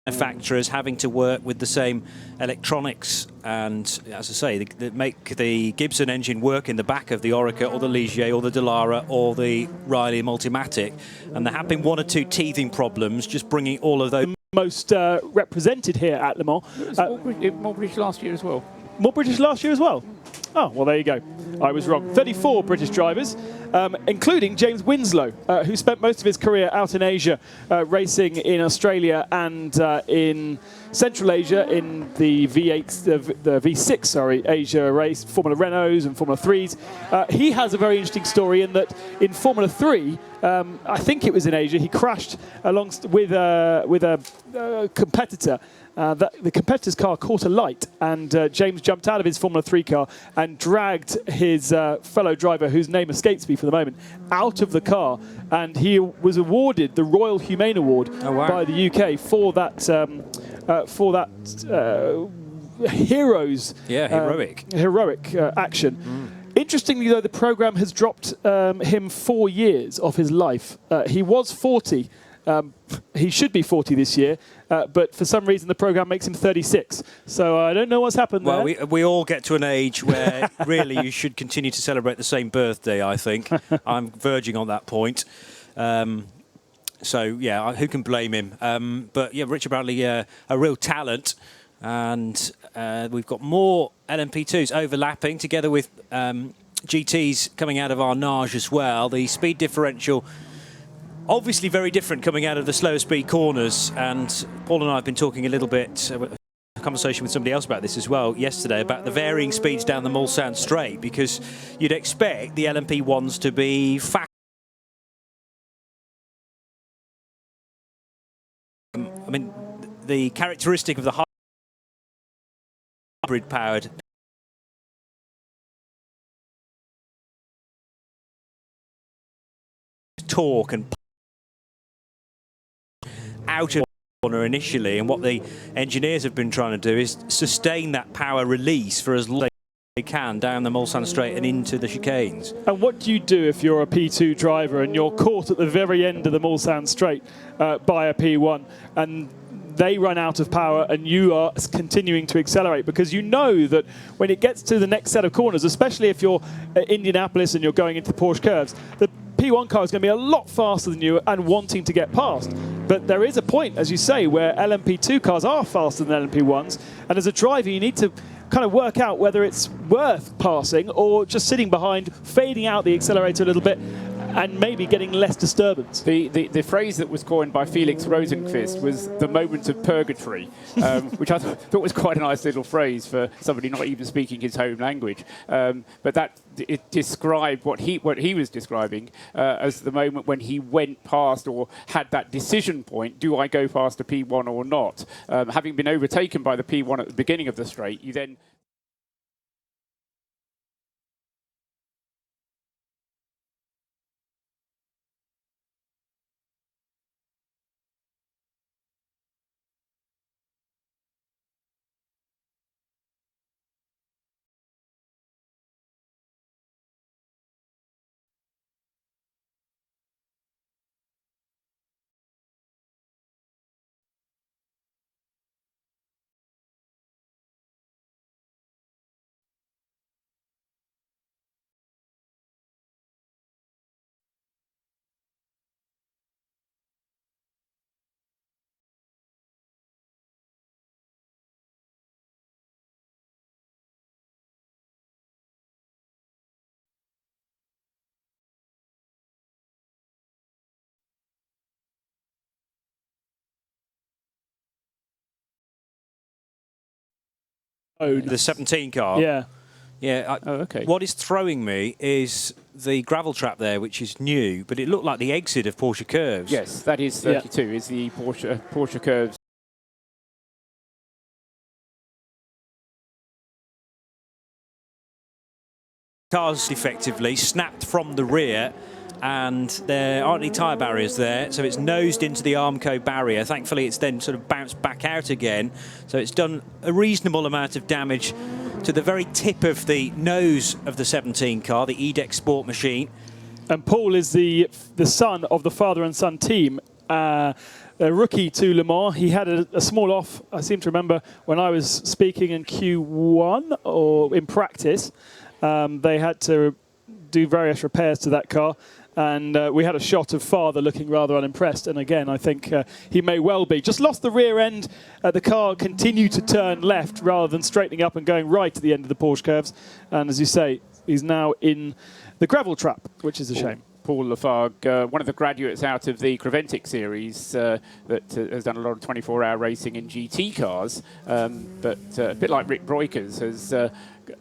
manufacturers having to work with the same electronics, and as I say, they make the Gibson engine work in the back of the Orica or the Ligier or the Dallara or the Riley Multimatic, and there have been one or two teething problems just bringing all of those. Most represented here at Le Mans. More British last year as well. More British last year as well? Oh, well, there you go. I was wrong. 34 British drivers, including James Winslow, who spent most of his career out in Asia, racing in Australia and in Central Asia in the V6, sorry, Asia race, Formula Renaults and Formula 3s. He has a very interesting story in that in Formula 3, I think it was in Asia, he crashed along with a competitor. The competitor's car caught a light, and James jumped out of his Formula 3 car and dragged his fellow driver, whose name escapes me for the moment, out of the car, and he was awarded the Royal Humane Award by the UK for that heroic action. Interestingly, though, the programme has dropped him 4 years off his life. He was 40. He should be 40 this year, but for some reason the programme makes him 36. So I don't know what's happened there. Well, we all get to an age where really you should continue to celebrate the same birthday, I think. I'm verging on that point. So, yeah, who can blame him? But, yeah, Richard Bradley, a real talent. And we've got more LMP2s overlapping together with GTs coming out of our nage as well. The speed differential obviously very different coming out of the slower speed corners, and Paul and I have been talking a little bit, a conversation with somebody else about this as well yesterday, about the varying speeds down the Mulsanne straight, because you'd expect the LMP1s to be fast. I mean, the characteristic of the hybrid powered torque and out of the corner initially, and what the engineers have been trying to do is sustain that power release for as long as they can down the Mulsanne straight and into the chicanes. And what do you do if you're a P2 driver and you're caught at the very end of the Mulsanne straight by a P1 and they run out of power and you are continuing to accelerate, because you know that when it gets to the next set of corners, especially if you're at Indianapolis and you're going into Porsche curves, the P1 car is going to be a lot faster than you and wanting to get past. But there is a point, as you say, where LMP2 cars are faster than LMP1s, and as a driver you need to kind of work out whether it's worth passing or just sitting behind, fading out the accelerator a little bit, and maybe getting less disturbance. The phrase that was coined by Felix Rosenqvist was the moment of purgatory, which I thought was quite a nice little phrase for somebody not even speaking his home language. But that it described what he was describing as the moment when he went past or had that decision point: do I go past a P1 or not? Having been overtaken by the P1 at the beginning of the straight, you then the 17 car. Yeah. Yeah. Okay. What is throwing me is the gravel trap there, which is new, but it looked like the exit of Porsche curves. Yes, that is 32. Is the Porsche curves. Cars effectively snapped from the rear, and there aren't any tyre barriers there, so it's nosed into the Armco barrier. Thankfully, it's then sort of bounced back out again, so it's done a reasonable amount of damage to the very tip of the nose of the 17 car, the E-Deck Sport machine. And Paul is the son of the father and son team a rookie to Le Mans. He had a small off, I seem to remember, when I was speaking in Q1 or in practice. They had to do various repairs to that car. And we had a shot of father looking rather unimpressed. And again, I think he may well be. Just lost the rear end. The car continued to turn left rather than straightening up and going right at the end of the Porsche curves. And as you say, he's now in the gravel trap, which is a shame. Paul Lafargue, one of the graduates out of the Creventic series that has done a lot of 24-hour racing in GT cars, but a bit like Rick Breukers, has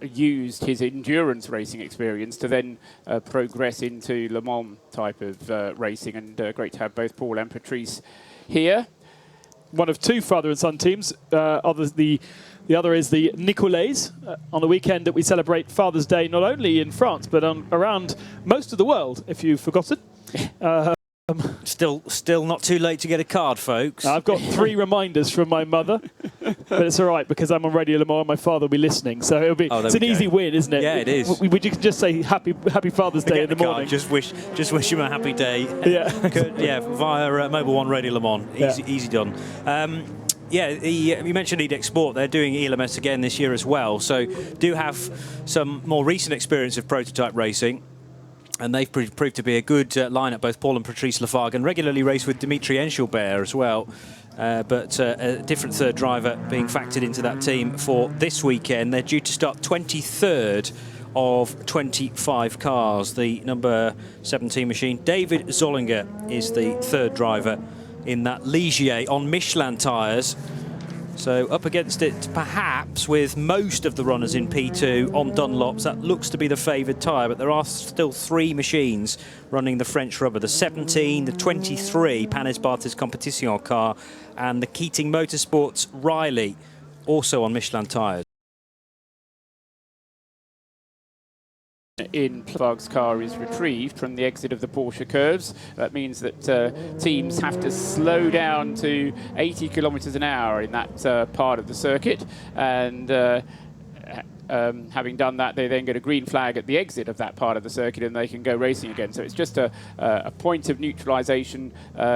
used his endurance racing experience to then progress into Le Mans type of racing. And great to have both Paul and Patrice here. One of two father and son teams. The other is the Nicolais, on the weekend that we celebrate Father's Day not only in France but around most of the world, if you've forgotten. Still not too late to get a card, folks. I've got 3 reminders from my mother, but it's all right because I'm on Radio Le Mans and my father will be listening, so it'll be it's an easy win, isn't it? Yeah, it is. We can just say happy Father's Day in the morning. Just wish him a happy day. Yeah, via Mobile One Radio Le Mans. Easy done. You mentioned EDEX Sport. They're doing ELMS again this year as well, so do have some more recent experience of prototype racing. And they've proved to be a good lineup, both Paul and Patrice Lafargue, and regularly race with Dimitri Enschelbert as well. But a different third driver being factored into that team for this weekend. They're due to start 23rd of 25 cars. The number 17 machine, David Zollinger, is the third driver in that Ligier on Michelin tyres. So up against it, perhaps, with most of the runners in P2 on Dunlops. That looks to be the favoured tyre, but there are still 3 machines running the French rubber. The 17, the 23 Panis Barthes Competition car, and the Keating Motorsports Riley, also on Michelin tyres. In Lafargue's car is retrieved from the exit of the Porsche curves. That means that teams have to slow down to 80 kilometers an hour in that part of the circuit, and having done that, they then get a green flag at the exit of that part of the circuit and they can go racing again. So it's just a point of neutralization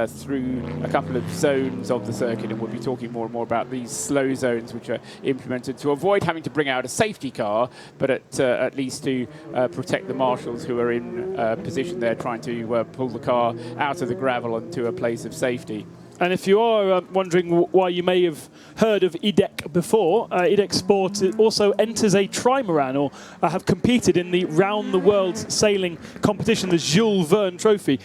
through a couple of zones of the circuit, and we'll be talking more and more about these slow zones which are implemented to avoid having to bring out a safety car, but at least to protect the marshals who are in position there trying to pull the car out of the gravel onto a place of safety. And if you are wondering why you may have heard of EDEC before, EDEC Sport also enters a trimaran, or have competed in the Round the World sailing competition, the Jules Verne Trophy,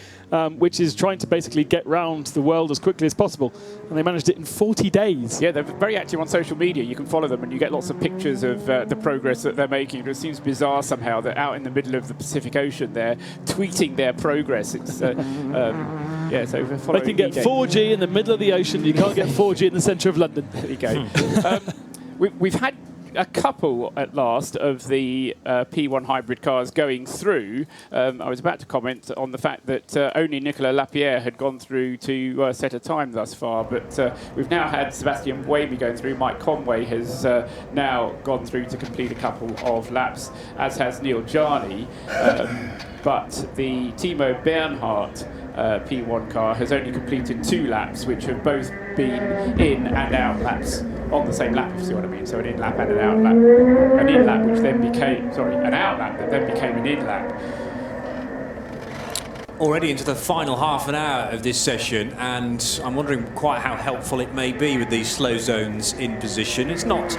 which is trying to basically get round the world as quickly as possible. And they managed it in 40 days. Yeah, they're very active on social media. You can follow them and you get lots of pictures of the progress that they're making. It seems bizarre somehow that out in the middle of the Pacific Ocean they're tweeting their progress. It's yeah, so they can get 4G in the middle of the ocean. You can't get 4G in the centre of London. There you go. We've had a couple at last of the P1 hybrid cars going through. I was about to comment on the fact that only Nicolas Lapierre had gone through to set a time thus far, but we've now had Sebastian Buemi going through. Mike Conway has now gone through to complete a couple of laps, as has Neil Jarney. But the Timo Bernhardt P1 car has only completed 2 laps, which have both been in and out laps on the same lap, if you see what I mean. So an in lap and an out lap. An in lap which then became, an out lap that then became an in lap. Already into the final half an hour of this session, and I'm wondering quite how helpful it may be with these slow zones in position. It's not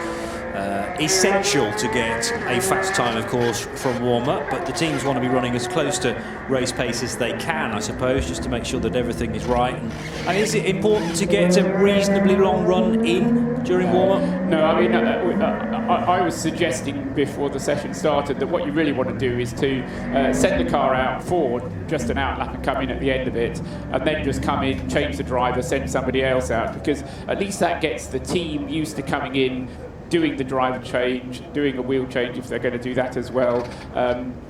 essential to get a fast time, of course, from warm-up, but the teams want to be running as close to race pace as they can, I suppose, just to make sure that everything is right. And is it important to get a reasonably long run in during warm-up? No, I mean, I was suggesting before the session started that what you really want to do is to send the car out for just an out lap and come in at the end of it, and then just come in, change the driver, send somebody else out, because at least that gets the team used to coming in, doing the driver change, doing a wheel change if they're going to do that as well,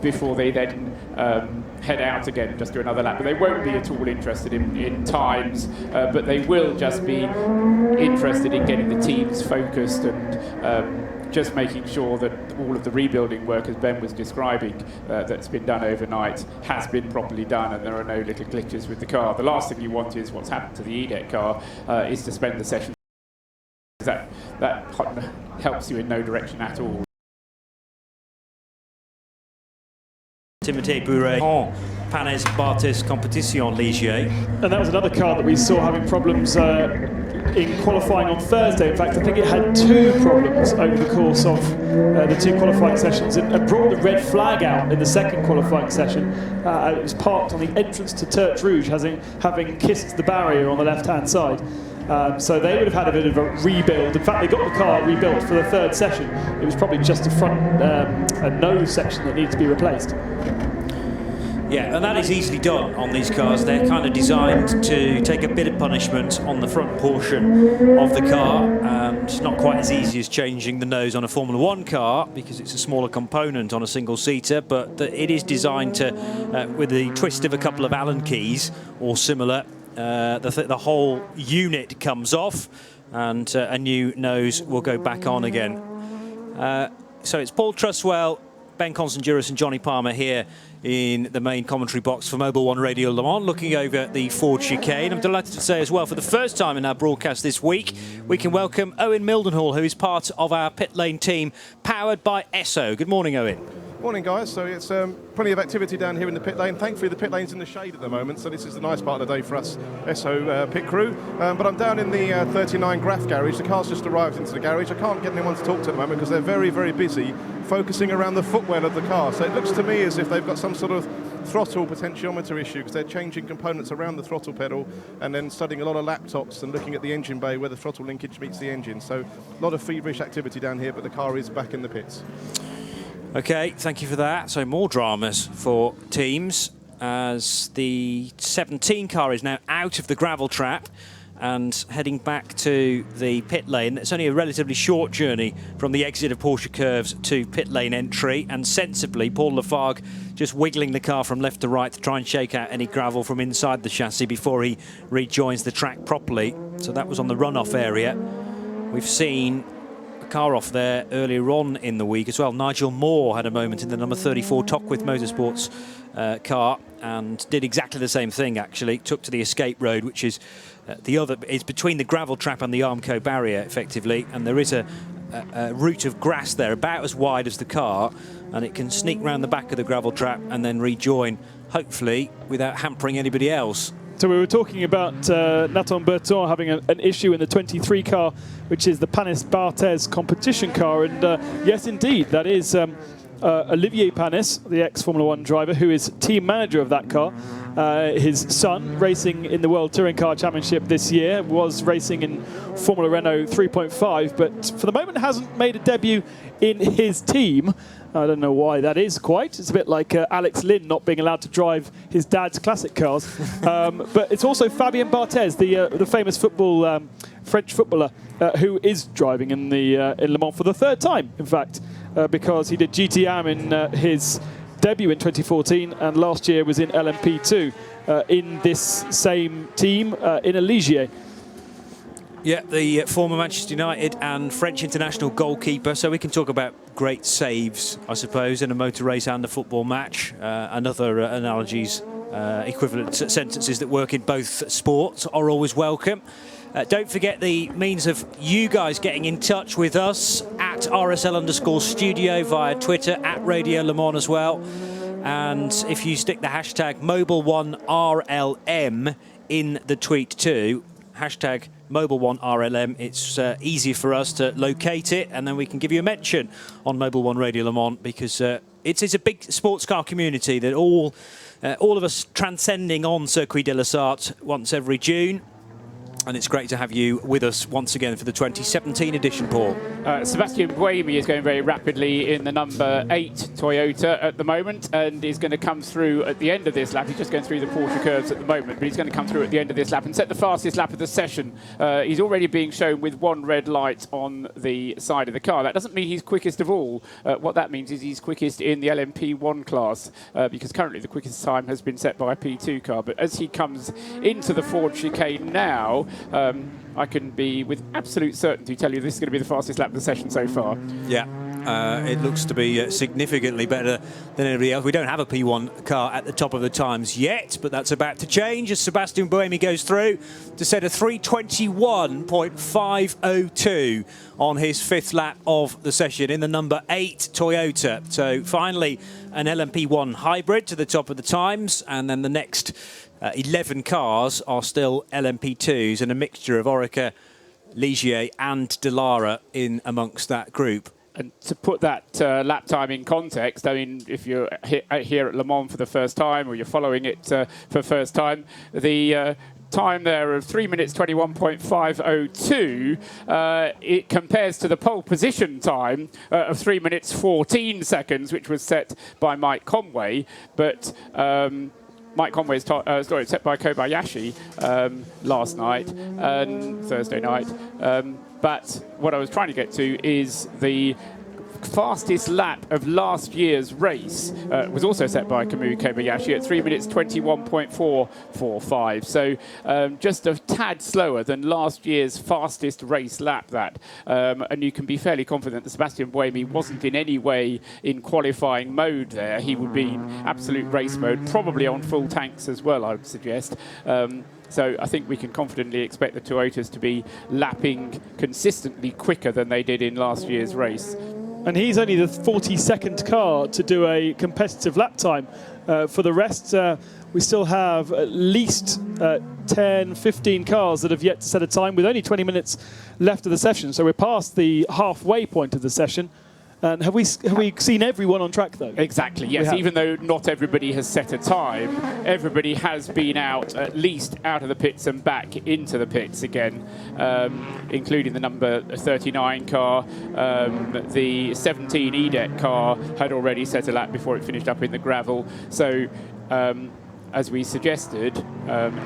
before they then head out again and just do another lap. But they won't be at all interested in times, but they will just be interested in getting the teams focused and just making sure that all of the rebuilding work, as Ben was describing, that's been done overnight has been properly done, and there are no little glitches with the car. The last thing you want is what's happened to the EDEC car, is to spend the session. That helps you in no direction at all. Timothée Bouret en Panes Barthès Competition Ligier. And that was another car that we saw having problems in qualifying on Thursday. In fact, I think it had 2 problems over the course of the 2 qualifying sessions, and brought the red flag out in the second qualifying session. It was parked on the entrance to Tertre Rouge, having kissed the barrier on the left-hand side. So they would have had a bit of a rebuild. In fact, they got the car rebuilt for the 3rd session. It was probably just a front a nose section that needed to be replaced. Yeah, and that is easily done on these cars. They're kind of designed to take a bit of punishment on the front portion of the car. It's not quite as easy as changing the nose on a Formula 1 car because it's a smaller component on a single-seater, but it is designed to, with the twist of a couple of Allen keys or similar, the whole unit comes off and a new nose will go back on again. So it's Paul Truswell, Ben Constanduris and Johnny Palmer here in the main commentary box for Mobil 1 Radio Le Mans, looking over the Ford chicane. I'm delighted to say as well, for the first time in our broadcast this week, we can welcome Owen Mildenhall, who is part of our pit lane team, powered by Esso. Good morning, Owen. Morning, guys. So it's plenty of activity down here in the pit lane. Thankfully, the pit lane's in the shade at the moment, so this is the nice part of the day for us Esso pit crew. But I'm down in the 39 Graf garage. The car's just arrived into the garage. I can't get anyone to talk to at the moment because they're very, very busy focusing around the footwell of the car. So it looks to me as if they've got some sort of throttle potentiometer issue because they're changing components around the throttle pedal and then studying a lot of laptops and looking at the engine bay where the throttle linkage meets the engine. So a lot of feverish activity down here, but the car is back in the pits. Okay, thank you for that. So more dramas for teams as the 17 car is now out of the gravel trap and heading back to the pit lane. It's only a relatively short journey from the exit of Porsche Curves to pit lane entry, and sensibly Paul Lafargue just wiggling the car from left to right to try and shake out any gravel from inside the chassis before he rejoins the track properly. So that was on the runoff area. We've seen car off there earlier on in the week as well. Nigel Moore had a moment in the number 34 Tockwith Motorsports car and did exactly the same thing actually. Took to the escape road, which is is between the gravel trap and the Armco barrier effectively, and there is a route of grass there about as wide as the car, and it can sneak round the back of the gravel trap and then rejoin, hopefully without hampering anybody else. So we were talking about Nathan Berton having an issue in the 23 car, which is the Panis Barthès competition car. And yes, indeed, that is Olivier Panis, the ex-Formula 1 driver, who is team manager of that car. His son, racing in the World Touring Car Championship this year, was racing in Formula Renault 3.5, but for the moment hasn't made a debut in his team. I don't know why that is quite. It's a bit like Alex Lynn not being allowed to drive his dad's classic cars. But it's also Fabien Barthez, the famous French footballer, who is driving in Le Mans for the 3rd time, in fact, because he did GTM in his debut in 2014 and last year was in LMP2 in this same team in a Ligier. Yeah, the former Manchester United and French international goalkeeper, so we can talk about great saves, I suppose, in a motor race and a football match, and other analogies, equivalent sentences that work in both sports are always welcome. Don't forget the means of you guys getting in touch with us at RSL_studio via Twitter, at Radio Le Mans as well. And if you stick the hashtag Mobil1RLM in the tweet too, hashtag Mobil1RLM, it's easier for us to locate it, and then we can give you a mention on Mobil 1 Radio Le Mans, because it's a big sports car community that all of us transcending on Circuit de la Sarthe once every June. And it's great to have you with us once again for the 2017 edition, Paul. Sebastian Buemi is going very rapidly in the number 8 Toyota at the moment, and is going to come through at the end of this lap. He's just going through the Porsche curves at the moment, but he's going to come through at the end of this lap and set the fastest lap of the session. He's already being shown with one red light on the side of the car. That doesn't mean he's quickest of all. What that means is he's quickest in the LMP1 class, because currently the quickest time has been set by a P2 car. But as he comes into the Ford chicane now, I can be with absolute certainty tell you this is going to be the fastest lap of the session so far. Yeah. It looks to be significantly better than anybody else. We don't have a P1 car at the top of the times yet, but that's about to change as Sebastian Buemi goes through to set a 3:21.502 on his 5th lap of the session in the number 8 Toyota. So finally an LMP1 hybrid to the top of the times, and then the next 11 cars are still LMP2s and a mixture of Orica, Ligier and Delara in amongst that group. And to put that lap time in context, I mean, if you're here at Le Mans for the first time or you're following it for the first time, the time there of 3 minutes 21.502, it compares to the pole position time of 3 minutes 14 seconds, which was set by Mike Conway. But Mike Conway's story set by Kobayashi last night and Thursday night. But what I was trying to get to is the fastest lap of last year's race was also set by Kamui Kobayashi at 3 minutes 21.445. So just a tad slower than last year's fastest race lap that. And you can be fairly confident that Sebastian Buemi wasn't in any way in qualifying mode there. He would be in absolute race mode, probably on full tanks as well, I would suggest. So I think we can confidently expect the Toyotas to be lapping consistently quicker than they did in last year's race. And he's only the 42nd car to do a competitive lap time. For the rest, we still have at least 10, 15 cars that have yet to set a time with only 20 minutes left of the session. So we're past the halfway point of the session. And have we seen everyone on track, though? Exactly, yes. Even though not everybody has set a time, everybody has been out, at least out of the pits and back into the pits again, including the number 39 car. The 17 EDEC car had already set a lap before it finished up in the gravel. So, as we suggested,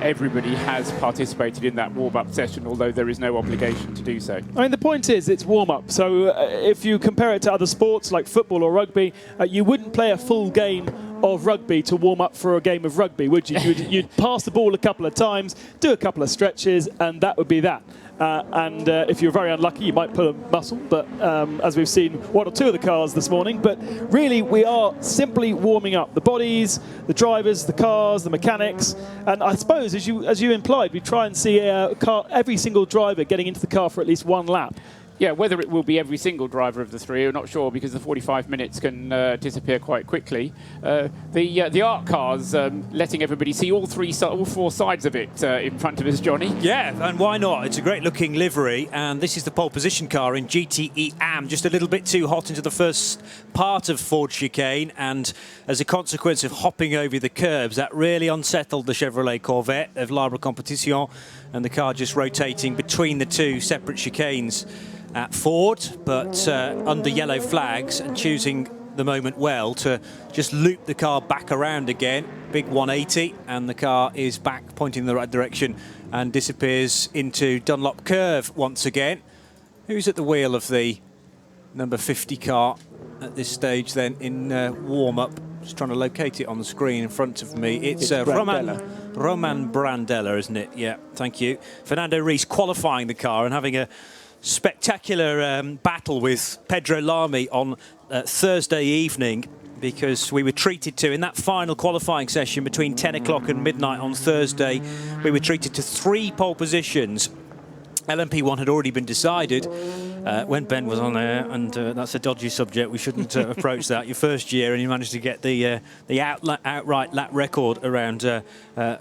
everybody has participated in that warm-up session, although there is no obligation to do so. I mean, the point is, it's warm-up. So if you compare it to other sports like football or rugby, you wouldn't play a full game of rugby to warm up for a game of rugby, would you? You'd pass the ball a couple of times, do a couple of stretches, and that would be that. And if you're very unlucky, you might pull a muscle, but as we've seen one or two of the cars this morning. But really, we are simply warming up the bodies, the drivers, the cars, the mechanics. And I suppose, as you implied, we try and see every single driver getting into the car for at least one lap. Yeah, whether it will be every single driver of the three, we're not sure, because the 45 minutes can disappear quite quickly. The art cars letting everybody see all four sides of it in front of us, Johnny. Yeah, and why not? It's a great-looking livery, and this is the pole position car in GTE AM, just a little bit too hot into the first part of Ford chicane, and as a consequence of hopping over the curbs, that really unsettled the Chevrolet Corvette of L'Arbre Competition, and the car just rotating between the two separate chicanes at Ford, but under yellow flags, and choosing the moment well to just loop the car back around again. Big 180, and the car is back pointing in the right direction and disappears into Dunlop curve once again. Who's at the wheel of the number 50 car at this stage then in warm-up? Just trying to locate it on the screen in front of me. It's Roman Brandella, isn't it? Yeah, thank you. Fernando Reis qualifying the car and having a spectacular battle with Pedro Lamy on Thursday evening, because we were treated to, in that final qualifying session between 10 o'clock and midnight on Thursday, we were treated to 3 pole positions. LMP1 had already been decided when Ben was on air, and that's a dodgy subject. We shouldn't approach that. Your first year, and you managed to get the outright lap record around Le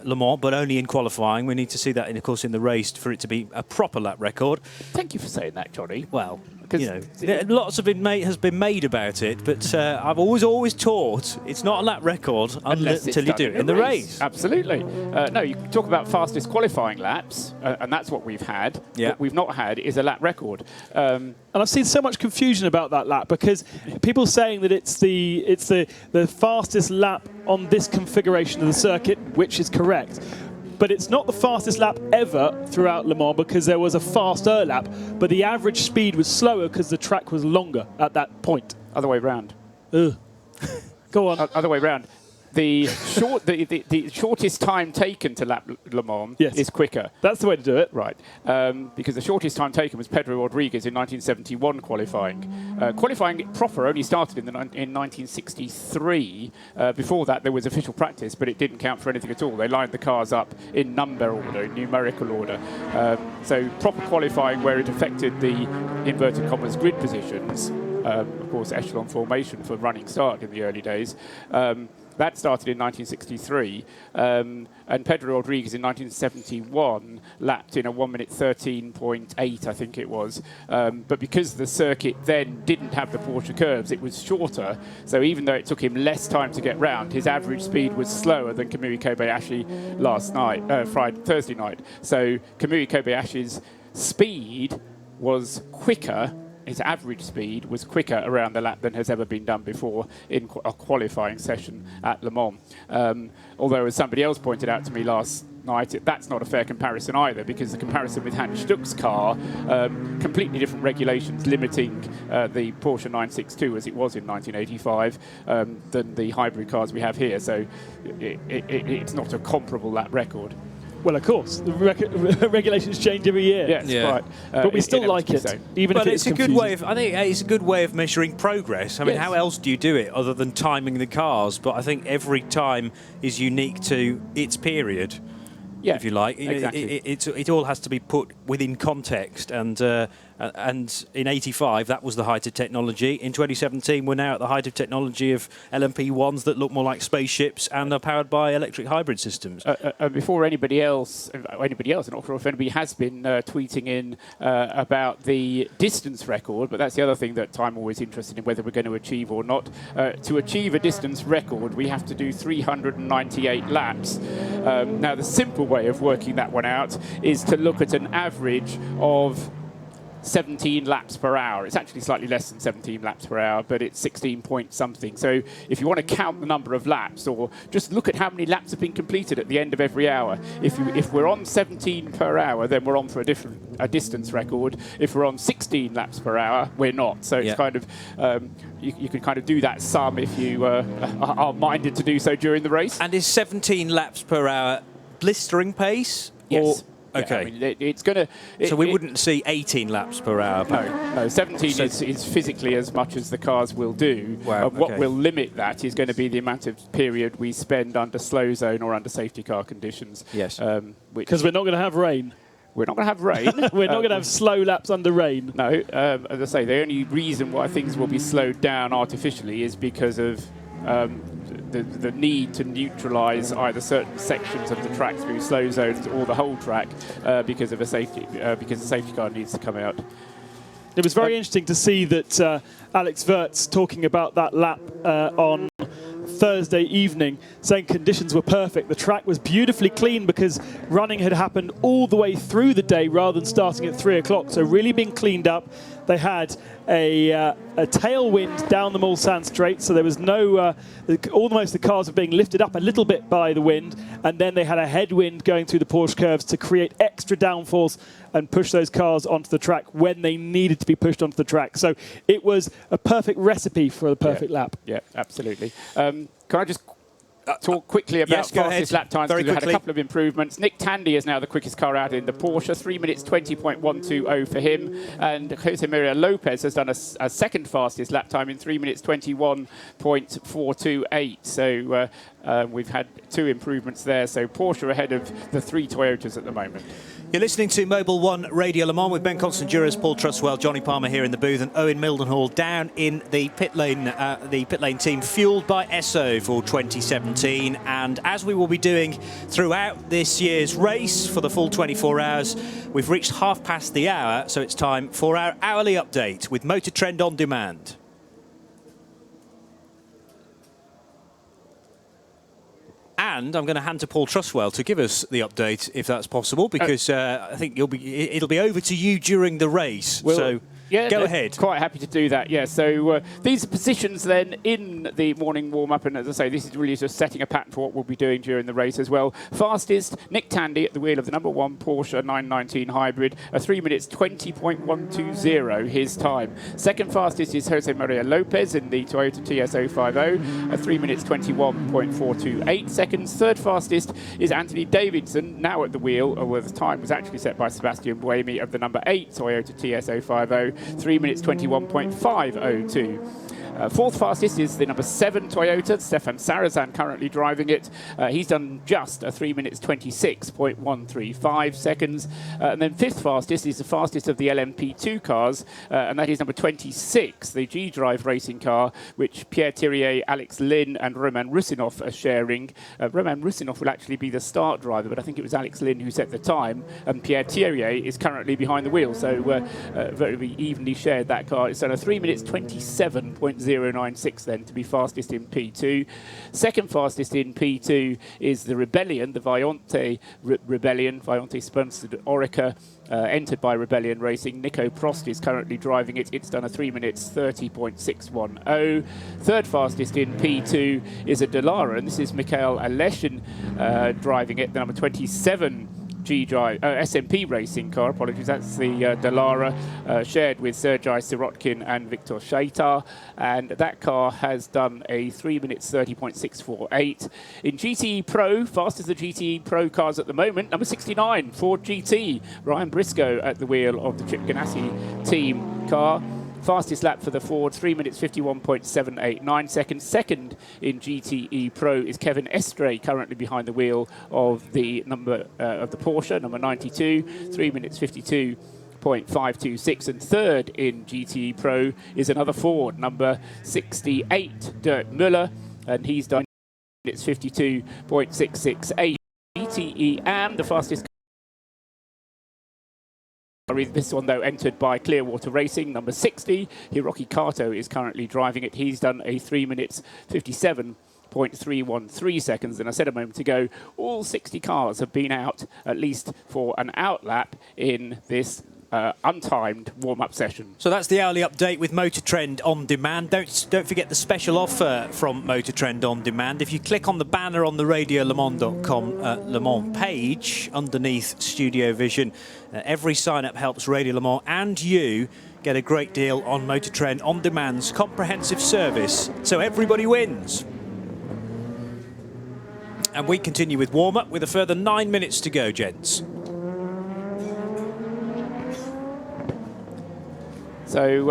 Mans, but only in qualifying. We need to see that, of course, in the race for it to be a proper lap record. Thank you for saying that, Johnny. Well, you know, lots of it has been made about it, but I've always taught it's not a lap record until you do it in the race. Absolutely. No, you talk about fastest qualifying laps, and that's what we've had. Yeah. What we've not had is a lap record. And I've seen so much confusion about that lap, because people saying that it's the fastest lap on this configuration of the circuit, which is correct. But it's not the fastest lap ever throughout Le Mans, because there was a faster lap, but the average speed was slower because the track was longer at that point. Other way round. Ugh. Go on. Other way round. the shortest time taken to lap Le Mans is quicker. That's the way to do it. Right. Because the shortest time taken was Pedro Rodriguez in 1971 qualifying. Qualifying proper only started in 1963. Before that, there was official practice, but it didn't count for anything at all. They lined the cars up in number order, in numerical order. So proper qualifying where it affected the inverted commas grid positions. Of course, echelon formation for running start in the early days. That started in 1963, and Pedro Rodriguez in 1971 lapped in a 1 minute 13.8, I think it was. But because the circuit then didn't have the Porsche curves, it was shorter. So even though it took him less time to get round, his average speed was slower than Kamui Kobayashi Thursday night. So Kamui Kobayashi's speed was quicker. His average speed was quicker around the lap than has ever been done before in a qualifying session at Le Mans. Although, as somebody else pointed out to me last night, that's not a fair comparison either, because the comparison with Hans Stuck's car, completely different regulations limiting the Porsche 962 as it was in 1985 than the hybrid cars we have here. So it's not a comparable lap record. Well, of course, the regulations change every year. Yes, right. But we still like it, so. even if it's a good way of. I think it's a good way of measuring progress. I mean, how else do you do it other than timing the cars? But I think every time is unique to its period. Yeah, if you like, exactly. It all has to be put within context, and in '85 that was the height of technology. In 2017, we're now at the height of technology of LMP1s that look more like spaceships and are powered by electric hybrid systems. Before anybody else, I'm not sure if anybody has been tweeting in about the distance record, but that's the other thing that I'm always interested in, whether we're going to achieve or not. To achieve a distance record, we have to do 398 laps. Now, the simple way of working that one out is to look at an average of 17 laps per hour. It's actually slightly less than 17 laps per hour, but it's 16 point something. So if you want to count the number of laps, or just look at how many laps have been completed at the end of every hour, if we're on 17 per hour, then we're on for a distance record. If we're on 16 laps per hour, we're not. So it's kind of you can kind of do that sum if you are minded to do so during the race. And is 17 laps per hour blistering pace? Yes. Okay. Yeah, I mean, it's going to... So we wouldn't see 18 laps per hour? No, 17 is physically as much as the cars will do. Wow, What will limit that is going to be the amount of period we spend under slow zone or under safety car conditions. Yes. Because we're not going to have rain. We're not going to have rain. We're not going to have slow laps under rain. No, as I say, the only reason why things will be slowed down artificially is because of the need to neutralise either certain sections of the track through slow zones or the whole track because the safety car needs to come out. It was very interesting to see that Alex Wirtz talking about that lap on Thursday evening, saying conditions were perfect. The track was beautifully clean because running had happened all the way through the day rather than starting at 3 o'clock. So really being cleaned up. They had a tailwind down the Mulsanne Straight, so there was no, almost the cars were being lifted up a little bit by the wind, and then they had a headwind going through the Porsche curves to create extra downforce and push those cars onto the track when they needed to be pushed onto the track. So it was a perfect recipe for the perfect lap. Yeah, absolutely. Can I just talk quickly about fastest lap times? Very because we quickly. had a couple of improvements. Nick Tandy is now the quickest car out in the Porsche, 3 minutes 20.120 for him, and Jose Maria Lopez has done a second fastest lap time in 3 minutes 21.428. So we've had two improvements there. So Porsche ahead of the three Toyotas at the moment. You're listening to Mobile One Radio Le Mans with Ben Constanduras, Paul Trustwell, Johnny Palmer here in the booth, and Owen Mildenhall down in the pit lane team, fueled by Esso for 2017. And as we will be doing throughout this year's race for the full 24 hours, we've reached half past the hour, so it's time for our hourly update with Motor Trend On Demand. And I'm going to hand to Paul Trustwell to give us the update, if that's possible, because I think it'll be over to you during the race. Yeah, Go ahead. Quite happy to do that, yeah. So these are positions then in the morning warm-up, and as I say, this is really just setting a pattern for what we'll be doing during the race as well. Fastest, Nick Tandy at the wheel of the number 1 Porsche 919 Hybrid, a 3 minutes 20.120 his time. Second fastest is Jose Maria Lopez in the Toyota TS050, a 3 minutes 21.428 seconds. Third fastest is Anthony Davidson, now at the wheel, or the time was actually set by Sebastian Buemi of the number 8 Toyota TS050, 3 minutes 21.502. Fourth fastest is the number 7 Toyota, Stefan Sarazan currently driving it. He's done just a 3 minutes 26.135 seconds. And then fifth fastest is the fastest of the LMP2 cars, and that is number 26, the G-Drive racing car, which Pierre Thirier, Alex Lynn and Roman Rusinov are sharing. Roman Rusinov will actually be the start driver, but I think it was Alex Lynn who set the time, and Pierre Thirier is currently behind the wheel, so very evenly shared that car. It's done a 3 minutes 27.096 then to be fastest in P2. Second fastest in P2 is the Rebellion, the Vionte Rebellion, Vionte sponsored Orica, entered by Rebellion Racing. Nico Prost is currently driving it. It's done a 3 minutes 30.610. Third fastest in P2 is a Dallara, and this is Mikhail Aleshin driving it, the number 27 G-Drive, SMP racing car, apologies, that's the Dallara, shared with Sergei Sirotkin and Viktor Shaitar, and that car has done a 3 minutes 30.648. In GTE Pro, fast as the GTE Pro cars at the moment, number 69, Ford GT, Ryan Briscoe at the wheel of the Chip Ganassi team car. Fastest lap for the Ford, 3 minutes 51.789 seconds. Second in GTE Pro is Kevin Estre, currently behind the wheel of the Porsche, number 92, 3 minutes 52.526. And third in GTE Pro is another Ford, number 68, Dirk Müller, and he's done minutes 52.668. GTE Am, the fastest. This one, though, entered by Clearwater Racing, number 60. Hiroki Kato is currently driving it. He's done a 3 minutes 57.313 seconds. And I said a moment ago, all 60 cars have been out at least for an outlap in this untimed warm-up session. So that's the hourly update with Motor Trend On Demand. Don't forget the special offer from Motor Trend On Demand. If you click on the banner on the radiolemans.com Le Mans page underneath Studio Vision, every sign-up helps Radio Le Mans and you get a great deal on Motor Trend On Demand's comprehensive service. So everybody wins. And we continue with warm-up with a further 9 minutes to go, gents. So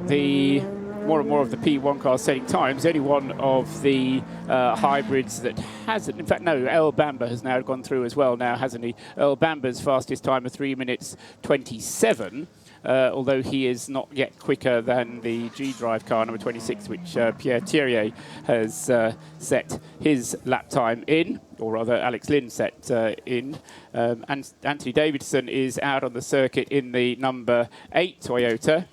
the more and more of the P1 cars setting times. Only one of the hybrids that hasn't. In fact, no, Earl Bamber has now gone through as well now, hasn't he? Earl Bamber's fastest time of 3 minutes 27. Although he is not yet quicker than the G-Drive car, number 26, which Pierre Thirier has set his lap time in, or rather Alex Lynn set in. And Anthony Davidson is out on the circuit in the number 8 Toyota.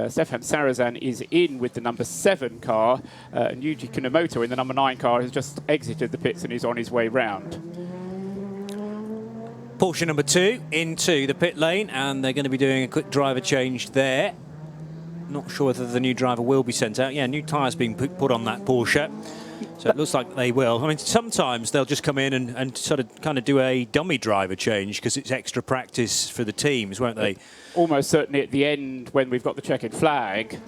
Stefan Sarazan is in with the number 7 car, and Yuji Kunamoto in the number 9 car has just exited the pits and is on his way round. Porsche number 2 into the pit lane, and they're going to be doing a quick driver change there. Not sure whether the new driver will be sent out. Yeah, new tyres being put on that Porsche. So it looks like they will. I mean, sometimes they'll just come in and sort of kind of do a dummy driver change because it's extra practice for the teams, won't they? Almost certainly at the end, when we've got the checkered flag,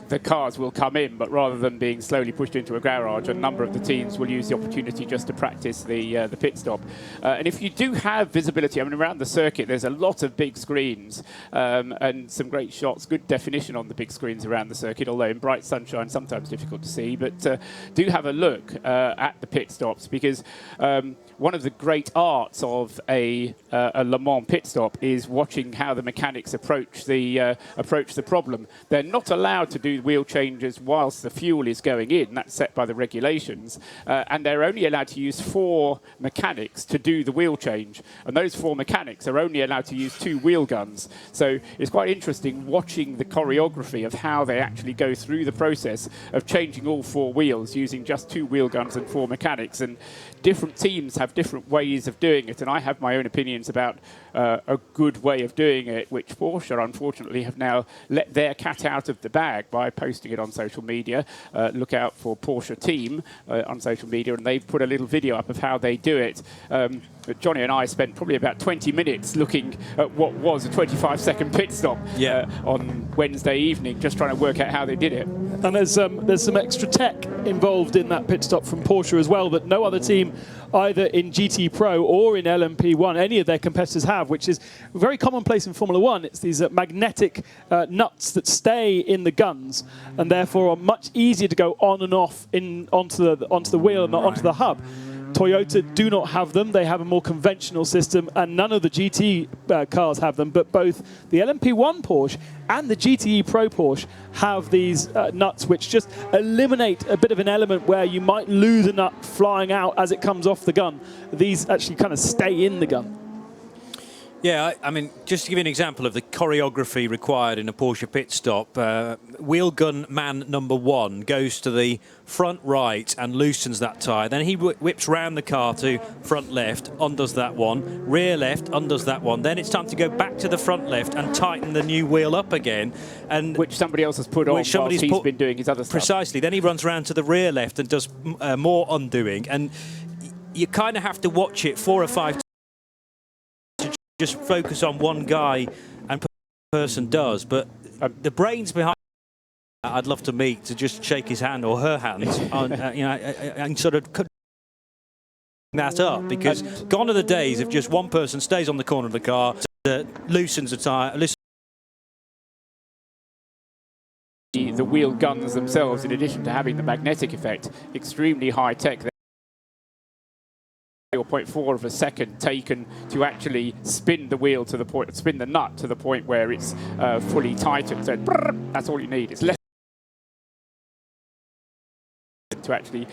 the cars will come in, but rather than being slowly pushed into a garage, a number of the teams will use the opportunity just to practice the pit stop. And if you do have visibility, I mean, around the circuit, there's a lot of big screens and some great shots, good definition on the big screens around the circuit, although in bright sunshine, sometimes difficult to see. But do have a look at the pit stops, because one of the great arts of a Le Mans pit stop is watching how the mechanics approach the problem. They're not allowed to do wheel changes whilst the fuel is going in. That's set by the regulations. And they're only allowed to use 4 mechanics to do the wheel change. And those 4 mechanics are only allowed to use 2 wheel guns. So it's quite interesting watching the choreography of how they actually go through the process of changing all 4 wheels using just 2 wheel guns and 4 mechanics. And different teams have different ways of doing it. And I have my own opinions about a good way of doing it, which Porsche, unfortunately, have now let their cat out of the bag by posting it on social media. Look out for Porsche Team on social media, and they've put a little video up of how they do it. Johnny and I spent probably about 20 minutes looking at what was a 25-second pit stop on Wednesday evening, just trying to work out how they did it. And there's some extra tech involved in that pit stop from Porsche as well that no other team, either in GT Pro or in LMP1, any of their competitors have, which is very commonplace in Formula One. It's these magnetic nuts that stay in the guns and therefore are much easier to go on and off onto the wheel and not onto the hub. Toyota do not have them. They have a more conventional system, and none of the GT cars have them, but both the LMP1 Porsche and the GTE Pro Porsche have these nuts which just eliminate a bit of an element where you might lose a nut flying out as it comes off the gun. These actually kind of stay in the gun. Yeah, I mean, just to give you an example of the choreography required in a Porsche pit stop, wheel gun man number 1 goes to the front right and loosens that tyre. Then he whips round the car to front left, undoes that one, rear left, undoes that one. Then it's time to go back to the front left and tighten the new wheel up again. And which somebody else has put on whilst he's been doing his other stuff. Precisely. Then he runs round to the rear left and does more undoing. And you kind of have to watch it 4 or 5 times. Just focus on one guy and person does, but the brains behind I'd love to meet to just shake his hand or her hand on, and sort of that up, because gone are the days of just one person stays on the corner of the car, loosens the tyre. The wheel guns themselves, in addition to having the magnetic effect, extremely high tech. 0.4 of a second taken to actually spin the wheel to the point, spin the nut to the point where it's fully tightened. So that's all you need. It's less to actually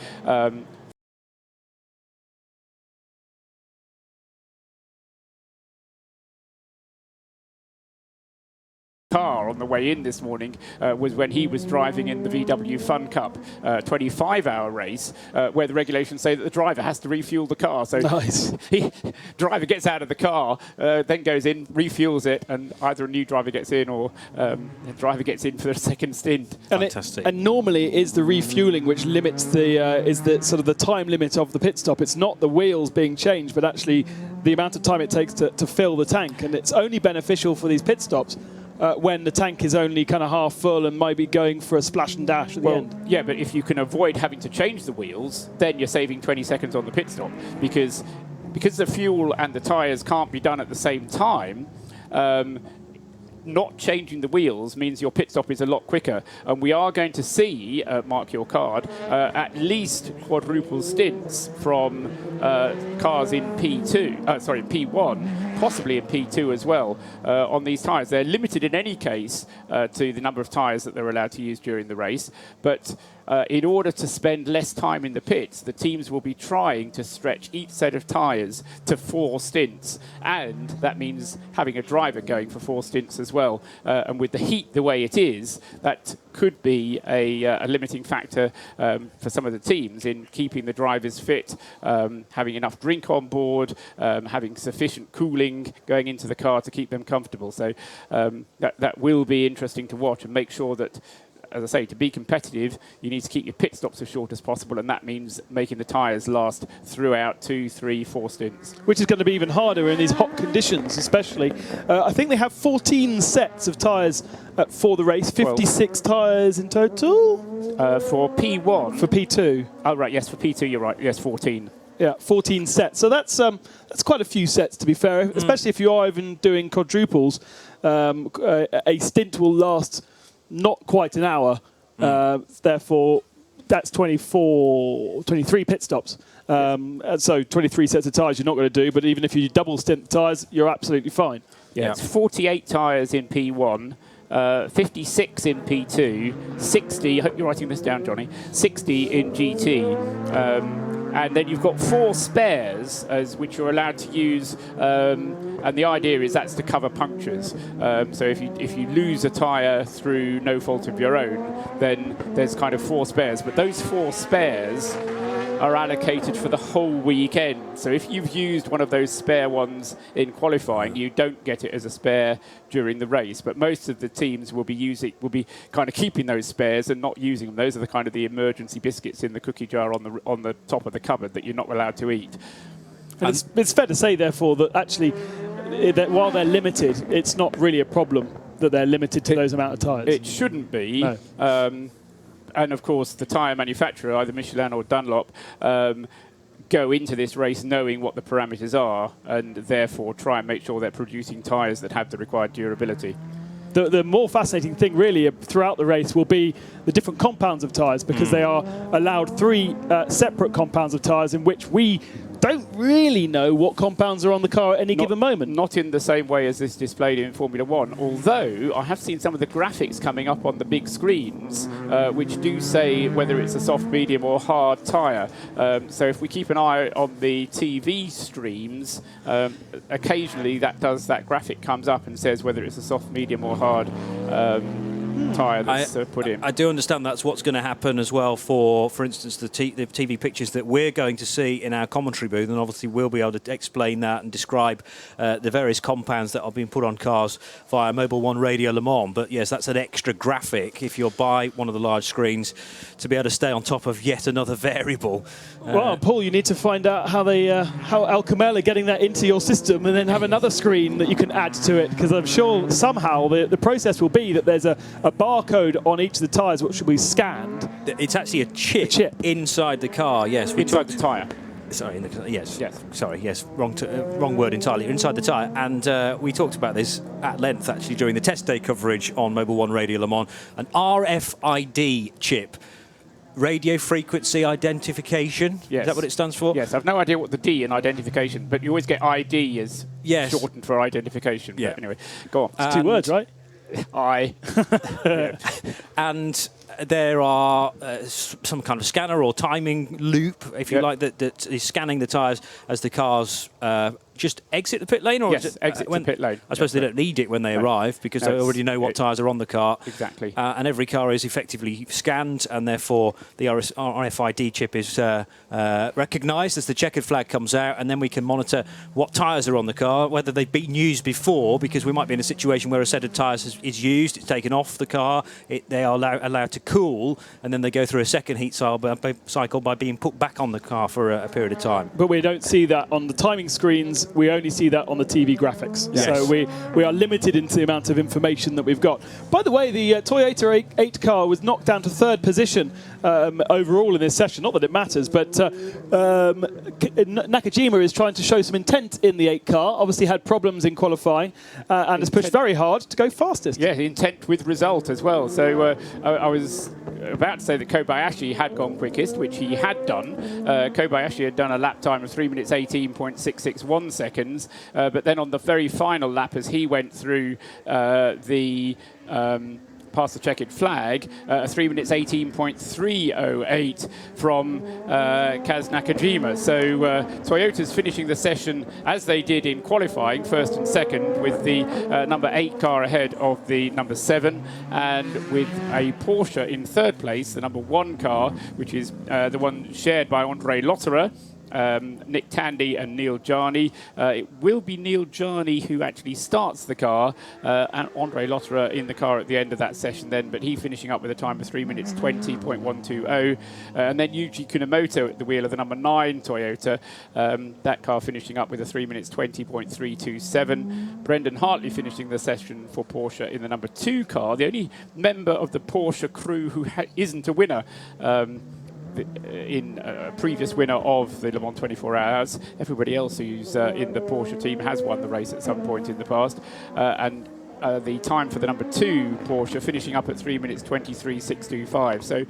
car on the way in this morning was when he was driving in the VW Fun Cup 25-hour race, where the regulations say that the driver has to refuel the car. So nice. Driver gets out of the car, then goes in, refuels it, and either a new driver gets in or the driver gets in for the second stint. Fantastic. And normally it is the refueling which limits the sort of the time limit of the pit stop. It's not the wheels being changed, but actually the amount of time it takes to fill the tank. And it's only beneficial for these pit stops when the tank is only kind of half full and might be going for a splash and dash at the end. Yeah, but if you can avoid having to change the wheels, then you're saving 20 seconds on the pit stop, because the fuel and the tyres can't be done at the same time. Not changing the wheels means your pit stop is a lot quicker, and we are going to see, mark your card, at least quadruple stints from cars in P1, possibly in P2 as well, on these tyres. They're limited in any case to the number of tyres that they're allowed to use during the race, but in order to spend less time in the pits, the teams will be trying to stretch each set of tyres to 4 stints, and that means having a driver going for 4 stints as well. And with the heat the way it is, that could be a limiting factor for some of the teams in keeping the drivers fit, having enough drink on board, having sufficient cooling going into the car to keep them comfortable. So that will be interesting to watch, and make sure that, as I say, to be competitive, you need to keep your pit stops as short as possible, and that means making the tyres last throughout 2, 3, 4 stints. Which is going to be even harder in these hot conditions, especially. I think they have 14 sets of tyres for the race, 56 tyres in total? For P1. For P2. Oh, right, yes, for P2, you're right. Yes, 14. Yeah, 14 sets. So that's quite a few sets, to be fair, especially if you are even doing quadruples. A stint will last not quite an hour, therefore that's 23 pit stops. So 23 sets of tyres you're not going to do, but even if you double stint tyres, you're absolutely fine. Yeah, it's 48 tyres in P1, 56 in P2, 60, I hope you're writing this down, Johnny, 60 in GT. And then you've got 4 spares, which you're allowed to use, and the idea is that's to cover punctures. So if you lose a tyre through no fault of your own, then there's kind of 4 spares. But those 4 spares are allocated for the whole weekend. So if you've used one of those spare ones in qualifying, you don't get it as a spare during the race. But most of the teams will be kind of keeping those spares and not using them. Those are the emergency biscuits in the cookie jar on the top of the cupboard that you're not allowed to eat. And it's fair to say, therefore, that actually, that while they're limited, it's not really a problem that they're limited to those amount of tyres. It shouldn't be. No. And of course, the tyre manufacturer, either Michelin or Dunlop, go into this race knowing what the parameters are, and therefore try and make sure they're producing tyres that have the required durability. The more fascinating thing really throughout the race will be the different compounds of tyres, because they are allowed 3 separate compounds of tyres in which we don't really know what compounds are on the car at any given moment. Not in the same way as is displayed in Formula One, although I have seen some of the graphics coming up on the big screens which do say whether it's a soft, medium or hard tyre. So if we keep an eye on the TV streams, occasionally that graphic comes up and says whether it's a soft, medium or hard tyre that's put in. I do understand that's what's going to happen as well for instance, the TV pictures that we're going to see in our commentary booth, and obviously we'll be able to explain that and describe the various compounds that are being put on cars via Mobil 1 Radio Le Mans. But yes, that's an extra graphic if you're by one of the large screens to be able to stay on top of yet another variable. Well, Paul, you need to find out how Alcamel are getting that into your system, and then have another screen that you can add to it, because I'm sure somehow the process will be that there's a barcode on each of the tyres which will be scanned. It's actually a chip inside the car, yes. Inside the tyre. Sorry, yes, wrong word entirely. Inside the tyre, and we talked about this at length actually during the test day coverage on Mobil 1 Radio Le Mans. An RFID chip, radio frequency identification. Yes. Is that what it stands for? Yes, I've no idea what the D in identification, but you always get ID as shortened for identification. Yeah. But anyway, go on. It's 2 words, right? And there are some kind of scanner or timing loop, if you like, that is scanning the tyres as the cars just exit the pit lane, or yes, exit the pit lane. I suppose they don't need it when they arrive, because they already know what tyres are on the car. Exactly. And every car is effectively scanned, and therefore the RFID chip is recognised as the checkered flag comes out, and then we can monitor what tyres are on the car, whether they've been used before, because we might be in a situation where a set of tyres is used, it's taken off the car, they are allowed to cool, and then they go through a second heat cycle by being put back on the car for a period of time. But we don't see that on the timing screens. We only see that on the TV graphics. Yes. So we are limited into the amount of information that we've got. By the way, the Toyota 8 car was knocked down to 3rd position overall in this session. Not that it matters, but Nakajima is trying to show some intent in the 8 car. Obviously had problems in qualifying and has pushed very hard to go fastest. Yeah, intent with result as well. So I was about to say that Kobayashi had gone quickest, which he had done. Kobayashi had done a lap time of 3 minutes 18.661 seconds, but then on the very final lap, as he went through past the checkered flag, 3 minutes 18.308 from Kaz Nakajima. So Toyota's finishing the session as they did in qualifying, 1st and 2nd, with the number 8 car ahead of the number 7, and with a Porsche in 3rd place, the number 1 car, which is the one shared by Andre Lotterer, Nick Tandy and Neil Jarney. It will be Neil Jarney who actually starts the car, and Andre Lotterer in the car at the end of that session then, but he finishing up with a time of 3 minutes 20.120. And then Yuji Kunamoto at the wheel of the number 9 Toyota, that car finishing up with a 3 minutes 20.327. Brendan Hartley finishing the session for Porsche in the number 2 car, the only member of the Porsche crew who isn't a winner. In a previous winner of the Le Mans 24 Hours. Everybody else who's in the Porsche team has won the race at some point in the past. And the time for the number 2 Porsche finishing up at 3 minutes 23.625. So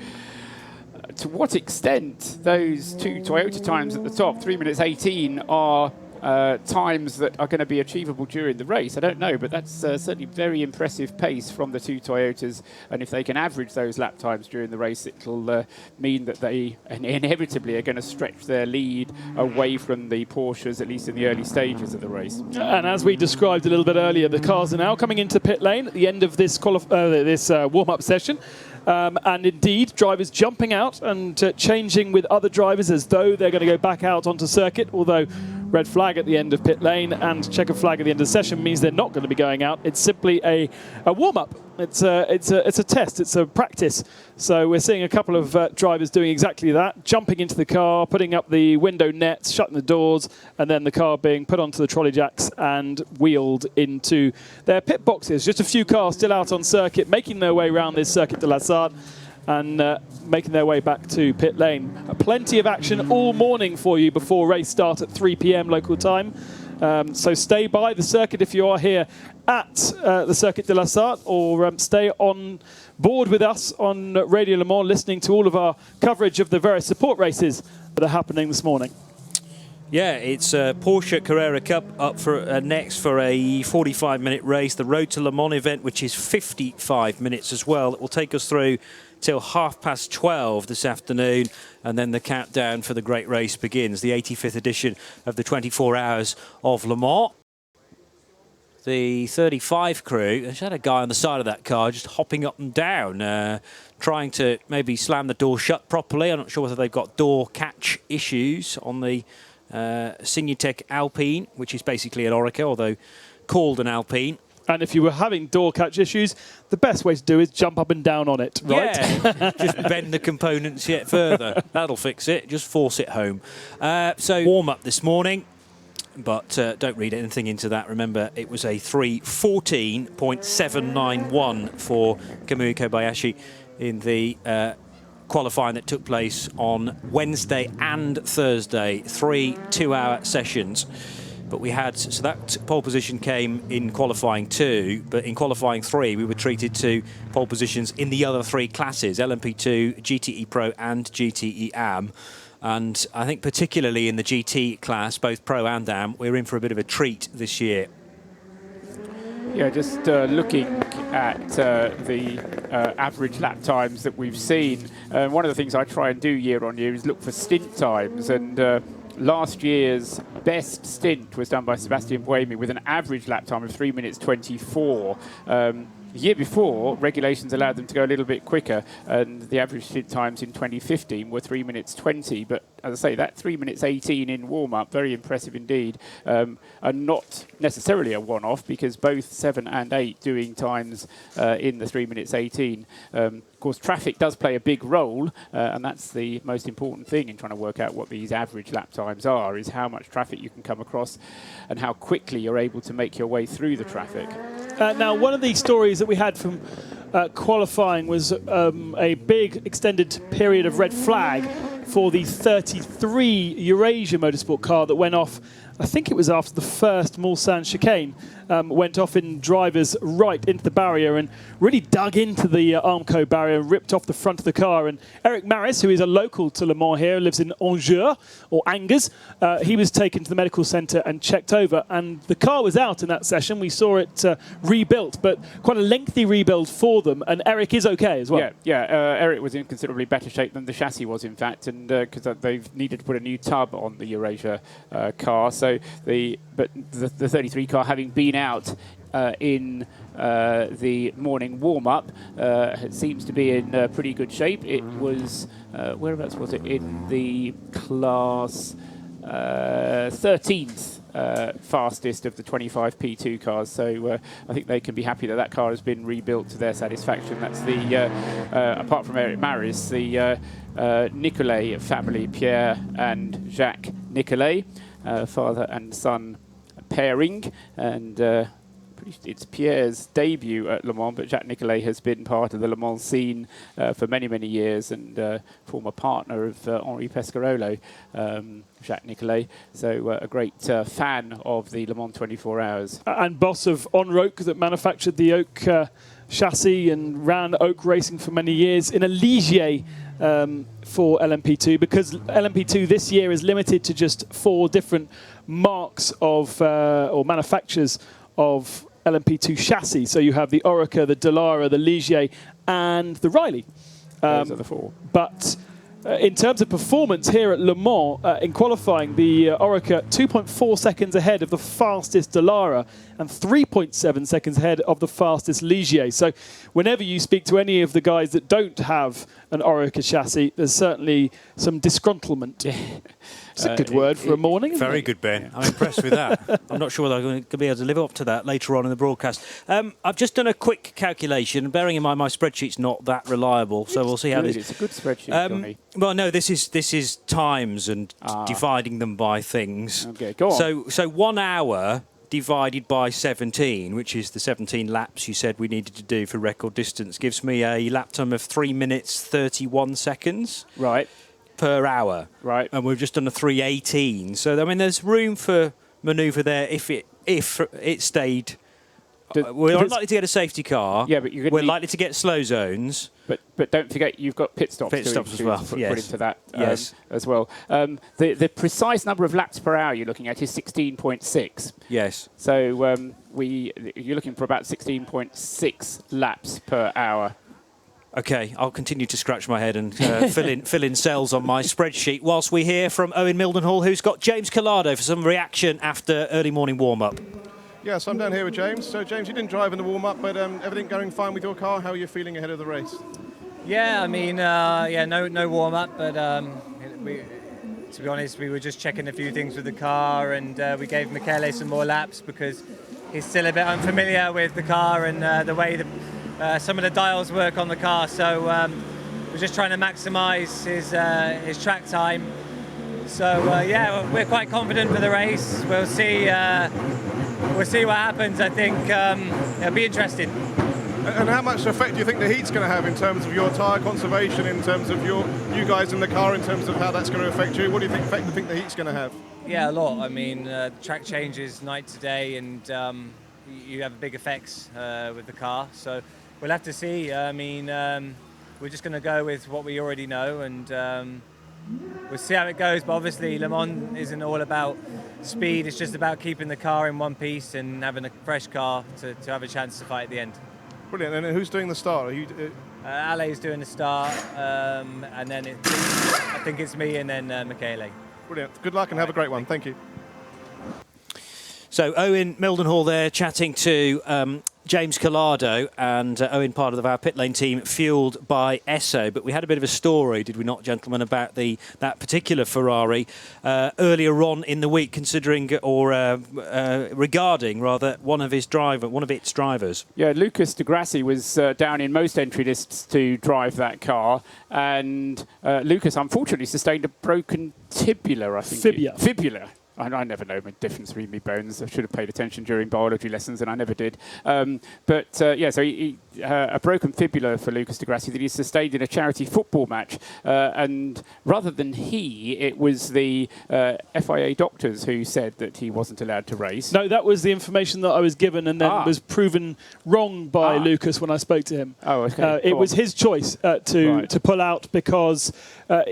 to what extent those 2 Toyota times at the top, 3 minutes 18, are times that are going to be achievable during the race. I don't know, but that's certainly very impressive pace from the two Toyotas. And if they can average those lap times during the race, it'll mean that they inevitably are going to stretch their lead away from the Porsches, at least in the early stages of the race. And as we described a little bit earlier, the cars are now coming into pit lane at the end of this warm-up session. And indeed, drivers jumping out and changing with other drivers as though they're going to go back out onto circuit, although red flag at the end of pit lane and checkered flag at the end of the session means they're not going to be going out. It's simply a warm-up. It's a test. It's a practice. So we're seeing a couple of drivers doing exactly that, jumping into the car, putting up the window nets, shutting the doors, and then the car being put onto the trolley jacks and wheeled into their pit boxes. Just a few cars still out on circuit, making their way around this Circuit de la Sarthe and making their way back to pit lane. Plenty of action all morning for you before race start at 3 p.m. local time. So stay by the circuit if you are here at the Circuit de la Sarthe, or stay on board with us on Radio Le Mans, listening to all of our coverage of the various support races that are happening this morning. Yeah, it's Porsche Carrera Cup up for next for a 45-minute race. The Road to Le Mans event, which is 55 minutes as well. It will take us through till 12:30 this afternoon, and then the countdown for the great race begins, the 85th edition of the 24 Hours of Le Mans. The 35 crew, there's had a guy on the side of that car just hopping up and down, trying to maybe slam the door shut properly. I'm not sure whether they've got door catch issues on the Signatec Alpine, which is basically an Oreca, although called an Alpine. And if you were having door catch issues, the best way to do is jump up and down on it, right? Yeah, just bend the components yet further. That'll fix it. Just force it home. So warm-up this morning, but don't read anything into that. Remember, it was a 3:14.791 for Kamui Kobayashi in the qualifying that took place on Wednesday and Thursday. 3 two-hour sessions. But we had, so that pole position came in qualifying 2, but in qualifying 3 we were treated to pole positions in the other 3 classes, LMP2, GTE Pro and GTE AM. And I think particularly in the GT class, both Pro and AM, we're in for a bit of a treat this year. Yeah, just looking at the average lap times that we've seen, one of the things I try and do year on year is look for stint times, and last year's best stint was done by Sebastian Buemi with an average lap time of 3 minutes 24. The year before, regulations allowed them to go a little bit quicker, and the average stint times in 2015 were 3 minutes 20. But as I say, that 3 minutes 18 in warm-up, very impressive indeed, and not necessarily a one-off, because both 7 and 8 doing times in the 3 minutes 18. Of course, traffic does play a big role, and that's the most important thing in trying to work out what these average lap times are, is how much traffic you can come across and how quickly you're able to make your way through the traffic. Now, one of the stories that we had from qualifying was a big extended period of red flag for the 33 Eurasia Motorsport car that went off. I think it was after the first Mulsanne chicane, went off in drivers right into the barrier and really dug into the Armco barrier, ripped off the front of the car. And Eric Maris, who is a local to Le Mans here, lives in Angers, or Angers, he was taken to the medical centre and checked over. And the car was out in that session. We saw it rebuilt, but quite a lengthy rebuild for them. And Eric is okay as well. Yeah. Eric was in considerably better shape than the chassis was, in fact, and because they've needed to put a new tub on the Eurasia car. So the 33 car, having been out in the morning warm-up, seems to be in pretty good shape. It was, whereabouts was it? In the class 13th fastest of the 25 P2 cars. So I think they can be happy that that car has been rebuilt to their satisfaction. That's the, apart from Eric Maris, the Nicolet family, Pierre and Jacques Nicolet, father and son pairing, and it's Pierre's debut at Le Mans, but Jacques Nicolet has been part of the Le Mans scene for many, many years, and former partner of Henri Pescarolo, Jacques Nicolet. So a great fan of the Le Mans 24 Hours. And boss of Onroc, that manufactured the Oak chassis and ran Oak racing for many years in a Ligier for LMP2, because LMP2 this year is limited to just 4 different marks of or manufacturers of LMP2 chassis. So you have the Oreca, the Dallara, the Ligier, and the Riley. Those are the 4. But in terms of performance here at Le Mans, in qualifying, the Oreca 2.4 seconds ahead of the fastest Dallara and 3.7 seconds ahead of the fastest Ligier. So whenever you speak to any of the guys that don't have an Oreca chassis, there's certainly some disgruntlement. It's a good word for a morning. Very good, Ben. I'm impressed with that. I'm not sure whether I'm going to be able to live up to that later on in the broadcast. I've just done a quick calculation, bearing in mind my spreadsheet's not that reliable, so we'll see how this. It's a good spreadsheet, Johnny. Well, no, this is times and dividing them by things. Okay, go on. So 1 hour divided by 17, which is the 17 laps you said we needed to do for record distance, gives me a lap time of 3 minutes 31 seconds. Right. Per hour. Right. And we've just done a 3:18. So I mean, there's room for manoeuvre there if it stayed. We're unlikely to get a safety car. Yeah, but we're likely to get slow zones. But don't forget you've got pit stops. Pit stops as well. Put Yes. into that Yes. as well. The precise number of laps per hour you're looking at is 16.6. Yes. So you're looking for about 16.6 laps per hour. Okay, I'll continue to scratch my head and fill in cells on my spreadsheet whilst we hear from Owen Mildenhall, who's got James Collado for some reaction after early morning warm-up. Yes, I'm down here with James. So, James, you didn't drive in the warm-up, but everything going fine with your car? How are you feeling ahead of the race? Yeah, I mean, no warm-up, but to be honest, we were just checking a few things with the car, and we gave Michele some more laps because he's still a bit unfamiliar with the car and the way some of the dials work on the car. So we're just trying to maximise his track time. So we're quite confident for the race. We'll see what happens. I think it'll be interesting. And how much effect do you think the heat's going to have in terms of your tyre conservation, in terms of you guys in the car, in terms of how that's going to affect you? What do you think the heat's going to have? Yeah, a lot. I mean, the track changes night to day, and you have big effects with the car. So we'll have to see. I mean, we're just going to go with what we already know, and we'll see how it goes. But obviously, Le Mans isn't all about speed. It's just about keeping the car in one piece and having a fresh car to have a chance to fight at the end. Brilliant. And who's doing the start? Are you? Ale's doing the start, and then I think it's me and then Michele. Brilliant. Good luck and have a great one. Thank you. So Owen Mildenhall there chatting to James Collado, and Owen, part of our pit lane team, fueled by Esso. But we had a bit of a story, did we not, gentlemen, about that particular Ferrari earlier on in the week, regarding one of its drivers. Yeah, Lucas Di Grassi was down in most entry lists to drive that car, and Lucas unfortunately sustained a broken tibula, I think. Fibula. I never know the difference between me bones. I should have paid attention during biology lessons, and I never did. So a broken fibula for Lucas Di Grassi that he sustained in a charity football match. And rather than it was the FIA doctors who said that he wasn't allowed to race. No, that was the information that I was given, and then was proven wrong by Lucas when I spoke to him. Oh, okay. It was his choice to pull out because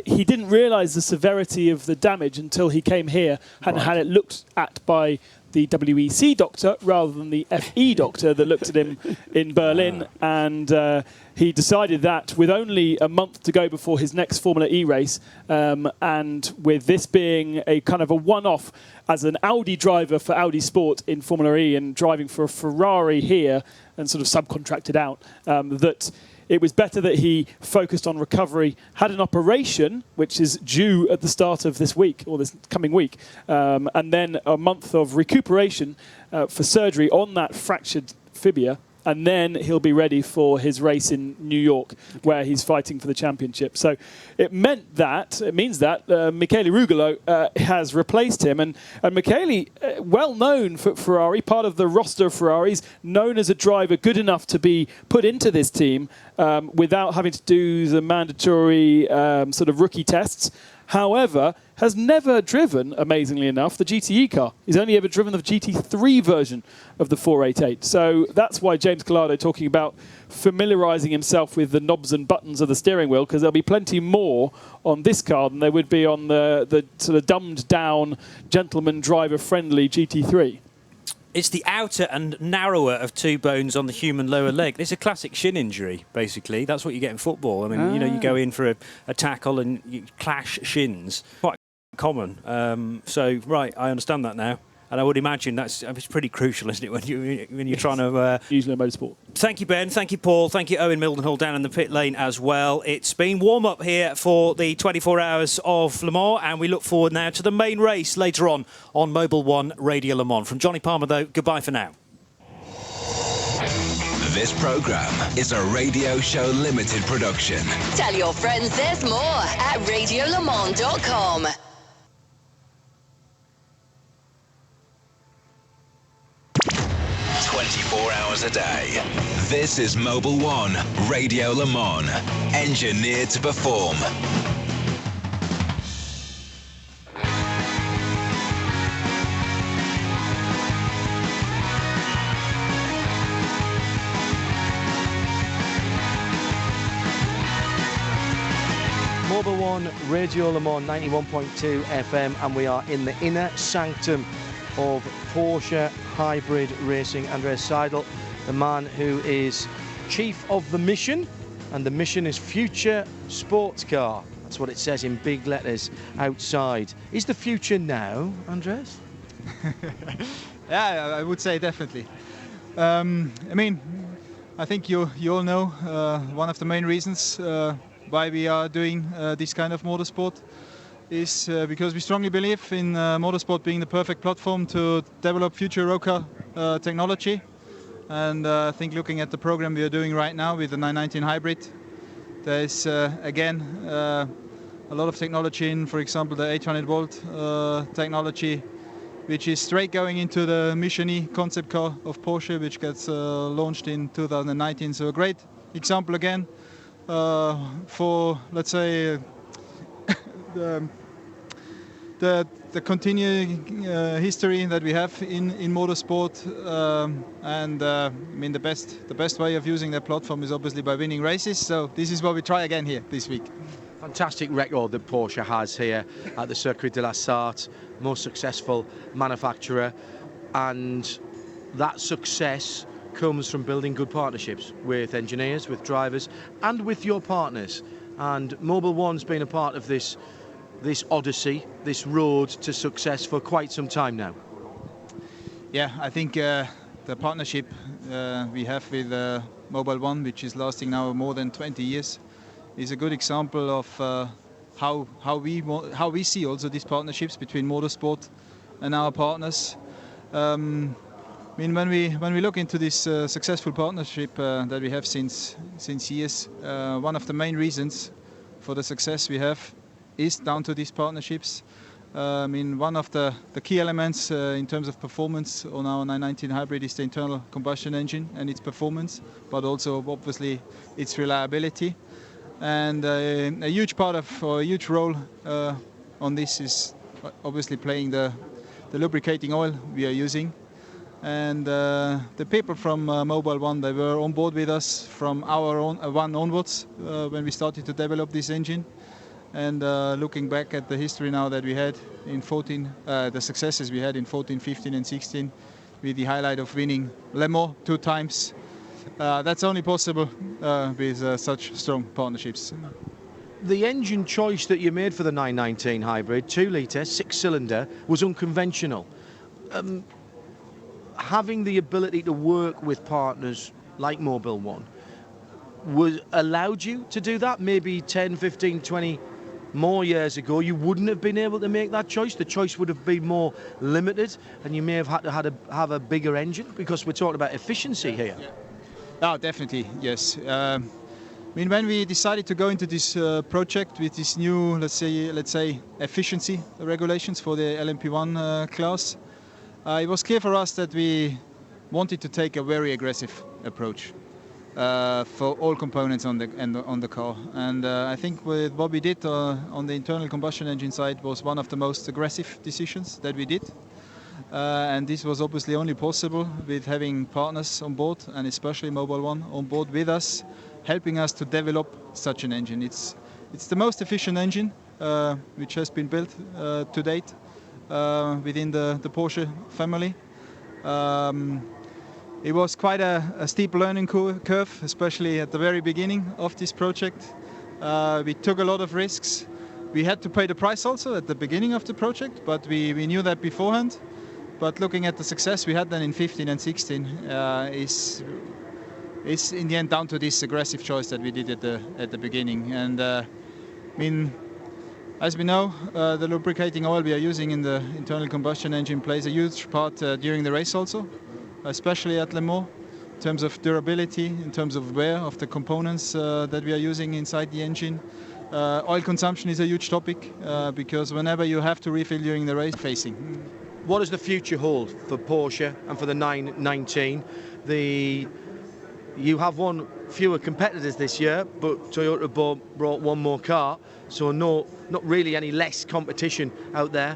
he didn't realise the severity of the damage until he came here and had it looked at by the WEC doctor rather than the FE doctor that looked at him in Berlin. And he decided that with only a month to go before his next Formula E race, and with this being a kind of a one-off as an Audi driver for Audi Sport in Formula E and driving for a Ferrari here and sort of subcontracted out, that it was better that he focused on recovery, had an operation, which is due at the start of this week, or this coming week, and then a month of recuperation for surgery on that fractured fibula, and then he'll be ready for his race in New York, where he's fighting for the championship. So it means that Michele Rugolo has replaced him, and Michele, well known for Ferrari, part of the roster of Ferraris, known as a driver good enough to be put into this team without having to do the mandatory sort of rookie tests. However, has never driven, amazingly enough, the GTE car. He's only ever driven the GT3 version of the 488. So that's why James Collado talking about familiarising himself with the knobs and buttons of the steering wheel, because there'll be plenty more on this car than there would be on the sort of dumbed-down, gentleman driver-friendly GT3. It's the outer and narrower of two bones on the human lower leg. It's a classic shin injury, basically. That's what you get in football. I mean, you know, you go in for a tackle and you clash shins. Quite common. Right, I understand that now. And I would imagine it's pretty crucial, isn't it, when you're trying to... Usually in motorsport. Thank you, Ben. Thank you, Paul. Thank you, Owen Mildenhall, down in the pit lane as well. It's been warm-up here for the 24 hours of Le Mans, and we look forward now to the main race later on Mobil 1 Radio Le Mans. From Johnny Palmer, though, goodbye for now. This programme is a Radio Show Limited production. Tell your friends there's more at radiolemans.com. 24 hours a day. This is Mobil 1 Radio Le Mans, engineered to perform. Mobil 1 Radio Le Mans 91.2 FM, and we are in the inner sanctum of Porsche hybrid racing. Andreas Seidel, the man who is chief of the mission, and the mission is future sports car. That's what it says in big letters outside. Is the future now, Andreas? Yeah, I would say definitely. I mean, I think you all know one of the main reasons why we are doing this kind of motorsport is because we strongly believe in motorsport being the perfect platform to develop future road car technology. And I think looking at the program we are doing right now with the 919 hybrid, there's again a lot of technology in, for example, the 800 volt technology, which is straight going into the Mission E concept car of Porsche, which gets launched in 2019. So a great example again for, let's say, the continuing history that we have in motorsport, and I mean the best way of using that platform is obviously by winning races. So this is what we try again here this week. Fantastic record that Porsche has here at the Circuit de la Sarthe, most successful manufacturer, and that success comes from building good partnerships with engineers, with drivers, and with your partners. And Mobil 1's been a part of this odyssey, this road to success for quite some time now. Yeah, I think the partnership we have with Mobil 1, which is lasting now more than 20 years, is a good example of how we see also these partnerships between motorsport and our partners. I mean, when we look into this successful partnership that we have since years, one of the main reasons for the success we have is down to these partnerships. I mean, one of the key elements in terms of performance on our 919 hybrid is the internal combustion engine and its performance, but also obviously its reliability. And a huge part of, or a huge role on this is obviously playing the lubricating oil we are using. And the people from Mobil 1, they were on board with us from our own one onwards when we started to develop this engine. And looking back at the history now that we had in 14, the successes we had in 14, 15 and 16, with the highlight of winning Le Mans 2 times, that's only possible with such strong partnerships. The engine choice that you made for the 919 hybrid, 2 litre, 6-cylinder, was unconventional. Having the ability to work with partners like Mobil 1 allowed you to do that. Maybe 10, 15, 20 more years ago, you wouldn't have been able to make that choice. The choice would have been more limited, and you may have had to have a bigger engine, because we're talking about efficiency here. Oh, definitely, yes. I mean, when we decided to go into this project with this new, let's say, efficiency regulations for the LMP1 class, it was clear for us that we wanted to take a very aggressive approach. for all components on the car. And I think with what we did on the internal combustion engine side was one of the most aggressive decisions that we did. And this was obviously only possible with having partners on board, and especially Mobil 1 on board with us, helping us to develop such an engine. It's the most efficient engine which has been built to date within the Porsche family. It was quite a steep learning curve, especially at the very beginning of this project. We took a lot of risks. We had to pay the price also at the beginning of the project, but we knew that beforehand. But looking at the success we had then in 15 and 16 is in the end down to this aggressive choice that we did at the beginning. And I mean, as we know, the lubricating oil we are using in the internal combustion engine plays a huge part during the race also, especially at Le Mans, in terms of durability, in terms of wear of the components that we are using inside the engine. Oil consumption is a huge topic because whenever you have to refill during the race, facing. What does the future hold for Porsche and for the 919? You have one fewer competitors this year, but Toyota brought one more car, so not really any less competition out there.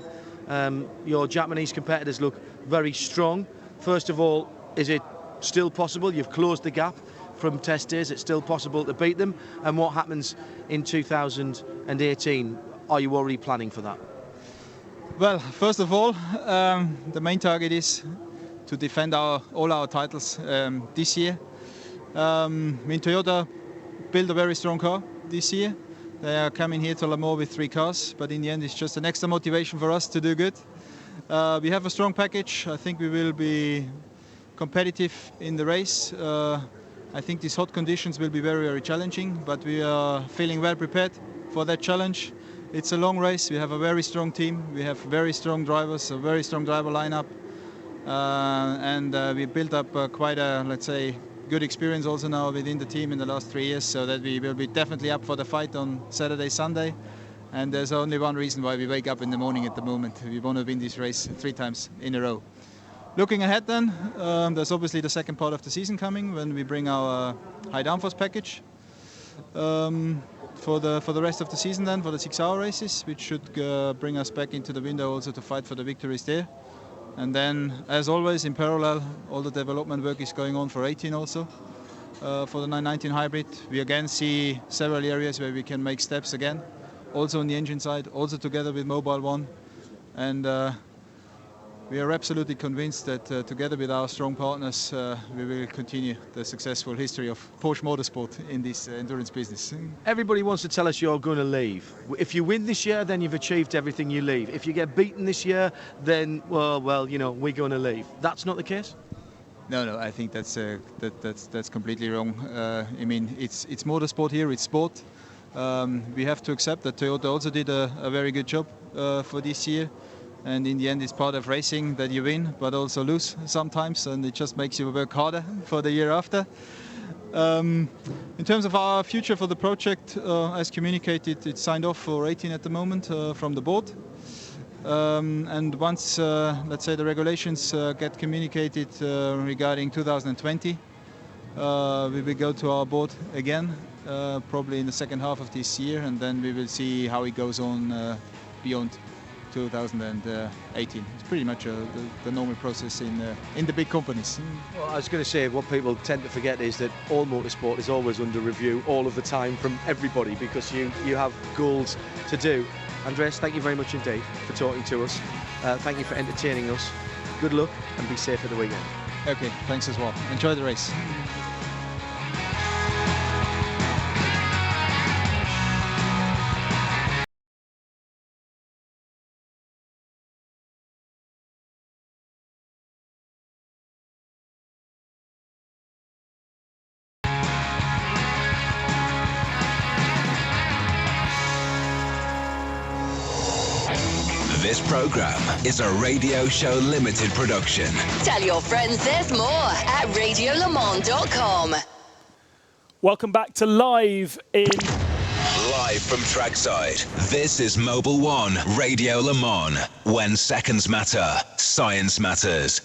Your Japanese competitors look very strong. First of all, is it still possible? You've closed the gap from test days. It's still possible to beat them. And what happens in 2018? Are you already planning for that? Well, first of all, the main target is to defend all our titles this year. I mean, Toyota built a very strong car this year. They are coming here to Le Mans with 3 cars, but in the end it's just an extra motivation for us to do good. We have a strong package. I think we will be competitive in the race. I think these hot conditions will be very, very challenging, but we are feeling well prepared for that challenge. It's a long race. We have a very strong team. We have very strong drivers, a very strong driver lineup, and we built up quite a, let's say, good experience also now within the team in the last 3 years, so that we will be definitely up for the fight on Saturday, Sunday. And there's only one reason why we wake up in the morning at the moment. We want to win this race 3 times in a row. Looking ahead then, there's obviously the second part of the season coming when we bring our high downforce package for the rest of the season then, for the 6-hour races, which should bring us back into the window also to fight for the victories there. And then, as always, in parallel, all the development work is going on for 18 also. For the 919 hybrid, we again see several areas where we can make steps again, also on the engine side, also together with Mobil 1. And we are absolutely convinced that together with our strong partners, we will continue the successful history of Porsche Motorsport in this endurance business. Everybody wants to tell us you're going to leave. If you win this year, then you've achieved everything you leave. If you get beaten this year, then, well, you know, we're going to leave. That's not the case? No, I think that's completely wrong. I mean, it's motorsport here, it's sport. We have to accept that Toyota also did a very good job for this year. And in the end, it's part of racing that you win, but also lose sometimes, and it just makes you work harder for the year after. In terms of our future for the project, as communicated, it's signed off for 18 at the moment from the board. And once, let's say, the regulations get communicated regarding 2020, we will go to our board again, probably in the second half of this year, and then we will see how it goes on beyond 2018. It's pretty much the normal process in the big companies. Well, I was going to say, what people tend to forget is that all motorsport is always under review all of the time from everybody, because you have goals to do. Andreas, thank you very much indeed for talking to us. Thank you for entertaining us. Good luck and be safe for the weekend. Okay, thanks as well. Enjoy the race. This program is a Radio Show Limited production. Tell your friends there's more at radiolemans.com. Welcome back to Live from trackside. This is Mobil 1 Radio Le Mans. When seconds matter, science matters.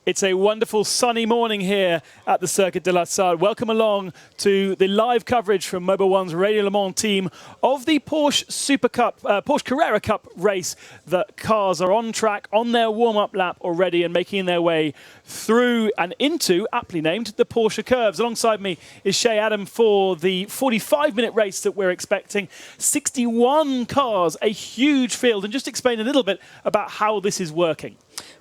It's a wonderful sunny morning here at the Circuit de la Sarre. Welcome along to the live coverage from Mobil 1's Radio Le Mans team of the Porsche Porsche Carrera Cup race. The cars are on track, on their warm-up lap already and making their way through and into, aptly named, the Porsche curves. Alongside me is Shea Adam for the 45-minute race that we're expecting. 61 cars, a huge field. And just explain a little bit about how this is working.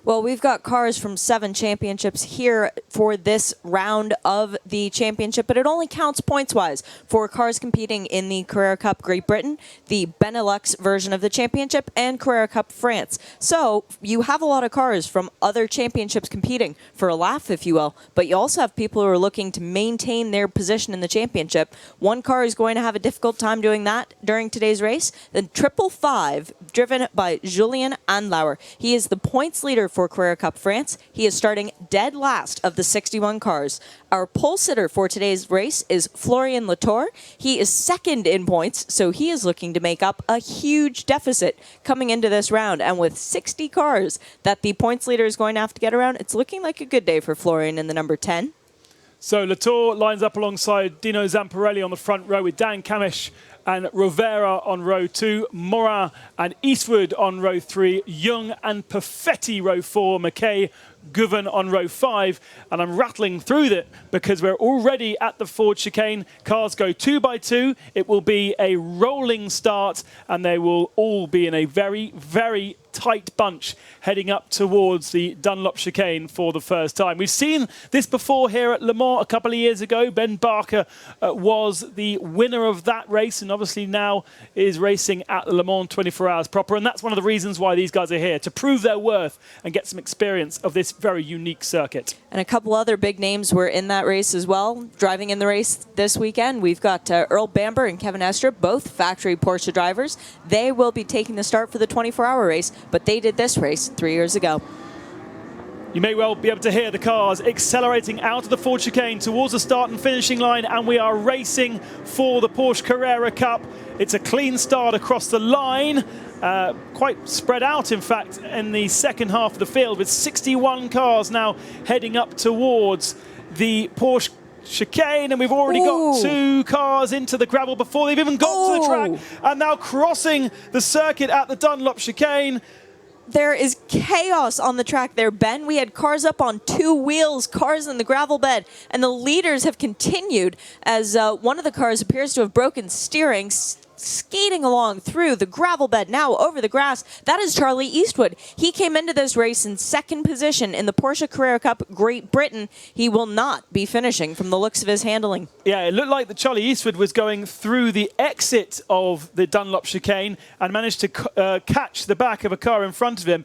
Well, we've got cars from 7 championships here for this round of the championship, but it only counts points-wise for cars competing in the Carrera Cup Great Britain, the Benelux version of the championship, and Carrera Cup France. So you have a lot of cars from other championships competing for a laugh, if you will, but you also have people who are looking to maintain their position in the championship. One car is going to have a difficult time doing that during today's race. The 555, driven by Julien Andlauer. He is the points leader for Carrera Cup France. He is starting dead last of the 61 cars. Our pole sitter for today's race is Florian Latour. He is second in points, so he is looking to make up a huge deficit coming into this round. And with 60 cars that the points leader is going to have to get around, it's looking like a good day for Florian in the number 10. So Latour lines up alongside Dino Zamparelli on the front row with Dan Camish and Rovera on row 2, Morin and Eastwood on row 3, Young and Perfetti row 4, McKay, Govan on row 5, and I'm rattling through that because we're already at the Ford chicane. Cars go 2 by 2. It will be a rolling start, and they will all be in a very, very tight bunch heading up towards the Dunlop chicane for the first time. We've seen this before here at Le Mans a couple of years ago. Ben Barker was the winner of that race, and obviously now is racing at the Le Mans 24 Hours proper, and that's one of the reasons why these guys are here, to prove their worth and get some experience of this very unique circuit. And a couple other big names were in that race as well, driving in the race this weekend. We've got Earl Bamber and Kevin Estre, both factory Porsche drivers. They will be taking the start for the 24-hour race, but they did this race 3 years ago. You may well be able to hear the cars accelerating out of the Ford chicane towards the start and finishing line, and we are racing for the Porsche Carrera Cup. It's a clean start across the line, quite spread out, in fact, in the second half of the field, with 61 cars now heading up towards the Porsche chicane, and we've already got 2 cars into the gravel before they've even got to the track, and now crossing the circuit at the Dunlop chicane. There is chaos on the track there, Ben. We had cars up on 2 wheels, cars in the gravel bed, and the leaders have continued as one of the cars appears to have broken steering, skating along through the gravel bed, now over the grass. That is Charlie Eastwood. He came into this race in second position in the Porsche Carrera Cup Great Britain. He will not be finishing from the looks of his handling. Yeah, it looked like that Charlie Eastwood was going through the exit of the Dunlop chicane and managed to catch the back of a car in front of him,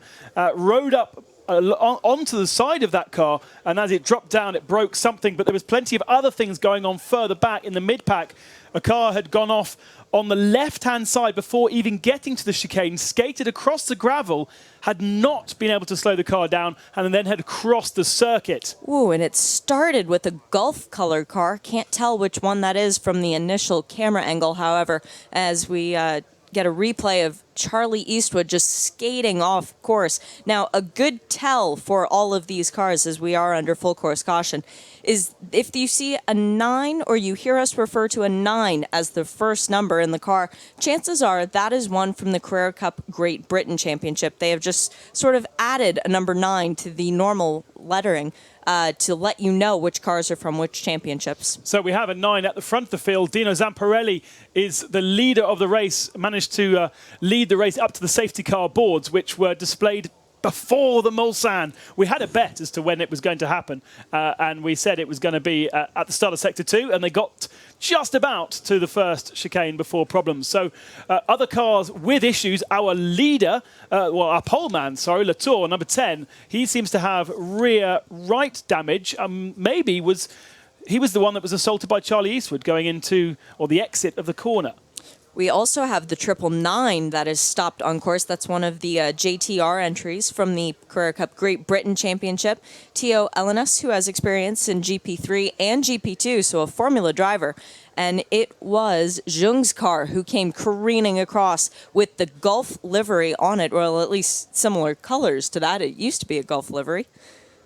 rode up onto the side of that car, and as it dropped down, it broke something, but there was plenty of other things going on further back in the mid-pack. A car had gone off on the left-hand side before even getting to the chicane, skated across the gravel, had not been able to slow the car down, and then had crossed the circuit. Ooh, and it started with a Gulf color car. Can't tell which one that is from the initial camera angle, however, as we get a replay of Charlie Eastwood just skating off course. Now, a good tell for all of these cars, as we are under full course caution, is if you see a 9 or you hear us refer to a 9 as the first number in the car, chances are that is one from the Carrera Cup Great Britain Championship. They have just sort of added a number 9 to the normal lettering to let you know which cars are from which championships. So we have a 9 at the front of the field. Dino Zamparelli is the leader of the race, managed to lead the race up to the safety car boards, which were displayed before the Mulsanne. We had a bet as to when it was going to happen, and we said it was going to be at the start of Sector 2, and they got just about to the first chicane before problems. So other cars with issues. Our leader, our pole man, Latour, number 10, he seems to have rear right damage. Maybe he was the one that was assaulted by Charlie Eastwood going into, or the exit of the corner. We also have the 999 that is stopped on course. That's one of the JTR entries from the Carrera Cup Great Britain Championship. Tio Elenas, who has experience in GP3 and GP2, so a Formula driver. And it was Jung's car who came careening across with the Gulf livery on it, or at least similar colors to that. It used to be a Gulf livery.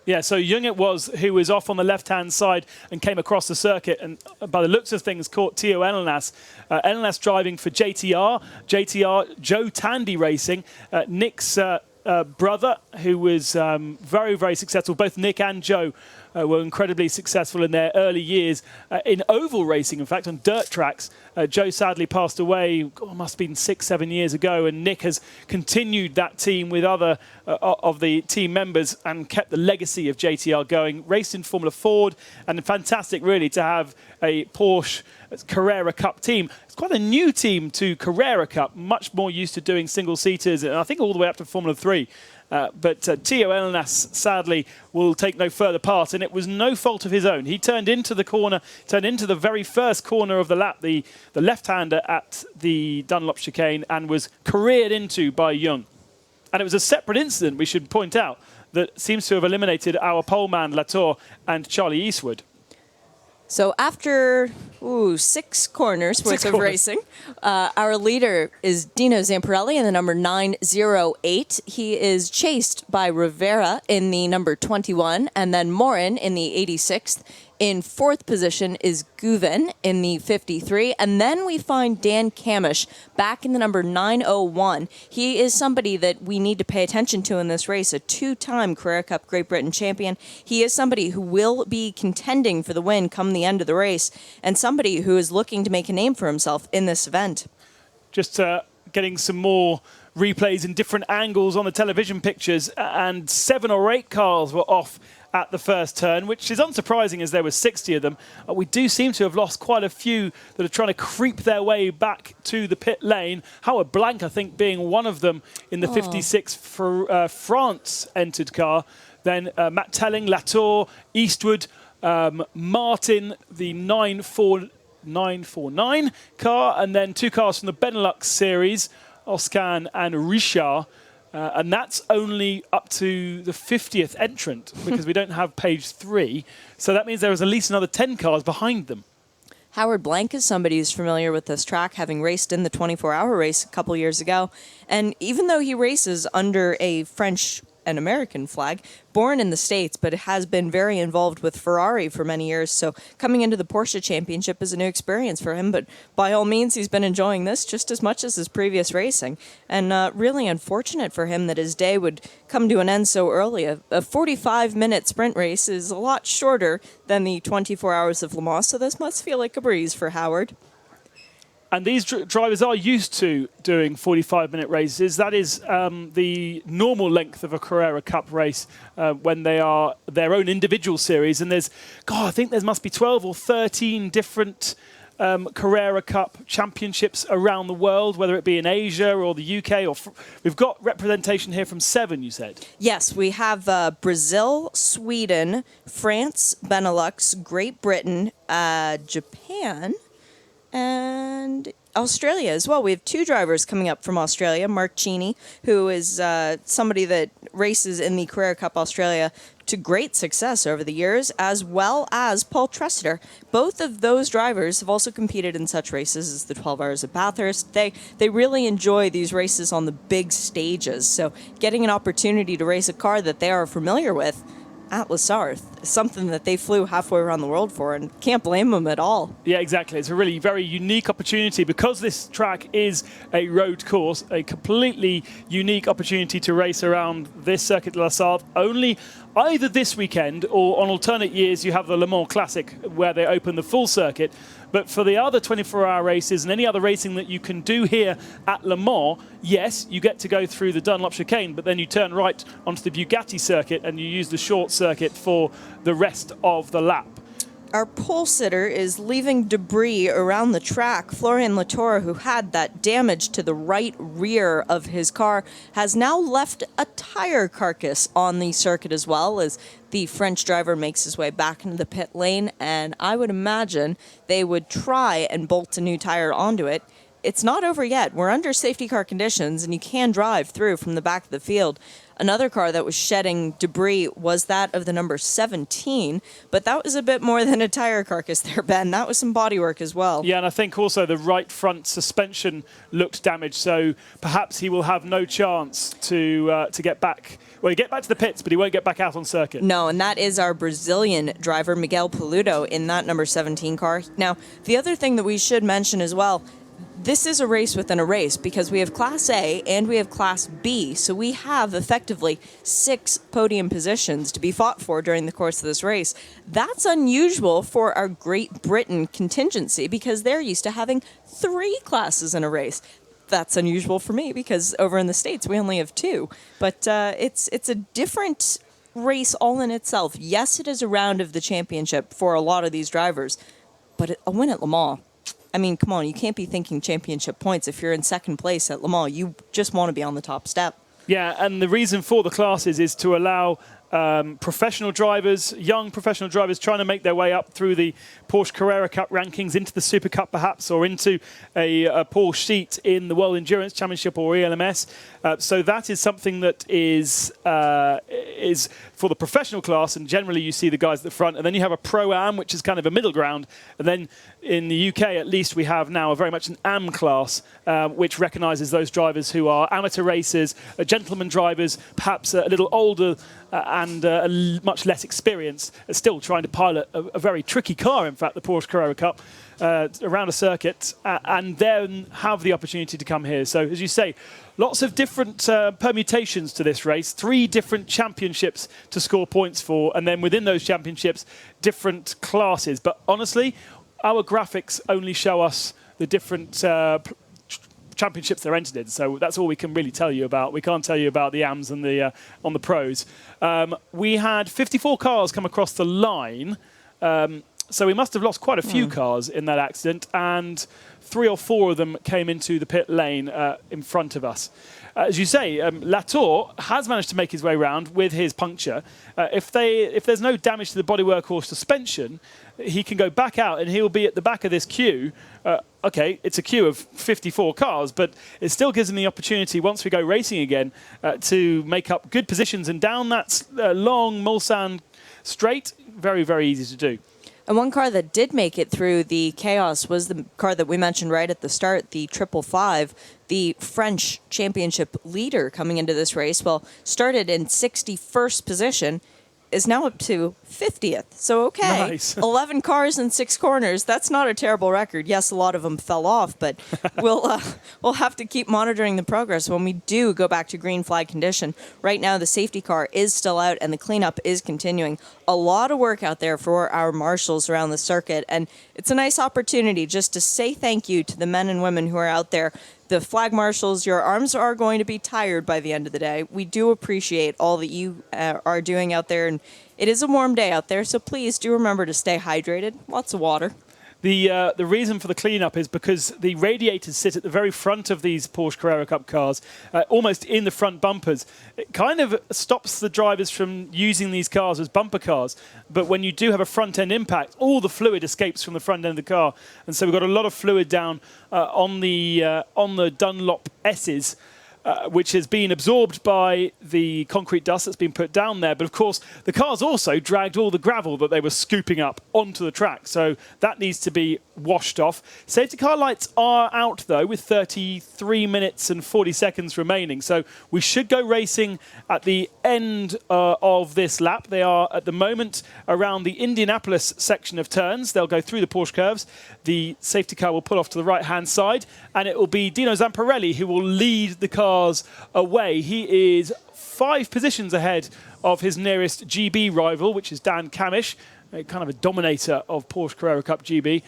Yeah, so Jung it was who was off on the left-hand side and came across the circuit, and by the looks of things, caught Theo Elnas. Elnas driving for JTR, Joe Tandy Racing, Nick's brother, who was very, very successful. Both Nick and Joe were incredibly successful in their early years in oval racing, in fact, on dirt tracks. Joe sadly passed away, must have been 6-7 years ago, and Nick has continued that team with other of the team members and kept the legacy of JTR going. Raced in Formula Ford, and fantastic, really, to have a Porsche Carrera Cup team. It's quite a new team to Carrera Cup, much more used to doing single-seaters, and I think all the way up to Formula 3. But Theo Elnas, sadly, will take no further part, and it was no fault of his own. He turned into the corner, turned into the very first corner of the lap, the left-hander at the Dunlop chicane, and was careered into by Jung. And it was a separate incident, we should point out, that seems to have eliminated our poleman Latour and Charlie Eastwood. So after 6 corners worth of racing, our leader is Dino Zamparelli in the number 908. He is chased by Rivera in the number 21, and then Morin in the 86th. In 4th position is Guven in the 53. And then we find Dan Camish back in the number 901. He is somebody that we need to pay attention to in this race, a 2-time Carrera Cup Great Britain champion. He is somebody who will be contending for the win come the end of the race, and somebody who is looking to make a name for himself in this event. Just getting some more replays in different angles on the television pictures, and 7 or 8 cars were off at the first turn, which is unsurprising as there were 60 of them. We do seem to have lost quite a few that are trying to creep their way back to the pit lane. Howard Blank, I think, being one of them in the 56 for France entered car. Then Matt Telling, Latour, Eastwood, Martin, the 949 car, and then 2 cars from the Benelux series, Oscan and Richard. And that's only up to the 50th entrant because we don't have page 3. So that means there is at least another 10 cars behind them. Howard Blank is somebody who's familiar with this track, having raced in the 24-hour race a couple years ago. And even though he races under a French and American flag, born in the States, but has been very involved with Ferrari for many years. So coming into the Porsche Championship is a new experience for him, but by all means, he's been enjoying this just as much as his previous racing. And really unfortunate for him that his day would come to an end so early. A 45-minute sprint race is a lot shorter than the 24 hours of Le Mans, so this must feel like a breeze for Howard. And these drivers are used to doing 45-minute races. That is the normal length of a Carrera Cup race when they are their own individual series. And there's, I think there must be 12 or 13 different Carrera Cup championships around the world, whether it be in Asia or the UK. We've got representation here from 7, you said? Yes, we have Brazil, Sweden, France, Benelux, Great Britain, Japan, and Australia as well. We have 2 drivers coming up from Australia. Mark Cheney, who is somebody that races in the Carrera Cup Australia to great success over the years, as well as Paul Tressiter. Both of those drivers have also competed in such races as the 12 Hours of Bathurst. They really enjoy these races on the big stages, so getting an opportunity to race a car that they are familiar with at Lafargue, something that they flew halfway around the world for, and can't blame them at all. Yeah, exactly. It's a really very unique opportunity because this track is a road course, a completely unique opportunity to race around this circuit de Lafargue. Only either this weekend or on alternate years you have the Le Mans Classic where they open the full circuit. But for the other 24-hour races and any other racing that you can do here at Le Mans, yes, you get to go through the Dunlop chicane, but then you turn right onto the Bugatti circuit and you use the short circuit for the rest of the lap. Our pole sitter is leaving debris around the track. Florian Latour, who had that damage to the right rear of his car, has now left a tire carcass on the circuit as well, as the French driver makes his way back into the pit lane, and I would imagine they would try and bolt a new tire onto it. it's not over yet. We're under safety car conditions, and you can drive through from the back of the field. Another car that was shedding debris was that of the number 17, but that was a bit more than a tire carcass there, Ben. That was some bodywork as well. Yeah, and I think also the right front suspension looked damaged, so perhaps he will have no chance to get back. Well, he get back to the pits, but he won't get back out on circuit. No, and that is our Brazilian driver, Miguel Paludo, in that number 17 car. Now, the other thing that we should mention as well, this is a race within a race because we have Class A and we have Class B, so we have effectively 6 podium positions to be fought for during the course of this race. That's unusual for our Great Britain contingency because they're used to having 3 classes in a race. That's unusual for me because over in the States we only have 2. But it's a different race all in itself. Yes, it is a round of the championship for a lot of these drivers, but a win at Le Mans, I mean, come on, you can't be thinking championship points if you're in second place at Le Mans. You just want to be on the top step. Yeah, and the reason for the classes is to allow professional drivers, young professional drivers trying to make their way up through the Porsche Carrera Cup rankings into the Super Cup perhaps, or into a Porsche seat in the World Endurance Championship or ELMS. So that is something that is for the professional class, and generally you see the guys at the front, and then you have a Pro-Am, which is kind of a middle ground, and then in the UK at least we have now very much an AM class, which recognises those drivers who are amateur racers, gentleman drivers, perhaps a little older and much less experienced, still trying to pilot a very tricky car, in fact, the Porsche Carrera Cup, around a circuit, and then have the opportunity to come here. So, as you say, lots of different permutations to this race, 3 different championships to score points for, and then within those championships, different classes. But honestly, our graphics only show us the different championships they're entered in, so that's all we can really tell you about. We can't tell you about the AMs and the on the pros. We had 54 cars come across the line, so we must have lost quite a few cars in that accident, and 3 or 4 of them came into the pit lane in front of us. As you say, Latour has managed to make his way around with his puncture. If there's no damage to the bodywork or suspension, he can go back out and he'll be at the back of this queue. Okay, it's a queue of 54 cars, but it still gives him the opportunity, once we go racing again, to make up good positions. And down that long Mulsanne straight, very, very easy to do. And one car that did make it through the chaos was the car that we mentioned right at the start, the 555, the French championship leader coming into this race. Well, started in 61st position, is now up to 50th. So, okay, nice. 11 cars in 6 corners. That's not a terrible record. Yes, a lot of them fell off, but we'll have to keep monitoring the progress when we do go back to green flag condition. Right now, the safety car is still out, and the cleanup is continuing. A lot of work out there for our marshals around the circuit, and it's a nice opportunity just to say thank you to the men and women who are out there. The flag marshals, your arms are going to be tired by the end of the day. We do appreciate all that you are doing out there, and it is a warm day out there, so please do remember to stay hydrated. Lots of water. The reason for the cleanup is because the radiators sit at the very front of these Porsche Carrera Cup cars, almost in the front bumpers. It kind of stops the drivers from using these cars as bumper cars. But when you do have a front-end impact, all the fluid escapes from the front end of the car. And so we've got a lot of fluid down on the Dunlop S's, which has been absorbed by the concrete dust that's been put down there. But of course, the cars also dragged all the gravel that they were scooping up onto the track. So that needs to be washed off. Safety car lights are out, though, with 33 minutes and 40 seconds remaining. So we should go racing at the end of this lap. They are, at the moment, around the Indianapolis section of turns. They'll go through the Porsche curves. The safety car will pull off to the right-hand side, and it will be Dino Zamparelli who will lead the cars away. He is 5 positions ahead of his nearest GB rival, which is Dan Camish, kind of a dominator of Porsche Carrera Cup GB.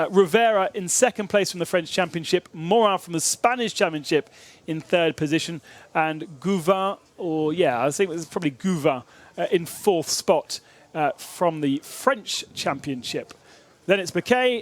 Rivera in second place from the French Championship, Morin from the Spanish Championship in 3rd position, and Gouvin, I think it was probably Gouvin, in 4th spot from the French Championship. Then it's Mackay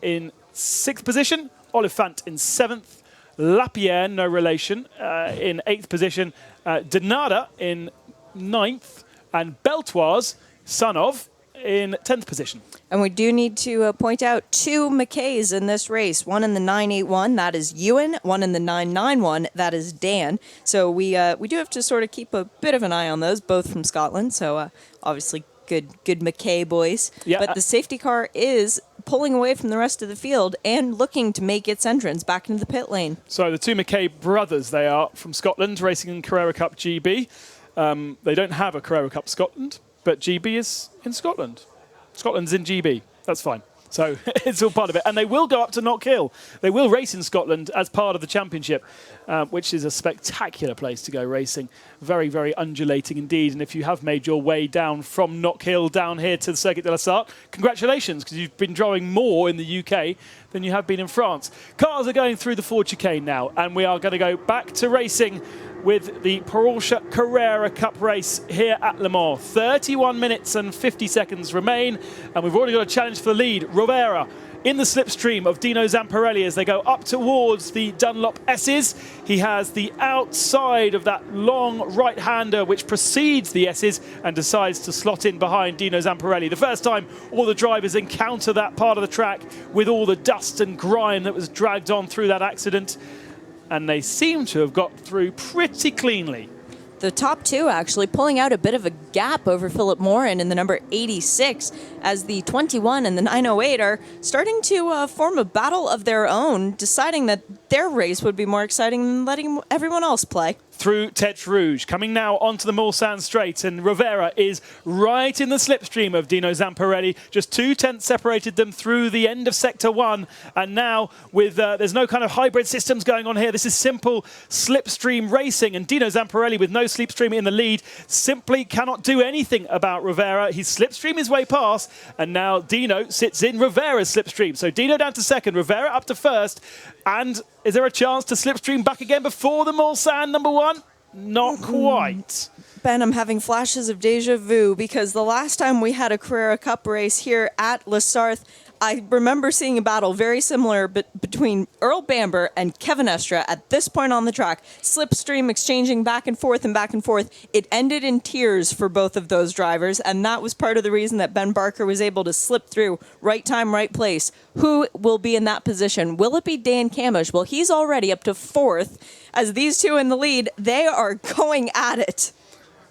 in 6th position, Oliphant in 7th, Lapierre, no relation, in 8th position, Denada in 9th, and Beltoise, son of, in 10th position. And we do need to point out 2 McKays in this race. One in the 981, that is Ewan. One in the 991, that is Dan. So we do have to sort of keep a bit of an eye on those, both from Scotland. So obviously good McKay boys. Yeah, but the safety car is pulling away from the rest of the field and looking to make its entrance back into the pit lane. So the 2 McKay brothers, they are from Scotland, racing in Carrera Cup GB. They don't have a Carrera Cup Scotland, but GB is in Scotland. Scotland's in GB. That's fine. So it's all part of it. And they will go up to Knockhill. They will race in Scotland as part of the championship, which is a spectacular place to go racing. Very, very undulating indeed. And if you have made your way down from Knockhill down here to the Circuit de la Sarthe, congratulations, because you've been driving more in the UK than you have been in France. Cars are going through the Ford chicane now, and we are going to go back to racing with the Porsche Carrera Cup race here at Le Mans. 31 minutes and 50 seconds remain, and we've already got a challenge for the lead. Rovera in the slipstream of Dino Zamparelli as they go up towards the Dunlop S's. He has the outside of that long right-hander which precedes the S's and decides to slot in behind Dino Zamparelli. The first time all the drivers encounter that part of the track with all the dust and grime that was dragged on through that accident. And they seem to have got through pretty cleanly. The top 2 actually pulling out a bit of a gap over Philip Morin in the number 86 as the 21 and the 908 are starting to form a battle of their own, deciding that their race would be more exciting than letting everyone else play. Through Tete Rouge, coming now onto the Mulsanne Straight, and Rovera is right in the slipstream of Dino Zamparelli. Just 2 tenths separated them through the end of Sector 1, and now with there's no kind of hybrid systems going on here. This is simple slipstream racing, and Dino Zamparelli with no slipstream in the lead simply cannot do anything about Rovera. He's slipstream his way past, and now Dino sits in Rovera's slipstream. So Dino down to second, Rovera up to first, and is there a chance to slipstream back again before the Mulsanne number 1? Not quite. Ben, I'm having flashes of deja vu because the last time we had a Carrera Cup race here at La Sarthe, I remember seeing a battle very similar between Earl Bamber and Kevin Estra at this point on the track. Slipstream exchanging back and forth and back and forth. It ended in tears for both of those drivers, and that was part of the reason that Ben Barker was able to slip through. Right time, right place. Who will be in that position? Will it be Dan Camish? Well, he's already up to 4th. As these 2 in the lead, they are going at it.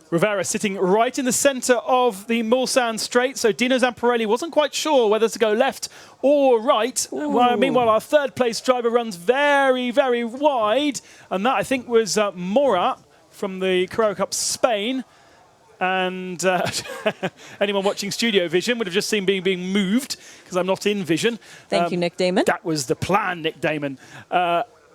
Rovera sitting right in the centre of the Mulsanne Straight, so Dino Zamparelli wasn't quite sure whether to go left or right. Meanwhile, our third place driver runs very, very wide, and that I think was Mora from the Carrera Cup Spain. And anyone watching Studio Vision would have just seen being moved, because I'm not in Vision. Thank you, Nick Damon. That was the plan, Nick Damon.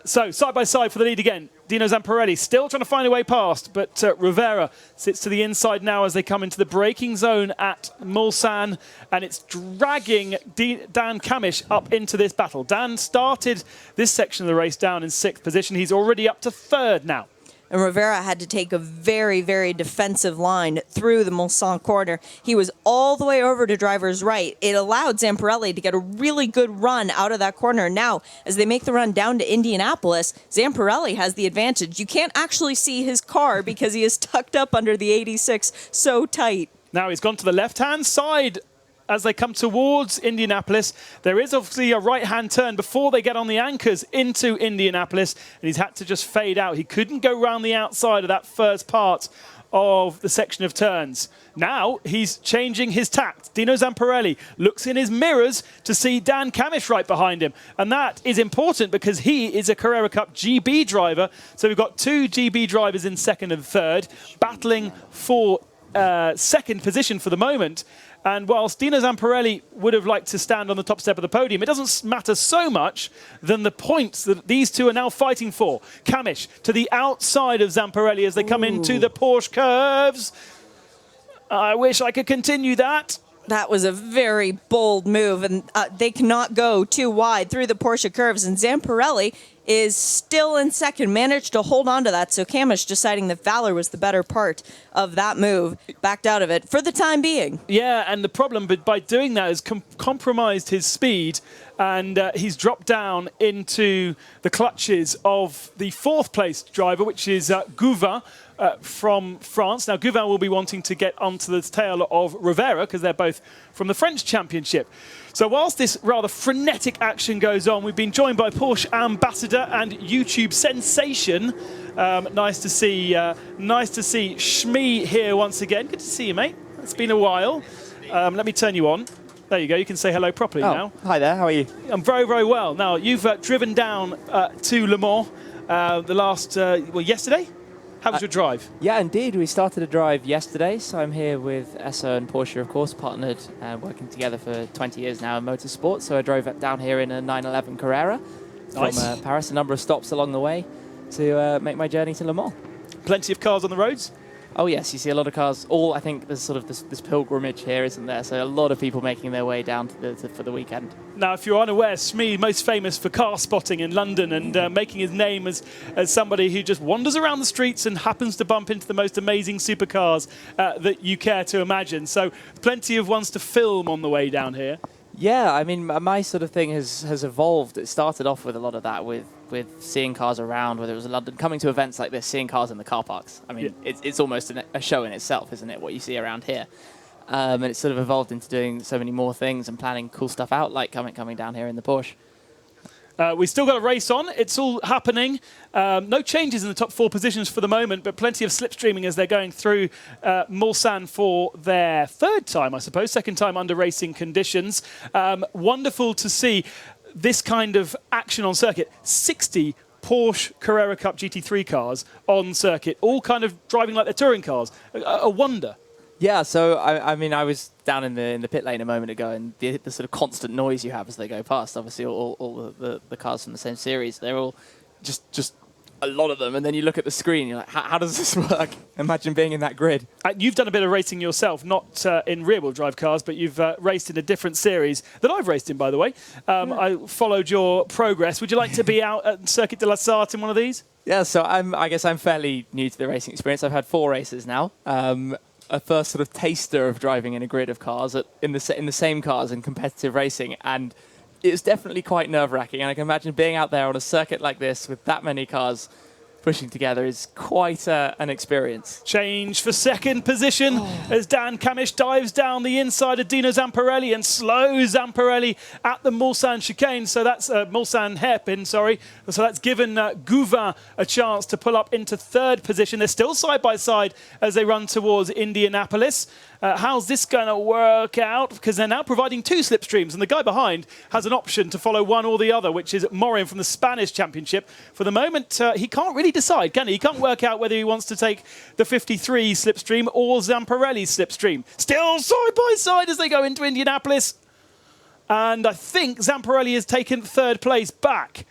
So, side by side for the lead again. Dino Zamparelli still trying to find a way past, but Rovera sits to the inside now as they come into the braking zone at Mulsanne, and it's dragging Dan Camish up into this battle. Dan started this section of the race down in 6th position. He's already up to 3rd now. And Rovera had to take a very, very defensive line through the Mulsanne corner. He was all the way over to driver's right. It allowed Zamparelli to get a really good run out of that corner. Now, as they make the run down to Indianapolis, Zamparelli has the advantage. You can't actually see his car because he is tucked up under the 86 so tight. Now he's gone to the left-hand side as they come towards Indianapolis. There is obviously a right-hand turn before they get on the anchors into Indianapolis, and he's had to just fade out. He couldn't go round the outside of that first part of the section of turns. Now he's changing his tact. Dino Zamparelli looks in his mirrors to see Dan Camish right behind him, and that is important because he is a Carrera Cup GB driver. So we've got 2 GB drivers in 2nd and 3rd battling for 2nd position for the moment. And whilst Dino Zamparelli would have liked to stand on the top step of the podium, it doesn't matter so much than the points that these 2 are now fighting for. Camish to the outside of Zamparelli as they come into the Porsche curves. I wish I could continue that. That was a very bold move, and they cannot go too wide through the Porsche curves. And Zamparelli is still in 2nd, managed to hold on to that. So Camish deciding that Valor was the better part of that move, backed out of it for the time being. Yeah, and the problem by doing that is compromised his speed, and he's dropped down into the clutches of the 4th place driver, which is Gouva. from France. Now, Gouvin will be wanting to get onto the tail of Rivera because they're both from the French Championship. So whilst this rather frenetic action goes on, we've been joined by Porsche ambassador and YouTube sensation. Nice to see Shmee here once again. Good to see you, mate. It's been a while. Let me turn you on. There you go. You can say hello properly now. Hi there. How are you? I'm very, very well. Now, you've driven down to Le Mans the last, yesterday? How was your drive? Yeah, indeed. We started a drive yesterday, so I'm here with Esso and Porsche, of course, partnered and working together for 20 years now in motorsport. So I drove down here in a 911 Carrera from Paris, a number of stops along the way to make my journey to Le Mans. Plenty of cars on the roads? Oh, yes. You see a lot of cars. I think there's sort of this pilgrimage here, isn't there? So a lot of people making their way down for the weekend. Now, if you're unaware, Shmee, most famous for car spotting in London and making his name as somebody who just wanders around the streets and happens to bump into the most amazing supercars that you care to imagine. So plenty of ones to film on the way down here. Yeah, I mean, my sort of thing has evolved. It started off with a lot of that with seeing cars around, whether it was in London, coming to events like this, seeing cars in the car parks. I mean, it's almost a show in itself, isn't it, what you see around here? And it's sort of evolved into doing so many more things and planning cool stuff out, like coming down here in the Porsche. We've still got a race on. It's all happening. No changes in the top 4 positions for the moment, but plenty of slipstreaming as they're going through Mulsanne for their 3rd time, I suppose, 2nd time under racing conditions. Wonderful to see this kind of action on circuit. 60 Porsche Carrera Cup GT3 cars on circuit, all kind of driving like they're touring cars. A wonder. Yeah, so I mean, I was down in the pit lane a moment ago, and the sort of constant noise you have as they go past. Obviously, all the cars from the same series, they're all just a lot of them. And then you look at the screen, you're like, how does this work? Imagine being in that grid. You've done a bit of racing yourself, not in rear-wheel drive cars, but you've raced in a different series that I've raced in, by the way. I followed your progress. Would you like to be out at Circuit de la Sarthe in one of these? Yeah, so I guess I'm fairly new to the racing experience. I've had 4 races now. A first sort of taster of driving in a grid of cars in the same cars in competitive racing, and it's definitely quite nerve-wracking. And I can imagine being out there on a circuit like this with that many cars pushing together is quite an experience. Change for 2nd position as Dan Camish dives down the inside of Dino Zamparelli and slows Zamparelli at the Mulsanne chicane. So that's Mulsanne hairpin, sorry. So that's given Gouvin a chance to pull up into 3rd position. They're still side by side as they run towards Indianapolis. How's this going to work out? Because they're now providing 2 slipstreams, and the guy behind has an option to follow one or the other, which is Morin from the Spanish Championship. For the moment, he can't really decide, can he? He can't work out whether he wants to take the 53 slipstream or Zamparelli's slipstream. Still side by side as they go into Indianapolis. And I think Zamparelli has taken 3rd place back.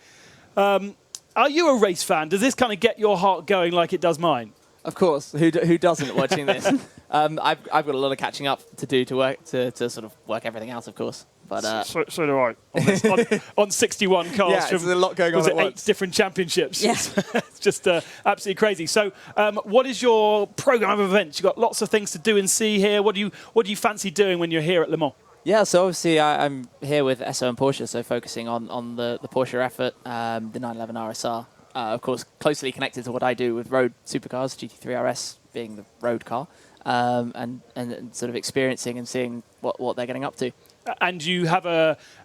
Are you a race fan? Does this kind of get your heart going like it does mine? Of course. Who doesn't watching this? I've got a lot of catching up to do to sort of work everything out, of course. But so do I. On 61 cars. Yeah, there's a lot going on at 8 different championships. Yeah. It's just absolutely crazy. So what is your program of events? You've got lots of things to do and see here. What do you fancy doing when you're here at Le Mans? Yeah, so obviously I'm here with Esso and Porsche, so focusing on the Porsche effort, the 911 RSR. Of course, closely connected to what I do with road supercars, GT3 RS being the road car, and sort of experiencing and seeing what they're getting up to. And you have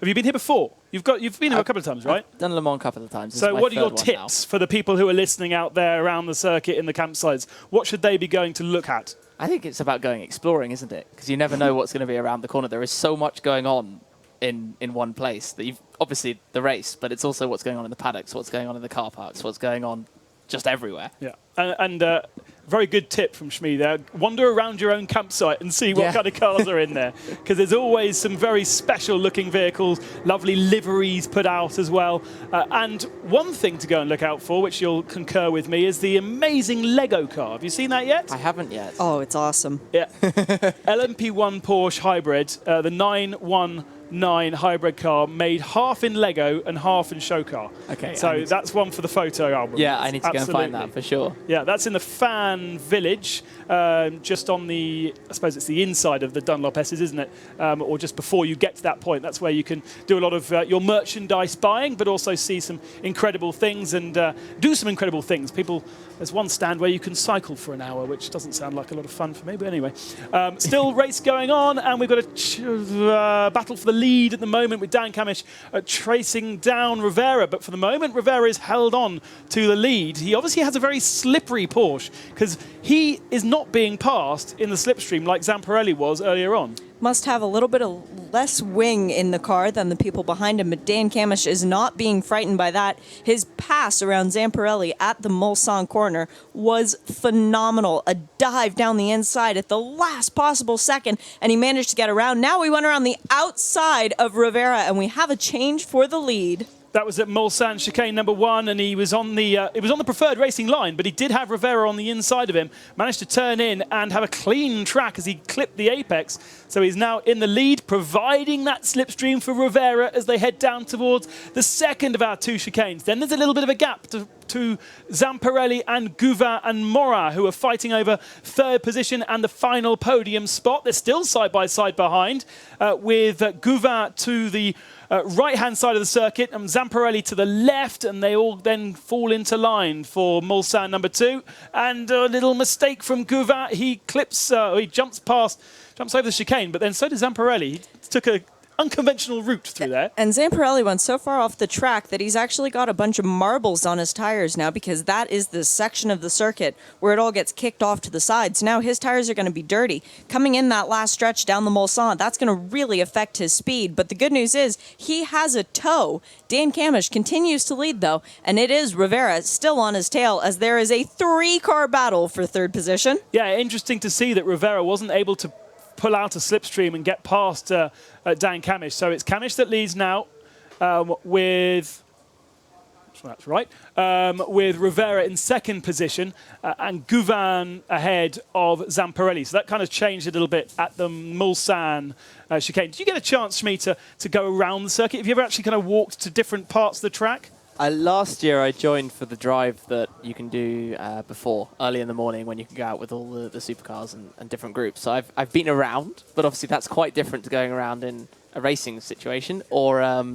you been here before? You've been here a couple of times, right? I've done Le Mans a couple of times. So what are your tips for the people who are listening out there around the circuit in the campsites? What should they be going to look at? I think it's about going exploring, isn't it? Because you never know what's going to be around the corner. There is so much going on in one place that you've obviously the race, but it's also what's going on in the paddocks, what's going on in the car parks, what's going on just everywhere. Yeah, and very good tip from Shmee there. Wander around your own campsite and see what kind of cars are in there, because there's always some very special looking vehicles, lovely liveries put out as well. And one thing to go and look out for, which you'll concur with me, is the amazing Lego car. Have you seen that yet? I haven't yet. Oh, it's awesome. Yeah. LMP1 Porsche hybrid, the 9-1 9 hybrid car made half in Lego and half in show car. Okay. So that's one for the photo album. Yeah, I need to go and find that for sure. Yeah, that's in the fan village, just on the, I suppose it's the inside of the Dunlop S's, isn't it? Or just before you get to that point. That's where you can do a lot of your merchandise buying, but also see some incredible things and do some incredible things. There's one stand where you can cycle for an hour, which doesn't sound like a lot of fun for me, but anyway. Still race going on, and we've got a battle for the lead at the moment with Dan Camish tracing down Rivera. But for the moment, Rivera is held on to the lead. He obviously has a very slippery Porsche, because he is not being passed in the slipstream like Zamparelli was earlier on. Must have a little bit of less wing in the car than the people behind him, but Dan Camish is not being frightened by that. His pass around Zamparelli at the Mulsanne corner was phenomenal. A dive down the inside at the last possible second, and he managed to get around. Now we went around the outside of Rivera, and we have a change for the lead. That was at Mulsanne chicane number 1, and he was on the preferred racing line, but he did have Rivera on the inside of him. Managed to turn in and have a clean track as he clipped the apex. So he's now in the lead, providing that slipstream for Rivera as they head down towards the second of our 2 chicanes. Then there's a little bit of a gap to Zamparelli and Gouvin and Morat, who are fighting over 3rd position and the final podium spot. They're still side by side behind, with Gouvin to the right-hand side of the circuit and Zamparelli to the left, and they all then fall into line for Mulsanne number 2. And a little mistake from Gouvin. He jumps over the chicane, but then so did Zamparelli. He took a unconventional route through there. And Zamparelli went so far off the track that he's actually got a bunch of marbles on his tires now, because that is the section of the circuit where it all gets kicked off to the sides. Now his tires are going to be dirty. Coming in that last stretch down the Mulsanne, that's going to really affect his speed. But the good news is he has a tow. Dan Camish continues to lead, though, and it is Rivera still on his tail as there is a 3-car battle for 3rd position. Yeah, interesting to see that Rivera wasn't able to pull out a slipstream and get past Dan Camish. So it's Camish that leads now with Rivera in 2nd position and Gouvin ahead of Zamparelli. So that kind of changed a little bit at the Mulsanne chicane. Did you get a chance, Shmee, to go around the circuit? Have you ever actually kind of walked to different parts of the track? Last year I joined for the drive that you can do before, early in the morning, when you can go out with all the supercars and different groups. So I've been around, but obviously that's quite different to going around in a racing situation or a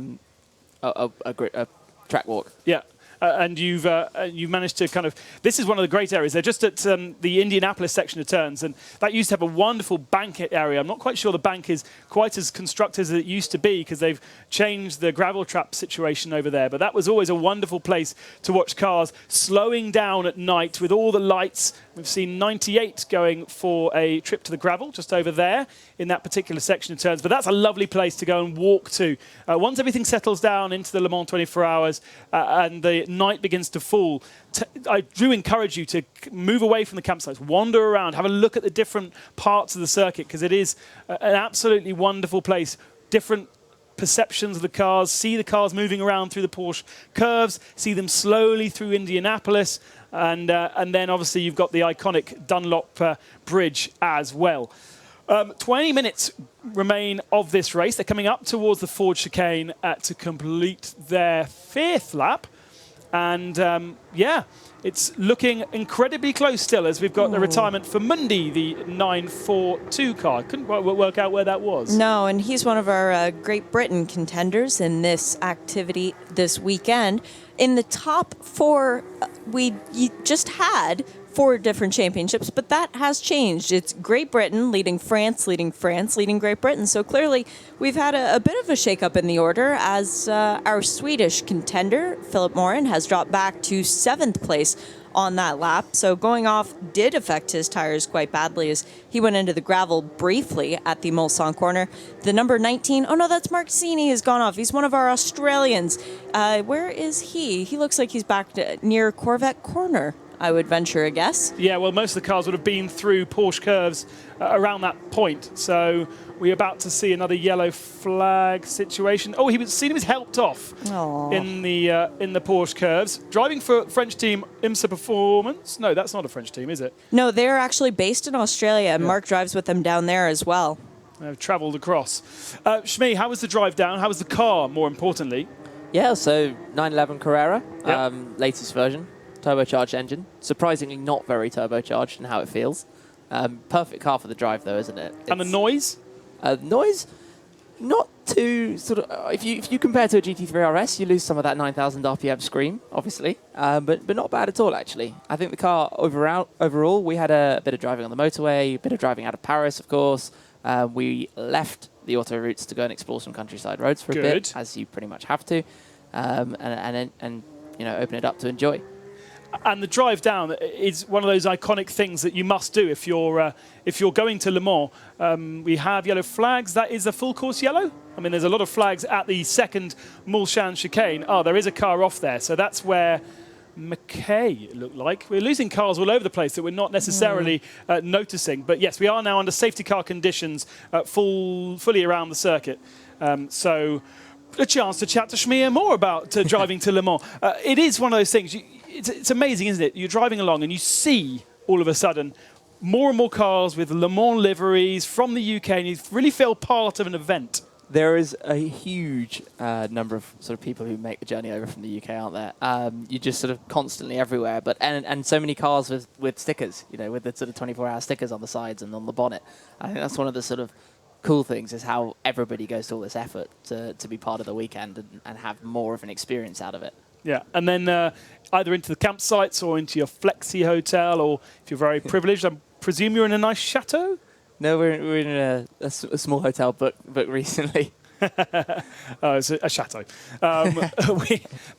track walk. Yeah. And you've managed to kind of... This is one of the great areas. They're just at the Indianapolis section of turns, and that used to have a wonderful bank area. I'm not quite sure the bank is quite as constructed as it used to be, because they've changed the gravel trap situation over there. But that was always a wonderful place to watch cars slowing down at night with all the lights. We've seen 98 going for a trip to the gravel just over there in that particular section of turns. But that's a lovely place to go and walk to. Once everything settles down into the Le Mans 24 hours and the night begins to fall, I do encourage you to move away from the campsites, wander around, have a look at the different parts of the circuit, because it is an absolutely wonderful place. Different perceptions of the cars, see the cars moving around through the Porsche curves, see them slowly through Indianapolis, and then obviously you've got the iconic Dunlop bridge as well. 20 minutes remain of this race. They're coming up towards the Ford chicane to complete their 5th lap. And yeah, it's looking incredibly close still, as we've got the retirement for Mundy, the 942 car. I couldn't work out where that was. No, and he's one of our Great Britain contenders in this activity this weekend. In the top 4, we just had 4 different championships, but that has changed. It's Great Britain leading France, leading Great Britain. So clearly we've had a bit of a shake-up in the order, as our Swedish contender, Philip Morin, has dropped back to 7th place on that lap. So going off did affect his tires quite badly, as he went into the gravel briefly at the Mulsanne corner. The number 19, oh no, that's Marcini, has gone off. He's one of our Australians. Where is he? He looks like he's back near Corvette corner, I would venture a guess. Yeah, well, most of the cars would have been through Porsche curves around that point. So we're about to see another yellow flag situation. Oh, he was helped off in the Porsche curves. Driving for French team IMSA Performance. No, that's not a French team, is it? No, they're actually based in Australia, and Mark drives with them down there as well. I've travelled across. Shmee, how was the drive down? How was the car, more importantly? Yeah, so 911 Carrera, Yep. latest version, turbocharged engine. Surprisingly not very turbocharged in how it feels. Perfect car for the drive, though, isn't it? And the noise? Noise, not too sort of. If you compare to a GT3 RS, you lose some of that 9,000 RPM scream, obviously, but not bad at all, actually. I think the car overall, we had a bit of driving on the motorway, a bit of driving out of Paris, of course. We left the auto routes to go and explore some countryside roads for a bit, as you pretty much have to, and you know, open it up to enjoy. And the drive down is one of those iconic things that you must do if you're going to Le Mans. We have yellow flags. That is a full course yellow. I mean, there's a lot of flags at the second Mulsanne chicane. Oh, there is a car off there. So that's where McKay, it looked like. We're losing cars all over the place that we're not necessarily noticing. But yes, we are now under safety car conditions fully around the circuit. So a chance to chat to Shmee more about driving to Le Mans. It is one of those things. It's amazing, isn't it? You're driving along and you see all of a sudden more and more cars with Le Mans liveries from the UK, and you really feel part of an event. There is a huge number of sort of people who make the journey over from the UK, aren't there? You're just sort of constantly everywhere, but and so many cars with stickers, you know, with the sort of 24-hour stickers on the sides and on the bonnet. I think that's one of the sort of cool things, is how everybody goes to all this effort to be part of the weekend and have more of an experience out of it. Yeah, and then either into the campsites or into your flexi hotel, or if you're very privileged, I presume you're in a nice chateau? No, we're in a small hotel booked recently. Oh, it's a chateau.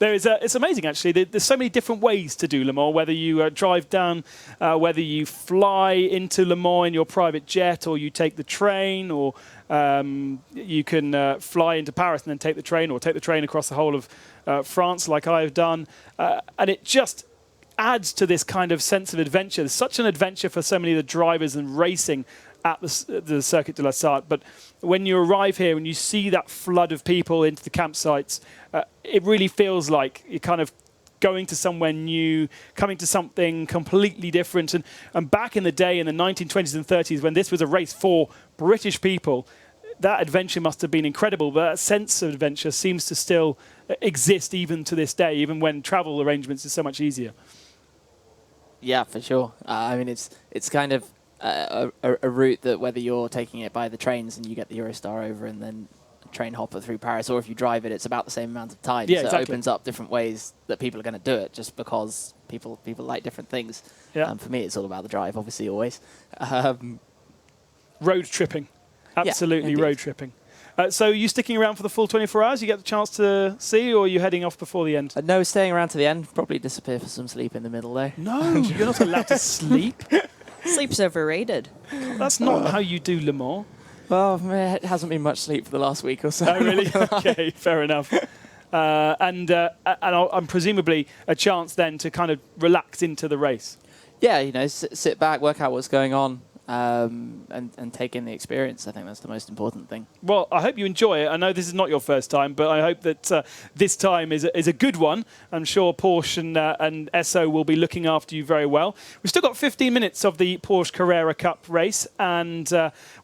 It's amazing, actually. There's so many different ways to do Le Mans, whether you drive down, whether you fly into Le Mans in your private jet, or you take the train, or you can fly into Paris and then take the train, or take the train across the whole of France like I have done. And it just adds to this kind of sense of adventure. There's such an adventure for so many of the drivers and racing at the Circuit de la Sarthe. But when you arrive here and you see that flood of people into the campsites, it really feels like you're kind of going to somewhere new, coming to something completely different. And back in the day, in the 1920s and 30s, when this was a race for British people, that adventure must have been incredible. But that sense of adventure seems to still exist even to this day, even when travel arrangements is so much easier. Yeah, for sure. I mean, it's kind of a route that, whether you're taking it by the trains and you get the Eurostar over and then train hopper through Paris, or if you drive it, it's about the same amount of time. Yeah, so exactly. It opens up different ways that people are going to do it, just because people like different things. Yeah. For me, it's all about the drive, obviously, always. Road tripping. Absolutely, yeah, road tripping. So are you sticking around for the full 24 hours? You get the chance to see, or are you heading off before the end? No, staying around to the end. Probably disappear for some sleep in the middle, though. No, you're not allowed to sleep. Sleep's overrated. That's not how you do Le Mans. Well, it hasn't been much sleep for the last week or so. Oh, really? Okay, fair enough. And I'm presumably a chance then to kind of relax into the race. Yeah, you know, sit back, work out what's going on, and take in the experience. I think that's the most important thing. Well, I hope you enjoy it. I know this is not your first time, but I hope that this time is a good one. I'm sure Porsche and Esso will be looking after you very well. We've still got 15 minutes of the Porsche Carrera Cup race, and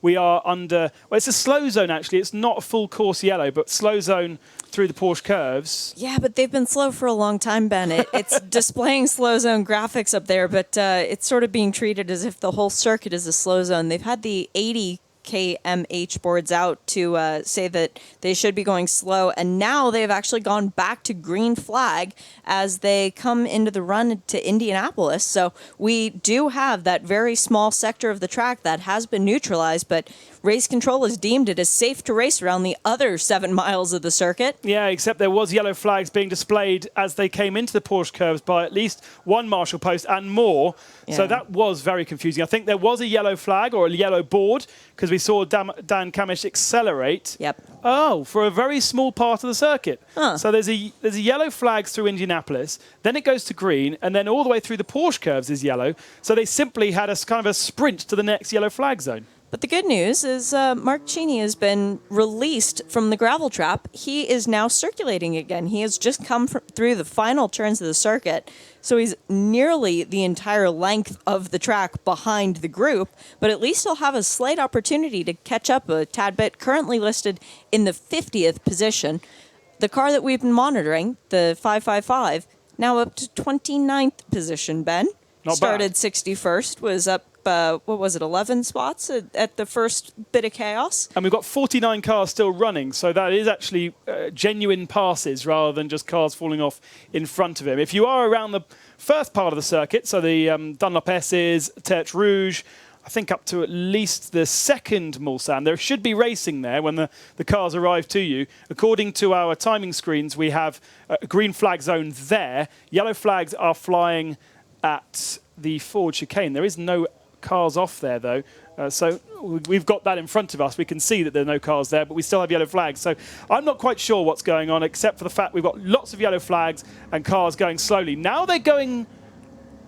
we are under... Well, it's a slow zone, actually. It's not a full course yellow, but slow zone through the Porsche curves. Yeah, but they've been slow for a long time, Ben. It's displaying slow zone graphics up there, but it's sort of being treated as if the whole circuit is a slow zone. They've had the 80 kmh boards out to say that they should be going slow, and now they've actually gone back to green flag as they come into the run to Indianapolis. So we do have that very small sector of the track that has been neutralized, but race control has deemed it as safe to race around the other 7 miles of the circuit. Yeah, except there was yellow flags being displayed as they came into the Porsche curves by at least one marshal post and more. Yeah. So that was very confusing. I think there was a yellow flag or a yellow board because we saw Dan Kamish accelerate. Yep. Oh, for a very small part of the circuit. Huh. So there's a yellow flag through Indianapolis, then it goes to green, and then all the way through the Porsche curves is yellow. So they simply had a kind of a sprint to the next yellow flag zone. But the good news is Mark Cheney has been released from the gravel trap. He is now circulating again. He has just come through the final turns of the circuit, so he's nearly the entire length of the track behind the group, but at least he'll have a slight opportunity to catch up a tad bit, currently listed in the 50th position. The car that we've been monitoring, the 555, now up to 29th position, Ben. Not Started bad. 61st, was up 11 spots at the first bit of chaos. And we've got 49 cars still running, so that is actually genuine passes rather than just cars falling off in front of him. If you are around the first part of the circuit, so the Dunlop S's, Tertre Rouge, I think up to at least the second Mulsanne, there should be racing there when the cars arrive to you. According to our timing screens, we have a green flag zone there. Yellow flags are flying at the Ford chicane. There is no cars off there though, so we've got that in front of us. We can see that there are no cars there, but we still have yellow flags, so I'm not quite sure what's going on, except for the fact we've got lots of yellow flags and cars going slowly. Now they're going...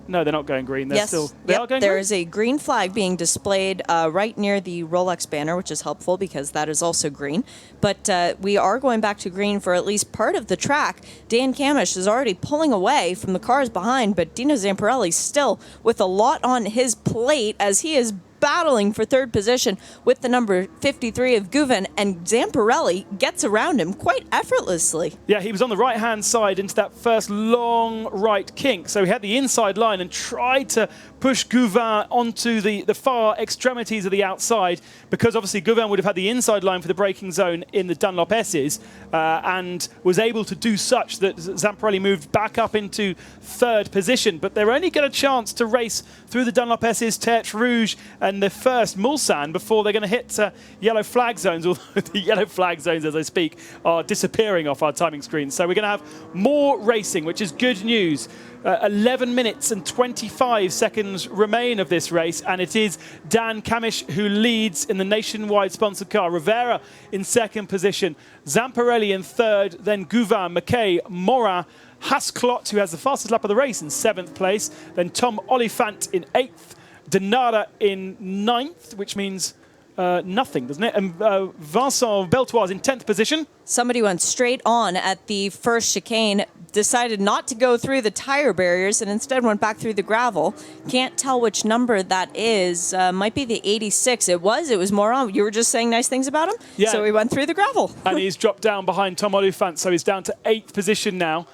No, they're not going green. They're still... They are going there green? is a green flag being displayed right near the Rolex banner, which is helpful because that is also green. But we are going back to green for at least part of the track. Dan Camish is already pulling away from the cars behind, but Dino Zamparelli still with a lot on his plate as he is battling for third position with the number 53 of Guvin, and Zamparelli gets around him quite effortlessly. Yeah, he was on the right-hand side into that first long right kink, so he had the inside line and tried to push Guvin onto the far extremities of the outside, because obviously Guvin would have had the inside line for the braking zone in the Dunlop S's and was able to do such that Zamparelli moved back up into third position, but they're only got a chance to race through the Dunlop S's, Tertre Rouge and the first Mulsanne before they're going to hit yellow flag zones, although the yellow flag zones as I speak are disappearing off our timing screen. So we're going to have more racing, which is good news. 11 minutes and 25 seconds remain of this race, and it is Dan Camish who leads in the nationwide sponsored car. Rivera in second position, Zamparelli in third, then Guvin, McKay, Morin, Hasclot, who has the fastest lap of the race, in seventh place, then Tom Oliphant in eighth, Denara in ninth, which means nothing, doesn't it? And Vincent Beltoise in 10th position. Somebody went straight on at the first chicane, decided not to go through the tire barriers and instead went back through the gravel. Can't tell which number that is. Might be the 86. It was Morin. You were just saying nice things about him? Yeah. So he went through the gravel. And he's dropped down behind Tom Oliphant, so he's down to 8th position now.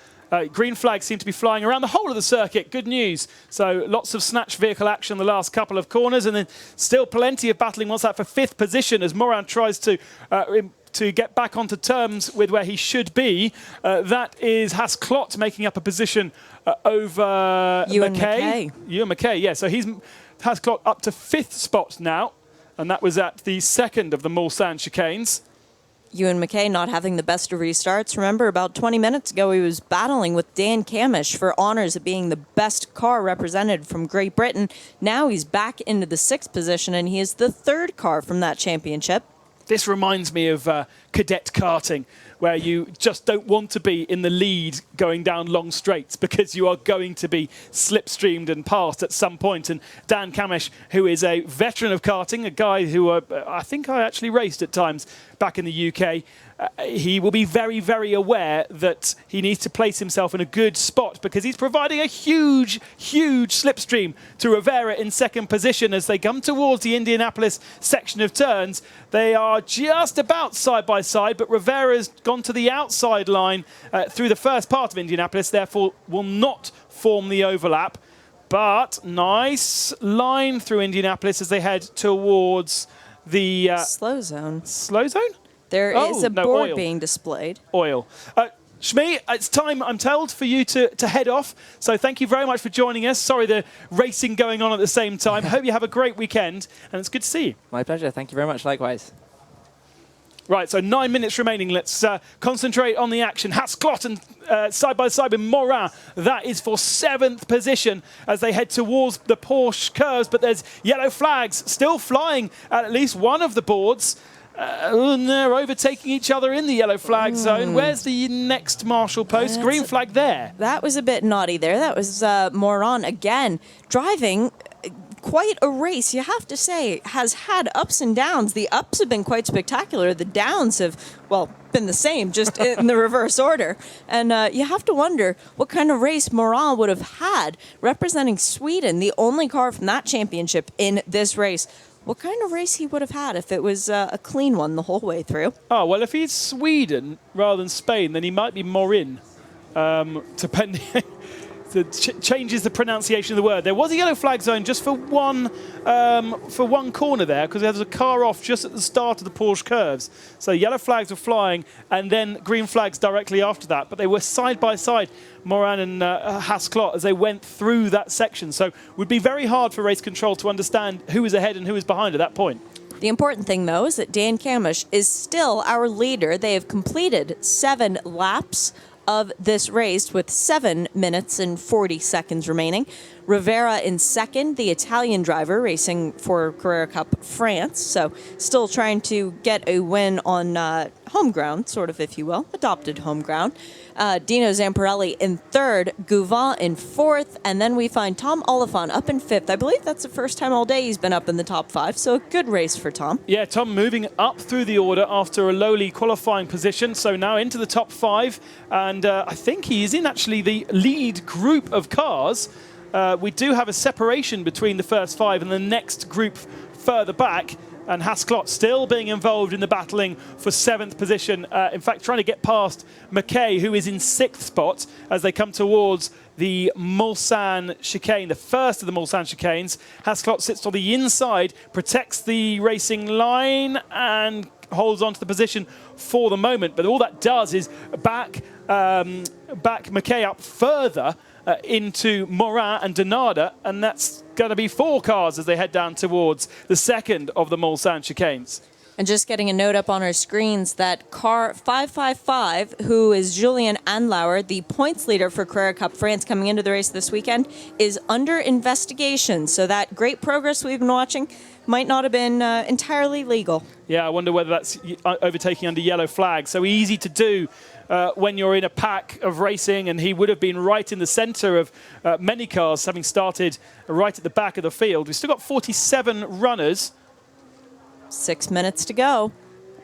Green flags seem to be flying around the whole of the circuit. Good news. So lots of snatch vehicle action the last couple of corners, and then still plenty of battling once that for 5th position as Morin tries to get back onto terms with where he should be. That is Hasclot making up a position over McKay. Ewan McKay, yeah. So he's Hasclot up to 5th spot now, and that was at the second of the Mulsanne chicanes. Ewan McKay not having the best of restarts. Remember, about 20 minutes ago, he was battling with Dan Camish for honours of being the best car represented from Great Britain. Now he's back into the 6th position, and he is the 3rd car from that championship. This reminds me of cadet karting, where you just don't want to be in the lead going down long straights because you are going to be slipstreamed and passed at some point. And Dan Camish, who is a veteran of karting, a guy who I think I actually raced at times back in the UK, he will be very, very aware that he needs to place himself in a good spot because he's providing a huge, huge slipstream to Rivera in second position as they come towards the Indianapolis section of turns. They are just about side by side, but Rivera's gone to the outside line through the first part of Indianapolis, therefore will not form the overlap. But nice line through Indianapolis as they head towards the slow zone. Slow zone? There is a board oil. being displayed. Oil. Shmee, it's time, I'm told, for you to head off. So thank you very much for joining us. Sorry, the racing going on at the same time. Hope you have a great weekend, and it's good to see you. My pleasure. Thank you very much. Likewise. Right, so 9 minutes remaining. Let's concentrate on the action. Hasclot and side by side with Morin. That is for 7th position as they head towards the Porsche curves, but there's yellow flags still flying at least one of the boards. And they're overtaking each other in the yellow flag zone. Where's the next marshal post? Green flag there. That was a bit naughty there. That was Morin again driving quite a race, you have to say, has had ups and downs. The ups have been quite spectacular. The downs have, well, been the same, just in the reverse order. And you have to wonder what kind of race Moran would have had representing Sweden, the only car from that championship in this race. What kind of race he would have had if it was a clean one the whole way through? Oh, well, if he's Sweden rather than Spain, then he might be Morin, depending... changes the pronunciation of the word. There was a yellow flag zone just for one corner there, because there was a car off just at the start of the Porsche curves. So yellow flags were flying, and then green flags directly after that. But they were side by side, Moran and Hasclot, as they went through that section. So it would be very hard for race control to understand who was ahead and who was behind at that point. The important thing, though, is that Dan Camish is still our leader. They have completed 7 laps of this race with 7 minutes and 40 seconds remaining. Rivera in second, the Italian driver racing for Carrera Cup France. So still trying to get a win on home ground, sort of, if you will, adopted home ground. Dino Zamparelli in third, Gouvin in fourth, and then we find Tom Oliphant up in fifth. I believe that's the first time all day he's been up in the top 5, so a good race for Tom. Yeah, Tom moving up through the order after a lowly qualifying position, so now into the top 5, and I think he is in actually the lead group of cars. We do have a separation between the first 5 and the next group further back, and Hasclot still being involved in the battling for 7th position. In fact, trying to get past McKay, who is in 6th spot as they come towards the Mulsanne chicane, the first of the Mulsanne chicanes. Hasclot sits on the inside, protects the racing line, and holds on to the position for the moment. But all that does is back McKay up further into Morin and Donada, and that's going to be 4 cars as they head down towards the second of the Mulsanne chicanes. And just getting a note up on our screens that car 555, who is Julien Andlauer, the points leader for Carrera Cup France coming into the race this weekend, is under investigation. So that great progress we've been watching might not have been entirely legal. Yeah, I wonder whether that's overtaking under yellow flag. So easy to do when you're in a pack of racing, and he would have been right in the centre of many cars, having started right at the back of the field. We've still got 47 runners. 6 minutes to go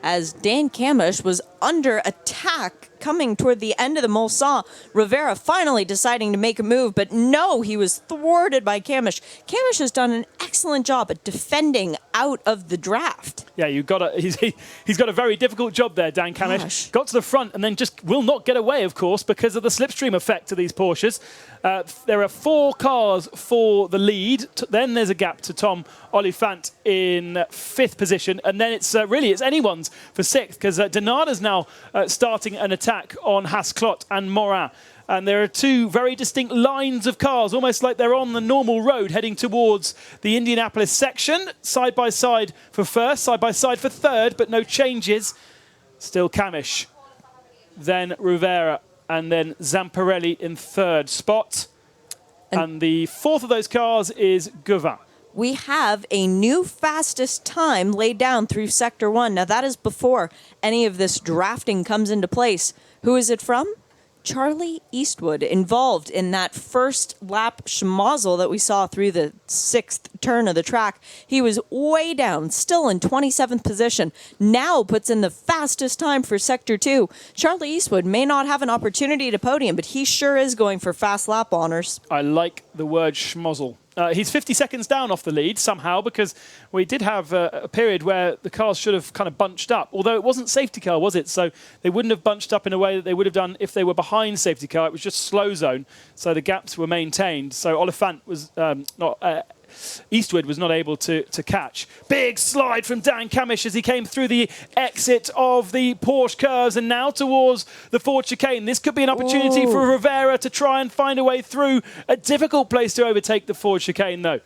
as Dan Camish was under attack coming toward the end of the Mulsanne. Rivera finally deciding to make a move, but no, he was thwarted by Camish. Camish has done an excellent job at defending out of the draft. Yeah, he's got a very difficult job there, Dan Camish. Gosh. Got to the front and then just will not get away, of course, because of the slipstream effect to these Porsches. There are 4 cars for the lead. Then there's a gap to Tom Oliphant in 5th position, and then it's anyone's for 6th, because Donada's now starting an attack on Hasclot and Morin. And there are 2 very distinct lines of cars, almost like they're on the normal road heading towards the Indianapolis section. Side by side for first, side by side for third, but no changes. Still Camish, then Rivera, and then Zamparelli in 3rd spot. And the 4th of those cars is Gouvin. We have a new fastest time laid down through Sector 1. Now, that is before any of this drafting comes into place. Who is it from? Charlie Eastwood, involved in that first lap schmozzle that we saw through the 6th turn of the track. He was way down, still in 27th position. Now puts in the fastest time for Sector 2. Charlie Eastwood may not have an opportunity to podium, but he sure is going for fast lap honors. I like the word schmozzle. He's 50 seconds down off the lead somehow, because we did have a period where the cars should have kind of bunched up, although it wasn't safety car, was it? So they wouldn't have bunched up in a way that they would have done if they were behind safety car. It was just slow zone, so the gaps were maintained. So Oliphant was Eastwood was not able to catch. Big slide from Dan Camish as he came through the exit of the Porsche curves and now towards the Ford chicane. This could be an opportunity for Rivera to try and find a way through. A difficult place to overtake the Ford chicane, though.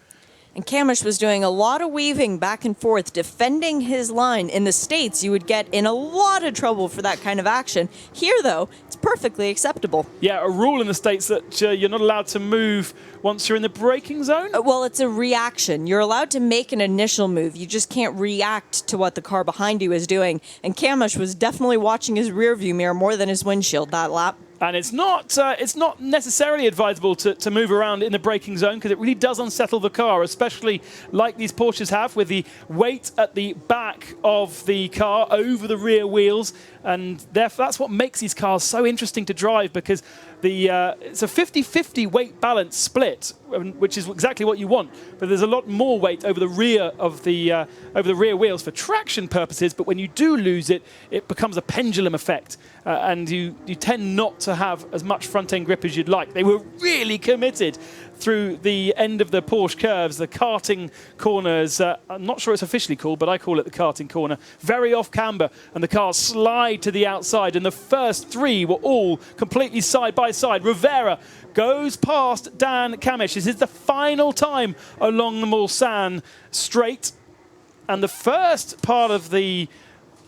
And Camish was doing a lot of weaving back and forth, defending his line. In the States, you would get in a lot of trouble for that kind of action. Here, though, it's perfectly acceptable. Yeah, a rule in the States that you're not allowed to move once you're in the braking zone? Well, it's a reaction. You're allowed to make an initial move. You just can't react to what the car behind you is doing. And Camish was definitely watching his rearview mirror more than his windshield that lap. And it's not necessarily advisable to move around in the braking zone because it really does unsettle the car, especially like these Porsches have with the weight at the back of the car over the rear wheels. And therefore, that's what makes these cars so interesting to drive because it's a 50-50 weight balance split, which is exactly what you want. But there's a lot more weight over the rear of the rear wheels for traction purposes. But when you do lose it, it becomes a pendulum effect, and you tend not to have as much front end grip as you'd like. They were really committed through the end of the Porsche curves, the karting corners. I'm not sure it's officially called, but I call it the karting corner. Very off camber, and the cars slide to the outside, and the first three were all completely side by side. Rivera goes past Dan Kamish. This is the final time along the Mulsanne straight, and the first part of the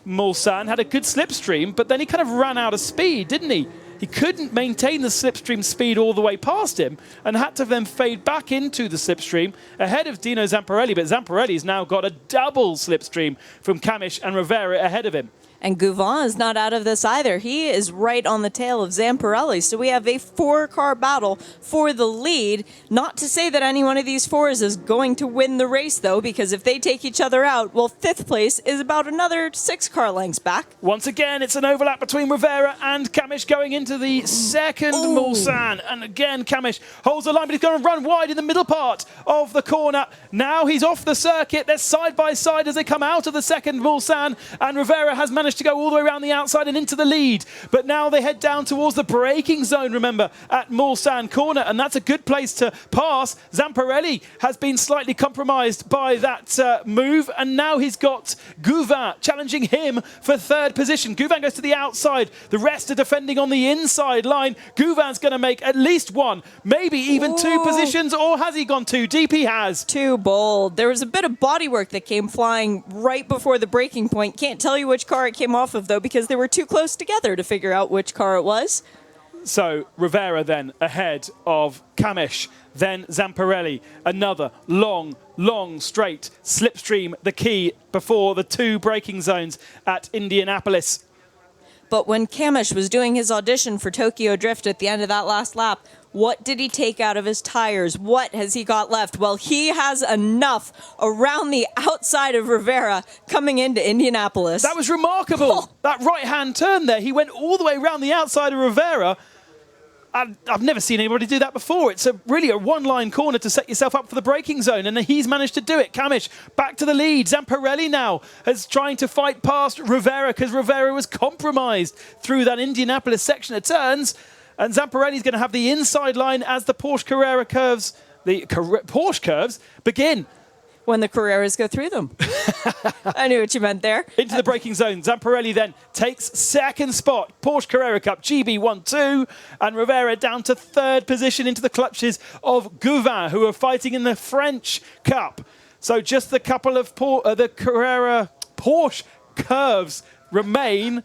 Mulsanne had a good slipstream, but then he kind of ran out of speed, didn't he? He couldn't maintain the slipstream speed all the way past him and had to then fade back into the slipstream ahead of Dino Zamparelli. But Zamparelli's now got a double slipstream from Kamish and Rivera ahead of him. And Gouvin is not out of this either. He is right on the tail of Zamparelli. So we have a 4-car battle for the lead. Not to say that any one of these fours is going to win the race, though, because if they take each other out, well, 5th place is about another 6-car lengths back. Once again, it's an overlap between Rivera and Kamish going into the second Mulsanne. And again, Kamish holds the line, but he's going to run wide in the middle part of the corner. Now he's off the circuit. They're side by side as they come out of the second Mulsanne, and Rivera has managed to go all the way around the outside and into the lead. But now they head down towards the braking zone, remember, at Mulsanne corner, and that's a good place to pass. Zamparelli has been slightly compromised by that move, and now he's got Gouvin challenging him for 3rd position. Gouvin goes to the outside. The rest are defending on the inside line. Gouvin's going to make at least 1, maybe even 2 positions, or has he gone 2 deep? He has. Too bold. There was a bit of bodywork that came flying right before the braking point. Can't tell you which car it came off of, though, because they were too close together to figure out which car it was. So Rivera then ahead of Kamish, then Zamparelli. Another long straight slipstream, the key before the 2 braking zones at Indianapolis. But when Kamish was doing his audition for Tokyo Drift at the end of that last lap, what did he take out of his tires? What has he got left? Well, he has enough around the outside of Rivera coming into Indianapolis. That was remarkable. Oh. That right-hand turn there, he went all the way around the outside of Rivera. I've never seen anybody do that before. It's really a one-line corner to set yourself up for the braking zone, and he's managed to do it. Kamish back to the lead. Zamparelli now is trying to fight past Rivera because Rivera was compromised through that Indianapolis section of turns. And Zamparelli's going to have the inside line as the Porsche Carrera curves, Porsche curves begin. When the Carreras go through them. I knew what you meant there. Into the braking zone. Zamparelli then takes 2nd spot. Porsche Carrera Cup GB1-2. And Rivera down to 3rd position into the clutches of Gouvin, who are fighting in the French Cup. So just the couple of the Carrera Porsche curves remain.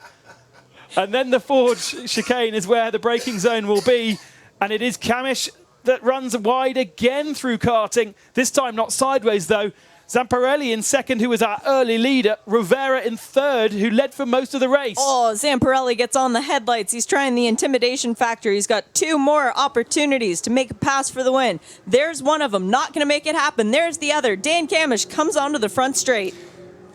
And then the Ford chicane is where the braking zone will be. And it is Kamish that runs wide again through karting. This time not sideways, though. Zamparelli in 2nd, who was our early leader. Rivera in 3rd, who led for most of the race. Oh, Zamparelli gets on the headlights. He's trying the intimidation factor. He's got 2 more opportunities to make a pass for the win. There's one of them. Not going to make it happen. There's the other. Dan Kamish comes onto the front straight.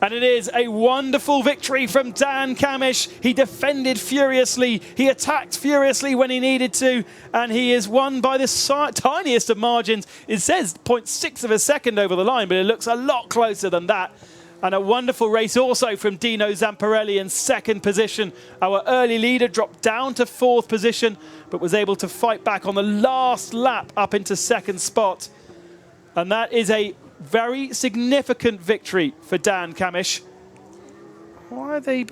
And it is a wonderful victory from Dan Kamish. He defended furiously. He attacked furiously when he needed to. And he is won by the tiniest of margins. It says 0.6 of a second over the line, but it looks a lot closer than that. And a wonderful race also from Dino Zamparelli in 2nd position. Our early leader dropped down to 4th position, but was able to fight back on the last lap up into 2nd spot. And that is a very significant victory for Dan Kamish. Why are they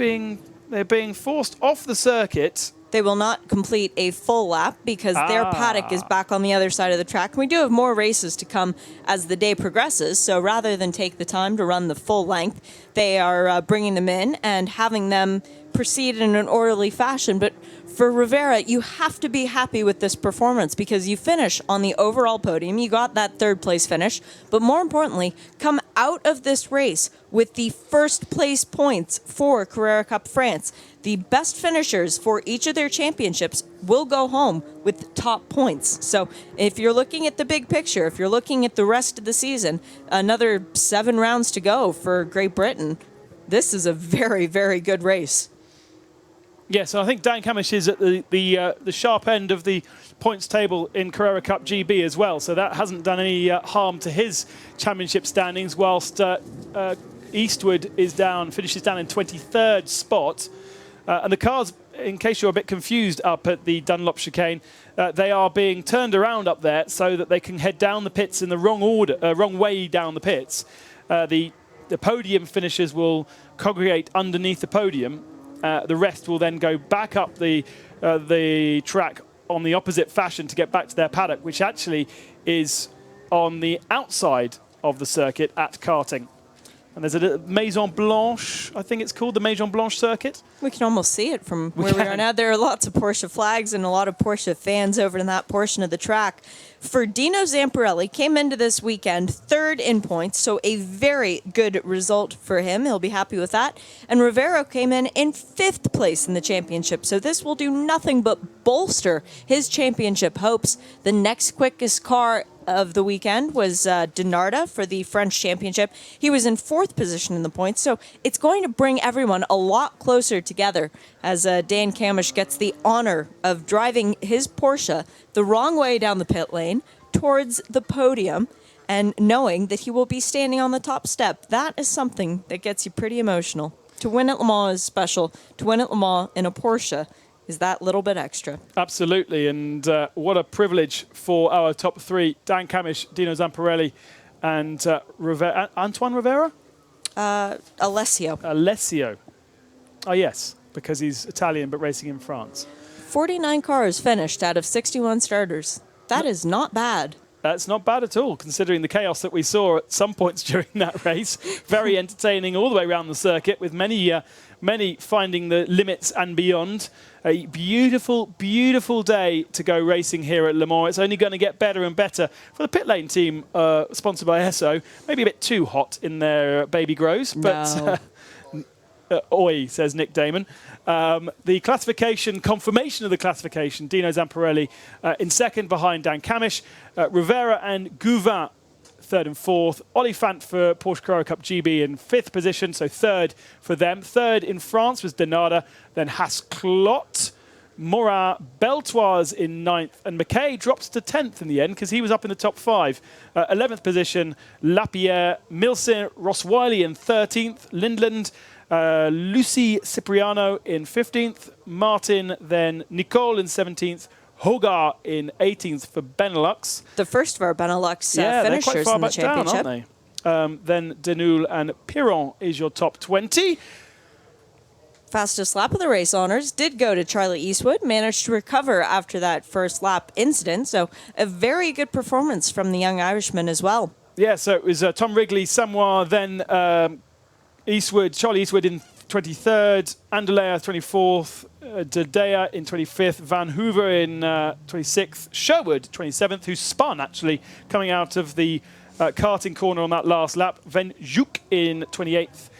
they're being forced off the circuit? They will not complete a full lap because their paddock is back on the other side of the track. We do have more races to come as the day progresses, so rather than take the time to run the full length, they are bringing them in and having them proceed in an orderly fashion. But For Rivera, you have to be happy with this performance because you finish on the overall podium. You got that third place finish, but more importantly, come out of this race with the first place points for Carrera Cup France. The best finishers for each of their championships will go home with top points. So if you're looking at the big picture, if you're looking at the rest of the season, another 7 rounds to go for Great Britain, this is a very, very good race. Yes, I think Dan Camish is at the sharp end of the points table in Carrera Cup GB as well, so that hasn't done any harm to his championship standings, whilst Eastwood finishes down in 23rd spot. And the cars, in case you're a bit confused up at the Dunlop chicane, they are being turned around up there so that they can head down the pits in the wrong way down the pits. The podium finishers will congregate underneath the podium. The rest will then go back up the track on the opposite fashion to get back to their paddock, which actually is on the outside of the circuit at karting. And there's a little Maison Blanche, I think it's called, the Maison Blanche circuit. We can almost see it from where we are now. There are lots of Porsche flags and a lot of Porsche fans over in that portion of the track. For Dino Zamparelli, came into this weekend 3rd in points, so a very good result for him. He'll be happy with that. And Rivero came in 5th place in the championship, so this will do nothing but bolster his championship hopes. The next quickest car of the weekend was Denarda for the French championship. He was in 4th position in the points, so it's going to bring everyone a lot closer together as Dan Camish gets the honor of driving his Porsche the wrong way down the pit lane towards the podium and knowing that he will be standing on the top step. That is something that gets you pretty emotional. To win at Le Mans is special. To win at Le Mans in a Porsche is that little bit extra. Absolutely, and what a privilege for our top 3, Dan Camish, Dino Zamparelli, and Antoine Rivera? Alessio. Oh, yes, because he's Italian but racing in France. 49 cars finished out of 61 starters. That is not bad. That's not bad at all, considering the chaos that we saw at some points during that race. Very entertaining all the way around the circuit, with many finding the limits and beyond. A beautiful, beautiful day to go racing here at Le Mans. It's only going to get better and better for the pit lane team, sponsored by Esso. Maybe a bit too hot in their baby grows, but oi, says Nick Damon. The classification, confirmation of the classification, Dino Zamparelli in 2nd behind Dan Camish, Rivera and Gouvin 3rd and 4th. Oliphant for Porsche Carrera Cup GB in 5th position, so 3rd for them. 3rd in France was Denarda, then Hasclot, Morin, Beltoise in 9th, and McKay drops to 10th in the end because he was up in the top 5. 11th position, Lapierre, Milson, Ross Wiley in 13th, Lindland, Lucy Cipriano in 15th, Martin, then Nicole in 17th, Hogar in 18th for Benelux. The first of our Benelux finishers in the championship. Down, aren't they? Then Denul and Piron is your top 20. Fastest lap of the race honors did go to Charlie Eastwood, managed to recover after that first lap incident, so a very good performance from the young Irishman as well. Yeah, so it was Tom Wrigley, Samoa, then Charlie Eastwood in 23rd, Andalea 24th, Dedea in 25th, Van Hoover in 26th, Sherwood 27th, who spun actually coming out of the karting corner on that last lap, Van Juk in 28th,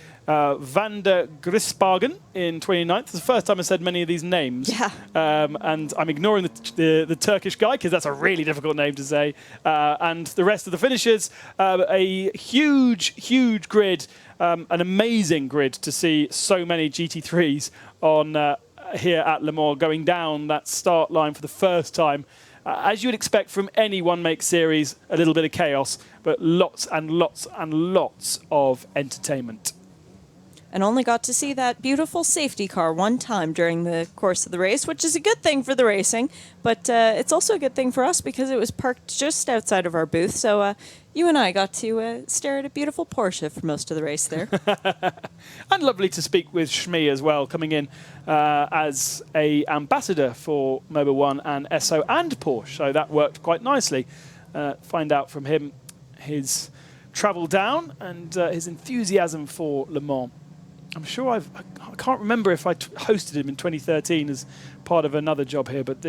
Van der Grispagen in 29th. It's the first time I said many of these names. Yeah. And I'm ignoring the Turkish guy because that's a really difficult name to say. And the rest of the finishers, a huge grid, an amazing grid to see so many GT3s on here at Le Mans going down that start line for the first time. As you would expect from any one-make series, a little bit of chaos, but lots and lots and lots of entertainment. And only got to see that beautiful safety car one time during the course of the race, which is a good thing for the racing, but it's also a good thing for us because it was parked just outside of our booth, so you and I got to stare at a beautiful Porsche for most of the race there. And lovely to speak with Shmee as well, coming in as an ambassador for Mobil 1 and Esso and Porsche, so that worked quite nicely. Find out from him his travel down and his enthusiasm for Le Mans. I'm sure I can't remember if I hosted him in 2013 as part of another job here, but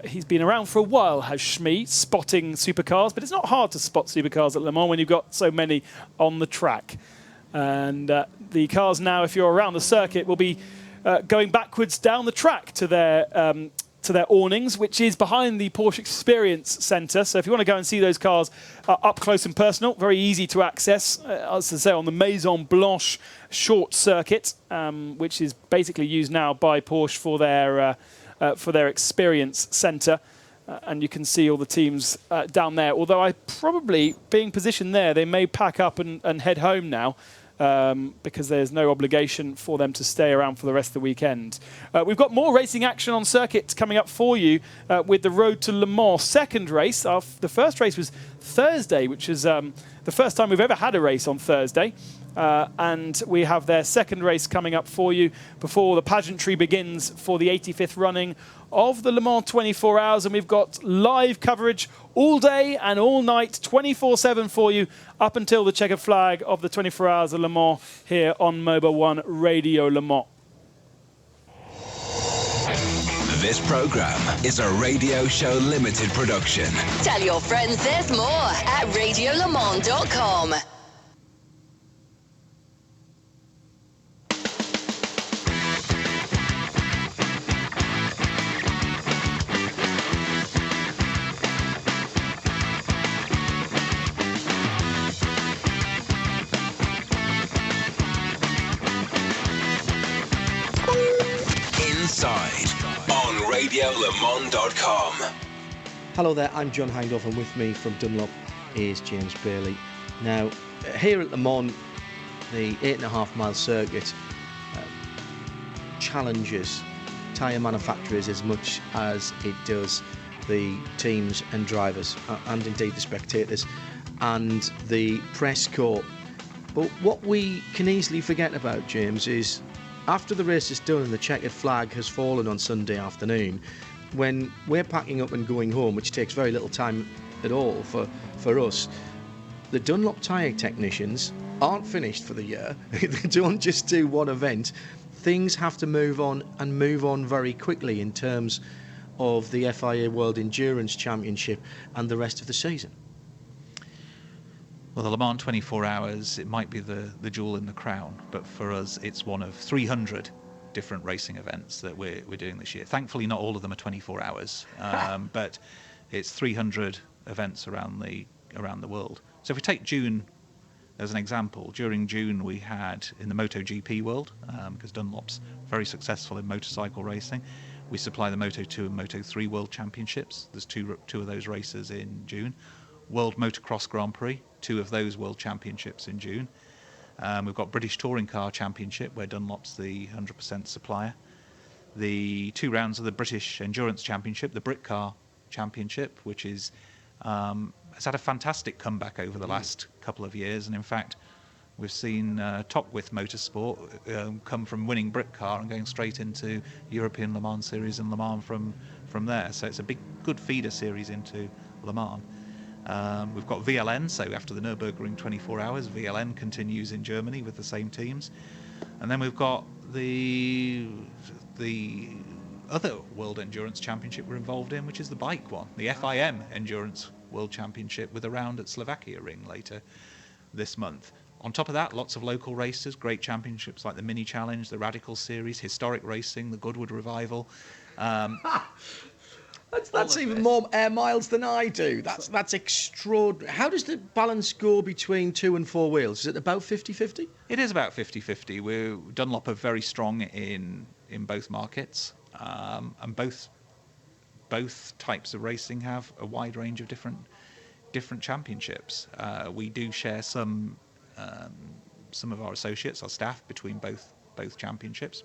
he's been around for a while, has Shmee, spotting supercars, but it's not hard to spot supercars at Le Mans when you've got so many on the track. And the cars now, if you're around the circuit, will be going backwards down the track to their awnings, which is behind the Porsche Experience Centre. So if you want to go and see those cars up close and personal, very easy to access, as I say, on the Maison Blanche short circuit, which is basically used now by Porsche for their Experience Centre. And you can see all the teams down there. Although I probably, being positioned there, they may pack up and head home now. Because there's no obligation for them to stay around for the rest of the weekend. We've got more racing action on circuit coming up for you with the Road to Le Mans second race. The first race was Thursday, which is the first time we've ever had a race on Thursday. And we have their second race coming up for you before the pageantry begins for the 85th running of the Le Mans 24 Hours. And we've got live coverage all day and all night, 24/7 for you, up until the checkered flag of the 24 Hours of Le Mans here on Mobile One Radio Le Mans. This program is a Radio Show Limited production. Tell your friends there's more at radiolemans.com. On radiolemans.com. Hello there, I'm John Hindhaugh, and with me from Dunlop is James Bailey. Now, here at Le Mans, the 8.5 mile circuit challenges tyre manufacturers as much as it does the teams and drivers, and indeed the spectators and the press corps. But what we can easily forget about, James, is after the race is done and the checkered flag has fallen on Sunday afternoon, when we're packing up and going home, which takes very little time at all for us, the Dunlop tyre technicians aren't finished for the year. They don't just do one event. Things have to move on, and move on very quickly in terms of the FIA World Endurance Championship and the rest of the season. Well, the Le Mans 24 Hours, it might be the jewel in the crown, but for us, it's one of 300 different racing events that we're doing this year. Thankfully, not all of them are 24 hours, but it's 300 events around the world. So if we take June as an example, during June we had in the MotoGP world, because Dunlop's very successful in motorcycle racing, we supply the Moto2 and Moto3 World Championships. There's two of those races in June. World Motocross Grand Prix, 2 of those World Championships in June. We've got British Touring Car Championship, where Dunlop's the 100% supplier. The 2 rounds of the British Endurance Championship, the Brit Car Championship, which is has had a fantastic comeback over the last couple of years, and in fact, we've seen Topwith Motorsport come from winning Brit Car and going straight into European Le Mans Series and Le Mans from there. So it's a good feeder series into Le Mans. We've got VLN, so after the Nürburgring 24 Hours, VLN continues in Germany with the same teams. And then we've got the other World Endurance Championship we're involved in, which is the bike one, the FIM Endurance World Championship, with a round at Slovakia Ring later this month. On top of that, lots of local races, great championships like the Mini Challenge, the Radical Series, Historic Racing, the Goodwood Revival. That's even more air miles than I do. That's extraordinary. How does the balance go between 2 and 4 wheels? Is it about 50-50? It is about 50-50. Dunlop are very strong in both markets, and both types of racing have a wide range of different championships. We do share some of our associates, our staff, between both championships.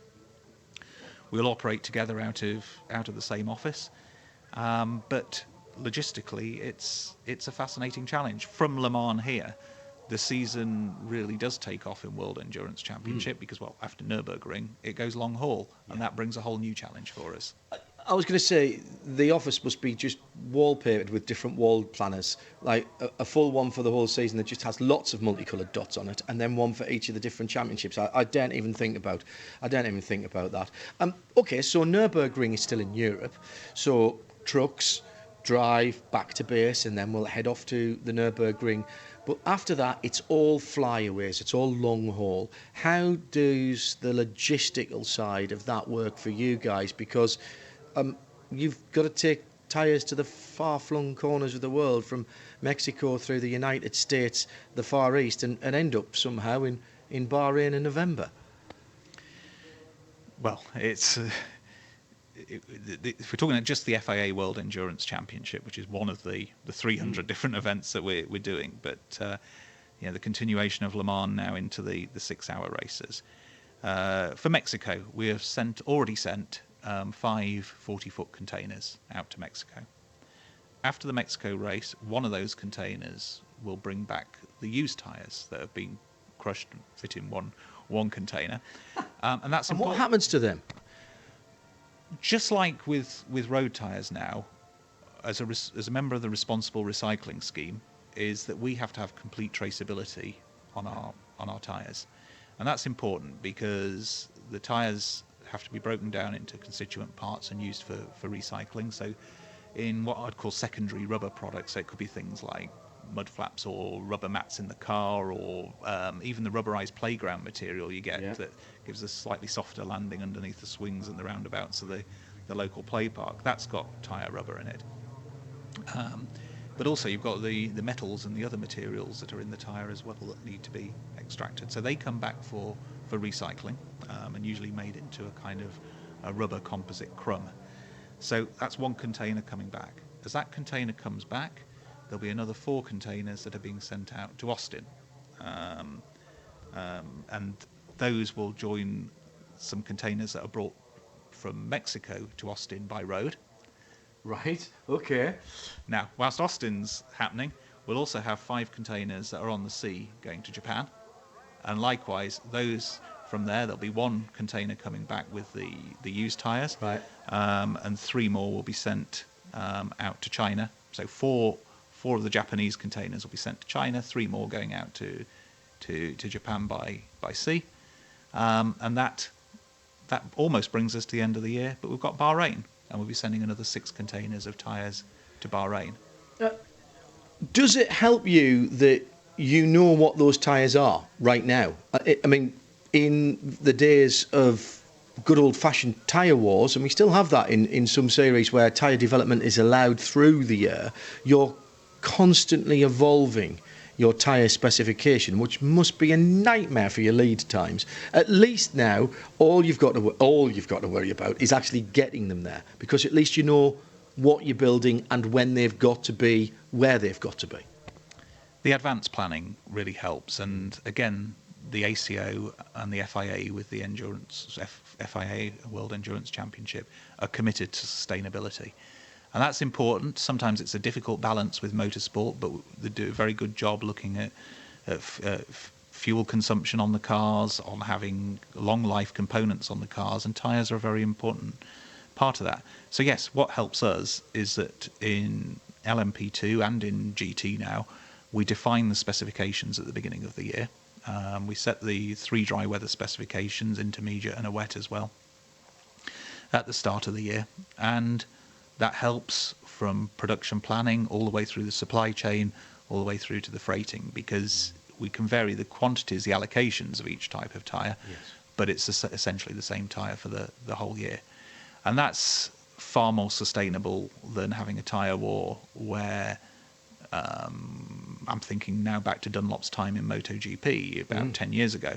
We'll operate together out of the same office. But logistically, it's a fascinating challenge. From Le Mans here, the season really does take off in World Endurance Championship because, well, after Nürburgring, it goes long haul, and that brings a whole new challenge for us. I was going to say, the office must be just wallpapered with different wall planners, like a full one for the whole season that just has lots of multicoloured dots on it, and then one for each of the different championships. I don't even think about that. Okay, so Nürburgring is still in Europe, so trucks drive back to base, and then we'll head off to the Nürburgring. But after that, it's all flyaways, it's all long haul. How does the logistical side of that work for you guys? Because you've got to take tyres to the far-flung corners of the world, from Mexico through the United States, the Far East, and end up somehow in Bahrain in November. Well, it's... if we're talking about just the FIA World Endurance Championship, which is one of the 300 different events that we're doing, but the continuation of Le Mans now into the 6-hour races. For Mexico, we have already sent 5 40-foot containers out to Mexico. After the Mexico race, one of those containers will bring back the used tyres that have been crushed and fit in one container, and that's important. What happens to them? Just like with road tyres now, as a member of the responsible recycling scheme, is that we have to have complete traceability on our tyres, and that's important because the tyres have to be broken down into constituent parts and used for recycling. So in what I'd call secondary rubber products, so it could be things like mud flaps or rubber mats in the car, or even the rubberized playground material you get that gives a slightly softer landing underneath the swings and the roundabouts of the local play park. That's got tyre rubber in it. But also you've got the metals and the other materials that are in the tyre as well that need to be extracted. So they come back for recycling, and usually made into a kind of a rubber composite crumb. So that's one container coming back. As that container comes back, there'll be another 4 containers that are being sent out to Austin. And those will join some containers that are brought from Mexico to Austin by road. Right, okay. Now, whilst Austin's happening, we'll also have 5 containers that are on the sea going to Japan. And likewise, those from there, there'll be 1 container coming back with the used tyres. Right. And 3 more will be sent out to China. So 4 of the Japanese containers will be sent to China, 3 more going out to Japan by sea. And that almost brings us to the end of the year, but we've got Bahrain, and we'll be sending another 6 containers of tyres to Bahrain. Does it help you that you know what those tyres are right now? I mean, in the days of good old-fashioned tyre wars, and we still have that in some series where tyre development is allowed through the year, you're constantly evolving your tyre specification, which must be a nightmare for your lead times. At least now, all you've got to worry about is actually getting them there, because at least you know what you're building and when they've got to be, where they've got to be. The advanced planning really helps, and again, the ACO and the FIA with the FIA World Endurance Championship are committed to sustainability. And that's important. Sometimes it's a difficult balance with motorsport, but they do a very good job looking at fuel consumption on the cars, on having long life components on the cars, and tyres are a very important part of that. So yes, what helps us is that in LMP2 and in GT now, we define the specifications at the beginning of the year. We set the 3 dry weather specifications, intermediate and a wet as well, at the start of the year. And that helps from production planning all the way through the supply chain, all the way through to the freighting, because we can vary the quantities, the allocations of each type of tyre, but it's essentially the same tyre for the whole year. And that's far more sustainable than having a tyre war where I'm thinking now back to Dunlop's time in MotoGP about 10 years ago,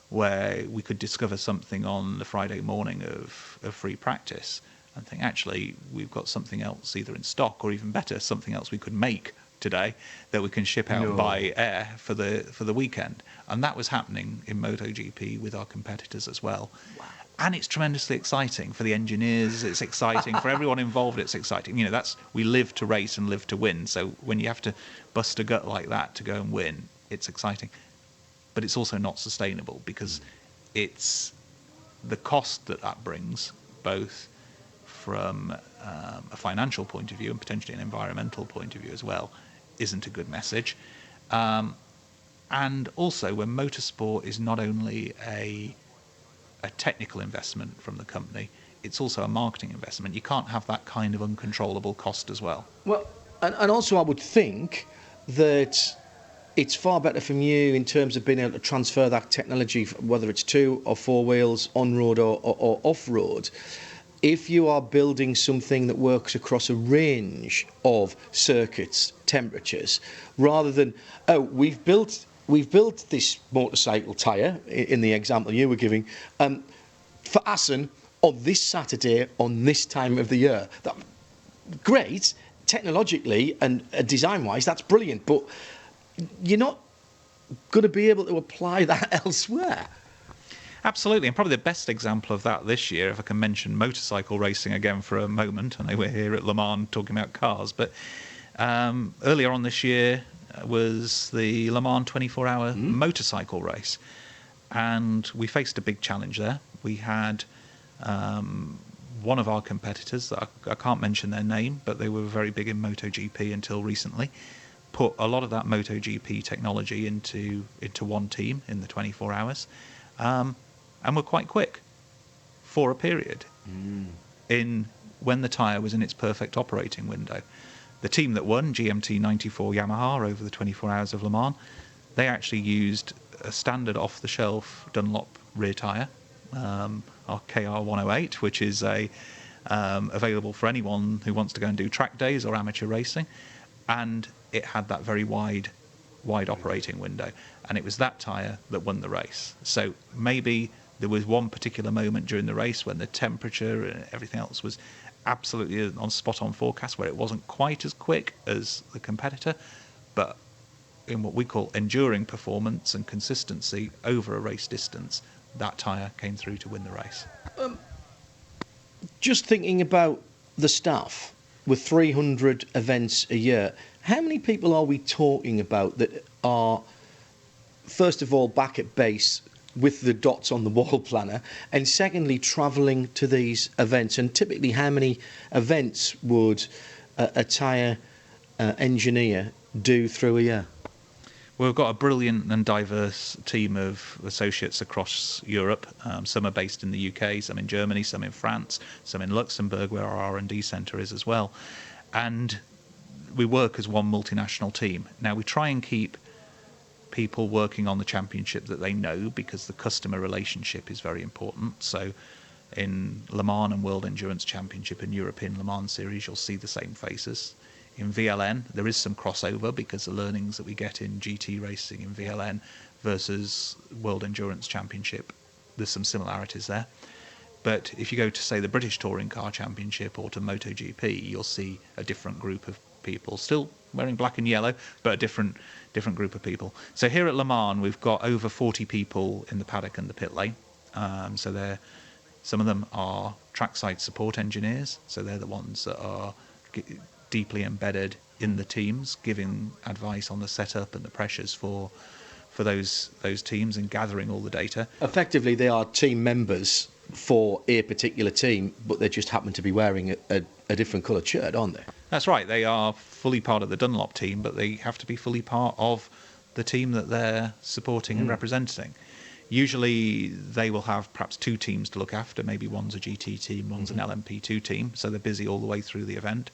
where we could discover something on the Friday morning of free practice and think, actually, we've got something else either in stock or even better, something else we could make today that we can ship out by air for the weekend. And that was happening in MotoGP with our competitors as well. Wow. And it's tremendously exciting for the engineers. It's exciting for everyone involved. It's exciting. You know, we live to race and live to win. So when you have to bust a gut like that to go and win, it's exciting. But it's also not sustainable because it's the cost that brings, both from a financial point of view and potentially an environmental point of view as well isn't a good message. And also, when motorsport is not only a technical investment from the company, it's also a marketing investment. You can't have that kind of uncontrollable cost as well. Well, and also I would think that it's far better from you in terms of being able to transfer that technology, whether it's 2 or 4 wheels, on-road or off-road, if you are building something that works across a range of circuits, temperatures, rather than, oh, we've built this motorcycle tyre, in the example you were giving, for Assen on this Saturday on this time of the year. Great, technologically and design-wise, that's brilliant, but you're not going to be able to apply that elsewhere. Absolutely, and probably the best example of that this year, if I can mention motorcycle racing again for a moment. I know we're here at Le Mans talking about cars, but earlier on this year was the Le Mans 24-hour motorcycle race, and we faced a big challenge there. We had one of our competitors, I can't mention their name, but they were very big in MotoGP until recently, put a lot of that MotoGP technology into one team in the 24 hours. And were quite quick for a period in when the tyre was in its perfect operating window. The team that won, GMT 94 Yamaha, over the 24 hours of Le Mans, they actually used a standard off-the-shelf Dunlop rear tyre, our KR108, which is available for anyone who wants to go and do track days or amateur racing, and it had that very wide operating window, and it was that tyre that won the race. So maybe there was one particular moment during the race when the temperature and everything else was absolutely on spot-on forecast, where it wasn't quite as quick as the competitor, but in what we call enduring performance and consistency over a race distance, that tyre came through to win the race. Just thinking about the staff, with 300 events a year, how many people are we talking about that are, first of all, back at base with the dots on the wall planner, and secondly, travelling to these events? And typically, how many events would a tyre engineer do through a year? Well, we've got a brilliant and diverse team of associates across Europe. Some are based in the UK, some in Germany, some in France, some in Luxembourg, where our R&D centre is as well. And we work as one multinational team. Now, we try and keep people working on the championship that they know, because the customer relationship is very important. So in Le Mans and World Endurance Championship and European Le Mans Series, you'll see the same faces. In VLN, there is some crossover, because the learnings that we get in GT racing in VLN versus World Endurance Championship, there's some similarities there. But if you go to, say, the British Touring Car Championship or to MotoGP, you'll see a different group of people, still wearing black and yellow, but a different group of people. So here at Le Mans, we've got over 40 people in the paddock and the pit lane. So some of them are trackside support engineers, so they're the ones that are deeply embedded in the teams, giving advice on the setup and the pressures for those teams and gathering all the data. Effectively, they are team members for a particular team, but they just happen to be wearing a different coloured shirt, aren't they? That's right. They are fully part of the Dunlop team, but they have to be fully part of the team that they're supporting and representing. Usually they will have perhaps 2 teams to look after. Maybe one's a GT team, one's an LMP2 team, so they're busy all the way through the event.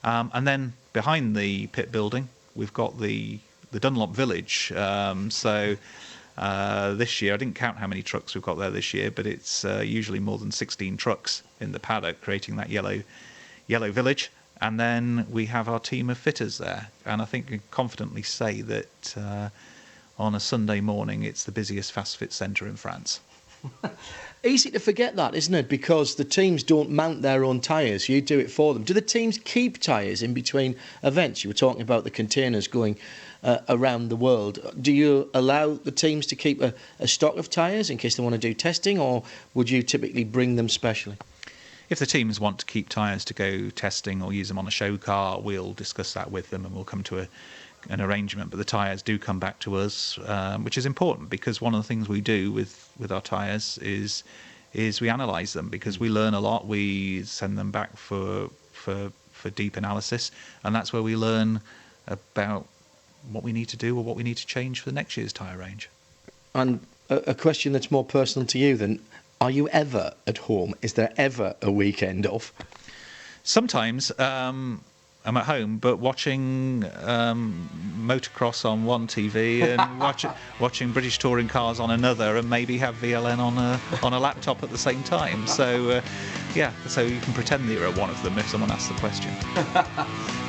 And then behind the pit building, we've got the Dunlop village. So this year, I didn't count how many trucks we've got there this year, but it's usually more than 16 trucks in the paddock, creating that yellow village. And then we have our team of fitters there. And I think we can confidently say that on a Sunday morning, it's the busiest fast fit centre in France. Easy to forget that, isn't it? Because the teams don't mount their own tyres. You do it for them. Do the teams keep tyres in between events? You were talking about the containers going around the world. Do you allow the teams to keep a stock of tyres in case they want to do testing, or would you typically bring them specially? If the teams want to keep tyres to go testing or use them on a show car, we'll discuss that with them and we'll come to an arrangement. But the tyres do come back to us, which is important, because one of the things we do with our tyres is is we analyse them, because we learn a lot. We send them back for deep analysis, and that's where we learn about what we need to do or what we need to change for the next year's tyre range. And a question that's more personal to you then, are you ever at home? Is there ever a weekend off? Sometimes I'm at home, but watching motocross on one TV and watching British touring cars on another, and maybe have VLN on a laptop at the same time. So, so you can pretend that you're at one of them if someone asks the question.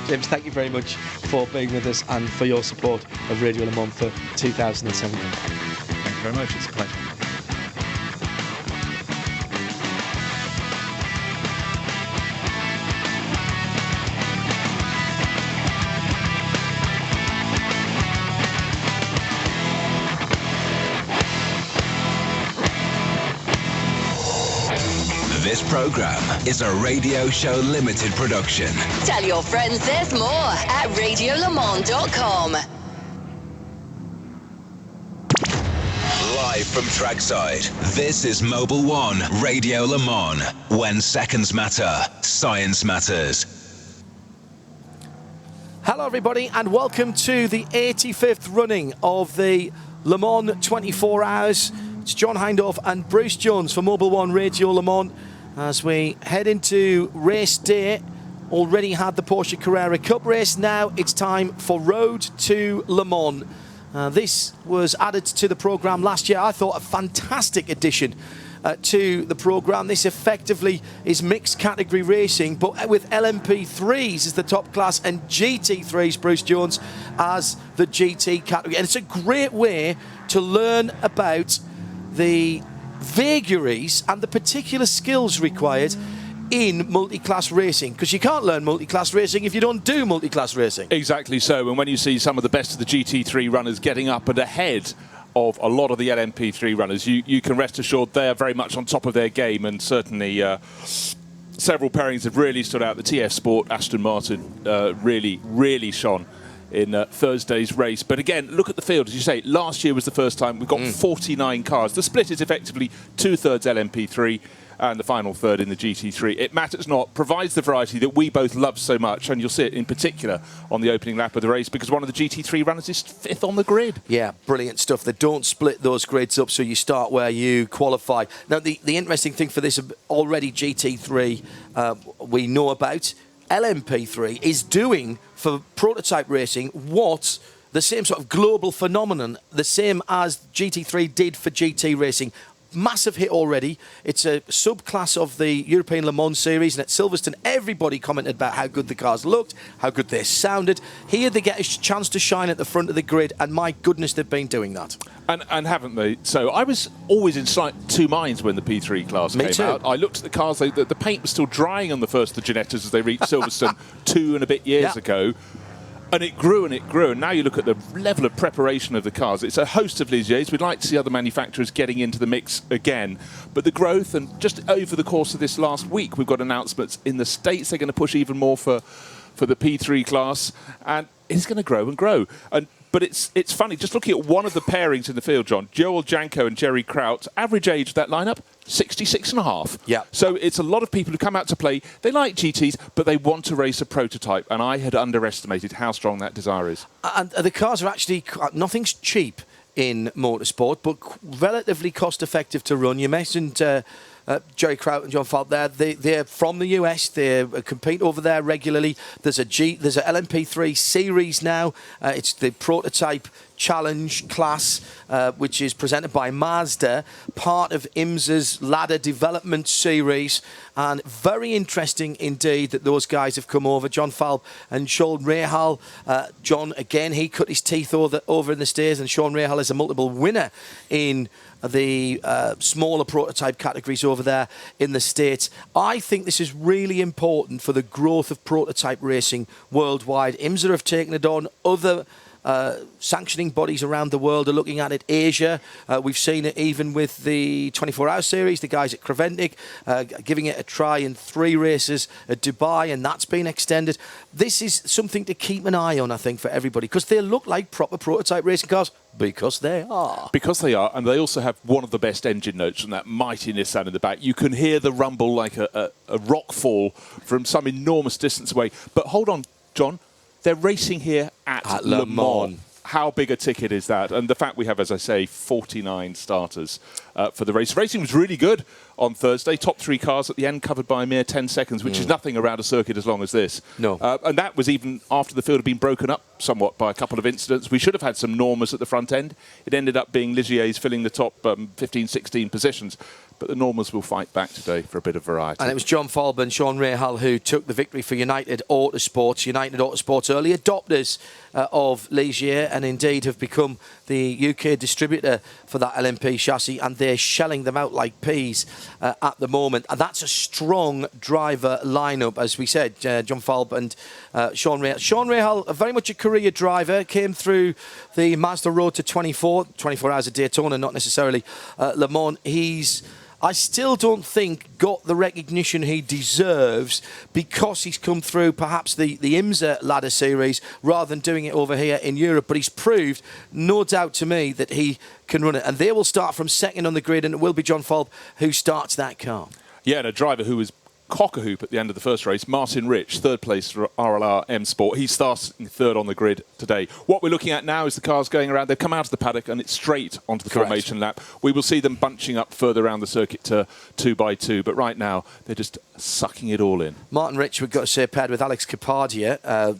James, thank you very much for being with us and for your support of Radio Le Mans for 2017. Thank you very much. It's a pleasure. This program is a Radio Show Limited production. Tell your friends there's more at radiolemans.com. Live from trackside, this is Mobil 1 Radio Le Mans. When seconds matter, science matters. Hello everybody and welcome to the 85th running of the Le Mans 24 Hours. It's John Hindhaugh and Bruce Jones for Mobil 1 Radio Le Mans as we head into race day. Already had the Porsche Carrera Cup race, now it's time for Road to Le Mans. This was added to the programme last year. I thought a fantastic addition to the programme. This effectively is mixed category racing, but with LMP3s as the top class and GT3s, Bruce Jones, as the GT category. And it's a great way to learn about the vagaries and the particular skills required in multi-class racing, because you can't learn multi-class racing if you don't do multi-class racing. Exactly so, and when you see some of the best of the GT3 runners getting up and ahead of a lot of the LMP3 runners, you can rest assured they are very much on top of their game, and certainly several pairings have really stood out. The TF Sport, Aston Martin, really shone in Thursday's race. But again, look at the field. As you say, last year was the first time we've got 49 cars. The split is effectively 2/3 LMP3 and the final third in the GT3. It matters not, provides the variety that we both love so much, and you'll see it in particular on the opening lap of the race, because one of the GT3 runners is 5th on the grid. Yeah, brilliant stuff. They don't split those grids up, so you start where you qualify. Now, the interesting thing for this, already GT3 we know about, LMP3 is doing for prototype racing what the same sort of global phenomenon, the same as GT3 did for GT racing. Massive hit already. It's a subclass of the European Le Mans series, and at Silverstone everybody commented about how good the cars looked, how good they sounded. Here they get a chance to shine at the front of the grid, and my goodness, they've been doing that. And haven't they? So I was always in two minds when the P3 class came out. I looked at the cars, the paint was still drying on the first of the Ginettas as they reached Silverstone 2 and a bit years ago. And it grew and it grew, and now you look at the level of preparation of the cars. It's a host of Ligiers. We'd like to see other manufacturers getting into the mix again. But the growth, and just over the course of this last week, we've got announcements in the States. They're going to push even more for the P3 class, and it's going to grow and grow. But it's funny, just looking at one of the pairings in the field, John, Joel Janko and Jerry Kraut, average age of that lineup, 66.5. Yeah. So it's a lot of people who come out to play. They like GTs, but they want to race a prototype, and I had underestimated how strong that desire is. And the cars are actually, nothing's cheap in motorsport, but relatively cost-effective to run. You mentioned Jerry Kraut and John Falk there. They're from the US. They compete over there regularly. There's a LMP3 series now. It's the prototype challenge class, which is presented by Mazda, part of IMSA's ladder development series. And very interesting indeed that those guys have come over, John Falk and Sean Rahal. John, again, he cut his teeth over in the States, and Sean Rahal is a multiple winner in the smaller prototype categories over there in the States. I think this is really important for the growth of prototype racing worldwide. IMSA have taken it on. Other sanctioning bodies around the world are looking at it. Asia, we've seen it even with the 24-hour series, the guys at Creventic giving it a try in 3 races at Dubai, and that's been extended. This is something to keep an eye on, I think, for everybody, because they look like proper prototype racing cars, because they are. Because they are, and they also have one of the best engine notes from that mighty Nissan in the back. You can hear the rumble like a rock fall from some enormous distance away. But hold on, John. They're racing here at Le Mans. How big a ticket is that? And the fact we have, as I say, 49 starters for the race. Racing was really good on Thursday. Top 3 cars at the end, covered by a mere 10 seconds, which is nothing around a circuit as long as this. No. And that was even after the field had been broken up somewhat by a couple of incidents. We should have had some normers at the front end. It ended up being Ligier's filling the top 15, 16 positions. But the normals will fight back today for a bit of variety. And it was John Falb and Sean Rahal who took the victory for United Autosports. United Autosports, early adopters of Ligier, and indeed have become the UK distributor for that LMP chassis, and they're shelling them out like peas at the moment. And that's a strong driver lineup, as we said, John Falb and Sean Rahal. Sean Rahal, very much a career driver, came through the Mazda Road to 24 hours of Daytona, not necessarily Le Mans. I still don't think got the recognition he deserves because he's come through perhaps the IMSA ladder series rather than doing it over here in Europe. But he's proved, no doubt to me, that he can run it. And they will start from second on the grid, and it will be John Falb who starts that car. Yeah, and a driver who was cock-a-hoop at the end of the first race, Martin Rich, 3rd place for RLR M Sport. He starts 3rd on the grid today. What we're looking at now is the cars going around. They've come out of the paddock and it's straight onto the formation lap. We will see them bunching up further around the circuit to 2x2, but right now they're just sucking it all in. Martin Rich, we've got to say, paired with Alex Capardia,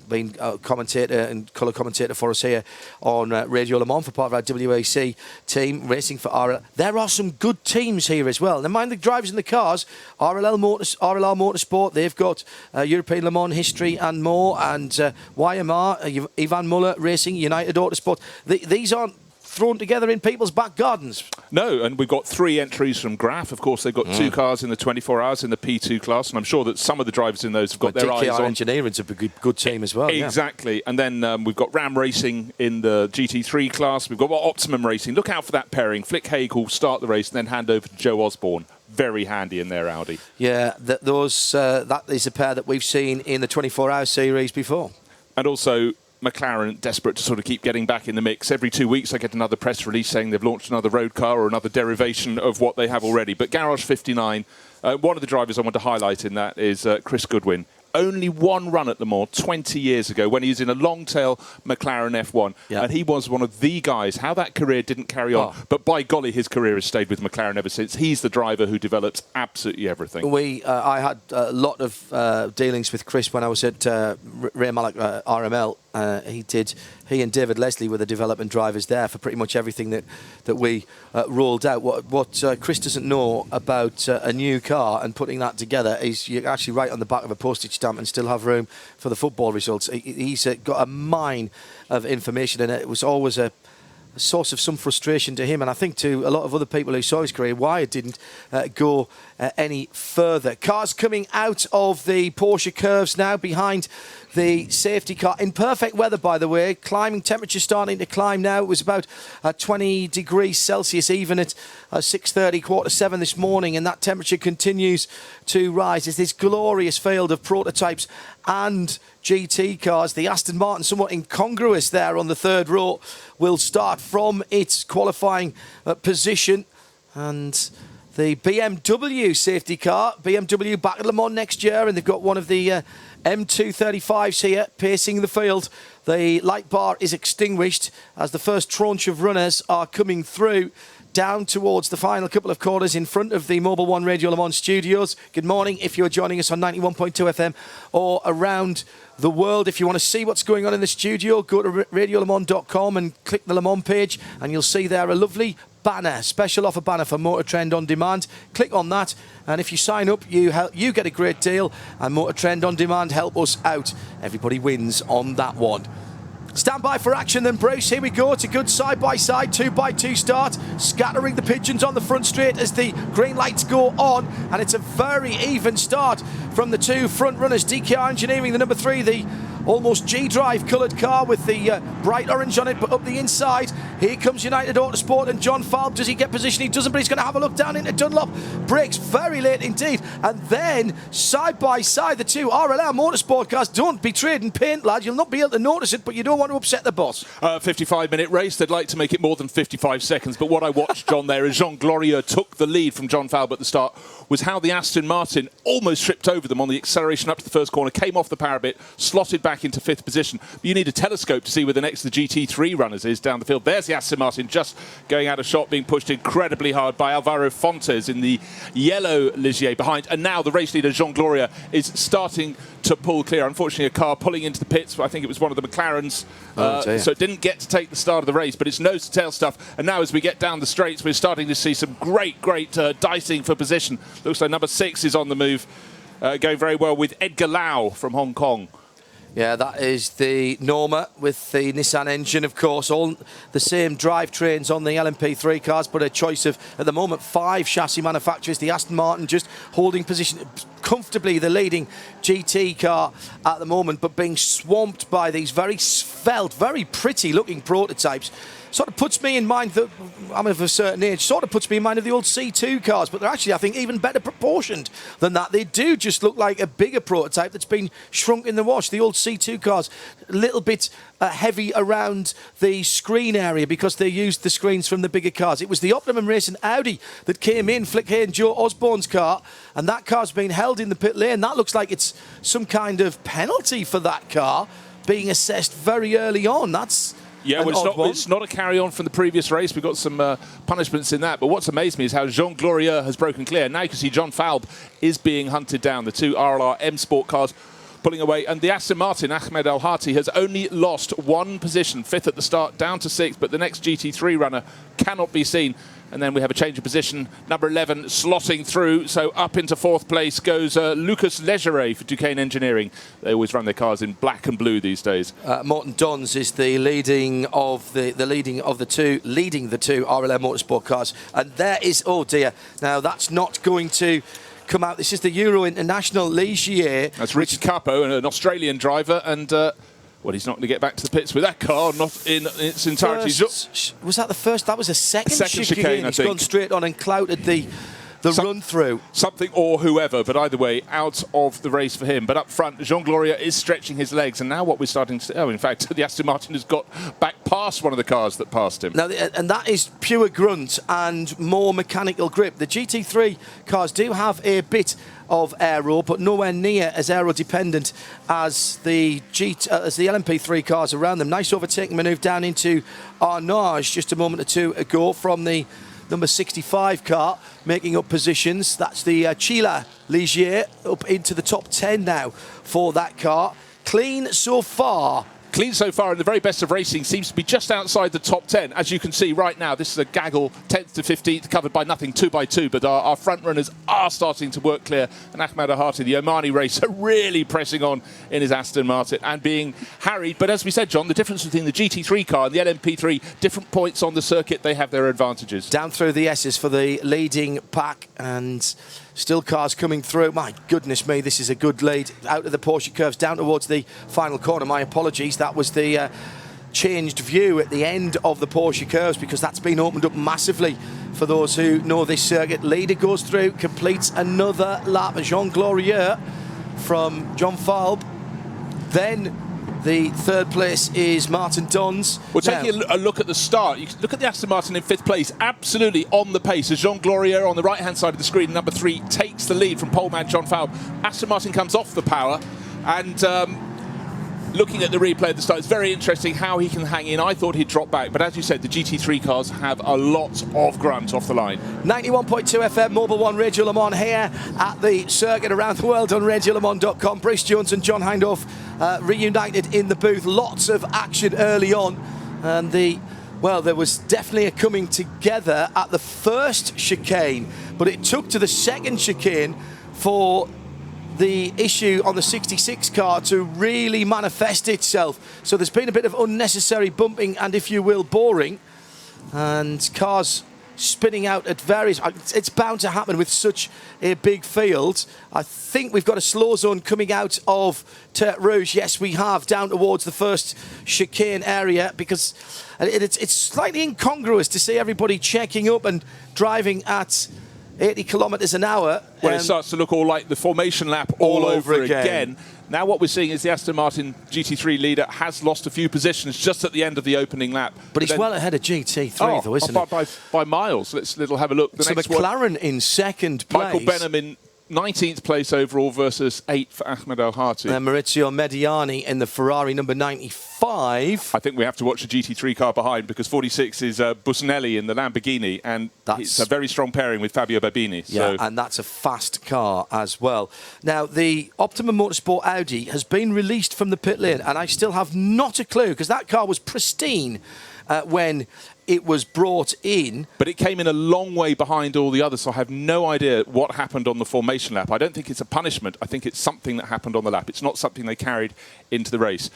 been a commentator and colour commentator for us here on Radio Le Mans for part of our WAC team, racing for RLL. There are some good teams here as well. Never mind the drivers in the cars. RLR Motorsport, they've got European Le Mans history and more, and YMR, Ivan Muller Racing, United Autosport. These aren't thrown together in people's back gardens. No, and we've got 3 entries from Graf. Of course, they've got 2 cars in the 24 hours in the P2 class, and I'm sure that some of the drivers in those have got their eyes on. Engineering's a good team as well. Exactly. Yeah. And then we've got Ram Racing in the GT3 class. We've got Optimum Racing. Look out for that pairing. Flick Haig will start the race and then hand over to Joe Osborne. Very handy in their Audi. Yeah, that is a pair that we've seen in the 24-hour series before. And also McLaren desperate to sort of keep getting back in the mix. Every 2 weeks I get another press release saying they've launched another road car or another derivation of what they have already. But Garage 59, one of the drivers I want to highlight in that is Chris Goodwin. Only one run at Le Mans 20 years ago when he was in a long-tail McLaren F1. Yeah. And he was one of the guys. How that career didn't carry on. But by golly, his career has stayed with McLaren ever since. He's the driver who develops absolutely everything. I had a lot of dealings with Chris when I was at Ray Mallock RML. He and David Leslie were the development drivers there for pretty much everything that we rolled out. What Chris doesn't know about a new car and putting that together is you actually write on the back of a postage stamp and still have room for the football results. He's got a mine of information, and it was always a source of some frustration to him, and I think to a lot of other people who saw his career, why it didn't go any further. Cars coming out of the Porsche curves now behind the safety car. In perfect weather, by the way. Climbing temperature starting to climb now. It was about 20 degrees Celsius even at 6:30, 6:45 this morning, and that temperature continues to rise as this glorious field of prototypes and GT cars. The Aston Martin, somewhat incongruous there on the 3rd row, will start from its qualifying position. And the BMW safety car, BMW back at Le Mans next year, and they've got one of the M235s here pacing the field. The light bar is extinguished as the first tranche of runners are coming through down towards the final couple of corners in front of the Mobil 1 Radio Le Mans studios. Good morning if you're joining us on 91.2 FM or around the world. If you want to see what's going on in the studio, go to radiolemans.com and click the Le Mans page, and you'll see there a lovely banner, special offer banner for Motor Trend On Demand. Click on that, and if you sign up, you get a great deal, and Motor Trend On Demand help us out. Everybody wins on that one. Stand by for action then, Bruce. Here we go. It's a good side-by-side, 2x2 start. Scattering the pigeons on the front straight as the green lights go on. And it's a very even start from the 2 front runners. DKR Engineering, the number 3, the almost G-Drive coloured car with the bright orange on it, but up the inside, here comes United Autosport and John Falb. Does he get position? He doesn't, but he's going to have a look down into Dunlop. Brakes very late indeed. And then, side by side, the two RLR Motorsport cars. Don't be trading paint, lad. You'll not be able to notice it, but you don't want to upset the boss. 55-minute race. They'd like to make it more than 55 seconds, but what I watched, John, there is Jean Glorieux took the lead from John Falb at the start, was how the Aston Martin almost tripped over them on the acceleration up to the first corner, came off the power bit, slotted back into 5th position. But you need a telescope to see where the next of the GT3 runners is down the field. There's the Aston Martin just going out of shot, being pushed incredibly hard by Alvaro Fontes in the yellow Ligier behind. And now the race leader, Jean Glorieux, is starting to pull clear. Unfortunately, a car pulling into the pits. I think it was one of the McLarens. So it didn't get to take the start of the race, but it's nose-to-tail stuff. And now as we get down the straights, we're starting to see some great dicing for position. Looks like number 6 is on the move, going very well with Edgar Lau from Hong Kong. Yeah, that is the Norma with the Nissan engine, of course. All the same drivetrains on the LMP3 cars, but a choice of, at the moment, 5 chassis manufacturers. The Aston Martin just holding position comfortably, the leading GT car at the moment, but being swamped by these very svelte, very pretty-looking prototypes. Sort of puts me in mind that I'm of a certain age, sort of puts me in mind of the old C2 cars, but they're actually, I think, even better proportioned than that. They do just look like a bigger prototype that's been shrunk in the wash. The old C2 cars, a little bit heavy around the screen area because they used the screens from the bigger cars. It was the Optimum Racing Audi that came in, Flick Hay and Joe Osborne's car, and that car's been held in the pit lane. That looks like it's some kind of penalty for that car being assessed very early on. That's... Yeah, well, it's not a carry-on from the previous race. We've got some punishments in that. But what's amazed me is how Jean Glorieux has broken clear. Now you can see John Falb is being hunted down. The 2 RLR M Sport cars pulling away. And the Aston Martin, Ahmed El Hati, has only lost 1 position, 5th at the start, down to 6th. But the next GT3 runner cannot be seen. And then we have a change of position. Number 11 slotting through. So up into 4th place goes Lucas Legeret for Duquesne Engineering. They always run their cars in black and blue these days. Morton Duns is the leading of the two RLM Motorsport cars. And there is, oh dear, now that's not going to come out. This is the Euro International Ligier. That's Richard Capo, an Australian driver, and well, he's not going to get back to the pits with that car, not in its entirety. Was that the first? That was a second chicane. I think. He's gone straight on and clouted the run through. Something or whoever, but either way, out of the race for him. But up front, Jean Glorieux is stretching his legs, and now what we're starting to see, in fact, the Aston Martin has got back past one of the cars that passed him. Now, and that is pure grunt and more mechanical grip. The GT3 cars do have a bit of aero, but nowhere near as aero dependent as the LMP3 cars around them. Nice overtaking manoeuvre down into Arnage just a moment or two ago from the number 65 car, making up positions. That's the Chila Ligier up into the top 10 now for that car. Clean so far. Clean so far, and the very best of racing seems to be just outside the top 10. As you can see right now, this is a gaggle, 10th to 15th, covered by nothing, 2 by 2, but our front runners are starting to work clear. And Ahmed El Hati, the Omani racer, really pressing on in his Aston Martin and being harried. But as we said, John, the difference between the GT3 car and the LMP3, different points on the circuit, they have their advantages. Down through the S's for the leading pack, and still cars coming through. My goodness me, this is a good lead out of the Porsche curves down towards the final corner. My apologies, that was the changed view at the end of the Porsche curves, because that's been opened up massively for those who know this circuit. Leader goes through, completes another lap. Jean Glorieux from John Falb. Then the 3rd place is Martin Duns. Well, taking a look at the start, you can look at the Aston Martin in 5th place, absolutely on the pace. As Jean Glorieux on the right-hand side of the screen, number 3, takes the lead from poleman John Falb. Aston Martin comes off the power, and looking at the replay at the start, it's very interesting how he can hang in. I thought he'd drop back, but as you said, the GT3 cars have a lot of grunt off the line. 91.2 FM, Mobil 1 Radio Le Mans here at the circuit around the world on radiolemans.com. Bruce Jones and John Hindhaugh reunited in the booth. Lots of action early on, and there was definitely a coming together at the first chicane, but it took to the second chicane for the issue on the 66 car to really manifest itself. So there's been a bit of unnecessary bumping and, if you will, boring. And cars spinning out at various... It's bound to happen with such a big field. I think we've got a slow zone coming out of Tertre Rouge. Yes, we have, down towards the first chicane area, because it's slightly incongruous to see everybody checking up and driving at 80 kilometres an hour. Well, it starts to look all like the formation lap all over again. Now what we're seeing is the Aston Martin GT3 leader has lost a few positions just at the end of the opening lap. But he's well ahead of GT3, though, isn't he? By miles. Let's have a look. So McLaren in second place. Michael Benham in 19th place overall versus 8th for Ahmed El Hati. Maurizio Mediani in the Ferrari number 95. I think we have to watch the GT3 car behind, because 46 is Busnelli in the Lamborghini, and it's a very strong pairing with Fabio Babini. Yeah, and that's a fast car as well. Now, the Optimum Motorsport Audi has been released from the pit lane, and I still have not a clue, because that car was pristine when it was brought in. But it came in a long way behind all the others, so I have no idea what happened on the formation lap. I don't think it's a punishment. I think it's something that happened on the lap. It's not something they carried into the race.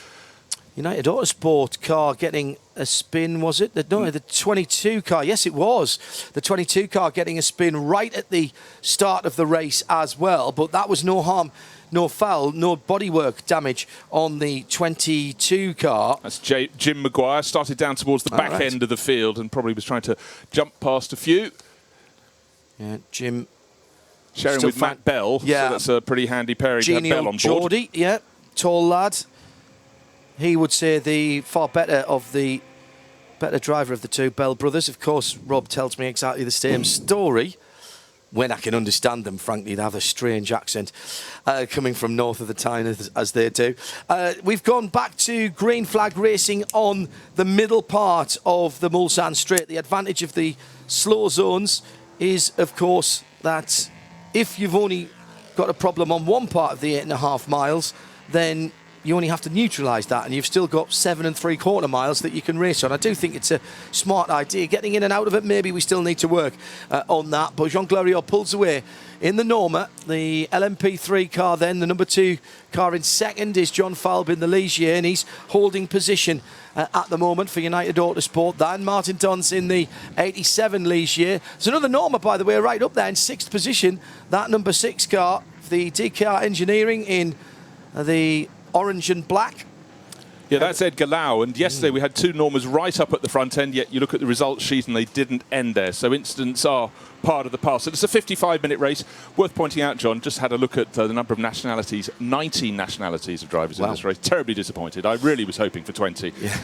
United Autosport car getting a spin, was it? No, the 22 car. Yes, it was. The 22 car getting a spin right at the start of the race as well, but that was no harm, no foul, no bodywork damage on the 22 car. That's Jim Maguire, started down towards the back end of the field and probably was trying to jump past a few. Yeah, Jim. Sharing with Matt Bell, yeah. So that's a pretty handy pairing to have Bell on board. Geordie, yeah, tall lad. He would say the far better driver of the two Bell brothers. Of course, Rob tells me exactly the same story. When I can understand them, frankly, they have a strange accent coming from north of the Tyne as they do. We've gone back to green flag racing on the middle part of the Mulsanne Straight. The advantage of the slow zones is, of course, that if you've only got a problem on one part of the 8.5 miles, then you only have to neutralise that, and you've still got 7 3/4 miles that you can race on. I do think it's a smart idea. Getting in and out of it, maybe we still need to work on that. But Jean Glorieux pulls away in the Norma. The LMP3 car then, the number 2 car in second is John Falb in the Ligier, and he's holding position at the moment for United Autosport. Then Martin Dons in the 87 Ligier. There's another Norma, by the way, right up there in 6th position. That number 6 car, the DKR Engineering in the orange and black. Yeah, that's Edgar Lau, and yesterday we had 2 Normas right up at the front end, yet you look at the results sheet and they didn't end there, so incidents are part of the past. So it's a 55-minute race. Worth pointing out, John, just had a look at the number of nationalities, 19 nationalities of drivers in this race. Terribly disappointed. I really was hoping for 20. Yeah.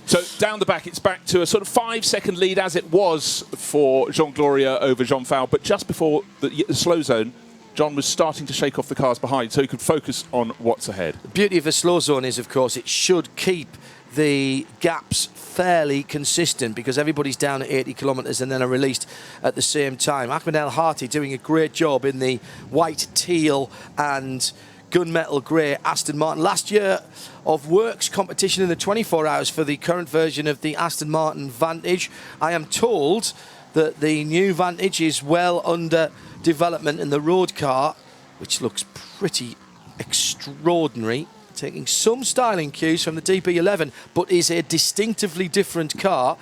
So down the back, it's back to a sort of 5-second lead as it was for Jean Glorieux over Jean Faure, but just before the slow zone, John was starting to shake off the cars behind so he could focus on what's ahead. The beauty of a slow zone is, of course, it should keep the gaps fairly consistent because everybody's down at 80 kilometres and then are released at the same time. Ahmed El Hati doing a great job in the white, teal and gunmetal grey Aston Martin. Last year of works competition in the 24 hours for the current version of the Aston Martin Vantage. I am told that the new Vantage is well under development in the road car, which looks pretty extraordinary, taking some styling cues from the DB11, but is a distinctively different car.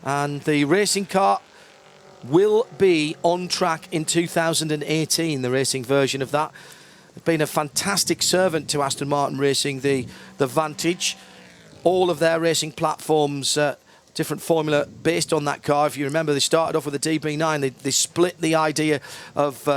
And the racing car will be on track in 2018, the racing version of that. It's been a fantastic servant to Aston Martin Racing, the Vantage. All of their racing platforms, different formula based on that car. If you remember, they started off with a DB9. They split the idea of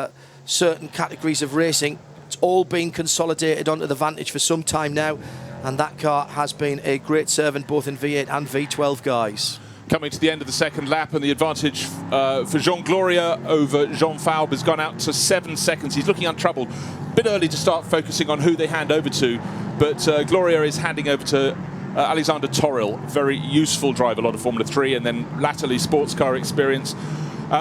certain categories of racing. It's all been consolidated onto the Vantage for some time now, and that car has been a great servant both in V8 and V12, guys. Coming to the end of the second lap, and the advantage for Jean Glorieux over Jean Faure has gone out to 7 seconds. He's looking untroubled. A bit early to start focusing on who they hand over to, but Glorieux is handing over to Alexander Toril, very useful driver, a lot of Formula 3, and then latterly sports car experience.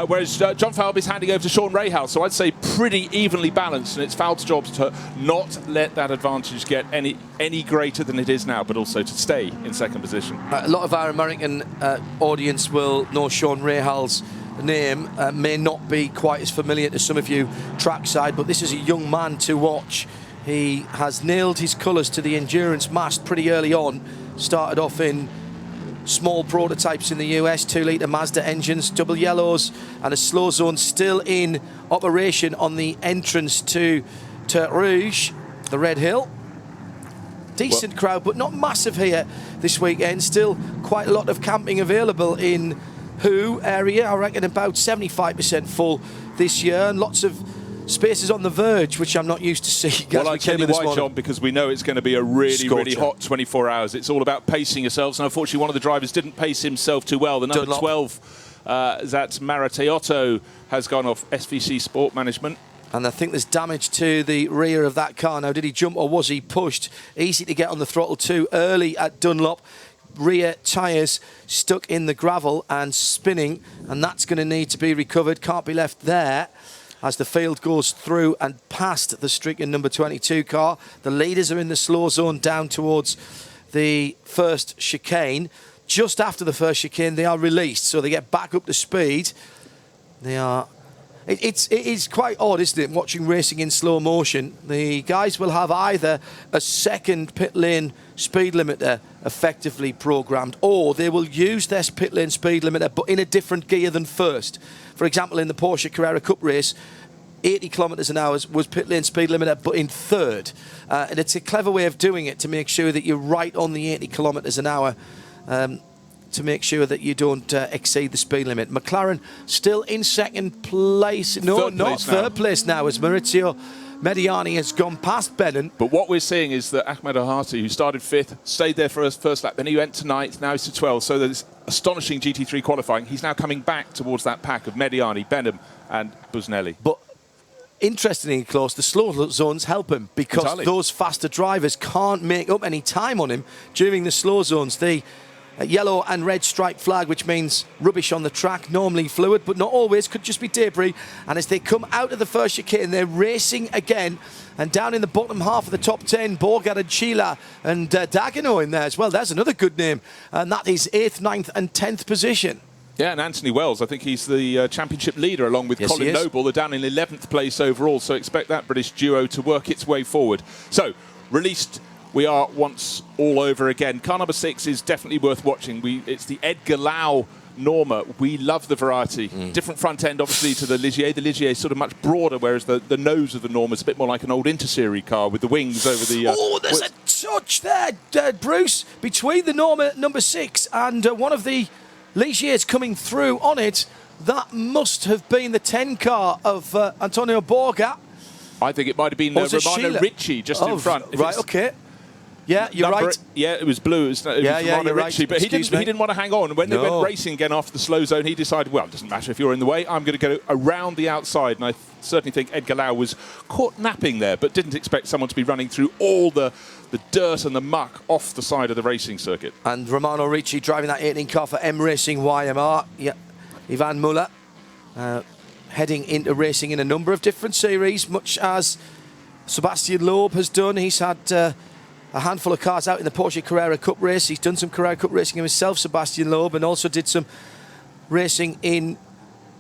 Whereas John Faure is handing over to Sean Rahal, so I'd say pretty evenly balanced, and it's Faure's job to not let that advantage get any greater than it is now, but also to stay in second position. A lot of our American audience will know Sean Rahal's name, may not be quite as familiar to some of you trackside, but this is a young man to watch. He has nailed his colours to the endurance mast pretty early on. Started off in small prototypes in the US, 2-litre Mazda engines, double yellows, and a slow zone still in operation on the entrance to Tertre Rouge, the Red Hill. Decent crowd, but not massive here this weekend. Still quite a lot of camping available in Who area. I reckon about 75% full this year, and lots of spaces on the verge, which I'm not used to seeing. Well, I tell you why, John, because we know it's going to be a really hot 24 hours. It's all about pacing yourselves, and unfortunately one of the drivers didn't pace himself too well. The number Dunlop. 12, that's Marateotto, has gone off SVC Sport Management. And I think there's damage to the rear of that car now. Did he jump or was he pushed? Easy to get on the throttle too early at Dunlop. Rear tyres stuck in the gravel and spinning, and that's going to need to be recovered. Can't be left there as the field goes through and past the stricken number 22 car. The leaders are in the slow zone down towards the first chicane. Just after the first chicane, they are released, so they get back up to speed. They are... It is quite odd, isn't it, watching racing in slow motion. The guys will have either a second pit lane speed limiter effectively programmed, or they will use their pit lane speed limiter but in a different gear than first. For example, in the Porsche Carrera Cup race, 80 kilometres an hour was pit lane speed limiter, but in third. And it's a clever way of doing it to make sure that you're right on the 80 kilometres an hour, to make sure that you don't exceed the speed limit. McLaren still in second place. No, not third place now, as Maurizio Mediani has gone past Bennon. But what we're seeing is that Ahmed Ahati, who started 5th, stayed there for his first lap, then he went to 9th, now he's to 12th. So there's astonishing GT3 qualifying. He's now coming back towards that pack of Mediani, Benham and Busnelli. But interestingly close, the slow zones help him, because those faster drivers can't make up any time on him during the slow zones. The yellow and red stripe flag, which means rubbish on the track, normally fluid, but not always, could just be debris. And as they come out of the first chicane, they're racing again. And down in the bottom half of the top 10, Borgard and Chila and Dagano in there as well. There's another good name. And that is 8th, 9th and 10th position. Yeah, and Anthony Wells, I think he's the championship leader, along with Colin Noble. They're down in 11th place overall, so expect that British duo to work its way forward. So, released... We are once all over again. Car number 6 is definitely worth watching. It's the Edgar Lau Norma. We love the variety. Different front end, obviously, to the Ligier. The Ligier is sort of much broader, whereas the nose of the Norma is a bit more like an old Interserie car with the wings over the... oh, there's a touch there, Bruce, between the Norma number 6 and one of the Ligiers coming through on it. That must have been the 10 car of Antonio Borga. I think it might have been Romano Ricci just in front. Right, okay. Yeah, you're right. Yeah, it was blue. It was Romano Ricci, but he didn't want to hang on. And when they went racing again after the slow zone, he decided, well, it doesn't matter if you're in the way. I'm going to go around the outside. And I certainly think Edgar Lau was caught napping there, but didn't expect someone to be running through all the dirt and the muck off the side of the racing circuit. And Romano Ricci driving that 18 car for M Racing YMR. Yeah, Ivan Muller heading into racing in a number of different series, much as Sebastian Loeb has done. He's had... a handful of cars out in the Porsche Carrera Cup race. He's done some Carrera Cup racing himself, Sebastian Loeb, and also did some racing in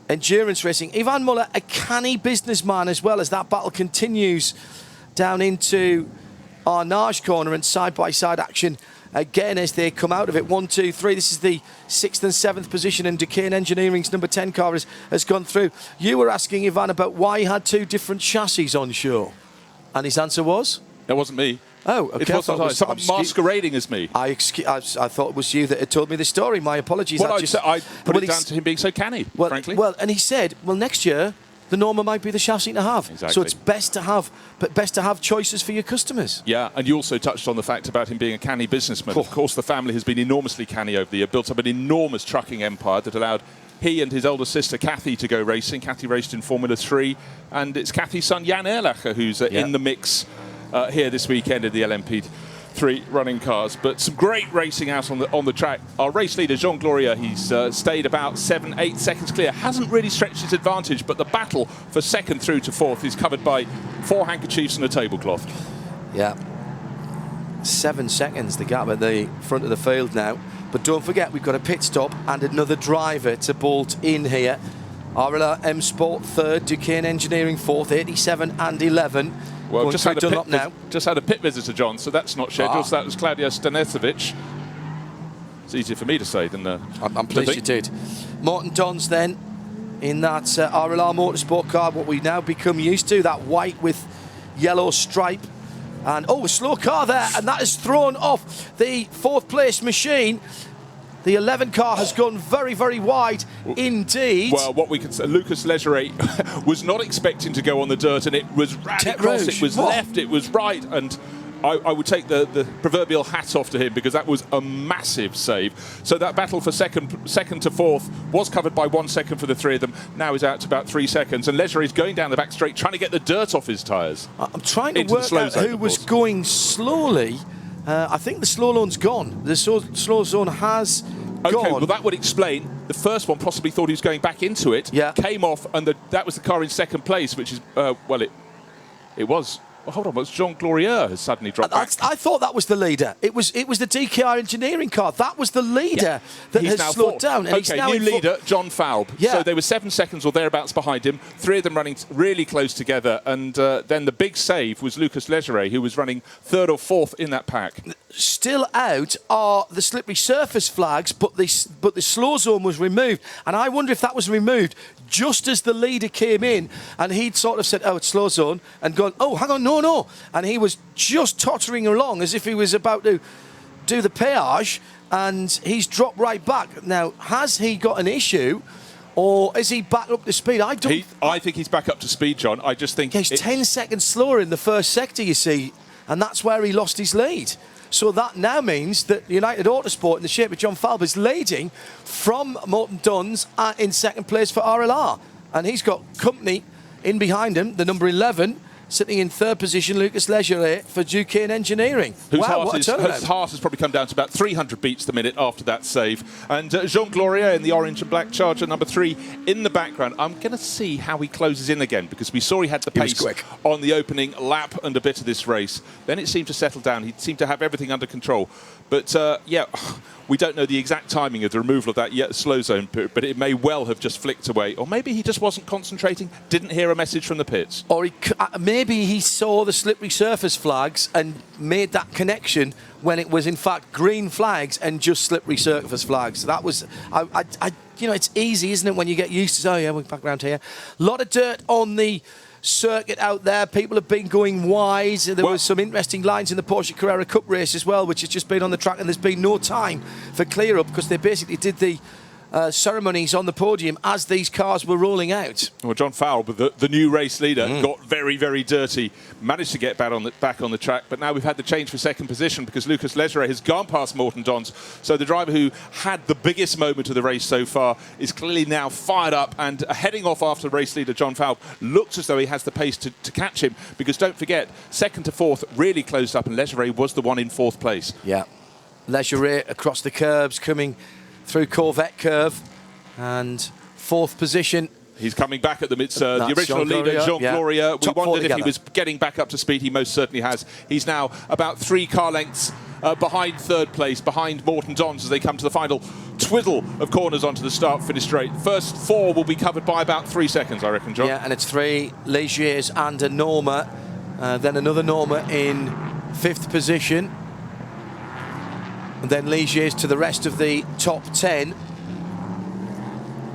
endurance racing. Ivan Muller, a canny businessman as well, as that battle continues down into Arnage corner and side-by-side action again as they come out of it. 1, 2, 3. This is the 6th and 7th position, and Duquesne Engineering's number 10 car has gone through. You were asking Ivan about why he had 2 different chassis on show, and his answer was? That wasn't me. Oh, okay. It was someone masquerading as me. I thought it was you that had told me the story. My apologies. Well, I put it down to him being so canny, frankly. Well, and he said, well, next year the Norma might be the chassis to have. Exactly. So it's best to have choices for your customers. Yeah, and you also touched on the fact about him being a canny businessman. Of course, the family has been enormously canny over the year, built up an enormous trucking empire that allowed he and his older sister Kathy to go racing. Kathy raced in Formula 3, and it's Kathy's son Jan Erlacher who's in the mix here this weekend in the LMP3 running cars. But some great racing out on the track. Our race leader, Jean Gloria, he's stayed about 7-8 seconds clear. Hasn't really stretched his advantage, but the battle for second through to 4th is covered by 4 handkerchiefs and a tablecloth. Yeah. 7 seconds, the gap at the front of the field now. But don't forget, we've got a pit stop and another driver to bolt in here. RLR M Sport 3rd, Duquesne Engineering 4th, 87 and 11. Well, just had a pit visitor, John, so that's not scheduled. So that was Claudio Stanetovic. It's easier for me to say than I'm pleased you did. Morton Dons then in that RLR Motorsport car, what we now become used to, that white with yellow stripe. And a slow car there, and that has thrown off the 4th place machine. The 11 car has gone very, very wide indeed. Well, what we can say, Lucas Legere was not expecting to go on the dirt, and it was ran across, it was left, it was right, and I would take the proverbial hat off to him, because that was a massive save. So that battle for second to 4th was covered by 1 second for the three of them. Now he's out to about 3 seconds, and Legere is going down the back straight, trying to get the dirt off his tyres. I'm trying to work out who was going slowly. I think the slow zone's gone. The slow zone has gone. Okay, well, that would explain. The first one possibly thought he was going back into it, came off, and that was the car in second place, which is, it was. Well, hold on, was Jean Glorieux has suddenly dropped back? I thought that was the leader. It was the DKR engineering car. That was the leader that he's has now slowed fourth. down. And okay, he's now new leader, John Falb. Yeah. So they were 7 seconds or thereabouts behind him, 3 of them running really close together, and then the big save was Lucas Legere, who was running 3rd or 4th in that pack. Still out are the slippery surface flags, but the slow zone was removed. And I wonder if that was removed just as the leader came in, and he'd sort of said, oh, it's slow zone, and gone, oh, hang on, no. And he was just tottering along as if he was about to do the péage, and he's dropped right back. Now, has he got an issue, or is he back up to speed? I think he's back up to speed, John. I just think... he's 10 seconds slower in the first sector, you see, and that's where he lost his lead. So that now means that United Autosport, in the shape of John Falb, is leading from Morton Duns in second place for RLR. And he's got company in behind him, the number 11, sitting in 3rd position, Lucas Legere for Duquesne Engineering. Whose heart has probably come down to about 300 beats the minute after that save. And Jean Glorieux in the orange and black Charger, number 3, in the background. I'm going to see how he closes in again, because we saw he had the pace on the opening lap and a bit of this race. Then it seemed to settle down. He seemed to have everything under control. But, we don't know the exact timing of the removal of that slow zone, but it may well have just flicked away. Or maybe he just wasn't concentrating, didn't hear a message from the pits. Or maybe he saw the slippery surface flags and made that connection when it was in fact green flags and just slippery surface flags. That was, it's easy, isn't it, when you get used to, we're back around here. A lot of dirt on the circuit out there. People have been going wide. There was some interesting lines in the Porsche Carrera Cup race as well, which has just been on the track, and there's been no time for clear up because they basically did the ceremonies on the podium as these cars were rolling out. Well, John Falb, the new race leader, got very, very dirty, managed to get back on the track, but now we've had the change for second position because Lucas Legere has gone past Morton Dons. So the driver who had the biggest moment of the race so far is clearly now fired up and heading off after race leader John Falb. Looks as though he has the pace to catch him, because don't forget, 2nd to 4th really closed up, and Legere was the one in 4th place. Yeah, Legere across the curbs, coming through Corvette curve, and 4th position. He's coming back at the the original leader, Jean Glorieux. We wondered if he was getting back up to speed. He most certainly has. He's now about 3 car lengths behind 3rd place, behind Morton Dons, as they come to the final twiddle of corners onto the start-finish straight. First 4 will be covered by about 3 seconds, I reckon, John. Yeah, and it's 3 Legers and a Norma. Then another Norma in 5th position. And then Legers to the rest of the top 10.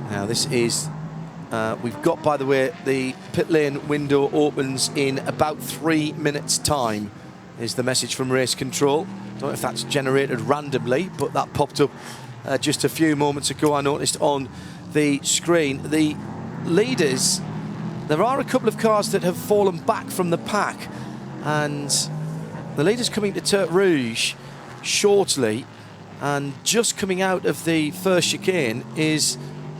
Now this is, we've got, by the way, the pit lane window opens in about 3 minutes' time, is the message from race control. Don't know if that's generated randomly, but that popped up just a few moments ago, I noticed on the screen. The leaders, there are a couple of cars that have fallen back from the pack, and the leaders coming to Tertre Rouge shortly, and just coming out of the first chicane is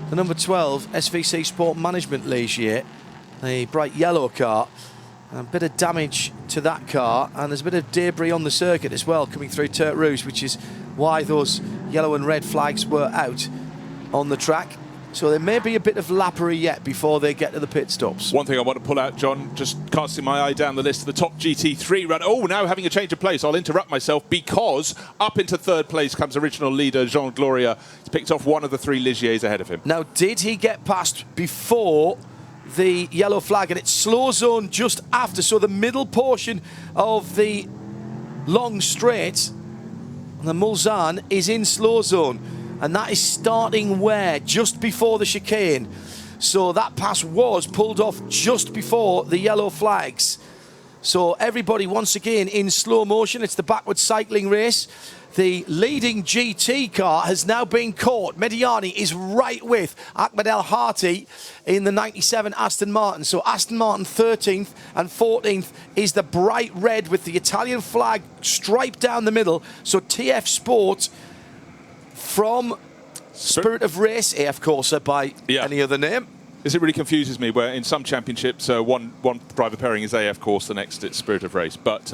the number 12 SVC Sport Management Ligier, a bright yellow car. A bit of damage to that car, and there's a bit of debris on the circuit as well coming through Tertre Rouge, which is why those yellow and red flags were out on the track. So there may be a bit of lappery yet before they get to the pit stops. One thing I want to pull out, John, just casting my eye down the list of the top GT3 run. Oh, now having a change of place. I'll interrupt myself because up into 3rd place comes original leader Jean Glorieux. He's picked off one of the 3 Ligiers ahead of him. Now, did he get past before the yellow flag? And it's slow zone just after. So the middle portion of the long straight. And the Mulsanne is in slow zone. And that is starting where? Just before the chicane. So that pass was pulled off just before the yellow flags. So everybody once again in slow motion. It's the backward cycling race. The leading GT car has now been caught. Mediani is right with Ahmed El Hati in the 97 Aston Martin. So Aston Martin 13th and 14th is the bright red with the Italian flag striped down the middle. So TF Sport from Spirit of Race, AF Corsa by any other name. It really confuses me where in some championships one driver pairing is AF Course, the next it's Spirit of Race. But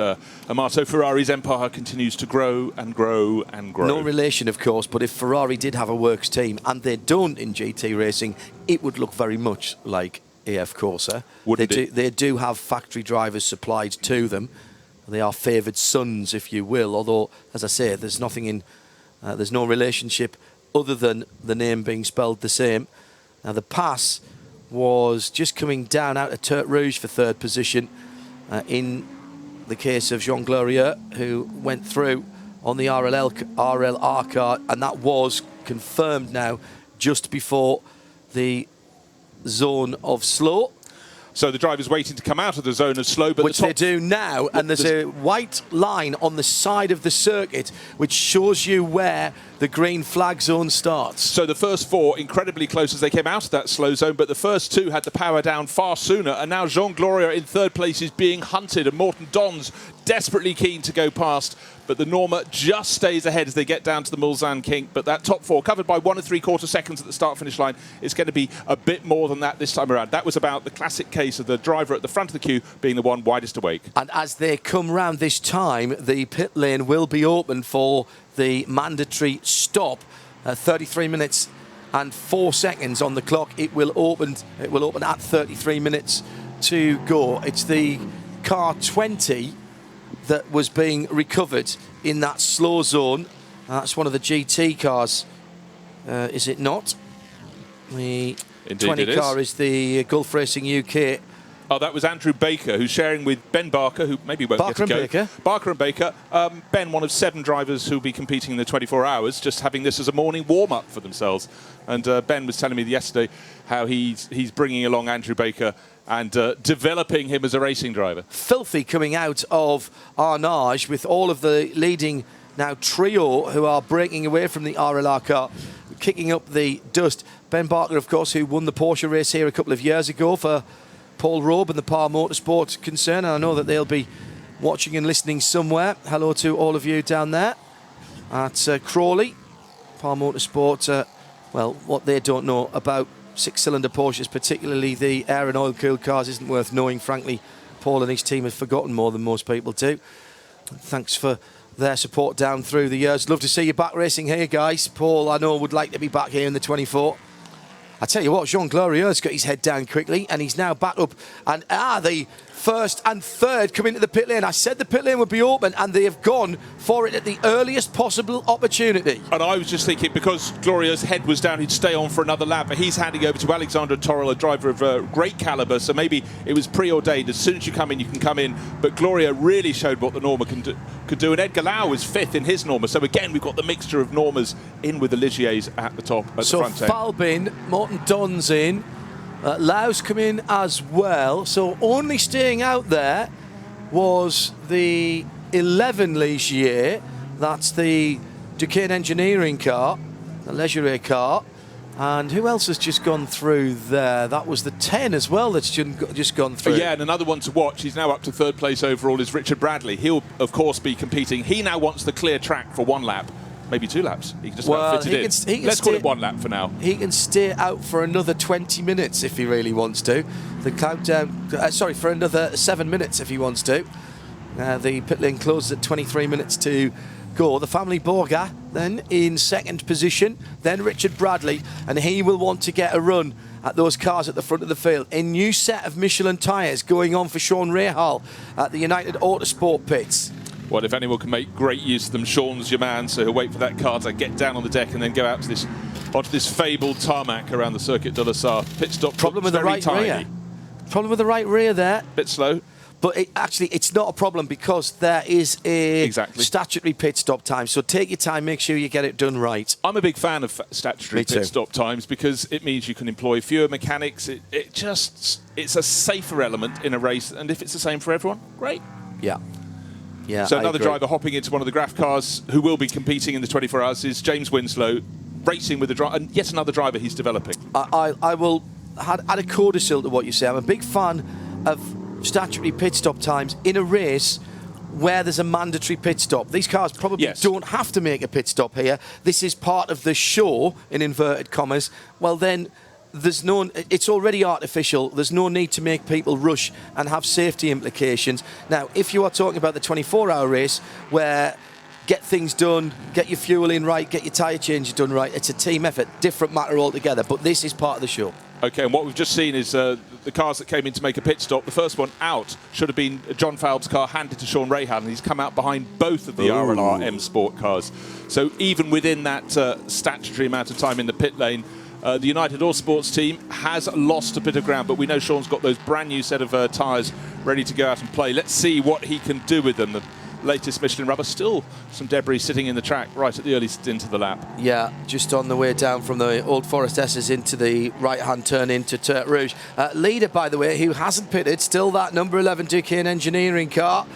Amato Ferrari's empire continues to grow and grow and grow. No relation, of course, but if Ferrari did have a works team, and they don't in GT racing, it would look very much like AF Corsa. They do have factory drivers supplied to them. They are favoured sons, if you will, although, as I say, there's nothing in... there's no relationship other than the name being spelled the same. Now, the pass was just coming down out of Terte Rouge for third position in the case of Jean Glorieux, who went through on the RLR car, and that was confirmed now just before the zone of slow. So the driver's waiting to come out of the zone of slow, but which they do now, and there's a white line on the side of the circuit which shows you where the green flag zone starts. So the first four incredibly close as they came out of that slow zone, but the first two had to power down far sooner, and now Jean Glorieux in third place is being hunted, and Morten Don's desperately keen to go past, but the Norma just stays ahead as they get down to the Mulsanne kink. But that top four, covered by 1 3/4 seconds at the start-finish line, is going to be a bit more than that this time around. That was about the classic case of the driver at the front of the queue being the one widest awake. And as they come round this time, the pit lane will be open for the mandatory stop. 33 minutes and 4 seconds on the clock. It will open at 33 minutes to go. It's the car 20 that was being recovered in that slow zone. That's one of the GT cars, is it not? The Indeed 20 car is the Gulf Racing UK. Oh, that was Andrew Baker, who's sharing with Ben Barker, who maybe won't Barker get to and go. Baker. Barker and Baker. Ben, one of 7 drivers who'll be competing in the 24 hours, just having this as a morning warm-up for themselves. And Ben was telling me yesterday how he's bringing along Andrew Baker and developing him as a racing driver. Filthy coming out of Arnage with all of the leading now trio who are breaking away from the RLR car, kicking up the dust. Ben Barker, of course, who won the Porsche race here a couple of years ago for Paul Robe and the Power Motorsport concern. And I know that they'll be watching and listening somewhere. Hello to all of you down there at Crawley. Power Motorsport, well, what they don't know about 6-cylinder Porsches, particularly the air and oil-cooled cars, isn't worth knowing. Frankly, Paul and his team have forgotten more than most people do. Thanks for their support down through the years. Love to see you back racing here, guys. Paul, I know, would like to be back here in the 24. I tell you what, Jean Glorieux's got his head down quickly, and he's now back up. And the first and third come into the pit lane. I said the pit lane would be open, and they have gone for it at the earliest possible opportunity. And I was just thinking, because Glorieux's head was down, he'd stay on for another lap, but he's handing over to Alexander Torrell, a driver of great calibre, so maybe it was preordained. As soon as you come in, you can come in. But Glorieux really showed what the Norma could do. And Edgar Lau was 5th in his Norma. So again, we've got the mixture of Normas in with the Ligiers at the top, at the front end. So Falbin, Morten Don's in. Lau's come in as well. So only staying out there was the 11 Ligier. That's the Duquesne Engineering car, the Leisure car. And who else has just gone through there? That was the 10 as well that's just gone through. Yeah, and another one to watch. He's now up to 3rd place overall is Richard Bradley. He'll, of course, be competing. He now wants the clear track for 1 lap. Maybe 2 laps. He can just about fit it in. Let's call it 1 lap for now. He can stay out for another 20 minutes if he really wants to. The countdown, for another 7 minutes if he wants to. The pit lane closes at 23 minutes to go. The family Borga then in 2nd position. Then Richard Bradley, and he will want to get a run at those cars at the front of the field. A new set of Michelin tyres going on for Sean Rahal at the United Autosport pits. Well, if anyone can make great use of them, Sean's your man, so he'll wait for that car to get down on the deck and then go out to onto this fabled tarmac around the Circuit de la Sarre. Pit stop. Problem with the right rear. Problem with the right rear there. Bit slow. But it's not a problem because there is a statutory pit stop time. So take your time, make sure you get it done right. I'm a big fan of statutory pit stop times because it means you can employ fewer mechanics. It's a safer element in a race, and if it's the same for everyone, great. Yeah. Yeah. So another driver hopping into one of the Graf cars who will be competing in the 24 hours is James Winslow, racing with and yet another driver he's developing. I will add a codicil to what you say. I'm a big fan of statutory pit stop times in a race where there's a mandatory pit stop. These cars probably don't have to make a pit stop here. This is part of the show, in inverted commas. Well, then it's already artificial. There's no need to make people rush and have safety implications. Now, if you are talking about the 24-hour race where get things done, get your fuel in right, get your tyre changes done right, it's a team effort, different matter altogether, but this is part of the show. Okay, and what we've just seen is the cars that came in to make a pit stop. The first one out should have been John Falb's car handed to Sean Rahal, and he's come out behind both of the R&R M Sport cars. So even within that statutory amount of time in the pit lane, the United Autosports team has lost a bit of ground, but we know Sean's got those brand new set of tyres ready to go out and play. Let's see what he can do with them. The latest Michelin rubber, still some debris sitting in the track right at the early stint of the lap. Yeah, just on the way down from the Old Forest S's into the right-hand turn into Tertre Rouge. Leader, by the way, who hasn't pitted, still that number 11 Duquesne Engineering car.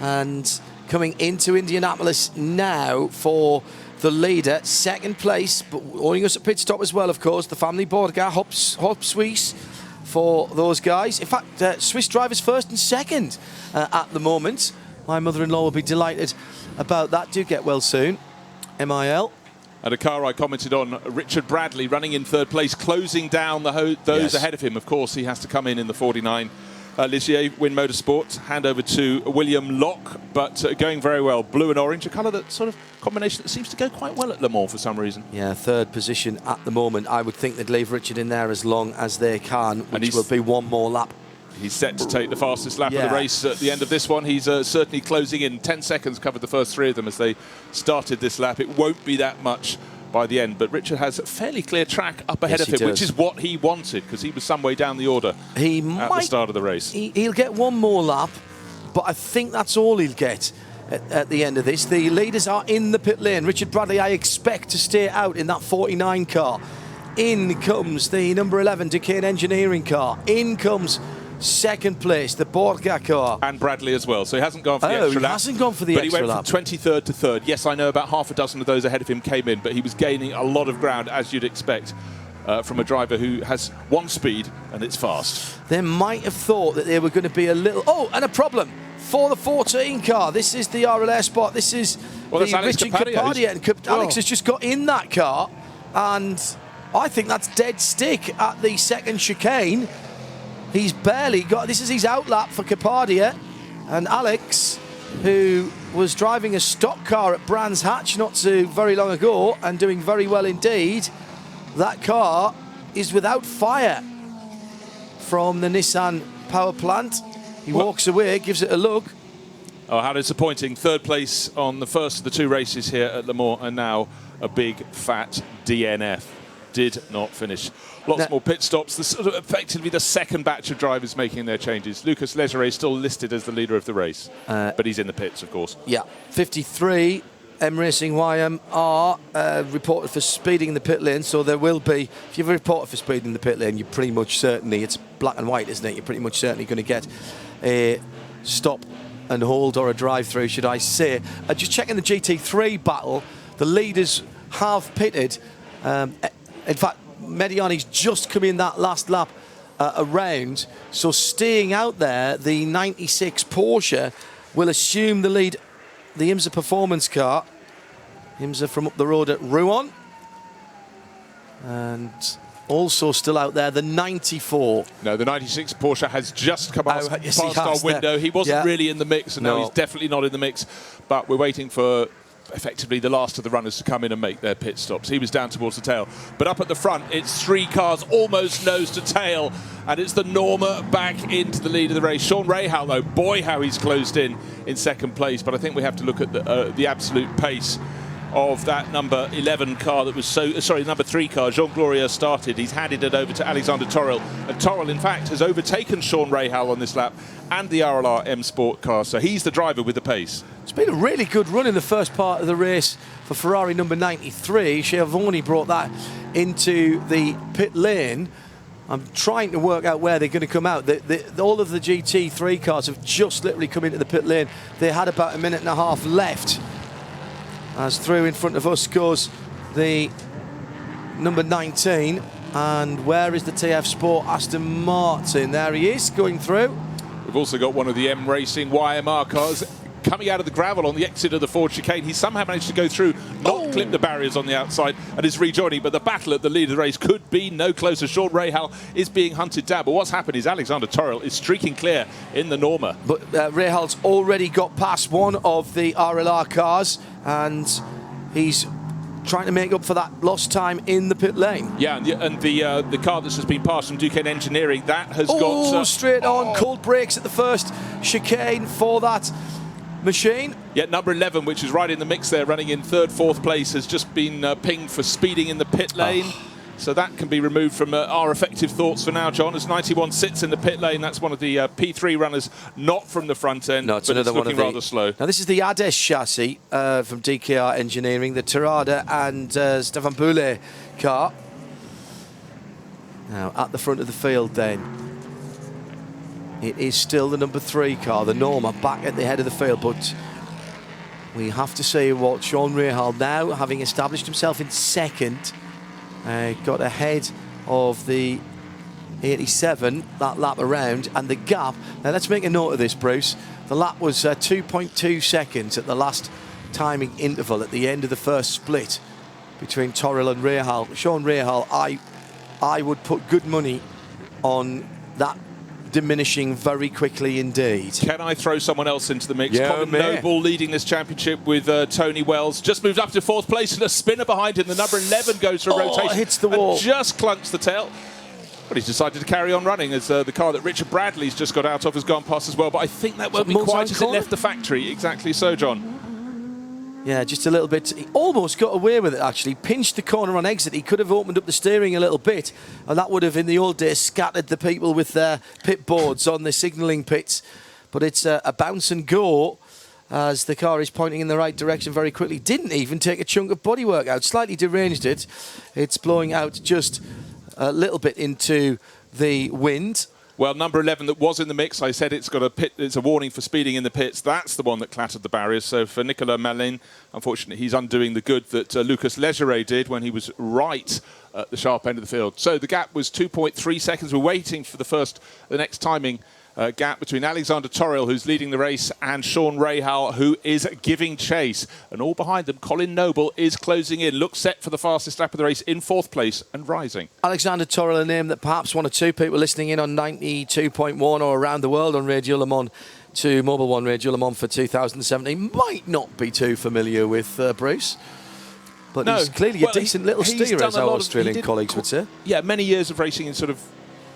And coming into Indianapolis now for the leader, second place, but owning us a pit stop as well, of course, the family Borga, Hop Suisse for those guys. In fact, Swiss drivers first and second at the moment. My mother-in-law will be delighted about that. Do get well soon. MIL. And a car I commented on, Richard Bradley, running in third place, closing down those ahead of him. Of course, he has to come in the 49. Ligier, Win Motorsport, hand over to William Locke, but going very well. Blue and orange, a colour that sort of combination that seems to go quite well at Le Mans for some reason. Yeah, third position at the moment. I would think they'd leave Richard in there as long as they can, which will be one more lap. He's set to take the fastest lap of the race at the end of this one. He's certainly closing in. 10 seconds covered the first three of them as they started this lap. It won't be that much by the end, but Richard has a fairly clear track up ahead of him, which is what he wanted, because he was some way down the order at the start of the race. He'll get one more lap, but I think that's all he'll get at the end of this. The leaders are in the pit lane. Richard Bradley, I expect to stay out in that 49 car. In comes the number 11 Duquesne Engineering car. In comes second place, the Borga car. And Bradley as well, so he hasn't gone for the extra lap. He hasn't gone for the extra lap. But he went from 23rd to 3rd. Yes, I know about half a dozen of those ahead of him came in, but he was gaining a lot of ground, as you'd expect, from a driver who has one speed, and it's fast. They might have thought that they were going to be a little... Oh, and a problem for the 14 car. This is the RLS spot. This is the Richard Capadia. And Alex has just got in that car, and I think that's dead stick at the second chicane. He's barely got... This is his outlap for Capadia. And Alex, who was driving a stock car at Brands Hatch not so very long ago and doing very well indeed, that car is without fire from the Nissan power plant. He walks away, gives it a look. Oh, how disappointing. Third place on the first of the two races here at Le Mans, and now a big fat DNF. Did not finish. Lots more pit stops. The sort of effectively the second batch of drivers making their changes. Lucas Leggeret is still listed as the leader of the race, but he's in the pits, of course. Yeah, 53. M Racing YM are reported for speeding in the pit lane, so there will be, if you've reported for speeding in the pit lane, you're pretty much certainly, it's black and white, isn't it? You're pretty much certainly going to get a stop and hold or a drive-through, should I say. Just checking the GT3 battle, the leaders have pitted. In fact, Mediani's just come in that last lap around, so staying out there, the 96 Porsche will assume the lead. The IMSA performance car, IMSA from up the road at Rouen, and also still out there, the 94. No, the 96 Porsche has just come past our window. He wasn't really in the mix, and now he's definitely not in the mix, but we're waiting for effectively the last of the runners to come in and make their pit stops. He was down towards the tail, but up at the front it's three cars almost nose to tail, and it's the Norma back into the lead of the race. Sean Rahal, though, boy how he's closed in second place, but I think we have to look at the absolute pace of that number 11 car that was number 3 car. Jean Gloria started. He's handed it over to Alexander Toril. And Toril, in fact, has overtaken Sean Rahal on this lap and the RLR M Sport car. So he's the driver with the pace. It's been a really good run in the first part of the race for Ferrari number 93. Schiavone brought that into the pit lane. I'm trying to work out where they're going to come out. All of the GT3 cars have just literally come into the pit lane. They had about a minute and a half left. As through in front of us goes the number 19. And where is the TF Sport Aston Martin? There he is, going through. We've also got one of the M Racing YMR cars coming out of the gravel on the exit of the Ford chicane. He somehow managed to go through, not clip the barriers on the outside, and is rejoining. But the battle at the lead of the race could be no closer. Sean Rahal is being hunted down. But what's happened is Alexander Toril is streaking clear in the Norma. But Rahal's already got past one of the RLR cars, and he's trying to make up for that lost time in the pit lane. Yeah, and the car that's just been passed from Duquesne Engineering, that has got... straight on, cold brakes at the first chicane for that machine. Yeah, number 11, which is right in the mix there, running in 3rd, 4th place, has just been pinged for speeding in the pit lane. So that can be removed from our effective thoughts for now, John, as 91 sits in the pit lane. That's one of the P3 runners, not from the front end, no, it's but another it's looking one of rather slow. Now, this is the Ades chassis from DKR Engineering, the Tirada and Stefan Boulay car. Now, at the front of the field then, it is still the number 3 car, the Norma, back at the head of the field, but we have to see what Sean Rahal, now having established himself in 2nd, got ahead of the 87 that lap around, and the gap. Now let's make a note of this, Bruce. The lap was 2.2 seconds at the last timing interval at the end of the first split between Toril and Rahal. Sean Rahal, I would put good money on that diminishing very quickly indeed. Can I throw someone else into the mix? Yeah, Colin Noble leading this championship with Tony Wells. Just moved up to 4th place, and a spinner behind him. The number 11 goes for a rotation. Hits the wall. And just clunks the tail. But he's decided to carry on running as the car that Richard Bradley's just got out of has gone past as well. But I think that won't be quite as it left the factory. Exactly so, John. Yeah, just a little bit. He almost got away with it, actually. Pinched the corner on exit. He could have opened up the steering a little bit, and that would have, in the old days, scattered the people with their pit boards on the signalling pits. But it's a bounce and go as the car is pointing in the right direction very quickly. Didn't even take a chunk of bodywork out. Slightly deranged it. It's blowing out just a little bit into the wind. Well, number 11 that was in the mix, I said it's got a pit. It's a warning for speeding in the pits. That's the one that clattered the barriers. So for Nicolas Malin, unfortunately, he's undoing the good that Lucas Legeret did when he was right at the sharp end of the field. So the gap was 2.3 seconds. We're waiting for the next timing gap between Alexander Toril, who's leading the race, and Sean Rahal, who is giving chase. And all behind them, Colin Noble is closing in. Looks set for the fastest lap of the race in 4th place and rising. Alexander Toril, a name that perhaps 1 or 2 people listening in on 92.1 or around the world on Radio Le Mans to Mobile One Radio Le Mans for 2017 might not be too familiar with Bruce. But no, he's clearly a decent little steer, as our Australian colleagues would say. Yeah, many years of racing in sort of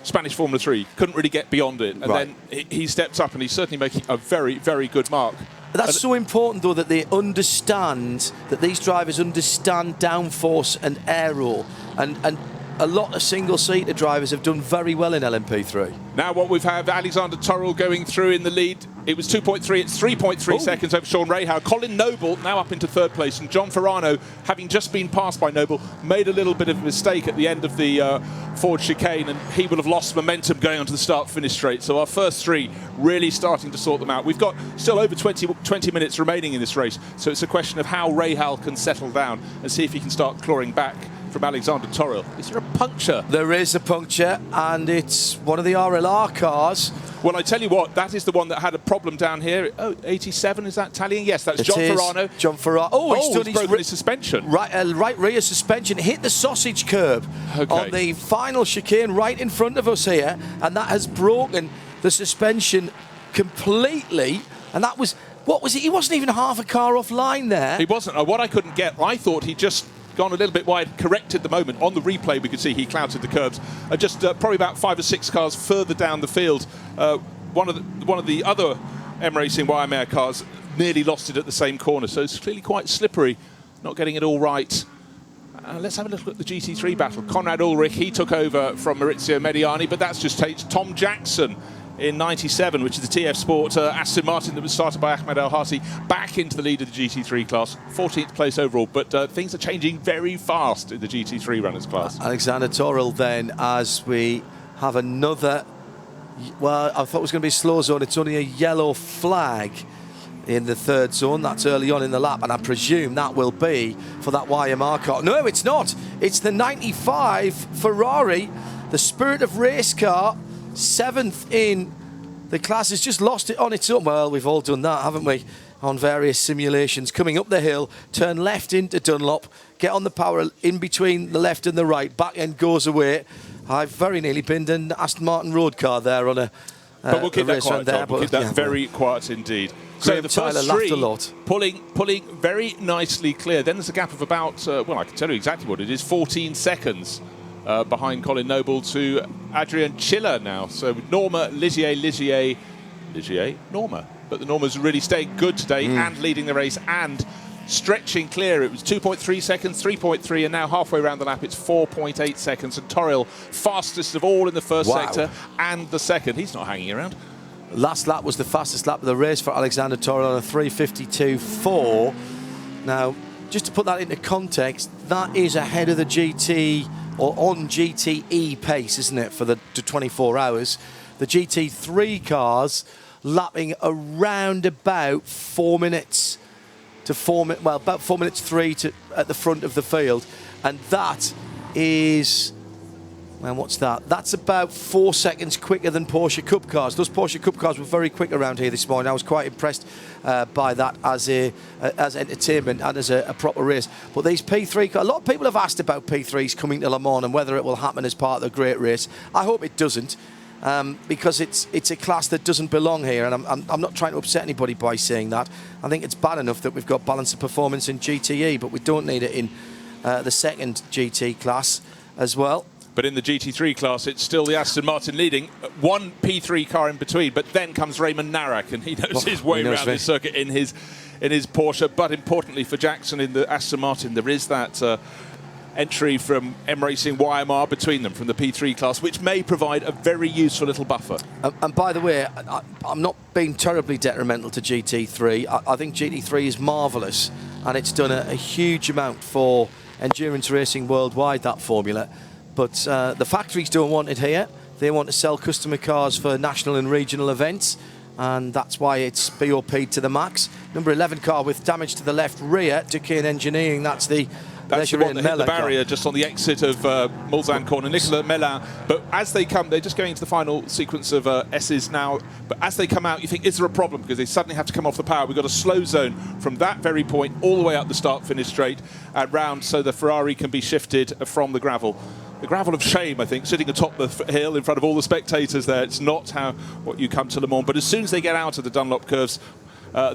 Spanish Formula 3, couldn't really get beyond it, and then he steps up, and he's certainly making a very, very good mark. That's so important, though, that they understand, that these drivers understand downforce and aero, and a lot of single-seater drivers have done very well in LMP3. Now what we've had, Alexander Toril going through in the lead. It was 2.3, it's 3.3 seconds over Sean Rahal. Colin Noble now up into 3rd place, and John Ferrano, having just been passed by Noble, made a little bit of a mistake at the end of the Ford chicane, and he will have lost momentum going onto the start-finish straight. So our first 3 really starting to sort them out. We've got still over 20 minutes remaining in this race, so it's a question of how Rahal can settle down and see if he can start clawing back from Alexander Toril. Is there a puncture? There is a puncture, and it's one of the RLR cars. Well, I tell you what, that is the one that had a problem down here. Oh, 87, is that tallying? Yes, that's John Ferrano. John Ferrano. Oh, he's broken his suspension. Right rear suspension hit the sausage curb on the final chicane right in front of us here, and that has broken the suspension completely. And that was, what was it? He wasn't even half a car offline there. He wasn't. What I couldn't get, I thought he just gone a little bit wide, corrected the moment. On the replay, we could see he clouted the curbs. Just probably about 5 or 6 cars further down the field. One of the other M Racing YMR cars nearly lost it at the same corner, so it's clearly quite slippery. not getting it all right. Let's have a look at the GT3 battle. Conrad Ulrich, he took over from Maurizio Mediani, but that's just takes Tom Jackson in 97, which is the TF Sport Aston Martin that was started by Ahmed El-Hati, back into the lead of the GT3 class, 14th place overall. But things are changing very fast in the GT3 runners class. Alexander Toril then, as we have another, well, I thought it was going to be a slow zone. It's only a yellow flag in the third zone. That's early on in the lap, and I presume that will be for that YMR car. No, it's not. It's the 95 Ferrari, the Spirit of Race car, 7th in the class, has just lost it on its own. Well, we've all done that, haven't we, on various simulations. Coming up the hill, turn left into Dunlop, get on the power in between the left and the right, back end goes away. I've very nearly binned an Aston Martin road car there on a but we'll keep that quiet, there, we'll keep that very quiet indeed. Graham So the Tyler first laughed three a lot. pulling very nicely clear. Then there's a gap of about, well, I can tell you exactly what it is, 14 seconds behind Colin Noble to Adrian Chiller now. So Norma, Ligier, Norma. But the Norma's really staying good today and leading the race and stretching clear. It was 2.3 seconds, 3.3, and now halfway around the lap it's 4.8 seconds. And Toril, fastest of all in the first sector and the second. He's not hanging around. Last lap was the fastest lap of the race for Alexander Toril on a 3:52.4. Now, just to put that into context, that is ahead of the GT or on GTE pace, isn't it, for the 24 hours. The GT3 cars lapping around about 4 minutes to 4 minutes, well, about 4 minutes 3 to at the front of the field, and that is, well, what's that? That's about 4 seconds quicker than Porsche Cup cars. Those Porsche Cup cars were very quick around here this morning. I was quite impressed by that as entertainment and as a proper race. But these P3 cars, a lot of people have asked about P3s coming to Le Mans and whether it will happen as part of the great race. I hope it doesn't, because it's a class that doesn't belong here, and I'm not trying to upset anybody by saying that. I think it's bad enough that we've got balance of performance in GTE, but we don't need it in the second GT class as well. But in the GT3 class, it's still the Aston Martin leading. One P3 car in between, but then comes Raymond Narak, and he knows his way around the circuit in his Porsche. But importantly for Jackson in the Aston Martin, there is that entry from M Racing YMR between them from the P3 class, which may provide a very useful little buffer. And by the way, I'm not being terribly detrimental to GT3. I think GT3 is marvellous, and it's done a huge amount for endurance racing worldwide, that formula. But the factories don't want it here. They want to sell customer cars for national and regional events, and that's why it's BOP'd to the max. Number 11 car with damage to the left rear, Duquesne Engineering, that's the one that hit the barrier just on the exit of Mulsanne corner, Nicolas Mellin. But as they come, they're just going into the final sequence of S's now. But as they come out, you think, is there a problem? Because they suddenly have to come off the power. We've got a slow zone from that very point all the way up the start-finish straight and round, so the Ferrari can be shifted from the gravel. The gravel of shame, I think, sitting atop the hill in front of all the spectators there. It's not what you come to Le Mans. But as soon as they get out of the Dunlop curves,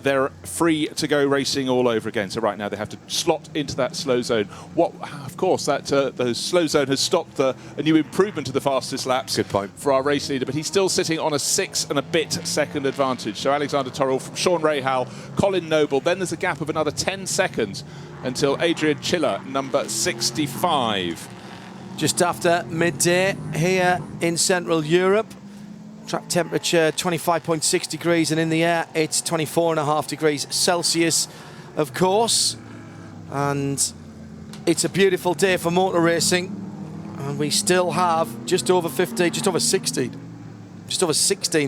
they're free to go racing all over again. So right now they have to slot into that slow zone. Of course, that the slow zone has stopped a new improvement to the fastest laps. Good point for our race leader, but he's still sitting on a 6 and a bit second advantage. So Alexander Toril from Sean Rahal, Colin Noble. Then there's a gap of another 10 seconds until Adrian Chiller, number 65. Just after midday here in Central Europe. Track temperature 25.6 degrees, and in the air it's 24.5 degrees Celsius, of course. And it's a beautiful day for motor racing, and we still have just over 16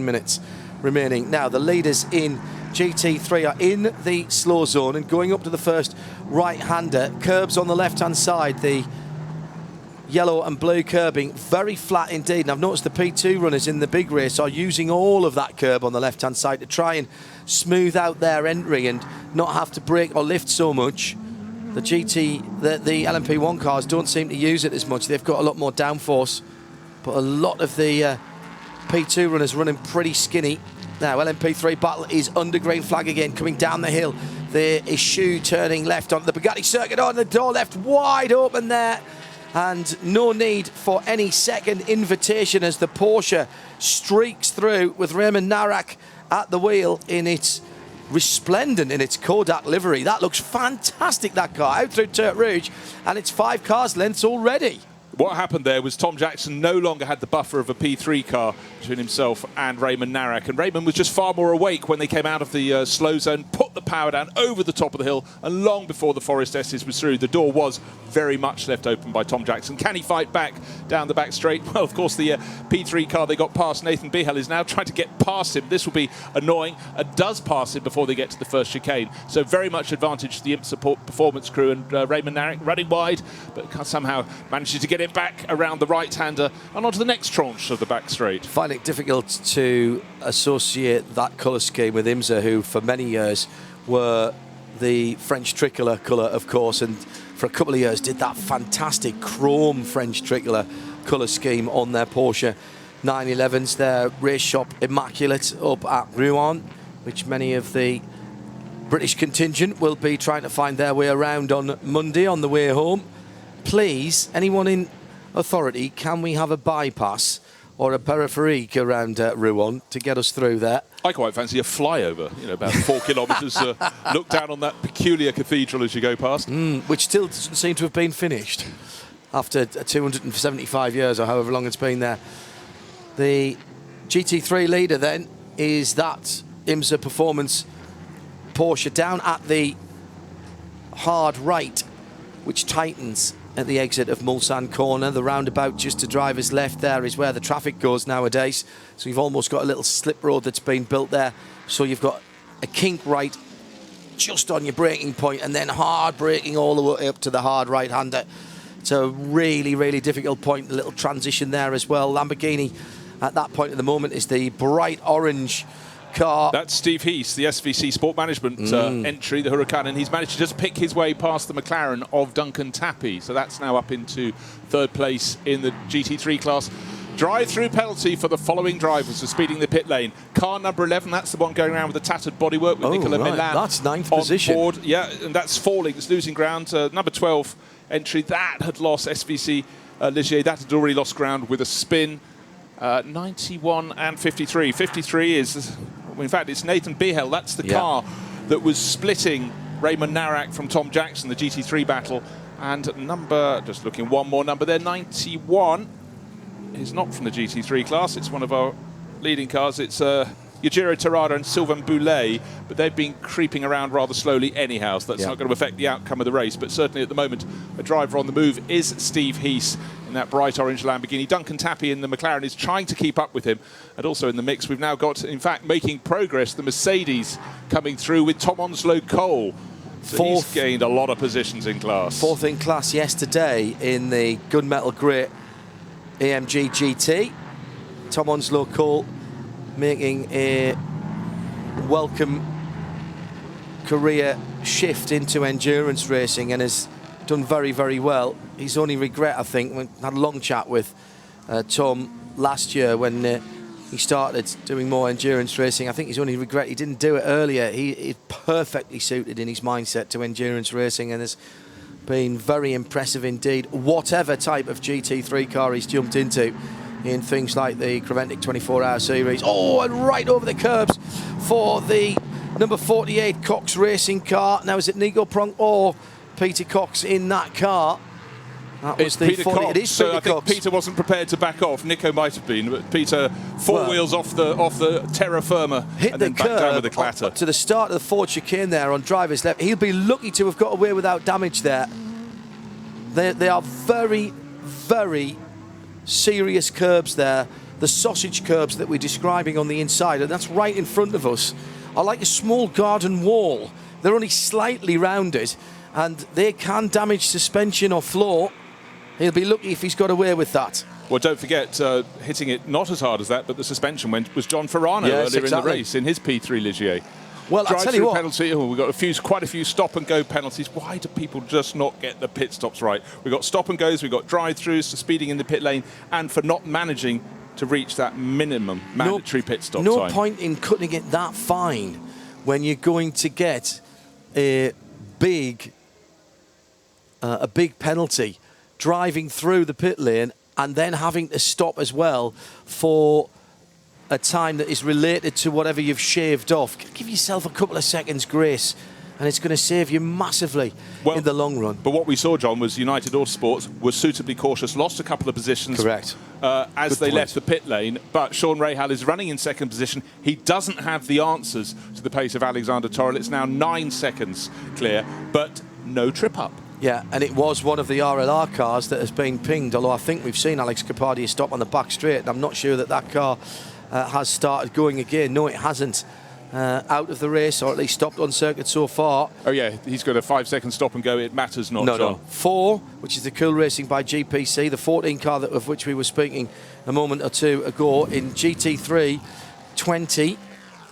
minutes remaining. Now the leaders in GT3 are in the slow zone and going up to the first right-hander. Curbs on the left-hand side, the yellow and blue curbing, very flat indeed. And I've noticed the P2 runners in the big race are using all of that curb on the left-hand side to try and smooth out their entry and not have to brake or lift so much. The LMP1 cars don't seem to use it as much. They've got a lot more downforce, but a lot of the P2 runners running pretty skinny. Now LMP3 battle is under green flag again, coming down the hill. There is Shmee turning left onto the Bugatti circuit, on the door left wide open there. And no need for any second invitation as the Porsche streaks through with Raymond Narak at the wheel in its resplendent in its Kodak livery. That looks fantastic, that car, out through Turk Rouge, and it's 5 cars lengths already. What happened there was Tom Jackson no longer had the buffer of a P3 car between himself and Raymond Narak. And Raymond was just far more awake when they came out of the slow zone, put the power down over the top of the hill, and long before the Forest S's was through, the door was very much left open by Tom Jackson. Can he fight back down the back straight? Well, of course, the P3 car they got past, Nathan Behel, is now trying to get past him. This will be annoying. It does pass him before they get to the first chicane. So very much advantage to the IMSA performance crew, and Raymond Narak running wide, but somehow manages to get it back around the right-hander and onto the next tranche of the back straight. Find it difficult to associate that colour scheme with IMSA, who for many years were the French tricolour colour, of course, and for a couple of years did that fantastic chrome French tricolour colour scheme on their Porsche 911s. Their race shop immaculate up at Rouen, which many of the British contingent will be trying to find their way around on Monday on the way home. Please, anyone in authority, can we have a bypass or a peripherique around Rouen to get us through there? I quite fancy a flyover, about 4 kilometres, look down on that peculiar cathedral as you go past. Which still doesn't seem to have been finished after 275 years or however long it's been there. The GT3 leader then is that IMSA Performance Porsche down at the hard right, which tightens at the exit of Mulsanne Corner. The roundabout just to driver's left there is where the traffic goes nowadays. So you've almost got a little slip road that's been built there. So you've got a kink right just on your braking point, and then hard braking all the way up to the hard right-hander. It's a really, really difficult point. A little transition there as well. Lamborghini at that point at the moment is the bright orange car. That's Steve Heath, the SVC Sport Management entry, the Huracan, and he's managed to just pick his way past the McLaren of Duncan Tappy. So that's now up into 3rd place in the GT3 class. Drive-through penalty for the following drivers for speeding the pit lane. Car number 11, that's the one going around with the tattered bodywork with Nicola Milan. That's 9th on position. Board. Yeah, and that's falling. It's losing ground. Number 12 entry, that had lost SVC Ligier. That had already lost ground with a spin. 91 and 53. 53 is... in fact, it's Nathan Behel. That's the car that was splitting Raymond Narak from Tom Jackson, the GT3 battle. And number, just looking one more number there, 91 is not from the GT3 class. It's one of our leading cars. It's Yujiro Terada and Sylvain Boulet, but they've been creeping around rather slowly anyhow, so that's not going to affect the outcome of the race. But certainly at the moment, a driver on the move is Steve Heath in that bright orange Lamborghini. Duncan Tappy in the McLaren is trying to keep up with him. And also in the mix, we've now got, in fact, making progress, the Mercedes coming through with Tom Onslow Cole. So he's gained a lot of positions in class. 4th in class yesterday in the gunmetal grey AMG GT. Tom Onslow Cole making a welcome career shift into endurance racing and has done very, very well. His only regret, I think, we had a long chat with Tom last year when he started doing more endurance racing. I think his only regret, he didn't do it earlier. He's perfectly suited in his mindset to endurance racing and has been very impressive indeed. Whatever type of GT3 car he's jumped into in things like the Creventic 24-hour series. Oh, and right over the curbs for the number 48 Cox racing car. Now, is it Nico Pronk or Peter Cox in that car? That was the Peter 40. Cox. It is So Peter I think Cox. Peter wasn't prepared to back off. Nico might have been, but Peter wheels off the terra firma hit and the then back down with a curb clatter. to the start of the Ford chicane there on driver's left. He'll be lucky to have got away without damage there. They are very, very serious curbs there. The sausage curbs that we're describing on the inside, and that's right in front of us, are like a small garden wall. They're only slightly rounded, and they can damage suspension or floor. He'll be lucky if he's got away with that. Well, don't forget, hitting it not as hard as that, but the suspension was John Ferrano earlier in the race in his P3 Ligier. Well, I'll tell you what. Penalty. We've got quite a few stop and go penalties. Why do people just not get the pit stops right? We've got stop and goes, we've got drive-throughs for speeding in the pit lane, and for not managing to reach that minimum mandatory pit stop time. No point in cutting it that fine when you're going to get a big penalty driving through the pit lane and then having to stop as well for a time that is related to whatever you've shaved off. Give yourself a couple of seconds grace, and it's going to save you massively in the long run. But what we saw, John, was United Autosports was suitably cautious, lost a couple of positions. Correct. As they left the pit lane, but Sean Rahal is running in second position. He doesn't have the answers to the pace of Alexander Toril. It's now 9 seconds clear, but no trip up. Yeah, and it was one of the RLR cars that has been pinged, although I think we've seen Alex Capadia stop on the back straight, and I'm not sure that car has started going again. No, it hasn't. Out of the race, or at least stopped on circuit so far. Oh yeah, he's got a 5-second stop and go. It matters not, no, John. No. 4, which is the Cool Racing by GPC, the 14 car of which we were speaking a moment or two ago. In GT3 20,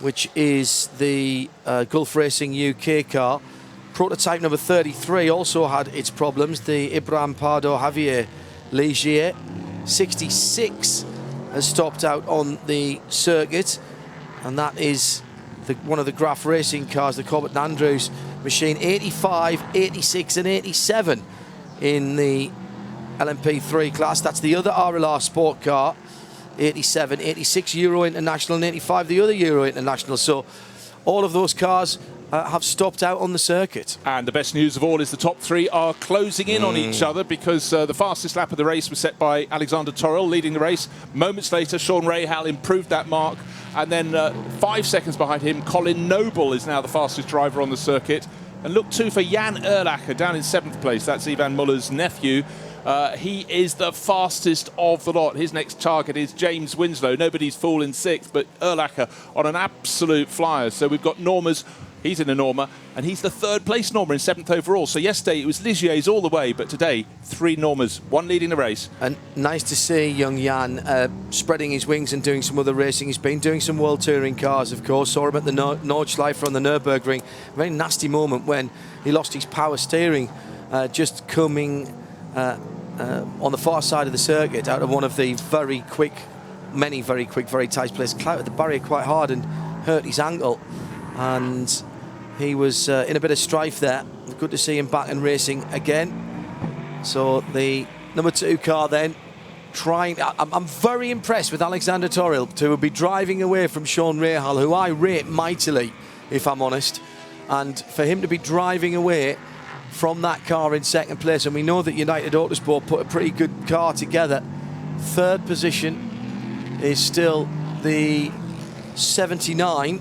which is the Gulf Racing UK car. Prototype number 33 also had its problems. The Ibrahim Pardo Javier Ligier 66 has stopped out on the circuit, and that is one of the Graf Racing cars, the Corvette and Andrews machine. 85, 86 and 87 in the LMP3 class. That's the other RLR sport car. 87, 86 Euro International and 85 the other Euro International. So all of those cars have stopped out on the circuit. And the best news of all is the top 3 are closing in on each other, because the fastest lap of the race was set by Alexander Toril, leading the race. Moments later, Sean Rahal improved that mark, and then 5 seconds behind him, Colin Noble is now the fastest driver on the circuit. And look too for Jan Erlacher down in 7th place. That's Ivan Muller's nephew. He is the fastest of the lot. His next target is James Winslow. Nobody's fool in 6th, but Erlacher on an absolute flyer. So we've got Norma's. He's in a Norma, and he's the 3rd place Norma in 7th overall. So yesterday it was Ligier's all the way, but today 3 Normas, 1 leading the race. And nice to see young Jan spreading his wings and doing some other racing. He's been doing some World Touring cars, of course. Saw him at the Nordschleife on the Nürburgring. A very nasty moment when he lost his power steering just coming on the far side of the circuit out of one of the very quick, very tight places. Clouted the barrier quite hard and hurt his ankle. And he was in a bit of strife there. Good to see him back and racing again. So the number 2 car then trying. I'm very impressed with Alexander Toril to be driving away from Sean Rahal, who I rate mightily, if I'm honest. And for him to be driving away from that car in 2nd place, and we know that United Autosport put a pretty good car together. 3rd position is still the 79.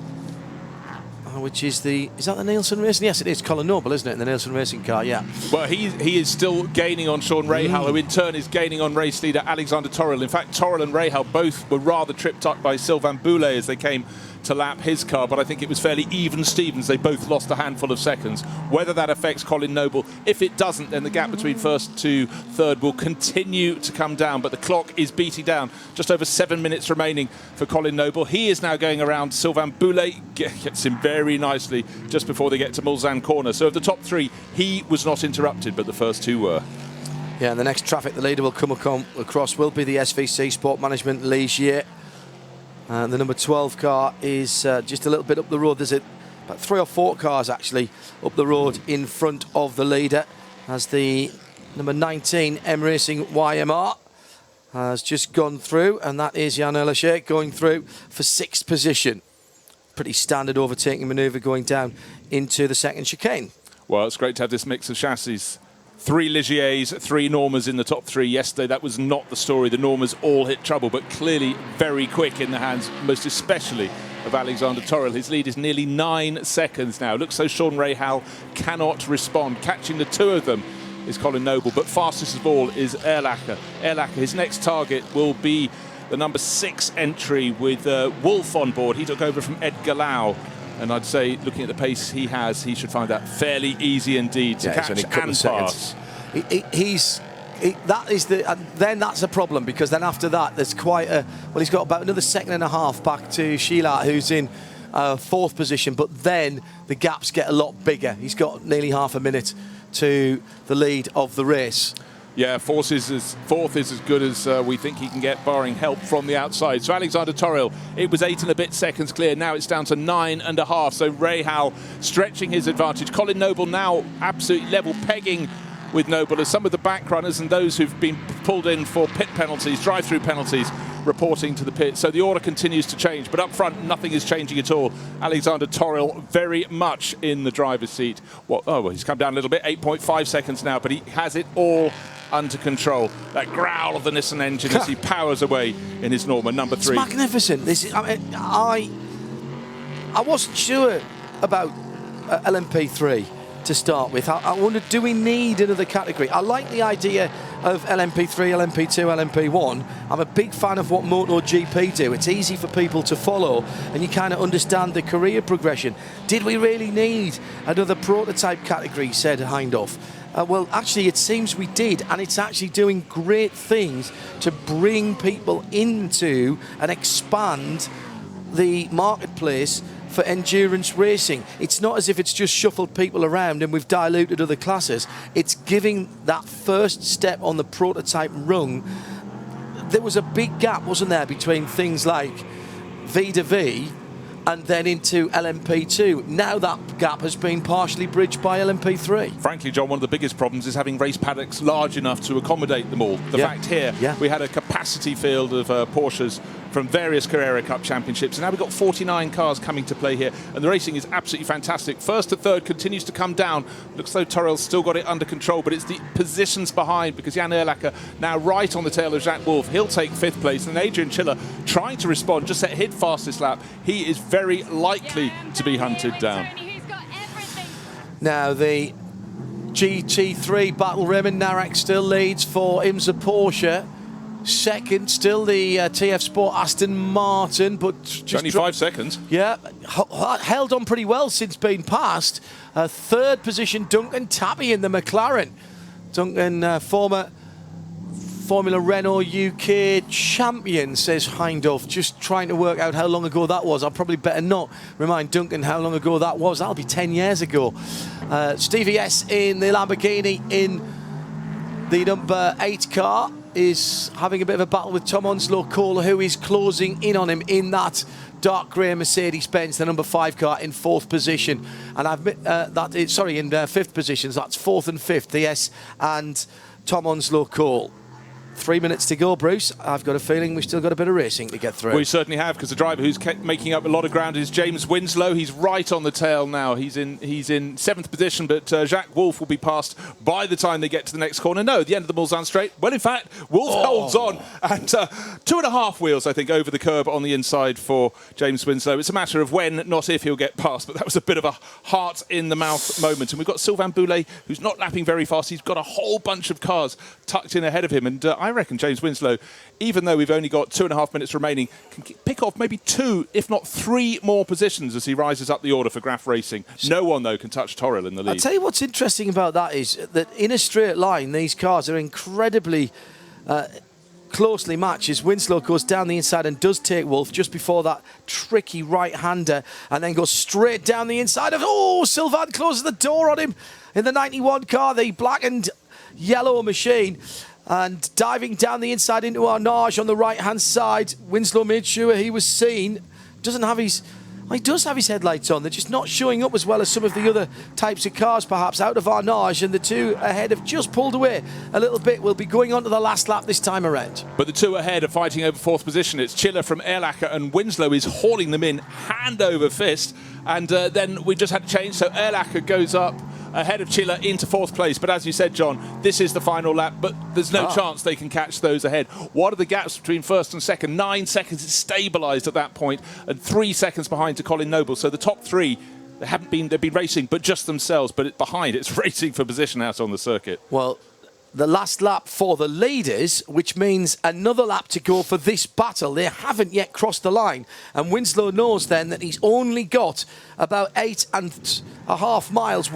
Which is that the Nielsen Racing? Yes, it is. Colin Noble, isn't it, in the Nielsen Racing car? Yeah. Well, he is still gaining on Sean Rahal, who in turn is gaining on race leader Alexander Toril. In fact, Toril and Rahal both were rather tripped up by Sylvain Boulet as they came to lap his car, but I think it was fairly even Stevens. They both lost a handful of seconds. Whether that affects Colin Noble, if it doesn't, then the gap between 1st to 3rd will continue to come down, but the clock is beating down. Just over 7 minutes remaining for Colin Noble. He is now going around Sylvain Boulet, gets him very nicely just before they get to Mulsanne Corner. So of the top 3, he was not interrupted, but the first 2 were. Yeah, and the next traffic the leader will come across will be the SVC Sport Management Ligier. And the number 12 car is just a little bit up the road. There's about 3 or 4 cars actually up the road in front of the leader, as the number 19 M Racing YMR has just gone through, and that is Jan Erlacher going through for 6th position. Pretty standard overtaking manoeuvre going down into the 2nd chicane. Well, it's great to have this mix of chassis. 3 Ligiers, 3 Normas in the top 3 yesterday. That was not the story. The Normas all hit trouble, but clearly very quick in the hands, most especially of Alexander Toril. His lead is nearly 9 seconds now. Looks so Sean Rahal cannot respond. Catching the 2 of them is Colin Noble, but fastest of all is Erlacher. Erlacher, his next target will be the number 6 entry with Wolf on board. He took over from Ed Galau. And I'd say, looking at the pace he has, he should find that fairly easy indeed to catch and pass. Then that's a problem, because then after that there's quite a, well, he's got about another 1.5 seconds back to Sheila, who's in 4th position, but then the gaps get a lot bigger. He's got nearly half a minute to the lead of the race. Yeah, fourth is as good as we think he can get, barring help from the outside. So Alexander Toril, it was 8 and a bit seconds clear. Now it's down to 9.5. So Rahal stretching his advantage. Colin Noble now absolutely level pegging with Noble, as some of the back runners and those who've been pulled in for pit penalties, drive-through penalties, reporting to the pit. So the order continues to change, but up front, nothing is changing at all. Alexander Toril very much in the driver's seat. Well, he's come down a little bit, 8.5 seconds now, but he has it all under control. That growl of the Nissan engine as he powers away in his Norma, number 3. It's magnificent. This is, I wasn't sure about LMP3 to start with. I wondered, do we need another category? I like the idea of LMP3, LMP2, LMP1. I'm a big fan of what MotoGP do. It's easy for people to follow and you kind of understand the career progression. Did we really need another prototype category, said Hindhoff. Well, actually, it seems we did, and it's actually doing great things to bring people into and expand the marketplace for endurance racing. It's not as if it's just shuffled people around and we've diluted other classes. It's giving that first step on the prototype rung. There was a big gap, wasn't there, between things like V2V and then into LMP2. Now that gap has been partially bridged by LMP3. Frankly, John, one of the biggest problems is having race paddocks large enough to accommodate them all. The fact here, we had a capacity field of Porsches from various Carrera Cup championships, and now we've got 49 cars coming to play here, and the racing is absolutely fantastic. First to third continues to come down. Looks though Torel's still got it under control, but it's the positions behind, because Jan Erlacher now right on the tail of Jacques Wolf. He'll take 5th place, and Adrian Chiller trying to respond, just set hit fastest lap. He is very likely to be hunted down. Now the GT3 battle, Raymond Narek still leads for IMSA Porsche. Second, still the TF Sport Aston Martin, but just only 5 seconds. Yeah, held on pretty well since being passed. Third position, Duncan Tappy in the McLaren. Duncan, former Formula Renault UK champion, says Hindhoff. Just trying to work out how long ago that was. I'll probably better not remind Duncan how long ago that was. That'll be 10 years ago. Stevie S in the Lamborghini in the number 8 car is having a bit of a battle with Tom Onslow Cole, who is closing in on him in that dark grey Mercedes-Benz, the number 5 car, in 4th position. And I've in 5th positions. That's 4th and 5th, the S and Tom Onslow Cole. 3 minutes to go, Bruce. I've got a feeling we've still got a bit of racing to get through. We certainly have, because the driver who's kept making up a lot of ground is James Winslow. He's right on the tail now. He's in 7th position, but Jacques Wolf will be passed by the time they get to the next corner. No, the end of the Mulsanne straight. Well, in fact, Wolf holds on, and 2.5 wheels, I think, over the curb on the inside for James Winslow. It's a matter of when, not if, he'll get past, but that was a bit of a heart-in-the-mouth moment. And we've got Sylvain Boulet, who's not lapping very fast. He's got a whole bunch of cars tucked in ahead of him, and I reckon James Winslow, even though we've only got 2.5 minutes remaining, can pick off maybe 2, if not 3 more positions as he rises up the order for Graf Racing. No one, though, can touch Toril in the lead. I'll tell you what's interesting about that is that in a straight line, these cars are incredibly closely matched as Winslow goes down the inside and does take Wolf just before that tricky right-hander, and then goes straight down the inside of... Sylvain closes the door on him in the 91 car, the black and yellow machine. And diving down the inside into Arnage on the right-hand side, Winslow made sure he was seen. Doesn't have his... He does have his headlights on. They're just not showing up as well as some of the other types of cars, perhaps, out of Arnage. And the 2 ahead have just pulled away a little bit. We'll be going on to the last lap this time around. But the 2 ahead are fighting over 4th position. It's Chiller from Erlacher, and Winslow is hauling them in hand over fist. And then we just had to change, so Erlacher goes up ahead of Chiller into 4th place. But as you said, John, this is the final lap, but there's no chance they can catch those ahead. What are the gaps between 1st and 2nd? 9 seconds. It's stabilised at that point, and 3 seconds behind to Colin Noble. So the top 3, they've been racing, but just themselves. But behind, it's racing for position out on the circuit. Well, the last lap for the leaders, which means another lap to go for this battle. They haven't yet crossed the line. And Winslow knows then that he's only got about 8.5 miles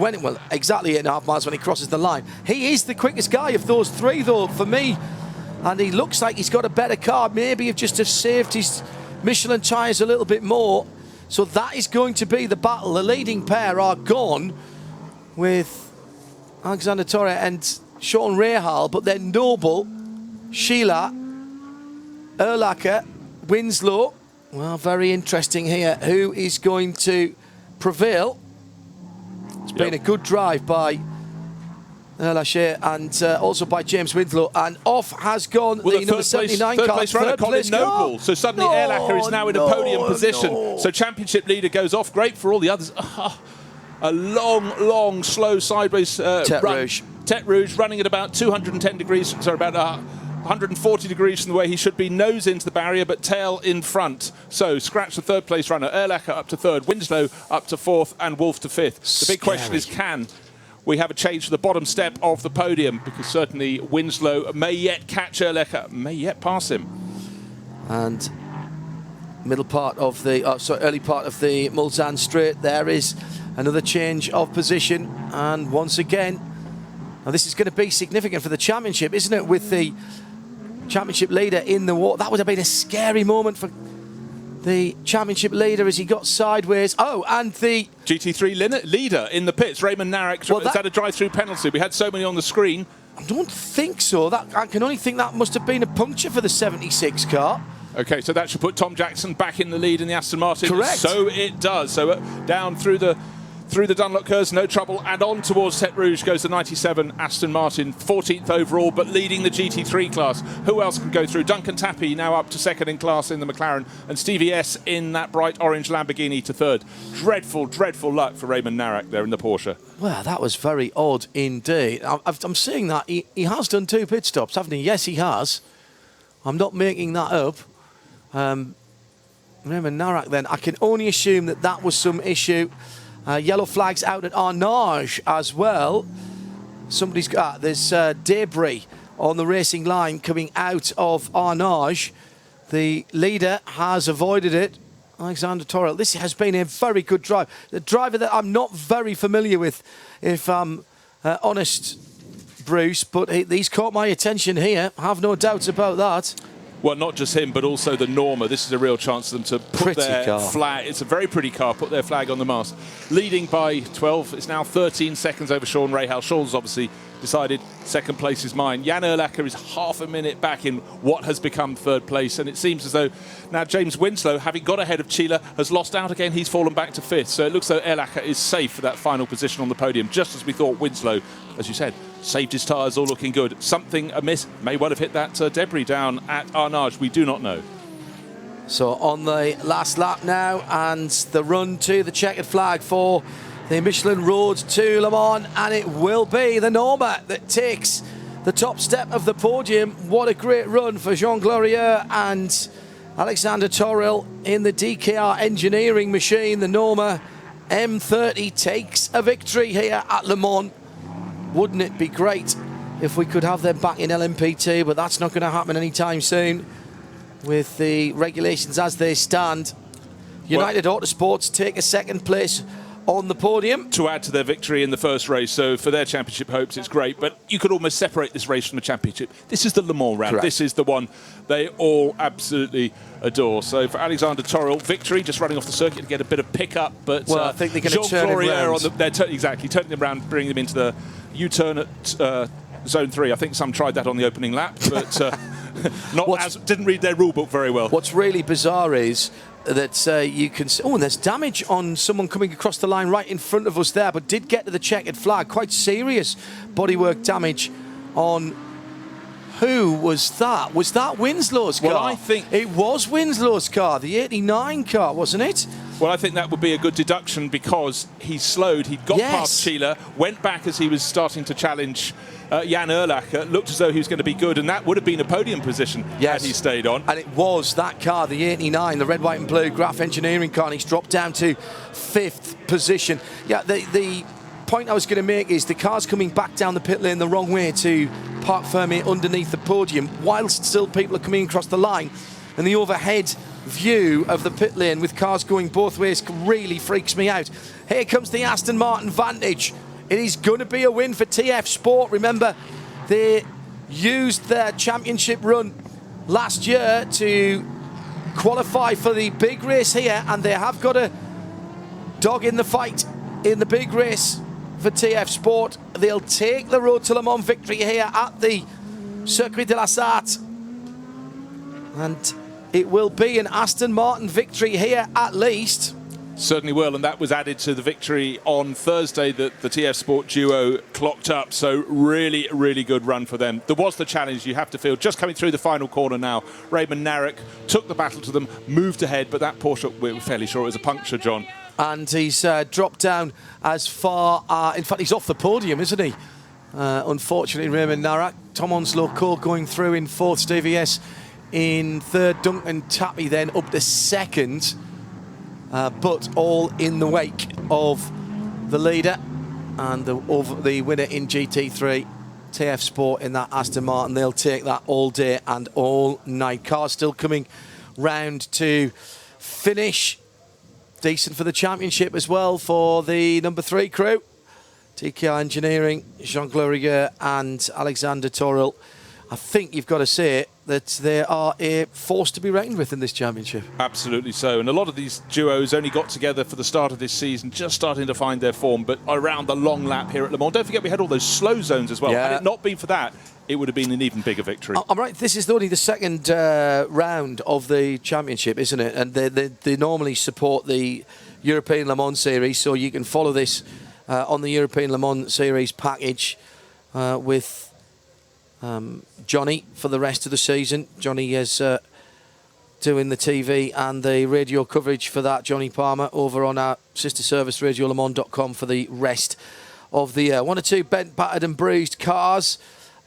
exactly 8.5 miles when he crosses the line. He is the quickest guy of those 3, though, for me. And he looks like he's got a better car. Maybe have just saved his Michelin tyres a little bit more. So that is going to be the battle. The leading pair are gone with Alexander Torre and Sean Rahal, but then Noble, Sheila, Erlacher, Winslow. Well, very interesting here. Who is going to prevail? It's been a good drive by Lachey, and also by James Winslow. And off has gone the number 79 car. Third place runner, Colin Noble. So suddenly Erlacher is now in a podium position. No. So championship leader goes off. Great for all the others. A long, slow sideways Tête run. Rouge. Tête Rouge running at about 210 degrees, so about 140 degrees from the way he should be, nose into the barrier, but tail in front. So scratch the third place runner. Erlacher up to third, Winslow up to fourth, and Wolf to fifth. The big question is, can we have a change to the bottom step of the podium? Because certainly Winslow may yet catch Erlacher, may yet pass him. And early part of the Mulsanne straight, there is another change of position. And once again, now this is going to be significant for the championship, isn't it? With the championship leader in the water. That would have been a scary moment for the championship leader as he got sideways. Oh, and the GT3 leader in the pits, Raymond Narek, has had a drive-through penalty. We had so many on the screen. I don't think so. I can only think that must have been a puncture for the 76 car. Okay, so that should put Tom Jackson back in the lead in the Aston Martin. Correct. So it does. So down through the Dunlop curves, no trouble, and on towards Tête Rouge goes the 97 Aston Martin, 14th overall, but leading the GT3 class. Who else can go through? Duncan Tappy now up to second in class in the McLaren, and Stevie S in that bright orange Lamborghini to third. Dreadful luck for Raymond Narek there in the Porsche. Well, that was very odd indeed. I'm seeing that he has done 2 pit stops, haven't he? Yes, he has. I'm not making that up. Raymond Narek then, I can only assume that was some issue. Yellow flags out at Arnage as well. Somebody's got, there's debris on the racing line coming out of Arnage. The leader has avoided it, Alexander Torrell. This has been a very good drive. The driver that I'm not very familiar with, if I'm honest, Bruce, but he's caught my attention here. I have no doubts about that. Well, not just him, but also the Norma. This is a real chance for them to put their flag. It's a very pretty car. Put their flag on the mast. Leading by 12. It's now 13 seconds over Sean Rahal. Sean's obviously decided second place is mine. Jan Erlacher is half a minute back in what has become third place, and it seems as though now James Winslow, having got ahead of Chila, has lost out again. He's fallen back to fifth, so it looks though Erlacher is safe for that final position on the podium, just as we thought. Winslow, as you said, saved his tyres, all looking good. Something amiss, may well have hit that debris down at Arnage. We do not know. So on the last lap now, and the run to the checkered flag for the Michelin Road to Le Mans, and it will be the Norma that takes the top step of the podium. What a great run for Jean Glorieux and Alexander Torrell in the DKR engineering machine. The Norma M30 takes a victory here at Le Mans. Wouldn't it be great if we could have them back in LMP2, but that's not going to happen anytime soon with the regulations as they stand. United Autosports take a second place on the podium to add to their victory in the first race. So for their championship hopes, it's great, but you could almost separate this race from the championship. This is the Le Mans round. Correct. This is the one they all absolutely adore. So for Alexander Torrell, victory, just running off the circuit to get a bit of pickup, but I think they're going to turn him around. They're exactly turning them around, bringing them into the U-turn at Zone 3. I think some tried that on the opening lap, but didn't read their rule book very well. What's really bizarre is that you can see, and there's damage on someone coming across the line right in front of us there, but did get to the checkered flag. Quite serious bodywork damage on, who was that? Was that Winslow's car? Well, I think it was Winslow's car, the 89 car, wasn't it? Well, I think that would be a good deduction because he slowed. He'd got past Chila, went back as he was starting to challenge Jan Erlacher. Looked as though he was going to be good, and that would have been a podium position had he stayed on. And it was that car, the 89, the red, white and blue Graf engineering car, and he's dropped down to 5th position. Yeah, the point I was going to make is the car's coming back down the pit lane the wrong way to park firmly underneath the podium, whilst still people are coming across the line. And the overhead view of the pit lane with cars going both ways really freaks me out. Here comes the Aston Martin Vantage. It is going to be a win for TF Sport. Remember, they used their championship run last year to qualify for the big race here, and they have got a dog in the fight in the big race for TF Sport. They'll take the Road to Le Mans victory here at the Circuit de la Sarthe. And it will be an Aston Martin victory here at least. Certainly will, and that was added to the victory on Thursday that the TF Sport duo clocked up. So really, really good run for them. There was the challenge, you have to feel, just coming through the final corner now. Raymond Narek took the battle to them, moved ahead, but that Porsche, we were fairly sure it was a puncture, John. And he's dropped down as far, in fact, he's off the podium, isn't he? Unfortunately, Raymond Narek. Tom Onslow Cole going through in fourth, Stevie S in third, Duncan Tappy then up to second. But all in the wake of the leader and the winner in GT3, TF Sport in that Aston Martin. They'll take that all day and all night. Cars still coming round to finish. Decent for the championship as well for the number 3 crew. TKR Engineering, Jean Glorieux and Alexander Toril. I think you've got to say that they are a force to be reckoned with in this championship. Absolutely so. And a lot of these duos only got together for the start of this season, just starting to find their form. But around the long lap here at Le Mans, don't forget we had all those slow zones as well. Yeah. Had it not been for that, it would have been an even bigger victory. I'm right, this is only the second round of the championship, isn't it? And they normally support the European Le Mans series, so you can follow this on the European Le Mans series package with Johnny for the rest of the season. Johnny is doing the TV and the radio coverage for that, Johnny Palmer, over on our sister service, radiolemans.com, for the rest of the year. 1 or 2 bent, battered and bruised cars,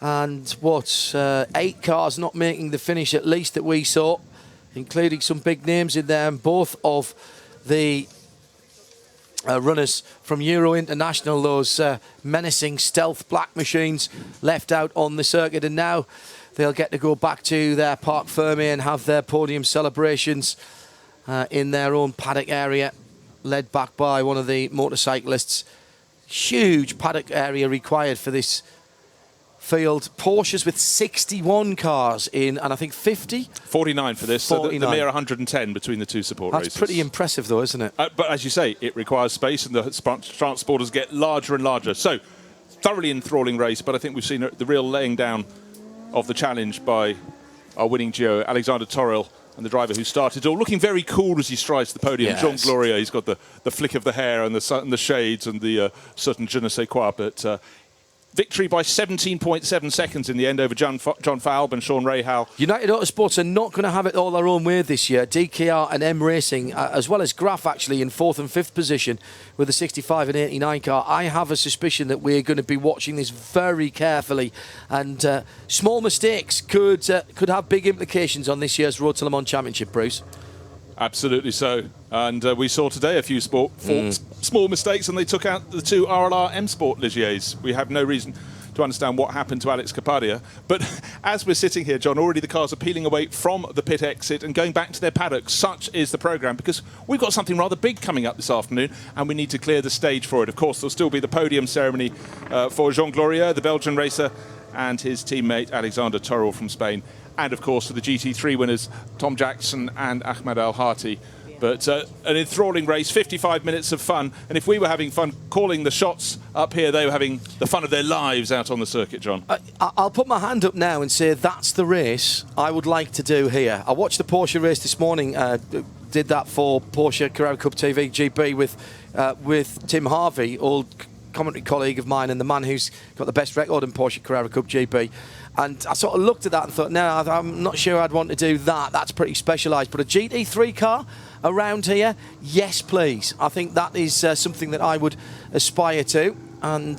and 8 cars not making the finish, at least, that we saw, including some big names in there, and both of the runners from Euro International, those menacing stealth black machines, left out on the circuit, and now they'll get to go back to their Parc Fermé and have their podium celebrations in their own paddock area, led back by one of the motorcyclists. Huge paddock area required for this field. Porsches with 61 cars in, and I think 50? 49 for this, 49. So the mere 110 between the two support races. That's pretty impressive though, isn't it? But as you say, it requires space, and the transporters get larger and larger. So, thoroughly enthralling race, but I think we've seen the real laying down of the challenge by our winning duo, Alexander Toril, and the driver who started all looking very cool as he strides the podium. Yes. Jean Glorieux, he's got the flick of the hair and the shades and the certain je ne sais quoi, but victory by 17.7 seconds in the end over John Falb and Sean Rahal. United Autosports are not going to have it all their own way this year. DKR and M Racing, as well as Graf, actually, in 4th and 5th position with the 65 and 89 car. I have a suspicion that we're going to be watching this very carefully, and small mistakes could have big implications on this year's Road to Le Mans Championship, Bruce. Absolutely so. And we saw today a few small mistakes, and they took out the 2 RLR M Sport Ligiers. We have no reason to understand what happened to Alex Capadia. But as we're sitting here, John, already the cars are peeling away from the pit exit and going back to their paddocks. Such is the programme, because we've got something rather big coming up this afternoon, and we need to clear the stage for it. Of course, there'll still be the podium ceremony for Jean Glorieux, the Belgian racer, and his teammate Alexander Toril from Spain. And, of course, for the GT3 winners, Tom Jackson and Ahmed Al-Hati. But an enthralling race, 55 minutes of fun. And if we were having fun calling the shots up here, they were having the fun of their lives out on the circuit, John. I'll put my hand up now and say that's the race I would like to do here. I watched the Porsche race this morning, did that for Porsche Carrera Cup TV GP with Tim Harvey, old commentary colleague of mine and the man who's got the best record in Porsche Carrera Cup GP. And I sort of looked at that and thought, no, I'm not sure I'd want to do that. That's pretty specialised. But a GT3 car around here, yes, please. I think that is something that I would aspire to. And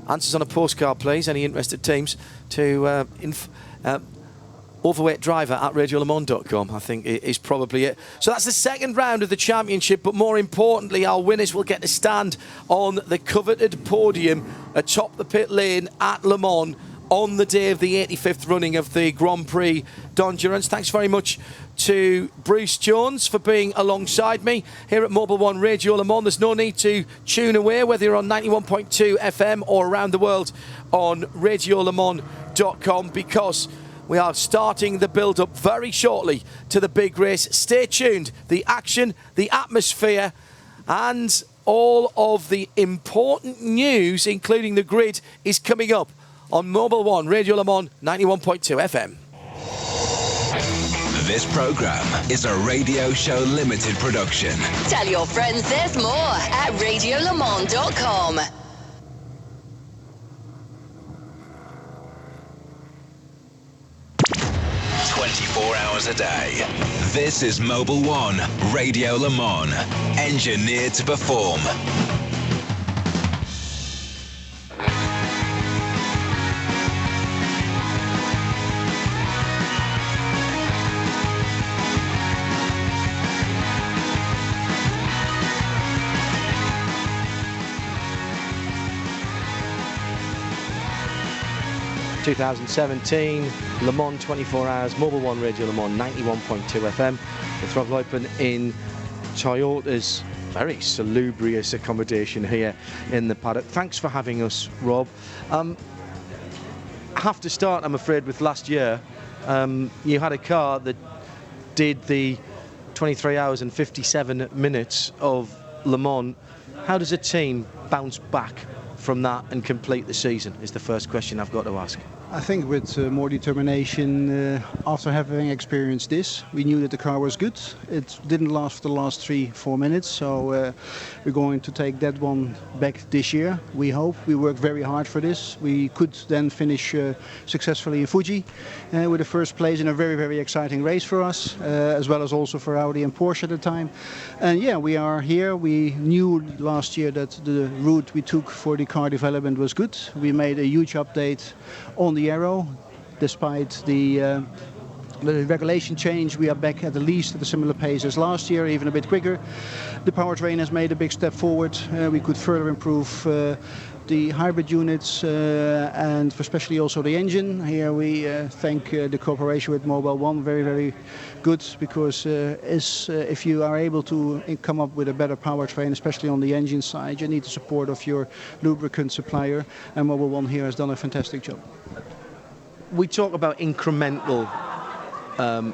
answers on a postcard, please. Any interested teams to overweight driver at radiolemans.com, I think is probably it. So that's the second round of the championship, but more importantly, our winners will get to stand on the coveted podium atop the pit lane at Le Mans on the day of the 85th running of the Grand Prix d'Endurance. Thanks very much to Bruce Jones for being alongside me here at Mobile One Radio Le Mans. There's no need to tune away, whether you're on 91.2 FM or around the world on radiolemans.com, because we are starting the build-up very shortly to the big race. Stay tuned. The action, the atmosphere, and all of the important news, including the grid, is coming up on Mobile One Radio Le Mans 91.2 FM. This program is a Radio Show Limited production. Tell your friends there's more at radiolemans.com. 24 hours a day. This is Mobil 1 Radio Le Mans, engineered to perform. ...2017, Le Mans 24 hours, Mobil 1 Radio Le Mans 91.2 FM. The throttle open in Toyota's very salubrious accommodation here in the paddock. Thanks for having us, Rob. I have to start, I'm afraid, with last year. You had a car that did the 23 hours and 57 minutes of Le Mans. How does a team bounce back from that and complete the season, is the first question I've got to ask. I think with more determination, after having experienced this, we knew that the car was good. It didn't last for the last 3-4 minutes, so we're going to take that one back this year, we hope. We worked very hard for this. We could then finish successfully in Fuji with the first place in a very, very exciting race for us, as well as also for Audi and Porsche at the time. And yeah, we are here. We knew last year that the route we took for the car development was good. We made a huge update on the aero. Despite the regulation change, we are back at least at a similar pace as last year, even a bit quicker. The powertrain has made a big step forward. We could further improve the hybrid units and especially also the engine. Here we thank the cooperation with Mobil 1, very, very good, because if you are able to come up with a better powertrain, especially on the engine side, you need the support of your lubricant supplier, and Mobil 1 here has done a fantastic job. We talk about incremental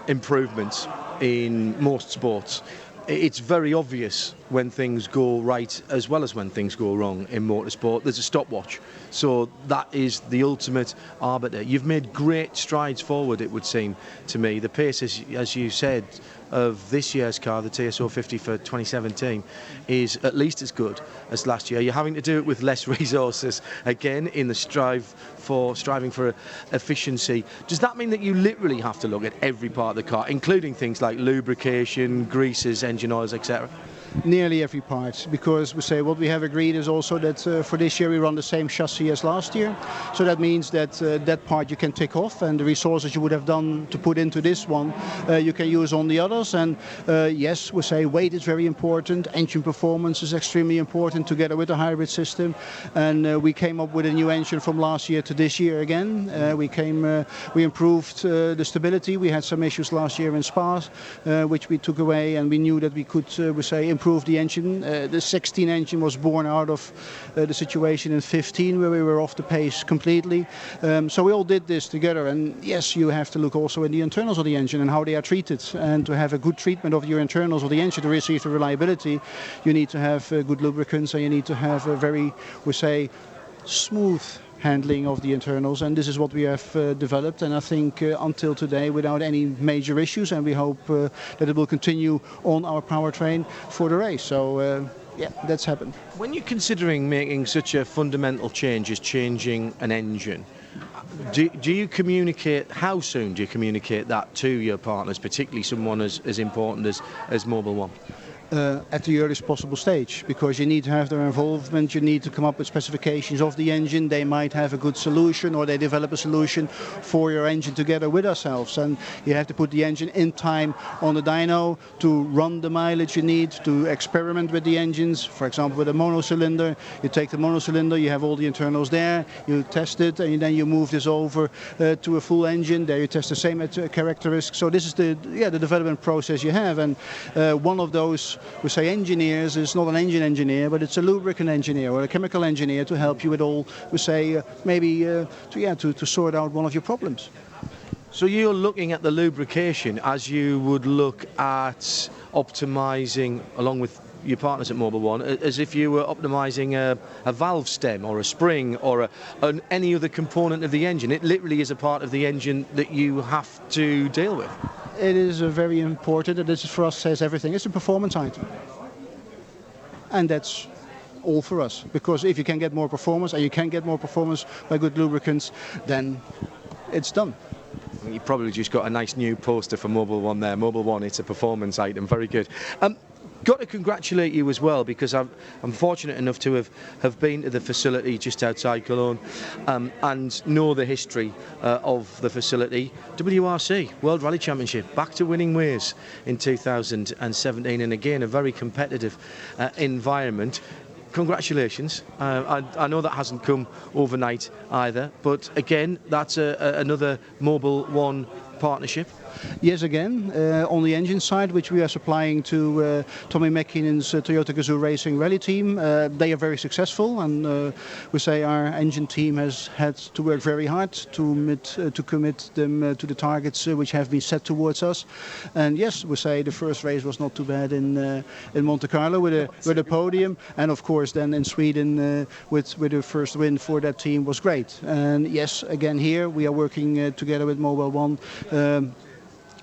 improvements in most sports. It's very obvious when things go right as well as when things go wrong in motorsport. There's a stopwatch, so that is the ultimate arbiter. You've made great strides forward, it would seem to me. The pace, as you said, of this year's car, the TSO 50 for 2017, is at least as good as last year. You're having to do it with less resources, again, in the striving for efficiency. Does that mean that you literally have to look at every part of the car, including things like lubrication, greases, engine oils, etc.? Nearly every part, because we say what we have agreed is also that for this year we run the same chassis as last year, so that means that that part you can tick off, and the resources you would have done to put into this one you can use on the others. And yes, we say weight is very important, engine performance is extremely important together with the hybrid system, and we came up with a new engine from last year to this year again. We improved the stability. We had some issues last year in Spa which we took away, and we knew that we could improve the engine. The 16 engine was born out of the situation in 15 where we were off the pace completely. So we all did this together, and yes, you have to look also in the internals of the engine and how they are treated, and to have a good treatment of your internals of the engine to receive the reliability, you need to have good lubricants, and you need to have a very, smooth handling of the internals, and this is what we have developed, and I think until today without any major issues, and we hope that it will continue on our powertrain for the race. So yeah, that's happened. When you're considering making such a fundamental change as changing an engine, do you communicate, how soon do you communicate that to your partners, particularly someone as important as Mobil 1? At the earliest possible stage, because you need to have their involvement, you need to come up with specifications of the engine. They might have a good solution, or they develop a solution for your engine together with ourselves, and you have to put the engine in time on the dyno to run the mileage you need, to experiment with the engines. For example, with a monocylinder, you take the monocylinder, you have all the internals there, you test it, and then you move this over to a full engine. There you test the same characteristics. So this is the development process you have, and one of those engineers is not an engine engineer, but it's a lubricant engineer or a chemical engineer to help you with all, to sort out one of your problems. So you're looking at the lubrication as you would look at optimizing, along with your partners at Mobil 1, as if you were optimizing a valve stem or a spring or any other component of the engine. It literally is a part of the engine that you have to deal with. it is very important, and this is for us says everything. It's a performance item, and that's all for us. Because if you can get more performance, and you can get more performance by good lubricants, then it's done. You probably just got a nice new poster for Mobil 1 there. Mobil 1, it's a performance item. Very good. Got to congratulate you as well, because I'm fortunate enough to have been to the facility just outside Cologne and know the history of the facility. WRC, World Rally Championship, back to winning ways in 2017, and again a very competitive environment. Congratulations. I know that hasn't come overnight either, but again, that's another Mobil 1 partnership. Yes, again, on the engine side, which we are supplying to Tommy McKinnon's Toyota Gazoo Racing Rally team. They are very successful, and we say our engine team has had to work very hard to commit them to the targets which have been set towards us. And yes, we say the first race was not too bad in Monte Carlo with a podium, and of course then in Sweden with the first win for that team was great. And yes, again here we are working together with Mobil 1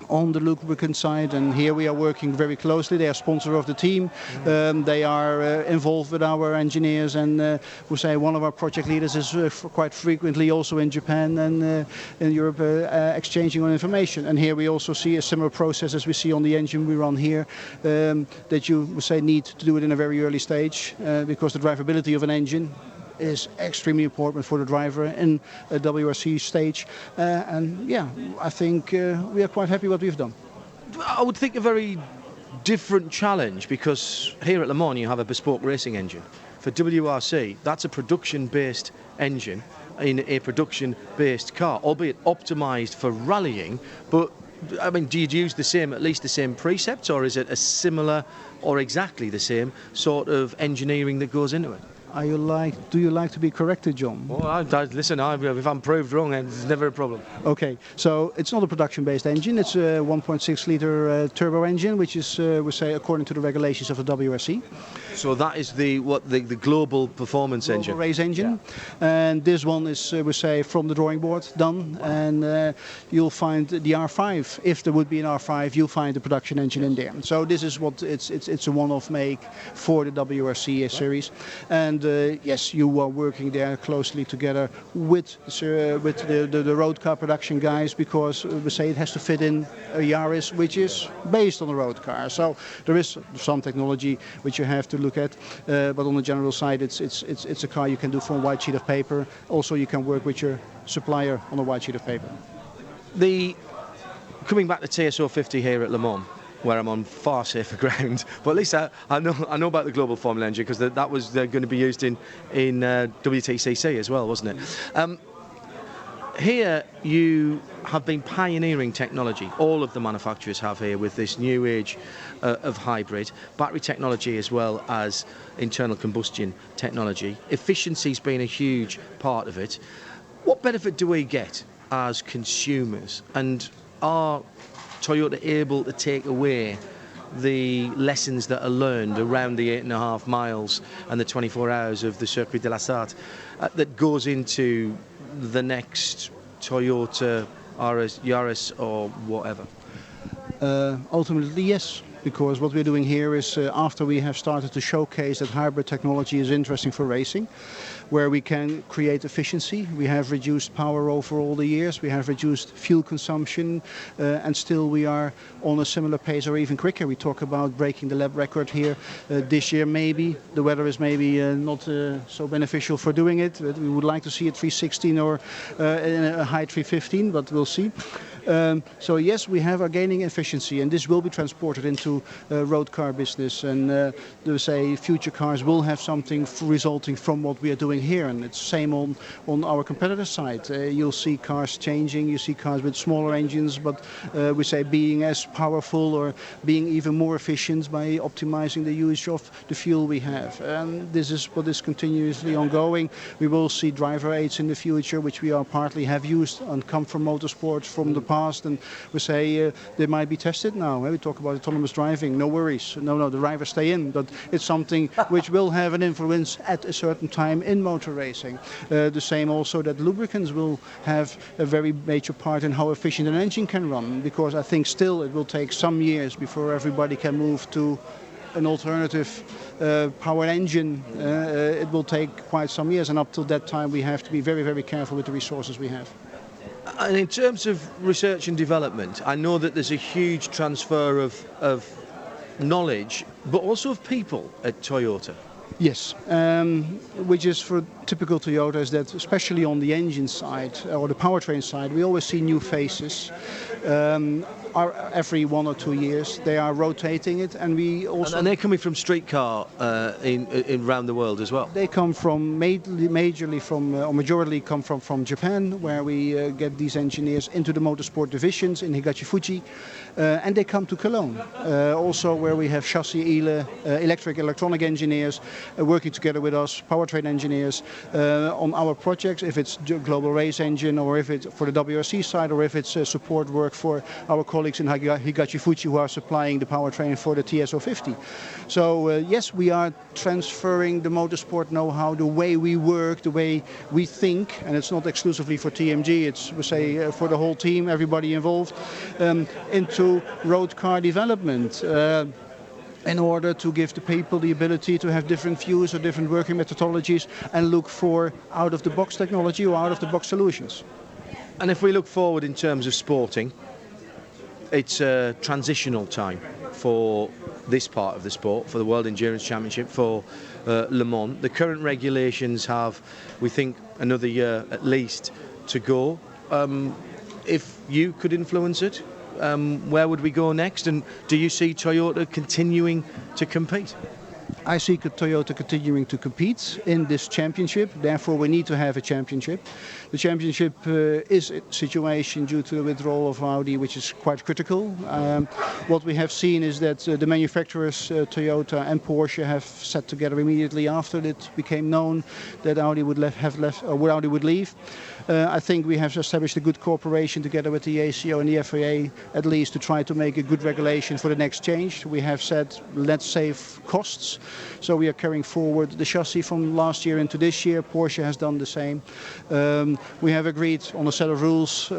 on the lubricant side, and here we are working very closely. They are sponsor of the team. They are involved with our engineers, and we say one of our project leaders is quite frequently also in Japan and in Europe exchanging on information. And here we also see a similar process as we see on the engine we run here, that you would say need to do it in a very early stage, because the drivability of an engine is extremely important for the driver in a WRC stage, and yeah, I think we are quite happy what we've done. I would think a very different challenge, because here at Le Mans you have a bespoke racing engine. For WRC, that's a production-based engine in a production-based car, albeit optimised for rallying. But I mean, do you use at least the same precepts, or is it a similar or exactly the same sort of engineering that goes into it? Do you like to be corrected, John? Well, listen, if I'm proved wrong, it's never a problem. Okay, so it's not a production-based engine. It's a 1.6-litre turbo engine, which is, we say, according to the regulations of the WRC. So that is the global performance engine. Global race engine, yeah. And this one is, we say, from the drawing board done. And you'll find the R5. If there would be an R5, you'll find the production engine in there. So this is what it's a one-off make for the WRC series. And yes, you are working there closely together with the road car production guys, because we say it has to fit in a Yaris which is based on a road car. So there is some technology which you have to look at, but on the general side, it's a car you can do from a white sheet of paper. Also, you can work with your supplier on a white sheet of paper. Coming back to TSO 50 here at Le Mans, where I'm on far safer ground, but at least I know about the global Formula engine, because that was going to be used in WTCC as well, wasn't it? Here you have been pioneering technology. All of the manufacturers have here, with this new age of hybrid battery technology as well as internal combustion technology. Efficiency's been a huge part of it. What benefit do we get as consumers, and are Toyota able to take away the lessons that are learned around the 8.5 miles and the 24 hours of the Circuit de la Sarthe that goes into the next Toyota Yaris or whatever? Ultimately, yes. Because what we're doing here is, after we have started to showcase that hybrid technology is interesting for racing, where we can create efficiency. We have reduced power over all the years, we have reduced fuel consumption, and still we are on a similar pace or even quicker. We talk about breaking the lap record here this year maybe. The weather is maybe not so beneficial for doing it. We would like to see it 316 or in a high 315, but we'll see. So yes, we are gaining efficiency, and this will be transported into road car business, and they say future cars will have something resulting from what we are doing here, and it's same on our competitor side. You'll see cars changing, you see cars with smaller engines, but we say being as powerful or being even more efficient by optimizing the use of the fuel we have. And this is what is continuously ongoing. We will see driver aids in the future, which we are partly have used and come from motorsports from the past. past, and we say they might be tested now. We talk about autonomous driving, no worries. No, the drivers stay in, but it's something which will have an influence at a certain time in motor racing. The same also that lubricants will have a very major part in how efficient an engine can run, because I think still it will take some years before everybody can move to an alternative power engine. It will take quite some years, and up till that time we have to be very, very careful with the resources we have. And in terms of research and development, I know that there's a huge transfer of knowledge, but also of people at Toyota. Yes, which is for typical Toyota is that especially on the engine side or the powertrain side, we always see new faces. Every 1 or 2 years they are rotating it, and we also... And they're coming from streetcar in around the world as well? They come from majorly from Japan, where we get these engineers into the motorsport divisions in Higachi-Fuji, and they come to Cologne, also where we have chassis electronic engineers working together with us, powertrain engineers on our projects, if it's global race engine or if it's for the WRC side or if it's support work for our colleagues in Higachi-Fuji who are supplying the powertrain for the TS050. So yes, we are transferring the motorsport know-how, the way we work, the way we think, and it's not exclusively for TMG, it's for the whole team, everybody involved, into road car development. In order to give the people the ability to have different views or different working methodologies and look for out-of-the-box technology or out-of-the-box solutions. And if we look forward in terms of sporting, it's a transitional time for this part of the sport, for the World Endurance Championship, for Le Mans. The current regulations have, we think, another year at least to go. If you could influence it, where would we go next, and do you see Toyota continuing to compete? I see Toyota continuing to compete in this championship, therefore we need to have a championship. The championship is a situation due to the withdrawal of Audi which is quite critical. What we have seen is that the manufacturers, Toyota and Porsche, have sat together immediately after it became known that Audi would Audi would leave. I think we have established a good cooperation together with the ACO and the FIA, at least to try to make a good regulation for the next change. We have said, let's save costs. So we are carrying forward the chassis from last year into this year. Porsche has done the same. We have agreed on a set of rules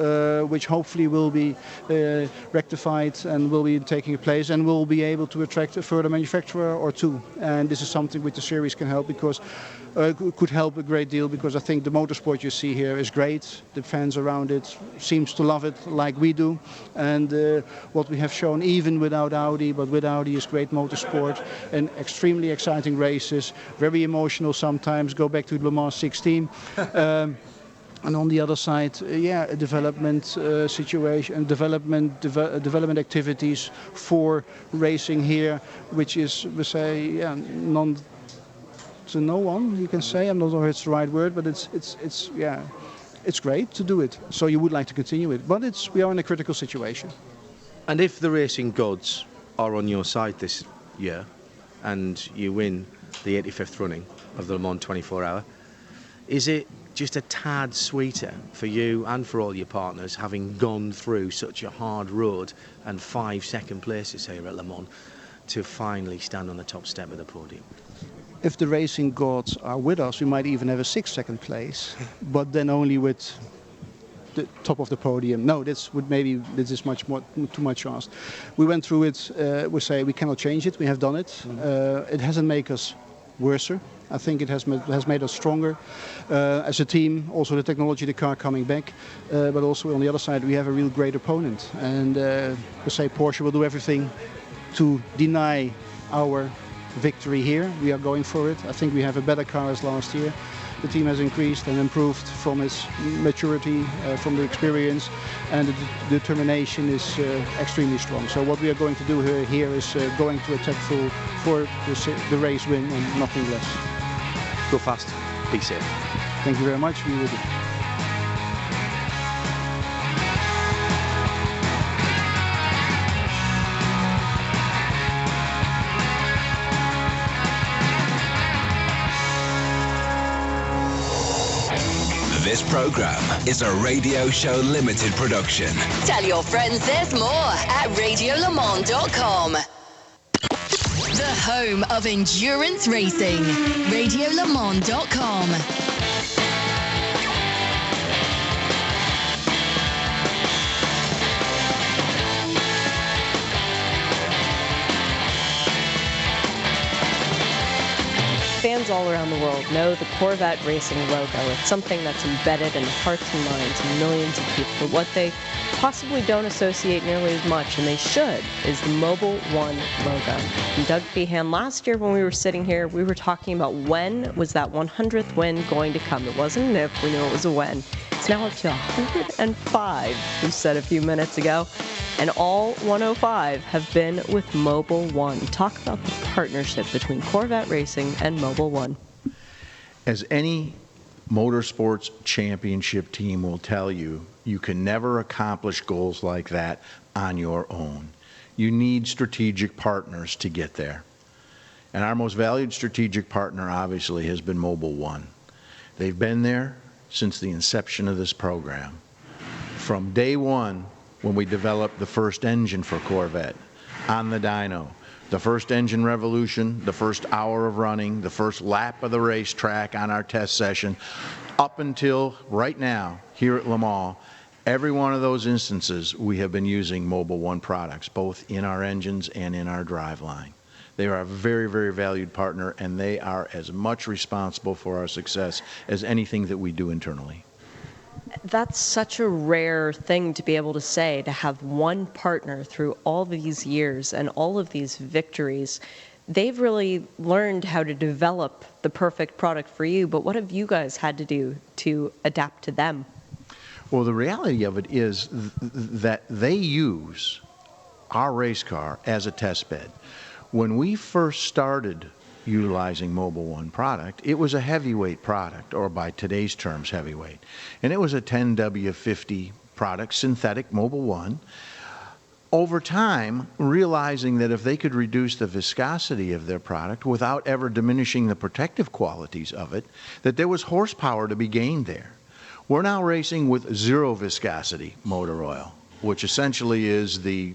which hopefully will be rectified and will be taking place, and will be able to attract a further manufacturer or two. And this is something which the series can help, because could help a great deal, because I think the motorsport you see here is great. The fans around it seems to love it like we do, and what we have shown even without Audi, but with Audi, is great motorsport and extremely exciting races, very emotional sometimes. Go back to Le Mans 16. And on the other side, a development situation, development activities for racing here, which is, we say, non to no one, you can say. I'm not sure if it's the right word, but it's great to do it. So you would like to continue it, but we are in a critical situation. And if the racing gods are on your side this year, and you win the 85th running of the Le Mans 24-hour, is it just a tad sweeter for you and for all your partners, having gone through such a hard road and 5 second places here at Le Mans, to finally stand on the top step of the podium? If the racing gods are with us, we might even have a 6th second place, but then only with the top of the podium. No, this is too much asked. We went through it. We say we cannot change it. We have done it. It hasn't made us worser. I think it has made us stronger as a team. Also the technology, the car coming back, but also on the other side we have a real great opponent, and we say Porsche will do everything to deny our victory here. We are going for it. I think we have a better car as last year. The team has increased and improved from its maturity, from the experience, and the determination is extremely strong. So what we are going to do here is going to attack full for the race win and nothing less. Go fast, be safe. Thank you very much. We will do. This program is a Radio Show Limited production. Tell your friends there's more at radiolemans.com. The home of endurance racing. radiolemans.com. Fans all around the world know the Corvette Racing logo. It's something that's embedded in the hearts and minds of millions of people. But what they possibly don't associate nearly as much, and they should, is the Mobil 1 logo. And Doug Behan, last year when we were sitting here, we were talking about when was that 100th win going to come. It wasn't an if, we knew it was a when. It's now up to 105, we said a few minutes ago. And all 105 have been with Mobil 1. Talk about the partnership between Corvette Racing and Mobil 1. As any motorsports championship team will tell you, you can never accomplish goals like that on your own. You need strategic partners to get there. And our most valued strategic partner, obviously, has been Mobil 1. They've been there since the inception of this program. From day one, when we developed the first engine for Corvette on the dyno, the first engine revolution, the first hour of running, the first lap of the racetrack on our test session, up until right now here at Le Mans, every one of those instances we have been using Mobil 1 products, both in our engines and in our driveline. They are a very, very valued partner, and they are as much responsible for our success as anything that we do internally. That's such a rare thing to be able to say, to have one partner through all these years and all of these victories. They've really learned how to develop the perfect product for you, but what have you guys had to do to adapt to them? Well, the reality of it is that they use our race car as a test bed. When we first started utilizing Mobil 1 product, it was a heavyweight product, or by today's terms, heavyweight. And it was a 10W50 product, synthetic Mobil 1. Over time, realizing that if they could reduce the viscosity of their product without ever diminishing the protective qualities of it, that there was horsepower to be gained there. We're now racing with zero viscosity motor oil, which essentially is the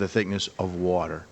thickness of water.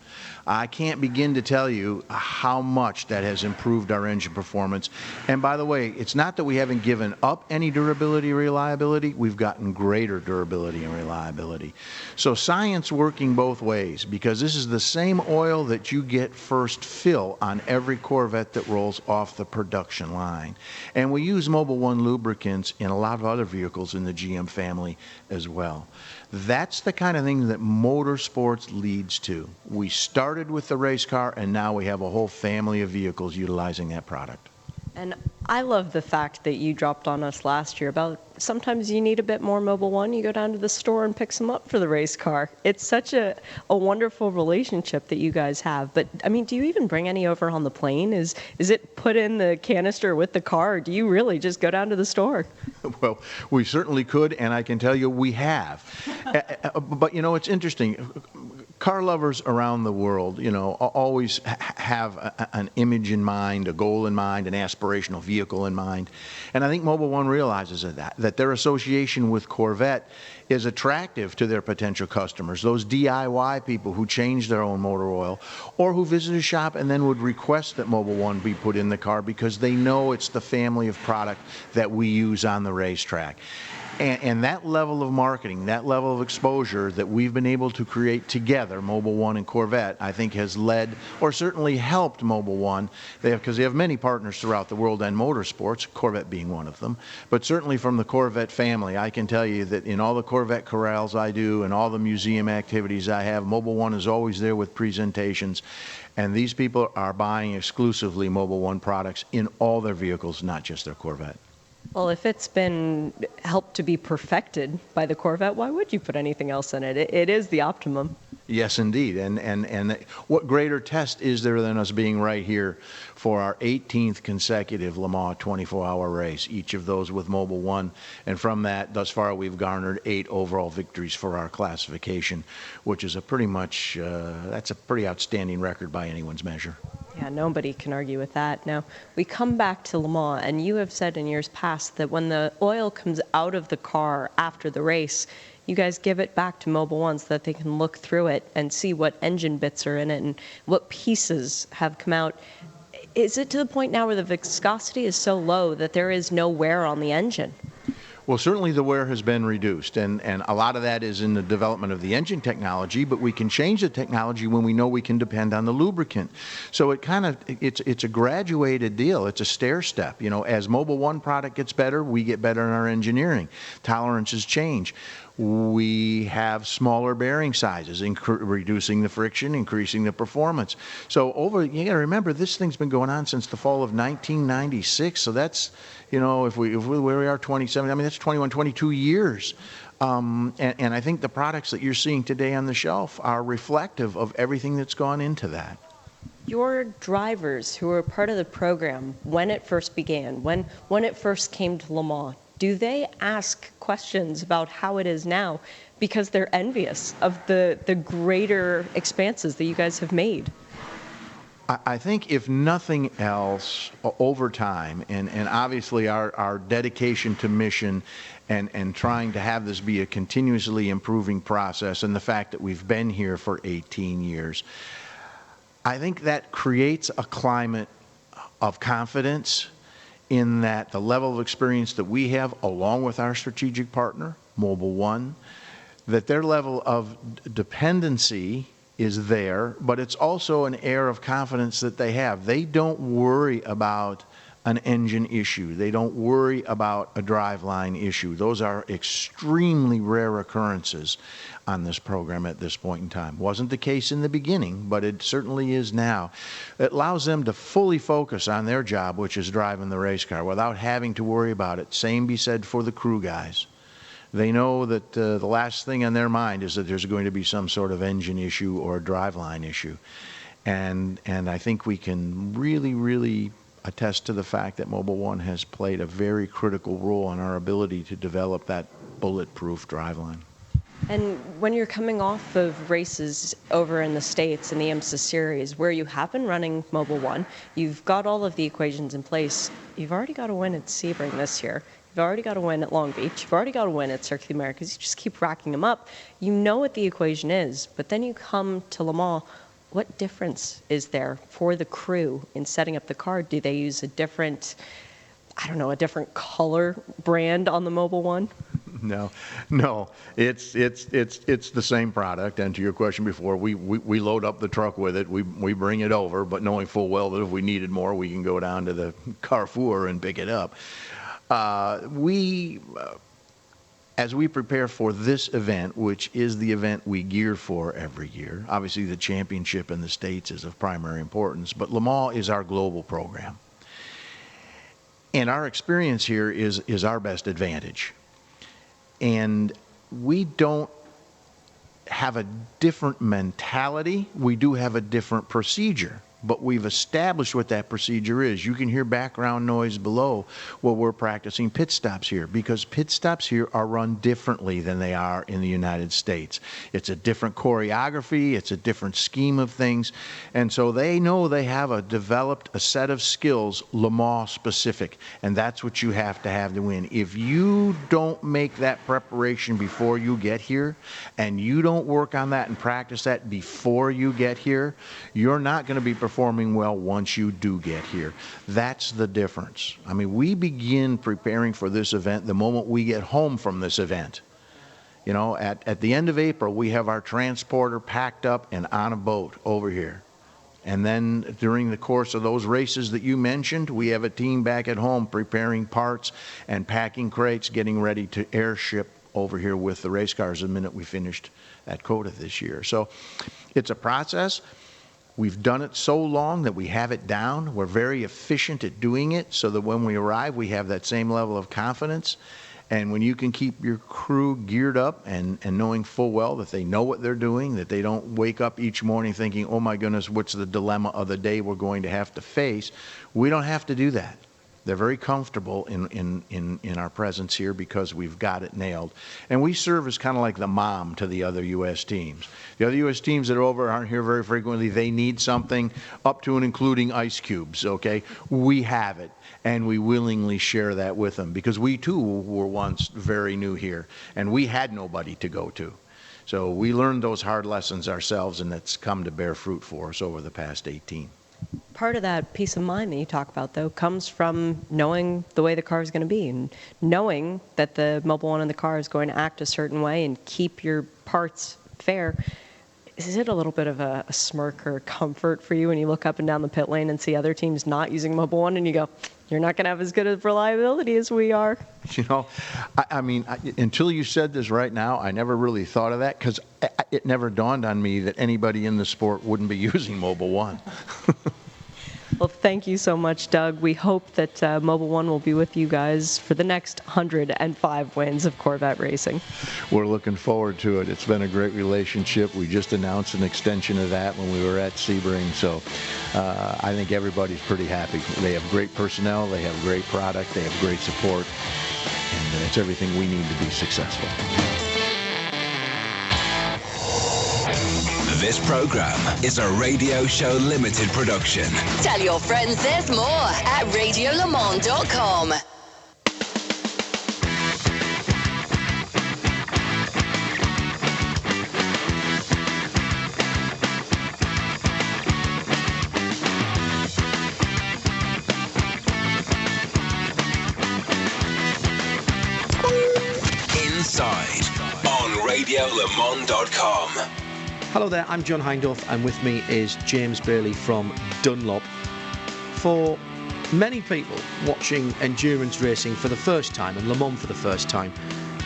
I can't begin to tell you how much that has improved our engine performance. And by the way, it's not that we haven't given up any durability or reliability, we've gotten greater durability and reliability. So science working both ways, because this is the same oil that you get first fill on every Corvette that rolls off the production line. And we use Mobil 1 lubricants in a lot of other vehicles in the GM family as well. That's the kind of thing that motorsports leads to. We started with the race car, and now we have a whole family of vehicles utilizing that product. And I love the fact that you dropped on us last year about sometimes you need a bit more Mobil 1. You go down to the store and pick some up for the race car. It's such a wonderful relationship that you guys have. But, I mean, do you even bring any over on the plane? Is it put in the canister with the car, or do you really just go down to the store? Well, we certainly could, and I can tell you we have. But, you know, it's interesting. Car lovers around the world, you know, always have an image in mind, a goal in mind, an aspirational vehicle in mind. And I think Mobil 1 realizes that their association with Corvette is attractive to their potential customers, those DIY people who change their own motor oil or who visit a shop and then would request that Mobil 1 be put in the car because they know it's the family of product that we use on the racetrack. And that level of marketing, that level of exposure that we've been able to create together, Mobil 1 and Corvette, I think has led or certainly helped Mobil 1, because they have many partners throughout the world and motorsports, Corvette being one of them. But certainly from the Corvette family, I can tell you that in all the Corvette corrals I do and all the museum activities I have, Mobil 1 is always there with presentations. And these people are buying exclusively Mobil 1 products in all their vehicles, not just their Corvette. Well, if it's been helped to be perfected by the Corvette, why would you put anything else in it? It is the optimum. Yes, indeed. And what greater test is there than us being right here for our 18th consecutive Le Mans 24-hour race, each of those with Mobil 1. And from that, thus far, we've garnered 8 overall victories for our classification, which is a pretty much, that's a pretty outstanding record by anyone's measure. Yeah, nobody can argue with that. Now, we come back to Le Mans, and you have said in years past that when the oil comes out of the car after the race, you guys give it back to Mobil 1 so that they can look through it and see what engine bits are in it and what pieces have come out. Is it to the point now where the viscosity is so low that there is no wear on the engine? Well, certainly the wear has been reduced, and a lot of that is in the development of the engine technology, but we can change the technology when we know we can depend on the lubricant. So it's a graduated deal. It's a stair step. You know, as Mobil 1 product gets better, we get better in our engineering. Tolerances change. We have smaller bearing sizes, reducing the friction, increasing the performance. So you got to remember, this thing's been going on since the fall of 1996. So that's, you know, if we where we are 27, I mean, that's 21, 22 years. And I think the products that you're seeing today on the shelf are reflective of everything that's gone into that. Your drivers who were part of the program when it first began, when it first came to Le Mans, do they ask questions about how it is now because they're envious of the greater expanses that you guys have made? I think if nothing else, over time, and obviously our dedication to mission and trying to have this be a continuously improving process, and the fact that we've been here for 18 years, I think that creates a climate of confidence in that the level of experience that we have, along with our strategic partner, Mobil 1, that their level of dependency is there, but it's also an air of confidence that they have. They don't worry about an engine issue. They don't worry about a driveline issue. Those are extremely rare occurrences on this program at this point in time. Wasn't the case in the beginning, but it certainly is now. It allows them to fully focus on their job, which is driving the race car, without having to worry about it. Same be said for the crew guys. They know that the last thing on their mind is that there's going to be some sort of engine issue or a driveline issue. And I think we can really attest to the fact that Mobil 1 has played a very critical role in our ability to develop that bulletproof driveline. And when you're coming off of races over in the States in the IMSA series, where you have been running Mobil 1, you've got all of the equations in place. You've already got a win at Sebring this year. You've already got a win at Long Beach. You've already got a win at Circuit of the Americas. You just keep racking them up. You know what the equation is, but then you come to Le Mans. What difference is there for the crew in setting up the car? Do they use a different, I don't know, a different color brand on the Mobil 1? No, it's the same product. And to your question before, we load up the truck with it. We bring it over, but knowing full well that if we needed more, we can go down to the Carrefour and pick it up. As we prepare for this event, which is the event we gear for every year, obviously the championship in the States is of primary importance, but Le Mans is our global program. And our experience here is our best advantage. And we don't have a different mentality. We do have a different procedure. But we've established what that procedure is. You can hear background noise below while we're practicing pit stops here, because pit stops here are run differently than they are in the United States. It's a different choreography, it's a different scheme of things, and so they know they have developed a set of skills Le Mans specific, and that's what you have to win. If you don't make that preparation before you get here, and you don't work on that and practice that before you get here, you're not going to be performing well once you do get here. That's the difference. I mean, we begin preparing for this event the moment we get home from this event. You know, at the end of April, we have our transporter packed up and on a boat over here. And then during the course of those races that you mentioned, we have a team back at home preparing parts and packing crates, getting ready to airship over here with the race cars the minute we finished at COTA this year. So it's a process. We've done it so long that we have it down. We're very efficient at doing it so that when we arrive, we have that same level of confidence. And when you can keep your crew geared up and knowing full well that they know what they're doing, that they don't wake up each morning thinking, oh my goodness, what's the dilemma of the day we're going to have to face, we don't have to do that. They're very comfortable in our presence here because we've got it nailed. And we serve as kind of like the mom to the other U.S. teams. The other U.S. teams that are over aren't here very frequently. They need something up to and including ice cubes, okay? We have it, and we willingly share that with them because we, too, were once very new here, and we had nobody to go to. So we learned those hard lessons ourselves, and it's come to bear fruit for us over the past 18. Part of that peace of mind that you talk about, though, comes from knowing the way the car is going to be and knowing that the Mobil 1 in the car is going to act a certain way and keep your parts fair. Is it a little bit of a smirk or comfort for you when you look up and down the pit lane and see other teams not using Mobil 1 and you go, you're not going to have as good of reliability as we are? You know, I mean, until you said this right now, I never really thought of that because it never dawned on me that anybody in the sport wouldn't be using Mobil 1. Well, thank you so much, Doug. We hope that Mobil 1 will be with you guys for the next 105 wins of Corvette racing. We're looking forward to it. It's been a great relationship. We just announced an extension of that when we were at Sebring, so I think everybody's pretty happy. They have great personnel, they have great product, they have great support, and it's everything we need to be successful. This program is a Radio Show Limited production. Tell your friends there's more at radiolemans.com. Inside on radiolemans.com. Hello there, I'm John Hindorf, and with me is James Bailey from Dunlop. For many people watching endurance racing for the first time and Le Mans for the first time,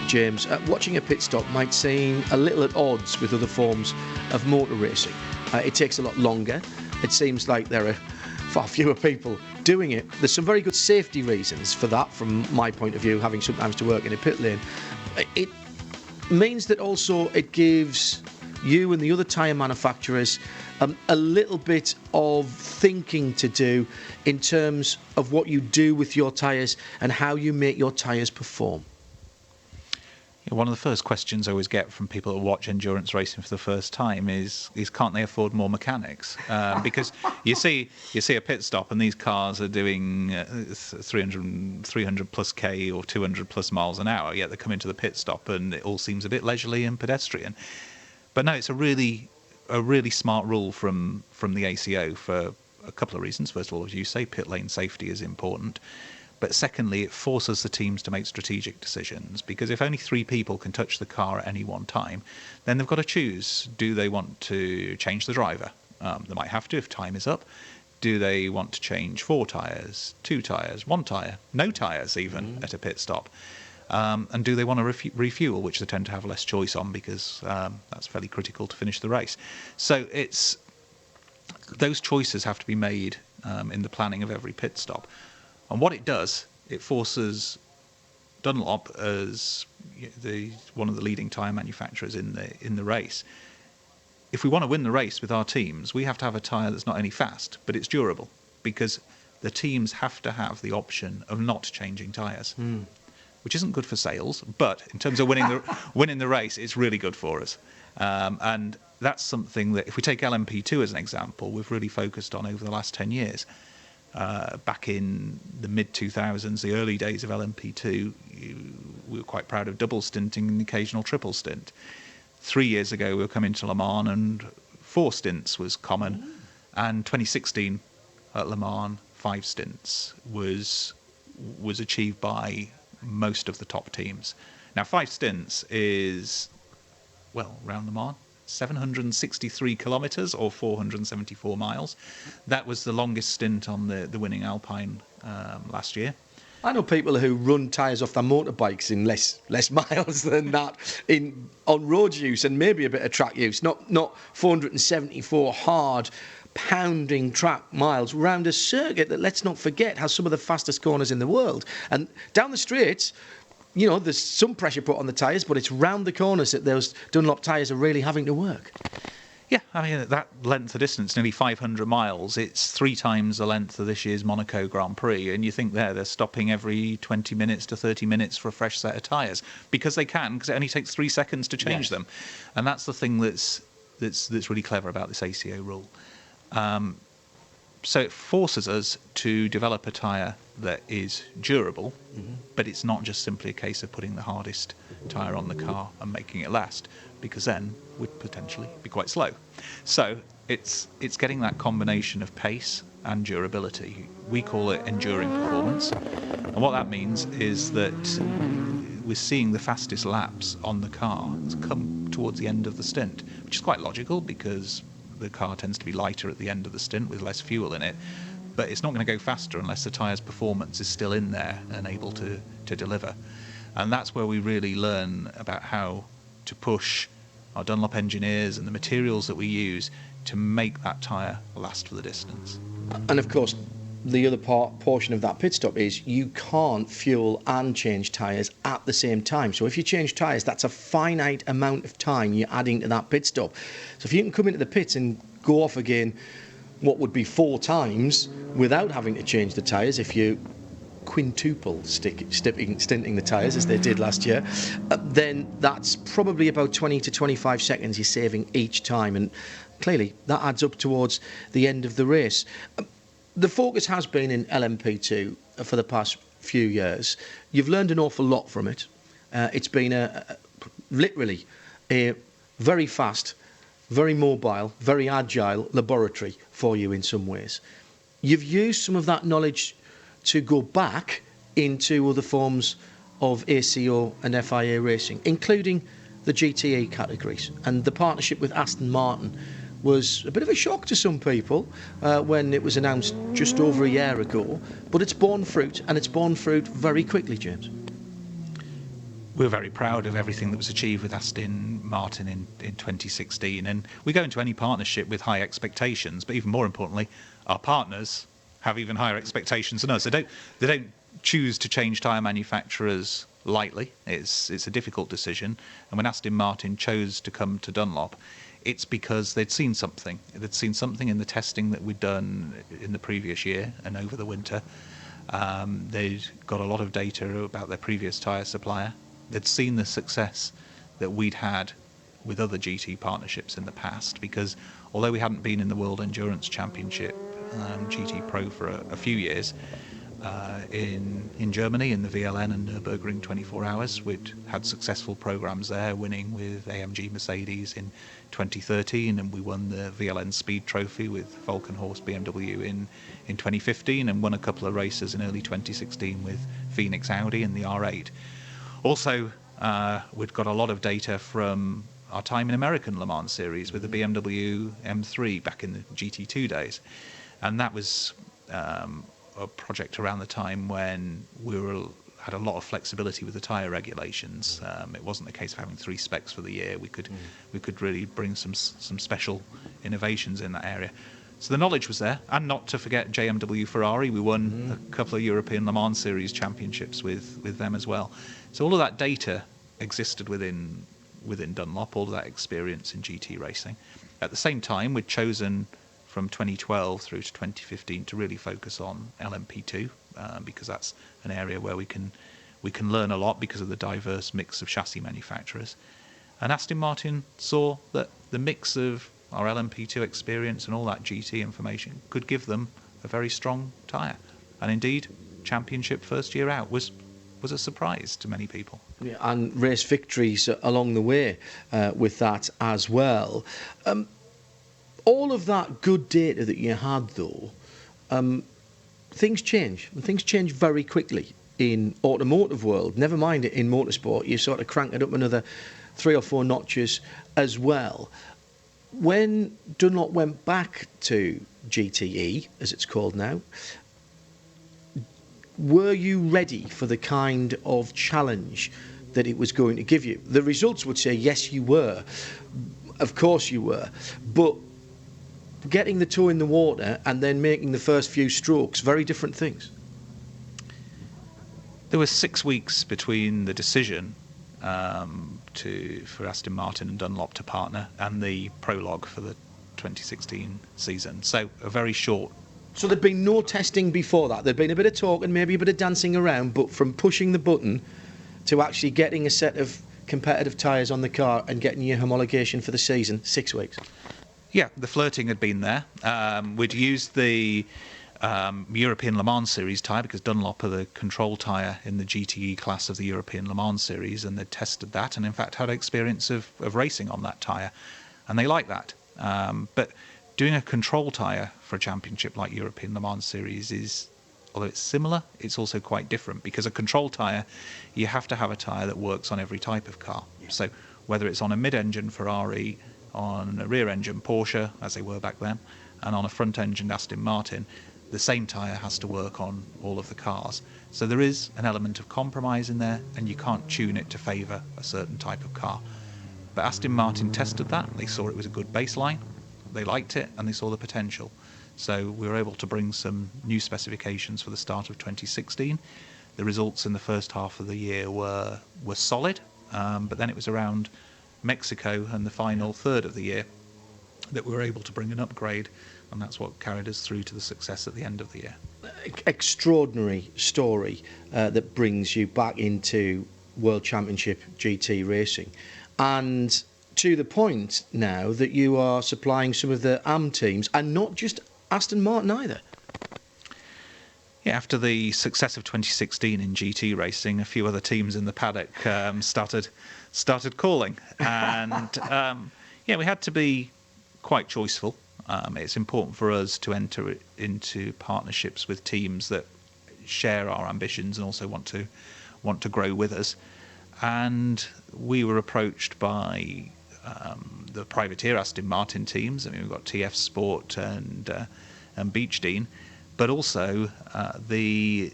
James, watching a pit stop might seem a little at odds with other forms of motor racing. It takes a lot longer. It seems like there are far fewer people doing it. There's some very good safety reasons for that from my point of view, having sometimes to work in a pit lane. It means that also it gives you and the other tyre manufacturers a little bit of thinking to do in terms of what you do with your tyres and how you make your tyres perform. One of the first questions I always get from people that watch endurance racing for the first time is can't they afford more mechanics? Because you see a pit stop and these cars are doing 300 plus K or 200 plus miles an hour, yet they come into the pit stop and it all seems a bit leisurely and pedestrian. But no, it's a really smart rule from the ACO for a couple of reasons. First of all, as you say, pit lane safety is important. But secondly, it forces the teams to make strategic decisions, because if only 3 people can touch the car at any one time, then they've got to choose. Do they want to change the driver? They might have to if time is up. Do they want to change 4 tyres, 2 tyres, 1 tyre, no tyres even at a pit stop? And do they want to refuel, which they tend to have less choice on because that's fairly critical to finish the race. So those choices have to be made in the planning of every pit stop. And what it does, it forces Dunlop as one of the leading tyre manufacturers in the race. If we want to win the race with our teams, we have to have a tyre that's not only fast, but it's durable, because the teams have to have the option of not changing tyres. Which isn't good for sales, but in terms of winning the race, it's really good for us. And that's something that, if we take LMP2 as an example, we've really focused on over the last 10 years. Back in the mid-2000s, the early days of LMP2, we were quite proud of double stinting and occasional triple stint. 3 years ago, we were coming to Le Mans and 4 stints was common. And 2016 at Le Mans, 5 stints was achieved by most of the top teams. Now, 5 stints is, well, around Le Mans, 763 kilometres or 474 miles. That was the longest stint on the winning Alpine last year. I know people who run tyres off their motorbikes in less miles than that on road use and maybe a bit of track use, not 474 hard pounding track miles round a circuit that, let's not forget, has some of the fastest corners in the world. And down the straights, you know, there's some pressure put on the tyres, but it's round the corners that those Dunlop tyres are really having to work. Yeah, I mean, that length of distance, nearly 500 miles, it's 3 times the length of this year's Monaco Grand Prix. And you think they're stopping every 20 minutes to 30 minutes for a fresh set of tyres. Because they can, because it only takes 3 seconds to change them. And that's the thing that's really clever about this ACO rule. So it forces us to develop a tyre that is durable, but it's not just simply a case of putting the hardest tyre on the car and making it last, because then we'd potentially be quite slow. So it's getting that combination of pace and durability. We call it enduring performance. And what that means is that we're seeing the fastest laps on the car come towards the end of the stint, which is quite logical because the car tends to be lighter at the end of the stint with less fuel in it. But it's not going to go faster unless the tyre's performance is still in there and able to deliver. And that's where we really learn about how to push our Dunlop engineers and the materials that we use to make that tyre last for the distance. And of course, the other portion of that pit stop is you can't fuel and change tyres at the same time. So if you change tyres, that's a finite amount of time you're adding to that pit stop. So if you can come into the pits and go off again what would be 4 times without having to change the tyres, if you quintuple stinting the tyres as they did last year, then that's probably about 20 to 25 seconds you're saving each time, and clearly that adds up towards the end of the race. The focus has been in LMP2 for the past few years. You've learned an awful lot from it. It's been literally a very fast, very mobile, very agile laboratory for you in some ways. You've used some of that knowledge to go back into other forms of ACO and FIA racing, including the GTE categories. And the partnership with Aston Martin was a bit of a shock to some people when it was announced just over a year ago, but it's borne fruit, and it's borne fruit very quickly, James. We're very proud of everything that was achieved with Aston Martin in 2016, and we go into any partnership with high expectations, but even more importantly, our partners have even higher expectations than us. They don't choose to change tyre manufacturers lightly. It's a difficult decision, and when Aston Martin chose to come to Dunlop, it's because they'd seen something. They'd seen something in the testing that we'd done in the previous year and over the winter. They'd got a lot of data about their previous tyre supplier. They'd seen the success that we'd had with other GT partnerships in the past, because although we hadn't been in the World Endurance Championship GT Pro for a few years, in Germany, in the VLN and Nürburgring 24 Hours, we'd had successful programs there, winning with AMG Mercedes in 2013, and we won the VLN Speed Trophy with Falkenhorst BMW in 2015, and won a couple of races in early 2016 with Phoenix Audi in the R8. Also, we'd got a lot of data from our time in American Le Mans Series with the BMW M3 back in the GT2 days, and that was a project around the time when we had a lot of flexibility with the tyre regulations. It wasn't a case of having 3 specs for the year. We could really bring some special innovations in that area. So the knowledge was there, and not to forget JMW Ferrari. We won a couple of European Le Mans Series championships with them as well. So all of that data existed within Dunlop, all of that experience in GT racing. At the same time, we'd chosen from 2012 through to 2015 to really focus on LMP2, because that's an area where we can learn a lot because of the diverse mix of chassis manufacturers. And Aston Martin saw that the mix of our LMP2 experience and all that GT information could give them a very strong tyre. And indeed, championship first year out was a surprise to many people. Yeah, and race victories along the way with that as well. All of that good data that you had, though, things change. And things change very quickly in automotive world. Never mind it in motorsport. You sort of crank it up another 3 or 4 notches as well. When Dunlop went back to GTE, as it's called now, were you ready for the kind of challenge that it was going to give you? The results would say, yes, you were. Of course you were. But getting the toe in the water and then making the first few strokes, very different things. There was 6 weeks between the decision for Aston Martin and Dunlop to partner, and the prologue for the 2016 season. So a very short. So there'd been no testing before that. There'd been a bit of talk and maybe a bit of dancing around, but from pushing the button to actually getting a set of competitive tyres on the car and getting your homologation for the season, 6 weeks. Yeah, the flirting had been there. We'd used the European Le Mans Series tyre because Dunlop are the control tyre in the GTE class of the European Le Mans Series, and they'd tested that and in fact had experience of racing on that tyre, and they liked that. But doing a control tyre for a championship like European Le Mans Series is, although it's similar, it's also quite different, because a control tyre, you have to have a tyre that works on every type of car. So whether it's on a mid-engine Ferrari, on a rear-engine Porsche, as they were back then, and on a front-engine Aston Martin, the same tyre has to work on all of the cars. So there is an element of compromise in there, and you can't tune it to favour a certain type of car. But Aston Martin tested that, they saw it was a good baseline, they liked it, and they saw the potential. So we were able to bring some new specifications for the start of 2016. The results in the first half of the year were solid, but then it was around Mexico and the final third of the year that we were able to bring an upgrade, and that's what carried us through to the success at the end of the year. Extraordinary story that brings you back into World Championship GT racing, and to the point now that you are supplying some of the AM teams, and not just Aston Martin either. Yeah, after the success of 2016 in GT racing, a few other teams in the paddock started calling, and yeah, we had to be quite choiceful. It's important for us to enter into partnerships with teams that share our ambitions and also want to grow with us. And we were approached by the privateer Aston Martin teams. I mean, we've got TF Sport and Beachdean, but also the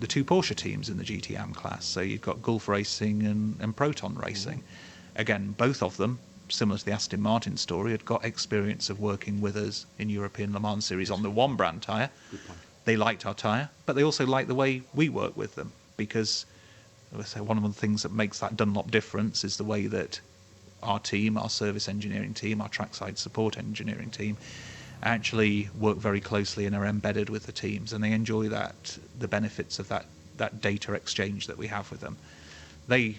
two Porsche teams in the GTM class. So you've got Gulf Racing and Proton Racing. Again, both of them, similar to the Aston Martin story, had got experience of working with us in European Le Mans Series on the one brand tyre. They liked our tyre, but they also liked the way we work with them, because one of the things that makes that Dunlop difference is the way that our team, our service engineering team, our trackside support engineering team, actually work very closely and are embedded with the teams, and they enjoy the benefits of that data exchange that we have with them. They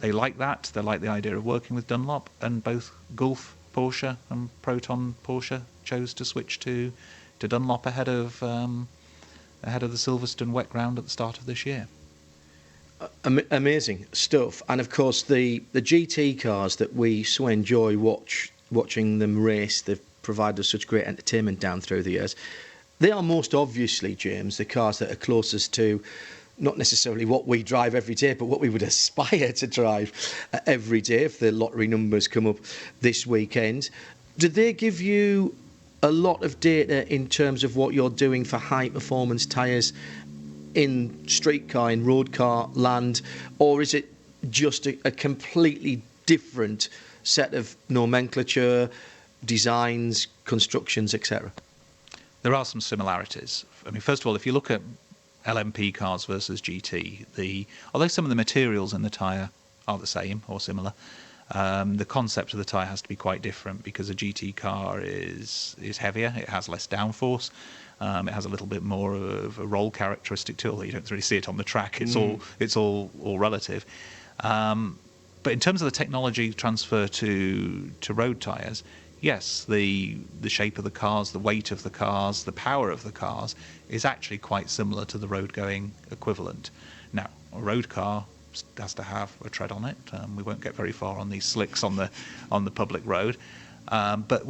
like that. They like the idea of working with Dunlop, and both Gulf Porsche and Proton Porsche chose to switch to Dunlop ahead of the Silverstone wet ground at the start of this year. Amazing stuff. And of course the GT cars that we so enjoy watching them race, they've provided us such great entertainment down through the years. They are most obviously, James, the cars that are closest to not necessarily what we drive every day, but what we would aspire to drive every day if the lottery numbers come up this weekend. Do they give you a lot of data in terms of what you're doing for high performance tyres in street car, in road car land, or is it just a completely different set of nomenclature, designs, constructions, etc.? There are some similarities. I mean, first of all, if you look at LMP cars versus GT, although some of the materials in the tyre are the same or similar, the concept of the tyre has to be quite different, because a GT car is heavier, it has less downforce, it has a little bit more of a roll characteristic to it, although you don't really see it on the track. It's all relative. But in terms of the technology transfer to road tyres, yes, the shape of the cars, the weight of the cars, the power of the cars is actually quite similar to the road-going equivalent. Now, a road car has to have a tread on it. We won't get very far on these slicks on the public road, but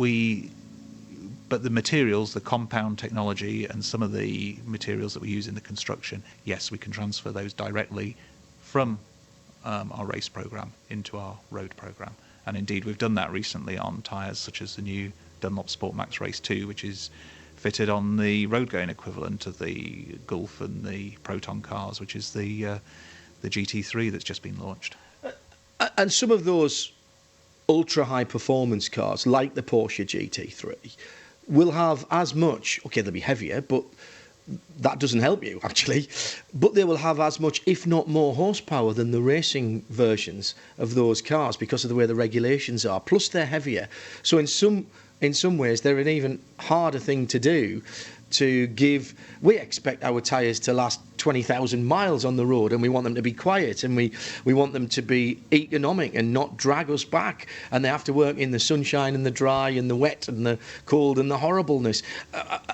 the materials, the compound technology, and some of the materials that we use in the construction, yes, we can transfer those directly from our race program into our road program. And indeed, we've done that recently on tyres such as the new Dunlop Sport Max Race 2, which is fitted on the road-going equivalent of the Gulf and the Proton cars, which is the GT3 that's just been launched. And some of those ultra-high performance cars, like the Porsche GT3, will have as much, okay, they'll be heavier, but that doesn't help you, actually. But they will have as much, if not more, horsepower than the racing versions of those cars because of the way the regulations are. Plus, they're heavier. So in some ways, they're an even harder thing to do. We expect our tyres to last 20,000 miles on the road, and we want them to be quiet, and we want them to be economic and not drag us back, and they have to work in the sunshine and the dry and the wet and the cold and the horribleness.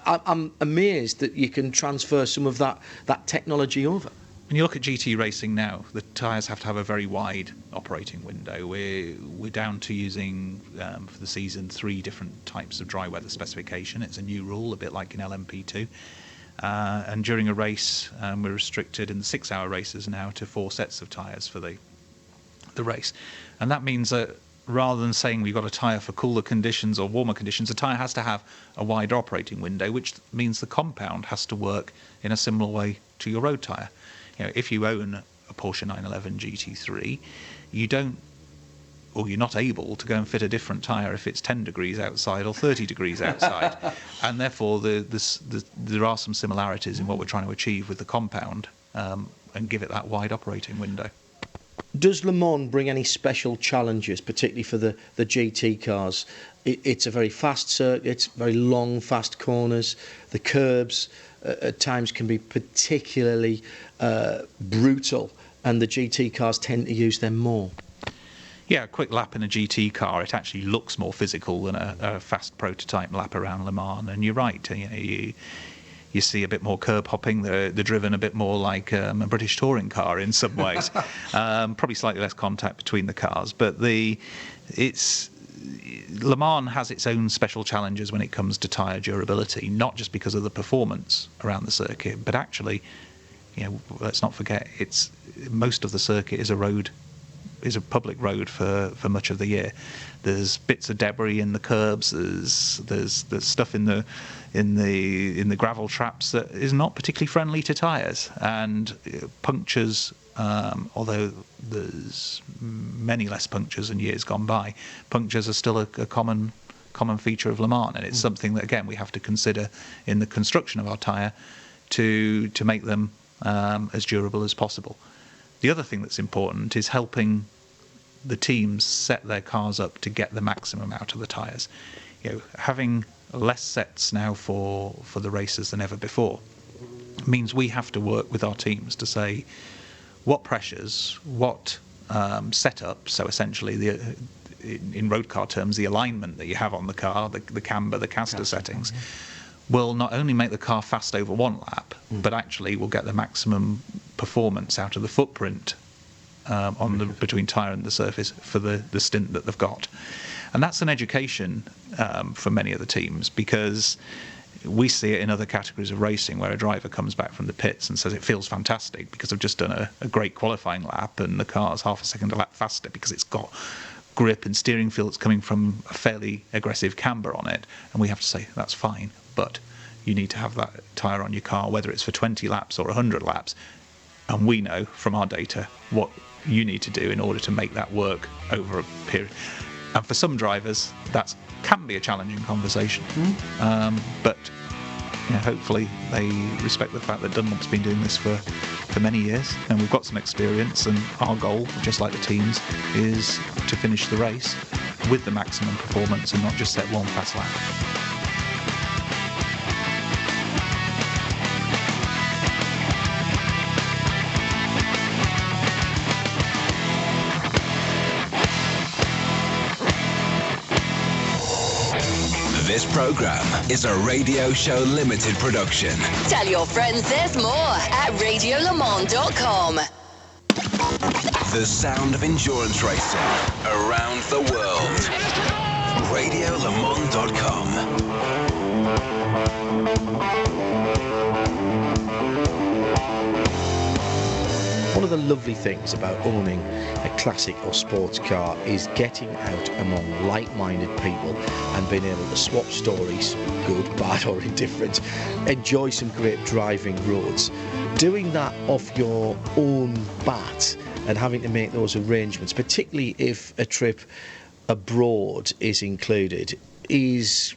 I'm amazed that you can transfer some of that technology over. When you look at GT racing now, the tyres have to have a very wide operating window. We're down to using, for the season, 3 different types of dry weather specification. It's a new rule, a bit like in LMP2. And during a race, we're restricted in the 6-hour races now to 4 sets of tyres for the race. And that means that rather than saying we've got a tyre for cooler conditions or warmer conditions, the tyre has to have a wider operating window, which means the compound has to work in a similar way to your road tyre. If you own a Porsche 911 GT3, you're not able to go and fit a different tyre if it's 10 degrees outside or 30 degrees outside. And therefore, there are some similarities in what we're trying to achieve with the compound and give it that wide operating window. Does Le Mans bring any special challenges, particularly for the GT cars? It's a very fast circuit, very long, fast corners. The curbs at times can be particularly brutal, and the GT cars tend to use them more. Yeah, a quick lap in a GT car, it actually looks more physical than a fast prototype lap around Le Mans. And you're right, you see a bit more curb hopping. They're driven a bit more like a British touring car in some ways. Probably slightly less contact between the cars, but Le Mans has its own special challenges when it comes to tyre durability, not just because of the performance around the circuit, but actually, let's not forget, most of the circuit is a public road for much of the year. There's bits of debris in the curbs. There's stuff in the gravel traps that is not particularly friendly to tyres, and punctures. Although there's many less punctures in years gone by, punctures are still a common feature of Le Mans, and it's something that again we have to consider in the construction of our tyre to make them as durable as possible. The other thing that's important is helping the teams set their cars up to get the maximum out of the tyres. Having less sets now for the races than ever before means we have to work with our teams to say what pressures, what setup, so essentially in road car terms, the alignment that you have on the car, the camber, the caster settings, will not only make the car fast over one lap, but actually will get the maximum performance out of the footprint between tyre and the surface for the stint that they've got. And that's an education for many of the teams, because we see it in other categories of racing where a driver comes back from the pits and says it feels fantastic because I've just done a great qualifying lap and the car's half a second a lap faster because it's got grip and steering feel that's coming from a fairly aggressive camber on it. And we have to say that's fine, but you need to have that tyre on your car, whether it's for 20 laps or 100 laps. And we know from our data what you need to do in order to make that work over a period. And for some drivers, that can be a challenging conversation. But hopefully they respect the fact that Dunlop's been doing this for many years, and we've got some experience, and our goal, just like the teams, is to finish the race with the maximum performance and not just set one fast lap. This program is a Radio Show Limited production. Tell your friends there's more at radiolemans.com. The sound of endurance racing around the world. radiolemans.com. One of the lovely things about owning a classic or sports car is getting out among like-minded people and being able to swap stories, good, bad or indifferent, enjoy some great driving roads. Doing that off your own bat and having to make those arrangements, particularly if a trip abroad is included, is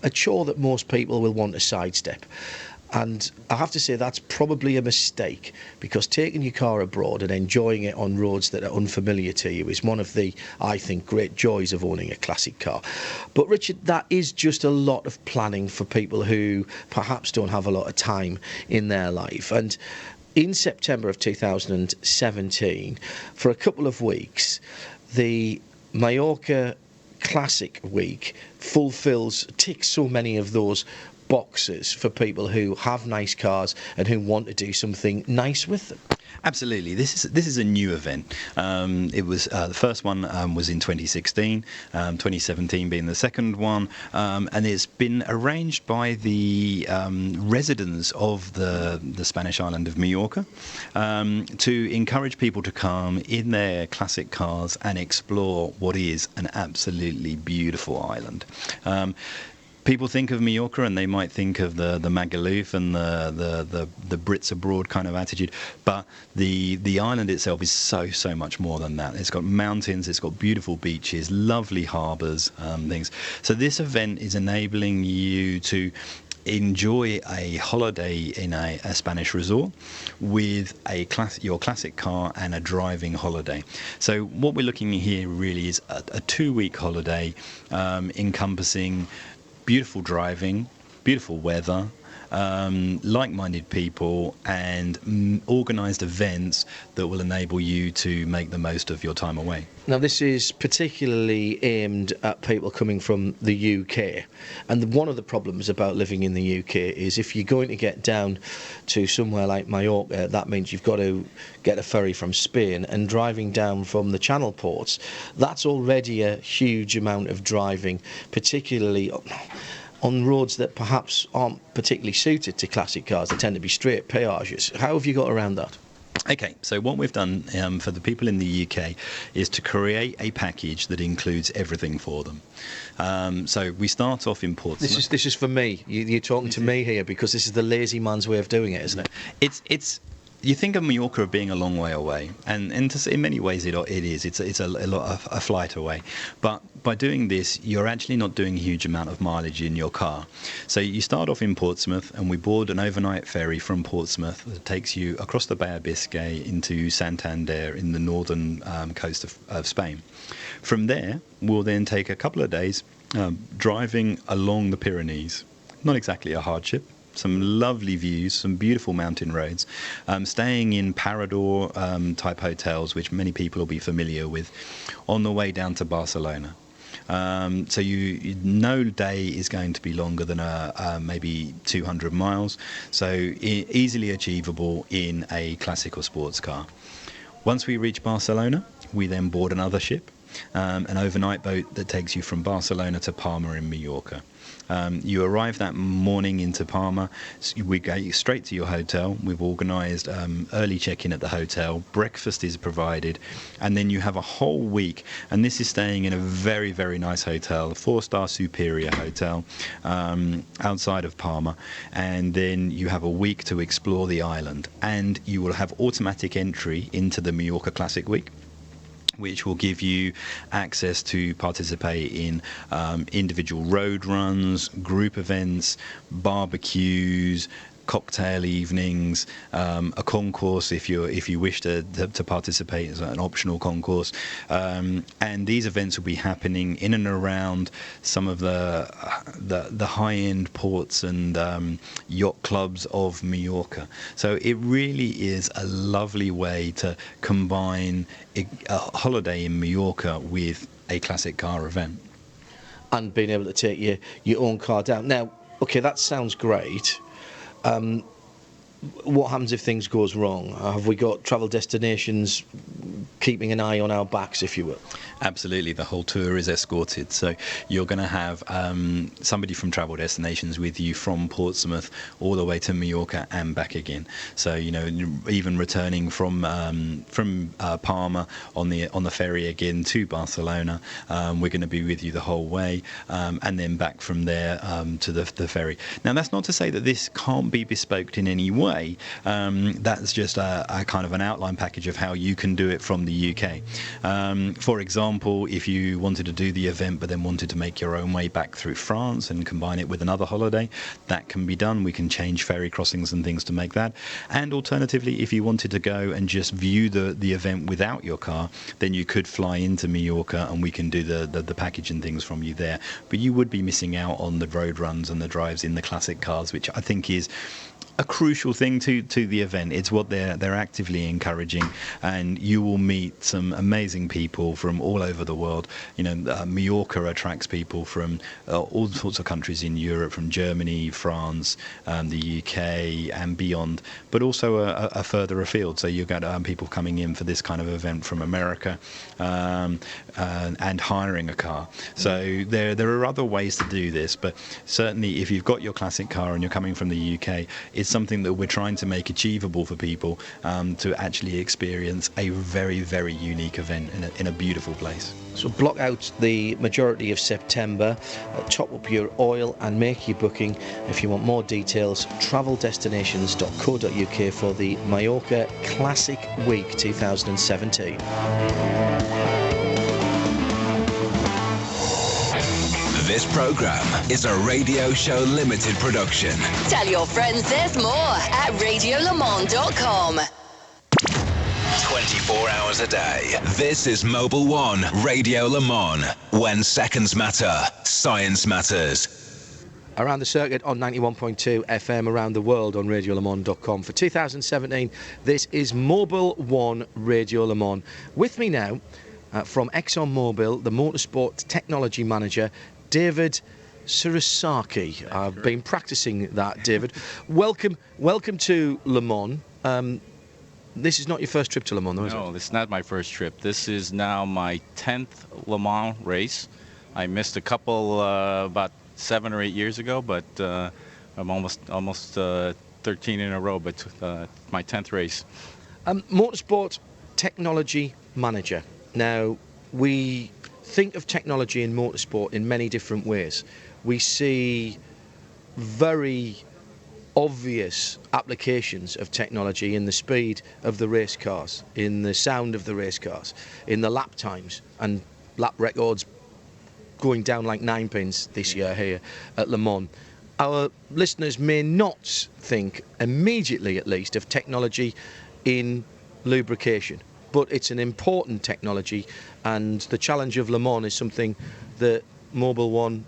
a chore that most people will want to sidestep. And I have to say that's probably a mistake, because taking your car abroad and enjoying it on roads that are unfamiliar to you is one of the, I think, great joys of owning a classic car. But Richard, that is just a lot of planning for people who perhaps don't have a lot of time in their life. And in September of 2017, for a couple of weeks, the Mallorca Classic Week ticks so many of those boxes for people who have nice cars and who want to do something nice with them. Absolutely. This is a new event. It was the first one was in 2016, 2017 being the second one, and it's been arranged by the residents of the Spanish island of Mallorca to encourage people to come in their classic cars and explore what is an absolutely beautiful island. People think of Mallorca and they might think of the Magaluf and the Brits abroad kind of attitude, but the island itself is so much more than that. It's got mountains, it's got beautiful beaches, lovely harbours, things. So this event is enabling you to enjoy a holiday in a Spanish resort with your classic car and a driving holiday. So what we're looking at here really is a 2-week holiday encompassing beautiful driving, beautiful weather, like-minded people, and organised events that will enable you to make the most of your time away. Now, this is particularly aimed at people coming from the UK. And one of the problems about living in the UK is if you're going to get down to somewhere like Mallorca, that means you've got to get a ferry from Spain, and driving down from the Channel ports, that's already a huge amount of driving, particularly on roads that perhaps aren't particularly suited to classic cars. They tend to be straight peages. How have you got around that? Okay, so what we've done for the people in the UK is to create a package that includes everything for them. So we start off in Portsmouth. This is for me. You're talking to me here, because this is the lazy man's way of doing it, isn't it? It's you think of Mallorca of being a long way away, and in many ways it is. It's a flight away. But by doing this, you're actually not doing a huge amount of mileage in your car. So you start off in Portsmouth, and we board an overnight ferry from Portsmouth that takes you across the Bay of Biscay into Santander in the northern coast of Spain. From there, we'll then take a couple of days driving along the Pyrenees. Not exactly a hardship. Some lovely views, some beautiful mountain roads, staying in Parador type hotels, which many people will be familiar with, on the way down to Barcelona. So no day is going to be longer than maybe 200 miles, so easily achievable in a classic or sports car. Once we reach Barcelona, we then board another ship, an overnight boat that takes you from Barcelona to Palma in Mallorca. You arrive that morning into Palma. We go straight to your hotel. We've organised early check-in at the hotel. Breakfast is provided, and then you have a whole week. And this is staying in a very, very nice hotel, a 4-star Superior hotel outside of Palma. And then you have a week to explore the island, and you will have automatic entry into the Mallorca Classic Week, which will give you access to participate in individual road runs, group events, barbecues, cocktail evenings, a concourse if you wish to participate as an optional concourse, and these events will be happening in and around some of the high-end ports and yacht clubs of Mallorca. So it really is a lovely way to combine a holiday in Mallorca with a classic car event, and being able to take your own car down. Now, okay, that sounds great. What happens if things goes wrong? Have we got travel destinations keeping an eye on our backs, if you will? Absolutely, the whole tour is escorted. So you're going to have somebody from Travel Destinations with you from Portsmouth all the way to Mallorca and back again. So even returning from Palma on the ferry again to Barcelona, we're going to be with you the whole way, and then back from there to the ferry. Now that's not to say that this can't be bespoke in any way. way, that's just a kind of an outline package of how you can do it from the UK. For example, if you wanted to do the event but then wanted to make your own way back through France and combine it with another holiday, that can be done. We can change ferry crossings and things to make that. And alternatively, if you wanted to go and just view the event without your car, then you could fly into Mallorca and we can do the package and things from you there. But you would be missing out on the road runs and the drives in the classic cars, which I think is a crucial thing to the event. It's what they're actively encouraging, and you will meet some amazing people from all over the world. You know, Mallorca attracts people from all sorts of countries in Europe, from Germany, France, the UK and beyond, but also a further afield. So you've got people coming in for this kind of event from America and hiring a car. So there are other ways to do this, but certainly if you've got your classic car and you're coming from the UK, it's something that we're trying to make achievable for people to actually experience a very, very unique event in a beautiful place. So block out the majority of September, top up your oil and make your booking. If you want more details, traveldestinations.co.uk for the Mallorca Classic Week 2017. This program is a Radio Show Limited production. Tell your friends there's more at radiolemans.com. 24 hours a day. This is Mobil 1 Radio Le Mans. When seconds matter, science matters. Around the circuit on 91.2 FM, around the world on radiolemans.com. For 2017, this is Mobil 1 Radio Le Mans. With me now, from ExxonMobil, the Motorsport Technology Manager, David Surasaki. I've been practicing that, David. Welcome to Le Mans. This is not your first trip to Le Mans, though, is it? No, this is not my first trip. This is now my 10th Le Mans race. I missed a couple about 7 or 8 years ago, but I'm almost 13 in a row, but my 10th race. Motorsport Technology Manager. Now, we think of technology in motorsport in many different ways. We see very obvious applications of technology in the speed of the race cars, in the sound of the race cars, in the lap times and lap records going down like 9 pins this year here at Le Mans. Our listeners may not think immediately, at least, of technology in lubrication, but it's an important technology, and the challenge of Le Mans is something that Mobil 1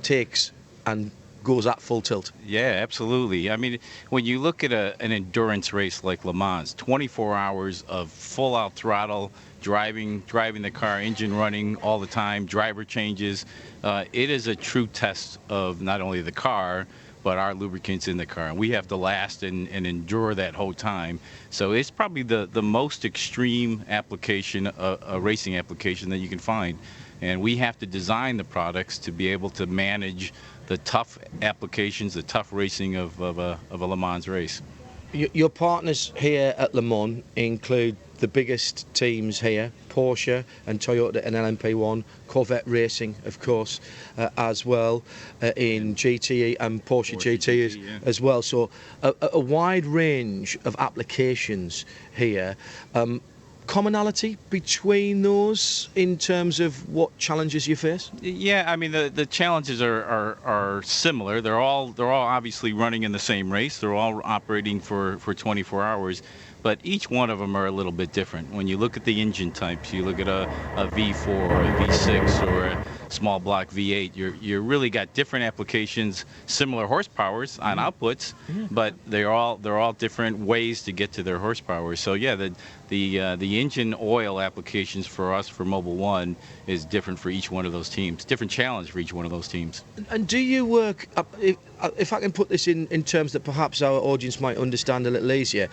takes and goes at full tilt. Yeah, absolutely. I mean, when you look at an endurance race like Le Mans, 24 hours of full-out throttle, driving the car, engine running all the time, driver changes, it is a true test of not only the car, but our lubricants in the car. And we have to last and endure that whole time. So it's probably the most extreme application, a racing application that you can find. And we have to design the products to be able to manage the tough applications, the tough racing of a Le Mans race. Your partners here at Le Mans include the biggest teams here, Porsche and Toyota and LMP1, Corvette Racing, of course, as well, in GTE and Porsche GT as well. So a wide range of applications here. Commonality between those in terms of what challenges you face? Yeah, I mean the challenges are similar. They're all obviously running in the same race. They're all operating for 24 hours, but each one of them are a little bit different. When you look at the engine types, you look at a V4 or a V6 or a small block V8. You really got different applications, similar horsepowers on outputs, but they're all different ways to get to their horsepower. So yeah, the engine oil applications for us for Mobil 1 is different for each one of those teams. Different challenge for each one of those teams. And do you work, if I can put this in terms that perhaps our audience might understand a little easier,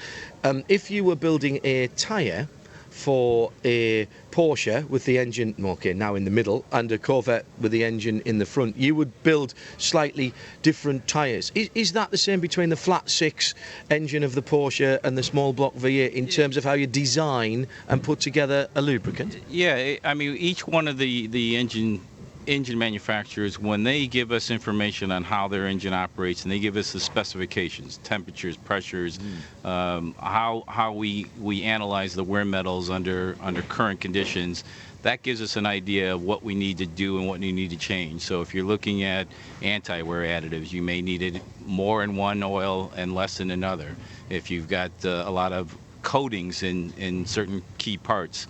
if you were building a tyre for a Porsche with the engine, okay, now in the middle, and a Corvette with the engine in the front, you would build slightly different tyres. Is that the same between the flat six engine of the Porsche and the small block V8 in terms of how you design and put together a lubricant? Yeah, I mean, each one of the engine engine manufacturers, when they give us information on how their engine operates, and they give us the specifications, temperatures, pressures, how we analyze the wear metals under current conditions, that gives us an idea of what we need to do and what we need to change. So if you're looking at anti-wear additives, you may need it more in one oil and less in another. If you've got a lot of coatings in certain key parts,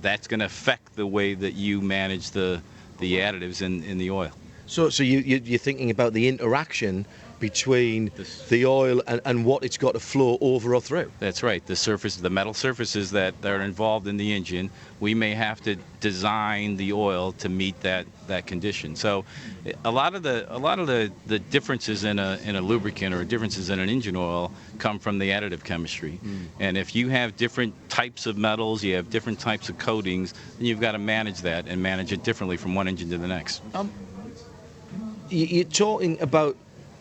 that's going to affect the way that you manage the additives in the oil. So you're thinking about the interaction between the oil and what it's got to flow over or through. That's right. The metal surfaces that are involved in the engine, we may have to design the oil to meet that condition. So a lot of the differences in a lubricant or differences in an engine oil come from the additive chemistry. And if you have different types of metals, you have different types of coatings, then you've got to manage that and manage it differently from one engine to the next. You're talking about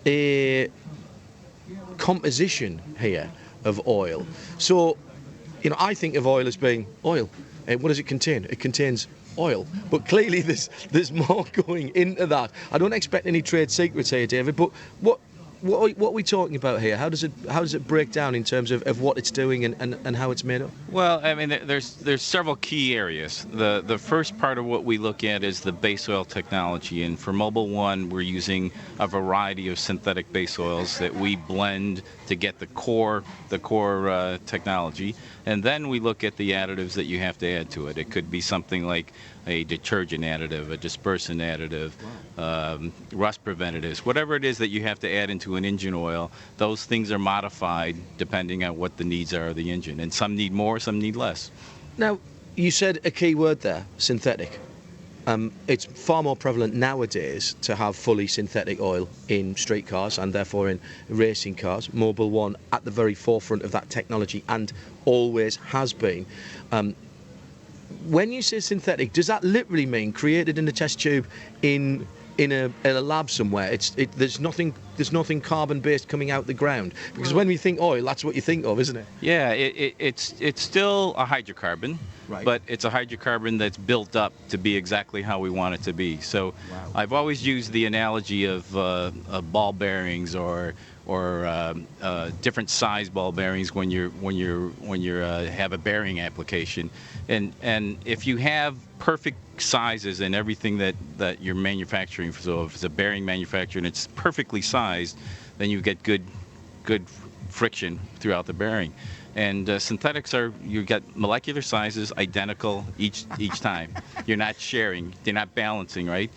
a composition here of oil. So, I think of oil as being oil. What does it contain? It contains oil. But clearly there's more going into that. I don't expect any trade secrets here, David, but what are we talking about here? How does it break down in terms of what it's doing and how it's made up? Well, I mean, there's several key areas. The first part of what we look at is the base oil technology, and for Mobil 1, we're using a variety of synthetic base oils that we blend to get the core technology, and then we look at the additives that you have to add to it. It could be something like a detergent additive, a dispersant additive, rust preventatives, whatever it is that you have to add into an engine oil. Those things are modified depending on what the needs are of the engine, and some need more, some need less. Now, you said a key word there, synthetic. It's far more prevalent nowadays to have fully synthetic oil in street cars and therefore in racing cars. Mobil 1 at the very forefront of that technology and always has been. When you say synthetic, does that literally mean created in a test tube in a lab somewhere? There's nothing carbon-based coming out the ground, because when we think oil, that's what you think of, isn't it? Yeah, it's still a hydrocarbon, right, but it's a hydrocarbon that's built up to be exactly how we want it to be. So I've always used the analogy of ball bearings or different size ball bearings when you have a bearing application, and if you have perfect sizes in everything that you're manufacturing, so if it's a bearing manufacturer and it's perfectly sized, then you get good friction throughout the bearing. And synthetics you get molecular sizes identical each time. You're not sharing, you're not balancing, right,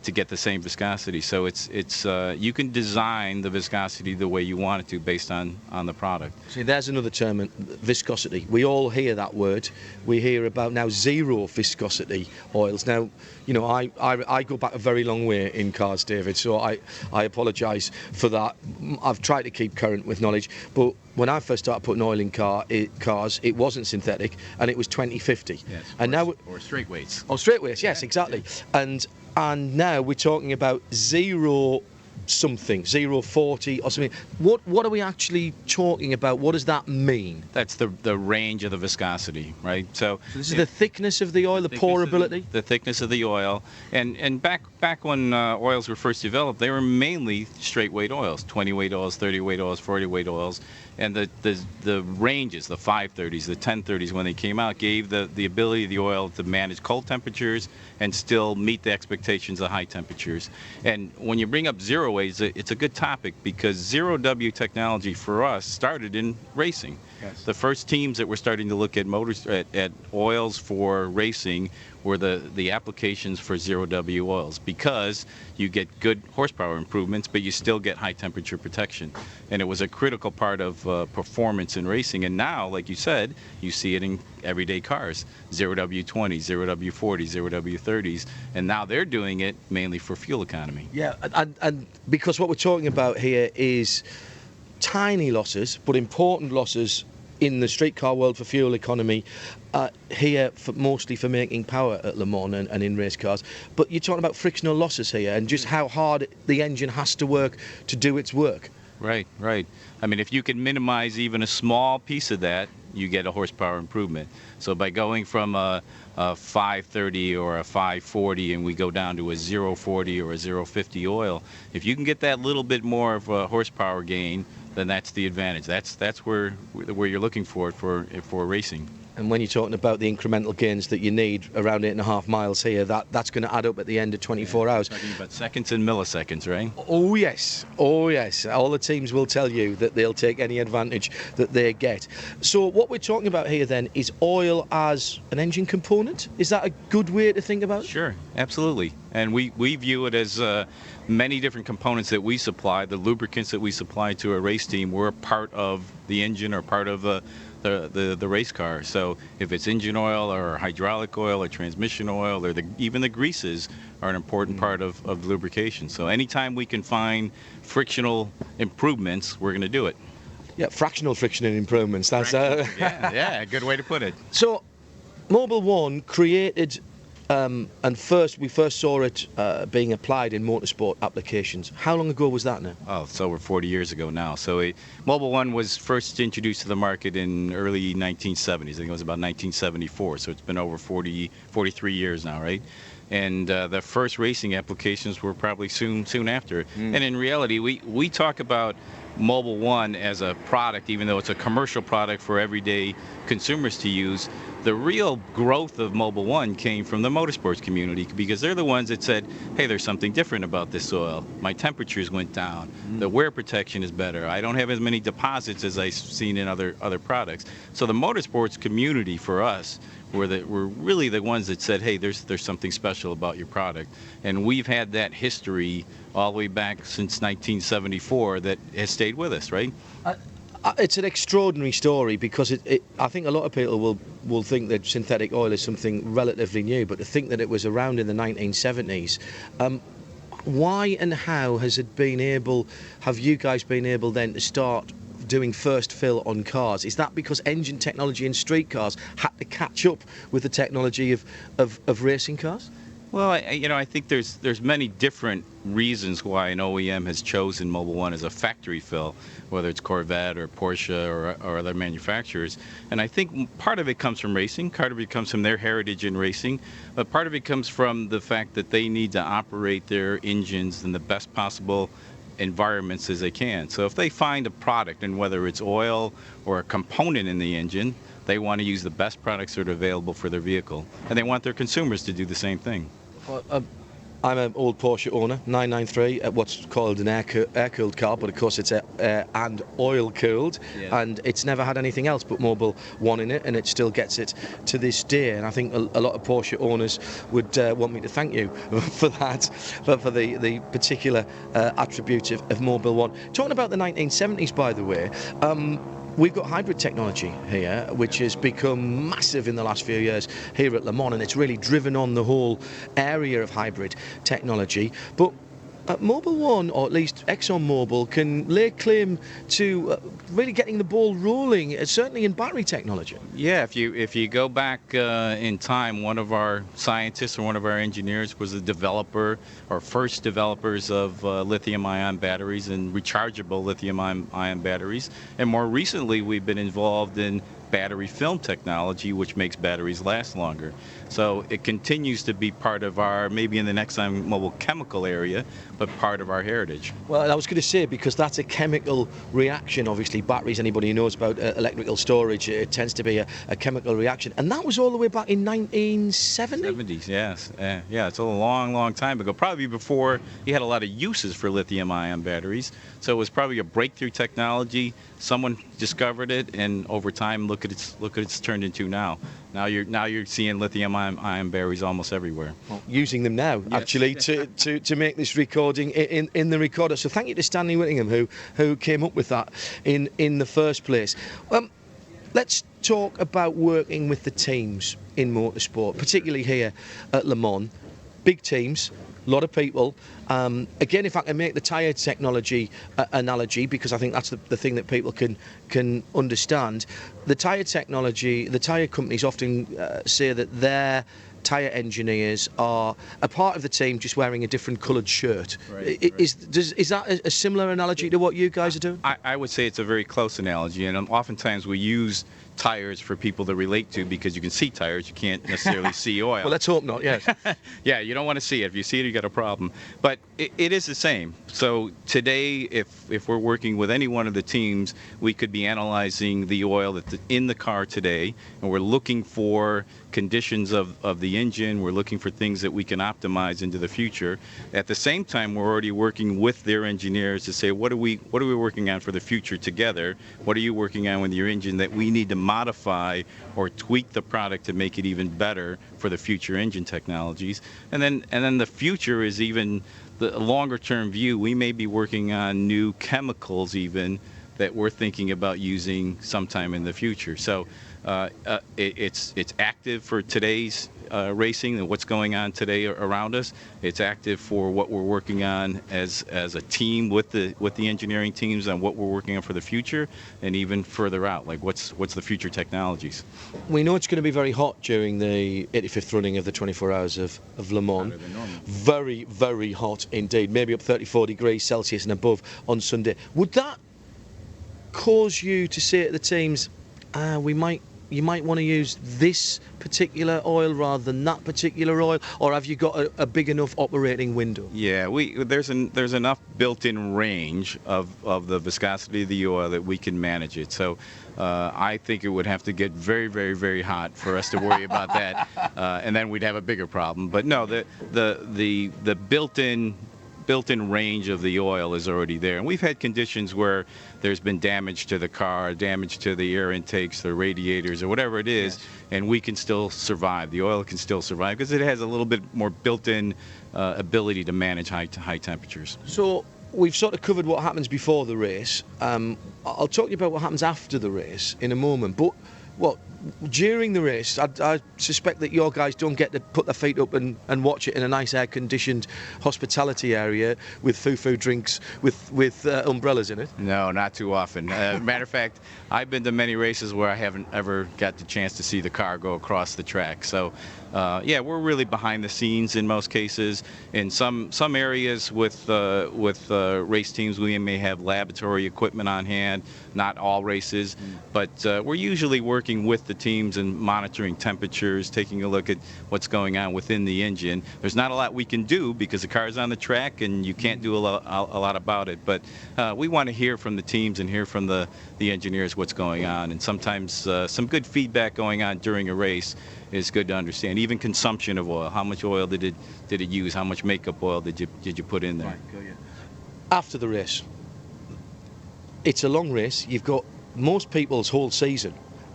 to get the same viscosity. So it's you can design the viscosity the way you want it to based on the product. See, there's another term, viscosity. We all hear that word. We hear about now zero viscosity oils. Now, I go back a very long way in cars, David, so I apologise for that. I've tried to keep current with knowledge, but when I first started putting oil in cars, it wasn't synthetic, and it was 2050. Yes, and now straight weights. Oh, straight weights, yes, exactly. And now we're talking about zero something, 0.40 or something. What are we actually talking about? What does that mean? That's the range of the viscosity, right? So this is the thickness of the oil, the pourability? The thickness of the oil. And back when oils were first developed, they were mainly straight weight oils, 20 weight oils, 30 weight oils, 40 weight oils. And the ranges, the 530s, the 1030s, when they came out, gave the ability of the oil to manage cold temperatures and still meet the expectations of high temperatures. And when you bring up zero weights, it's a good topic, because 0W technology for us started in racing. Yes. The first teams that were starting to look at motors at oils for racing were the applications for 0W oils, because you get good horsepower improvements, but you still get high temperature protection. And it was a critical part of performance in racing. And now, like you said, you see it in everyday cars, 0W20, 0W40, 0W30s, and now they're doing it mainly for fuel economy. Yeah, and because what we're talking about here is tiny losses, but important losses in the street car world for fuel economy, here mostly for making power at Le Mans and in race cars. But you're talking about frictional losses here and just how hard the engine has to work to do its work. Right. I mean, if you can minimize even a small piece of that, you get a horsepower improvement. So by going from a 530 or a 540 and we go down to a 040 or a 050 oil, if you can get that little bit more of a horsepower gain, then that's the advantage. That's where you're looking for it for racing. And when you're talking about the incremental gains that you need around 8.5 miles here, that's going to add up at the end of 24 hours. Talking about seconds and milliseconds, right? Oh yes. All the teams will tell you that they'll take any advantage that they get. So what we're talking about here then is oil as an engine component. Is that a good way to think about it? Sure, absolutely. And we view it as many different components that we supply. The lubricants that we supply to a race team, we're part of the engine or part of the race car. So if it's engine oil or hydraulic oil or transmission oil or even the greases are an important part of the lubrication. So anytime we can find frictional improvements, we're going to do it. Yeah, fractional friction and improvements. That's yeah, good way to put it. So Mobil 1 created and we first saw it being applied in motorsport applications. How long ago was that now? Oh, it's over 40 years ago now. So Mobil 1 was first introduced to the market in early 1970s. I think it was about 1974. So it's been over 43 years now, right? And the first racing applications were probably soon after. And in reality, we talk about Mobil 1 as a product, even though it's a commercial product for everyday consumers to use. The real growth of Mobil 1 came from the motorsports community because they're the ones that said, hey, there's something different about this oil. My temperatures went down. The wear protection is better. I don't have as many deposits as I've seen in other products. So the motorsports community for us were really the ones that said, hey, there's something special about your product. And we've had that history all the way back since 1974 that has stayed with us, right? It's an extraordinary story because I think a lot of people will think that synthetic oil is something relatively new, but to think that it was around in the 1970s, why and how have you guys been able then to start doing first fill on cars? Is that because engine technology in street cars had to catch up with the technology of racing cars? Well, I think there's many different reasons why an OEM has chosen Mobil 1 as a factory fill, whether it's Corvette or Porsche or other manufacturers. And I think part of it comes from racing, part of it comes from their heritage in racing, but part of it comes from the fact that they need to operate their engines in the best possible environments as they can. So if they find a product, and whether it's oil or a component in the engine, they want to use the best products that are available for their vehicle. And they want their consumers to do the same thing. Well, I'm an old Porsche owner, 993, what's called an air-cooled car, but of course it's air and oil-cooled, and it's never had anything else but Mobil 1 in it, and it still gets it to this day. And I think a lot of Porsche owners would want me to thank you for that, for the particular attribute of Mobil 1. Talking about the 1970s, by the way, we've got hybrid technology here, which has become massive in the last few years here at Le Mans, and it's really driven on the whole area of hybrid technology. But Mobil 1, or at least ExxonMobil, can lay claim to really getting the ball rolling, certainly in battery technology. Yeah, if you go back in time, one of our scientists or one of our engineers was a developer, or first developers of lithium-ion batteries and rechargeable lithium-ion batteries. And more recently, we've been involved in battery film technology, which makes batteries last longer. So it continues to be part of our, maybe in the next time, mobile chemical area, but part of our heritage. Well, I was going to say, because that's a chemical reaction, obviously, batteries, anybody who knows about electrical storage, it tends to be a chemical reaction. And that was all the way back in 1970? 70s, yes. Yeah, it's a long time ago. Probably before you had a lot of uses for lithium-ion batteries. So it was probably a breakthrough technology. Someone discovered it, and over time, look at it's turned into now. Now you're seeing lithium-ion batteries almost everywhere. Well, using them now, yes. Actually, to make this recording in the recorder. So thank you to Stanley Whittingham, who came up with that in the first place. Let's talk about working with the teams in motorsport, particularly here at Le Mans. Big teams, a lot of people. Again, if I can make the tyre technology analogy, because I think that's the thing that people can understand. The tyre technology, the tyre companies often say that their tyre engineers are a part of the team just wearing a different coloured shirt. Is that a similar analogy to what you guys are doing? I would say it's a very close analogy, and oftentimes we use tires for people to relate to because you can see tires, you can't necessarily see oil. Well, let's hope not, yes. Yeah, you don't want to see it. If you see it, you got a problem. But it is the same. So today, if we're working with any one of the teams, we could be analyzing the oil that's in the car today, and we're looking for conditions of the engine. We're looking for things that we can optimize into the future. At the same time, we're already working with their engineers to say, what are we working on for the future together? What are you working on with your engine that we need to modify or tweak the product to make it even better for the future engine technologies? And then the future is even the longer term view. We may be working on new chemicals even that we're thinking about using sometime in the future. So it's active for today's racing and what's going on today around us. It's active for what we're working on as a team with the engineering teams on what we're working on for the future, and even further out, like what's the future technologies. We know it's going to be very hot during the 85th running of the 24 Hours of Le Mans. Very, very hot indeed. Maybe up 34 degrees Celsius and above on Sunday. Would that cause you to say to the teams, you might want to use this particular oil rather than that particular oil, or have you got a big enough operating window? Yeah, there's enough built-in range of the viscosity of the oil that we can manage it. So I think it would have to get very, very, very hot for us to worry about that, and then we'd have a bigger problem. But no, the built-in range of the oil is already there. And we've had conditions where there's been damage to the car, damage to the air intakes, the radiators, or whatever it is, and we can still survive. The oil can still survive because it has a little bit more built-in ability to manage high temperatures. So we've sort of covered what happens before the race. I'll talk to you about what happens after the race in a moment. But during the race, I suspect that your guys don't get to put their feet up and watch it in a nice air-conditioned hospitality area with food drinks with umbrellas in it. No, not too often. Matter of fact, I've been to many races where I haven't ever got the chance to see the car go across the track. So, yeah, we're really behind the scenes in most cases. In some areas with race teams, we may have laboratory equipment on hand. Not all races, but we're usually working with the teams and monitoring temperatures, taking a look at what's going on within the engine. There's not a lot we can do because the car's on the track and you can't do a lot about it. But we want to hear from the teams and hear from the engineers what's going on. And sometimes some good feedback going on during a race is good to understand. Even consumption of oil. How much oil did it use? How much makeup oil did you put in there? After the race, it's a long race. You've got most people's whole season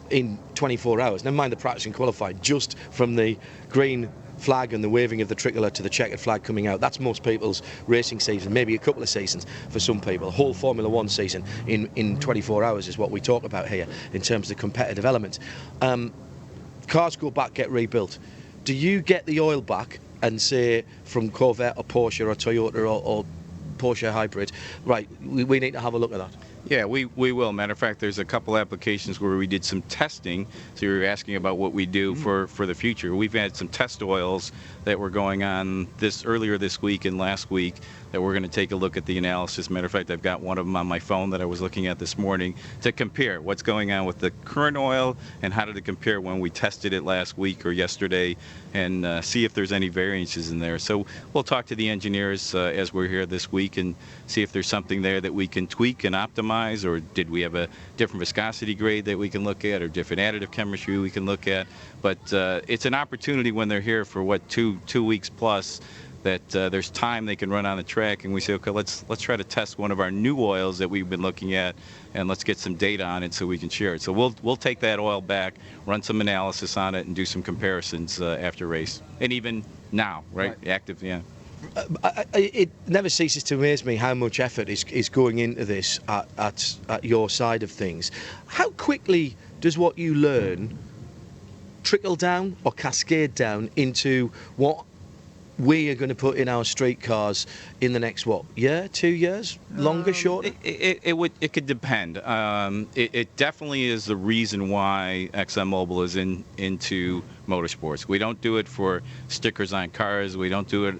in 24 hours. Never mind the practice and qualifying. Just from the green flag and the waving of the tricolour to the checkered flag coming out. That's most people's racing season. Maybe a couple of seasons for some people. A whole Formula One season in 24 hours is what we talk about here in terms of the competitive element. Cars go back, get rebuilt. Do you get the oil back and say from Corvette or Porsche or Toyota or Porsche hybrid, right, we need to have a look at that? Yeah, we will. Matter of fact, there's a couple applications where we did some testing. So you were asking about what we do for the future. We've had some test oils that were going on earlier this week and last week that we're going to take a look at the analysis. Matter of fact, I've got one of them on my phone that I was looking at this morning to compare what's going on with the current oil and how did it compare when we tested it last week or yesterday, and see if there's any variances in there. So we'll talk to the engineers as we're here this week and see if there's something there that we can tweak and optimize, or did we have a different viscosity grade that we can look at, or different additive chemistry we can look at. But it's an opportunity when they're here for two weeks plus, that there's time they can run on the track, and we say, okay, let's try to test one of our new oils that we've been looking at, and let's get some data on it so we can share it. So we'll take that oil back, run some analysis on it, and do some comparisons after race, and even now, right? Active, yeah. It never ceases to amaze me how much effort is going into this at your side of things. How quickly does what you learn trickle down or cascade down into what we are going to put in our street cars in the next, what, year, 2 years? Longer, shorter? It could depend. It definitely is the reason why ExxonMobil is into motorsports. We don't do it for stickers on cars. We don't do it.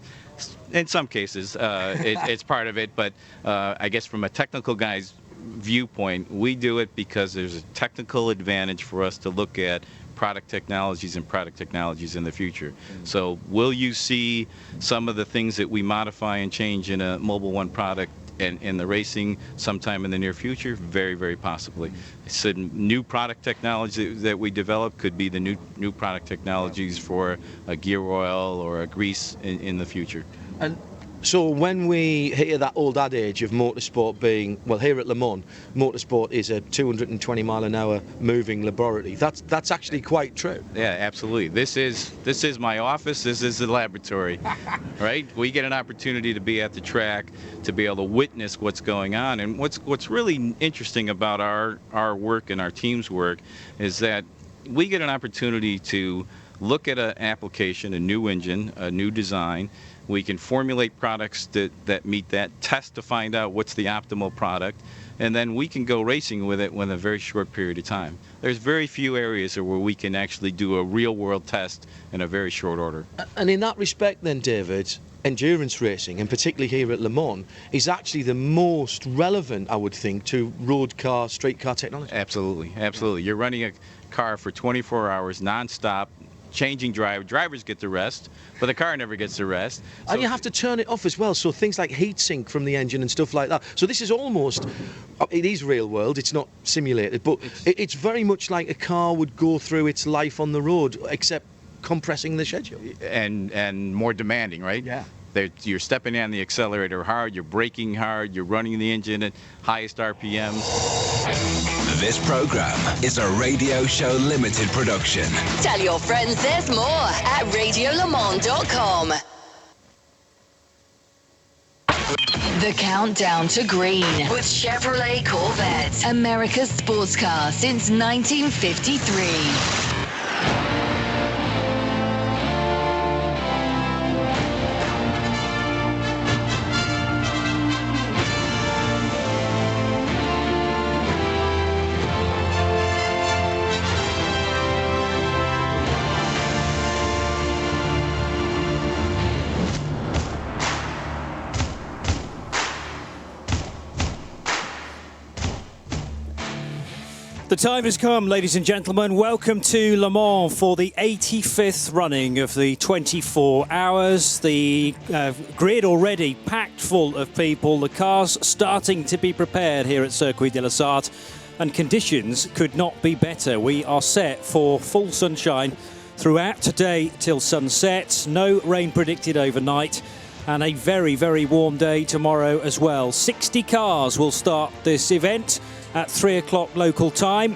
In some cases, it's part of it. But I guess from a technical guy's viewpoint, we do it because there's a technical advantage for us to look at product technologies in the future. So will you see some of the things that we modify and change in a Mobil 1 product and in the racing sometime in the near future? Very, very possibly. So new product technology that we develop could be the new product technologies for a gear oil or a grease in the future. And so when we hear that old adage of motorsport being, well, here at Le Mans, motorsport is a 220 mile an hour moving laboratory. That's actually quite true. Yeah, absolutely. This is my office. This is the laboratory, right? We get an opportunity to be at the track, to be able to witness what's going on. And what's really interesting about our work and our team's work is that we get an opportunity to look at an application, a new engine, a new design. We can formulate products that meet that, test to find out what's the optimal product, and then we can go racing with it within a very short period of time. There's very few areas where we can actually do a real-world test in a very short order. And in that respect then, David, endurance racing, and particularly here at Le Mans, is actually the most relevant, I would think, to road car, street car technology. Absolutely, absolutely. You're running a car for 24 hours non-stop, changing drivers get the rest, but the car never gets the rest. And you have to turn it off as well, so things like heat sink from the engine and stuff like that. So this is almost, it is real world, it's not simulated, but it's very much like a car would go through its life on the road, except compressing the schedule. And more demanding, right? Yeah. You're stepping on the accelerator hard, you're braking hard, you're running the engine at highest RPMs. This program is a Radio Show Limited production. Tell your friends there's more at radiolemans.com. The countdown to green with Chevrolet Corvette, America's sports car since 1953. The time has come, ladies and gentlemen. Welcome to Le Mans for the 85th running of the 24 hours. The grid already packed full of people. The cars starting to be prepared here at Circuit de la Sarthe, and conditions could not be better. We are set for full sunshine throughout today till sunset. No rain predicted overnight, and a very, very warm day tomorrow as well. 60 cars will start this event at 3 o'clock local time,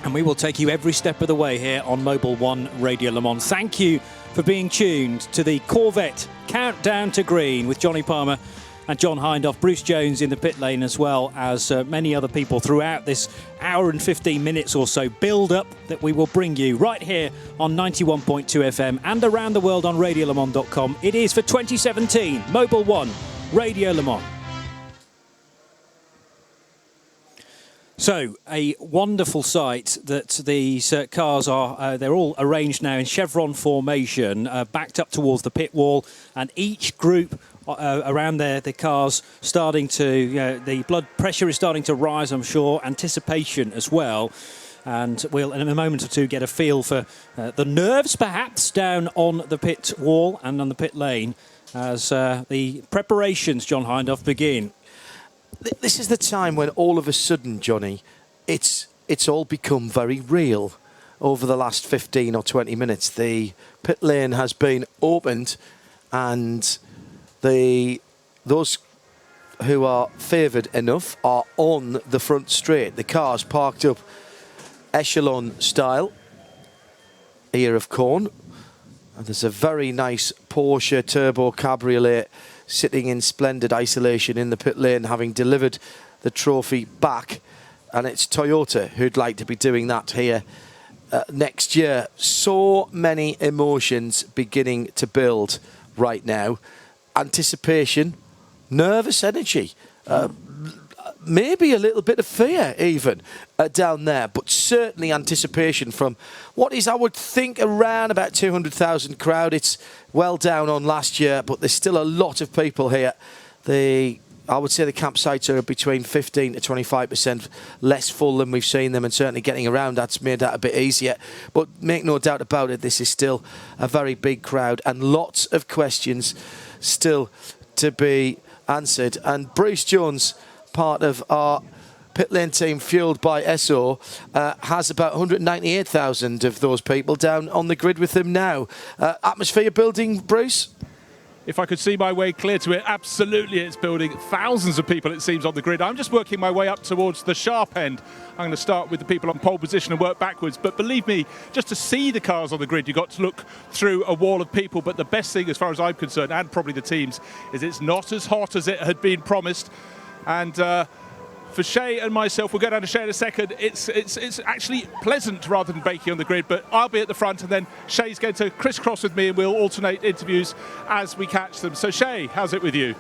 and we will take you every step of the way here on Mobil 1 Radio Le Mans. Thank you for being tuned to the Corvette Countdown to Green with Johnny Palmer and John Hindhaugh, Bruce Jones in the pit lane, as well as many other people throughout this hour and 15 minutes or so build-up that we will bring you right here on 91.2 FM and around the world on radiolemans.com. It is for 2017 Mobil 1 Radio Le Mans. So, a wonderful sight that these cars are, they're all arranged now in chevron formation, backed up towards the pit wall, and each group around the cars starting to, the blood pressure is starting to rise, I'm sure, anticipation as well. And we'll, in a moment or two, get a feel for the nerves, perhaps, down on the pit wall and on the pit lane as the preparations, John Hindhaugh, begin. This is the time when all of a sudden, Johnny, it's all become very real. Over the last 15 or 20 minutes, the pit lane has been opened, and those who are favoured enough are on the front straight. The cars parked up echelon style, ear of corn. And there's a very nice Porsche Turbo Cabriolet sitting in splendid isolation in the pit lane, having delivered the trophy back. And it's Toyota who'd like to be doing that here next year. So many emotions beginning to build right now. Anticipation, nervous energy, maybe a little bit of fear even down there, but certainly anticipation from what is, I would think, around about 200,000 crowd. It's well down on last year, but there's still a lot of people here. I would say the campsites are between 15 to 25% less full than we've seen them, and certainly getting around that's made that a bit easier. But make no doubt about it, this is still a very big crowd and lots of questions still to be answered. And Bruce Jones, part of our pit lane team fueled by Esso, has about 198,000 of those people down on the grid with him now. Atmosphere building, Bruce? If I could see my way clear to it, absolutely it's building. Thousands of people, it seems, on the grid. I'm just working my way up towards the sharp end. I'm going to start with the people on pole position and work backwards. But believe me, just to see the cars on the grid, you've got to look through a wall of people. But the best thing, as far as I'm concerned, and probably the teams, is it's not as hot as it had been promised. And for Shmee and myself, we'll go down to Shmee in a second, it's actually pleasant rather than baking on the grid, but I'll be at the front and then Shmee's going to crisscross with me and we'll alternate interviews as we catch them. So Shmee, how's it with you?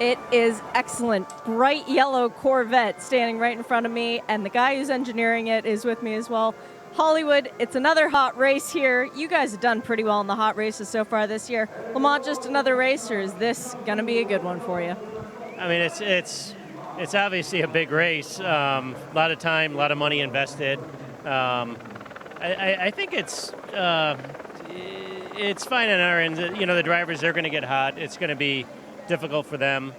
It is excellent. Bright yellow Corvette standing right in front of me, and the guy who's engineering it is with me as well. Hollywood, it's another hot race here. You guys have done pretty well in the hot races so far this year. Le Mans, just another race, or is this going to be a good one for you? I mean, it's obviously a big race. A lot of time, a lot of money invested. I think it's fine on our end. You know, the drivers, they're going to get hot. It's going to be difficult for them.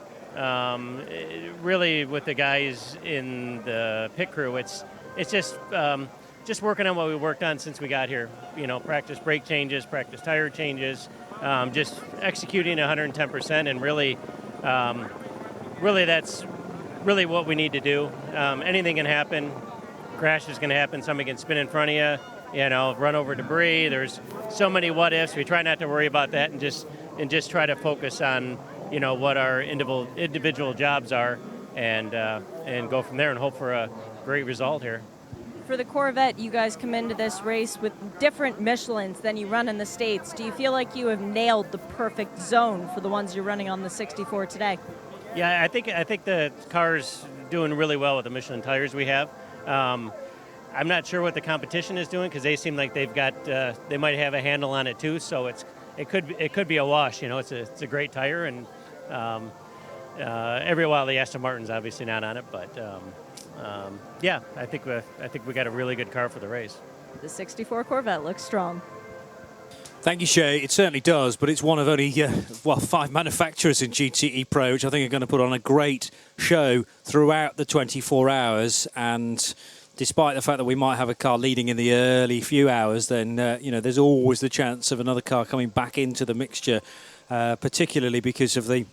Really, with the guys in the pit crew, it's just working on what we worked on since we got here. You know, practice brake changes, practice tire changes, just executing 110%, and really that's really what we need to do. Anything can happen. Crash is going to happen. Somebody can spin in front of you. You know, run over debris. There's so many what ifs. We try not to worry about that and just try to focus on, you know, what our individual jobs are, and go from there and hope for a great result here. For the Corvette, you guys come into this race with different Michelins than you run in the States. Do you feel like you have nailed the perfect zone for the ones you're running on the 64 today? Yeah, I think the car's doing really well with the Michelin tires we have. I'm not sure what the competition is doing because they seem like they've got they might have a handle on it too. So it could be a wash. You know, it's a great tire, and every while the Aston Martin's obviously not on it, but yeah, I think we got a really good car for the race. The 64 Corvette looks strong. Thank you, Shmee. It certainly does, but it's one of only 5 manufacturers in GTE Pro, which I think are going to put on a great show throughout the 24 hours. And despite the fact that we might have a car leading in the early few hours, then you know, there's always the chance of another car coming back into the mixture, particularly because of the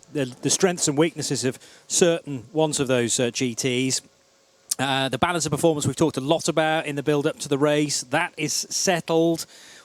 strengths and weaknesses of certain ones of those GTEs. The balance of performance we've talked a lot about in the build-up to the race. That is settled.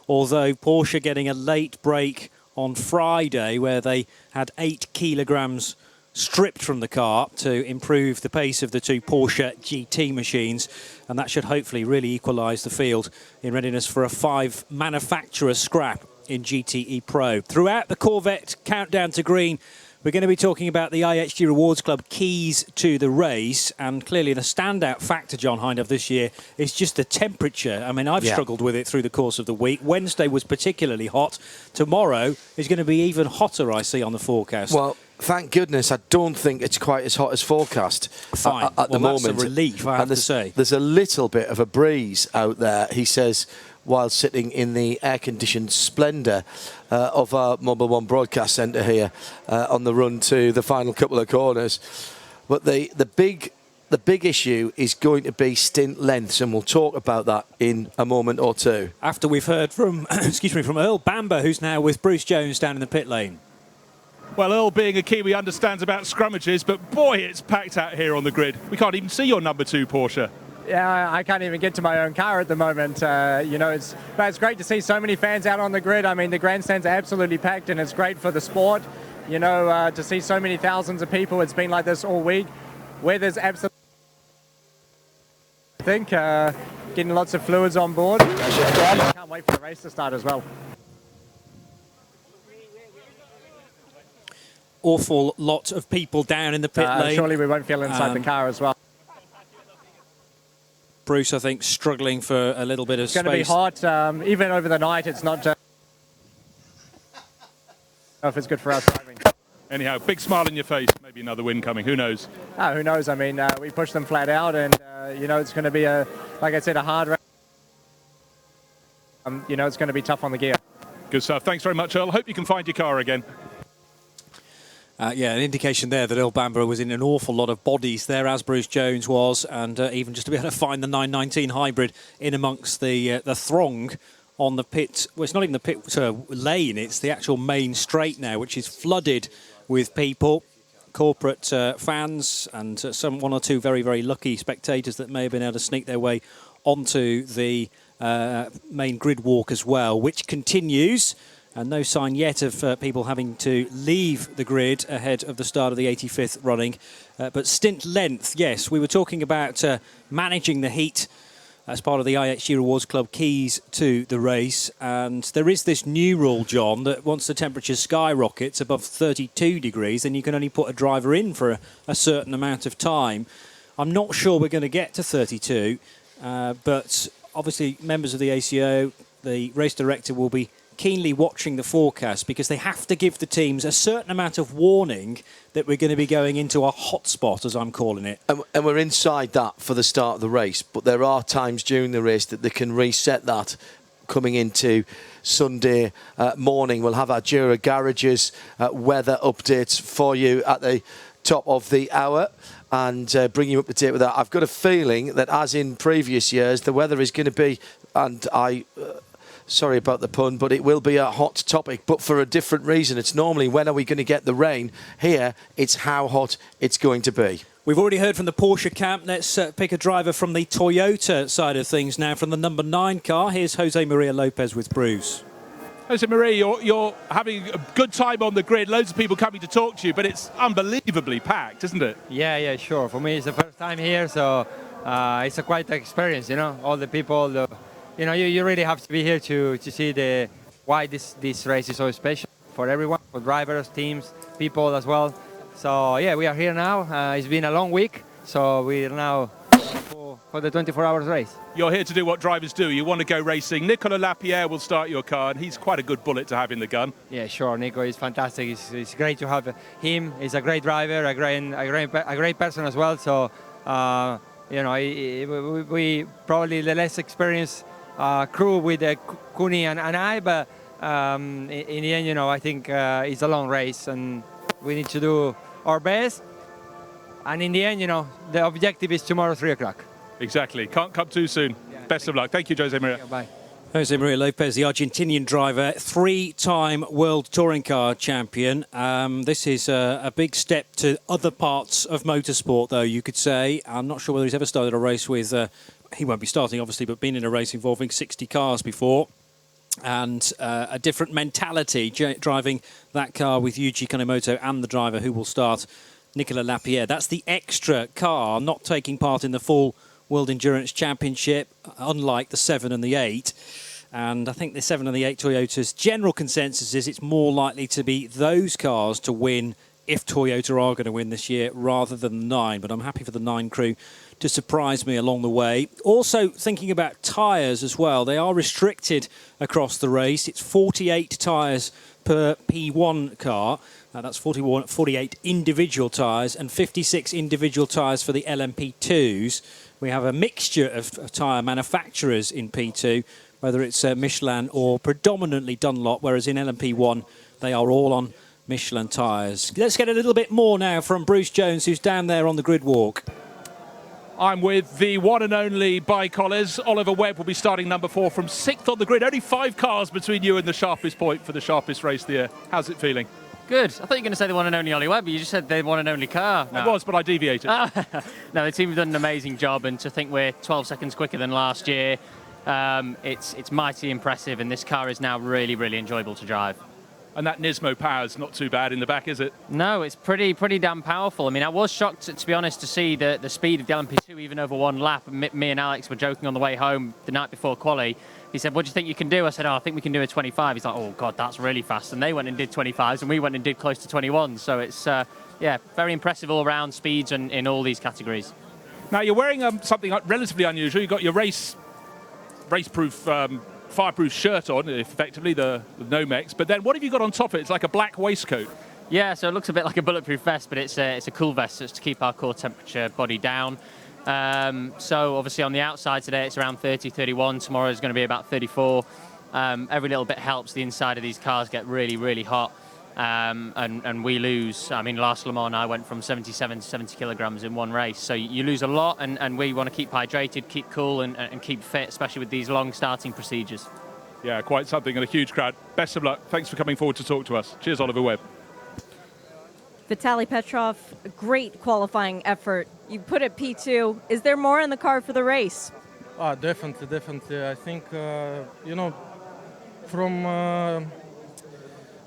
Although Porsche getting a late break on Friday where they had 8 kilograms stripped from the car to improve the pace of the two Porsche GT machines, and that should hopefully really equalise the field in readiness for a 5 manufacturer scrap in GTE Pro. Throughout the Corvette countdown to green, we're going to be talking about the IHG Rewards Club keys to the race, and clearly the standout factor, John Hindhaugh, this year is just the temperature. I mean, I've struggled with it through the course of the week. Wednesday was particularly hot. Tomorrow is going to be even hotter, I see, on the forecast. Well, thank goodness I don't think it's quite as hot as forecast at the moment. That's a relief, I have to say. There's a little bit of a breeze out there, he says, while sitting in the air-conditioned splendour of our Mobil 1 broadcast centre here on the run to the final couple of corners. But the big issue is going to be stint lengths, and we'll talk about that in a moment or two. After we've heard from, from Earl Bamber, who's now with Bruce Jones down in the pit lane. Well, Earl, being a Kiwi, understands about scrummages, but boy, it's packed out here on the grid. We can't even see your number 2 Porsche. Yeah, I can't even get to my own car at the moment. You know, it's great to see so many fans out on the grid. I mean, the grandstands are absolutely packed, and it's great for the sport. You know, to see so many thousands of people. It's been like this all week. Weather's absolutely, I think, getting lots of fluids on board. I can't wait for the race to start as well. awful lot of people down in the pit lane. Surely we won't feel inside the car as well. Bruce, I think, struggling for a little bit of space. It's going to be hot. Even over the night, it's not just... if it's good for us driving. Anyhow, big smile on your face. Maybe another win coming. Who knows? Oh, who knows? I mean, we pushed them flat out, and it's going to be like I said, a hard race. It's going to be tough on the gear. Good stuff. Thanks very much, Earl. Hope you can find your car again. Yeah, an indication there that Earl Bamber was in an awful lot of bodies there, as Bruce Jones was, and even just to be able to find the 919 hybrid in amongst the throng on the pit. Well, it's not even the pit lane, it's the actual main straight now, which is flooded with people, corporate fans, and one or two very, very lucky spectators that may have been able to sneak their way onto the main grid walk as well, which continues. And no sign yet of people having to leave the grid ahead of the start of the 85th running. But stint length, yes, we were talking about managing the heat as part of the IHG Rewards Club keys to the race. And there is this new rule, John, that once the temperature skyrockets above 32 degrees, then you can only put a driver in for a certain amount of time. I'm not sure we're going to get to 32, but obviously members of the ACO, the race director, will be keenly watching the forecast, because they have to give the teams a certain amount of warning that we're going to be going into a hot spot, as I'm calling it. And we're inside that for the start of the race, but there are times during the race that they can reset that coming into Sunday morning. We'll have our Jura Garages weather updates for you at the top of the hour and bring you up to date with that. I've got a feeling that, as in previous years, the weather is going to be, and sorry about the pun, but it will be a hot topic, but for a different reason. It's normally when are we going to get the rain. Here, it's how hot it's going to be. We've already heard from the Porsche camp. Let's pick a driver from the Toyota side of things now, from the number 9 car. Here's Jose Maria Lopez with Bruce. Jose Maria, you're having a good time on the grid. Loads of people coming to talk to you, but it's unbelievably packed, isn't it? Yeah, sure. For me, it's the first time here, so it's a quite experience, all the people... you really have to be here to see why this race is so special for everyone, for drivers, teams, people as well. So yeah, we are here now. It's been a long week, so we're now for the 24 hours race. You're here to do what drivers do. You want to go racing. Nicolas Lapierre will start your car, and he's quite a good bullet to have in the gun. Yeah, sure. Nico is fantastic. It's great to have him. He's a great driver, a great person as well. So we probably the less experienced crew with Kuni and I, but in the end, I think it's a long race and we need to do our best. And in the end, the objective is tomorrow, 3 o'clock. Exactly. Can't come too soon. Yeah, Best of luck. Thank you, Jose Maria. Yeah, bye. Jose Maria Lopez, the Argentinian driver, 3-time World Touring Car champion. This is a big step to other parts of motorsport, though, you could say. I'm not sure whether he's ever started a race with... he won't be starting, obviously, but been in a race involving 60 cars before. And a different mentality driving that car with Yuji Kanemoto and the driver who will start, Nicolas Lapierre. That's the extra car not taking part in the full World Endurance Championship, unlike the 7 and the 8. And I think the 7 and the 8 Toyota's general consensus is it's more likely to be those cars to win if Toyota are going to win this year rather than the 9. But I'm happy for the 9 crew to surprise me along the way. Also thinking about tyres as well. They are restricted across the race. It's 48 tyres per P1 car. That's 48 individual tyres and 56 individual tyres for the LMP2s. We have a mixture of tyre manufacturers in P2, whether it's Michelin or predominantly Dunlop, whereas in LMP1 they are all on Michelin tyres. Let's get a little bit more now from Bruce Jones, who's down there on the grid walk. I'm with the one and only Bicollers. Oliver Webb will be starting number 4 from 6th on the grid. Only 5 cars between you and the sharpest point for the sharpest race of the year. How's it feeling? Good. I thought you were going to say the one and only Ollie Webb, but you just said the one and only car. No. It was, but I deviated. No, the team have done an amazing job, and to think we're 12 seconds quicker than last year, it's mighty impressive, and this car is now really, really enjoyable to drive. And that Nismo power's not too bad in the back, is it? No, it's pretty damn powerful. I mean, I was shocked, to be honest, to see the speed of the LMP2 even over one lap. Me and Alex were joking on the way home the night before quali. He said, what do you think you can do? I said, I think we can do a 25. He's like, oh, God, that's really fast. And they went and did 25s, and we went and did close to 21. So it's, very impressive all-round speeds in all these categories. Now, you're wearing something relatively unusual. You've got your race-proof fireproof shirt on, effectively, the Nomex. But then what have you got on top of it? It's like a black waistcoat. Yeah, so it looks a bit like a bulletproof vest, but it's a cool vest. So it's to keep our core temperature body down. So obviously on the outside today, it's around 30, 31. Tomorrow is going to be about 34. Every little bit helps. The inside of these cars get really, really hot. And we lose. I mean, last Le Mans, I went from 77 to 70 kilograms in one race. So you lose a lot, and we want to keep hydrated, keep cool, and keep fit, especially with these long starting procedures. Yeah, quite something, and a huge crowd. Best of luck. Thanks for coming forward to talk to us. Cheers, Oliver Webb. Vitaly Petrov, great qualifying effort. You put it P2. Is there more in the car for the race? Definitely. I think, from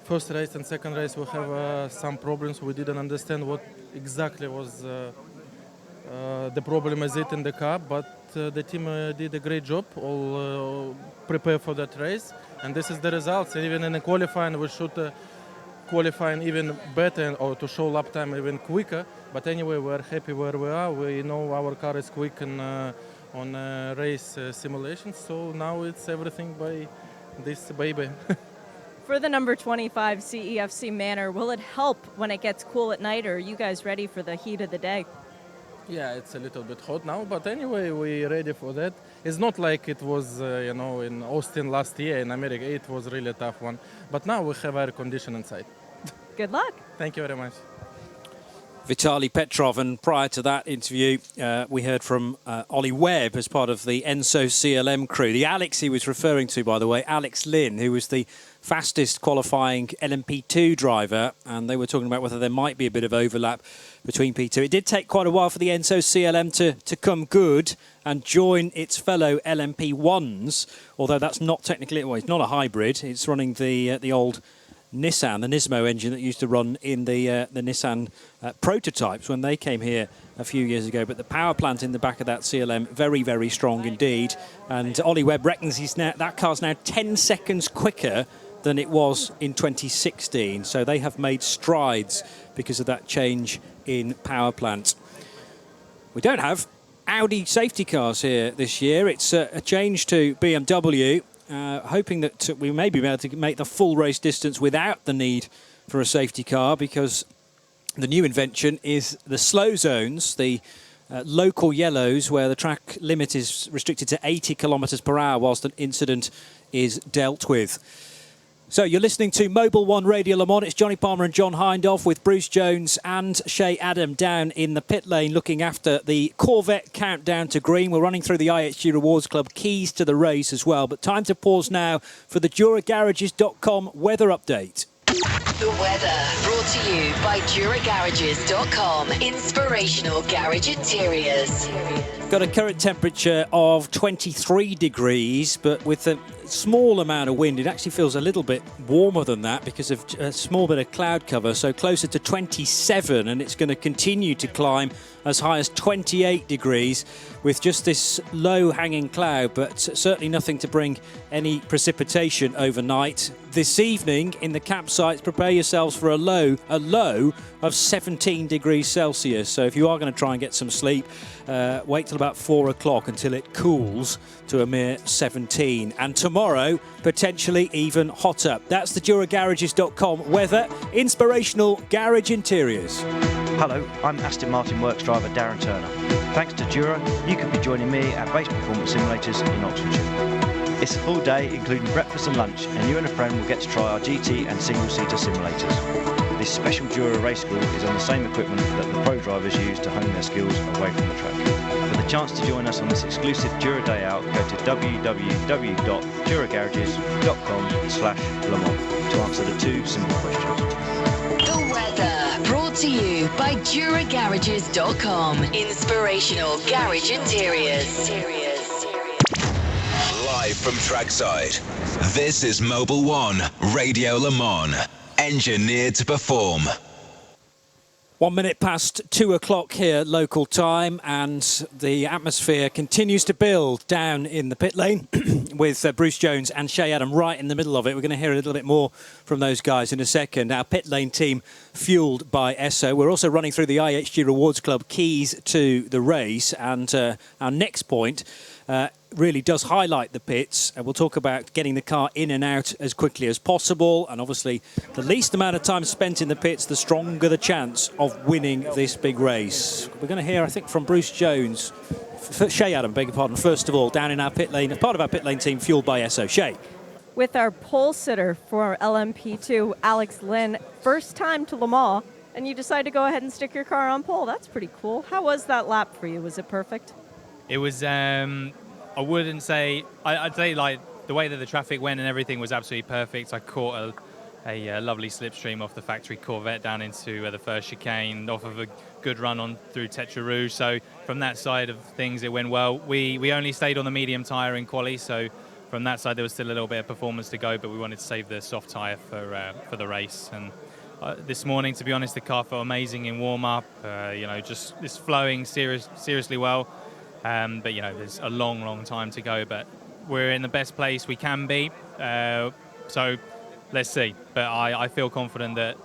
first race and second race we have some problems. We didn't understand what exactly was the problem is it in the car, but the team did a great job, all prepare for that race, and this is the results. Even in the qualifying we should qualifying even better or to show lap time even quicker, but anyway we're happy where we are. We know our car is quick on race simulations, so now it's everything by this baby. For the number 25 CEFC Manor, will it help when it gets cool at night, or are you guys ready for the heat of the day? Yeah, it's a little bit hot now, but anyway, we're ready for that. It's not like it was, in Austin last year in America. It was really a tough one. But now we have air condition inside. Good luck. Thank you very much. Vitaly Petrov, and prior to that interview, we heard from Ollie Webb as part of the Enso CLM crew. The Alex he was referring to, by the way, Alex Lynn, who was the fastest qualifying LMP2 driver, and they were talking about whether there might be a bit of overlap between P2. It did take quite a while for the Enso CLM to come good and join its fellow LMP1s, although that's not technically, well, it's not a hybrid. It's running the old Nissan, the Nismo engine that used to run in the Nissan prototypes when they came here a few years ago. But the power plant in the back of that CLM, very, very strong indeed. And Ollie Webb reckons that car's now 10 seconds quicker than it was in 2016. So they have made strides because of that change in power plant. We don't have Audi safety cars here this year. It's a change to BMW. Hoping that we may be able to make the full race distance without the need for a safety car, because the new invention is the slow zones, the local yellows, where the track limit is restricted to 80 kilometres per hour whilst an incident is dealt with. So you're listening to Mobil 1 Radio Le Mans. It's Johnny Palmer and John Hindhaugh with Bruce Jones and Shea Adam down in the pit lane looking after the Corvette countdown to green. We're running through the IHG Rewards Club keys to the race as well. But time to pause now for the DuraGarages.com weather update. The weather brought to you by DuraGarages.com. Inspirational garage interiors. Got a current temperature of 23 degrees, but with a small amount of wind, it actually feels a little bit warmer than that because of a small bit of cloud cover, so closer to 27, and it's going to continue to climb as high as 28 degrees with just this low-hanging cloud, but certainly nothing to bring any precipitation overnight. This evening in the campsites, prepare yourselves for a low of 17 degrees Celsius. So if you are going to try and get some sleep, wait till about 4 o'clock until it cools to a mere 17. And tomorrow, potentially even hotter. That's the DuraGarages.com weather. Inspirational garage interiors. Hello, I'm Aston Martin Works driver Darren Turner. Thanks to Dura, you can be joining me at Base Performance Simulators in Oxfordshire. It's a full day, including breakfast and lunch, and you and a friend will get to try our GT and single-seater simulators. This special Dura race school is on the same equipment that the pro drivers use to hone their skills away from the track. For the chance to join us on this exclusive Dura Day Out, go to www.duragarages.com/Le Mans to answer the 2 simple questions. The weather brought to you by DuraGarages.com. Inspirational garage interiors. Live from trackside, this is Mobil 1 Radio Le Mans. engineered to perform. 1 minute past 2 o'clock here, local time, and the atmosphere continues to build down in the pit lane with Bruce Jones and Shea Adam right in the middle of it. We're going to hear a little bit more from those guys in a second. Our pit lane team fueled by Esso. We're also running through the IHG Rewards Club keys to the race, and our next point really does highlight the pits, and we'll talk about getting the car in and out as quickly as possible, and obviously the least amount of time spent in the pits, the stronger the chance of winning this big race. We're going to hear, I think, from Bruce Jones, Shea Adam, beg your pardon, first of all, down in our pit lane, as part of our pit lane team fueled by Esso. Shea. With our pole sitter for LMP2, Alex Lynn, first time to Le Mans, and you decide to go ahead and stick your car on pole. That's pretty cool. How was that lap for you? Was it perfect? It was, I wouldn't say, I'd say like the way that the traffic went and everything was absolutely perfect. I caught a lovely slipstream off the factory Corvette down into the first chicane, off of a good run on through Tetra Rouge. So from that side of things, it went well. We only stayed on the medium tyre in quali, so from that side there was still a little bit of performance to go, but we wanted to save the soft tyre for the race. And this morning, to be honest, the car felt amazing in warm-up. Just it's flowing seriously well. But, there's a long time to go. But we're in the best place we can be. So let's see. But I feel confident that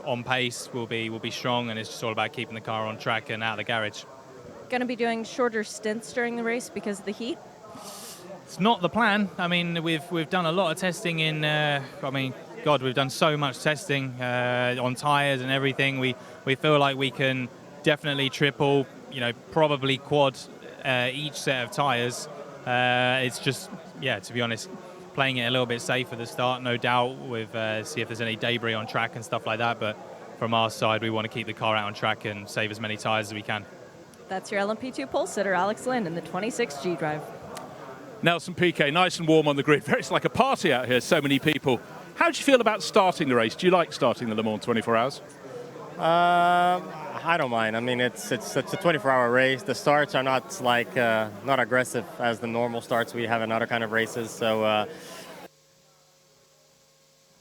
on pace we'll be strong, and it's just all about keeping the car on track and out of the garage. Going to be doing shorter stints during the race because of the heat? It's not the plan. I mean, we've done a lot of testing in. We've done so much testing on tyres and everything. We feel like we can definitely triple, probably quad each set of tyres. It's just, to be honest, playing it a little bit safe at the start, no doubt, with see if there's any debris on track and stuff like that. But from our side, we want to keep the car out on track and save as many tyres as we can. That's your LMP2 pole sitter, Alex Lynn, in the 26G drive. Nelson Piquet, nice and warm on the grid. It's like a party out here, so many people. How do you feel about starting the race? Do you like starting the Le Mans 24 hours? I don't mind. I mean, it's a 24-hour race. The starts are not not aggressive as the normal starts we have in other kind of races. So,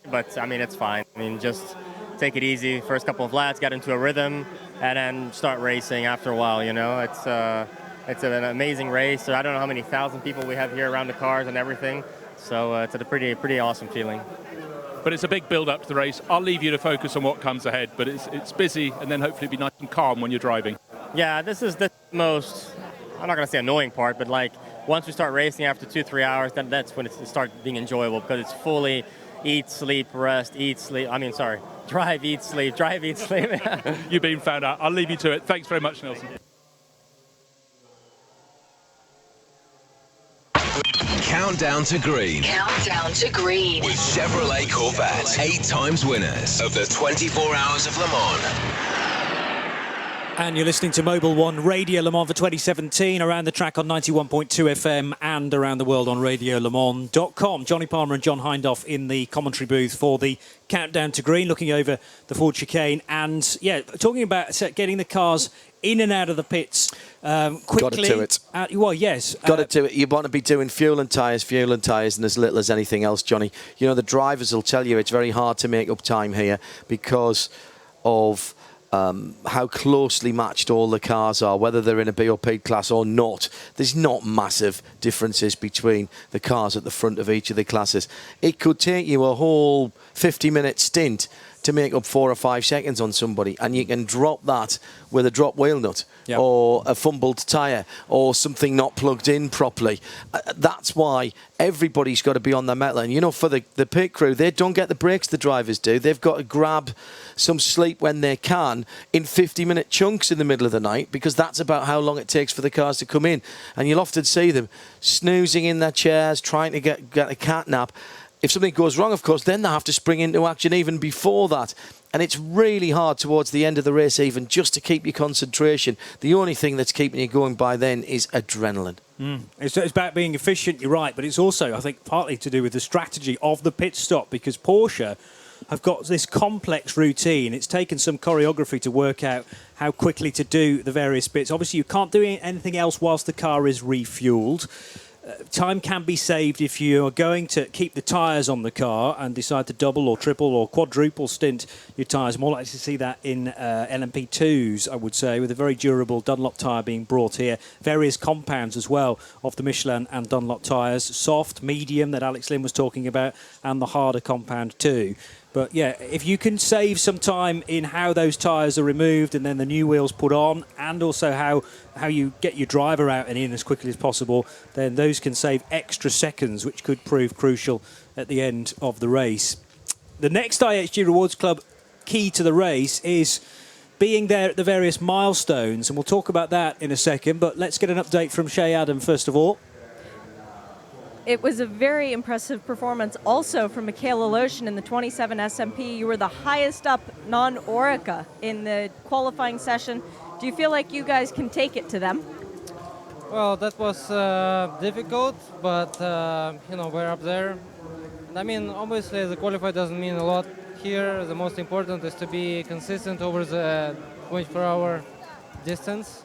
but I mean, it's fine. I mean, just take it easy. First couple of laps, get into a rhythm, and then start racing after a while. It's an amazing race. So I don't know how many thousand people we have here around the cars and everything. So it's a pretty awesome feeling. But it's a big build-up to the race. I'll leave you to focus on what comes ahead, but it's busy, and then hopefully be nice and calm when you're driving. Yeah, this is the most, I'm not going to say annoying part, but once we start racing after 2-3 hours, then that's when it starts being enjoyable, because it's fully eat, sleep, rest, eat, sleep. Drive, eat, sleep, drive, eat, sleep. You've been found out. I'll leave you to it. Thanks very much, Nelson. Countdown to Green. Countdown to Green. With Chevrolet Corvette. 8 times winners of the 24 Hours of Le Mans. And you're listening to Mobile One Radio Le Mans for 2017, around the track on 91.2 FM and around the world on radiolemans.com. Johnny Palmer and John Hindhaugh in the commentary booth for the Countdown to Green, looking over the Ford chicane and, talking about getting the cars in and out of the pits quickly. Got to do it. Well, yes. Got to do it. You want to be doing fuel and tyres, and as little as anything else, Johnny. The drivers will tell you it's very hard to make up time here because of how closely matched all the cars are, whether they're in a BOP class or not. There's not massive differences between the cars at the front of each of the classes. It could take you a whole 50-minute stint to make up 4 or 5 seconds on somebody, and you can drop that with a drop wheel nut or a fumbled tyre or something not plugged in properly. That's why everybody's got to be on their mettle. And for the pit crew, they don't get the breaks the drivers do. They've got to grab some sleep when they can in 50-minute chunks in the middle of the night, because that's about how long it takes for the cars to come in. And you'll often see them snoozing in their chairs, trying to get a cat nap. If something goes wrong, of course, then they have to spring into action even before that. And it's really hard towards the end of the race even just to keep your concentration. The only thing that's keeping you going by then is adrenaline. It's about being efficient, you're right, but it's also, I think, partly to do with the strategy of the pit stop, because Porsche have got this complex routine. It's taken some choreography to work out how quickly to do the various bits. Obviously, you can't do anything else whilst the car is refueled. time can be saved if you are going to keep the tyres on the car and decide to double or triple or quadruple stint your tyres. More likely to see that in LMP2s, I would say, with a very durable Dunlop tyre being brought here. Various compounds as well of the Michelin and Dunlop tyres. Soft, medium that Alex Lynn was talking about, and the harder compound too. But yeah, if you can save some time in how those tyres are removed and then the new wheels put on, and also how you get your driver out and in as quickly as possible, then those can save extra seconds, which could prove crucial at the end of the race. The next IHG Rewards Club key to the race is being there at the various milestones, and we'll talk about that in a second, but let's get an update from Shmee Adam first of all. It was a very impressive performance also from Michaela Lotion in the 27 SMP. You were the highest up non-Orica in the qualifying session. Do you feel like you guys can take it to them? Well, that was difficult, but we're up there. I mean, obviously the qualify doesn't mean a lot here. The most important is to be consistent over the 24-hour distance.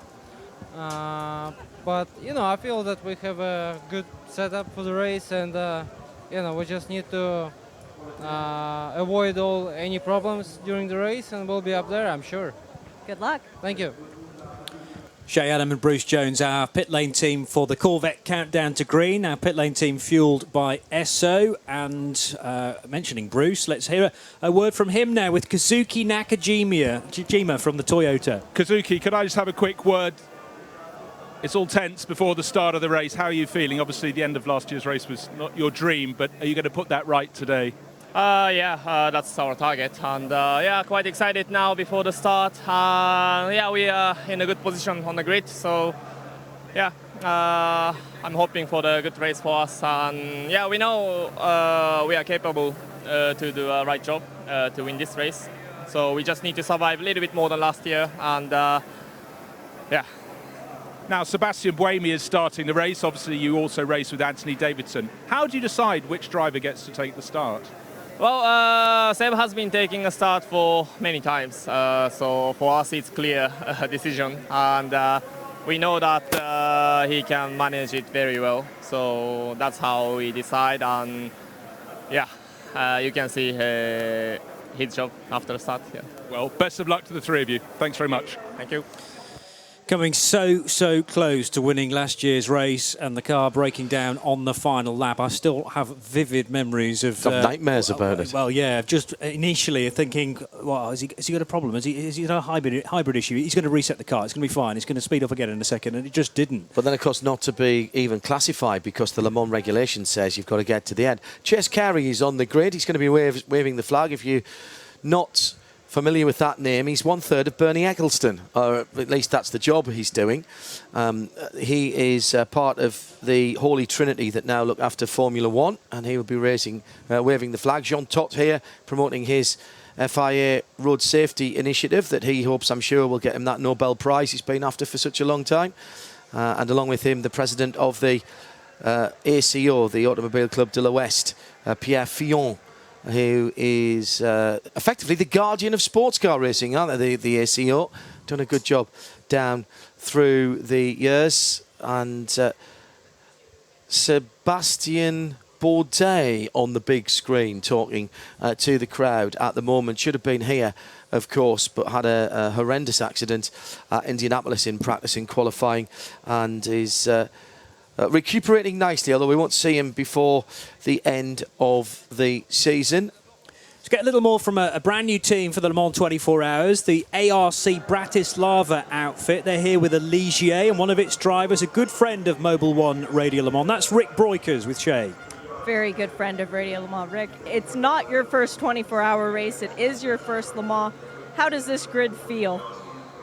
But I feel that we have a good setup for the race, and we just need to avoid any problems during the race, and we'll be up there, I'm sure. Good luck. Thank you. Shmee Adam and Bruce Jones, our pit lane team for the Corvette Countdown to Green. Our pit lane team fueled by Esso. And mentioning Bruce, let's hear a word from him now with Kazuki Nakajima from the Toyota. Kazuki, could I just have a quick word? It's all tense before the start of the race. How are you feeling? Obviously, the end of last year's race was not your dream, but are you going to put that right today? That's our target. And quite excited now before the start. We are in a good position on the grid. So, I'm hoping for the good race for us. And we know we are capable to do a right job to win this race. So we just need to survive a little bit more than last year. And Now, Sebastian Buemi is starting the race. Obviously, you also race with Anthony Davidson. How do you decide which driver gets to take the start? Well, Seb has been taking a start for many times. So for us, it's clear decision. And we know that he can manage it very well. So that's how we decide. And you can see his job after the start. Yeah. Well, best of luck to the three of you. Thanks very much. Thank you. Coming so close to winning last year's race and the car breaking down on the final lap. I still have vivid memories of nightmares about it. Well, yeah, just initially thinking, well, has he got a problem? Has he got a hybrid issue? He's going to reset the car. It's going to be fine. It's going to speed up again in a second, and it just didn't. But then, of course, not to be even classified because the Le Mans regulation says you've got to get to the end. Chase Carey is on the grid. He's going to be waving the flag. If you're not familiar with that name, he's 1/3 of Bernie Eccleston, or at least that's the job he's doing. He is part of the Holy Trinity that now look after Formula One, and he will be waving the flag. Jean Todt here promoting his FIA road safety initiative that he hopes, I'm sure, will get him that Nobel Prize he's been after for such a long time. And along with him, the president of the ACO, the Automobile Club de l'Ouest, Pierre Fillon, who is effectively the guardian of sports car racing, aren't they, the ACO? Done a good job down through the years. And Sebastian Bourdais on the big screen talking to the crowd at the moment. Should have been here, of course, but had a horrendous accident at Indianapolis in practice and qualifying, and is recuperating nicely, although we won't see him before the end of the season. Let's get a little more from a brand new team for the Le Mans 24 Hours, the ARC Bratislava outfit. They're here with a Ligier, and one of its drivers, a good friend of Mobil 1 Radio Le Mans. That's Rick Breukers with Shmee. Very good friend of Radio Le Mans. Rick, it's not your first 24-hour race. It is your first Le Mans. How does this grid feel?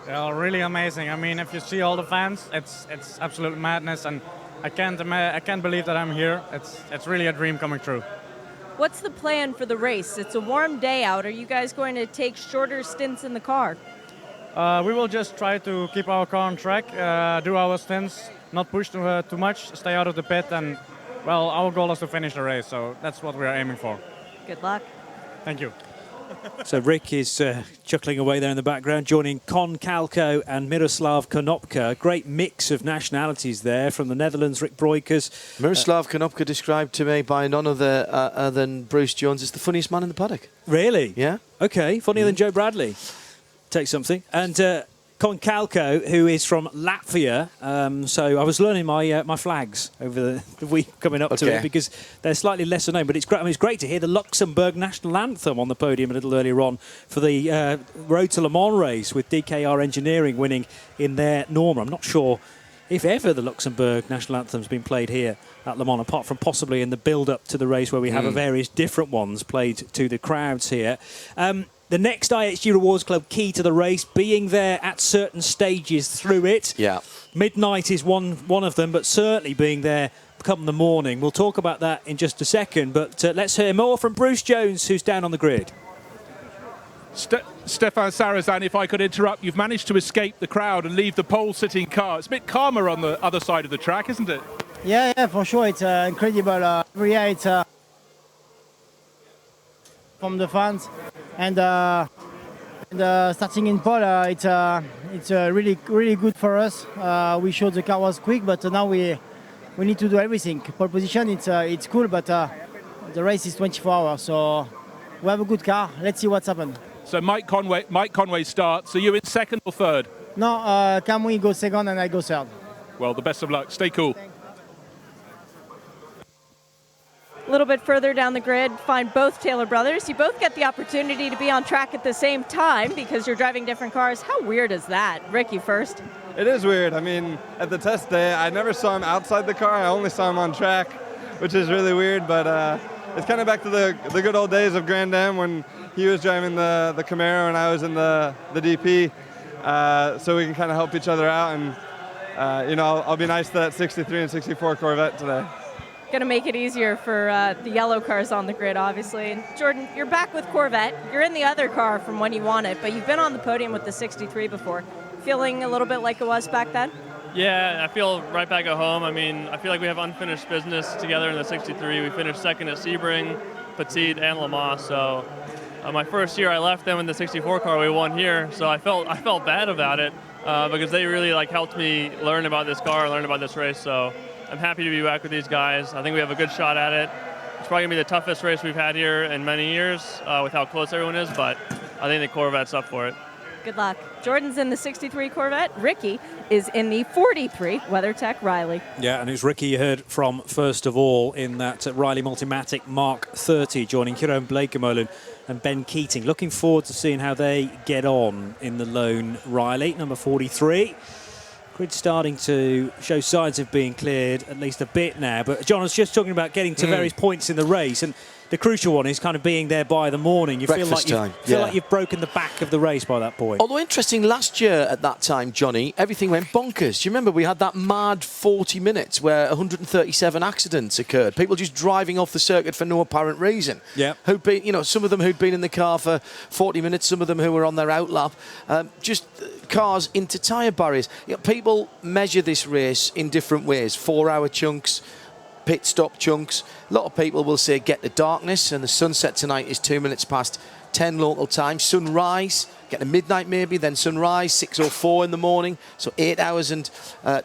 Well, really amazing. I mean, if you see all the fans, it's absolute madness, and I can't believe that I'm here. It's really a dream coming true. What's the plan for the race? It's a warm day out. Are you guys going to take shorter stints in the car? We will just try to keep our car on track, do our stints, not push too much, stay out of the pit, and, well, our goal is to finish the race, so that's what we are aiming for. Good luck. Thank you. So Rick is chuckling away there in the background, joining Con Calco and Miroslav Konopka. Great mix of nationalities there from the Netherlands, Rick Broikers. Miroslav Konopka described to me by none other than Bruce Jones as the funniest man in the paddock. Really? Yeah. Okay, funnier than Joe Bradley. Take something. And Con Calco, who is from Latvia. So I was learning my flags over the week coming up to it because they're slightly lesser known. But it's great. I mean, it's great to hear the Luxembourg national anthem on the podium a little earlier on for the Road to Le Mans race with DKR Engineering winning in their Norma. I'm not sure if ever the Luxembourg national anthem's been played here at Le Mans, apart from possibly in the build-up to the race where we have various different ones played to the crowds here. The next IHG Rewards Club key to the race, being there at certain stages through it. Yeah. Midnight is one of them, but certainly being there come the morning. We'll talk about that in just a second, but let's hear more from Bruce Jones, who's down on the grid. Stefan Sarazan, if I could interrupt, you've managed to escape the crowd and leave the pole-sitting car. It's a bit calmer on the other side of the track, isn't it? Yeah, for sure. It's incredible. Every year it's from the fans, and starting in pole, it's really good for us. We showed the car was quick, but now we need to do everything. Pole position, it's cool, but the race is 24 hours, so we have a good car. Let's see what's happened. So Mike Conway starts. Are you in second or third? No, Camry goes second and I go third. Well, the best of luck. Stay cool. A little bit further down the grid, find both Taylor brothers. You both get the opportunity to be on track at the same time because you're driving different cars. How weird is that? Ricky first. It is weird. I mean, at the test day, I never saw him outside the car. I only saw him on track, which is really weird, but it's kind of back to the good old days of Grand Am when he was driving the Camaro and I was in the DP, so we can kind of help each other out. And, I'll be nice to that 63 and 64 Corvette today. Going to make it easier for the yellow cars on the grid, obviously. And Jordan, you're back with Corvette. You're in the other car from when you won it, but you've been on the podium with the 63 before. Feeling a little bit like it was back then? Yeah, I feel right back at home. I mean, I feel like we have unfinished business together in the 63. We finished second at Sebring, Petit, and Le Mans. So my first year I left them in the 64 car. We won here, so I felt bad about it because they really helped me learn about this car, learn about this race. So I'm happy to be back with these guys. I think we have a good shot at it. It's probably going to be the toughest race we've had here in many years with how close everyone is, but I think the Corvette's up for it. Good luck. Jordan's in the 63 Corvette. Ricky is in the 43 WeatherTech Riley. Yeah, and it's Ricky you heard from first of all in that Riley Multimatic Mark 30, joining Kieran Blakemolen and Ben Keating. Looking forward to seeing how they get on in the lone Riley, number 43. Grid starting to show signs of being cleared at least a bit now. But John was just talking about getting to various points in the race, and the crucial one is kind of being there by the morning. You feel like you've broken the back of the race by that point. Although interesting, last year at that time, Johnny, everything went bonkers. Do you remember we had that mad 40 minutes where 137 accidents occurred? People just driving off the circuit for no apparent reason. Yeah. Who'd been, some of them who'd been in the car for 40 minutes, some of them who were on their outlap. Just cars into tyre barriers. People measure this race in different ways. 4-hour chunks, pit stop chunks. A lot of people will say get the darkness, and the sunset tonight is 2 minutes past 10 local time. Sunrise, get to midnight maybe, then sunrise, 6:04 in the morning. So 8 hours and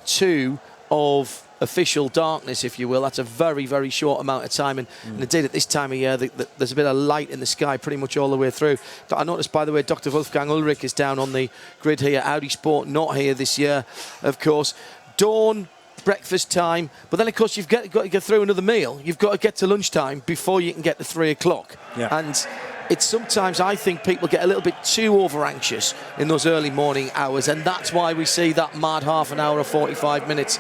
2 of official darkness, if you will. That's a very, very short amount of time. And indeed, at this time of year, there's a bit of light in the sky pretty much all the way through. I noticed, by the way, Dr. Wolfgang Ulrich is down on the grid here. Audi Sport not here this year, of course. Dawn, breakfast time, but then of course you've got to get through another meal. You've got to get to lunchtime before you can get to 3 o'clock. Yeah. And it's sometimes, I think, people get a little bit too over anxious in those early morning hours, and that's why we see that mad half an hour or 45 minutes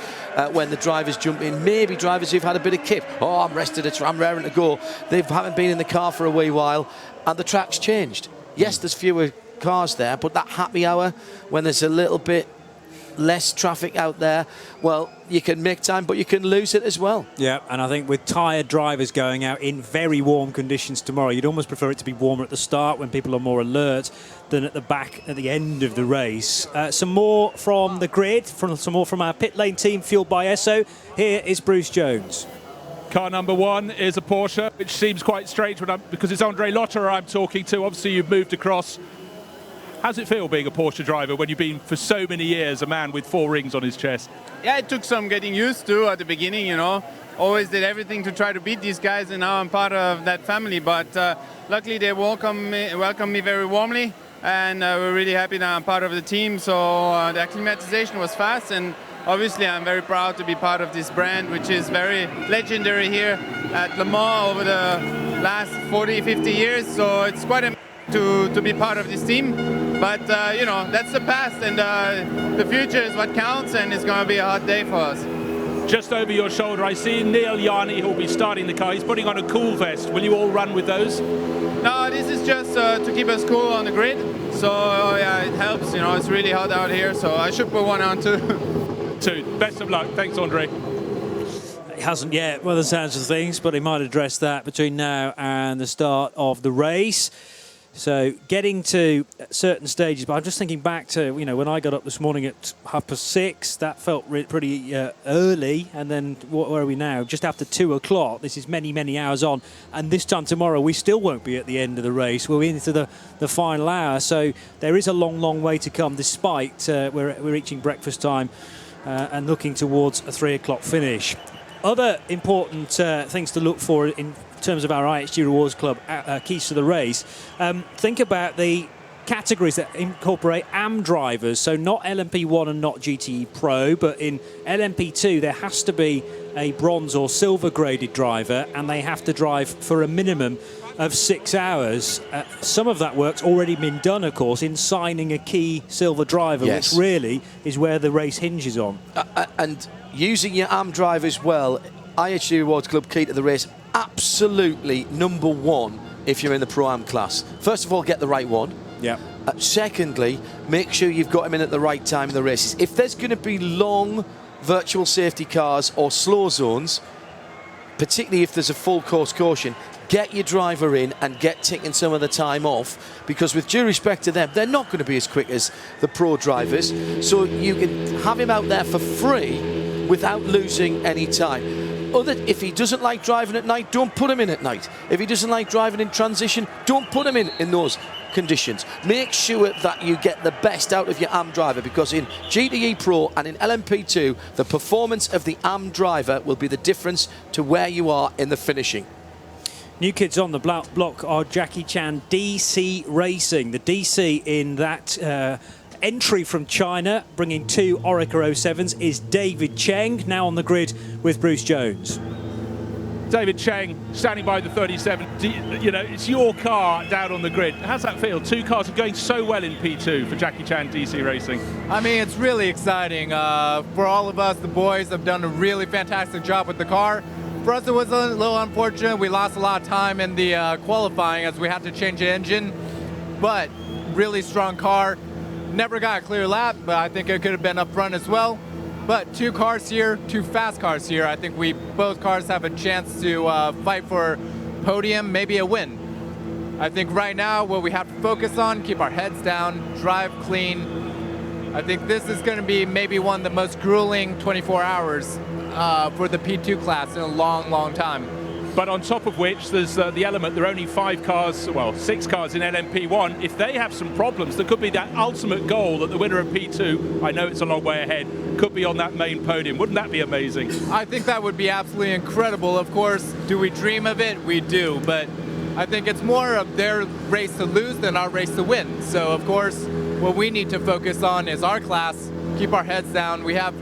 when the drivers jump in. Maybe drivers who've had a bit of kip. Oh, I'm rested, I'm raring to go. They haven't been in the car for a wee while, and the track's changed. Yes, there's fewer cars there, but that happy hour when there's a little bit less traffic out there, well, you can make time, but you can lose it as well. Yeah, and I think with tired drivers going out in very warm conditions tomorrow, you'd almost prefer it to be warmer at the start when people are more alert than at the back at the end of the race. Some more from the grid, some more from our pit lane team, fueled by Esso. Here is Bruce Jones. Car number 1 is a Porsche, which seems quite strange because it's Andre Lotterer I'm talking to. Obviously, you've moved across. How's it feel being a Porsche driver when you've been for so many years a man with 4 rings on his chest? Yeah, it took some getting used to at the beginning, you know. Always did everything to try to beat these guys, and now I'm part of that family. But luckily, they welcome me very warmly, and we're really happy that I'm part of the team. So the acclimatization was fast, and obviously, I'm very proud to be part of this brand, which is very legendary here at Le Mans over the last 40, 50 years. So it's quite amazing to be part of this team. But, you know, that's the past, and the future is what counts, and it's going to be a hot day for us. Just over your shoulder, I see Neil Yarni, who'll be starting the car. He's putting on a cool vest. Will you all run with those? No, this is just to keep us cool on the grid. So, yeah, it helps. You know, it's really hot out here, so I should put one on too. Best of luck. Thanks, Andre. It hasn't yet, by the sounds of things, but he might address that between now and the start of the race. So getting to certain stages, but I'm just thinking back to, you know, when I got up this morning at 6:30, that felt pretty early. And then where are we now? Just after 2 o'clock. This is many, many hours on. And this time tomorrow, we still won't be at the end of the race. We'll be into the final hour. So there is a long, long way to come, despite we're reaching breakfast time and looking towards a 3 o'clock finish. Other important things to look for in terms of our IHG Rewards Club keys to the race. Think about the categories that incorporate AM drivers, so not LMP1 and not GTE Pro, but in LMP2 there has to be a bronze or silver graded driver, and they have to drive for a minimum of 6 hours. Some of that work's already been done, of course, in signing a key silver driver, Yes. which really is where the race hinges on. And using your AM drivers well, IHG Rewards Club key to the race, absolutely number 1 if you're in the Pro-Am class. First of all, get the right one. Yeah. Secondly, make sure you've got him in at the right time in the races. If there's going to be long virtual safety cars or slow zones, particularly if there's a full course caution, get your driver in and get ticking some of the time off, because with due respect to them, they're not going to be as quick as the pro drivers. So you can have him out there for free without losing any time. If he doesn't like driving at night, don't put him in at night. If he doesn't like driving in transition, don't put him in those conditions. Make sure that you get the best out of your AM driver, because in GTE Pro and in LMP2, the performance of the AM driver will be the difference to where you are in the finishing. New kids on the block are Jackie Chan DC Racing. The DC in that entry from China, bringing 2 Orica 07s, is David Cheng, now on the grid with Bruce Jones. David Cheng, standing by the 37. You know, it's your car down on the grid. How's that feel? 2 cars are going so well in P2 for Jackie Chan DC Racing. I mean, it's really exciting. For all of us, the boys have done a really fantastic job with the car. For us, it was a little unfortunate. We lost a lot of time in the qualifying as we had to change the engine. But really strong car. Never got a clear lap, but I think it could have been up front as well. But 2 cars here, 2 fast cars here. I think both cars have a chance to fight for podium, maybe a win. I think right now what we have to focus on, keep our heads down, drive clean. I think this is going to be maybe one of the most grueling 24 hours for the P2 class in a long, long time. But on top of which, there's the element, there are only 5 cars, well, 6 cars in LMP1. If they have some problems, there could be that ultimate goal that the winner of P2, I know it's a long way ahead, could be on that main podium. Wouldn't that be amazing? I think that would be absolutely incredible. Of course, do we dream of it? We do, but I think it's more of their race to lose than our race to win. So, of course, what we need to focus on is our class, keep our heads down. We have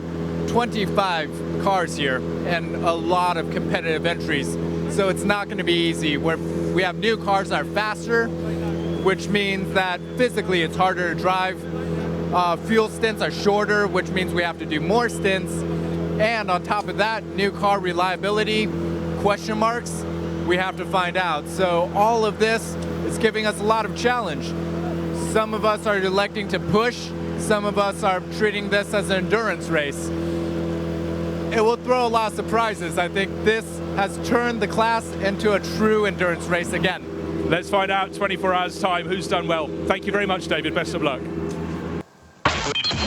25 cars here and a lot of competitive entries. So it's not going to be easy. We have new cars that are faster, which means that physically it's harder to drive. Fuel stints are shorter, which means we have to do more stints. And on top of that, new car reliability, question marks, we have to find out. So all of this is giving us a lot of challenge. Some of us are electing to push. Some of us are treating this as an endurance race. It will throw a lot of surprises. I think this has turned the class into a true endurance race again. Let's find out 24 hours time who's done well. Thank you very much, David. Best of luck.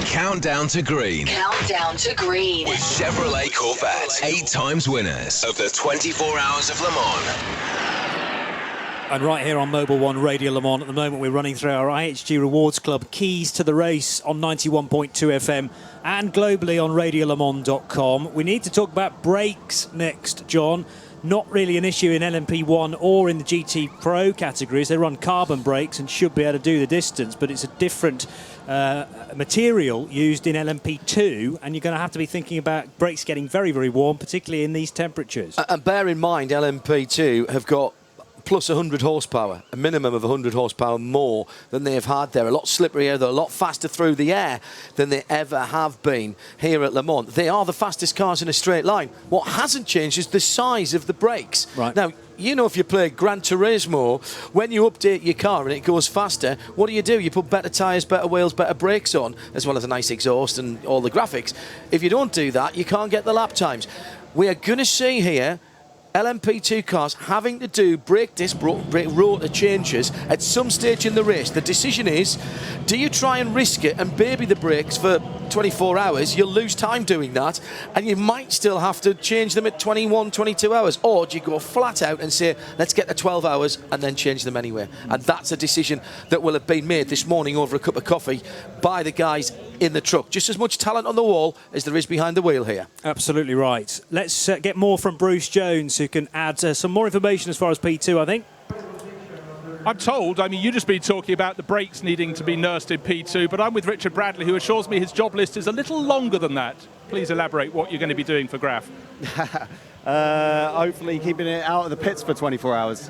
Countdown to Green. Countdown to Green. With Chevrolet Corvette. 8 times winners of the 24 Hours of Le Mans. And right here on Mobile One Radio Le Mans, at the moment we're running through our IHG Rewards Club keys to the race on 91.2 FM and globally on radiolemans.com. We need to talk about brakes next, John. Not really an issue in LMP1 or in the GT Pro categories. They run carbon brakes and should be able to do the distance, but it's a different material used in LMP2, and you're going to have to be thinking about brakes getting very, very warm, particularly in these temperatures. And bear in mind, LMP2 have got plus 100 horsepower, a minimum of 100 horsepower more than they have had there. A lot slipperier, they're a lot faster through the air than they ever have been here at Le Mans. They are the fastest cars in a straight line. What hasn't changed is the size of the brakes. Right. Now, you know, if you play Gran Turismo, when you update your car and it goes faster, what do? You put better tyres, better wheels, better brakes on, as well as a nice exhaust and all the graphics. If you don't do that, you can't get the lap times. We are going to see here LMP2 cars having to do brake disc, brake rotor changes at some stage in the race. The decision is, do you try and risk it and baby the brakes for 24 hours? You'll lose time doing that, and you might still have to change them at 21, 22 hours. Or do you go flat out and say, let's get to 12 hours and then change them anyway? And that's a decision that will have been made this morning over a cup of coffee by the guys in the truck. Just as much talent on the wall as there is behind the wheel here. Absolutely right. Let's get more from Bruce Jones, who can add some more information as far as P2, I think. I'm told, you just been talking about the brakes needing to be nursed in P2, but I'm with Richard Bradley, who assures me his job list is a little longer than that. Please elaborate what you're going to be doing for Graf. Hopefully keeping it out of the pits for 24 hours.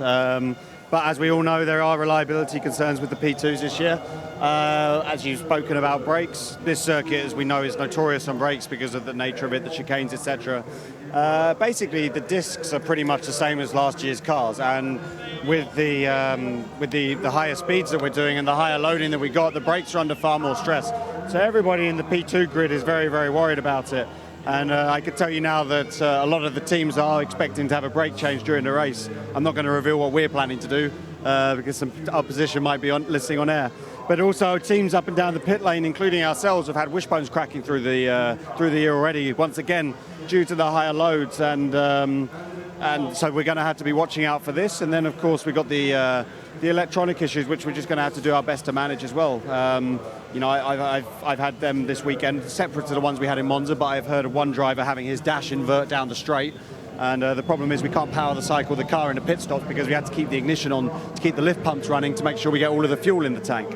But as we all know, there are reliability concerns with the P2s this year. As you've spoken about brakes, this circuit, as we know, is notorious on brakes because of the nature of it, the chicanes, etc. Basically, the discs are pretty much the same as last year's cars, and with the higher speeds that we're doing and the higher loading that we got, the brakes are under far more stress. So everybody in the P2 grid is very, very worried about it. And I can tell you now that a lot of the teams are expecting to have a brake change during the race. I'm not going to reveal what we're planning to do because some opposition might be listening on air. But also teams up and down the pit lane, including ourselves, have had wishbones cracking through the year already, once again, due to the higher loads. And so we're going to have to be watching out for this. And then, of course, we've got the electronic issues, which we're just going to have to do our best to manage as well. I've had them this weekend, separate to the ones we had in Monza, but I've heard of one driver having his dash invert down the straight. And the problem is we can't power the cycle of the car in the pit stops because we had to keep the ignition on to keep the lift pumps running to make sure we get all of the fuel in the tank.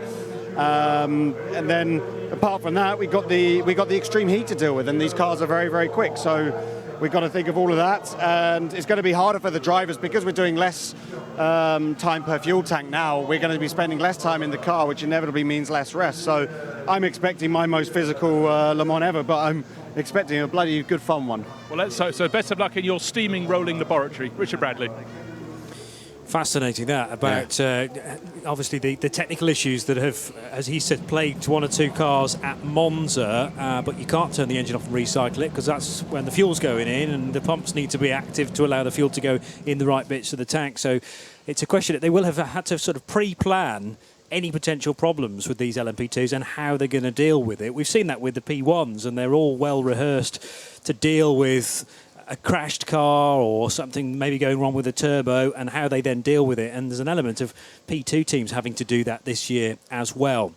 And then, apart from that, we got the extreme heat to deal with, and these cars are very, very quick. So we've got to think of all of that, and it's going to be harder for the drivers because we're doing less time per fuel tank now. We're going to be spending less time in the car, which inevitably means less rest. So I'm expecting my most physical Le Mans ever, but I'm expecting a bloody good fun one. Well, let's hope so. Best of luck in your steaming rolling laboratory. Richard Bradley. Fascinating that about obviously the technical issues that have, as he said, plagued one or two cars at Monza, but you can't turn the engine off and recycle it because that's when the fuel's going in and the pumps need to be active to allow the fuel to go in the right bits of the tank. So it's a question that they will have had to sort of pre-plan any potential problems with these LMP2s and how they're going to deal with it. We've seen that with the P1s, and they're all well rehearsed to deal with a crashed car or something maybe going wrong with the turbo and how they then deal with it. And there's an element of P2 teams having to do that this year as well.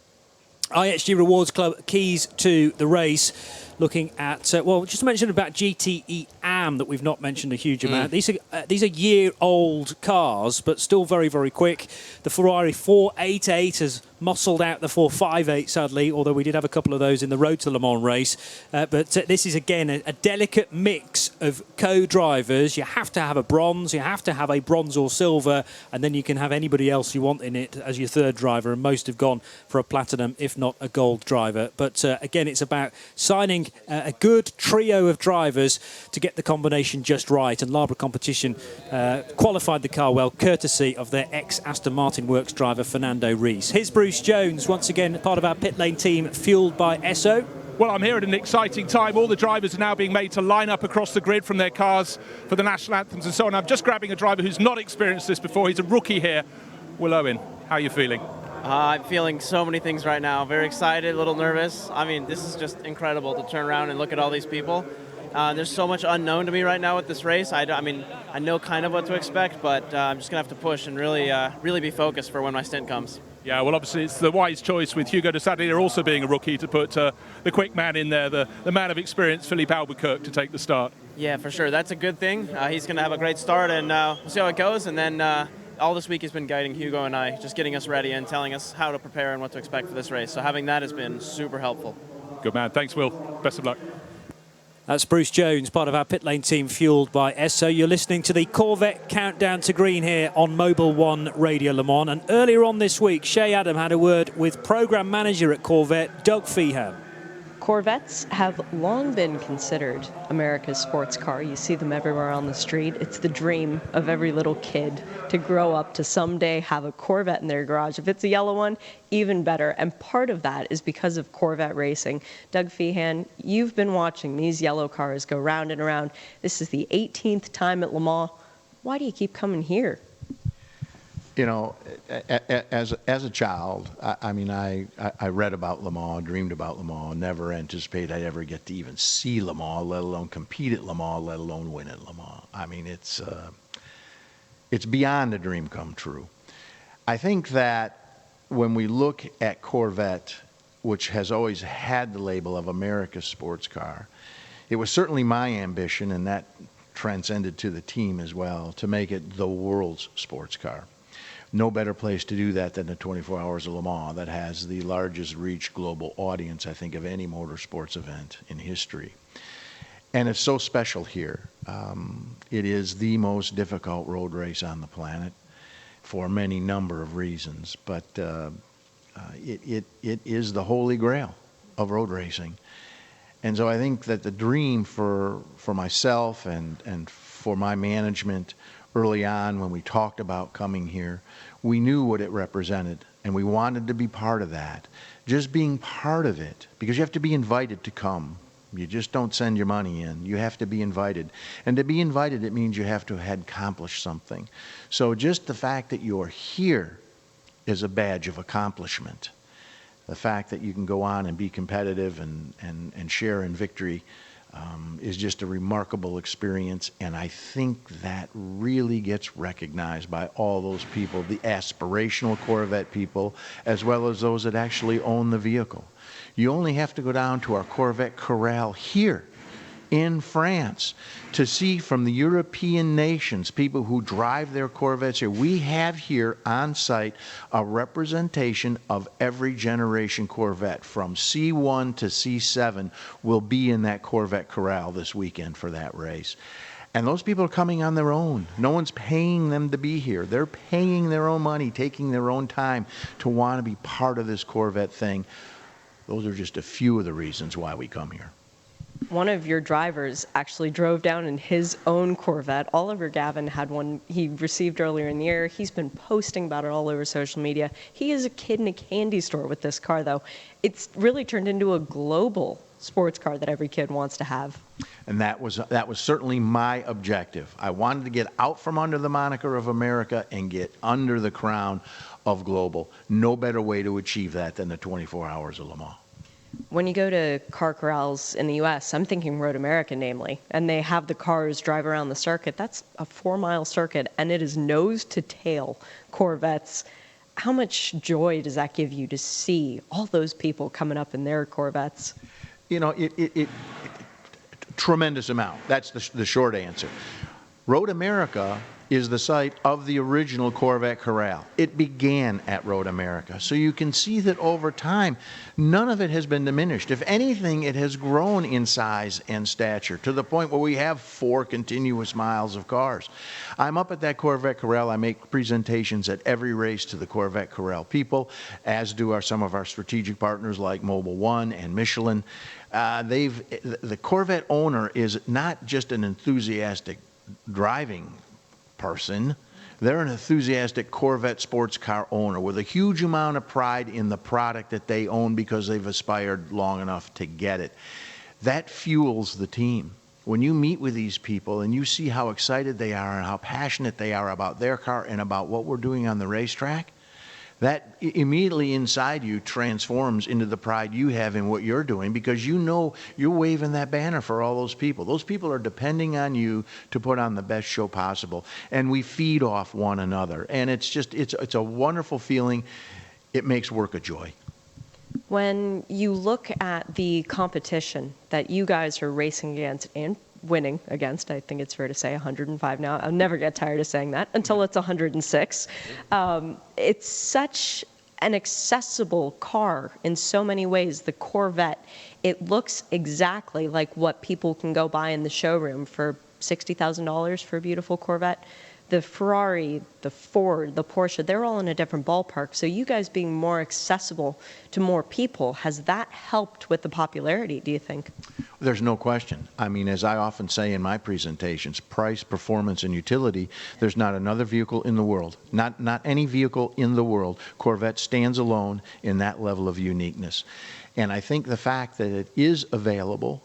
IHG Rewards Club keys to the race. Looking at, well, just mention about GTE AM that we've not mentioned a huge amount. These are year-old cars, but still very, very quick. The Ferrari 488 has muscled out the 458, sadly, although we did have a couple of those in the Road to Le Mans race. But this is, again, a delicate mix of co-drivers. You have to have a bronze, you have to have a bronze or silver, and then you can have anybody else you want in it as your third driver, and most have gone for a platinum, if not a gold driver. But again, it's about signing a good trio of drivers to get the combination just right, and Labra Competition qualified the car well, courtesy of their ex-Aston Martin Works driver Fernando Rees. Here's Bruce Jones, once again part of our pit lane team, fueled by Esso. Well, I'm here at an exciting time. All the drivers are now being made to line up across the grid from their cars for the national anthems and so on. I'm just grabbing a driver who's not experienced this before. He's a rookie here. Will Owen, how are you feeling? I'm feeling so many things right now. Very excited, a little nervous. I mean, this is just incredible to turn around and look at all these people. There's so much unknown to me right now with this race. I mean, I know kind of what to expect, but I'm just going to have to push and really be focused for when my stint comes. Yeah, well, obviously it's the wise choice with Hugo de Sadler also being a rookie to put the quick man in there, the man of experience, Philippe Albuquerque, to take the start. Yeah, for sure. That's a good thing. He's going to have a great start, and we'll see how it goes. And then all this week he's been guiding Hugo and I, just getting us ready and telling us how to prepare and what to expect for this race. So having that has been super helpful. Good man. Thanks, Will. Best of luck. That's Bruce Jones, part of our pit lane team, fueled by Esso. You're listening to the Corvette Countdown to Green here on Mobile One Radio Le Mans. And earlier on this week, Shea Adam had a word with program manager at Corvette, Doug Feehan. Corvettes have long been considered America's sports car. You see them everywhere on the street. It's the dream of every little kid to grow up to someday have a Corvette in their garage. If it's a yellow one, even better. And part of that is because of Corvette racing. Doug Feehan, you've been watching these yellow cars go round and around. This is the 18th time at Le Mans. Why do you keep coming here? You know, as a child, I mean, I read about Le Mans, dreamed about Le Mans, never anticipated I'd ever get to even see Le Mans, let alone compete at Le Mans, let alone win at Le Mans. I mean, it's beyond a dream come true. I think that when we look at Corvette, which has always had the label of America's sports car, it was certainly my ambition, and that transcended to the team as well, to make it the world's sports car. No better place to do that than the 24 Hours of Le Mans that has the largest reach global audience, I think, of any motorsports event in history. And it's so special here. It is the most difficult road race on the planet for many number of reasons, but it is the holy grail of road racing. And so I think that the dream for myself and for my management early on when we talked about coming here, we knew what it represented, and we wanted to be part of that. Just being part of it, because you have to be invited to come. You just don't send your money in. You have to be invited. And to be invited, it means you have to have accomplished something. So just the fact that you're here is a badge of accomplishment. The fact that you can go on and be competitive and share in victory is just a remarkable experience, and I think that really gets recognized by all those people, the aspirational Corvette people, as well as those that actually own the vehicle. You only have to go down to our Corvette corral here in France to see from the European nations, people who drive their Corvettes here. We have here on site a representation of every generation Corvette from C1 to C7 will be in that Corvette corral this weekend for that race. And those people are coming on their own. No one's paying them to be here. They're paying their own money, taking their own time to want to be part of this Corvette thing. Those are just a few of the reasons why we come here. One of your drivers actually drove down in his own Corvette. Oliver Gavin had one he received earlier in the year. He's been posting about it all over social media. He is a kid in a candy store with this car, though. It's really turned into a global sports car that every kid wants to have. And that was certainly my objective. I wanted to get out from under the moniker of America and get under the crown of global. No better way to achieve that than the 24 Hours of Le Mans. When you go to car corrals in the U.S., I'm thinking Road America, namely, and they have the cars drive around the circuit. That's a 4-mile circuit, and it is nose-to-tail Corvettes. How much joy does that give you to see all those people coming up in their Corvettes? You know, tremendous amount. That's the short answer. Road America is the site of the original Corvette Corral. It began at Road America. So you can see that over time, none of it has been diminished. If anything, it has grown in size and stature to the point where we have 4 continuous miles of cars. I'm up at that Corvette Corral. I make presentations at every race to the Corvette Corral people, as do some of our strategic partners like Mobil 1 and Michelin. The Corvette owner is not just an enthusiastic driving person. They're an enthusiastic Corvette sports car owner with a huge amount of pride in the product that they own because they've aspired long enough to get it. That fuels the team. When you meet with these people and you see how excited they are and how passionate they are about their car and about what we're doing on the racetrack, that immediately inside you transforms into the pride you have in what you're doing, because you know you're waving that banner for all those people. Those people are depending on you to put on the best show possible, and we feed off one another, and it's a wonderful feeling. It makes work a joy. When you look at the competition that you guys are racing against and winning against, I think it's fair to say 105 now. I'll never get tired of saying that until it's 106. It's such an accessible car in so many ways. The Corvette, it looks exactly like what people can go buy in the showroom for $60,000 for a beautiful Corvette. The Ferrari, the Ford, the Porsche, they're all in a different ballpark. So you guys being more accessible to more people, has that helped with the popularity, do you think? There's no question. I mean, as I often say in my presentations, price, performance, and utility, there's not another vehicle in the world, not any vehicle in the world. Corvette stands alone in that level of uniqueness. And I think the fact that it is available,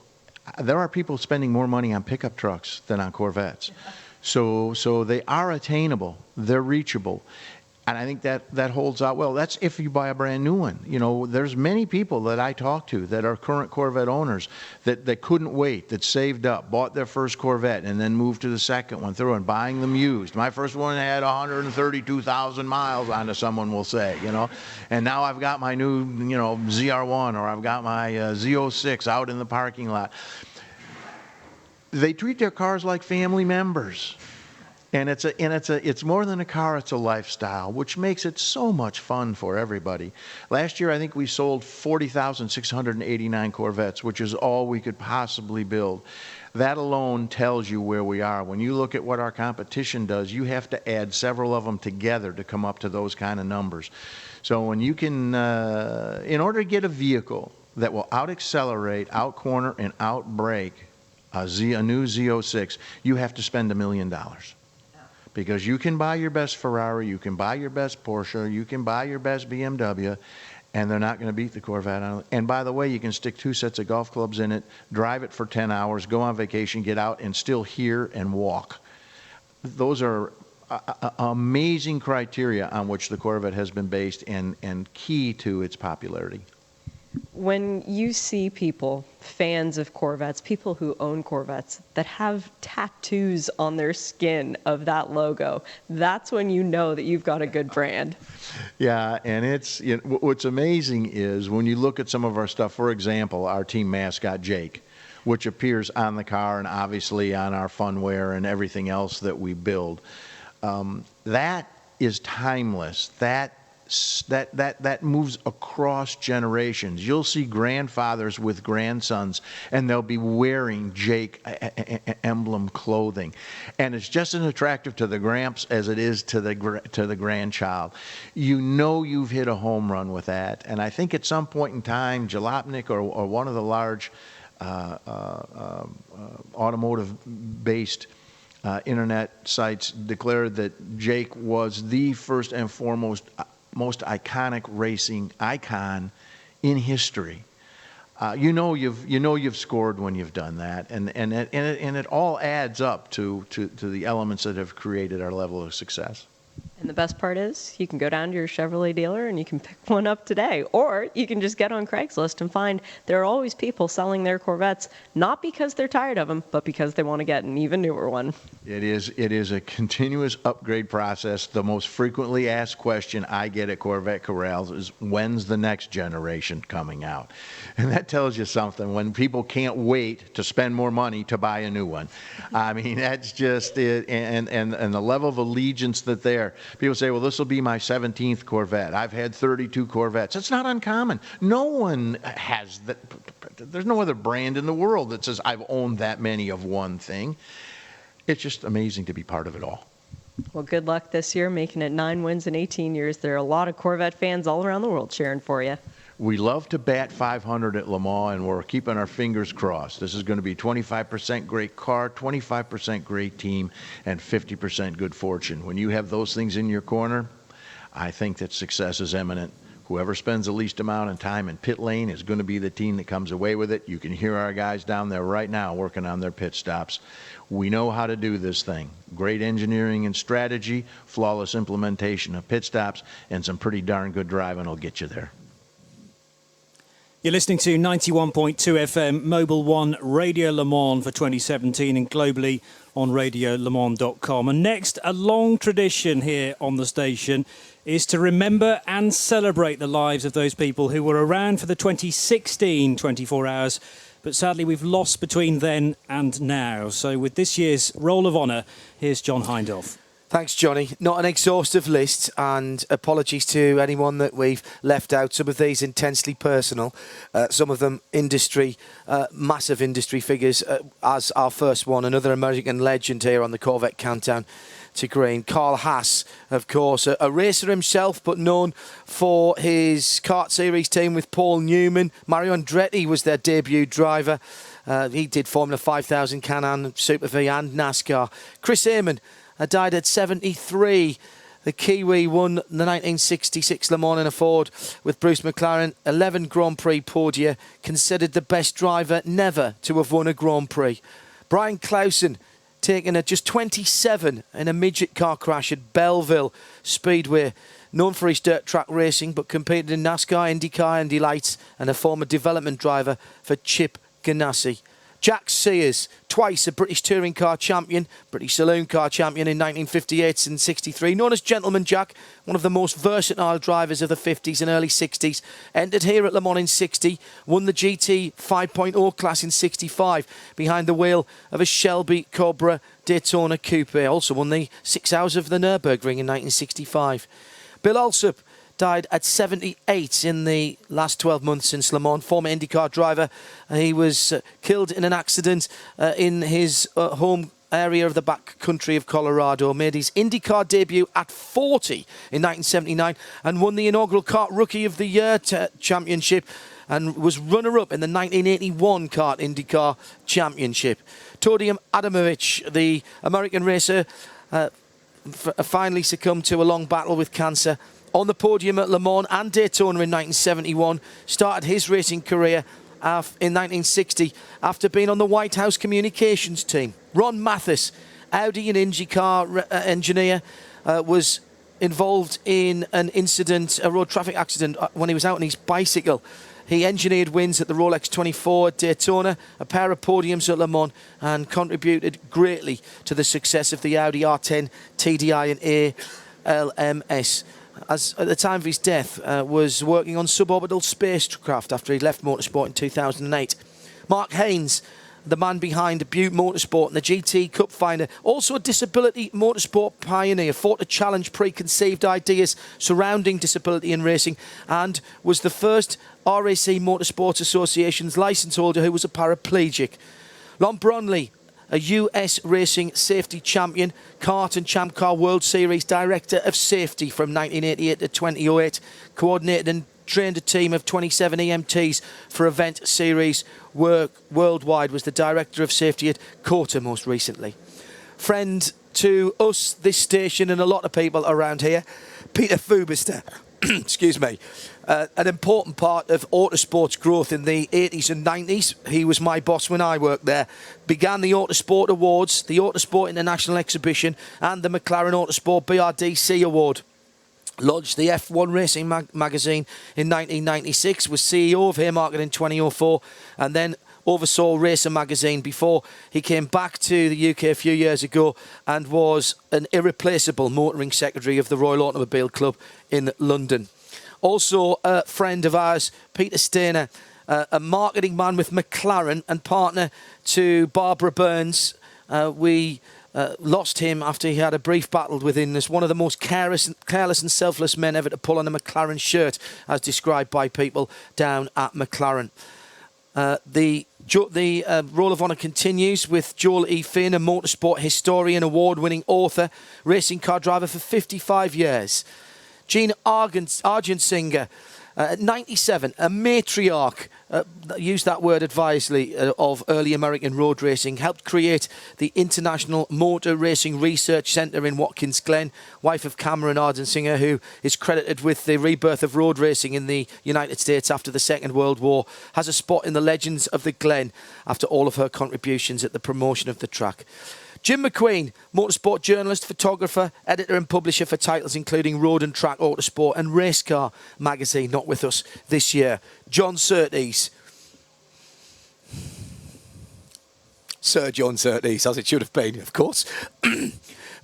there are people spending more money on pickup trucks than on Corvettes. So they are attainable, they're reachable, and I think that holds out well. That's if you buy a brand new one. You know, there's many people that I talk to that are current Corvette owners that couldn't wait, that saved up, bought their first Corvette, and then moved to the second one through and buying them used. My first one had 132,000 miles on it, someone will say, you know, and now I've got my new, you know, ZR1, or I've got my Z06 out in the parking lot. They treat their cars like family members, and it's more than a car, it's a lifestyle, which makes it so much fun for everybody. Last year, I think we sold 40,689 Corvettes, which is all we could possibly build. That alone tells you where we are. When you look at what our competition does, you have to add several of them together to come up to those kind of numbers. So when you can, in order to get a vehicle that will out-accelerate, out-corner, and out-brake a new Z06, you have to spend $1 million. Because you can buy your best Ferrari, you can buy your best Porsche, you can buy your best BMW, and they're not going to beat the Corvette. And by the way, you can stick 2 sets of golf clubs in it, drive it for 10 hours, go on vacation, get out, and still hear and walk. Those are amazing criteria on which the Corvette has been based, and key to its popularity. When you see people, fans of Corvettes, people who own Corvettes, that have tattoos on their skin of that logo, that's when you know that you've got a good brand. Yeah, and it's, you know, what's amazing is when you look at some of our stuff, for example, our team mascot, Jake, which appears on the car and obviously on our funwear and everything else that we build, that is timeless. That moves across generations. You'll see grandfathers with grandsons, and they'll be wearing Jake emblem clothing, and it's just as attractive to the gramps as it is to the grandchild. You know you've hit a home run with that, and I think at some point in time, Jalopnik or one of the large automotive-based internet sites declared that Jake was the first and foremost most iconic racing icon in history. You know you've scored when you've done that, and it all adds up to the elements that have created our level of success. And the best part is you can go down to your Chevrolet dealer and you can pick one up today. Or you can just get on Craigslist and find there are always people selling their Corvettes, not because they're tired of them, but because they want to get an even newer one. It is a continuous upgrade process. The most frequently asked question I get at Corvette Corrals is, when's the next generation coming out? And that tells you something, when people can't wait to spend more money to buy a new one. I mean, that's just it. And the level of allegiance that there. People say, well, this will be my 17th Corvette. I've had 32 Corvettes. It's not uncommon. No one has that. There's no other brand in the world that says I've owned that many of one thing. It's just amazing to be part of it all. Well, good luck this year, making it 9 wins in 18 years. There are a lot of Corvette fans all around the world cheering for you. We love to bat 500 at Le Mans, and we're keeping our fingers crossed. This is going to be 25% great car, 25% great team, and 50% good fortune. When you have those things in your corner, I think that success is imminent. Whoever spends the least amount of time in pit lane is going to be the team that comes away with it. You can hear our guys down there right now working on their pit stops. We know how to do this thing. Great engineering and strategy, flawless implementation of pit stops, and some pretty darn good driving will get you there. You're listening to 91.2 FM Mobil 1 Radio Le Mans for 2017 and globally on radiolemans.com. And next, a long tradition here on the station is to remember and celebrate the lives of those people who were around for the 2016 24 Hours, but sadly we've lost between then and now. So with this year's Roll of Honour, here's John Hindhaugh. Thanks, Johnny. Not an exhaustive list, and apologies to anyone that we've left out. Some of these intensely personal, some of them industry, massive industry figures, as our first one, another American legend here on the Corvette Countdown to Green. Carl Haas, of course, a racer himself, but known for his kart series team with Paul Newman. Mario Andretti was their debut driver. He did Formula 5000, Can-Am, Super V and NASCAR. Chris Amon died at 73. The Kiwi won the 1966 Le Mans in a Ford with Bruce McLaren. 11 Grand Prix podia, considered the best driver never to have won a Grand Prix. Brian Clausen, taken at just 27 in a midget car crash at Belleville Speedway. Known for his dirt track racing, but competed in NASCAR, IndyCar, Indy Lights, and a former development driver for Chip Ganassi. Jack Sears, twice a British touring car champion, British saloon car champion in 1958 and 63. Known as Gentleman Jack, one of the most versatile drivers of the 50s and early 60s. Entered here at Le Mans in 60, won the GT 5.0 class in 65 behind the wheel of a Shelby Cobra Daytona Coupe. Also won the 6 Hours of the Nürburgring in 1965. Bill Alsop died at 78 in the last 12 months since Le Mans. Former IndyCar driver. He was killed in an accident in his home area of the back country of Colorado. Made his IndyCar debut at 40 in 1979 and won the inaugural Kart Rookie of the Year championship and was runner-up in the 1981 Kart IndyCar Championship. Todium Adamovich, the American racer, finally succumbed to a long battle with cancer. On the podium at Le Mans and Daytona in 1971, started his racing career in 1960 after being on the White House communications team. Ron Mathis, Audi and IndyCar engineer, was involved in an incident, a road traffic accident, when he was out on his bicycle. He engineered wins at the Rolex 24 at Daytona, a pair of podiums at Le Mans, and contributed greatly to the success of the Audi R10, TDI and ALMS. As at the time of his death, was working on suborbital spacecraft after he left motorsport in 2008. Mark Haynes, the man behind Butte Motorsport and the GT Cup finder, also a disability motorsport pioneer, fought to challenge preconceived ideas surrounding disability in racing, and was the first RAC Motorsports Association's licence holder who was a paraplegic. Lon Bromley, a US racing safety champion, kart and Champ Car World Series director of safety from 1988 to 2008, coordinated and trained a team of 27 EMTs for event series work worldwide, was the director of safety at COTA most recently. Friend to us, this station, and a lot of people around here, Peter Fubister. Excuse me. An important part of Autosport's growth in the 80s and 90s. He was my boss when I worked there. Began the Autosport Awards, the Autosport International Exhibition, and the McLaren Autosport BRDC Award. Lodged the F1 Racing magazine in 1996, was CEO of Haymarket in 2004, and then oversaw Racer magazine before he came back to the UK a few years ago and was an irreplaceable motoring secretary of the Royal Automobile Club in London. Also a friend of ours, Peter Stainer, a marketing man with McLaren and partner to Barbara Burns. We lost him after he had a brief battle within us. One of the most careless and selfless men ever to pull on a McLaren shirt, as described by people down at McLaren. The Roll of Honour continues with Joel E. Finn, a motorsport historian, award-winning author, racing car driver for 55 years. Gene Argensinger, At 97, a matriarch, use that word advisedly, of early American road racing, helped create the International Motor Racing Research Centre in Watkins Glen, wife of Cameron Ardensinger, who is credited with the rebirth of road racing in the United States after the Second World War, has a spot in the Legends of the Glen after all of her contributions at the promotion of the track. Jim McQueen, motorsport journalist, photographer, editor and publisher for titles including Road and Track Autosport and Race Car magazine, not with us this year. John Surtees. Sir John Surtees, as it should have been, of course.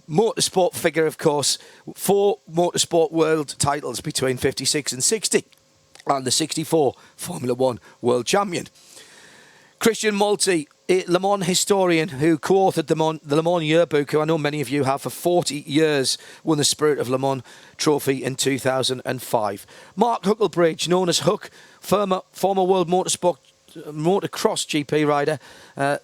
Motorsport figure, of course. 4 motorsport world titles between 56 and 60. And the 64 Formula 1 world champion. Christian Malty, a Le Mans historian who co-authored the Le Mans Yearbook, who I know many of you have for 40 years, won the Spirit of Le Mans trophy in 2005. Mark Huckelbridge, known as Hook, former world motocross GP rider,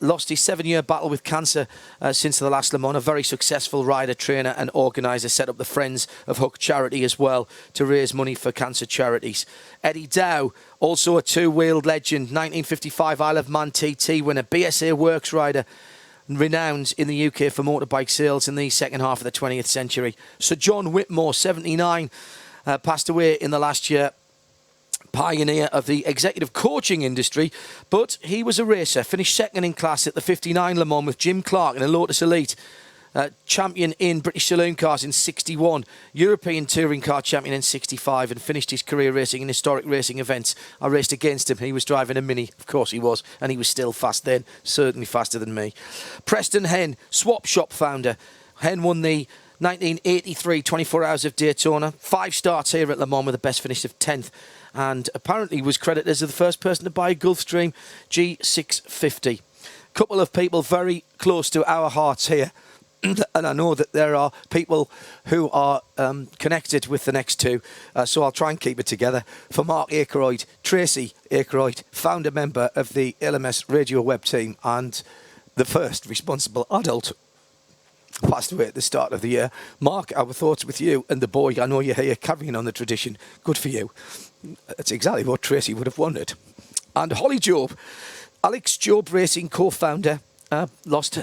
lost his 7-year battle with cancer since the last Le Mans. A very successful rider, trainer and organiser, set up the Friends of Hook charity as well to raise money for cancer charities. Eddie Dow, also a 2-wheeled legend, 1955 Isle of Man TT winner, BSA Works rider, renowned in the UK for motorbike sales in the second half of the 20th century. Sir John Whitmore, 79, passed away in the last year. Pioneer of the executive coaching industry, but he was a racer, finished second in class at the 59 Le Mans with Jim Clark in a Lotus Elite, champion in British saloon cars in 61, European touring car champion in 65, and finished his career racing in historic racing events. I raced against him. He was driving a Mini, of course he was, and he was still fast then, certainly faster than me. Preston Henn, Swap Shop founder. Henn won the 1983 24 Hours of Daytona, 5 starts here at Le Mans with a best finish of 10th, and apparently was credited as the first person to buy a Gulfstream G650. Couple of people very close to our hearts here, and I know that there are people who are connected with the next two, so I'll try and keep it together. For Mark Aykroyd, Tracy Aykroyd, founder member of the LMS radio web team and the first responsible adult, passed away at the start of the year. Mark, our thoughts with you and the boy. I know you're here carrying on the tradition. Good for you. That's exactly what Tracy would have wanted. And Holly Job, Alex Job Racing co-founder, lost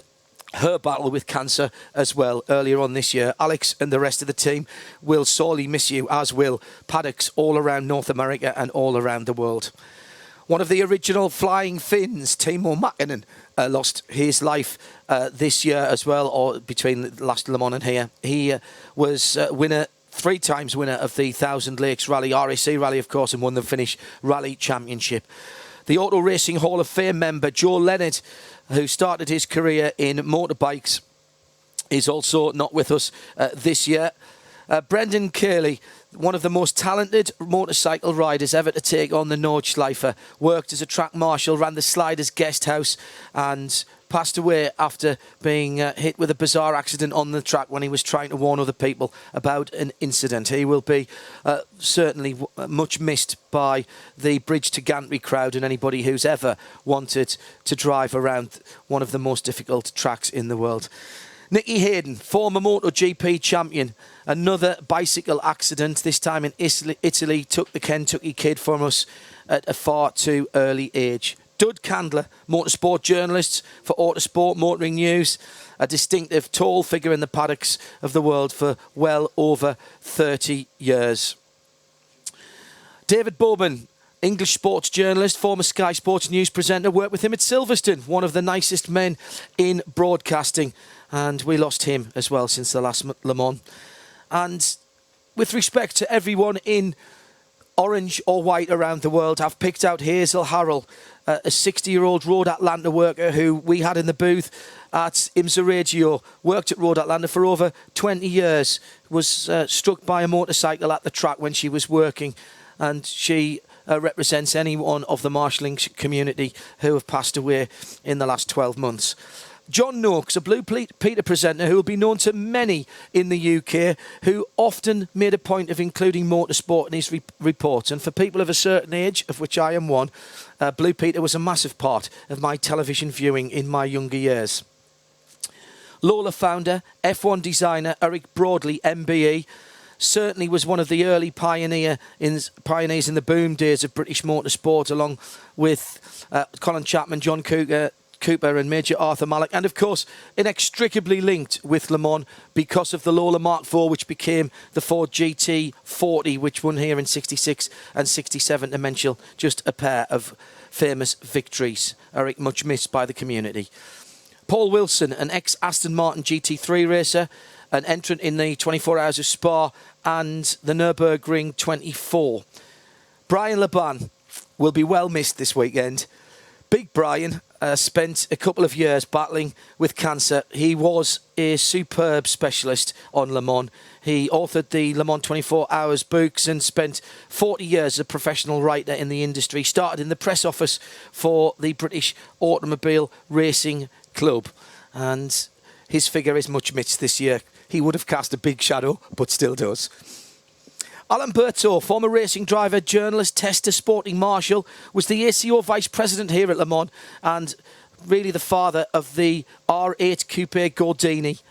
her battle with cancer as well earlier on this year. Alex and the rest of the team will sorely miss you, as will paddocks all around North America and all around the world. One of the original Flying Finns, Timo Mäkinen, lost his life this year as well, or between the last Le Mans and here. He was winner, 3 times winner of the Thousand Lakes Rally, RAC Rally, of course, and won the Finnish Rally Championship. The Auto Racing Hall of Fame member, Joe Leonard, who started his career in motorbikes, is also not with us this year. Brendan Curley, one of the most talented motorcycle riders ever to take on the Nordschleife, worked as a track marshal, ran the Sliders Guest House, and passed away after being hit with a bizarre accident on the track when he was trying to warn other people about an incident. He will be certainly much missed by the Bridge to Gantry crowd and anybody who's ever wanted to drive around one of the most difficult tracks in the world. Nicky Hayden, former MotoGP champion, another bicycle accident, this time in Italy, took the Kentucky kid from us at a far too early age. Dud Candler, motorsport journalist for Autosport Motoring News, a distinctive tall figure in the paddocks of the world for well over 30 years. David Bowman, English sports journalist, former Sky Sports News presenter, worked with him at Silverstone, one of the nicest men in broadcasting, and we lost him as well since the last Le Mans. And with respect to everyone in orange or white around the world, I've picked out Hazel Harrell, a 60-year-old Road Atlanta worker who we had in the booth at IMSA Radio, worked at Road Atlanta for over 20 years, was struck by a motorcycle at the track when she was working, and she represents anyone of the marshalling community who have passed away in the last 12 months. John Noakes, a Blue Peter presenter who will be known to many in the UK, who often made a point of including motorsport in his reports. And for people of a certain age, of which I am one, Blue Peter was a massive part of my television viewing in my younger years. Lola founder, F1 designer Eric Broadley, MBE, certainly was one of the early pioneers in the boom days of British motorsport, along with Colin Chapman, John Cooper and Major Arthur Malik, and of course inextricably linked with Le Mans because of the Lola Mark IV, which became the Ford GT40, which won here in 66 and 67 to mention just a pair of famous victories. Eric, much missed by the community. Paul Wilson, an ex-Aston Martin GT3 racer, an entrant in the 24 Hours of Spa and the Nürburgring 24. Brian Laban will be well missed this weekend. Big Brian spent a couple of years battling with cancer. He was a superb specialist on Le Mans. He authored the Le Mans 24 Hours books and spent 40 years as a professional writer in the industry. Started in the press office for the British Automobile Racing Club. And his figure is much missed this year. He would have cast a big shadow, but still does. Alan Berto, former racing driver, journalist, tester, sporting marshal, was the ACO vice president here at Le Mans and really the father of the R8 Coupe Gordini.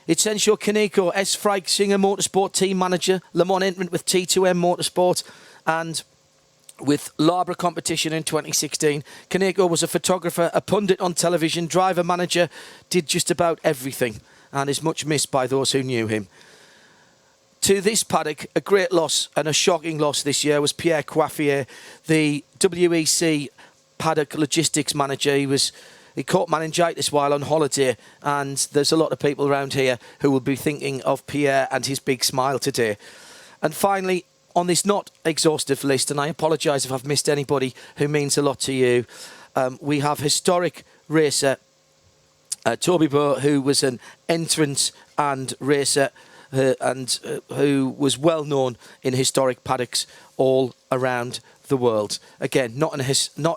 Icencio Kaneko, S. Singer Motorsport team manager, Le Mans entrant with T2M Motorsport and with Labra competition in 2016. Kaneko was a photographer, a pundit on television, driver manager, did just about everything and is much missed by those who knew him. To this paddock, a great loss and a shocking loss this year was Pierre Coiffier, the WEC paddock logistics manager. He caught meningitis while on holiday, and there's a lot of people around here who will be thinking of Pierre and his big smile today. And finally, on this not exhaustive list, and I apologise if I've missed anybody who means a lot to you, we have historic racer Toby Bowe, who was an entrant and racer who was well known in historic paddocks all around the world. Again, not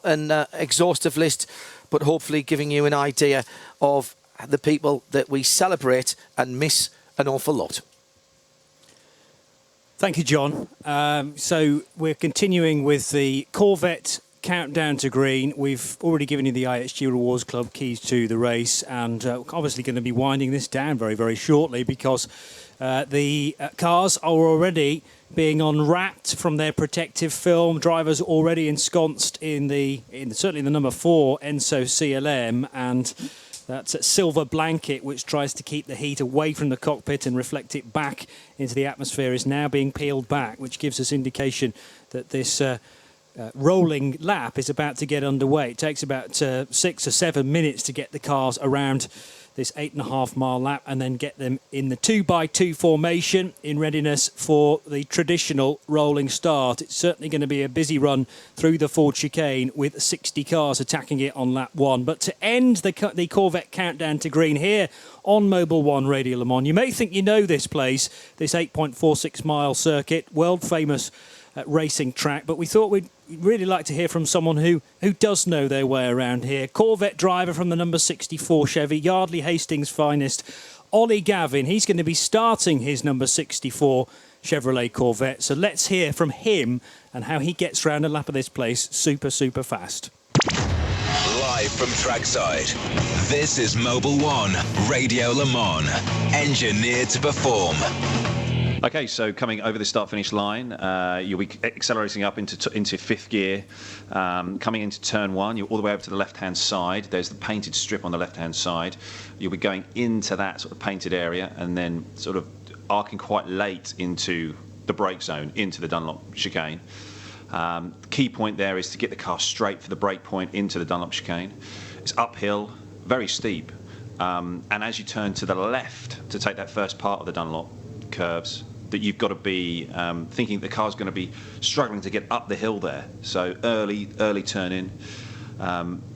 an exhaustive list, but hopefully giving you an idea of the people that we celebrate and miss an awful lot. Thank you, John. So we're continuing with the Corvette countdown to green. We've already given you the IHG Rewards Club keys to the race, and obviously going to be winding this down very, very shortly because the cars are already being unwrapped from their protective film. Drivers already ensconced in certainly the number 4 Enso CLM, and that's a silver blanket which tries to keep the heat away from the cockpit and reflect it back into the atmosphere is now being peeled back, which gives us indication that this rolling lap is about to get underway. It takes about 6 or 7 minutes to get the cars around this 8.5 mile lap and then get them in the 2x2 formation in readiness for the traditional rolling start. It's certainly going to be a busy run through the Ford chicane with 60 cars attacking it on lap 1. But to end the Corvette countdown to green here on Mobil 1 Radio Le Mans, you may think you know this place, this 8.46 mile circuit, world famous racing track, but we thought we'd really like to hear from someone who does know their way around here. Corvette driver from the number 64 Chevy, Yardley Hastings' finest, Ollie Gavin. He's going to be starting his number 64 Chevrolet Corvette. So let's hear from him and how he gets round a lap of this place super, super fast. Live from trackside, this is Mobil 1 Radio Le Mans, engineered to perform. Okay, so coming over the start-finish line, you'll be accelerating up into fifth gear. Coming into turn 1, you're all the way over to the left-hand side. There's the painted strip on the left-hand side. You'll be going into that sort of painted area and then sort of arcing quite late into the brake zone, into the Dunlop chicane. The key point there is to get the car straight for the brake point into the Dunlop chicane. It's uphill, very steep, and as you turn to the left to take that first part of the Dunlop curves, that you've got to be thinking the car's going to be struggling to get up the hill there. So early turn in,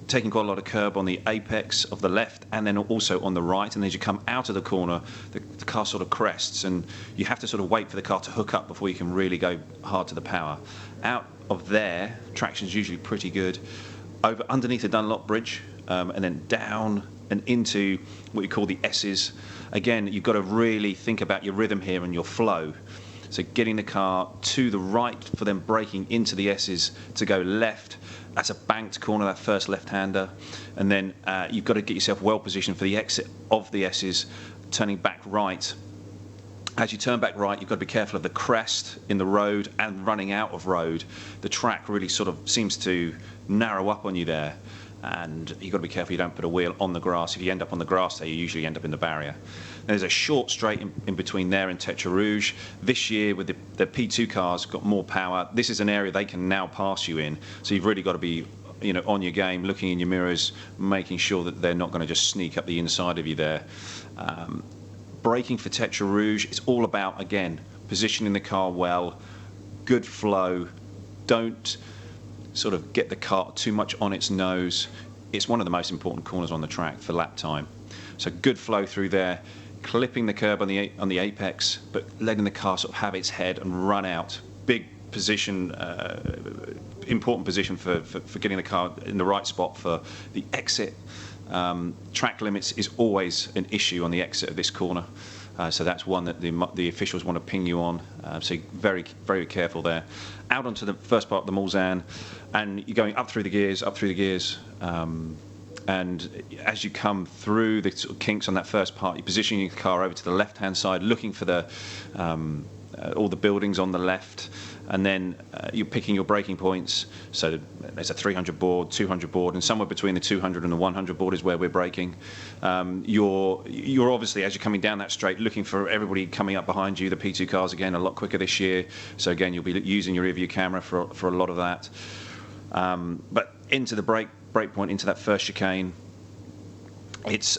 taking quite a lot of curb on the apex of the left and then also on the right. And as you come out of the corner, the car sort of crests and you have to sort of wait for the car to hook up before you can really go hard to the power. Out of there, traction's usually pretty good. Over underneath the Dunlop bridge and then down and into what you call the S's. Again, you've got to really think about your rhythm here and your flow. So getting the car to the right for them braking into the S's to go left. That's a banked corner, that first left-hander. And then you've got to get yourself well positioned for the exit of the S's, turning back right. As you turn back right, you've got to be careful of the crest in the road and running out of road. The track really sort of seems to narrow up on you there, and you've got to be careful you don't put a wheel on the grass. If you end up on the grass there, you usually end up in the barrier. There's a short straight in between there and Tetra Rouge. This year, with the P2 cars, got more power. This is an area they can now pass you in, so you've really got to be on your game, looking in your mirrors, making sure that they're not going to just sneak up the inside of you there. Braking for Tetra Rouge, it's all about, again, positioning the car well, good flow. Don't sort of get the car too much on its nose. It's one of the most important corners on the track for lap time. So good flow through there, clipping the curb on the apex, but letting the car sort of have its head and run out. Big position, important position for getting the car in the right spot for the exit. Track limits is always an issue on the exit of this corner, so that's one that the officials want to ping you on, so very, very careful there. Out onto the first part of the Mulsanne, and you're going up through the gears, and as you come through the sort of kinks on that first part, you're positioning the car over to the left-hand side, looking for the all the buildings on the left, and then you're picking your braking points. So there's a 300 board, 200 board, and somewhere between the 200 and the 100 board is where we're braking. You're obviously, as you're coming down that straight, looking for everybody coming up behind you. The P2 cars, again, a lot quicker this year. So again, you'll be using your rear view camera for a lot of that. But into the brake point, into that first chicane, it's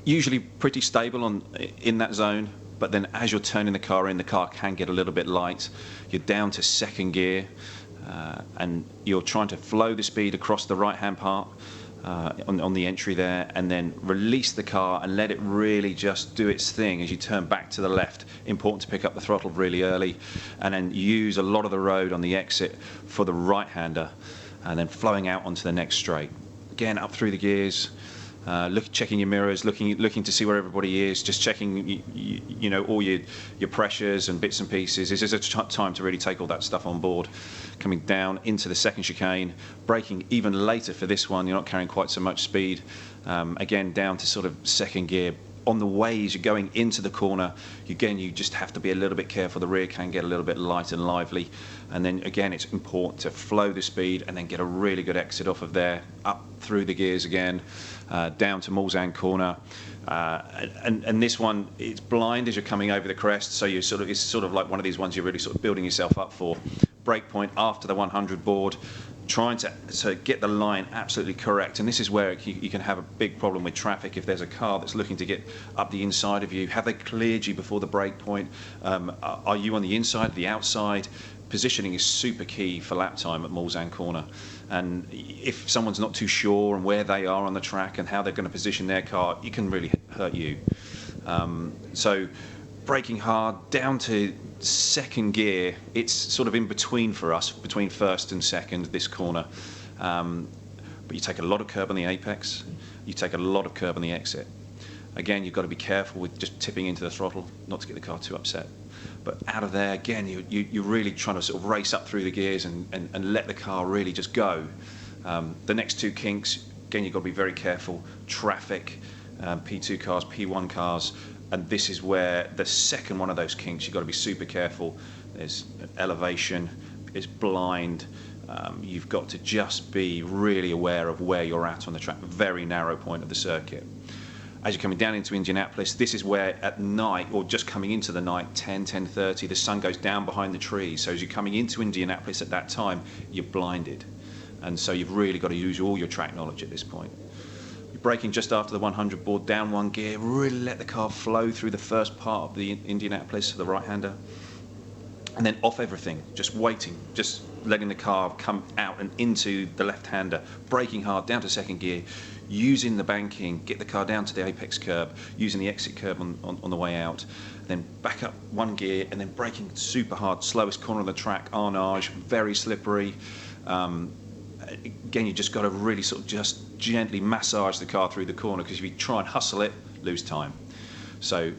usually pretty stable in that zone. But then as you're turning the car in, the car can get a little bit light. You're down to second gear, and you're trying to flow the speed across the right-hand part on the entry there, and then release the car and let it really just do its thing as you turn back to the left. Important to pick up the throttle really early, and then use a lot of the road on the exit for the right-hander, and then flowing out onto the next straight. Again, up through the gears. Checking your mirrors, looking to see where everybody is, just checking all your pressures and bits and pieces. This is a time to really take all that stuff on board. Coming down into the second chicane, braking even later for this one. You're not carrying quite so much speed. Again, down to sort of second gear. On the way, as you're going into the corner, again, you just have to be a little bit careful. The rear can get a little bit light and lively. And then, again, it's important to flow the speed and then get a really good exit off of there, up through the gears again, down to Mulsanne corner. And this one, it's blind as you're coming over the crest, so it's sort of like one of these ones you're really sort of building yourself up for. Brake point after the 100 board, trying to get the line absolutely correct. And this is where you can have a big problem with traffic. If there's a car that's looking to get up the inside of you, have they cleared you before the brake point? Are you on the inside, the outside? Positioning is super key for lap time at Mulsanne corner. And if someone's not too sure on where they are on the track and how they're going to position their car, it can really hurt you. So braking hard down to second gear. It's sort of in between for us, between first and second, this corner. But you take a lot of curb on the apex. You take a lot of curb on the exit. Again, you've got to be careful with just tipping into the throttle, not to get the car too upset. But out of there, again, you're really trying to sort of race up through the gears and let the car really just go. The next two kinks, again, you've got to be very careful. Traffic, P2 cars, P1 cars, and this is where the second one of those kinks, you've got to be super careful. There's elevation, it's blind. You've got to just be really aware of where you're at on the track, very narrow point of the circuit. As you're coming down into Indianapolis, this is where at night, or just coming into the night, 10:30, the sun goes down behind the trees. So as you're coming into Indianapolis at that time, you're blinded. And so you've really got to use all your track knowledge at this point. You're braking just after the 100 board, down one gear, really let the car flow through the first part of the Indianapolis for the right-hander. And then off everything, just waiting, just letting the car come out and into the left-hander, braking hard down to second gear, using the banking, get the car down to the apex curb, using the exit curb on the way out, then back up one gear and then braking super hard, slowest corner of the track, Arnage, very slippery. Again, you just got to really sort of just gently massage the car through the corner, because if you try and hustle it, lose time. So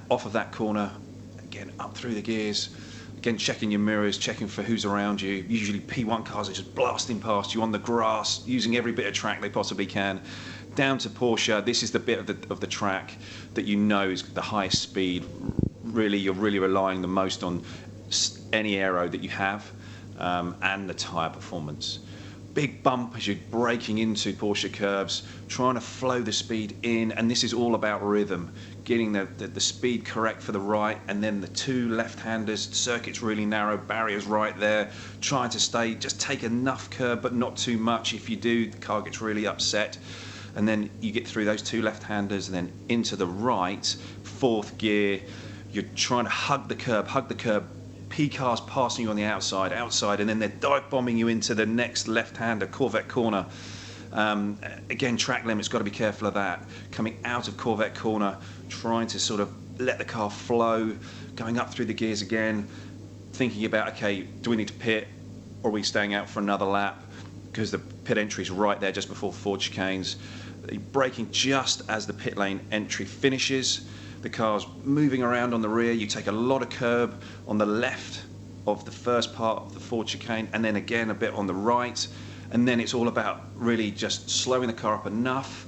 off of that corner, again, up through the gears, again, checking your mirrors, checking for who's around you. Usually P1 cars are just blasting past you on the grass, using every bit of track they possibly can. Down to Porsche, this is the bit of the track that you know is the highest speed, you're really relying the most on any aero that you have and the tyre performance. Big bump as you're braking into Porsche curbs, trying to flow the speed in, and this is all about rhythm, getting the speed correct for the right, and then the two left-handers, circuit's really narrow, barriers right there, trying to just take enough curb but not too much. If you do, the car gets really upset, and then you get through those two left-handers and then into the right, fourth gear, you're trying to hug the curb, P cars passing you on the outside, and then they're dive bombing you into the next left-hander, Corvette corner. Again, track limit's got to be careful of that. Coming out of Corvette corner, trying to sort of let the car flow, going up through the gears again, thinking about, okay, do we need to pit, or are we staying out for another lap? Because the pit entry is right there just before Ford chicanes. Braking just as the pit lane entry finishes. The car's moving around on the rear. You take a lot of curb on the left of the first part of the Ford chicane, and then again a bit on the right. And then it's all about really just slowing the car up enough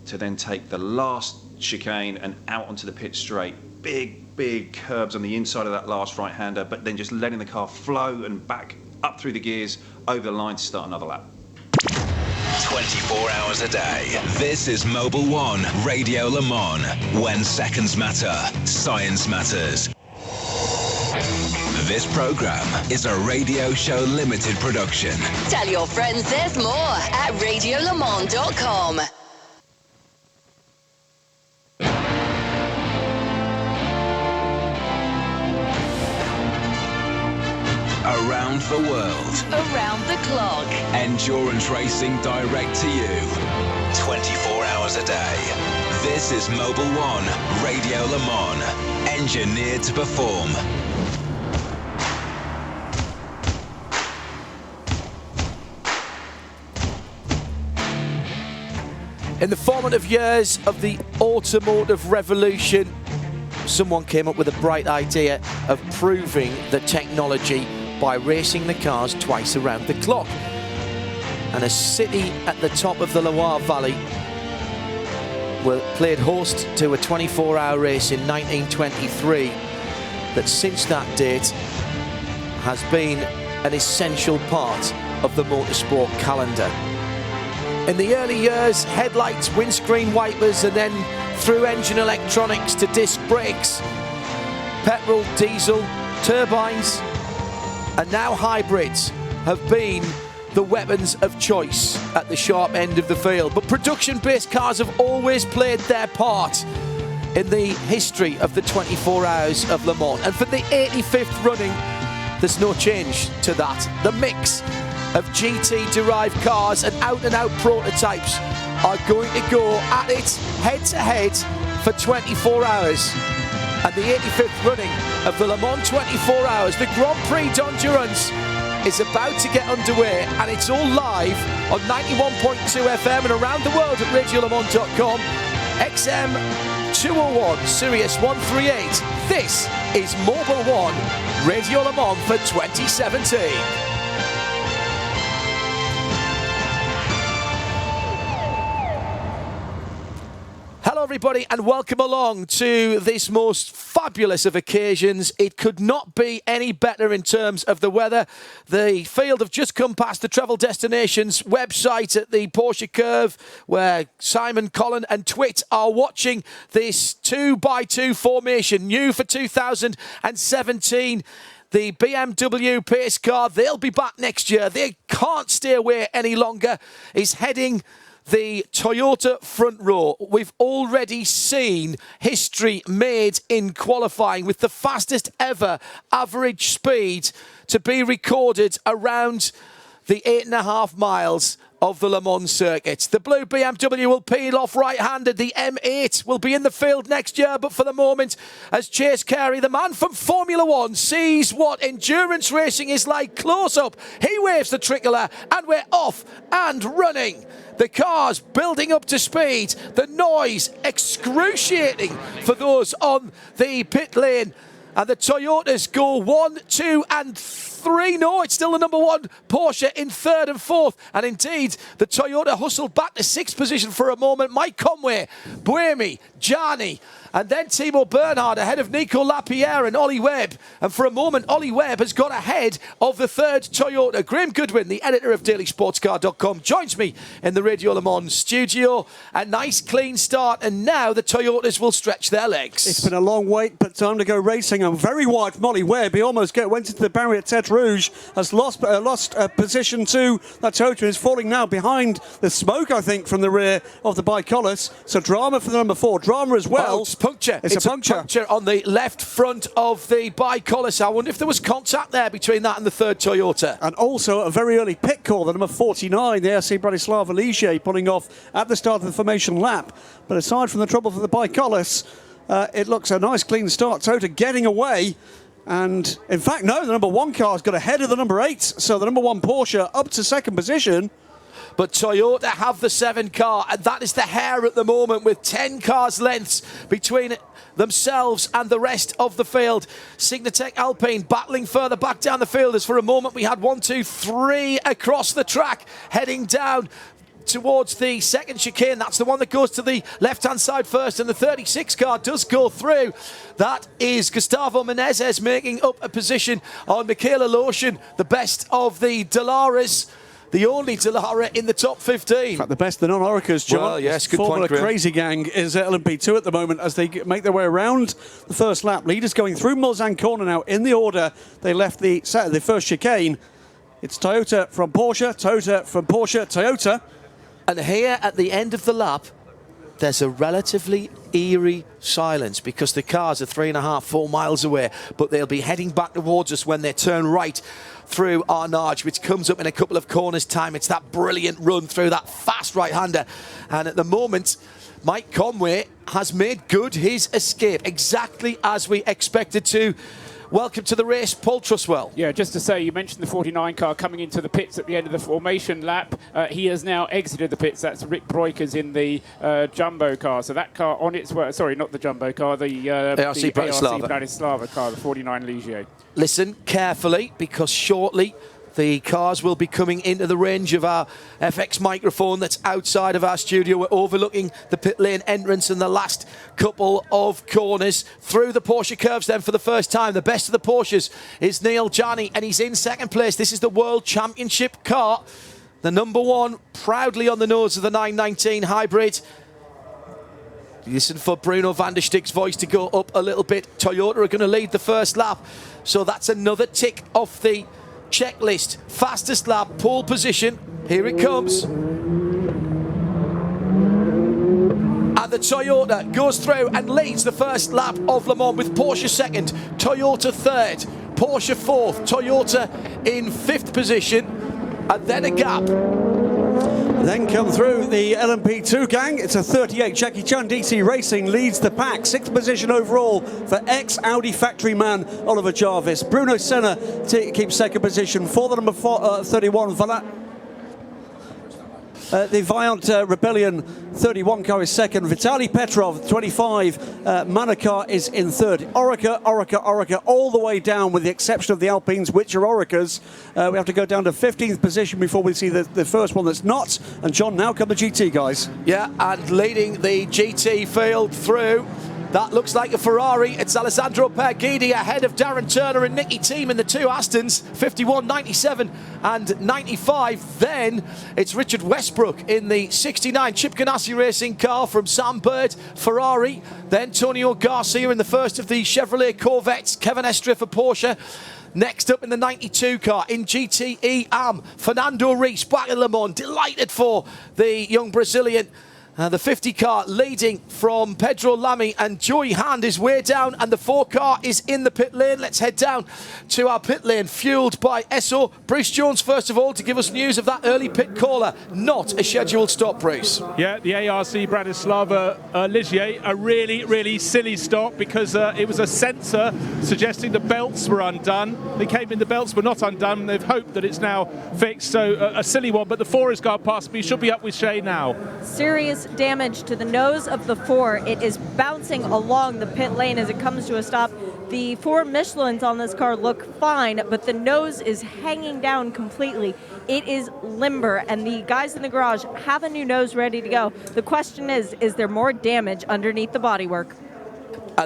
to then take the last chicane and out onto the pit straight. Big curbs on the inside of that last right-hander, but then just letting the car flow and back up through the gears, over the line to start another lap. 24 hours a day. This is Mobil 1 Radio Le Mans. When seconds matter, science matters. This program is a Radio Show Limited production. Tell your friends there's more at radiolemans.com. Around the world. Around the clock. Endurance racing direct to you. 24 hours a day. This is Mobil 1 Radio Le Mans. Engineered to perform. In the formative years of the automotive revolution, someone came up with a bright idea of proving the technology by racing the cars twice around the clock. And a city at the top of the Loire Valley played host to a 24-hour race in 1923 that since that date has been an essential part of the motorsport calendar. In the early years, headlights, windscreen wipers, and then through engine electronics to disc brakes, petrol, diesel, turbines, and now hybrids have been the weapons of choice at the sharp end of the field. But production-based cars have always played their part in the history of the 24 hours of Le Mans. And for the 85th running, there's no change to that. The mix of GT-derived cars and out-and-out prototypes are going to go at it head-to-head for 24 hours. And the 85th running of the Le Mans 24 hours, the Grand Prix d'Endurance, is about to get underway, and it's all live on 91.2 FM and around the world at radiolemans.com. XM 201, Sirius 138. This is Mobil 1 Radio Le Mans for 2017. Hello everybody and welcome along to this most fabulous of occasions. It could not be any better in terms of the weather. The field have just come past the Travel Destinations website at the Porsche Curve, where Simon, Colin and Twit are watching this 2x2 formation, new for 2017. The BMW pace car, they'll be back next year. They can't stay away any longer, is heading the Toyota front row. We've already seen history made in qualifying with the fastest ever average speed to be recorded around the 8.5 miles of the Le Mans circuit. The blue BMW will peel off right-handed. The M8 will be in the field next year, but for the moment, as Chase Carey, the man from Formula One, sees what endurance racing is like close up, he waves the tricolour and we're off and running. The car's building up to speed. The noise excruciating for those on the pit lane. And the Toyotas go 1, 2 and three. No, it's still the number one Porsche in third and fourth. And indeed, the Toyota hustled back to sixth position for a moment. Mike Conway, Buemi, Gianni, and then Timo Bernhard ahead of Nico Lapierre and Ollie Webb. And for a moment, Ollie Webb has got ahead of the third Toyota. Graham Goodwin, the editor of DailySportsCar.com, joins me in the Radio Le Mans studio. A nice clean start, and now the Toyotas will stretch their legs. It's been a long wait, but time to go racing. And very wide from Ollie Webb. He almost went into the barrier at Tete Rouge. Has lost position to that Toyota. Is falling now behind the smoke, I think, from the rear of the Bicollis. So drama for the number 4. Drama as well. Oh, it's puncture. It's a puncture on the left front of the Bicollis. I wonder if there was contact there between that and the third Toyota. And also a very early pit call, the number 49, the RC Bratislava Ligier, pulling off at the start of the formation lap. But aside from the trouble for the Bicollis, it looks a nice clean start. Toyota getting away. And in fact, no, the number 1 car's got ahead of the number 8. So the number 1 Porsche up to second position. But Toyota have the 7 car, and that is the hair at the moment, with 10 cars lengths between themselves and the rest of the field. Signatech Alpine battling further back down the field, as for a moment we had 1, 2, 3 across the track heading down towards the second chicane. That's the one that goes to the left-hand side first, and the 36 car does go through. That is Gustavo Menezes making up a position on Michaela Lotion, the best of the Delaras. The only Dallara in the top 15. In fact, the best of the non-Oricas, John. Well, yes, good Formula point, Graham. Crazy Gang is LMP2 at the moment as they make their way around the first lap. Leaders going through Mulsanne corner now in the order they left the first chicane. It's Toyota from Porsche, Toyota from Porsche, Toyota. And here at the end of the lap, there's a relatively eerie silence because the cars are 3.5, 4 miles away, but they'll be heading back towards us when they turn right through Arnage, which comes up in a couple of corners' time. It's that brilliant run through that fast right-hander. And at the moment, Mike Conway has made good his escape, exactly as we expected to. Welcome to the race, Paul Truswell. Yeah, just to say, you mentioned the 49 car coming into the pits at the end of the formation lap. He has now exited the pits. That's Rick Breukers in the Jumbo car. So that car on its way, sorry, not the Jumbo car, the ARC Bratislava car, the 49 Ligier. Listen carefully, because shortly the cars will be coming into the range of our FX microphone that's outside of our studio. We're overlooking the pit lane entrance and the last couple of corners through the Porsche curves then for the first time. The best of the Porsches is Neil Gianni, and he's in second place. This is the World Championship car. The number 1, proudly on the nose of the 919 hybrid. Listen for Bruno van der Stig's voice to go up a little bit. Toyota are going to lead the first lap. So that's another tick off the checklist. Fastest lap, pole position. Here it comes. And the Toyota goes through and leads the first lap of Le Mans, with Porsche second, Toyota third, Porsche fourth, Toyota in fifth position, and then a gap. Then come through the LMP2 gang. It's a 38. Jackie Chan DC Racing leads the pack. 6th position overall for ex-Audi factory man Oliver Jarvis. Bruno Senna keeps second position for the number 31. The Viant Rebellion 31 car is second. Vitaly Petrov 25. Manukar is in third. Orica, all the way down, with the exception of the Alpines, which are Oricas. We have to go down to 15th position before we see the first one that's not. And John, now come the GT guys. Yeah, and leading the GT field through. That looks like a Ferrari. It's Alessandro Perghidi ahead of Darren Turner and Nicky Thiem in the 2 Astons, 51, 97 and 95. Then it's Richard Westbrook in the 69 Chip Ganassi Racing car from Sam Bird, Ferrari. Then Antonio Garcia in the first of the Chevrolet Corvettes, Kevin Estre for Porsche. Next up in the 92 car in GTE AM, Fernando Reis back in Le Mans. Delighted for the young Brazilian. The 50 car leading from Pedro Lamy, and Joey Hand is way down, and the 4 car is in the pit lane. Let's head down to our pit lane, fueled by Esso. Bruce Jones, first of all, to give us news of that early pit caller. Not a scheduled stop, Bruce. Yeah, the ARC Bratislava Ligier, a really, really silly stop, because it was a sensor suggesting the belts were undone. They came in, the belts were not undone. They've hoped that it's now fixed, so a silly one, but the Forest car past me should be up with Shea now. Serious is damage to the nose of the 4. It is bouncing along the pit lane as it comes to a stop. The 4 Michelins on this car look fine, but the nose is hanging down completely. It is limber, and the guys in the garage have a new nose ready to go. The question is there more damage underneath the bodywork?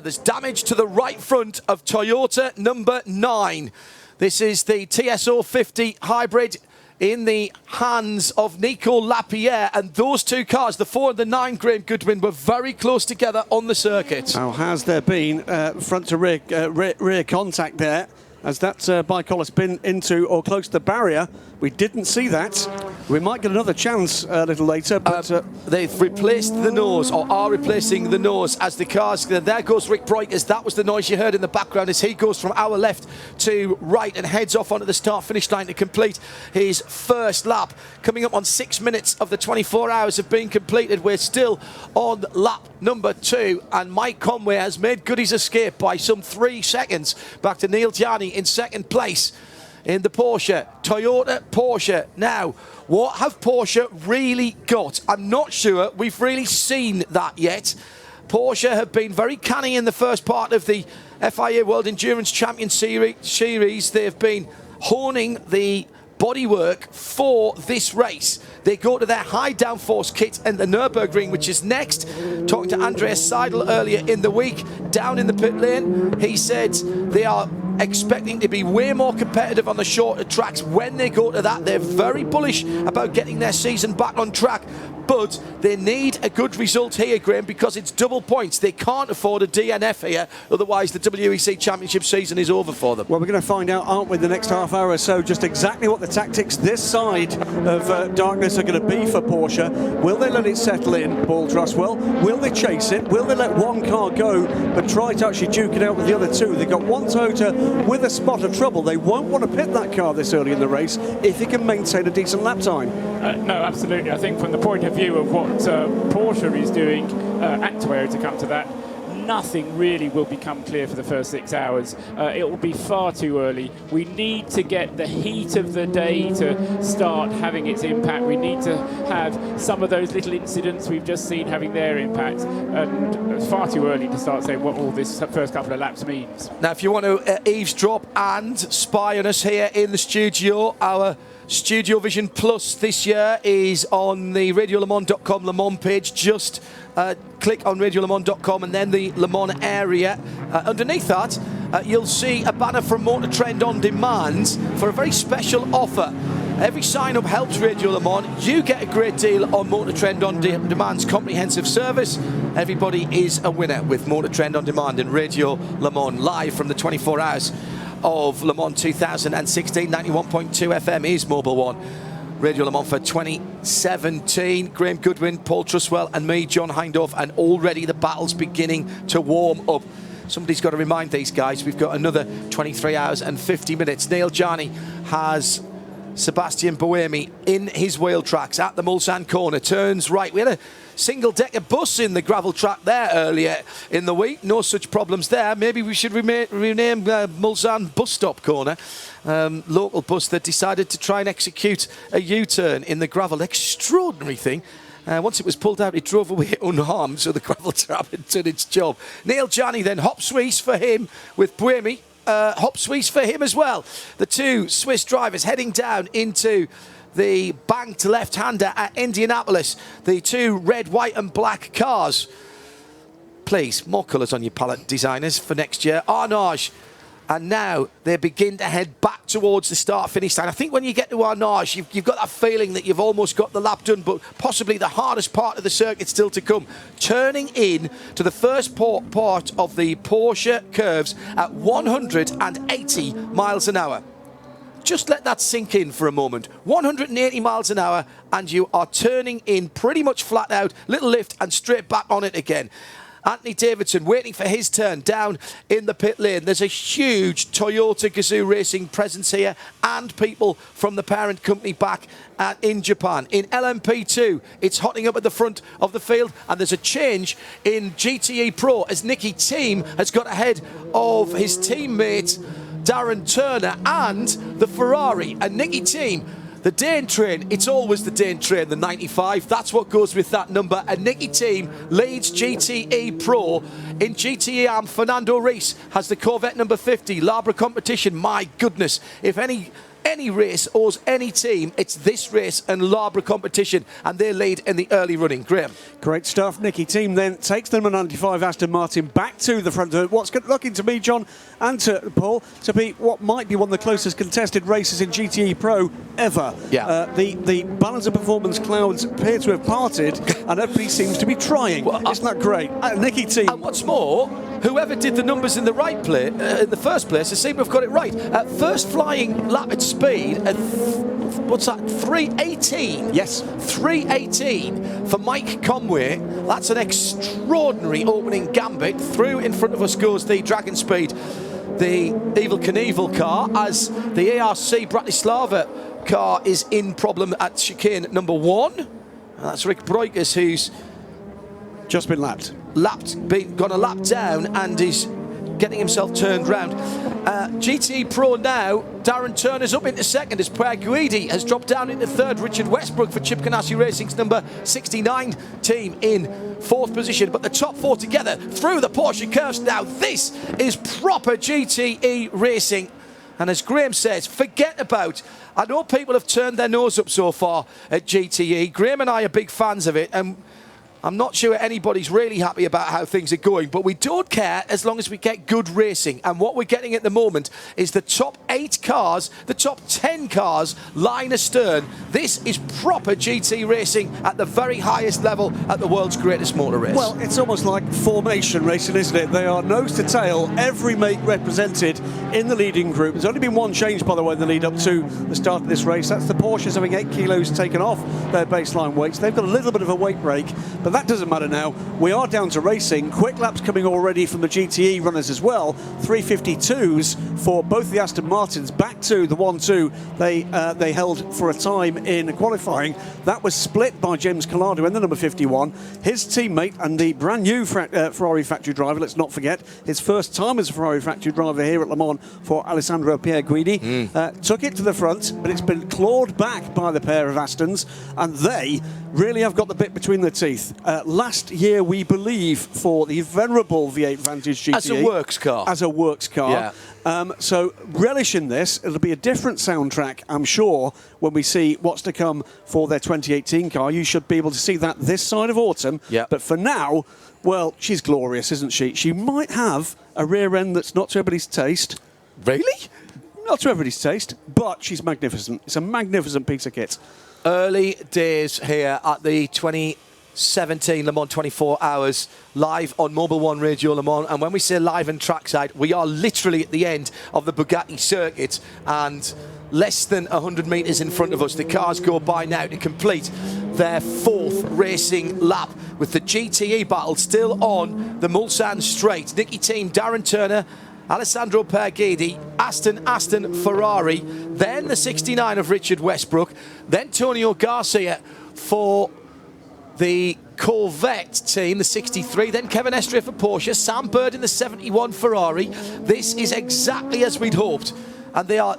There's damage to the right front of Toyota number 9. This is the TSO 50 hybrid in the hands of Nico Lapierre, and those two cars, the 4 and the 9, Graham Goodwin, were very close together on the circuit. Now, has there been front to rear contact there? As that bike has been into or close to the barrier. We didn't see that. We might get another chance a little later, but they've replaced the nose, or are replacing the nose, as the cars. There goes Rick Breukers. That was the noise you heard in the background as he goes from our left to right and heads off onto the start-finish line to complete his first lap. Coming up on 6 minutes of the 24 hours have been completed. We're still on lap number 2, and Mike Conway has made good his escape by some 3 seconds back to Neil Gianni in second place in the Porsche. Toyota Porsche. Now, what have Porsche really got? I'm not sure we've really seen that yet. Porsche have been very canny in the first part of the FIA World Endurance Champion Series. They've been honing the bodywork for this race. They go to their high downforce kit and the Nürburgring, which is next. Talking to Andreas Seidel earlier in the week, down in the pit lane, he said they are expecting to be way more competitive on the shorter tracks. When they go to that, they're very bullish about getting their season back on track. But they need a good result here, Graham, because it's double points. They can't afford a DNF here, otherwise the WEC Championship season is over for them. Well, we're going to find out, aren't we, in the next half hour or so, just exactly what the tactics this side of darkness are going to be for Porsche. Will they let it settle in, Paul Trustwell? Will they chase it? Will they let one car go but try to actually duke it out with the other two? They've got one Toyota with a spot of trouble. They won't want to pit that car this early in the race if they can maintain a decent lap time. No, absolutely. I think from the point of view of what Porsche is doing, and Toyota to come to that, nothing really will become clear for the first 6 hours. It will be far too early. We need to get the heat of the day to start having its impact. We need to have some of those little incidents we've just seen having their impact. And it's far too early to start saying what all this first couple of laps means. Now, if you want to eavesdrop and spy on us here in the studio, our Studio Vision Plus this year is on the RadioLeMans.com Le Mans page. Just click on RadioLeMans.com and then the Le Mans area. Underneath that, you'll see a banner from Motor Trend On Demand for a very special offer. Every sign-up helps Radio Le Mans. You get a great deal on Motor Trend On Demand's comprehensive service. Everybody is a winner with Motor Trend On Demand and Radio Le Mans live from the 24 hours of Le Mans 2016. 91.2 FM is Mobile One. Radio Le Mans for 2017. Graham Goodwin, Paul Trustwell and me, John Hindhaugh, and already the battle's beginning to warm up. Somebody's got to remind these guys we've got another 23 hours and 50 minutes. Neil Gianni has Sebastian Buemi in his wheel tracks at the Mulsanne corner, turns right. We had a single-decker bus in the gravel track there earlier in the week. No such problems there. Maybe we should rename Mulsanne Bus Stop Corner. Local bus that decided to try and execute a U-turn in the gravel. Extraordinary thing. Once it was pulled out, it drove away unharmed, so the gravel trap had done its job. Neil Gianni then, hop Suisse for him with Buemi. Hop Suisse for him as well. The two Swiss drivers heading down into the banked left-hander at Indianapolis. The two red, white and black cars. Please, more colours on your palette, designers, for next year. Arnage. And now they begin to head back towards the start-finish line. I think when you get to Arnage, you've got that feeling that you've almost got the lap done, but possibly the hardest part of the circuit still to come. Turning in to the first part of the Porsche curves at 180 miles an hour. Just let that sink in for a moment. 180 miles an hour, and you are turning in pretty much flat out, little lift, and straight back on it again. Anthony Davidson waiting for his turn down in the pit lane. There's a huge Toyota Gazoo Racing presence here and people from the parent company back in Japan. In LMP2, it's hotting up at the front of the field, and there's a change in GTE Pro as Nicky Thiem has got ahead of his teammate Darren Turner and the Ferrari. And Nicky Thiem The Dane train, it's always the Dane train, the 95. That's what goes with that number. And Nicky Team leads GTE Pro. In GTE Am, Fernando Reis has the Corvette number 50. Labra competition, my goodness. If any race owes any team, it's this race and Labra competition, and they lead in the early running. Graham. Great stuff. Nicky Team then takes the number 95 Aston Martin back to the front of it. What's looking to me, John, and to Paul, to be what might be one of the closest contested races in GTE Pro ever. Yeah. The balance of performance clouds appear to have parted, and everybody seems to be trying. Well, isn't that great? Nicky Team. And what's more, whoever did the numbers in the right place, in the first place, they seem to have got it right. First flying lap at speed at what's that? 3:18. Yes, 3:18 for Mike Conway. That's an extraordinary opening gambit. Through in front of us goes the Dragon Speed, the Evel Knievel car, as the ARC Bratislava car is in problem at chicane number 1. And that's Rick Breukers, who's just been lapped. Gone a lap down and is getting himself turned round. GTE Pro now, Darren Turner's up into second as Pierre Guidi has dropped down into third. Richard Westbrook for Chip Ganassi Racing's number 69 team in fourth position. But the top four together through the Porsche curves. Now this is proper GTE racing. And as Graham says, forget about, I know people have turned their nose up so far at GTE. Graham and I are big fans of it, and I'm not sure anybody's really happy about how things are going, but we don't care as long as we get good racing. And what we're getting at the moment is the top 8 cars, the top 10 cars, line astern. This is proper GT racing at the very highest level at the world's greatest motor race. Well, it's almost like formation racing, isn't it? They are nose to tail, every make represented in the leading group. There's only been one change, by the way, in the lead up to the start of this race. That's the Porsches having 8 kilos taken off their baseline weights. They've got a little bit of a weight break, but that doesn't matter now. We are down to racing. Quick laps coming already from the GTE runners as well. 3:52s for both the Aston Martins. Back to the 1-2 they held for a time in qualifying. That was split by James Collado in the number 51. His teammate and the brand new Ferrari factory driver, let's not forget, his first time as a Ferrari factory driver here at Le Mans for Alessandro Pierre Guidi, took it to the front, but it's been clawed back by the pair of Astons, and they really have got the bit between their teeth. Last year, we believe, for the venerable V8 Vantage GTE. As a works car. As a works car. Yeah. So relish in this. It'll be a different soundtrack, I'm sure, when we see what's to come for their 2018 car. You should be able to see that this side of autumn. Yeah. But for now, well, she's glorious, isn't she? She might have a rear end that's not to everybody's taste. Really? Not to everybody's taste, but she's magnificent. It's a magnificent piece of kit. Early days here at the 2017 Le Mans 24 Hours live on Mobil 1 Radio Le Mans. And when we say live and trackside, we are literally at the end of the Bugatti circuit, and less than 100 metres in front of us. The cars go by now to complete their 4th racing lap, with the GTE battle still on the Mulsanne Straight. Nicky Team, Darren Turner, Alessandro Pierre Guidi, Aston Ferrari, then the 69 of Richard Westbrook, then Tonio Garcia for the Corvette team, the 63, then Kevin Estre for Porsche, Sam Bird in the 71 Ferrari. This is exactly as we'd hoped, and they are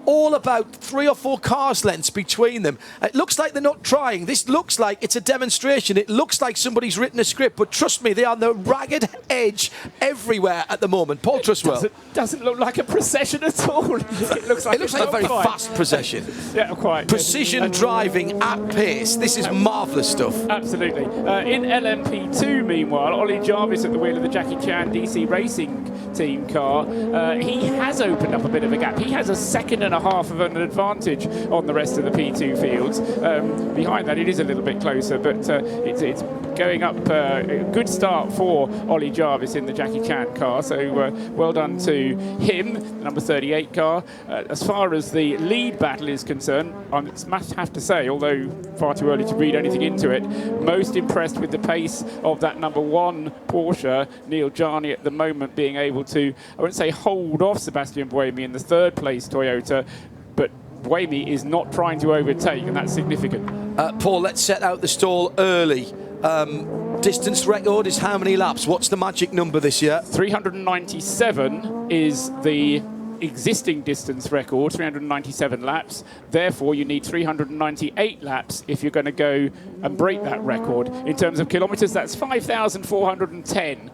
all about 3 or 4 cars lengths between them. It looks like they're not trying. This looks like it's a demonstration. It looks like somebody's written a script, but trust me, they are on the ragged edge everywhere at the pace. Paul Trustwell. Doesn't look like a procession at all. It looks like a very fast procession. Yeah, quite. Precision driving at pace. This is marvellous stuff. Absolutely. In LMP2, meanwhile, Ollie Jarvis at the wheel of the Jackie Chan DC Racing team car. He has opened up a bit of a gap. He has a second and a half of an advantage on the rest of the P2 fields. Behind that, it is a little bit closer, but it's going up. A good start for Ollie Jarvis in the Jackie Chan car, so well done to him, the number 38 car. As far as the lead battle is concerned, I must have to say, although far too early to read anything into it, most impressed with the pace of that number 1 Porsche, Neil Jarni, at the moment being able to, I wouldn't say hold off Sebastian Buemi in the 3rd place Toyota, but Buemi is not trying to overtake, and that's significant. Paul, let's set out the stall early. Distance record is how many laps? What's the magic number this year? 397 is the existing distance record, 397 laps. Therefore, you need 398 laps if you're going to go and break that record. In terms of kilometres, that's 5,410.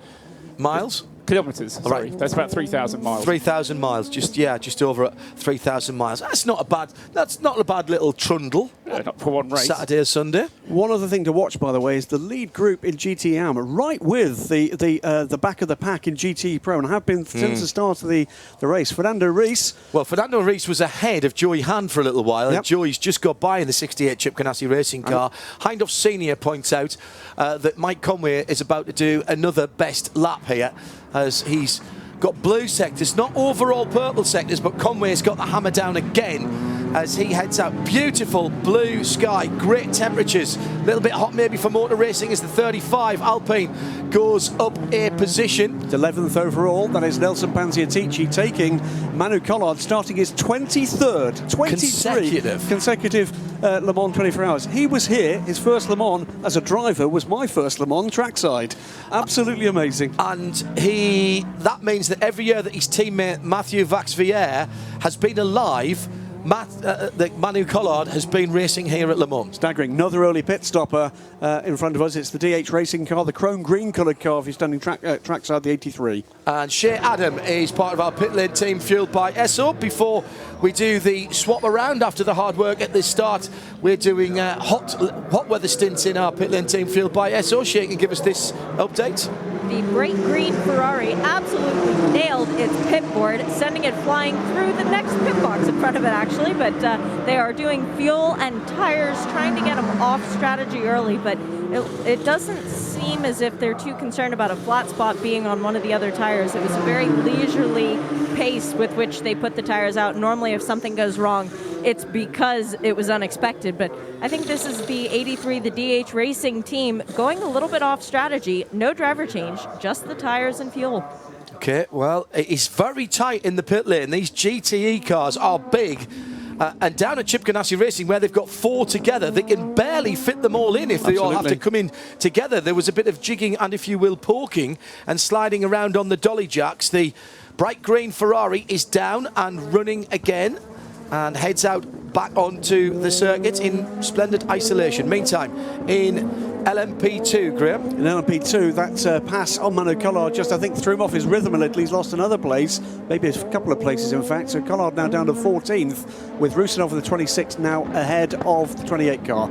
Miles? Kilometres, sorry. Right. That's about 3,000 miles. 3,000 miles, just over 3,000 miles. That's not a bad little trundle. Not for one race. Saturday or Sunday. One other thing to watch, by the way, is the lead group in GT Am, right with the back of the pack in GT Pro, and have been since the start of the race. Fernando Reis. Well, Fernando Reis was ahead of Joey Hand for a little while, and Joey's just got by in the 68 Chip Ganassi racing car. Hindhoff Senior points out that Mike Conway is about to do another best lap here, as he's got blue sectors, not overall purple sectors, but Conway's got the hammer down again as he heads out. Beautiful blue sky, great temperatures, a little bit hot maybe for motor racing as the 35 Alpine goes up a position. 11th overall, that is Nelson Panziatici taking Manu Collard, starting his 23rd consecutive Le Mans 24 hours. He was here, his first Le Mans as a driver was my first Le Mans trackside. Absolutely amazing. And that means that every year that his teammate Mathieu Vaxivière has been alive, Manu Collard has been racing here at Le Mans. Staggering. Another early pit stopper in front of us. It's the DH racing car, the chrome green coloured car if you're standing trackside, the 83. And Shea Adam is part of our pit lane team, fueled by Esso. Before we do the swap around after the hard work at the start, we're doing hot weather stints in our pit lane team, fueled by Esso. Shea can give us this update. The bright green Ferrari absolutely nailed its pit board, sending it flying through the next pit box in front of it, actually. But they are doing fuel and tires, trying to get them off strategy early. But it doesn't seem as if they're too concerned about a flat spot being on one of the other tires. It was a very leisurely pace with which they put the tires out. Normally, if something goes wrong, it's because it was unexpected. But I think this is the 83, the DH Racing team, going a little bit off strategy. No driver change, just the tires and fuel. Okay, well, it's very tight in the pit lane. These GTE cars are big. And down at Chip Ganassi Racing, where they've got 4 together, they can barely fit them all in if they all have to come in together. There was a bit of jigging and, if you will, poking and sliding around on the dolly jacks. The bright green Ferrari is down and running again and heads out back onto the circuit in splendid isolation. Meantime, in LMP2, Graham. In LMP2, that pass on Manu Collard just, I think, threw him off his rhythm a little. He's lost another place, maybe a couple of places, in fact. So Collard now down to 14th, with Rusinov in the 26th now ahead of the 28 car.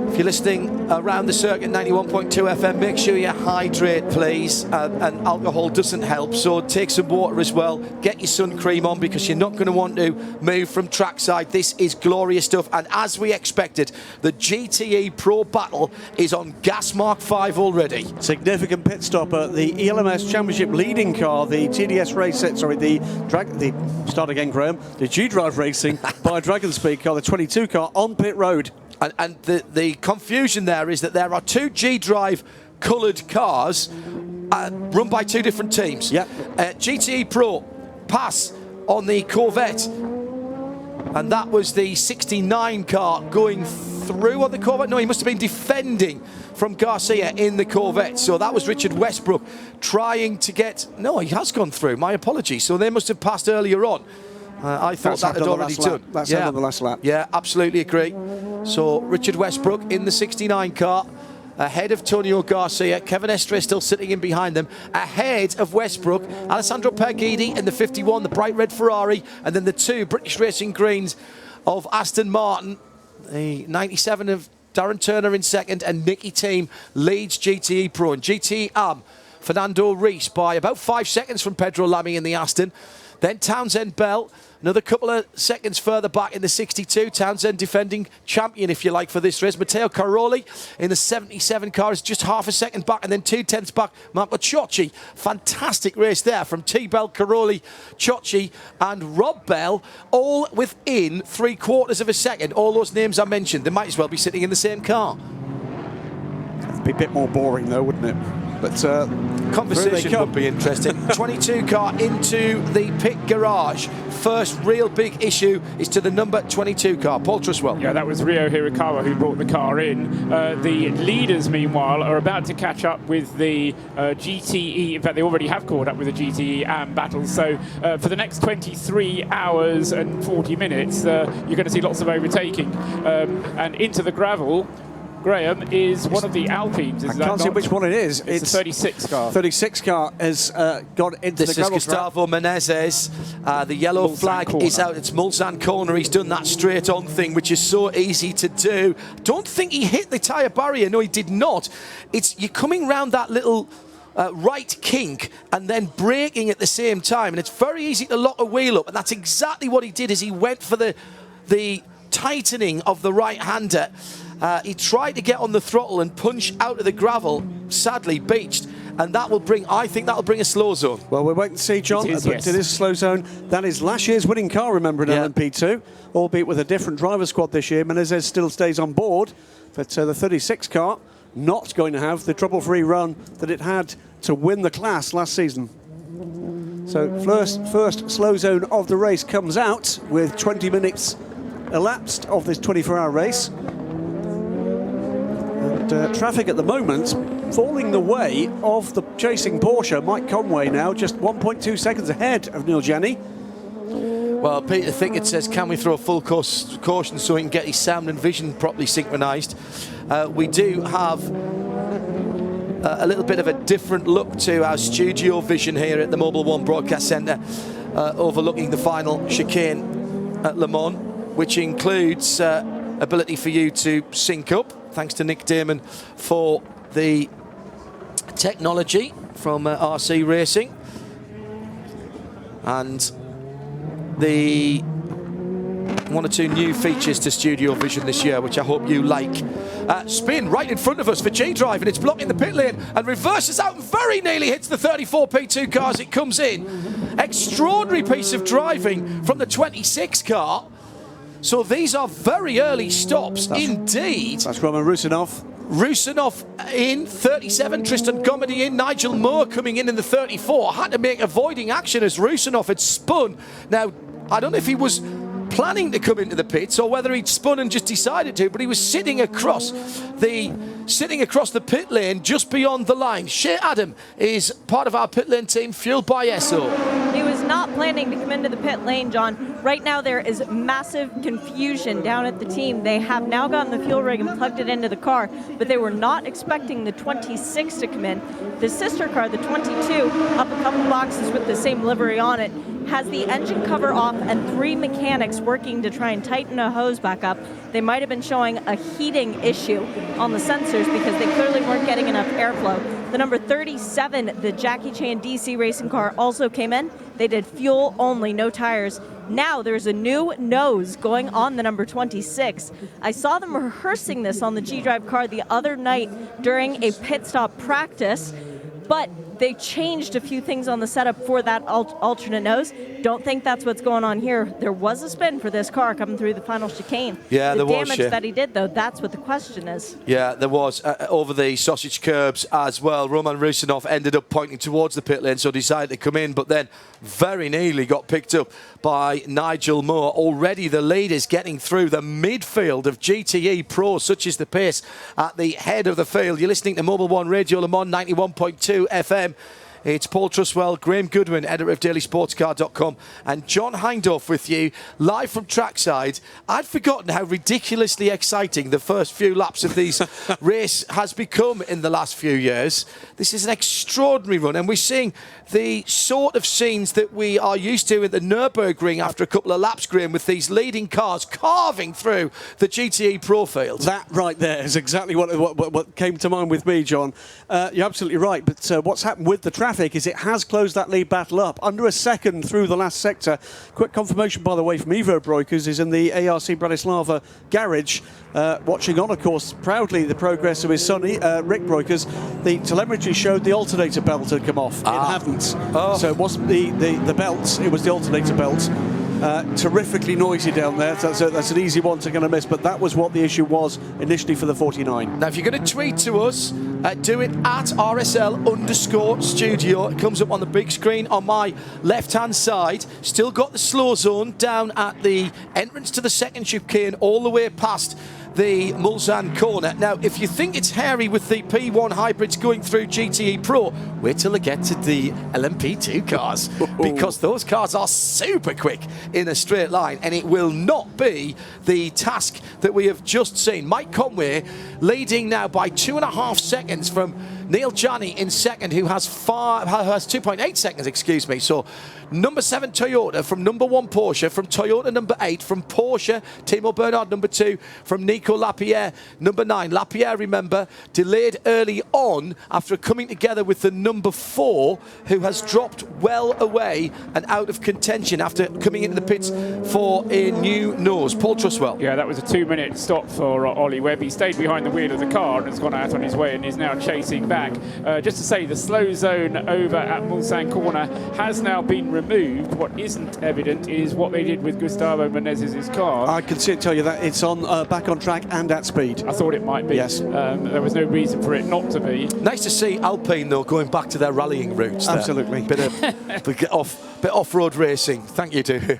If you're listening around the circuit, 91.2 FM, make sure you hydrate, please. And alcohol doesn't help, so take some water as well. Get your sun cream on, because you're not going to want to move from trackside. This is glorious stuff. And as we expected, the GTE Pro battle is on gas Mark 5 already. Significant pit stopper, the ELMS Championship leading car, the TDS race, start again, Graham, the G-Drive Racing by Dragon Speed car, the 22 car on pit road. And the confusion there is that there are 2 G-Drive coloured cars run by 2 different teams. Yep. GTE Pro pass on the Corvette, and that was the 69 car going through on the Corvette. No, he must have been defending from Garcia in the Corvette. So that was Richard Westbrook trying to get... No, he has gone through. My apologies. So they must have passed earlier on. I thought that had already done. That's on the last lap. Yeah, absolutely agree. So Richard Westbrook in the 69 car, ahead of Tonio Garcia. Kevin Estre still sitting in behind them. Ahead of Westbrook, Alessandro Perguidi in the 51, the bright red Ferrari, and then the 2 British Racing Greens of Aston Martin. The 97 of Darren Turner in second, and Nicky Team leads GTE Pro. And GTE Am, Fernando Reis by about 5 seconds from Pedro Lamy in the Aston. Then Townsend Bell, another couple of seconds further back in the 62. Townsend defending champion, if you like, for this race. Matteo Caroli in the 77 car is just half a second back, and then 2/10 back. Marco Ciocci, fantastic race there from T-Bell, Caroli, Ciocci and Rob Bell, all within 3/4 of a second. All those names I mentioned, they might as well be sitting in the same car. That'd be a bit more boring though, wouldn't it? But conversation would be interesting. 22 car into the pit garage. First real big issue is to the number 22 car, Paul Truswell. Yeah, that was Ryo Hirakawa who brought the car in. The leaders, meanwhile, are about to catch up with the GTE. In fact, they already have caught up with the GTE AM battles. So for the next 23 hours and 40 minutes, you're going to see lots of overtaking. And into the gravel, Graham, is one of the Alpines. I can't see which one it is. It's the 36 car. 36 car has got into this the gravel. This is Gustavo Menezes. The yellow flag is out. It's Mulsanne corner. He's done that straight on thing, which is so easy to do. Don't think he hit the tyre barrier. No, he did not. You're coming round that little right kink and then braking at the same time, and it's very easy to lock a wheel up, and that's exactly what he did as he went for the tightening of the right-hander. He tried to get on the throttle and punch out of the gravel, sadly beached, and that will bring, I think that will bring a slow zone. Well, we'll wait and see, John. It is a slow zone. That is last year's winning car, remember, in LMP2, albeit with a different driver squad this year. Menezes still stays on board, but the 36 car not going to have the trouble-free run that it had to win the class last season. So first slow zone of the race comes out with 20 minutes elapsed of this 24-hour race. And traffic at the moment falling the way of the chasing Porsche. Mike Conway now just 1.2 seconds ahead of Neil Janney. Well, Peter Thickett says, can we throw a full caution so he can get his sound and vision properly synchronised? We do have a little bit of a different look to our studio vision here at the Mobil 1 Broadcast Centre, overlooking the final chicane at Le Mans, which includes ability for you to sync up. Thanks to Nick Damon for the technology from RC Racing. And the one or two new features to Studio Vision this year, which I hope you like. Spin right in front of us for G-Drive, and it's blocking the pit lane and reverses out and very nearly hits the 34 P2 car as it comes in. Extraordinary piece of driving from the 26 car. So these are very early stops indeed. That's Roman Rusinov. Rusinov in 37, Tristan Gomedy in, Nigel Moore coming in the 34. Had to make avoiding action as Rusinov had spun. Now, I don't know if he was planning to come into the pits or whether he'd spun and just decided to, but he was sitting across the pit lane just beyond the line. Shea Adam is part of our pit lane team, fueled by Esso. He was not planning to come into the pit lane, John. Right now there is massive confusion down at the team. They have now gotten the fuel rig and plugged it into the car, but they were not expecting the 26 to come in. The sister car, the 22, up a couple boxes with the same livery on it, has the engine cover off and 3 mechanics working to try and tighten a hose back up. They might have been showing a heating issue on the sensors because they clearly weren't getting enough airflow. The number 37, the Jackie Chan DC racing car, also came in. They did fuel only, no tires. Now there's a new nose going on the number 26. I saw them rehearsing this on the G-Drive car the other night during a pit stop practice, but they changed a few things on the setup for that alternate nose. Don't think that's what's going on here. There was a spin for this car coming through the final chicane. Yeah, there was. The damage that he did, though, that's what the question is. Yeah, there was. Over the sausage curbs as well. Roman Rusinov ended up pointing towards the pit lane, so decided to come in, but then very nearly got picked up by Nigel Moore. Already the lead is getting through the midfield of GTE Pro, such is the pace at the head of the field. You're listening to Mobil 1 Radio Le Mans 91.2 FM. It's Paul Truswell, Graham Goodwin, editor of dailysportscar.com, and John Hindorf with you, live from trackside. I'd forgotten how ridiculously exciting the first few laps of these race has become in the last few years. This is an extraordinary run, and we're seeing the sort of scenes that we are used to at the Nürburgring after a couple of laps, Graham, with these leading cars carving through the GTE Pro field. That right there is exactly what came to mind with me, John. You're absolutely right, but what's happened with the traffic is it has closed that lead battle up. Under a second through the last sector. Quick confirmation, by the way, from Ivo Breukers, is in the ARC Bratislava garage, watching on, of course, proudly the progress of his son, Rick Breukers. The telemetry showed the alternator belt had come off. It hadn't. So it wasn't the belts, it was the alternator belt. Terrifically noisy down there. So that's an easy one to going to miss, but that was what the issue was initially for the 49. Now, if you're going to tweet to us, do it at RSL_studio. It comes up on the big screen on my left-hand side. Still got the slow zone down at the entrance to the second chicane all the way past the Mulsanne corner. Now, if you think it's hairy with the P1 hybrids going through GTE Pro, wait till they get to the LMP2 cars, because those cars are super quick in a straight line, and it will not be the task that we have just seen. Mike Conway leading now by 2.5 seconds from Neil Janney in second, who has 2.8 seconds, excuse me. So number 7 Toyota from number 1 Porsche, from Toyota number 8, from Porsche Timo Bernhard number 2, from Nico Lapierre number 9. Lapierre, remember, delayed early on after coming together with the number 4, who has dropped well away and out of contention after coming into the pits for a new nose. Paul Truswell. Yeah, that was a 2-minute stop for Ollie Webb. He stayed behind the wheel of the car and has gone out on his way and is now chasing back. Just to say, the slow zone over at Mulsanne corner has now been removed. What isn't evident is what they did with Gustavo Menezes' car. I can tell you that it's on back on track and at speed. I thought it might be. Yes. There was no reason for it not to be. Nice to see Alpine, though, going back to their rallying routes. Absolutely. Bit off-road racing. Thank you, too.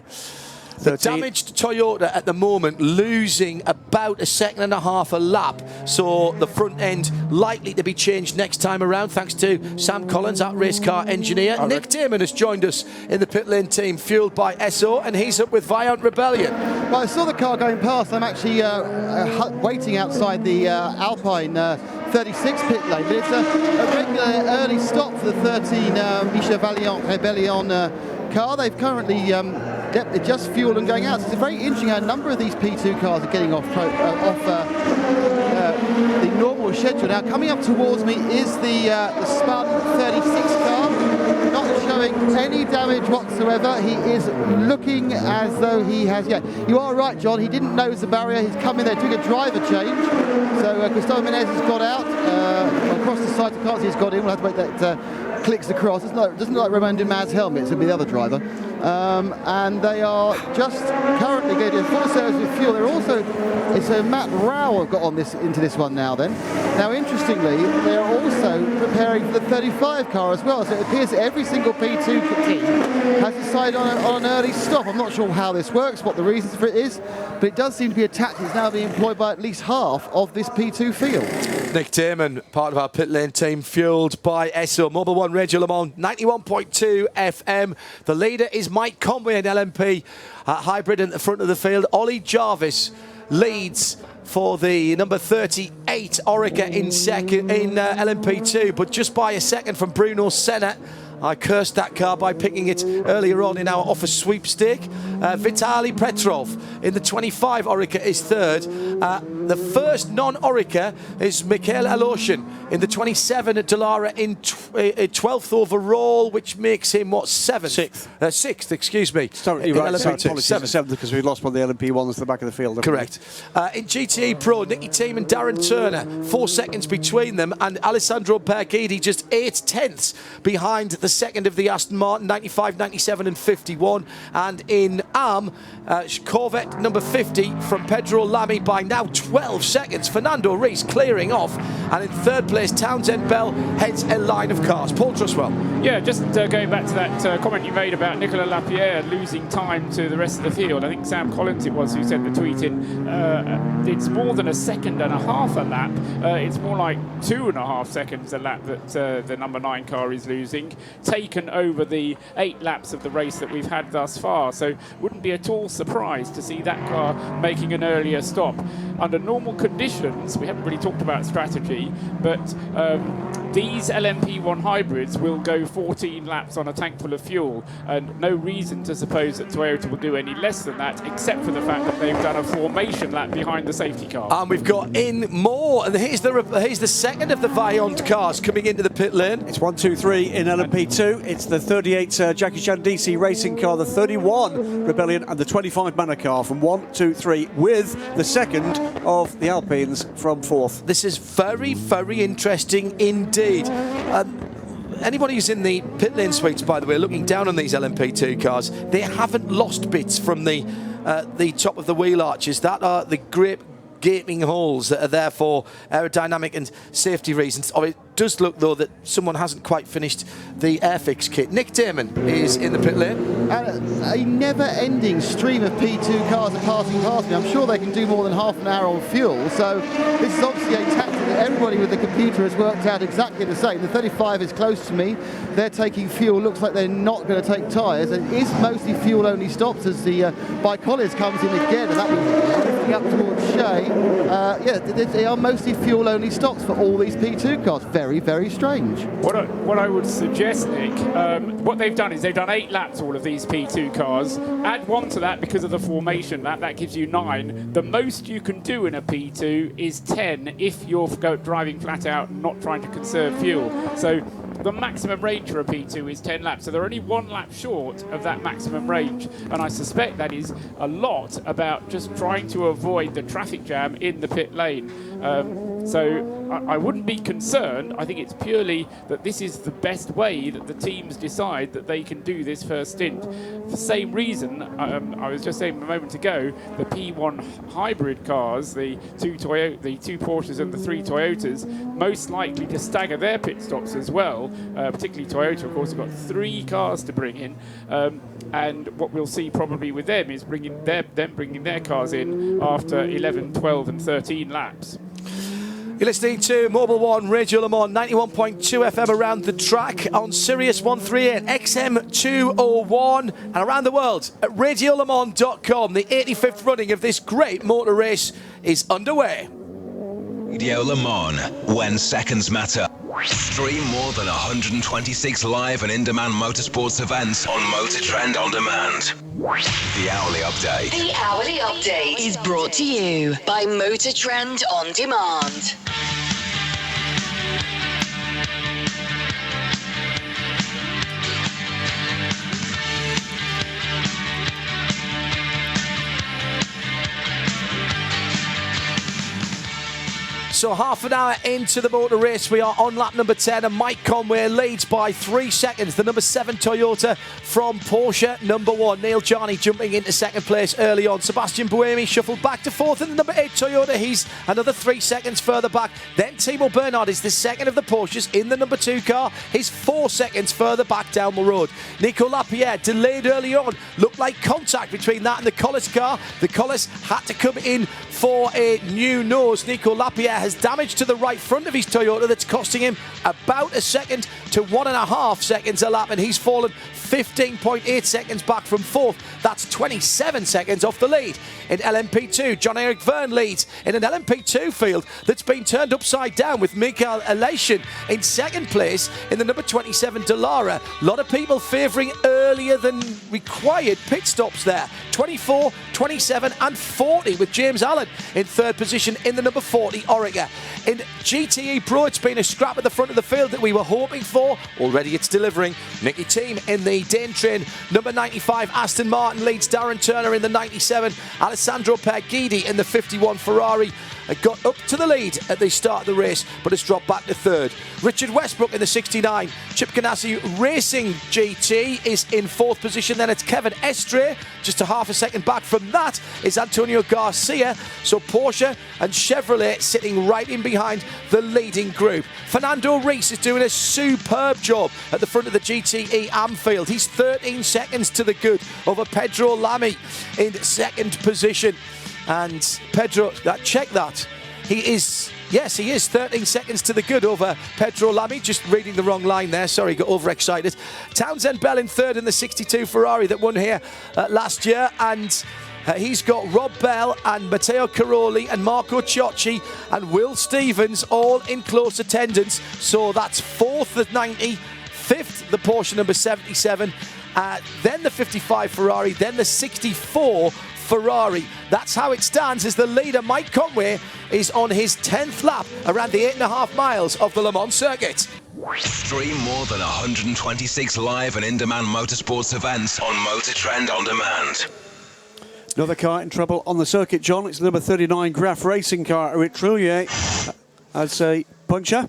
The damaged Toyota at the moment losing about 1.5 seconds a lap, so the front end likely to be changed next time around, thanks to Sam Collins, our race car engineer. Nick Damon has joined us in the pit lane team, fueled by Esso, and he's up with Viant Rebellion. Well, I saw the car going past. I'm actually waiting outside the Alpine 36 pit lane, but it's a regular early stop for the 13 Michel Vaillant Rebellion car. They've currently just fueled and going out. So it's very interesting how a number of these P2 cars are getting off the normal schedule. Now, coming up towards me is the Spun 36 car, not showing any damage whatsoever. He is looking as though he has, you are right, John, he didn't nose the barrier. He's come in there doing a driver change. So Gustavo Menezes has got out, across the side, I can't see he's got in, we'll have to make that clicks across. It doesn't look like Romain Dumas' helmet, it's going to be the other driver. And they are just currently getting a full service with fuel. They're also, it's a Matt Rao have got on into this one now then. Now, interestingly, they're also preparing for the 35 car as well. So it appears that every single P2 team has decided on an early stop. I'm not sure how this works, what the reasons for it is, but it does seem to be a tactic that's now being employed by at least half of this P2 field. Nick Damon, part of our pit lane team, fueled by Esso. Mobile 1 Radio Le Mans, 91.2 FM. The leader is Mike Conway in LMP hybrid in the front of the field. Ollie Jarvis leads for the number 38 Orica in second in LMP2, but just by 1 second from Bruno Senna. I cursed that car by picking it earlier on in our offer sweepstake. Vitaly Petrov in the 25 Orica is third. The first non-Orica is Mikhail Aloshin in the 27 at Dallara in 12th overall, which makes him, what, 7th? Sixth, excuse me. Sorry, you're right. Seventh, because we lost one of the LMP1s at the back of the field. Correct. In GTE Pro, Nicky Thiem and Darren Turner, 4 seconds between them, and Alessandro Berghidi just 8/10 behind the second of the Aston Martin, 95, 97 and 51. And in AM, Corvette number 50 from Pedro Lamy by now 12 seconds. Fernando Reis clearing off, and in third place Townsend Bell heads a line of cars. Paul Truswell. Yeah, just going back to that comment you made about Nicolas Lapierre losing time to the rest of the field. I think Sam Collins it was who sent the tweet in. It's more than 1.5 seconds a lap. It's more like 2.5 seconds a lap that the number 9 car is losing, taken over the 8 laps of the race that we've had thus far. So wouldn't be at all surprised to see that car making an earlier stop. Under normal conditions, we haven't really talked about strategy, but these LMP1 hybrids will go 14 laps on a tank full of fuel, and no reason to suppose that Toyota will do any less than that, except for the fact that they've done a formation lap behind the safety car. And we've got in more, and here's the second of the Vaillant cars coming into the pit lane. It's 1, 2, 3 in LMP2. It's the 38 Jackie Chan DC racing car, the 31 Rebellion, and the 25 Manor car from 1, 2, 3, with the second of the Alpines from 4th. This is very, very interesting indeed. anybody who's in the pit lane suites, by the way, looking down on these LMP2 cars, they haven't lost bits from the top of the wheel arches. That are the great gaping holes that are there for aerodynamic and safety reasons. Oh, it does look, though, that someone hasn't quite finished the Airfix kit. Nick Damon is in the pit lane. A never-ending stream of P2 cars are passing past me. I'm sure they can do more than half an hour on fuel. So this is obviously a tactic that everybody with the computer has worked out exactly the same. The 35 is close to me. They're taking fuel. Looks like they're not going to take tyres. And it is mostly fuel-only stops as the Bicolis comes in again. And that means drifting up towards Shmee. Yeah, they are mostly fuel-only stops for all these P2 cars. Very, very strange. What I would suggest, Nick, what they've done is they've done 8 laps, all of these P2 cars. Add 1 to that because of the formation lap, that gives you 9. The most you can do in a P2 is 10 if you're driving flat out and not trying to conserve fuel. So the maximum range for a P2 is 10 laps, so they're only 1 lap short of that maximum range, and I suspect that is a lot about just trying to avoid the traffic jam in the pit lane. So I wouldn't be concerned. I think it's purely that this is the best way that the teams decide that they can do this first stint. For the same reason, I was just saying a moment ago, the P1 hybrid cars, the two Porsches and the 3 Toyotas, most likely to stagger their pit stops as well. Particularly Toyota, of course, have got 3 cars to bring in. And what we'll see probably with them is bringing their cars in after 11, 12 and 13 laps. You're listening to Mobil 1 Radio Le Mans 91.2 FM around the track on Sirius 138 XM 201 and around the world at radiolemans.com. The 85th running of this great motor race is underway. Radio Le Mans, when seconds matter. Stream more than 126 live and in-demand motorsports events on Motor Trend On Demand. The Hourly Update. The Hourly Update is brought to you by Motor Trend On Demand. So half an hour into the motor race, we are on lap number 10 and Mike Conway leads by 3 seconds. The number 7 Toyota from Porsche, number 1. Neil Jarney jumping into second place early on. Sebastian Buemi shuffled back to 4th in the number 8 Toyota. He's another 3 seconds further back. Then Timo Bernhard is the second of the Porsches in the number 2 car. He's 4 seconds further back down the road. Nico Lapierre delayed early on. Looked like contact between that and the Collis car. The Collis had to come in for a new nose. Nico Lapierre has damage to the right front of his Toyota that's costing him about a second to 1.5 seconds a lap, and he's fallen 15.8 seconds back from 4th. That's 27 seconds off the lead. In LMP2, John-Eric Verne leads in an LMP2 field that's been turned upside down with Mikael Elation in second place in the number 27 Dallara. A lot of people favouring earlier than required pit stops there. 24, 27 and 40 with James Allen in third position in the number 40 Orica. In GTE Pro, it's been a scrap at the front of the field that we were hoping for. Already it's delivering. Nicky Team in the Dane Train. Number 95 Aston Martin leads Darren Turner in the 97. Alessandro Perguidi in the 51 Ferrari got up to the lead at the start of the race, but has dropped back to third. Richard Westbrook in the 69. Chip Ganassi Racing GT is in 4th position. Then it's Kevin Estre, just a half a second back from that is Antonio Garcia. So Porsche and Chevrolet sitting right in behind the leading group. Fernando Reis is doing a superb job at the front of the GTE Amfield. He's 13 seconds to the good over Pedro Lamy in second position. And Pedro, check that. He is 13 seconds to the good over Pedro Lamy. Just reading the wrong line there. Sorry, got overexcited. Townsend Bell in third in the 62 Ferrari that won here last year. And he's got Rob Bell and Matteo Caroli and Marco Ciocci and Will Stevens all in close attendance. So that's 4th at 90, 5th the Porsche number 77, then the 55 Ferrari, then the 64 Ferrari. That's how it stands as the leader, Mike Conway, is on his 10th lap around the 8.5 miles of the Le Mans circuit. Stream more than 126 live and in-demand motorsports events on Motor Trend On Demand. Another car in trouble on the circuit, John. It's the number 39 Graf Racing car, Trillier. I'd say puncture.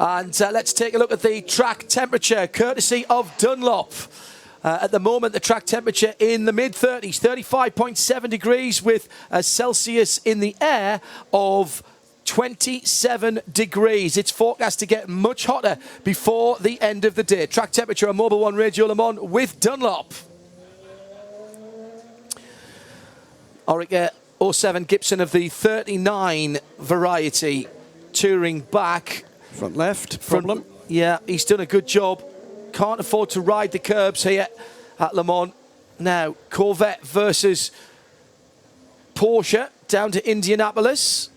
And let's take a look at the track temperature, courtesy of Dunlop. At the moment, the track temperature in the mid-30s, 35.7 degrees with a Celsius in the air of 27 degrees. It's forecast to get much hotter before the end of the day. Track temperature on Mobil 1 Radio Le Mans with Dunlop. Orica 07 Gibson of the 39 variety touring back. Front left, problem. Yeah, he's done a good job. Can't afford to ride the curbs here at Le Mans. Now, Corvette versus Porsche down to Indianapolis.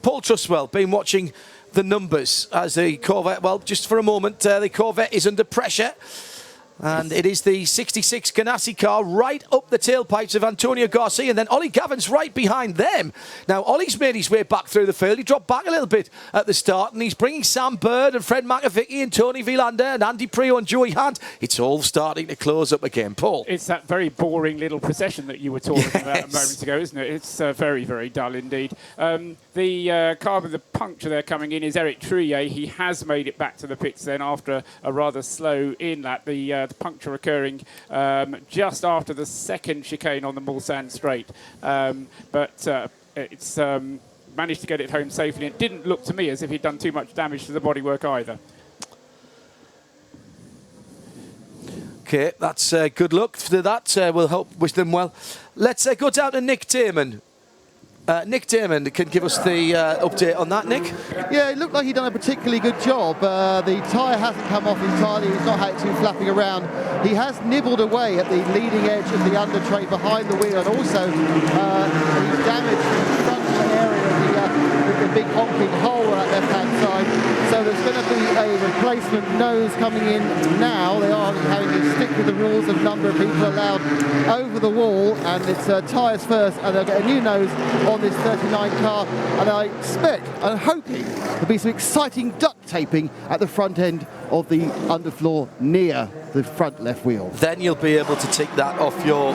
Paul Trustwell been watching the numbers as the Corvette, well, just for a moment, the Corvette is under pressure. And it is the 66 Ganassi car right up the tailpipes of Antonio Garcia, and then Ollie Gavin's right behind them. Now, Ollie's made his way back through the field. He dropped back a little bit at the start, and he's bringing Sam Bird and Fred McAvicky and Tony Vilander and Andy Prio and Joey Hunt. It's all starting to close up again, Paul. It's that very boring little procession that you were talking about a moment ago, isn't it? It's very, very dull indeed. The car with the puncture there coming in is Eric Trouillet. He has made it back to the pits then after a rather slow in lap. The puncture occurring just after the second chicane on the Mulsanne straight. But it's managed to get it home safely. It didn't look to me as if he'd done too much damage to the bodywork either. Okay, that's good luck for that. We'll wish them well. Let's go down to Nick Damon. Nick Damon can give us the update on that, Nick. Yeah, it looked like he'd done a particularly good job. The tyre hasn't come off entirely. He's not had it too flapping around. He has nibbled away at the leading edge of the under tray behind the wheel, and also he's damaged the front area of the big honking hole on that left-hand side. So there's going to be a replacement nose coming in now. They are having to stick with the rules of number of people allowed over the wall, and it's tyres first, and they'll get a new nose on this 39 car, and I expect, I'm hoping, there'll be some exciting duct taping at the front end of the underfloor near the front left wheel. Then you'll be able to tick that off your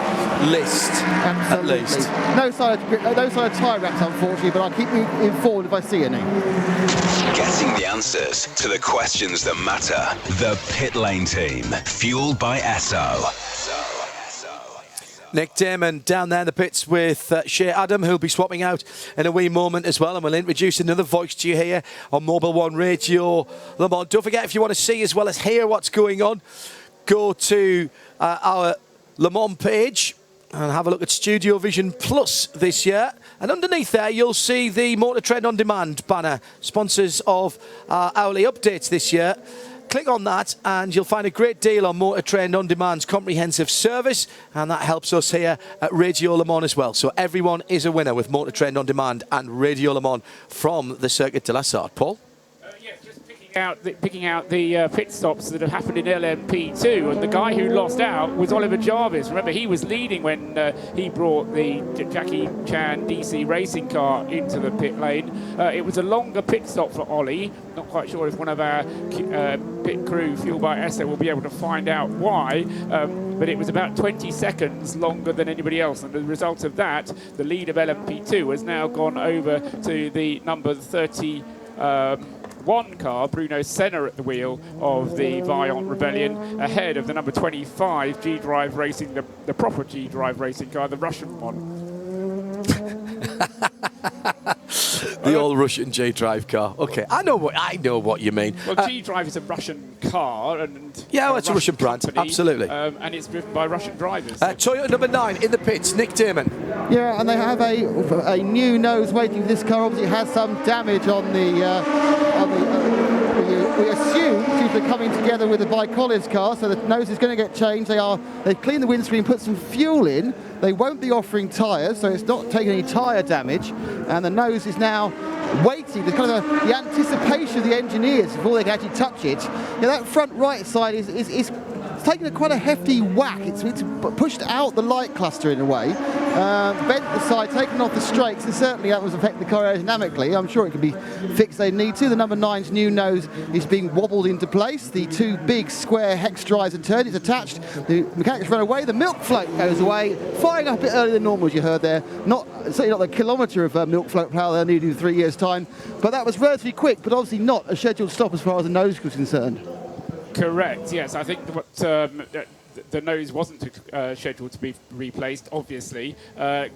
list, Absolutely. at least. No sign of tyre wraps, unfortunately, but I'll keep you informed if I see any. Getting the answers to the questions that matter. The Pit Lane Team, fueled by Esso. Nick Damon down there in the pits with Shea Adam, who'll be swapping out in a wee moment as well, and we'll introduce another voice to you here on Mobil 1 Radio Le Mans. Don't forget, if you want to see as well as hear what's going on, go to our Le Mans page and have a look at Studio Vision Plus this year. And underneath there, you'll see the Motor Trend On Demand banner, sponsors of our hourly updates this year. Click on that and you'll find a great deal on Motor Trend On Demand's comprehensive service, and that helps us here at Radio Le Mans as well. So everyone is a winner with Motor Trend On Demand and Radio Le Mans from the Circuit de la Sarthe. Paul? Picking out the pit stops that have happened in LMP2, and the guy who lost out was Oliver Jarvis. Remember, he was leading when he brought the Jackie Chan DC racing car into the pit lane. It was a longer pit stop for Ollie. Not quite sure if one of our pit crew, fueled by Esso, will be able to find out why, but it was about 20 seconds longer than anybody else, and as a result of that, the lead of LMP2 has now gone over to the number 30 one car, Bruno Senna at the wheel of the Vaillant Rebellion, ahead of the number 25 G-Drive Racing, the proper G-Drive Racing car, the Russian one. The old Russian G-Drive car. Okay, I know what you mean. Well, G-Drive is a Russian car, and yeah, well, it's a Russian brand, company, absolutely. and it's driven by Russian drivers. Toyota number 9 in the pits, Nick Damon. Yeah, and they have a new nose waiting for this car. Obviously, it has some damage on the. We assume due to coming together with the Bicolis car, so the nose is going to get changed. They've cleaned the windscreen, put some fuel in. They won't be offering tyres, so it's not taking any tyre damage. And the nose is now waiting. There's kind of the anticipation of the engineers before they can actually touch it. Now, that front right side is taken quite a hefty whack. It's pushed out the light cluster in a way, bent the side, taken off the strakes, and certainly that was affecting the car aerodynamically. I'm sure it can be fixed. They need to. The number 9's new nose is being wobbled into place. The two big square hex drives and turns. It's attached. The mechanics run away. The milk float goes away, firing up a bit earlier than normal, as you heard there. Certainly not the kilometre of milk float power they'll need in 3 years' time. But that was relatively quick, but obviously not a scheduled stop as far as the nose was concerned. Correct, yes. I think what the nose wasn't scheduled to be replaced, obviously.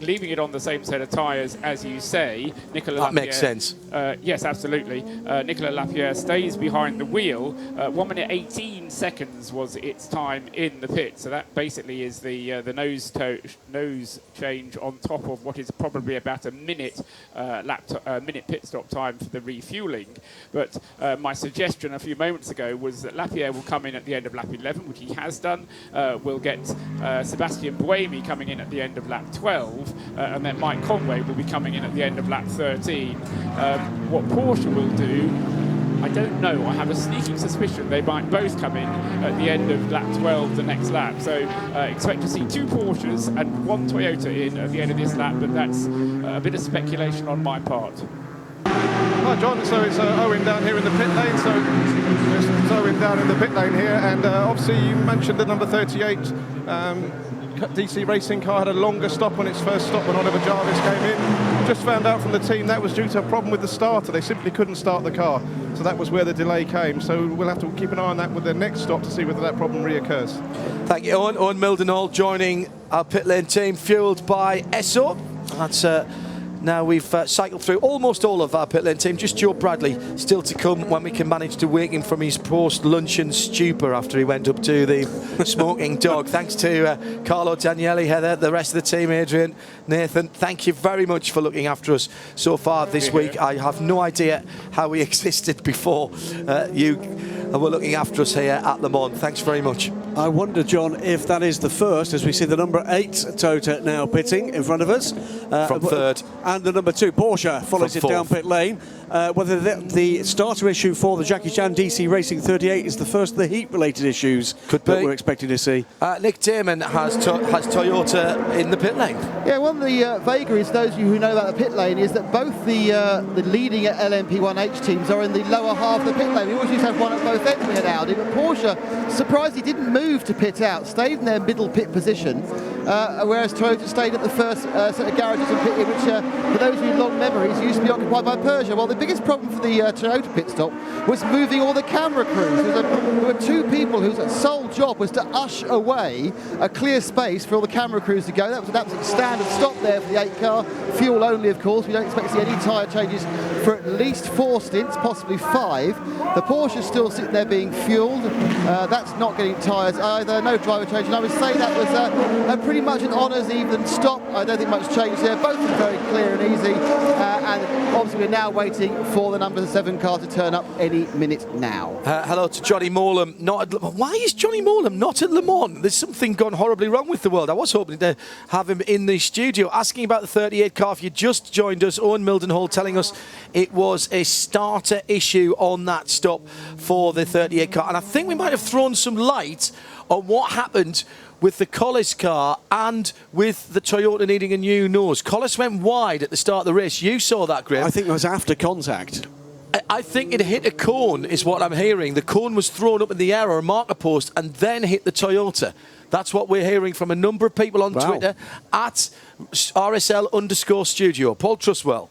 Leaving it on the same set of tyres, as you say, Nicolas That makes sense. Yes, absolutely. Nicolas Lapierre stays behind the wheel. 1 minute 18 seconds was its time in the pit. So that basically is the nose change on top of what is probably about a minute minute pit stop time for the refueling. But my suggestion a few moments ago was that Lapierre will come in at the end of lap 11, which he has done. We'll get Sebastian Buemi coming in at the end of lap 12, and then Mike Conway will be coming in at the end of lap 13. What Porsche will do, I don't know. I have a sneaking suspicion they might both come in at the end of lap 12, the next lap. So expect to see 2 Porsches and 1 Toyota in at the end of this lap, but that's a bit of speculation on my part. Hi John, so it's Owen down here in the pit lane, so it's Owen down in the pit lane here, and obviously you mentioned the number 38 DC Racing car had a longer stop on its first stop when Oliver Jarvis came in. Just found out from the team that was due to a problem with the starter. They simply couldn't start the car, so that was where the delay came. So we'll have to keep an eye on that with their next stop to see whether that problem reoccurs. Thank you, Owen. Owen Mildenhall joining our pit lane team, fuelled by Esso. That's now we've cycled through almost all of our pit lane team. Just Joe Bradley still to come when we can manage to wake him from his post-luncheon stupor after he went up to the smoking dog. Thanks to Carlo Daniele, Heather, the rest of the team, Adrian, Nathan. Thank you very much for looking after us so far this week. I have no idea how we existed before you were looking after us here at Le Mans. Thanks very much. I wonder, John, if that is the first, as we see the number 8 Toyota now pitting in front of us. From third. And the number 2 Porsche follows it down pit lane. Whether the starter issue for the Jackie Chan DC Racing 38 is the first of the heat-related issues that we're expecting to see. Nick Damon has Toyota in the pit lane. Yeah, one of the vagaries, those of you who know about the pit lane, is that both the leading LMP1H teams are in the lower half of the pit lane. We always used to have one at both ends. We had Audi, but Porsche surprisingly didn't move to pit out, stayed in their middle pit position, whereas Toyota stayed at the first set of garages and pit in, which, for those of you with long memories, used to be occupied by Peugeot. Well, the biggest problem for the Toyota pit stop was moving all the camera crews. There were 2 people whose sole job was to ush away a clear space for all the camera crews to go. That was an absolute standard stop there for the 8 car. Fuel only, of course. We don't expect to see any tyre changes for at least 4 stints, possibly 5. The Porsche's still sitting there being fuelled. That's not getting tyres either. No driver change. And I would say that was pretty much an honours even stop. I don't think much change there. Both are very clear and easy. And obviously we're now waiting for the number 7 car to turn up any minute now. Hello to Johnny Morlam. Why is Johnny Morlam not at Le Mans? There's something gone horribly wrong with the world. I was hoping to have him in the studio. Asking about the 38 car. If you just joined us, Owen Mildenhall telling us it was a starter issue on that stop for the 38 car. And I think we might have thrown some light on what happened with the Collis car and with the Toyota needing a new nose. Collis went wide at the start of the race. You saw that, Graham. I think it was after contact. I think it hit a cone, is what I'm hearing. The cone was thrown up in the air or a marker post and then hit the Toyota. That's what we're hearing from a number of people on Twitter at RSL_studio. Paul Truswell.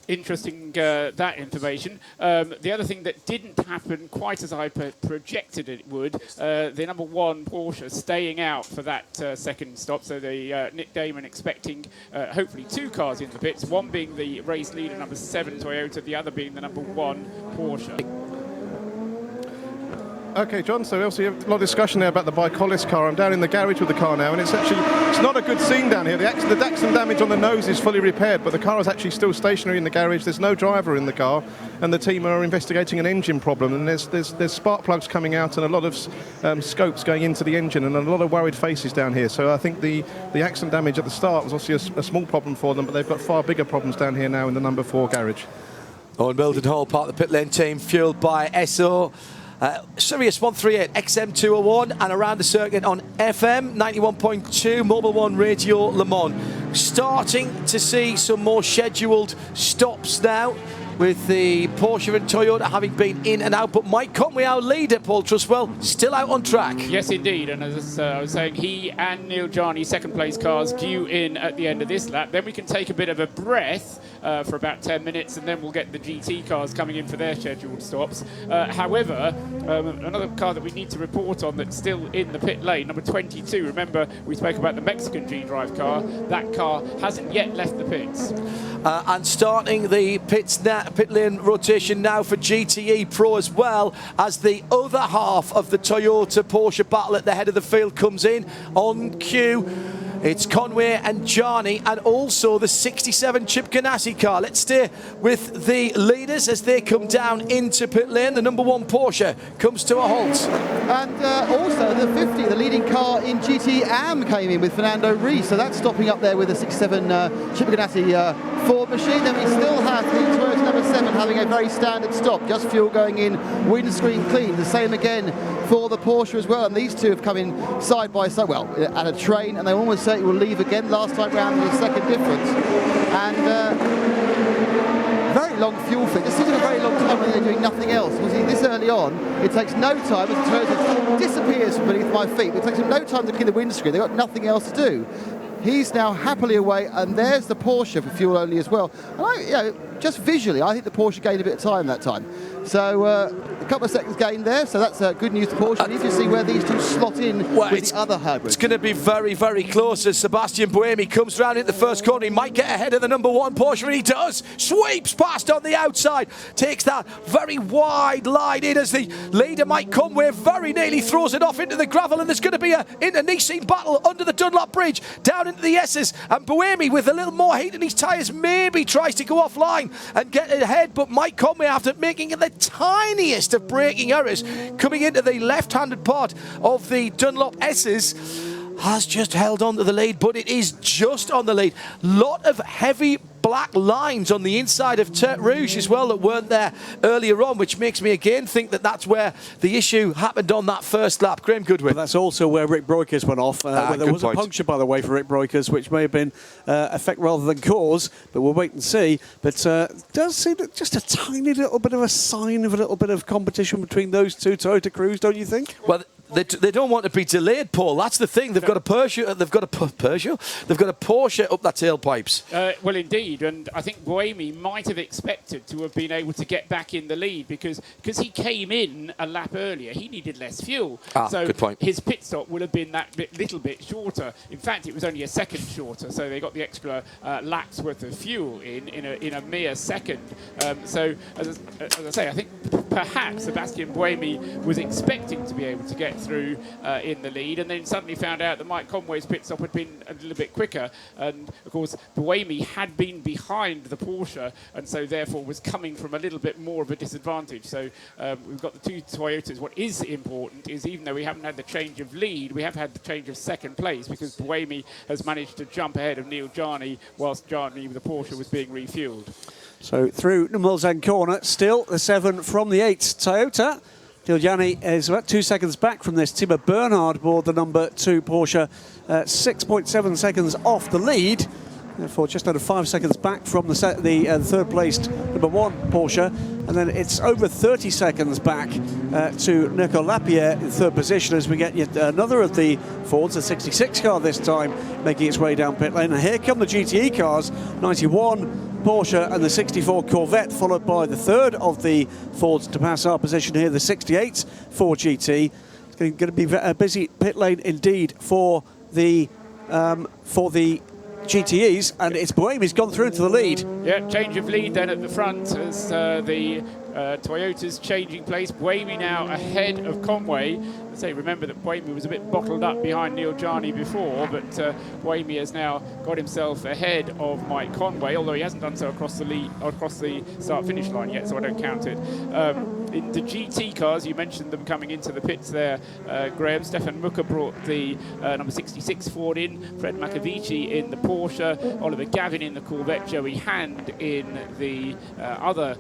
Interesting, that information. The other thing that didn't happen quite as I projected it would, the number 1 Porsche staying out for that second stop. So the Nick Damon expecting hopefully 2 cars in the pits, one being the race leader, number 7 Toyota, the other being the number 1 Porsche. Okay, John, so obviously a lot of discussion there about the Bicolis car. I'm down in the garage with the car now, and it's not a good scene down here. The Daxon damage on the nose is fully repaired, but the car is actually still stationary in the garage. There's no driver in the car, and the team are investigating an engine problem, and there's spark plugs coming out and a lot of scopes going into the engine, and a lot of worried faces down here. So I think the accident damage at the start was obviously a small problem for them, but they've got far bigger problems down here now in the number 4 garage. Owen Mildenhall, part of the pit lane team, fuelled by Esso. Sirius 138 XM201 and around the circuit on FM 91.2 Mobil 1 Radio Le Mans. Starting to see some more scheduled stops now, with the Porsche and Toyota having been in and out. But Mike Conway, our leader, Paul Truswell, still out on track. Yes, indeed. And as I was saying, he and Neil Jarney, second place cars, due in at the end of this lap. Then we can take a bit of a breath for about 10 minutes, and then we'll get the GT cars coming in for their scheduled stops. However, another car that we need to report on that's still in the pit lane, number 22. Remember, we spoke about the Mexican G-Drive car. That car hasn't yet left the pits. And starting the pit lane rotation now for GTE Pro, as well as the other half of the Toyota Porsche battle at the head of the field comes in on cue. It's Conway and Jarney, and also the 67 Chip Ganassi car. Let's stay with the leaders as they come down into pit lane. The number 1 Porsche comes to a halt. And also the 50, the leading car in GT AM, came in with Fernando Rees. So that's stopping up there with the 67 Chip Ganassi Ford machine. Then we still have the Toyota number 7 having a very standard stop. Just fuel going in, windscreen clean. The same again for the Porsche as well. And these two have come in side by side, well, at a train, and they almost certainly will leave again. Last time round was a second difference. And very long fuel fit. This isn't a very long time when they're doing nothing else. You see, this early on, it takes no time as the Toyota disappears from beneath my feet. It takes them no time to clear the windscreen. They've got nothing else to do. He's now happily away, and there's the Porsche for fuel only as well. And just visually, I think the Porsche gained a bit of time that time. So a couple of seconds gained there, so that's good news to Porsche. We need to see where these two slot in with the other hybrids. It's going to be very, very close as Sebastian Buemi comes round in the first corner. He might get ahead of the number 1 Porsche, and he does. Sweeps past on the outside, takes that very wide line in as the leader, Mike Conway, very nearly throws it off into the gravel, and there's going to be a internecine battle under the Dunlop bridge, down into the S's, and Buemi, with a little more heat in his tyres, maybe tries to go offline and get ahead, but Mike Conway, after making the tiniest of braking errors, coming into the left-handed part of the Dunlop S's, has just held on to the lead, but it is just on the lead. Lot of heavy black lines on the inside of Tertre Rouge as well that weren't there earlier on, which makes me again think that that's where the issue happened on that first lap. Graham Goodwin. But that's also where Rick Broikers went off. There was a puncture, by the way, for Rick Broikers, which may have been effect rather than cause, but we'll wait and see. But does seem just a tiny little bit of a sign of a little bit of competition between those two Toyota crews, don't you think? Well, they don't want to be delayed, Paul. That's the thing. They've got a Porsche. They've got a Porsche up their tailpipes. Well, indeed, and I think Buemi might have expected to have been able to get back in the lead because he came in a lap earlier. He needed less fuel, so good point. His pit stop would have been that little bit shorter. In fact, it was only a second shorter, so they got the extra laps worth of fuel in a mere second. So, as I say, I think perhaps Sebastian Buemi was expecting to be able to get through in the lead, and then suddenly found out that Mike Conway's pit stop had been a little bit quicker, and of course Buemi had been behind the Porsche, and so therefore was coming from a little bit more of a disadvantage. So we've got the two Toyotas. What is important is, even though we haven't had the change of lead, we have had the change of second place, because Buemi has managed to jump ahead of Neil Jarney whilst Jarney with the Porsche was being refueled. So through the Mulsanne corner, still the 7 from the 8 Toyota. Neil Jarney is about 2 seconds back from this. Timo Bernhard aboard the number 2 Porsche, 6.7 seconds off the lead. Therefore, just under 5 seconds back from the third placed number 1 Porsche. And then it's over 30 seconds back to Nico Lapierre in third position as we get yet another of the Fords, the 66 car this time, making its way down pit lane. And here come the GTE cars, 91 Porsche and the 64 Corvette, followed by the third of the Fords to pass our position here, the 68 Ford GT. It's going to be a busy pit lane indeed for the GTEs, and it's Buemi's gone through into the lead. Yeah, change of lead then at the front as the Toyota's changing place. Buemi now ahead of Conway. I say, remember that Buemi was a bit bottled up behind Neil Jarney before, but Buemi has now got himself ahead of Mike Conway, although he hasn't done so across the start-finish line yet, so I don't count it. In the GT cars, you mentioned them coming into the pits there, Graham. Stefan Mucker brought the number 66 Ford in, Fred Macavici in the Porsche, Oliver Gavin in the Corvette, Joey Hand in the other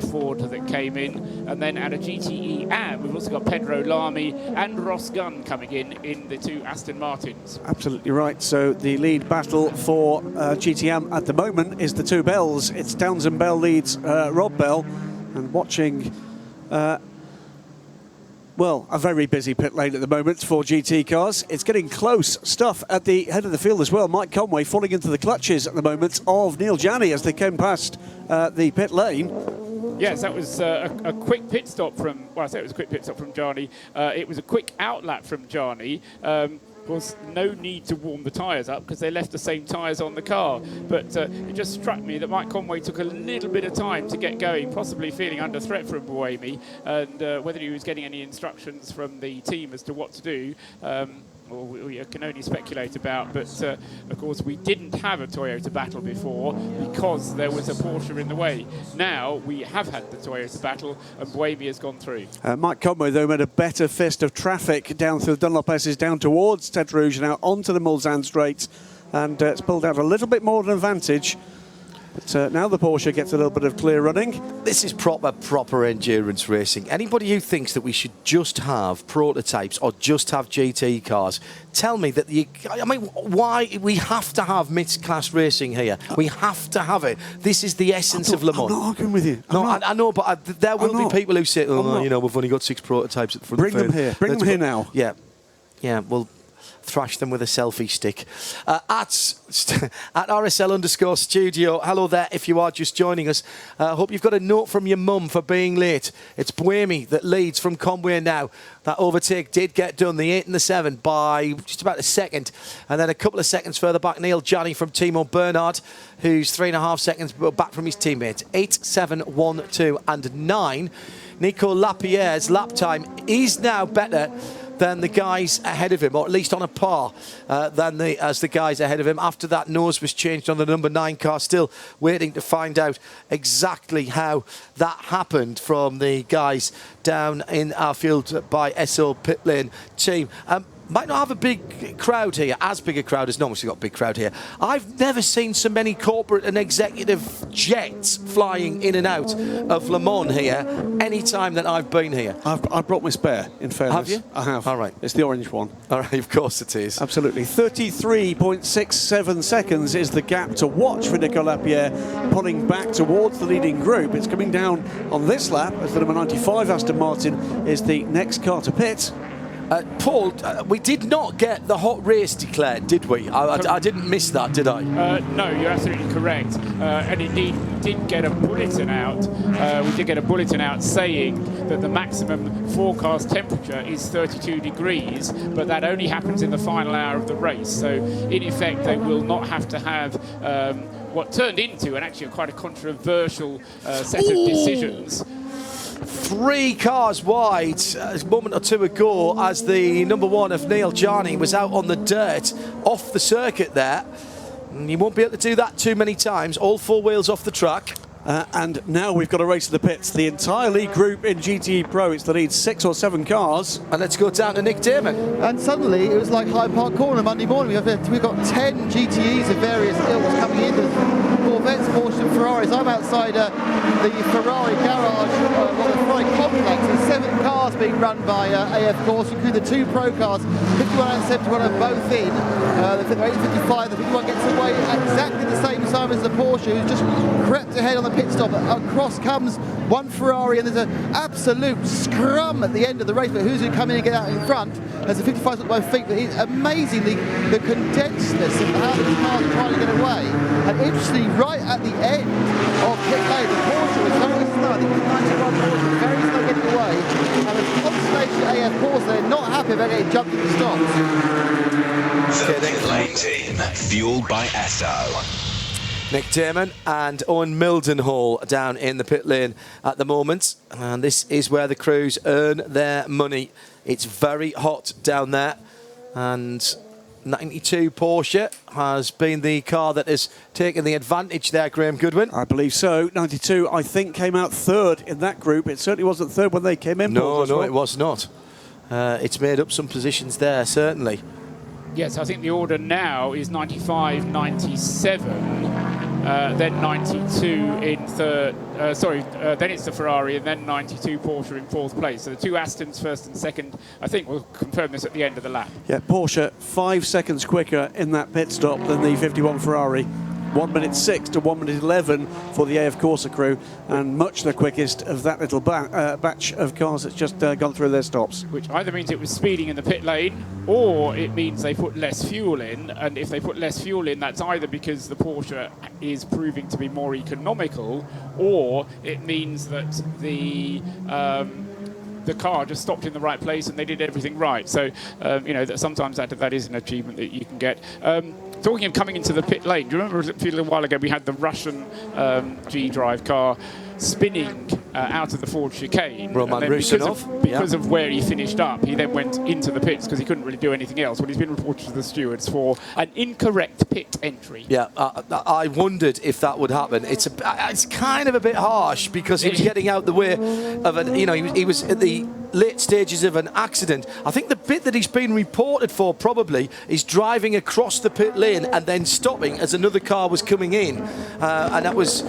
Ford that came in, and then at a GTE AM, we've also got Pedro Lamy and Ross Gunn coming in the 2 Aston Martins. Absolutely right. So the lead battle for GTM at the moment is the 2 Bells. It's Townsend Bell leads Rob Bell, and watching well, a very busy pit lane at the moment for GT cars. It's getting close stuff at the head of the field as well. Mike Conway falling into the clutches at the moment of Neil Janney as they came past the pit lane. Yes, that was a quick pit stop from, well, I say it was a quick pit stop from Janney. It was a quick outlap from Janney. Was no need to warm the tyres up because they left the same tyres on the car. But it just struck me that Mike Conway took a little bit of time to get going, possibly feeling under threat from Buemi, and whether he was getting any instructions from the team as to what to do. We can only speculate about, but of course we didn't have a Toyota battle before because there was a Porsche in the way. Now we have had the Toyota battle and Buemi has gone through. Mike Conway though made a better fist of traffic down through the Dunlop S's down towards Ted Rouge and out onto the Mulsanne straight, and it's pulled out a little bit more of an advantage. But now the Porsche gets a little bit of clear running. This is proper endurance racing. Anybody who thinks that we should just have prototypes or just have GT cars, tell me that why we have to have mid-class racing here. We have to have it. This is the essence of Le Mans. I'm not arguing with you. I know, but there will be people who say, oh, we've only got 6 prototypes at the front. Bring them here. Bring them here now. Yeah, well, thrash them with a selfie stick. At RSL_studio, hello there if you are just joining us. Hope you've got a note from your mum for being late. It's Buemi that leads from Conway now. That overtake did get done, the 8 and the 7, by just about a second. And then a couple of seconds further back, Neil Janney from Timo Bernhard, who's 3.5 seconds back from his teammates. 8, 7, 1, 2 and 9. Nico Lapierre's lap time is now better than the guys ahead of him, or at least on a par as the guys ahead of him. After that nose was changed on the number 9 car, still waiting to find out exactly how that happened from the guys down in our field by SO Pit Lane team. Might not have a big crowd here, as big a crowd as normal. We've got a big crowd here. I've never seen so many corporate and executive jets flying in and out of Le Mans here any time that I've been here. I've brought my spare, in fairness. Have you? I have. All right. It's the orange one. All right, of course it is. Absolutely. 33.67 seconds is the gap to watch for Nico Lapierre, pulling back towards the leading group. It's coming down on this lap as the number 95 Aston Martin is the next car to pit. Paul, we did not get the hot race declared, did we? I didn't miss that, did I? No, you're absolutely correct. And indeed, we did get a bulletin out. Saying that the maximum forecast temperature is 32 degrees, but that only happens in the final hour of the race. So, in effect, they will not have to have what turned into actually quite a controversial set of decisions. 3 cars wide a moment or two ago as the number 1 of Neil Janney was out on the dirt off the circuit there. And you won't be able to do that too many times. All 4 wheels off the track. And now we've got a race to the pits. The entire lead group in GTE Pro, it's the lead 6 or 7 cars. And let's go down to Nick Damon. And suddenly it was like Hyde Park Corner Monday morning. We've got 10 GTEs of various ilks coming into Corvettes, Porsche and Ferraris. I'm outside the Ferrari garage, the Ferrari complex. There's 7 cars being run by AF Corse, including the 2 pro cars. 51 and 71 are both in. The 55, the 51 gets away at exactly the same time as the Porsche, who's just crept ahead on the pit stop. Across comes one Ferrari, and there's an absolute scrum at the end of the race. But who's going to come in and get out in front? As the 55's got both feet, but it's amazingly the condensedness of how the cars are trying to get away. And interestingly, right at the end of pit lane, the Porsche was very slow. I think the 91 Porsche was very slow getting away. And the constellation AF Porsche, they're not happy about getting jumped in the stops. The pit lane team, fueled by Esso. Nick Damon and Owen Mildenhall down in the pit lane at the moment. And this is where the crews earn their money. It's very hot down there. And 92 Porsche has been the car that has taken the advantage there, Graham Goodwin. I believe so. 92, I think, came out 3rd in that group. It certainly wasn't 3rd when they came in. No, it was not. It's made up some positions there, certainly. Yes, I think the order now is 95, 97, then 92 in third. Then it's the Ferrari, and then 92 Porsche in fourth place. So the two Astons, first and second. I think we'll confirm this at the end of the lap. Yeah, Porsche 5 seconds quicker in that pit stop than the 51 Ferrari. 1 minute 6 to 1 minute 11 for the AF Corsa crew, and much the quickest of that little batch of cars that's just gone through their stops. Which either means it was speeding in the pit lane, or it means they put less fuel in. And if they put less fuel in, that's either because the Porsche is proving to be more economical, or it means that the car just stopped in the right place and they did everything right. So, that sometimes that is an achievement that you can get. Talking of coming into the pit lane, do you remember a little while ago we had the Russian G-Drive car spinning out of the Ford chicane? Roman Rusinov. Because of where he finished up, he then went into the pits because he couldn't really do anything else. Well, he's been reported to the stewards for an incorrect pit entry. Yeah, I wondered if that would happen. It's kind of a bit harsh because he was getting out the way of an, he was at the late stages of an accident. I think the bit that he's been reported for probably is driving across the pit lane and then stopping as another car was coming in, and that was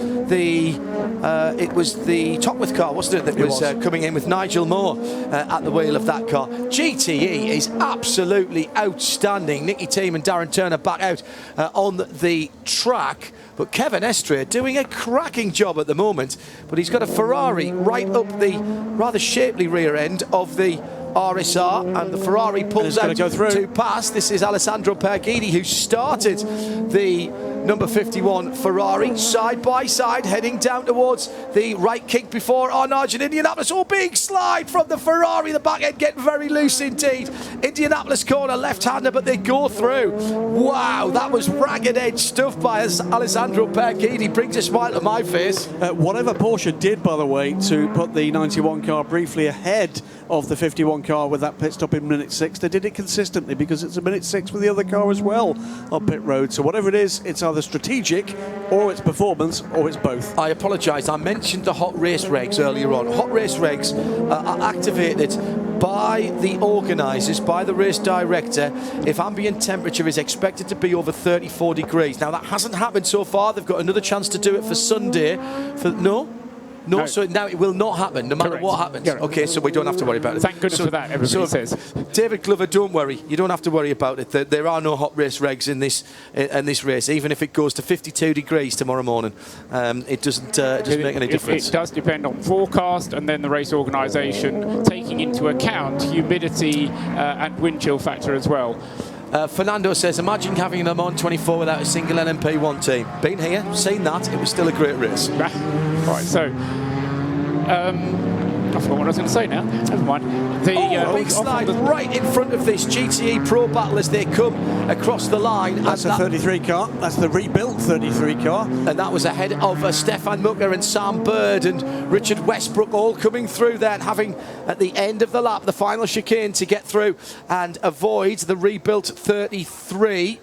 the Tockworth car, wasn't it, that was coming in with Nigel Moore at the wheel of that car. GTE is absolutely outstanding. Nicky Team and Darren Turner back out on the track. But Kevin Estre doing a cracking job at the moment. But he's got a Ferrari right up the rather shapely rear end of the RSR, and the Ferrari pulls out to pass. This is Alessandro Perghini, who started the number 51 Ferrari side by side, heading down towards the right kick before Arnage in Indianapolis. Oh, big slide from the Ferrari, the back end getting very loose indeed. Indianapolis corner, left-hander, but they go through. Wow, that was ragged edge stuff by Alessandro Perghini. Brings a smile to my face. Whatever Porsche did, by the way, to put the 91 car briefly ahead of the 51 car with that pit stop in minute 6, they did it consistently because it's a minute 6 with the other car as well on pit road. So whatever it is, it's either strategic or it's performance or it's both. I apologise, I mentioned the hot race regs earlier on. Hot race regs are activated by the organisers, by the race director, if ambient temperature is expected to be over 34 degrees. Now that hasn't happened so far. They've got another chance to do it for Sunday. No, so now it will not happen, no matter what happens. Okay, so we don't have to worry about it. Thank goodness for that, everybody says. David Glover, don't worry. You don't have to worry about it. There are no hot race regs in this race. Even if it goes to 52 degrees tomorrow morning, it doesn't make any difference. It does depend on forecast and then the race organisation taking into account humidity and wind chill factor as well. Fernando says, imagine having a Le Mans 24 without a single LMP1 team. Been here, seen that, it was still a great race. Right, so I forgot what I was going to say now. Never mind. Big slide right in front of this GTE Pro Battle as they come across the line. That's a 33 car. That's the rebuilt 33 car. And that was ahead of Stefan Mucker and Sam Bird and Richard Westbrook, all coming through there and having, at the end of the lap, the final chicane to get through and avoid the rebuilt 33.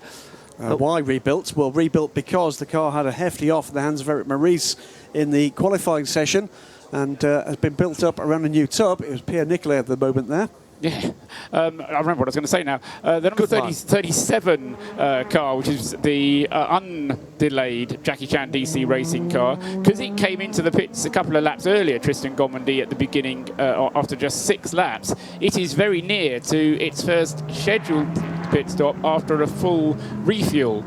Why rebuilt? Well, rebuilt because the car had a hefty off in the hands of Eric Maurice in the qualifying session, and has been built up around a new tub. It was Pierre Nicolet at the moment there. Yeah, I remember what I was going to say now. The number 37 car, which is the undelayed Jackie Chan DC racing car, because it came into the pits a couple of laps earlier, Tristan Gomondy, at the beginning, after just 6 laps. It is very near to its first scheduled pit stop after a full refuel.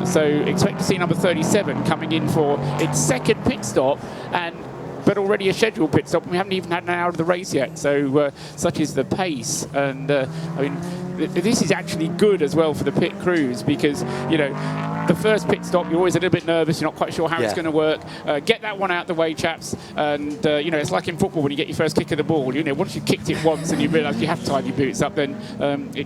So expect to see number 37 coming in for its second pit stop, but already a scheduled pit stop, and we haven't even had an hour of the race yet. So such is the pace. And I mean, this is actually good as well for the pit crews, because the first pit stop, you're always a little bit nervous, you're not quite sure how it's going to work. Get that one out the way, chaps. And it's like in football when you get your first kick of the ball. Once you've kicked it once and you realise you have tied your boots up, then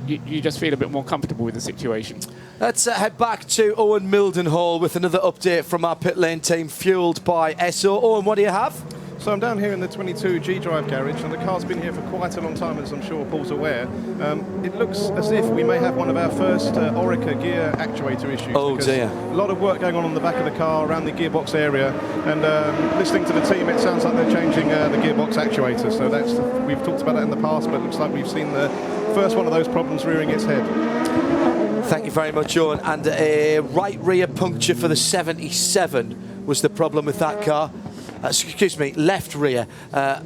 you just feel a bit more comfortable with the situation. Let's head back to Owen Mildenhall with another update from our pit lane team, fuelled by Esso. Owen, what do you have? So I'm down here in the 22 G-Drive garage, and the car's been here for quite a long time, as I'm sure Paul's aware. It looks as if we may have one of our first Orica gear actuator issues. Oh dear. A lot of work going on the back of the car, around the gearbox area, and listening to the team, it sounds like they're changing the gearbox actuator. So we've talked about that in the past, but it looks like we've seen the first one of those problems rearing its head. Thank you very much, Owen. And a right rear puncture for the 77 was the problem with that car. Excuse me, left rear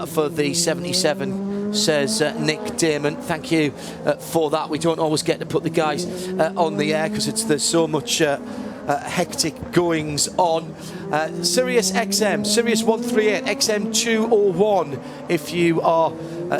for the 77, says Nick Damon. Thank you for that. We don't always get to put the guys on the air because there's so much hectic goings on. Sirius XM, Sirius 138, XM 201, if you are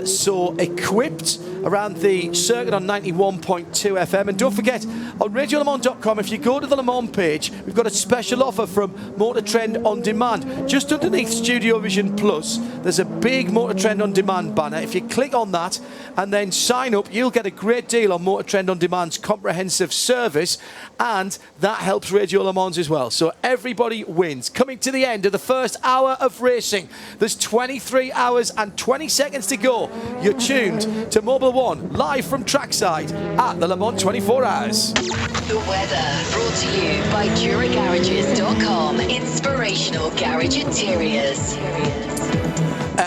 so equipped, around the circuit on 91.2 FM. And don't forget, on radiolemans.com, if you go to the Le Mans page, we've got a special offer from Motor Trend On Demand. Just underneath Studio Vision Plus, there's a big Motor Trend On Demand banner. If you click on that and then sign up, you'll get a great deal on Motor Trend On Demand's comprehensive service, and that helps Radio Le Mans as well. So everybody wins. Coming to the end of the first hour of racing, there's 23 hours and 20 seconds to go. You're tuned to Mobile One, live from trackside at the Le Mans 24 Hours. The weather brought to you by DuraGarages.com. Inspirational garage interiors.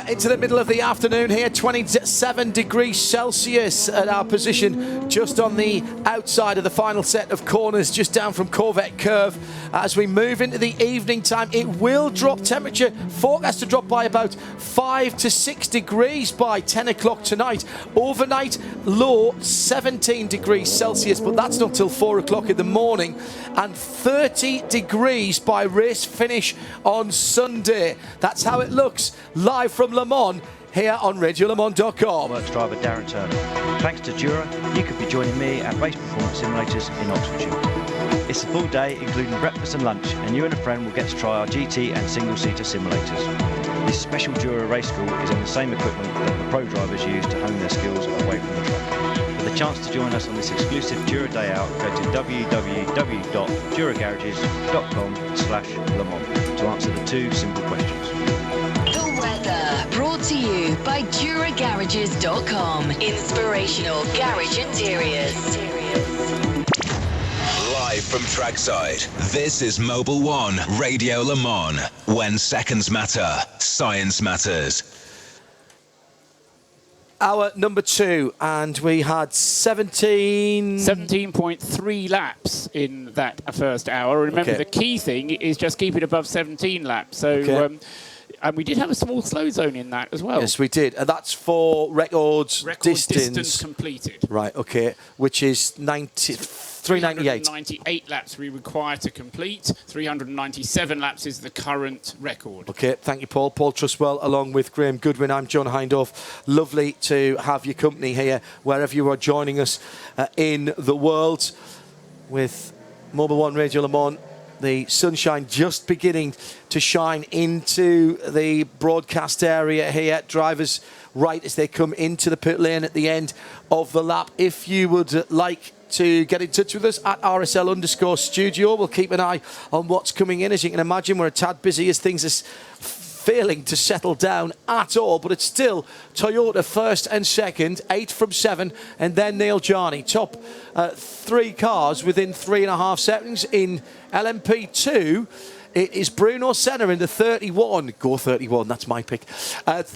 Into the middle of the afternoon here, 27 degrees Celsius at our position just on the outside of the final set of corners, just down from Corvette Curve. As we move into the evening time, it will drop temperature, forecast to drop by about 5 to 6 degrees by 10 o'clock tonight. Overnight, low 17 degrees Celsius, but that's not till 4 o'clock in the morning, and 30 degrees by race finish on Sunday. That's how it looks live from Le Mans here on radiolemans.com. Works driver Darren Turner. Thanks to Dura, you could be joining me at Race Performance Simulators in Oxfordshire. It's a full day, including breakfast and lunch, and you and a friend will get to try our GT and single-seater simulators. This special Dura race school is on the same equipment that the pro drivers use to hone their skills away from the track. For the chance to join us on this exclusive Dura day out, go to www.duragarages.com/Le Mans to answer the 2 simple questions. The weather brought to you by DuraGarages.com. Inspirational garage interiors. Live from trackside, this is Mobile One Radio Le Mans. When seconds matter, science matters. Hour number 2, and we had 17.3 laps in that first hour. Remember, the key thing is just keep it above 17 laps. So, and we did have a small slow zone in that as well. Yes, we did. And that's for record distance completed. Right, okay. Which is 398. 398 laps we require to complete. 397 laps is the current record. Okay, thank you, Paul. Paul Trustwell, along with Graham Goodwin. I'm John Hindhaugh. Lovely to have your company here, wherever you are joining us in the world, with Mobile One Radio Le Mans. The sunshine just beginning to shine into the broadcast area here. Drivers right as they come into the pit lane at the end of the lap. If you would like to get in touch with us at RSL_studio, we'll keep an eye on what's coming in. As you can imagine, we're a tad busy as things are failing to settle down at all, but it's still Toyota first and second, 8 from 7, and then Neil Jarney. Top 3 cars within 3.5 seconds. In LMP2, it is Bruno Senna in the 31. Go 31, that's my pick.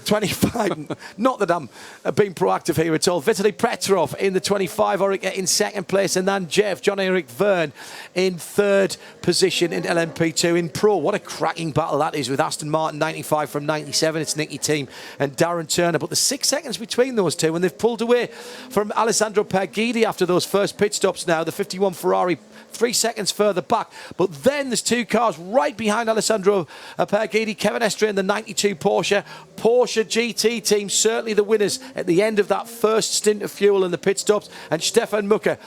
25. Not that I'm being proactive here at all. Vitaly Petrov in the 25. Orica in second place. And then John-Eric Verne in third position in LMP2. In Pro, what a cracking battle that is with Aston Martin 95 from 97. It's Nicky Team and Darren Turner. But the 6 seconds between those two, and they've pulled away from Alessandro Perguidi after those first pit stops now. The 51 Ferrari 3 seconds further back. But then there's 2 cars right behind Alessandro Perguidi, Kevin Estre in the 92 Porsche GT team, certainly the winners at the end of that first stint of fuel in the pit stops, and Stefan Mucker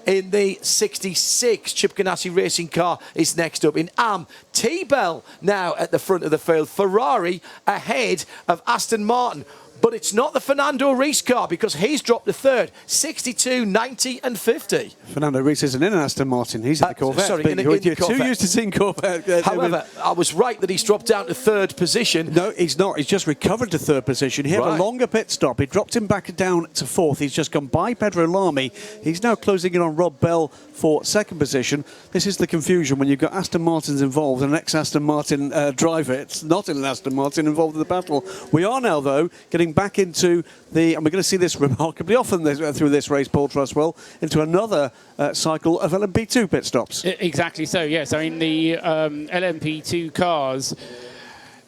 in the 66 Chip Ganassi racing car is next up. In AM, T-Bell now at the front of the field, Ferrari ahead of Aston Martin. But it's not the Fernando Reis car, because he's dropped to third. 62, 90 and 50. Fernando Reis isn't in an Aston Martin. He's in the Corvette. Sorry, in you're the Corvette. too used to seeing Corvette. However, I was right that he's dropped down to third position. No, he's not. He's just recovered to third position. He had a longer pit stop. He dropped him back down to fourth. He's just gone by Pedro Lamy. He's now closing in on Rob Bell for second position. This is the confusion when you've got Aston Martins involved and an ex-Aston Martin driver. It's not an Aston Martin involved in the battle. We are now, though, getting moving back into the, and we're going to see this remarkably often through this race, Paul Trustwell, into another cycle of LMP2 pit stops. Exactly so, yes. I mean, the LMP2 cars,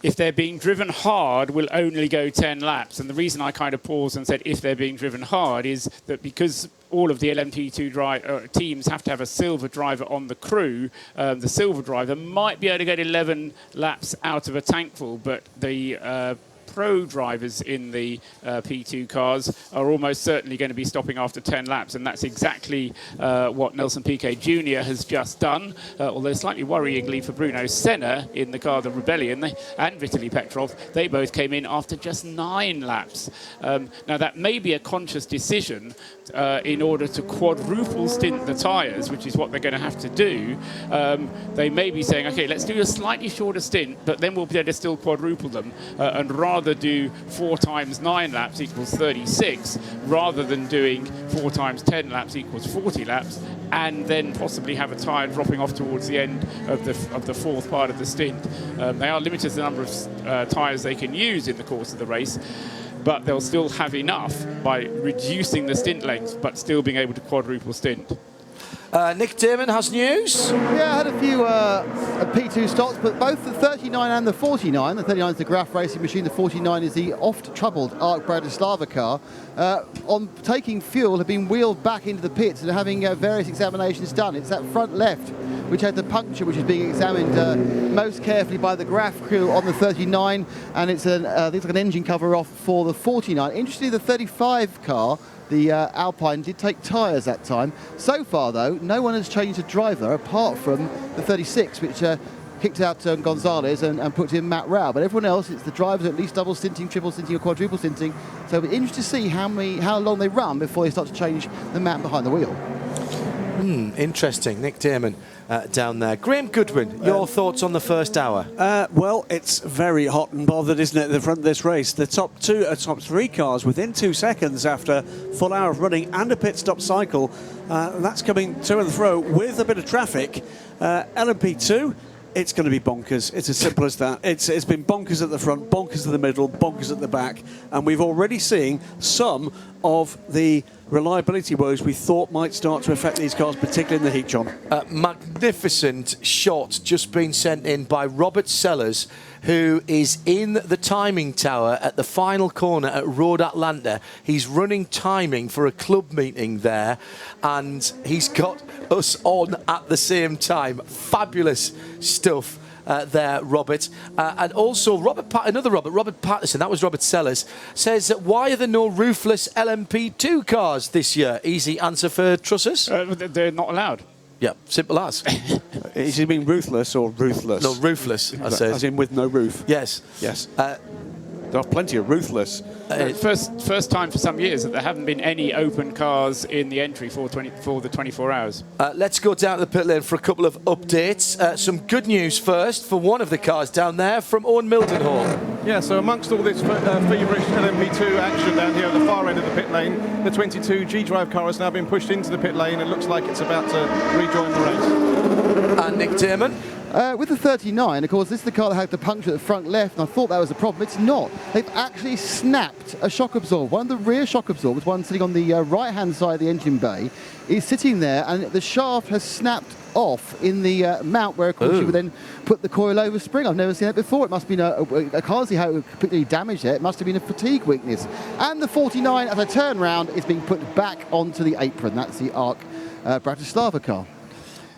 if they're being driven hard, will only go 10 laps. And the reason I kind of paused and said if they're being driven hard is that because all of the LMP2 teams have to have a silver driver on the crew, the silver driver might be able to get 11 laps out of a tankful, but the pro drivers in the P2 cars are almost certainly going to be stopping after 10 laps, and that's exactly what Nelson Piquet Jr. has just done, although slightly worryingly for Bruno Senna in the car, the Rebellion, and Vitaly Petrov, they both came in after just 9 laps. Now that may be a conscious decision in order to quadruple stint the tyres, which is what they're going to have to do. They may be saying, okay, let's do a slightly shorter stint, but then we'll be able to still quadruple them, and rather do 4 times 9 laps equals 36, rather than doing 4 times 10 laps equals 40 laps, and then possibly have a tyre dropping off towards the end of the fourth part of the stint. They are limited to the number of tyres they can use in the course of the race, but they'll still have enough by reducing the stint length, but still being able to quadruple stint. Nick Damon has news. Yeah, I had a few P2 stops, but both the 39 and the 49. The 39 is the Graf Racing machine. The 49 is the oft-troubled Arc Bratislava car. On taking fuel, have been wheeled back into the pits and having various examinations done. It's that front left which had the puncture, which is being examined most carefully by the Graf crew on the 39, and it's like an engine cover off for the 49. Interestingly, the 35 car, the Alpine, did take tyres that time. So far, though, no one has changed a driver apart from the 36, which kicked out Gonzalez and put in Matt Rao. But everyone else, it's the drivers at least double stinting, triple stinting, or quadruple stinting. So it'll be interesting to see how long they run before they start to change the man behind the wheel. Interesting. Nick Damon down there. Graham Goodwin, your thoughts on the first hour? Well, it's very hot and bothered, isn't it, at the front of this race? The top 3 cars within 2 seconds after full hour of running and a pit stop cycle. That's coming to and fro with a bit of traffic. LMP2, it's going to be bonkers. It's as simple as that. It's been bonkers at the front, bonkers at the middle, bonkers at the back, and we've already seen some of the reliability woes we thought might start to affect these cars, particularly in the heat, John. Magnificent shot just been sent in by Robert Sellers, who is in the timing tower at the final corner at Road Atlanta. He's running timing for a club meeting there, and he's got us on at the same time. Fabulous stuff there, Robert. And also, Robert Patterson, that was Robert Sellers, says, why are there no roofless LMP2 cars this year? Easy answer for Trusses. They're not allowed. Yeah, simple as. Is he being ruthless or ruthless? No, roofless, I said. As in with no roof? Yes. Yes. There are plenty of ruthless. First time for some years that there haven't been any open cars in the entry for the 24 hours. Let's go down to the pit lane for a couple of updates. Some good news first for one of the cars down there from Owen Mildenhall. Yeah, so amongst all this feverish LMP2 action down here at the far end of the pit lane, the 22 G-Drive car has now been pushed into the pit lane and looks like it's about to rejoin the race. And Nick Damon. With the 39, of course, this is the car that had the puncture at the front left, and I thought that was a problem. It's not. They've actually snapped a shock absorber. One of the rear shock absorbers, one sitting on the right-hand side of the engine bay, is sitting there, and the shaft has snapped off in the mount where, of course, you would then put the coil-over spring. I've never seen that before. It must have been I can't see how it completely damaged it. It must have been a fatigue weakness. And the 49, as I turn round, is being put back onto the apron. That's the Arc Bratislava car.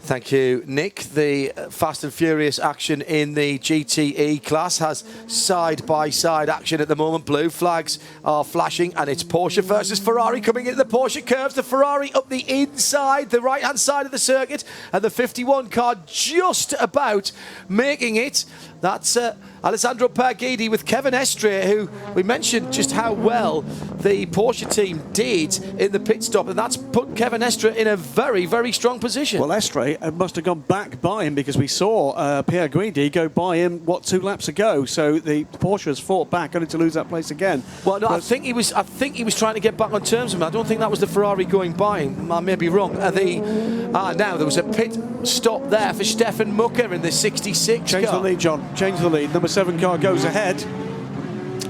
Thank you, Nick. The Fast and Furious action in the GTE class has side-by-side action at the moment. Blue flags are flashing, and it's Porsche versus Ferrari coming into the Porsche curves. The Ferrari up the inside, the right-hand side of the circuit, and the 51 car just about making it. That's Alessandro Perguidi with Kevin Estre, who we mentioned just how well the Porsche team did in the pit stop, and that's put Kevin Estre in a very, very strong position. Well, Estre must have gone back by him, because we saw Perguidi go by him, 2 laps ago. So the Porsche has fought back, only to lose that place again. Well, no, I think he was trying to get back on terms with him. I don't think that was the Ferrari going by him. I may be wrong. Now there was a pit stop there for Stefan Mucker in the 66 Change car. the lead, John. Change the lead. Number 7 car goes ahead.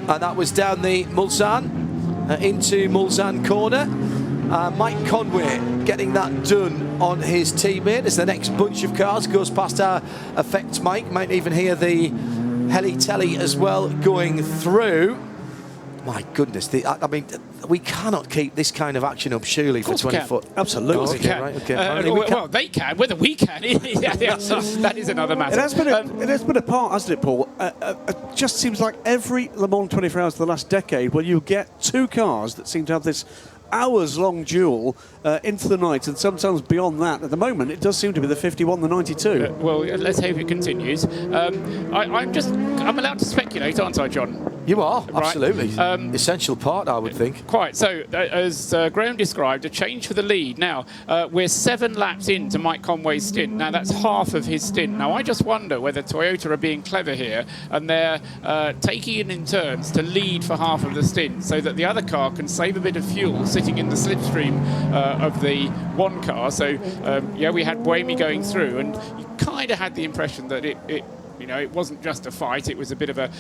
and that was down the Mulsanne into Mulsanne corner. Mike Conway getting that done on his teammate as the next bunch of cars goes past our effect mic. Might even hear the heli telly as well going through. My goodness, I mean, we cannot keep this kind of action up, surely, for 20 foot. Absolutely. Of course we can. Right, okay. Well, they can. Whether we can, that is another matter. It has been a part, hasn't it, Paul? It just seems like every Le Mans 24 Hours of the last decade, where you get two cars that seem to have this hours-long duel into the night, and sometimes beyond that. At the moment, it does seem to be the 51, the 92. Well, let's hope it continues. I'm allowed to speculate, aren't I, John? You are, right. Absolutely. Essential part, I would think. Quite. So, as Graham described, a change for the lead. Now, we're 7 laps into Mike Conway's stint. Now, that's half of his stint. Now, I just wonder whether Toyota are being clever here, and they're taking it in turns to lead for half of the stint, so that the other car can save a bit of fuel sitting in the slipstream of the one car. So, yeah, we had Buemi going through, and you kind of had the impression that it wasn't just a fight. It was a bit of a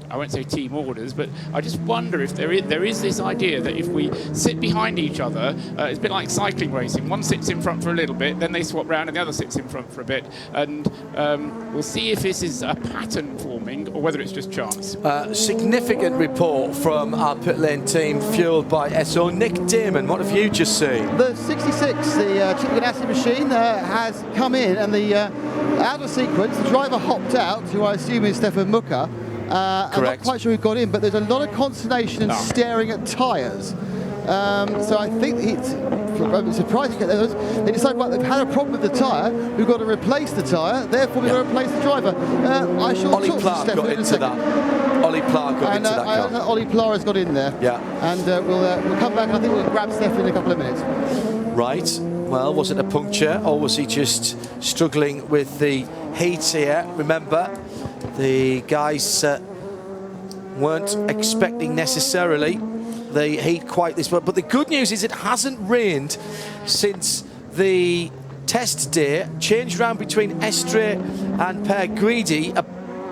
I won't say team orders, but I just wonder if there is this idea that if we sit behind each other, it's a bit like cycling racing. One sits in front for a little bit, then they swap round and the other sits in front for a bit. And we'll see if this is a pattern forming or whether it's just chance. Significant report from our pit lane team, fueled by SO. Nick Damon, what have you just seen? The 66, the Chip Ganassi machine, has come in, and the out of sequence, the driver hopped out, who I assume is Stefan Mucker. I'm not quite sure who got in, but there's a lot of consternation and staring at tyres. So I think it's surprising. They decide, well, they've had a problem with the tyre, we've got to replace the tyre, therefore we've got to replace the driver. I shall Ollie Clark got into that. Ollie Clark got into that car. Ollie Clark has got in there. Yeah. And we'll come back, and I think we'll grab Steph in a couple of minutes. Right. Well, was it a puncture, or was he just struggling with the heat here? Remember, the guys weren't expecting necessarily the heat quite this way. But the good news is it hasn't rained since the test day. Changed round between Estre and Perguidi.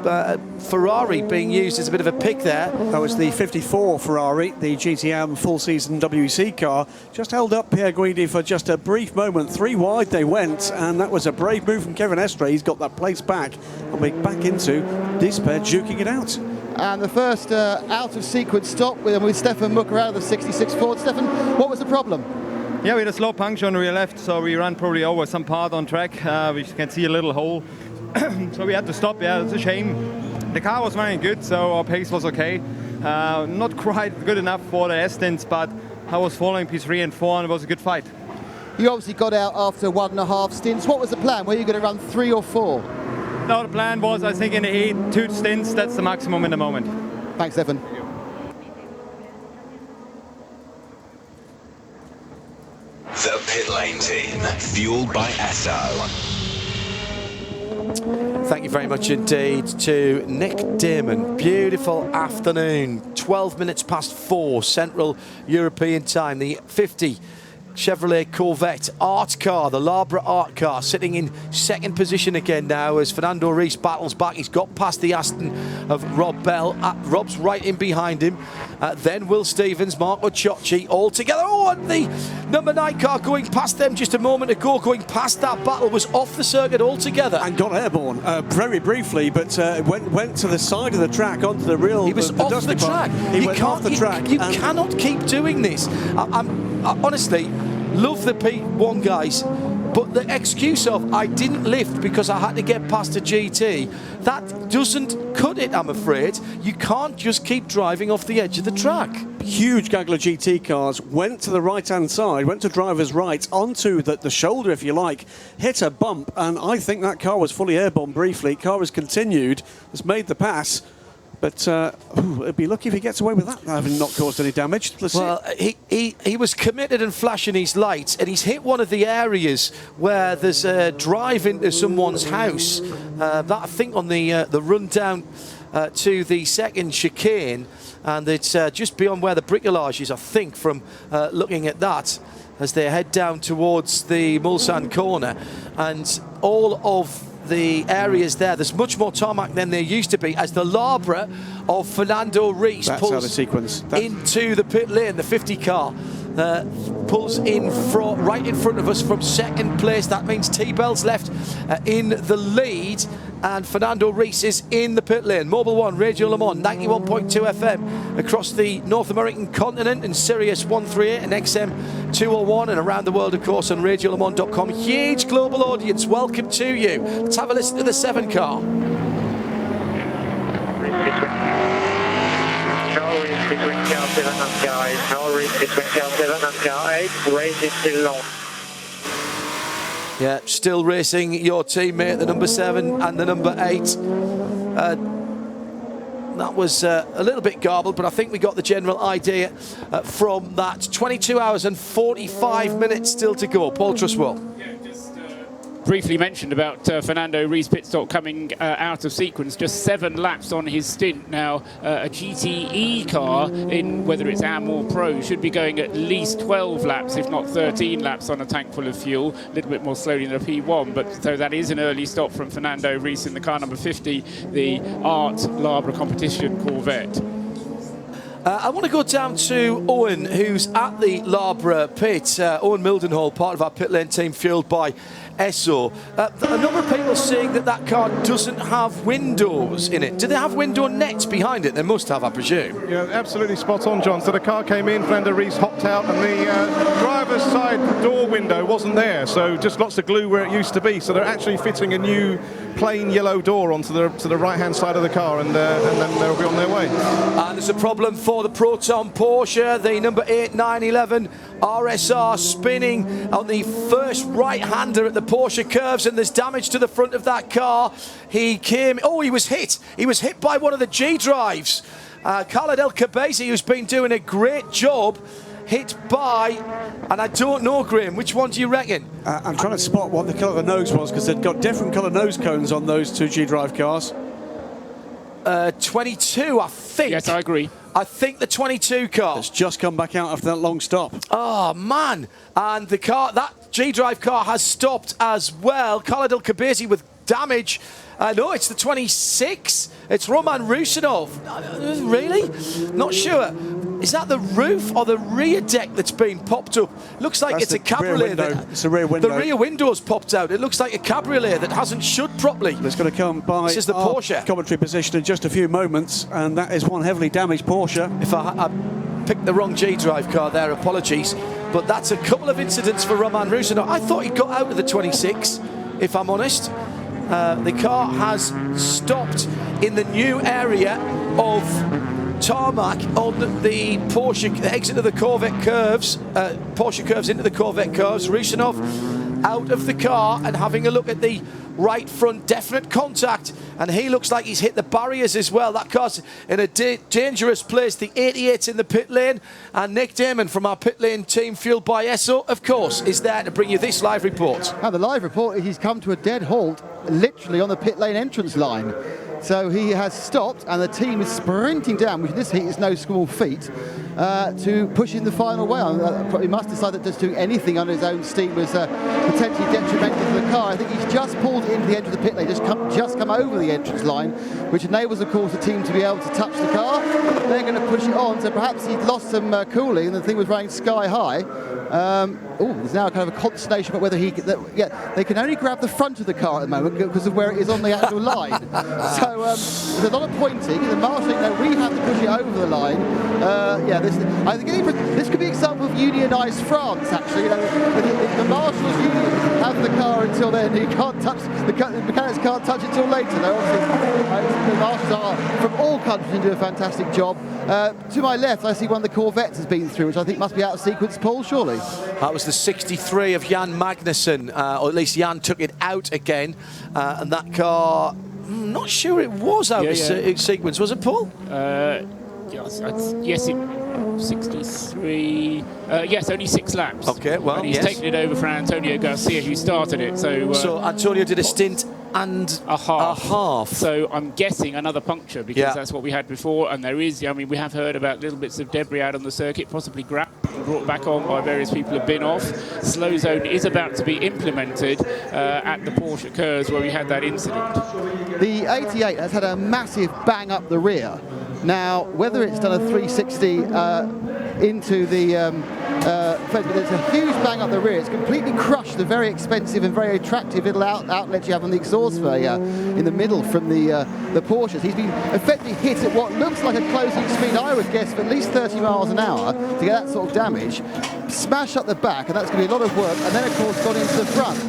A Ferrari being used as a bit of a pick there. That was the 54 Ferrari, the GTM full-season WEC car. Just held up Pierre Guidi for just a brief moment. 3 wide they went, and that was a brave move from Kevin Estre. He's got that place back, and we're back into this pair duking it out. And the first out-of-sequence stop with Stefan Mucker out of the 66 Ford. Stefan, what was the problem? Yeah, we had a slow puncture on the rear left, so we ran probably over some part on track. We can see a little hole. So we had to stop. Yeah, it's a shame. The car was running good, so our pace was okay. Not quite good enough for the S-stints, but I was following P3 and 4, and it was a good fight. You obviously got out after 1.5 stints. What was the plan? Were you going to run 3 or 4? No, the plan was, I think, in the 8, 2 stints. That's the maximum in the moment. Thanks, Stefan. The pit lane team, fueled by Esso. Thank you very much indeed to Nick Damon. Beautiful afternoon. 12 minutes past 4 Central European time. The 50 Chevrolet Corvette art car, the Labra art car, sitting in second position again now as Fernando Reis battles back. He's got past the Aston of Rob Bell. Rob's right in behind him. Then Will Stevens, Marco Ciocci, all together. Oh, and the number 9 car going past them just a moment ago, going past that battle, was off the circuit altogether. And got airborne very briefly, but went to the side of the track onto the real. He was off the track. He went off the track. You cannot keep doing this. I honestly love the P1 guys, but the excuse of I didn't lift because I had to get past a GT, that doesn't cut it, I'm afraid. You can't just keep driving off the edge of the track. Huge gaggle of GT cars went to the right-hand side, went to driver's right, onto the shoulder, if you like, hit a bump, and I think that car was fully airborne briefly. Car has continued, has made the pass. But it'd be lucky if he gets away with that, having not caused any damage. Well, he was committed and flashing his lights, and he's hit one of the areas where there's a drive into someone's house. That, I think, on the run down to the second chicane, and it's just beyond where the bricolage is, I think, from looking at that, as they head down towards the Mulsanne corner. And all of the areas there. There's much more tarmac than there used to be as the Labra of Fernando Reis pulls into the pit lane. The 50 car pulls in front, right in front of us from second place. That means T-Bell's left in the lead, and Fernando Reis is in the pit lane. Mobil 1, Radio Le Mans, 91.2 FM across the North American continent, and Sirius 138 and XM 201, and around the world, of course, on RadioLeMans.com. Huge global audience. Welcome to you. Let's have a listen to the 7 car. No risk between car 7 and car 8. No risk between car 7 and car 8. Race is still long. Yeah, still racing your teammate, the number 7 and the number 8. That was a little bit garbled, but I think we got the general idea from that. 22 hours and 45 minutes still to go. Paul Trustwell. Briefly mentioned about Fernando Reis pit stop coming out of sequence, just 7 laps on his stint now. A GTE car, in whether it's AM or Pro, should be going at least 12 laps, if not 13 laps on a tank full of fuel. A little bit more slowly than a P1, but so that is an early stop from Fernando Reis in the car number 50, the Art Labra Competition Corvette. I want to go down to Owen, who's at the Labra pit. Owen Mildenhall, part of our pit lane team, fueled by Esso. A number of people saying that car doesn't have windows in it. Do they have window nets behind it? They must have, I presume. Yeah, absolutely spot on, John. So the car came in, Fernando Reis hopped out, and the driver's side door window wasn't there. So just lots of glue where it used to be. So they're actually fitting a new plain yellow door onto the right-hand side of the car, and then they'll be on their way. And there's a problem for the Proton Porsche, the number 8 911 RSR spinning on the first right-hander at the Porsche curves, and there's damage to the front of that car. He was hit. He was hit by one of the G-drives. Khaled El Kabezi, who's been doing a great job, hit by, and I don't know, Graham, which one do you reckon? I'm trying to spot what the colour of the nose was, because they've got different colour nose cones on those 2 G-drive cars. 22, I think. Yes, I agree. I think the 22 car. It's just come back out after that long stop. Oh, man. And the car, that G-drive car has stopped as well. Khaled El Kabezi with damage. No, it's the 26. It's Roman Rusinov. Really? Not sure. Is that the roof or the rear deck that's been popped up? Looks like That's it's a cabriolet. It's a rear window. The rear window's popped out. It looks like a cabriolet that hasn't shut properly. It's going to come by this is the Porsche commentary position in just a few moments, and that is one heavily damaged Porsche. If I picked the wrong G-drive car there, apologies. But that's a couple of incidents for Roman Rusinov. I thought he got out of the 26, if I'm honest. The car has stopped in the new area of tarmac on the Porsche, the exit of the Corvette curves, Porsche curves into the Corvette curves. Rusinov out of the car and having a look at the right front, definite contact, and he looks like he's hit the barriers as well. That car's in a dangerous place. The 88's in the pit lane, and Nick Damon from our pit lane team, fueled by Esso, of course, is there to bring you this live report. Now the live report is he's come to a dead halt, literally on the pit lane entrance line. So he has stopped, and the team is sprinting down, which this heat is no small feat, to push in the final well. He must decide that just doing anything on his own steam was potentially detrimental to the car. I think he's just pulled into the edge of the pit lane, just come over the entrance line, which enables, of course, the team to be able to touch the car. They're going to push it on, so perhaps he'd lost some cooling, and the thing was running sky high. There's now kind of a consternation about whether they can only grab the front of the car at the moment because of where it is on the actual line. So there's a lot of pointing. The marshalling, we have to push it over the line. I think this could be an example of unionised France, actually. The marshals union have the car until then. You can't touch the mechanics can't touch it till later. Obviously, the marshals are from all countries and do a fantastic job. To my left, I see one of the Corvettes has been through, which I think must be out of sequence, Paul, surely. That was the 63 of Jan Magnussen, or at least Jan took it out again, and that car, I'm not sure it was out of sequence, was it, Paul? Yes, it 12:63. Yes, only 6 laps. Okay, well, and he's taken it over for Antonio Garcia, who started it. So Antonio did a stint and a half. So I'm guessing another puncture, because that's what we had before. And there is, I mean, we have heard about little bits of debris out on the circuit, possibly brought back on by various people who've been off. Slow zone is about to be implemented at the Porsche Curves where we had that incident. The 88 has had a massive bang up the rear. Now, whether it's done a 360 into the fence, but it's a huge bang up the rear. It's completely crushed the very expensive and very attractive little outlet you have on the exhaust failure in the middle from the Porsches. He's been effectively hit at what looks like a closing speed, I would guess, of at least 30 miles an hour to get that sort of damage. Smash up the back, and that's going to be a lot of work, and then, of course, gone into the front.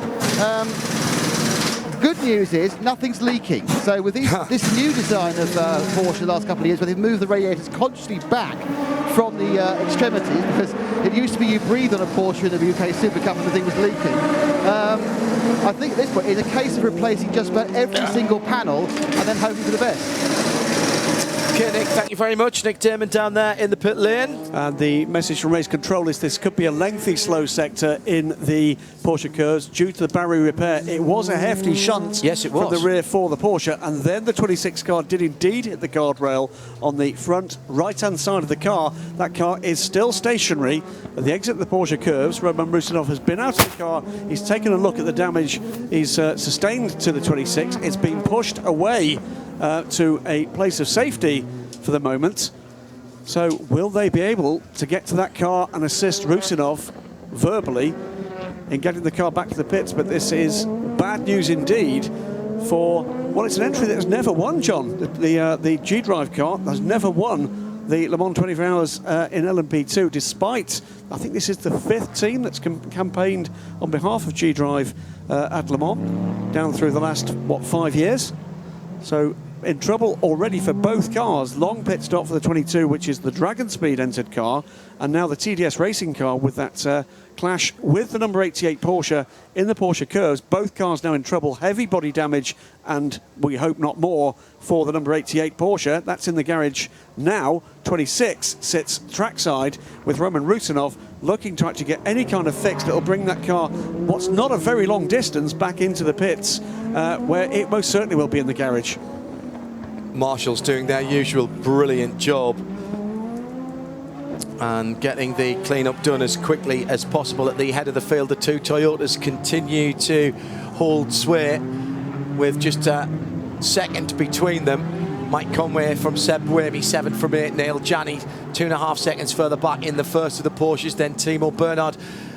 Good news is nothing's leaking. So with this new design of Porsche the last couple of years, where they've moved the radiators consciously back from the extremities, because it used to be you breathe on a Porsche in the UK Super Cup and the thing was leaking. I think at this point it's a case of replacing just about every single panel and then hoping for the best. Okay, Nick, thank you very much. Nick Damon down there in the pit lane. And the message from race control is this could be a lengthy slow sector in the Porsche Curves due to the battery repair. It was a hefty shunt from the rear for the Porsche, and then the 26 car did indeed hit the guardrail on the front right-hand side of the car. That car is still stationary at the exit of the Porsche Curves. Roman Rusinov has been out of the car. He's taken a look at the damage he's sustained to the 26. It's been pushed away to a place of safety for the moment. So will they be able to get to that car and assist Rusinov verbally in getting the car back to the pits? But this is bad news indeed for, well, it's an entry that has never won, John. The G-Drive car has never won the Le Mans 24 Hours in LMP2, despite, I think this is the 5th team that's campaigned on behalf of G-Drive at Le Mans down through the last, 5 years? So in trouble already for both cars. Long pit stop for the 22, which is the Dragon Speed entered car, and now the TDS Racing car with that clash with the number 88 Porsche in the Porsche Curves. Both cars now in trouble, heavy body damage, and we hope not more for the number 88 Porsche. That's in the garage now. 26 sits trackside with Roman Rusinov looking to actually get any kind of fix that will bring that car, what's not a very long distance, back into the pits, where it most certainly will be in the garage. Marshall's doing their usual brilliant job and getting the clean-up done as quickly as possible at the head of the field. The two Toyotas continue to hold sway with just a second between them. Mike Conway from Seb Waby, 7th from 8. Neil Janney, 2.5 seconds further back in the first of the Porsches. Then Timo Bernhard,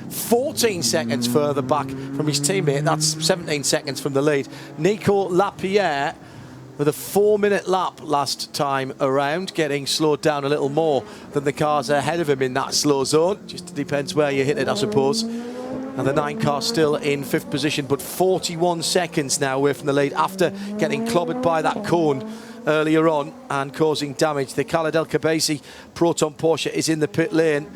14 seconds further back from his teammate. That's 17 seconds from the lead. Nico Lapierre with a 4-minute lap last time around, getting slowed down a little more than the cars ahead of him in that slow zone. Just depends where you hit it, I suppose. And the 9 car still in 5th position, but 41 seconds now away from the lead after getting clobbered by that cone earlier on and causing damage. The Khaled El Khabaisi Proton Porsche is in the pit lane.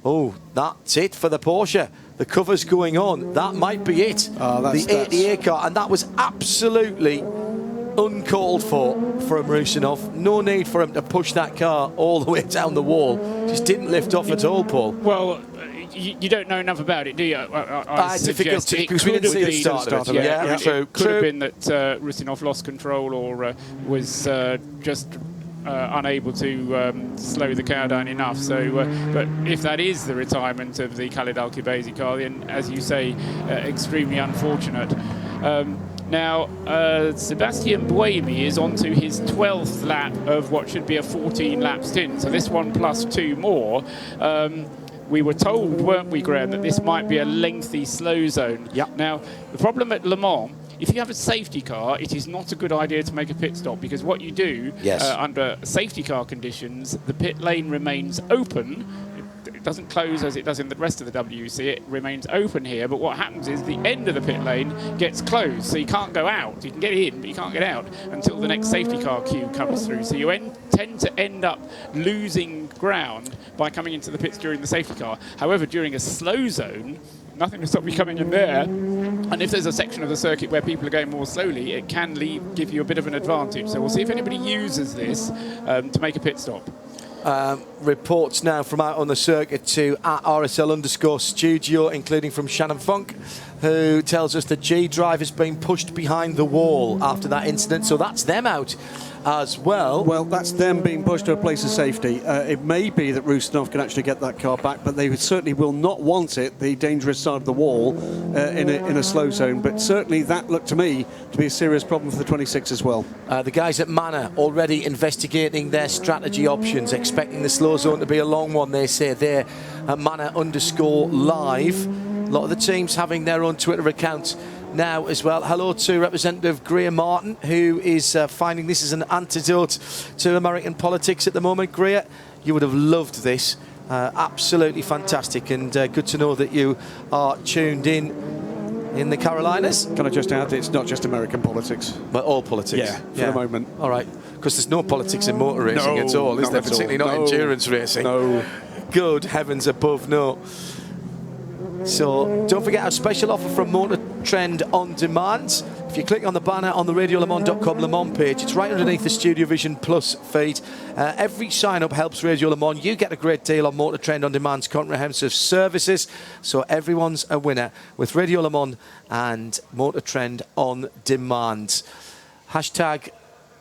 Oh, that's it for the Porsche. The cover's going on. That might be it. The 88 car, and that was absolutely uncalled for from Rusinov. No need for him to push that car all the way down the wall. Just didn't lift off at all, Paul. Well, you don't know enough about it, do you? It's difficult because we didn't see the start of it. Yeah, it could have been that Rusinov lost control or was just unable to slow the car down enough. So, but if that is the retirement of the Khaled Al Khabaisi car, then, as you say, extremely unfortunate. Now, Sebastian Buemi is on to his 12th lap of what should be a 14-lap stint. So this one plus 2 more. We were told, weren't we, Graham, that this might be a lengthy slow zone. Yep. Now, the problem at Le Mans, if you have a safety car, it is not a good idea to make a pit stop, because what you do under safety car conditions, the pit lane remains open. It doesn't close as it does in the rest of the WC. It remains open here, but what happens is the end of the pit lane gets closed, so you can't go out. You can get in, but you can't get out until the next safety car queue comes through. So you tend to end up losing ground by coming into the pits during the safety car. However, during a slow zone, nothing to stop you coming in there. And if there's a section of the circuit where people are going more slowly, it can give you a bit of an advantage. So we'll see if anybody uses this to make a pit stop. reports now from out on the circuit to at RSL_studio, including from Shannon Funk, who tells us the G drive has been pushed behind the wall after that incident. So that's them out as well. Well, that's them being pushed to a place of safety. It may be that Rusinov can actually get that car back, but they certainly will not want it, the dangerous side of the wall, in a slow zone. But certainly that looked to me to be a serious problem for the 26 as well. The guys at Manor already investigating their strategy options, expecting the slow zone to be a long one, they say. They're at Manor_live. A lot of the teams having their own Twitter accounts now as well. Hello to Representative Greer Martin, who is finding this as an antidote to American politics at the moment. Greer, you would have loved this. Absolutely fantastic, and good to know that you are tuned in the Carolinas. Can I just add, it's not just American politics. But all politics? Yeah, for the moment. All right, because there's no politics in motor racing at all, is there? Particularly not endurance racing. No. Good heavens above, no. So don't forget our special offer from Motor Trend On Demand. If you click on the banner on the RadioLeMans.com Le Mans page, it's right underneath the Studio Vision Plus feed. Every sign-up helps Radio Le Mans. You get a great deal on Motor Trend On Demand's comprehensive services. So everyone's a winner with Radio Le Mans and Motor Trend On Demand. Hashtag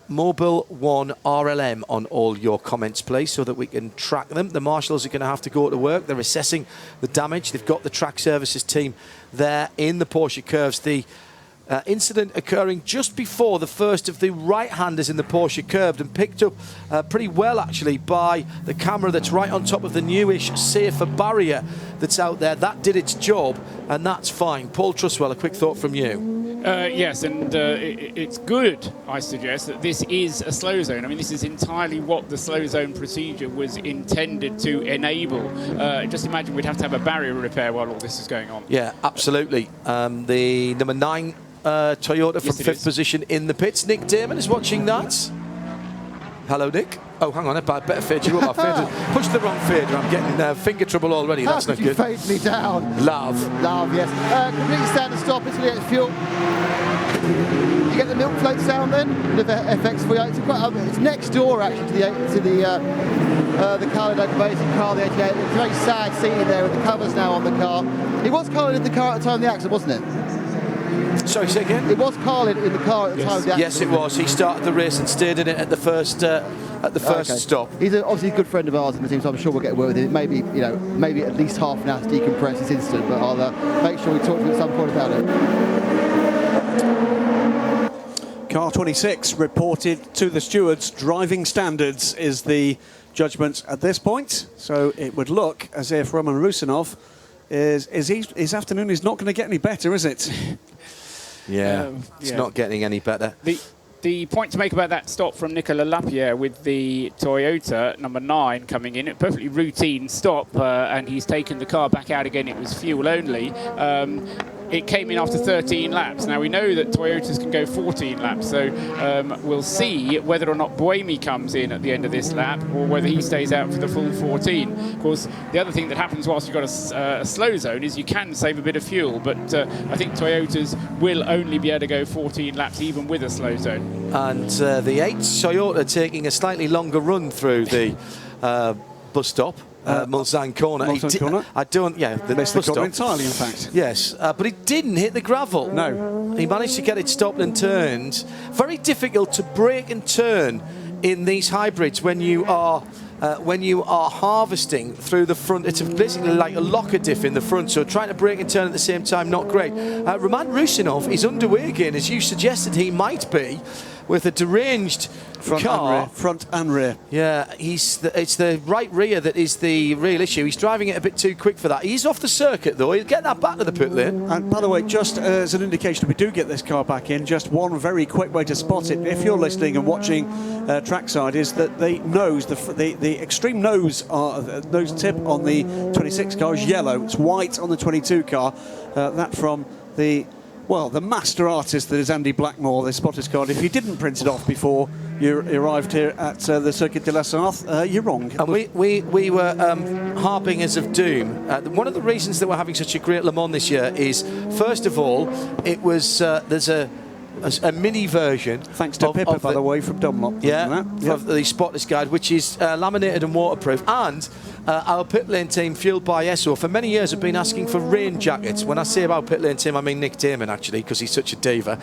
Mobil 1 RLM on all your comments, please, so that we can track them. The marshals are going to have to go to work. They're assessing the damage. They've got the track services team there in the Porsche curves. The incident occurring just before the first of the right-handers in the Porsche curved, and picked up pretty well, actually, by the camera that's right on top of the newish safer barrier that's out there. That did its job, and that's fine. Paul Truswell, a quick thought from you. Yes, and it's good, I suggest, that this is a slow zone. I mean, this is entirely what the slow zone procedure was intended to enable. Just imagine we'd have to have a barrier repair while all this is going on. Yeah, absolutely. The number 9 Toyota from Yes, 5th position in the pits. Nick Damon is watching that. Hello, Nick. Oh, hang on, I better fade you up. I pushed the wrong fader. I'm getting finger trouble already. That's not good. How could you fade me down? Love, yes. Complete standard stop until you get fuel. You get the milk float sound then, with the FX3. It's next door actually to the coloured basic car, the 88. It's a very sad seating there with the covers now on the car. It was coloured in the car at the time of the accident, wasn't it? Sorry, say again? It was coloured in the car at the time of the accident. Yes, it was. He started the race and stayed in it at the first stop. He's obviously a good friend of ours in the team, so I'm sure we'll get a word with him. Maybe at least half an hour to decompress this incident, but I'll make sure we talk to him at some point about it. Car 26 reported to the stewards. Driving standards is the judgment at this point. So it would look as if Roman Rusinov his afternoon is not going to get any better, is it? It's not getting any better. The point to make about that stop from Nicolas Lapierre with the Toyota number 9 coming in, a perfectly routine stop, and he's taken the car back out again. It was fuel only. It came in after 13 laps. Now, we know that Toyotas can go 14 laps, so we'll see whether or not Buemi comes in at the end of this lap or whether he stays out for the full 14. Of course, the other thing that happens whilst you've got a slow zone is you can save a bit of fuel, but I think Toyotas will only be able to go 14 laps even with a slow zone. And the 8 Toyota taking a slightly longer run through the bus stop. Mulsanne corner. The bus corner stop entirely, in fact. Yes, but he didn't hit the gravel. No. He managed to get it stopped and turned. Very difficult to brake and turn in these hybrids when you are harvesting through the front. It's basically like a locker diff in the front, so trying to brake and turn at the same time, not great. Roman Rusinov is underway again, as you suggested he might be, with a deranged front and rear. Yeah, it's the right rear that is the real issue. He's driving it a bit too quick for that. He's off the circuit, though. He'll get that back to the pit lane. And by the way, just as an indication, we do get this car back in, just one very quick way to spot it, if you're listening and watching trackside, is that the nose, the extreme nose tip on the 26 car is yellow. It's white on the 22 car. That from the master artist that is Andy Blackmore, the spotters card. If you didn't print it off before you arrived here at the Circuit de la Sarthe, you're wrong. And we were harbingers of doom. One of the reasons that we're having such a great Le Mans this year is, first of all, it was there's a a mini version. Thanks to Pippa, by the way, from Dunlop. Yeah, of the Spotless Guide, which is laminated and waterproof. And our pit lane team, fueled by Esso, for many years have been asking for rain jackets. When I say about pit lane team, I mean Nick Damon, actually, because he's such a diva.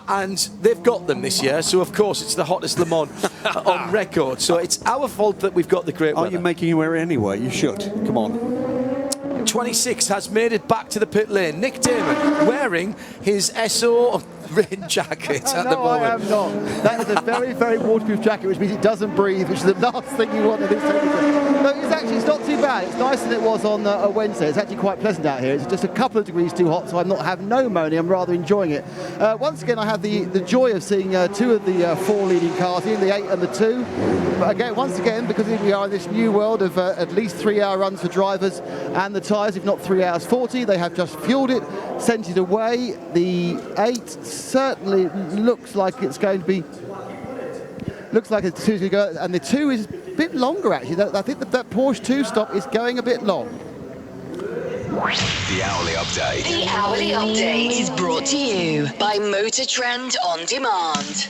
And they've got them this year, so of course it's the hottest Le Mans on record. So it's our fault that we've got the great weather. Aren't you making you wear it anyway? You should. Come on. 26 has made it back to the pit lane. Nick Damon wearing his Esso rain jacket at the moment. I am not. That is a very, very waterproof jacket, which means it doesn't breathe, which is the last thing you want in this temperature. No, it's not too bad. It's nicer than it was on a Wednesday. It's actually quite pleasant out here. It's just a couple of degrees too hot, so I'm not having no moaning. I'm rather enjoying it. Once again, I have the joy of seeing two of the four leading cars here, the 8 and the 2. But again, once again, because we are in this new world of at least 3-hour runs for drivers and the tyres, if not 3 hours 40, they have just fueled it, sent it away. The 8 certainly looks like it's going to be. Looks like it's 2's going to go, and the 2 is a bit longer actually. I think that Porsche 2 stop is going a bit long. The Hourly Update. The Hourly Update is brought to you by Motor Trend On Demand.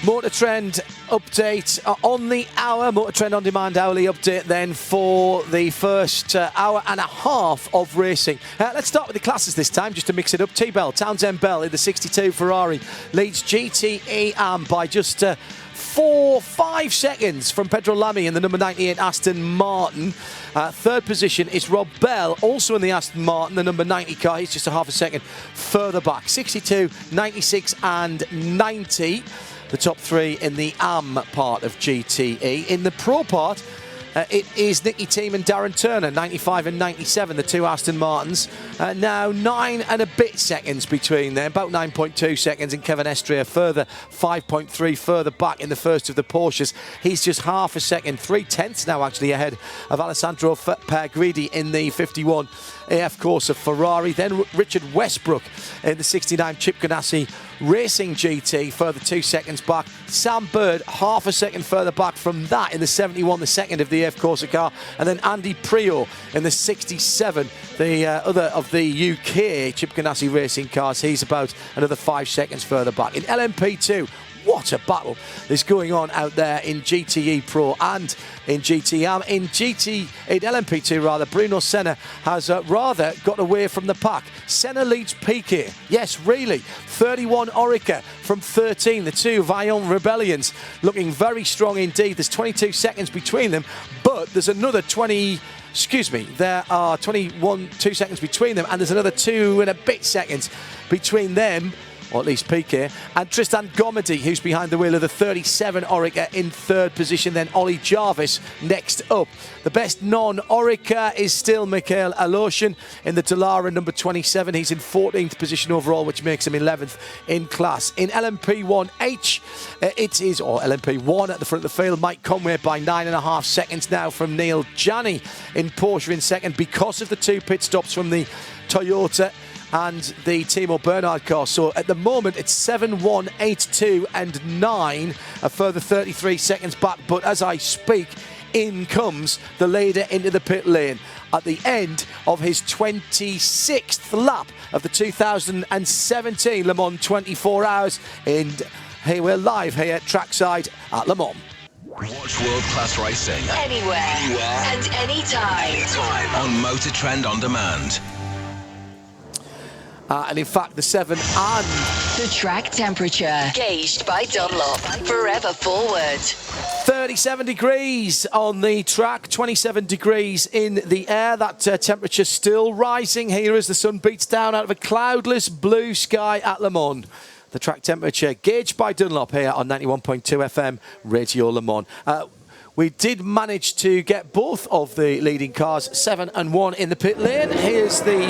Motor Trend update on the hour. Motor Trend On Demand hourly update then for the first hour and a half of racing. Let's start with the classes this time, just to mix it up. T-Bell, Townsend Bell in the 62 Ferrari leads GTE Am by just 4-5 seconds from Pedro Lamy in the number 98 Aston Martin. Third position is Rob Bell, also in the Aston Martin, the number 90 car. He's just a half a second further back. 62, 96 and 90. The top three in the AM part of GTE. In the Pro part, it is Nicky Team and Darren Turner, 95 and 97, the two Aston Martins. Now 9 and a bit seconds between them, about 9.2 seconds, and Kevin Estria further 5.3 further back in the first of the Porsches. He's just half a second, 3/10 now actually ahead of Alessandro Pergridi in the 51 AF Corsa Ferrari. Then Richard Westbrook in the 69 Chip Ganassi Racing GT, further 2 seconds back. Sam Bird, half a second further back from that in the 71, the second of the AF Corsa car. And then Andy Prio in the 67, the other of the UK Chip Ganassi Racing cars. He's about another 5 seconds further back. In LMP2, what a battle is going on out there in GTE Pro and in GTM. In LMP2 rather, Bruno Senna has rather got away from the pack. Senna leads Piquet. Yes, really. 31 Orica from 13. The two Vaillant Rebellions looking very strong indeed. There's 22 seconds between them, but there's another there are 2 seconds between them, and there's another 2 and a bit seconds between them, or at least Piquet, and Tristan Gomedy, who's behind the wheel of the 37 Orica in third position. Then Ollie Jarvis next up. The best non-Orica is still Mikhail Aloshin in the Dallara number 27. He's in 14th position overall, which makes him 11th in class. In LMP1H, or LMP1 at the front of the field, Mike Conway by 9.5 seconds now from Neil Janney in Porsche in second because of the 2 pit stops from the Toyota and the Timo Bernhard car. So at the moment it's 7, 1, 8, 2 and 9, a further 33 seconds back. But as I speak, in comes the leader into the pit lane at the end of his 26th lap of the 2017 Le Mans 24 Hours. And here we're live here at trackside at Le Mans. Watch world-class racing Anywhere and anytime. On Motor Trend On Demand. And in fact, the 7 and... The track temperature, gauged by Dunlop. Forever forward. 37 degrees on the track, 27 degrees in the air. That temperature still rising here as the sun beats down out of a cloudless blue sky at Le Mans. The track temperature gauged by Dunlop here on 91.2 FM, Radio Le Mans. We did manage to get both of the leading cars 7 and 1 in the pit lane. Here's the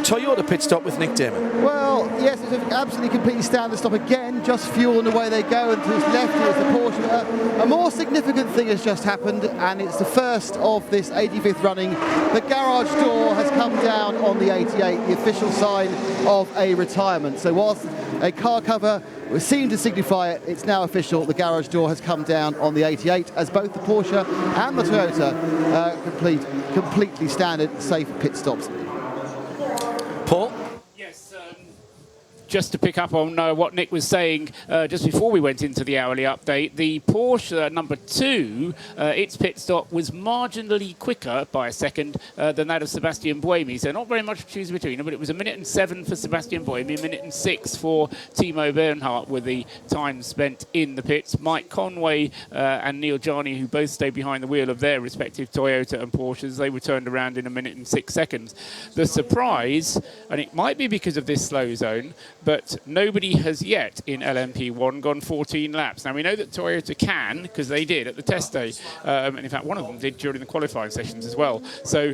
Toyota pit stop with Nick Damon. Well, yes, it's an absolutely completely standard stop again, just fuel and away they go, and to his left here is the Porsche. A more significant thing has just happened, and it's the first of this 85th running. The garage door has come down on the 88, the official sign of a retirement. So whilst a car cover seemed to signify it. It's now official. The garage door has come down on the 88 as both the Porsche and the Toyota completely standard safe pit stops. Paul? Just to pick up on what Nick was saying just before we went into the hourly update, the Porsche number 2, its pit stop was marginally quicker by a second than that of Sebastian Buemi. So not very much to choose between them, but it was 1 minute and 7 for Sebastian Buemi, 1 minute and 6 for Timo Bernhardt with the time spent in the pits. Mike Conway and Neil Jarni, who both stayed behind the wheel of their respective Toyota and Porsches, they were turned around in 1 minute and 6 seconds. The surprise, and it might be because of this slow zone, but nobody has yet in LMP1 gone 14 laps. Now, we know that Toyota can, because they did at the test day, and in fact, one of them did during the qualifying sessions as well. So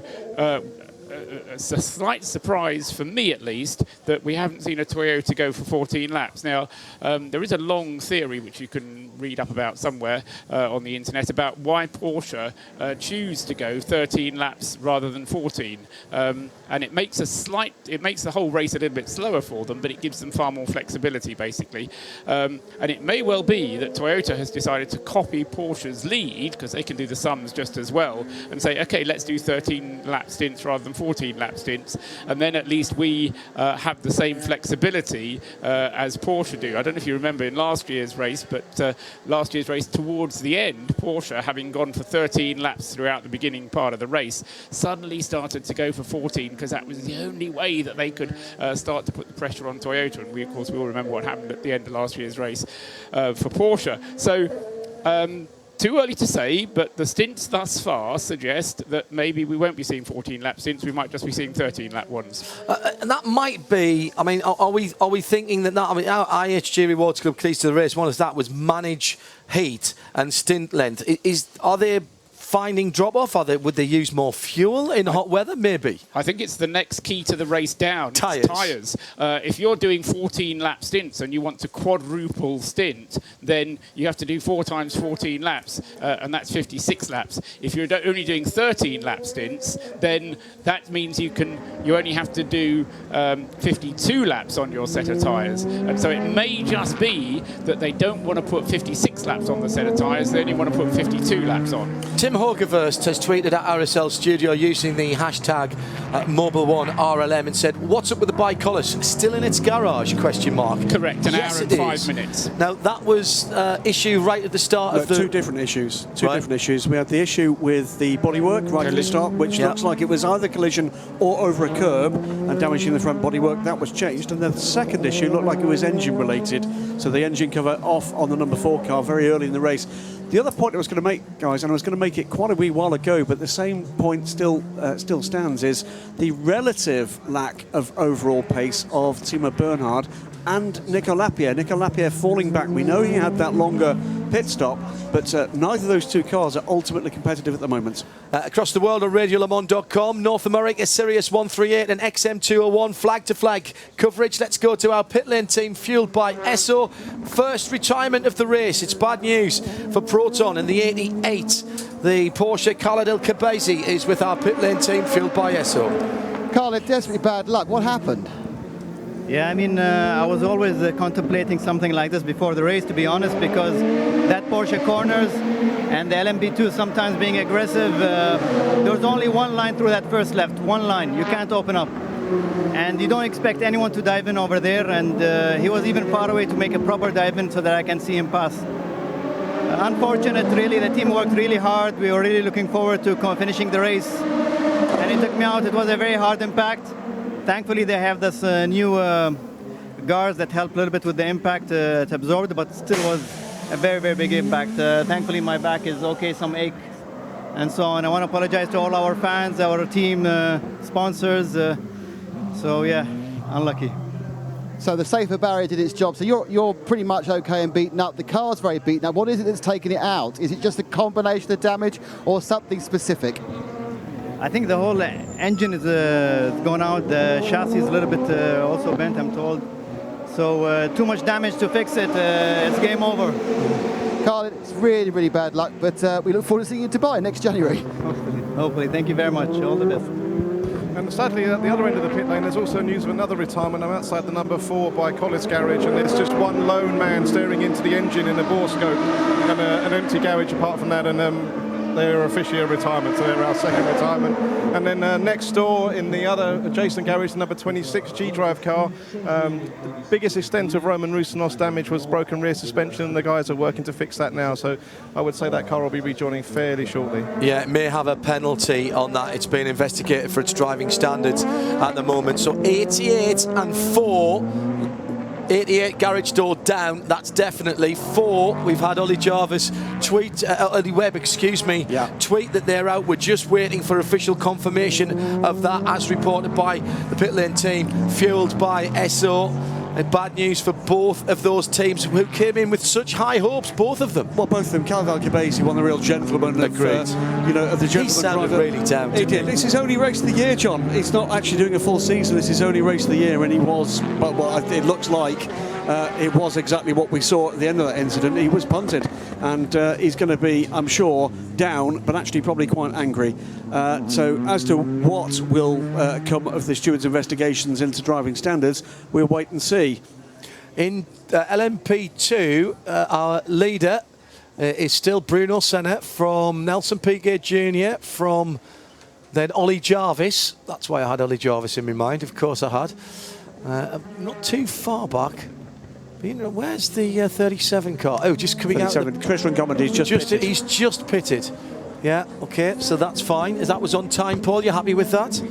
it's a slight surprise for me, at least, that we haven't seen a Toyota go for 14 laps. Now, there is a long theory which you can read up about somewhere on the internet about why Porsche choose to go 13 laps rather than 14. And it makes the whole race a little bit slower for them, but it gives them far more flexibility, basically. And it may well be that Toyota has decided to copy Porsche's lead, because they can do the sums just as well, and say, okay, let's do 13 lap stints rather than 14 lap stints, and then at least we have the same flexibility as Porsche do. I don't know if you remember in last year's race, but last year's race towards the end, Porsche, having gone for 13 laps throughout the beginning part of the race, suddenly started to go for 14, because that was the only way that they could start to put the pressure on Toyota. And we, of course, we all remember what happened at the end of last year's race for Porsche. So too early to say, but the stints thus far suggest that maybe we won't be seeing 14 lap stints. We might just be seeing 13 lap ones. And that might be, I mean, are we thinking that, I mean, our IHG Rewards Club keys to the race, one of that was manage heat and stint length. Are they finding drop-off? Would they use more fuel in hot weather? Maybe. I think it's the next key to the race down. Tyres. If you're doing 14 lap stints and you want to quadruple stint, then you have to do 4 times 14 laps, and that's 56 laps. If you're only doing 13 lap stints, then that means you only have to do 52 laps on your set of tyres. And so it may just be that they don't want to put 56 laps on the set of tyres, they only want to put 52 laps on. Tim Hogerverst has tweeted at RSL Studio using the hashtag Mobil1RLM and said, "What's up with the bicolors? Still in its garage?" ? Correct, an yes, hour and 5 minutes. Now, that was issue right at the start of the... Two different issues. Different issues. We had the issue with the bodywork right at the start, which looks like it was either collision or over a curb and damaging the front bodywork. That was changed. And then the second issue looked like it was engine related. So the engine cover off on the number 4 car very early in the race. The other point I was going to make, guys, and I was going to make it quite a wee while ago, but the same point still stands, is the relative lack of overall pace of Timo Bernhard and Nico Lapierre. Nico Lapierre falling back. We know he had that longer pit stop, but neither of those two cars are ultimately competitive at the moment. Across the world on RadioLeMans.com, North America, Sirius 138 and XM201, flag-to-flag coverage. Let's go to our pit lane team, fueled by Esso. First retirement of the race. It's bad news for Proton in the 88. The Porsche Khaled El Khabazi is with our pit lane team, fueled by Esso. Khaled, desperately bad luck. What happened? Yeah, I mean, I was always contemplating something like this before the race, to be honest, because that Porsche corners and the LMP2 sometimes being aggressive, there was only one line through that first left, one line. You can't open up. And you don't expect anyone to dive in over there, and he was even far away to make a proper dive in so that I can see him pass. Unfortunate, really. The team worked really hard. We were really looking forward to finishing the race. And it took me out. It was a very hard impact. Thankfully, they have this new guards that help a little bit with the impact to absorb it, but still was a very, very big impact. Thankfully, my back is okay, some ache and so on. I want to apologize to all our fans, our team sponsors. So, yeah, unlucky. So the safer barrier did its job. So you're pretty much okay and beaten up. The car's very beaten up. What is it that's taking it out? Is it just a combination of damage or something specific? I think the whole engine is gone out. The chassis is a little bit also bent, I'm told. So too much damage to fix it. It's game over. Carl, it's really, really bad luck, but we look forward to seeing you in Dubai next January. Hopefully. Thank you very much. All the best. And sadly, at the other end of the pit lane, there's also news of another retirement. I'm outside the number 4 by Collis garage, and there's just one lone man staring into the engine in a bore scope and an empty garage apart from that. And they're officially a retirement, so they're our second retirement. And then next door in the other adjacent garage, the number 26 G-Drive car, the biggest extent of Roman Rusinov's damage was broken rear suspension, and the guys are working to fix that now. So I would say that car will be rejoining fairly shortly. Yeah, it may have a penalty on that. It's being investigated for its driving standards at the moment. So 88 and 4. 88 garage door down, that's definitely 4. We've had Ollie Jarvis tweet, Ollie Webb, excuse me, tweet that they're out. We're just waiting for official confirmation of that, as reported by the pit lane team, fueled by SO. And bad news for both of those teams who came in with such high hopes, both of them. Well, both of them. Calval Cabesi, one of the real gentlemen of, of the gentleman he sounded driver. really down. He did. It's his only race of the year, John. He's not actually doing a full season. It's his only race of the year, and he was, well, it looks like it was exactly what we saw at the end of that incident. He was punted, and he's going to be, I'm sure, down, but actually probably quite angry. So as to what will come of the stewards' investigations into driving standards, we'll wait and see. In LMP2, our leader is still Bruno Senna from Nelson Piquet Jr., from then Ollie Jarvis. That's why I had Ollie Jarvis in my mind, of course I had. Not too far back. You know, where's the 37 car? Oh, just coming 37. out. Chris Montgomery's just pitted. He's just pitted. Yeah, okay, so that's fine. That was on time, Paul. You happy with that?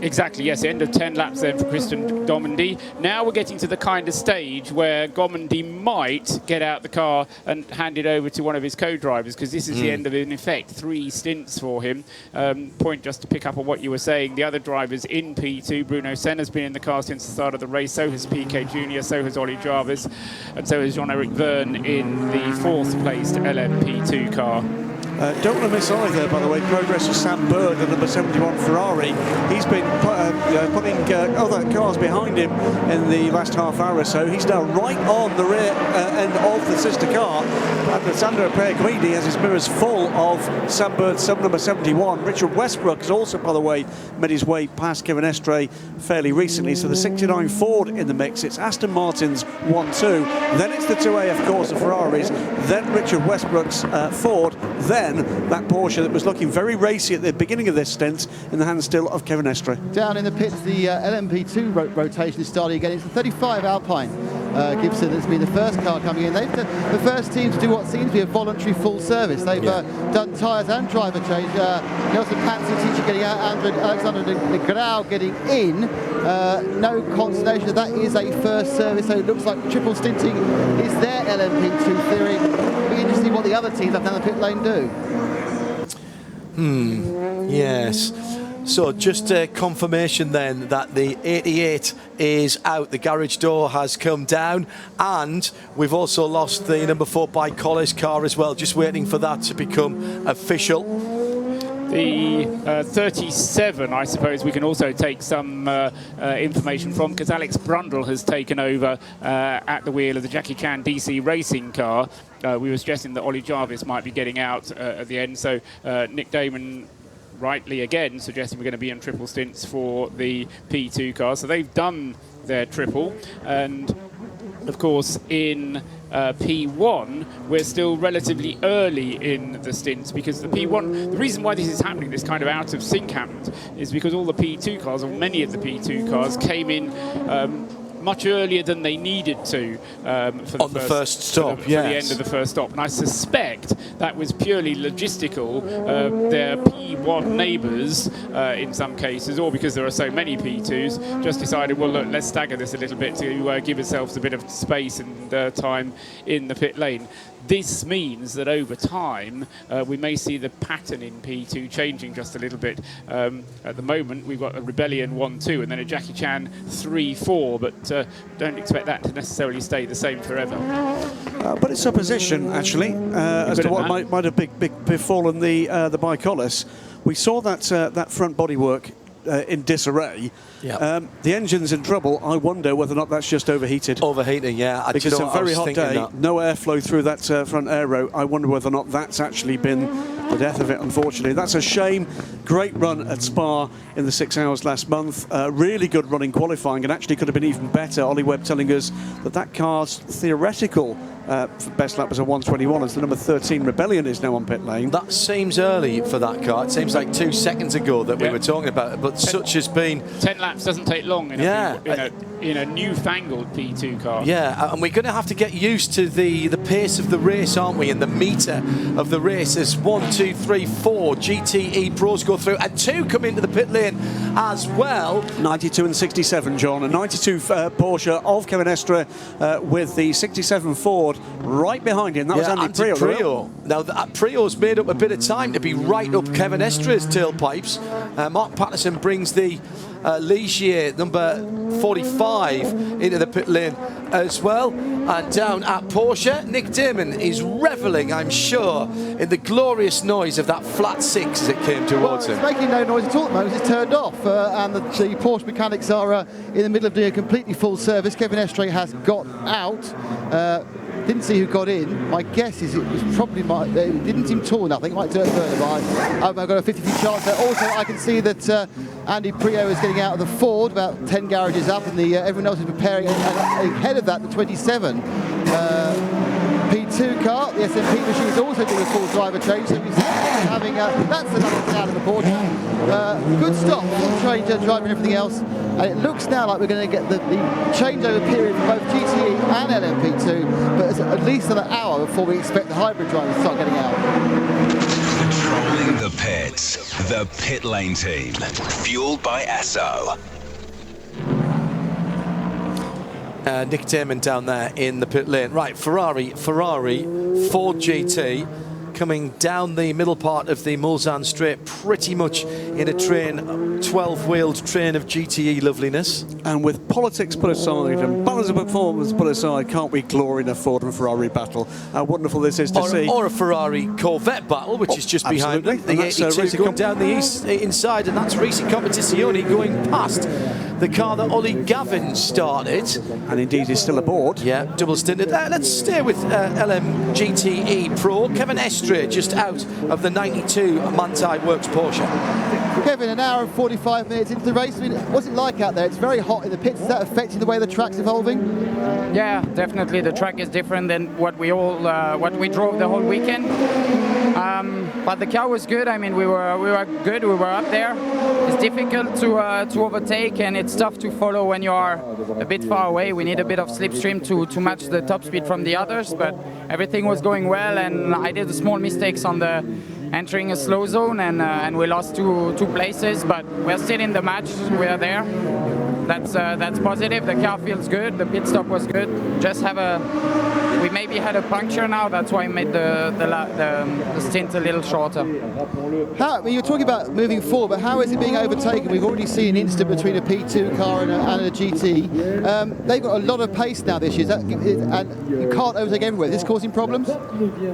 Exactly, yes. End of 10 laps then for Christian Gomendy. Now we're getting to the kind of stage where Gomendy might get out the car and hand it over to one of his co-drivers, because this is the end of, in effect, 3 stints for him. Point just to pick up on what you were saying. The other drivers in P2, Bruno Senna's been in the car since the start of the race. So has Piquet Jr., so has Ollie Jarvis, and so has Jean-Eric Verne in the 4th placed LMP2 car. Don't want to miss either, by the way, progress of Sam Bird, the number 71 Ferrari. He's been putting other cars behind him in the last half hour or so. He's now right on the rear end of the sister car. And Sandro Perguidi has his mirrors full of Sam Bird's number 71. Richard Westbrook has also, by the way, made his way past Kevin Estre fairly recently. So the 69 Ford in the mix. It's Aston Martin's 1-2. Then it's the 2A, of course, the Ferraris. Then Richard Westbrook's Ford. Then that Porsche that was looking very racy at the beginning of this stint in the hands still of Kevin Estre. Down in the pits, the LMP2 rotation is starting again. It's the 35 Alpine Gibson that's been the first car coming in. They've the first team to do what seems to be a voluntary full service. They've done tyres and driver change. Nelson Patson teacher getting out, Alexander de Grau getting in. No consternation, that is a first service, so it looks like triple stinting is their LMP2 theory. It'll be interesting what the other teams up down the pit lane do. Yes. So just a confirmation then that the 88 is out. The garage door has come down, and we've also lost the number 4 by Collis car as well. Just waiting for that to become official. The 37, I suppose we can also take some information from, because Alex Brundle has taken over at the wheel of the Jackie Chan DC racing car. We were suggesting that Ollie Jarvis might be getting out at the end, so Nick Damon rightly again suggesting we're going to be on triple stints for the P2 car. So they've done their triple, and of course in P1 we're still relatively early in the stints, because the P1, the reason why this is happening, this kind of out of sync happened, is because all the P2 cars, or many of the P2 cars, came in much earlier than they needed to for the first stop, for the end of the first stop. And I suspect that was purely logistical. Their P1 neighbours, in some cases, or because there are so many P2s, just decided, well, look, let's stagger this a little bit to give ourselves a bit of space and time in the pit lane. This means that over time we may see the pattern in P2 changing just a little bit. At the moment we've got a Rebellion 1-2 and then a Jackie Chan 3-4, but don't expect that to necessarily stay the same forever. But it's supposition, actually, as to what might have befallen the Bicolis. We saw that that front bodywork in disarray. Yeah. The engine's in trouble. I wonder whether or not that's just overheated. Overheating, yeah. Because it's a very hot day, no airflow through that front aero. I wonder whether or not that's actually been the death of it, unfortunately. That's a shame. Great run at Spa in the 6 hours last month. Really good run in qualifying, and actually could have been even better. Ollie Webb telling us that car's theoretical best lap was a 1:21 as the number 13 Rebellion is now on pit lane. That seems early for that car. It seems like 2 seconds ago that we were talking about it, but such has been... 10 laps doesn't take long in a newfangled P2 car. Yeah, and we're going to have to get used to the pace of the race, aren't we, and the meter of the race as 1, 2, 3, 4 GTE Pros go through, and 2 come into the pit lane as well. 92 and 67, John. A 92 Porsche of Kevin Estre with the 67 Ford right behind him. That was Andy Prio. Now, Prio's made up a bit of time to be right up Kevin Estre's tailpipes. Mark Patterson brings the Ligier number 45 into the pit lane as well. And down at Porsche, Nick Damon is revelling, I'm sure, in the glorious noise of that flat 6 as it came towards him. It's making no noise at all at the moment. It's turned off, and the Porsche mechanics are in the middle of doing a completely full service. Kevin Estre has got out. Didn't see who got in. My guess is it was probably it didn't seem tall enough. I think it might turn further by. I've got a 50-50 chance there. Also, I can see that Andy Prio is getting out of the Ford, about 10 garages up, and everyone else is preparing. And ahead of that, the 27 P2 car, the SMP machine is also doing a full driver change. So we're having that's another out of the Porsche. Good stop, full change, driver and everything else. And it looks now like we're going to get the changeover period for both GTE and LMP2, but it's at least another hour before we expect the hybrid drivers to start getting out. Patrolling the pits, the pit lane team, fueled by Esso. Nick Damon down there in the pit lane. Right, Ferrari, Ford GT coming down the middle part of the Mulsanne Straight, pretty much in a 12-wheeled train of GTE loveliness. And with politics put aside and balance of performance put aside, can't we glory in a Ford and Ferrari battle? How wonderful this is to see. Or a Ferrari Corvette battle, which is just behind them. The 82 going down the inside, and that's Racing Competizione going past the car that Ollie Gavin started. And indeed is still aboard. Yeah, double stinted. Let's stay with LM GTE Pro. Kevin Estre just out of the 92 Manthey Works Porsche. Kevin, an hour and 45 minutes into the race. I mean, what's it like out there? It's very hot in the pits. Is that affecting the way the track's evolving? Yeah, definitely. The track is different than what we drove the whole weekend. But the car was good. I mean, we were good. We were up there. It's difficult to overtake, and it's tough to follow when you are a bit far away. We need a bit of slipstream to match the top speed from the others. But everything was going well, and I did small mistakes on the entering a slow zone, and we lost two places. But we're still in the match. We are there. That's positive. The car feels good. The pit stop was good. We maybe had a puncture now. That's why I made the stint a little shorter. You're talking about moving forward, but how is it being overtaken? We've already seen an incident between a P2 car and a GT. They've got a lot of pace now this year, and you can't overtake everywhere. Is this causing problems?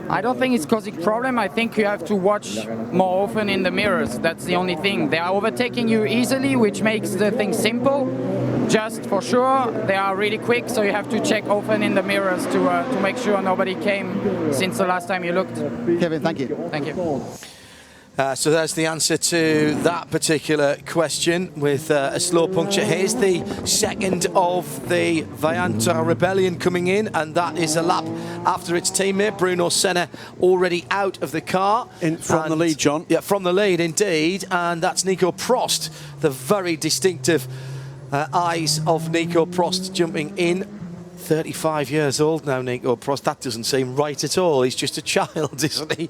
I don't think it's causing problem. I think you have to watch more often in the mirrors. That's the only thing. They are overtaking you easily, which makes the thing simple. Just for sure, they are really quick, so you have to check often in the mirrors to make sure nobody came since the last time you looked. Kevin, thank you. Thank you. So there's the answer to that particular question with a slow puncture. Here's the second of the Vianta Rebellion coming in, and that is a lap after its teammate Bruno Senna already out of the car. From the lead, John. Yeah, from the lead indeed, and that's Nico Prost, the very distinctive eyes of Nico Prost jumping in. 35 years old now, Nico Prost. That doesn't seem right at all. He's just a child, isn't he?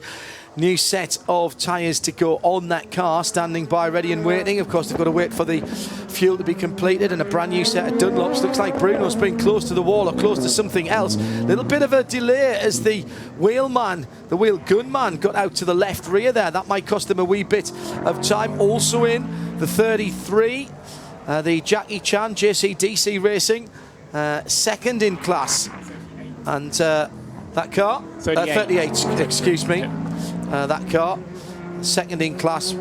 New set of tyres to go on that car, standing by, ready and waiting. Of course, they've got to wait for the fuel to be completed, and a brand new set of Dunlops. Looks like Bruno's been close to the wall or close to something else. A little bit of a delay as the wheel gunman got out to the left rear there. That might cost them a wee bit of time. Also in the 33, the Jackie Chan JCDC Racing, second in class. And that car, 38, excuse me. That car, second in class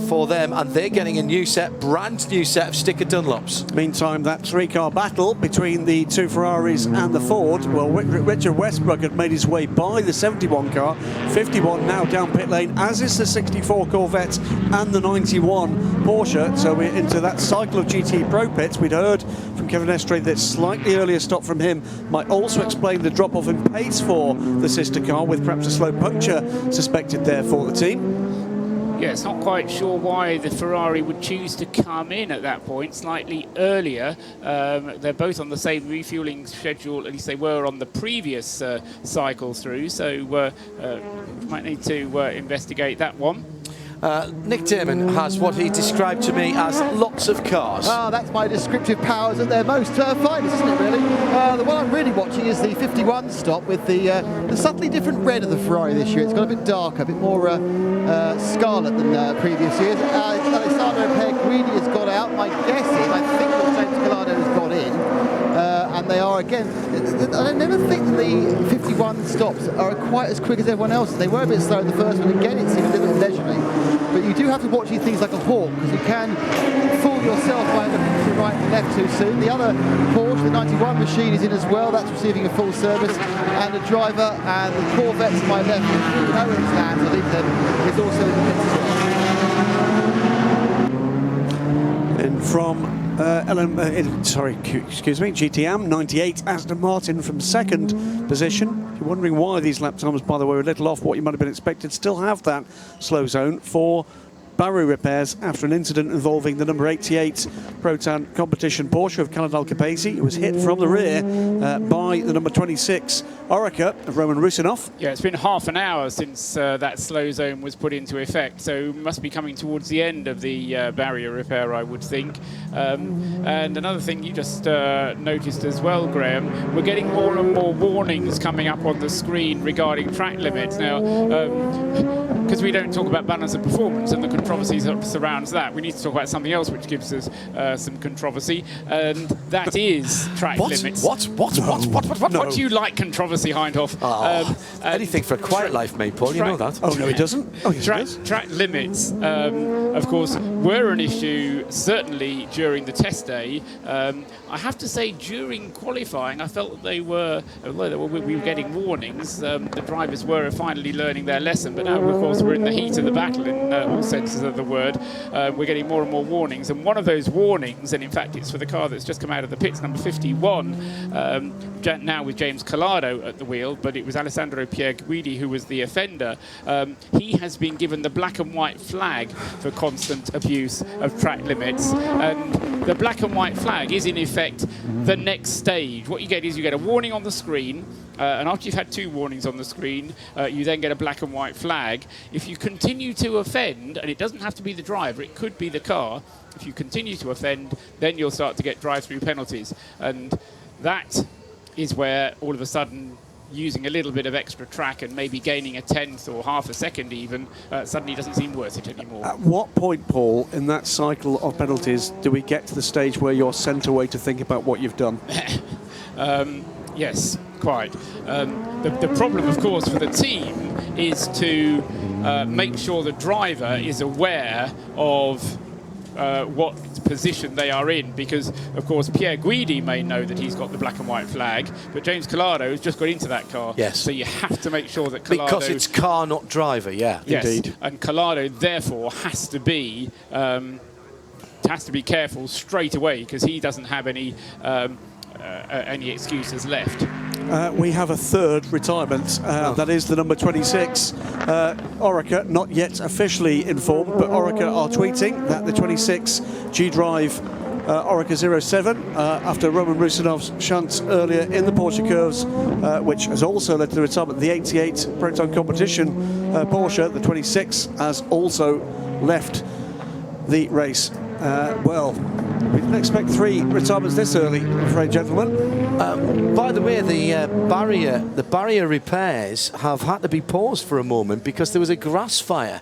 for them, and they're getting a new set, brand new set of sticker Dunlops. Meantime, that three-car battle between the two Ferraris and the Ford, well, Richard Westbrook had made his way by the 71 car, 51 now down pit lane, as is the 64 Corvette and the 91 Porsche. So we're into that cycle of GT Pro pits. We'd heard from Kevin Estre that slightly earlier stop from him might also explain the drop-off in pace for the sister car, with perhaps a slow puncture suspected there for the team. Yeah, it's not quite sure why the Ferrari would choose to come in at that point slightly earlier. They're both on the same refueling schedule, at least they were on the previous cycle through, so might need to investigate that one. Nick Damon has what he described to me as lots of cars. Ah, that's my descriptive powers at their most finest, isn't it, really? The one I'm really watching is the 51 stop with the subtly different red of the Ferrari this year. It's got a bit darker, a bit more scarlet than previous years. Alessandro Perguidi has got out. My guess is, I think that James Collado has got in. And they are, again, I never think that the 51 stops are quite as quick as everyone else. They were a bit slow in the first one. Again, it seemed a little bit leisurely. But you do have to watch these things like a hawk, because you can fool yourself by looking to the right and left too soon. The other Porsche, the 91 machine, is in as well. That's receiving a full service. And the driver and the Corvette to my left, you know where it stands, I think that is also in the pits as well. And from GTM 98, Aston Martin from second position. If you're wondering why these lap times, by the way, were a little off what you might have been expected, still have that slow zone for battery repairs after an incident involving the number 88 Proton competition Porsche of Khaled Al-Kapesi. It was hit from the rear by the number 26 Oreca of Roman Rusinov. Yeah, it's been half an hour since that slow zone was put into effect, so must be coming towards the end of the barrier repair, I would think. And another thing you just noticed as well, Graham, we're getting more and more warnings coming up on the screen regarding track limits. Now, because we don't talk about balance of performance and the controversies that surrounds that, we need to talk about something else which gives us some controversy, and that is track limits. What? No. What do you like controversy, Hindhoff? Anything for a quiet life, mate, Paul, you know that. Oh, no, it doesn't. Oh, yes, it does. Track limits, of course, were an issue certainly during the test day. I have to say, during qualifying, I felt that they were, although we were getting warnings, the drivers were finally learning their lesson, but now, of course, we're in the heat of the battle in all senses of the word. We're getting more and more warnings, and one of those warnings, and in fact it's for the car that's just come out of the pits, number 51, now with James Collado at the wheel, but it was Alessandro Pierguidi who was the offender. He has been given the black and white flag for constant abuse of track limits, and the black and white flag is in effect the next stage. What you get is you get a warning on the screen, and after you've had two warnings on the screen, you then get a black and white flag. If you continue to offend, and it doesn't have to be the driver, it could be the car, if you continue to offend, then you'll start to get drive-through penalties. And that is where all of a sudden using a little bit of extra track and maybe gaining a tenth or half a second even suddenly doesn't seem worth it anymore. At what point, Paul, in that cycle of penalties do we get to the stage where you're sent away to think about what you've done? Yes, quite. The problem, of course, for the team is to make sure the driver is aware of what position they are in, because of course Pierguidi may know that he's got the black and white flag, but James Collado has just got into that car. Yes. So you have to make sure that Collado... Because it's car, not driver, yeah. Yes. Indeed. And Collado therefore has to be careful straight away, because he doesn't have any excuses left. We have a third retirement. That is the number 26. Oreca, not yet officially informed, but Oreca are tweeting that the 26 G-Drive Oreca 07, after Roman Rusinov's shunt earlier in the Porsche curves, which has also led to the retirement of the 88 Proton competition Porsche, the 26 has also left the race. Well, we didn't expect three retirements this early, I'm afraid, gentlemen. By the way, the barrier repairs have had to be paused for a moment because there was a grass fire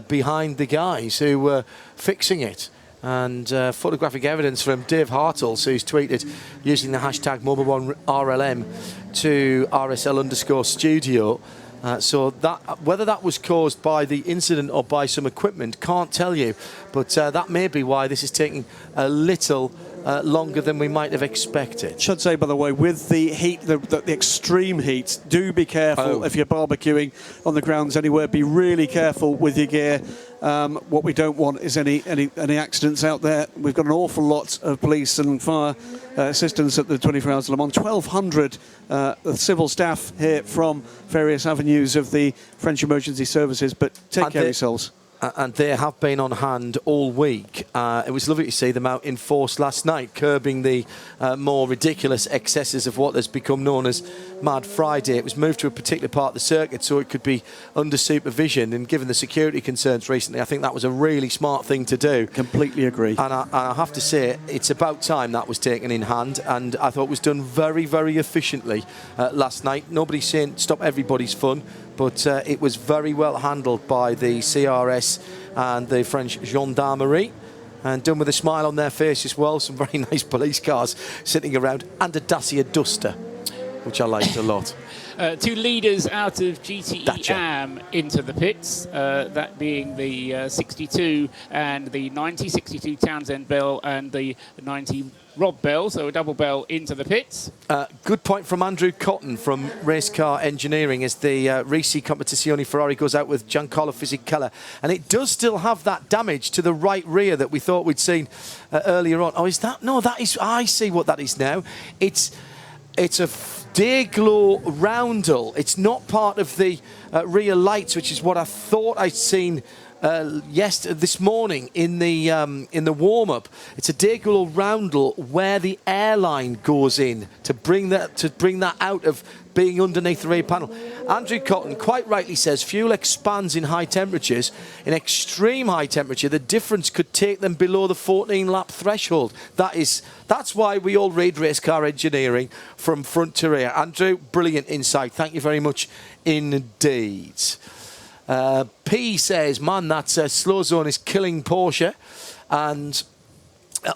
behind the guys who were fixing it. And photographic evidence from Dave Hartles, who's tweeted using the hashtag Mobil1RLM to RSL_studio, So that whether that was caused by the incident or by some equipment, can't tell you. But that may be why this is taking a little longer than we might have expected. Should say, by the way, with the heat, the extreme heat, do be careful if you're barbecuing on the grounds anywhere. Be really careful with your gear. What we don't want is any accidents out there. We've got an awful lot of police and fire assistance at the 24 Hours of Le Mans. 1,200 civil staff here from various avenues of the French emergency services. But take care of yourselves. And they have been on hand all week. It was lovely to see them out in force last night, curbing the more ridiculous excesses of what has become known as Mad Friday. It was moved to a particular part of the circuit so it could be under supervision, and given the security concerns recently, I think that was a really smart thing to do. Completely agree. And I have to say, it's about time that was taken in hand, and I thought it was done very, very efficiently last night. Nobody's saying stop everybody's fun, but it was very well handled by the CRS and the French gendarmerie, and done with a smile on their face as well. Some very nice police cars sitting around, and a Dacia Duster, which I liked a lot. Two leaders out of GTE AM into the pits, that being the 62 and the 90, 62 Townsend Bell and the 90 Rob Bell, so a double Bell into the pits. Good point from Andrew Cotton from Race Car Engineering as the Risi Competizione Ferrari goes out with Giancarlo Fisichella. And it does still have that damage to the right rear that we thought we'd seen earlier on. Oh, is that? No, that is... I see what that is now. It's a Dayglow roundel. It's not part of the rear lights, which is what I thought I'd seen this morning in the warm-up. It's a Dayglow roundel where the airline goes in to bring that out of being underneath the rear panel. Andrew Cotton quite rightly says fuel expands in high temperatures. In extreme high temperature, the difference could take them below the 14-lap threshold. That's why we all read Race Car Engineering from front to rear. Andrew, brilliant insight. Thank you very much indeed. P says, man, that slow zone is killing Porsche. And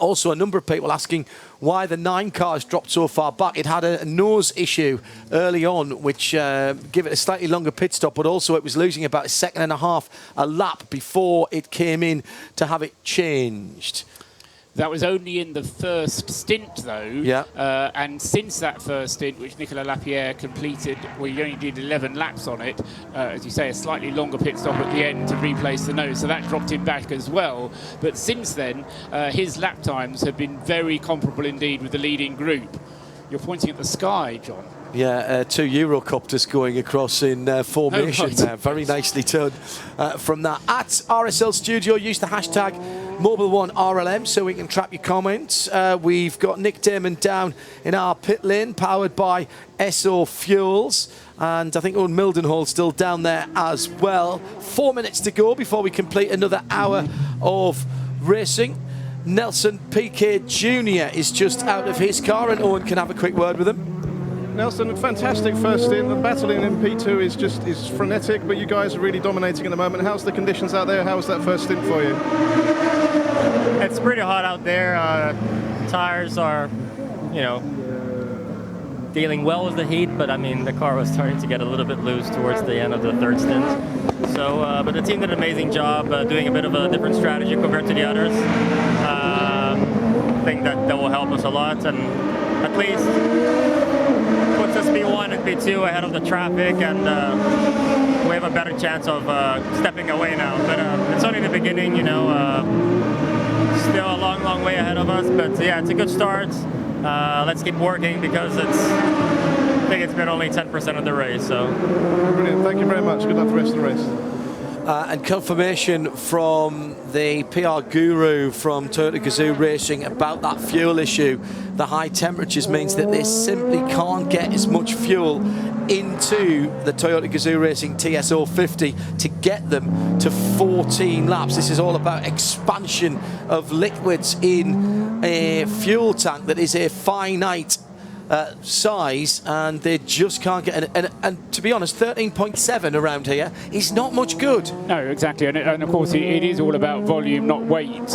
also a number of people asking why the 9 cars dropped so far back. It had a nose issue early on, which gave it a slightly longer pit stop, but also it was losing about a second and a half a lap before it came in to have it changed. That was only in the first stint, though. Yeah. And since that first stint, which Nicolas Lapierre completed, well, he only did 11 laps on it. As you say, a slightly longer pit stop at the end to replace the nose, so that dropped him back as well. But since then, his lap times have been very comparable indeed with the leading group. You're pointing at the sky, John. Yeah, 2 Eurocopters going across in formation there. Very nicely done from that. At RSL Studio, use the hashtag Mobil1RLM so we can trap your comments. We've got Nick Damon down in our pit lane, powered by SO Fuels. And I think Owen Mildenhall still down there as well. 4 minutes to go before we complete another hour of racing. Nelson Piquet Jr. is just out of his car, and Owen can have a quick word with him. Nelson, a fantastic first stint. The battle in LMP2 is frenetic, but you guys are really dominating at the moment. How's the conditions out there? How was that first stint for you? It's pretty hot out there. Tires are, dealing well with the heat, but I mean, the car was starting to get a little bit loose towards the end of the third stint. So, but the team did an amazing job doing a bit of a different strategy compared to the others. I think that will help us a lot, and at least puts us P1 and P2 ahead of the traffic, and we have a better chance of stepping away now. But it's only the beginning, still a long, long way ahead of us. But yeah, it's a good start. Let's keep working because I think it's been only 10% of the race. So brilliant. Thank you very much. Good luck for the rest of the race. And confirmation from the PR guru from Toyota Gazoo Racing about that fuel issue. The high temperatures means that they simply can't get as much fuel into the Toyota Gazoo Racing TSO 50 to get them to 14 laps. This is all about expansion of liquids in a fuel tank that is a finite size, and they just can't get it. And to be honest, 13.7 around here is not much good. No, exactly. And of course, it is all about volume, not weight.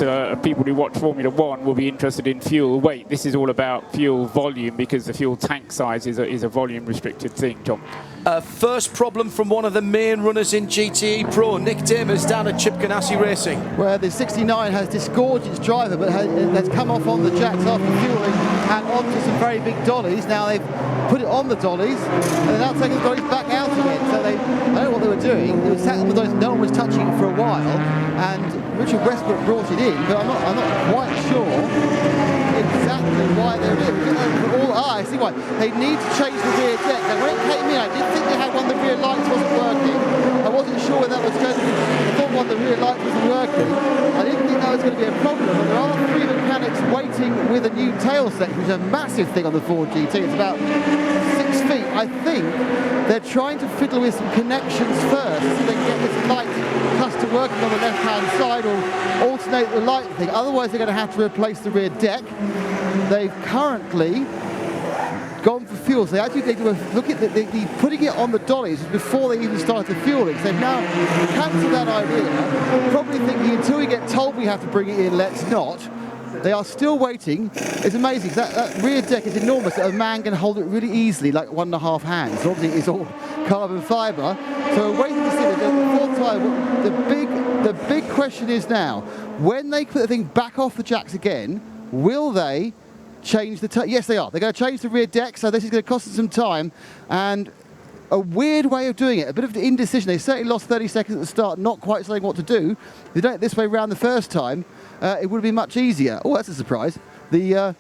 People who watch Formula 1 will be interested in fuel weight. This is all about fuel volume, because the fuel tank size is a volume restricted thing, John. First problem from one of the main runners in GTE Pro, Nick Damers down at Chip Ganassi Racing. Where the 69 has disgorged its driver, but has come off on the jacks after fueling and onto some very big dollies. Now they've put it on the dollies, and they're now taking the dollies back out again. So I don't know what they were doing. It was sat on the dollies, no one was touching it for a while, and Richard Westbrook brought it in, but I'm not quite sure exactly why they're in. I see why. They need to change the rear deck. Now, when it came in, I did think they had one of the rear lights wasn't working. I wasn't sure whether that was going to be, I thought one of the rear lights wasn't working. I didn't think that was going to be a problem, but there are 3 mechanics waiting with a new tail section, which is a massive thing on the Ford GT. It's about 6 feet. I think they're trying to fiddle with some connections first, so they can get this light cluster working on the left-hand side, or alternate the light thing. Otherwise, they're going to have to replace the rear deck. They've currently gone for fuel. So actually they look at the putting it on the dollies before they even started fueling. So they've now cancelled that idea, probably thinking until we get told we have to bring it in, let's not. They are still waiting. It's amazing. That rear deck is enormous. A man can hold it really easily, like 1.5 hands. Obviously, it's all carbon fibre. So we're waiting to see the fourth time. The big question is now, when they put the thing back off the jacks again, will they change the... Yes, they are. They're going to change the rear deck, so this is going to cost them some time. And a weird way of doing it, a bit of indecision. They certainly lost 30 seconds at the start, not quite saying what to do. If they done it this way around the first time, it would have been much easier. Oh, that's a surprise. The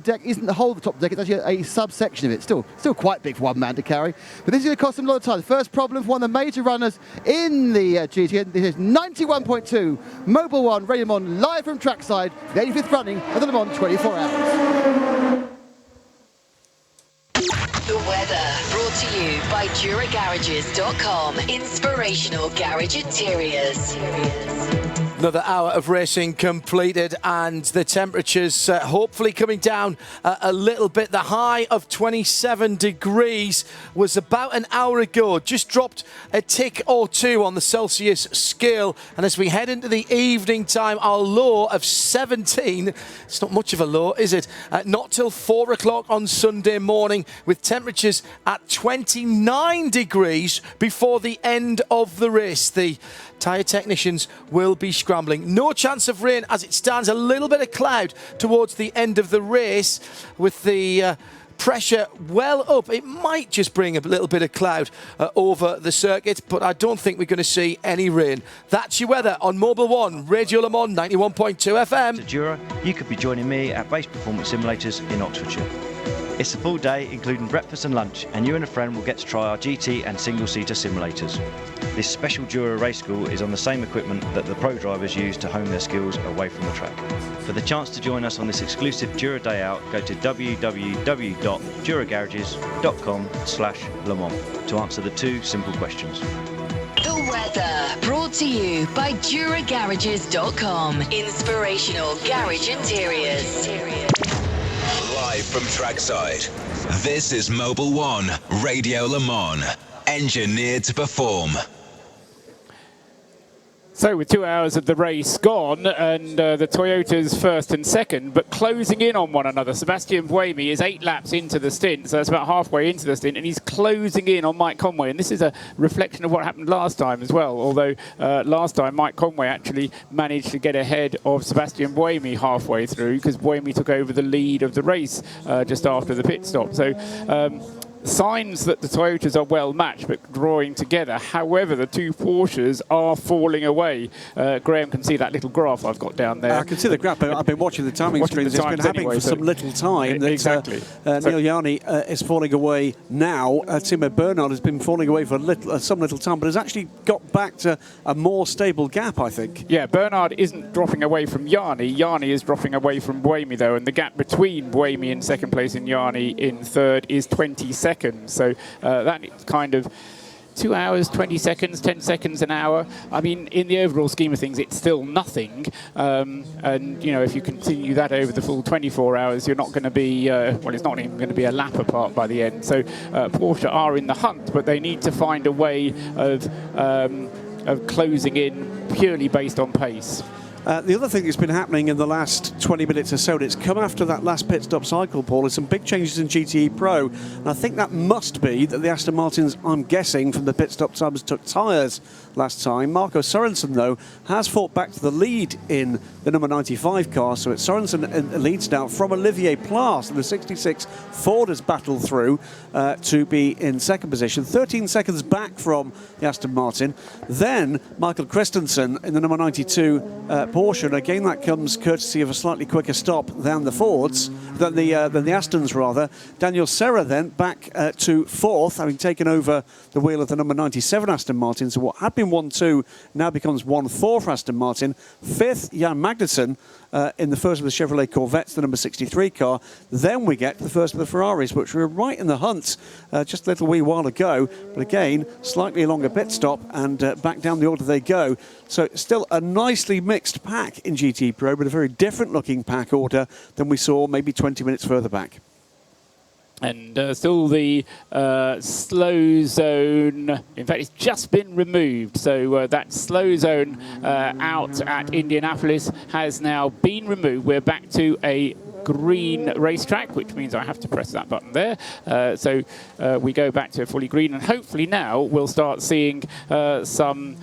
deck isn't the whole of the top deck, it's actually a subsection of it. Still quite big for one man to carry. But this is going to cost them a lot of time. The first problem for one of the major runners in the GT, this is 91.2 Mobil 1 Radio Le Mans, live from trackside, the 85th running of the Le Mans 24 Hours. The weather brought to you by DuraGarages.com. Inspirational garage interiors. Another hour of racing completed, and the temperatures hopefully coming down a little bit. The high of 27 degrees was about an hour ago, just dropped a tick or two on the Celsius scale. And as we head into the evening time, our low of 17, it's not much of a low, is it? Not till 4 o'clock on Sunday morning, with temperatures at 29 degrees before the end of the race. The tyre technicians will be scrambling. No chance of rain as it stands. A little bit of cloud towards the end of the race with the pressure well up. It might just bring a little bit of cloud over the circuit, but I don't think we're going to see any rain. That's your weather on Mobil 1, Radio Le Mans 91.2 FM. To Jura, you could be joining me at Base Performance Simulators in Oxfordshire. It's a full day, including breakfast and lunch, and you and a friend will get to try our GT and single-seater simulators. This special Jura race school is on the same equipment that the pro drivers use to hone their skills away from the track. For the chance to join us on this exclusive Jura day out, go to www.duragarages.com/Le Mans to answer the 2 simple questions. The weather brought to you by DuraGarages.com. Inspirational garage interiors. Live from trackside, this is Mobil 1 Radio Le Mans, engineered to perform. So with 2 hours of the race gone, and the Toyotas first and second, but closing in on one another. Sebastian Buemi is 8 laps into the stint, so that's about halfway into the stint, and he's closing in on Mike Conway. And this is a reflection of what happened last time as well, although last time Mike Conway actually managed to get ahead of Sebastian Buemi halfway through, because Buemi took over the lead of the race just after the pit stop. So signs that the Toyotas are well matched but drawing together. However, the 2 Porsches are falling away. Graham can see that little graph I've got down there. I can see the graph. I've been watching the timing screens. It's been happening for some little time. Exactly. Neil Yarni is falling away now. Timo Bernhard has been falling away for some little time, but has actually got back to a more stable gap, I think. Yeah, Bernhard isn't dropping away from Yarni. Yarni is dropping away from Buemi, though, and the gap between Buemi in second place and Yarni in third is 20 seconds. So that kind of 2 hours, 20 seconds, 10 seconds an hour. I mean, in the overall scheme of things, it's still nothing. And, you know, if you continue that over the full 24 hours, you're not going to be, well, it's not even going to be a lap apart by the end. So Porsche are in the hunt, but they need to find a way of closing in purely based on pace. The other thing that's been happening in the last 20 minutes or so, and it's come after that last pit stop cycle, Paul, is some big changes in GTE Pro. And I think that must be that the Aston Martins, I'm guessing, from the pit stop times took tyres last time. Marco Sorensen, though, has fought back to the lead in the number 95 car. So it's Sorensen leads now from Olivier Plas. And the 66 Ford has battled through to be in second position, 13 seconds back from the Aston Martin. Then Michael Christensen in the number 92 Porsche, and again that comes courtesy of a slightly quicker stop than the Fords, than the Astons rather. Daniel Serra then back to fourth, having taken over the wheel of the number 97 Aston Martin. So what had been 1-2 now becomes 1-4 for Aston Martin. Fifth, Jan Magnussen in the first of the Chevrolet Corvettes, the number 63 car. Then we get the first of the Ferraris, which were right in the hunt just a little wee while ago. But again, slightly longer pit stop, and back down the order they go. So still a nicely mixed pack in GT Pro, but a very different looking pack order than we saw maybe 20 minutes further back. And still the slow zone, in fact, it's just been removed. So that slow zone out at Indianapolis has now been removed. We're back to a green racetrack, which means I have to press that button there. So we go back to fully green, and hopefully now we'll start seeing some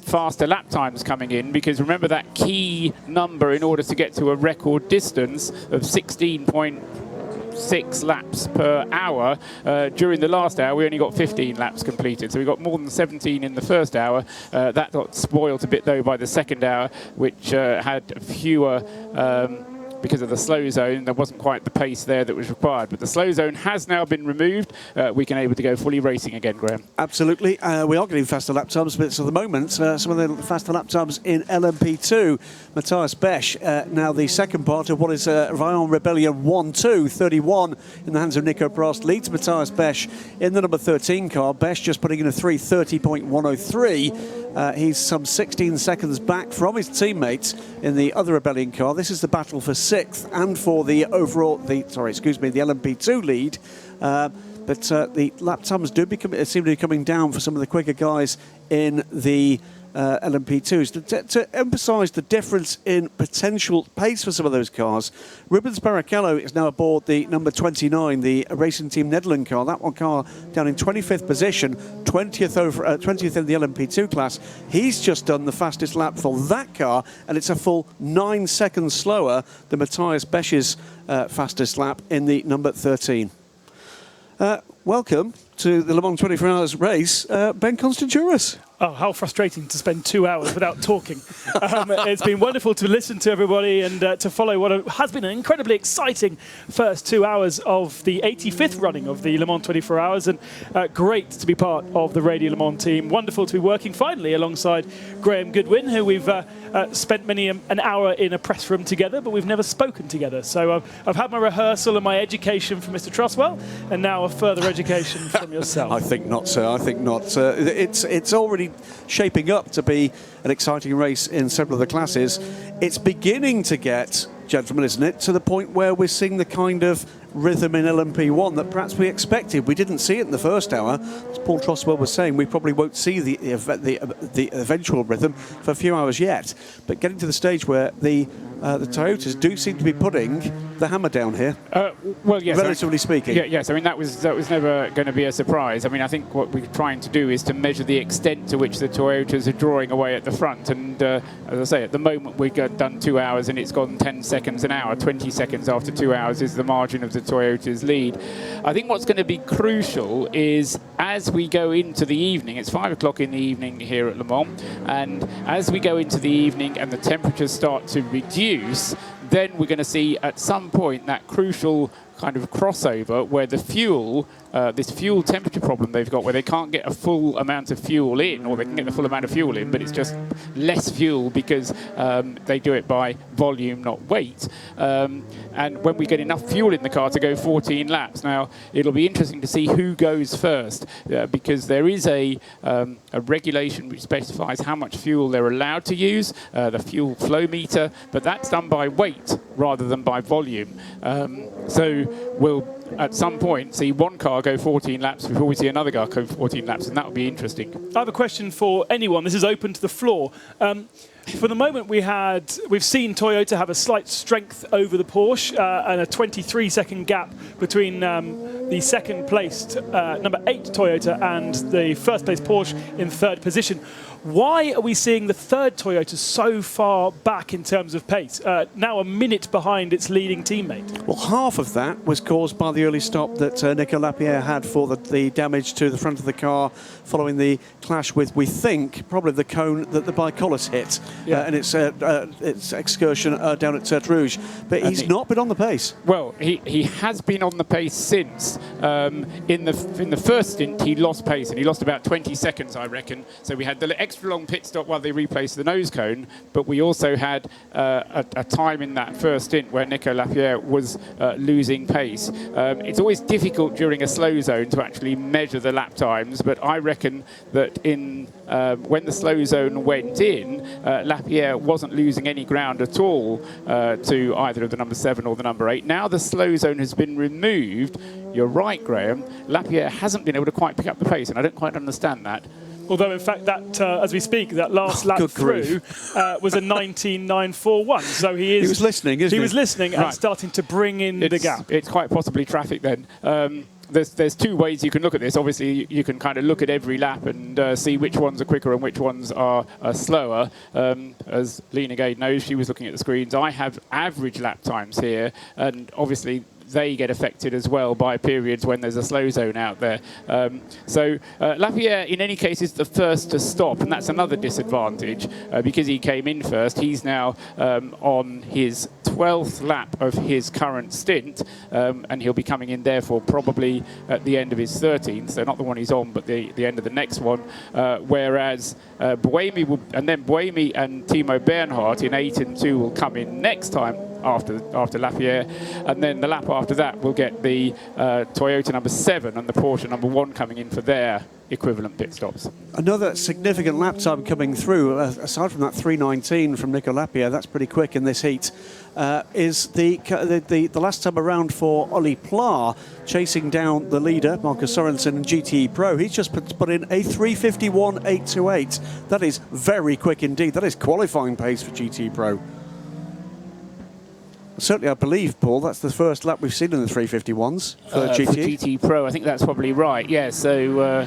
faster lap times coming in, because remember that key number in order to get to a record distance of 16.6 laps per hour. During the last hour we only got 15 laps completed, so we got more than 17 in the first hour. That got spoiled a bit though by the second hour, which had fewer because of the slow zone. There wasn't quite the pace there that was required, but the slow zone has now been removed. We can able to go fully racing again, Graham. Absolutely. We are getting faster lap times, but at the moment, some of the faster lap times in LMP2. Matthias Besch, now the second part of what is Vaillant Rebellion 1-2, 31 in the hands of Nico Prost, leads Matthias Besch in the number 13 car. Besch just putting in a 3:30.103. He's some 16 seconds back from his teammates in the other Rebellion car. This is the battle for 6th and for the overall, the LMP2 lead. But the lap times do seem to be coming down for some of the quicker guys in the LMP2s. To emphasise the difference in potential pace for some of those cars, Rubens Barrichello is now aboard the number 29, the Racing Team Netherlands car. That one car down in 25th position, 20th in the LMP2 class. He's just done the fastest lap for that car, and it's a full 9 seconds slower than Matthias Besch's fastest lap in the number 13. Welcome to the Le Mans 24 Hours race, Ben Constanturis. Oh, how frustrating to spend 2 hours without talking. It's been wonderful to listen to everybody and to follow what has been an incredibly exciting first 2 hours of the 85th running of the Le Mans 24 Hours, and great to be part of the Radio Le Mans team. Wonderful to be working finally alongside Graham Goodwin, who we've spent many an hour in a press room together, but we've never spoken together. So I've had my rehearsal and my education from Mr. Troswell, and now a further education from yourself. I think not, sir. I think not. It's already shaping up to be an exciting race in several of the classes. It's beginning to get, gentlemen, isn't it, to the point where we're seeing the kind of rhythm in LMP1 that perhaps we expected. We didn't see it in the first hour. As Paul Troswell was saying, we probably won't see the eventual rhythm for a few hours yet. But getting to the stage where the Toyotas do seem to be putting the hammer down here. Well, yes, relatively speaking. Yes, I mean that was never going to be a surprise. I mean, I think what we're trying to do is to measure the extent to which the Toyotas are drawing away at the front. And as I say, at the moment we've done 2 hours and it's gone 10 seconds an hour. 20 seconds after 2 hours is the margin of the Toyota's lead. I think what's going to be crucial is as we go into the evening, it's 5 o'clock in the evening here at Le Mans, and as we go into the evening and the temperatures start to reduce, then we're going to see at some point that crucial kind of crossover where the fuel, this fuel temperature problem they've got, where they can't get a full amount of fuel in, or they can get the full amount of fuel in, but it's just less fuel because they do it by volume, not weight. And when we get enough fuel in the car to go 14 laps, now it'll be interesting to see who goes first, because there is a regulation which specifies how much fuel they're allowed to use, the fuel flow meter, but that's done by weight rather than by volume. So we'll at some point see one car go 14 laps before we see another car go 14 laps, and that will be interesting. I have a question for anyone. This is open to the floor. For the moment, we've seen Toyota have a slight strength over the Porsche and a 23-second gap between the second-placed number 8 Toyota and the first-place Porsche in third position. Why are we seeing the third Toyota so far back in terms of pace, now a minute behind its leading teammate? Well, half of that was caused by the early stop that Nico Lapierre had for the damage to the front of the car following the clash with, we think, probably the cone that the Bicollis hit and its excursion down at Tertre Rouge. But he's not been on the pace. Well, he has been on the pace since. In the first stint, he lost pace, and he lost about 20 seconds, I reckon. So we had the extra long pit stop while they replaced the nose cone, but we also had a time in that first stint where Nico Lapierre was losing pace. It's always difficult during a slow zone to actually measure the lap times, but I reckon that when the slow zone went in, Lapierre wasn't losing any ground at all to either of the number 7 or the number 8. Now the slow zone has been removed. You're right, Graham. Lapierre hasn't been able to quite pick up the pace, and I don't quite understand that. Although, in fact, that as we speak, that last lap through was a 19.941. So he was listening, isn't he? He was listening and starting to bring in the gap. It's quite possibly traffic then. There's two ways you can look at this. Obviously, you can kind of look at every lap and see which ones are quicker and which ones are slower. As Lena Gade knows, she was looking at the screens. I have average lap times here, and obviously they get affected as well by periods when there's a slow zone out there. So Lapierre, in any case, is the first to stop, and that's another disadvantage because he came in first. He's now on his 12th lap of his current stint, and he'll be coming in therefore probably at the end of his 13th, so not the one he's on, but the end of the next one. Whereas Buemi and Timo Bernhardt in 8 and 2 will come in next time after Lapierre, and then the lap after that we'll get the Toyota number 7 and the Porsche number 1 coming in for their equivalent pit stops. Another significant lap time coming through, aside from that 3:19 from Nico Lapierre, that's pretty quick in this heat, is the last time around for Olli Pla, chasing down the leader, Marcus Sorensen in GTE Pro. He's just put in a 3:51.828. That is very quick indeed. That is qualifying pace for GTE Pro. Certainly, I believe, Paul, that's the first lap we've seen in the 351s for GT. For GT Pro, I think that's probably right. Yeah, so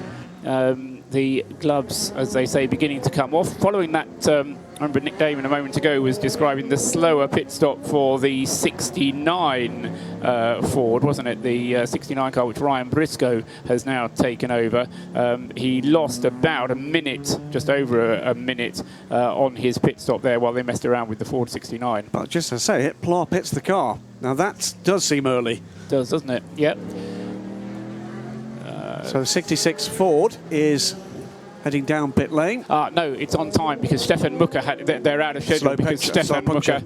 the gloves, as they say, beginning to come off. Following that, I remember Nick Damon a moment ago was describing the slower pit stop for the 69 Ford, wasn't it? The 69 car, which Ryan Briscoe has now taken over. He lost about a minute, just over a minute, on his pit stop there while they messed around with the Ford 69. But just to say it, Pla pits the car. Now that does seem early. Does, doesn't it? Yep. So 66 Ford is heading down pit lane. No, it's on time because Stefan Mucker they're out of schedule because Stefan Mucker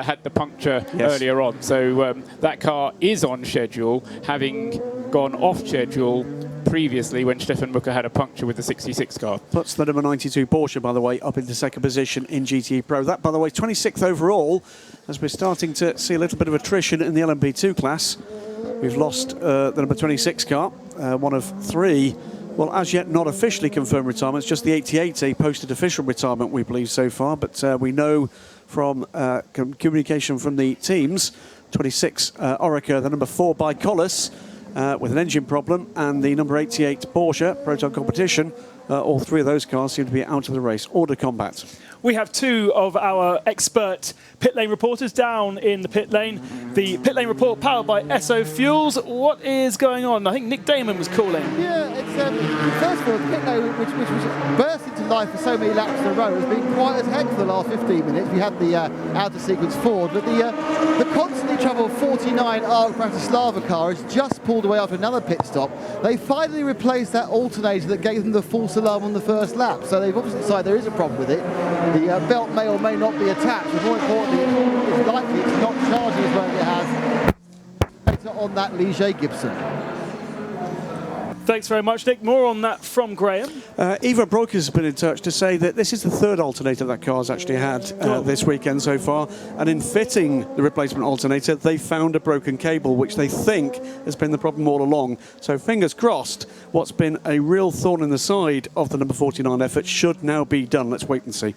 had the puncture earlier on. So that car is on schedule, having gone off schedule previously when Stefan Mucker had a puncture with the 66 car. Puts the number 92 Porsche, by the way, up into second position in GTE Pro. That, by the way, 26th overall, as we're starting to see a little bit of attrition in the LMP2 class. We've lost the number 26 car, one of 3. Well, as yet not officially confirmed retirements, just the 88, a posted official retirement, we believe, so far. But we know from communication from the teams, 26 Orica, the number 4 Bicollis with an engine problem, and the number 88 Porsche Proton Competition all three of those cars seem to be out of the race. Order combat. We have two of our expert pit lane reporters down in the pit lane. The pit lane report powered by Esso Fuels. What is going on? I think Nick Damon was calling. Yeah, it's first of all, the pit lane, which was burst into life for so many laps in a row, has been quiet as heck for the last 15 minutes. We had the outer sequence forward, but the constantly troubled 49 ARC Bratislava car has just pulled away after another pit stop. They finally replaced that alternator that gave them the false alarm on the first lap, so they've obviously decided there is a problem with it. The belt may or may not be attached, but more importantly, it's likely it's not charging as well as it has on that Ligier Gibson. Thanks very much, Nick. More on that from Graham. Eva Broekers has been in touch to say that this is the third alternator that car's actually had this weekend so far, and in fitting the replacement alternator they found a broken cable, which they think has been the problem all along. So fingers crossed, what's been a real thorn in the side of the number 49 effort should now be done. Let's wait and see.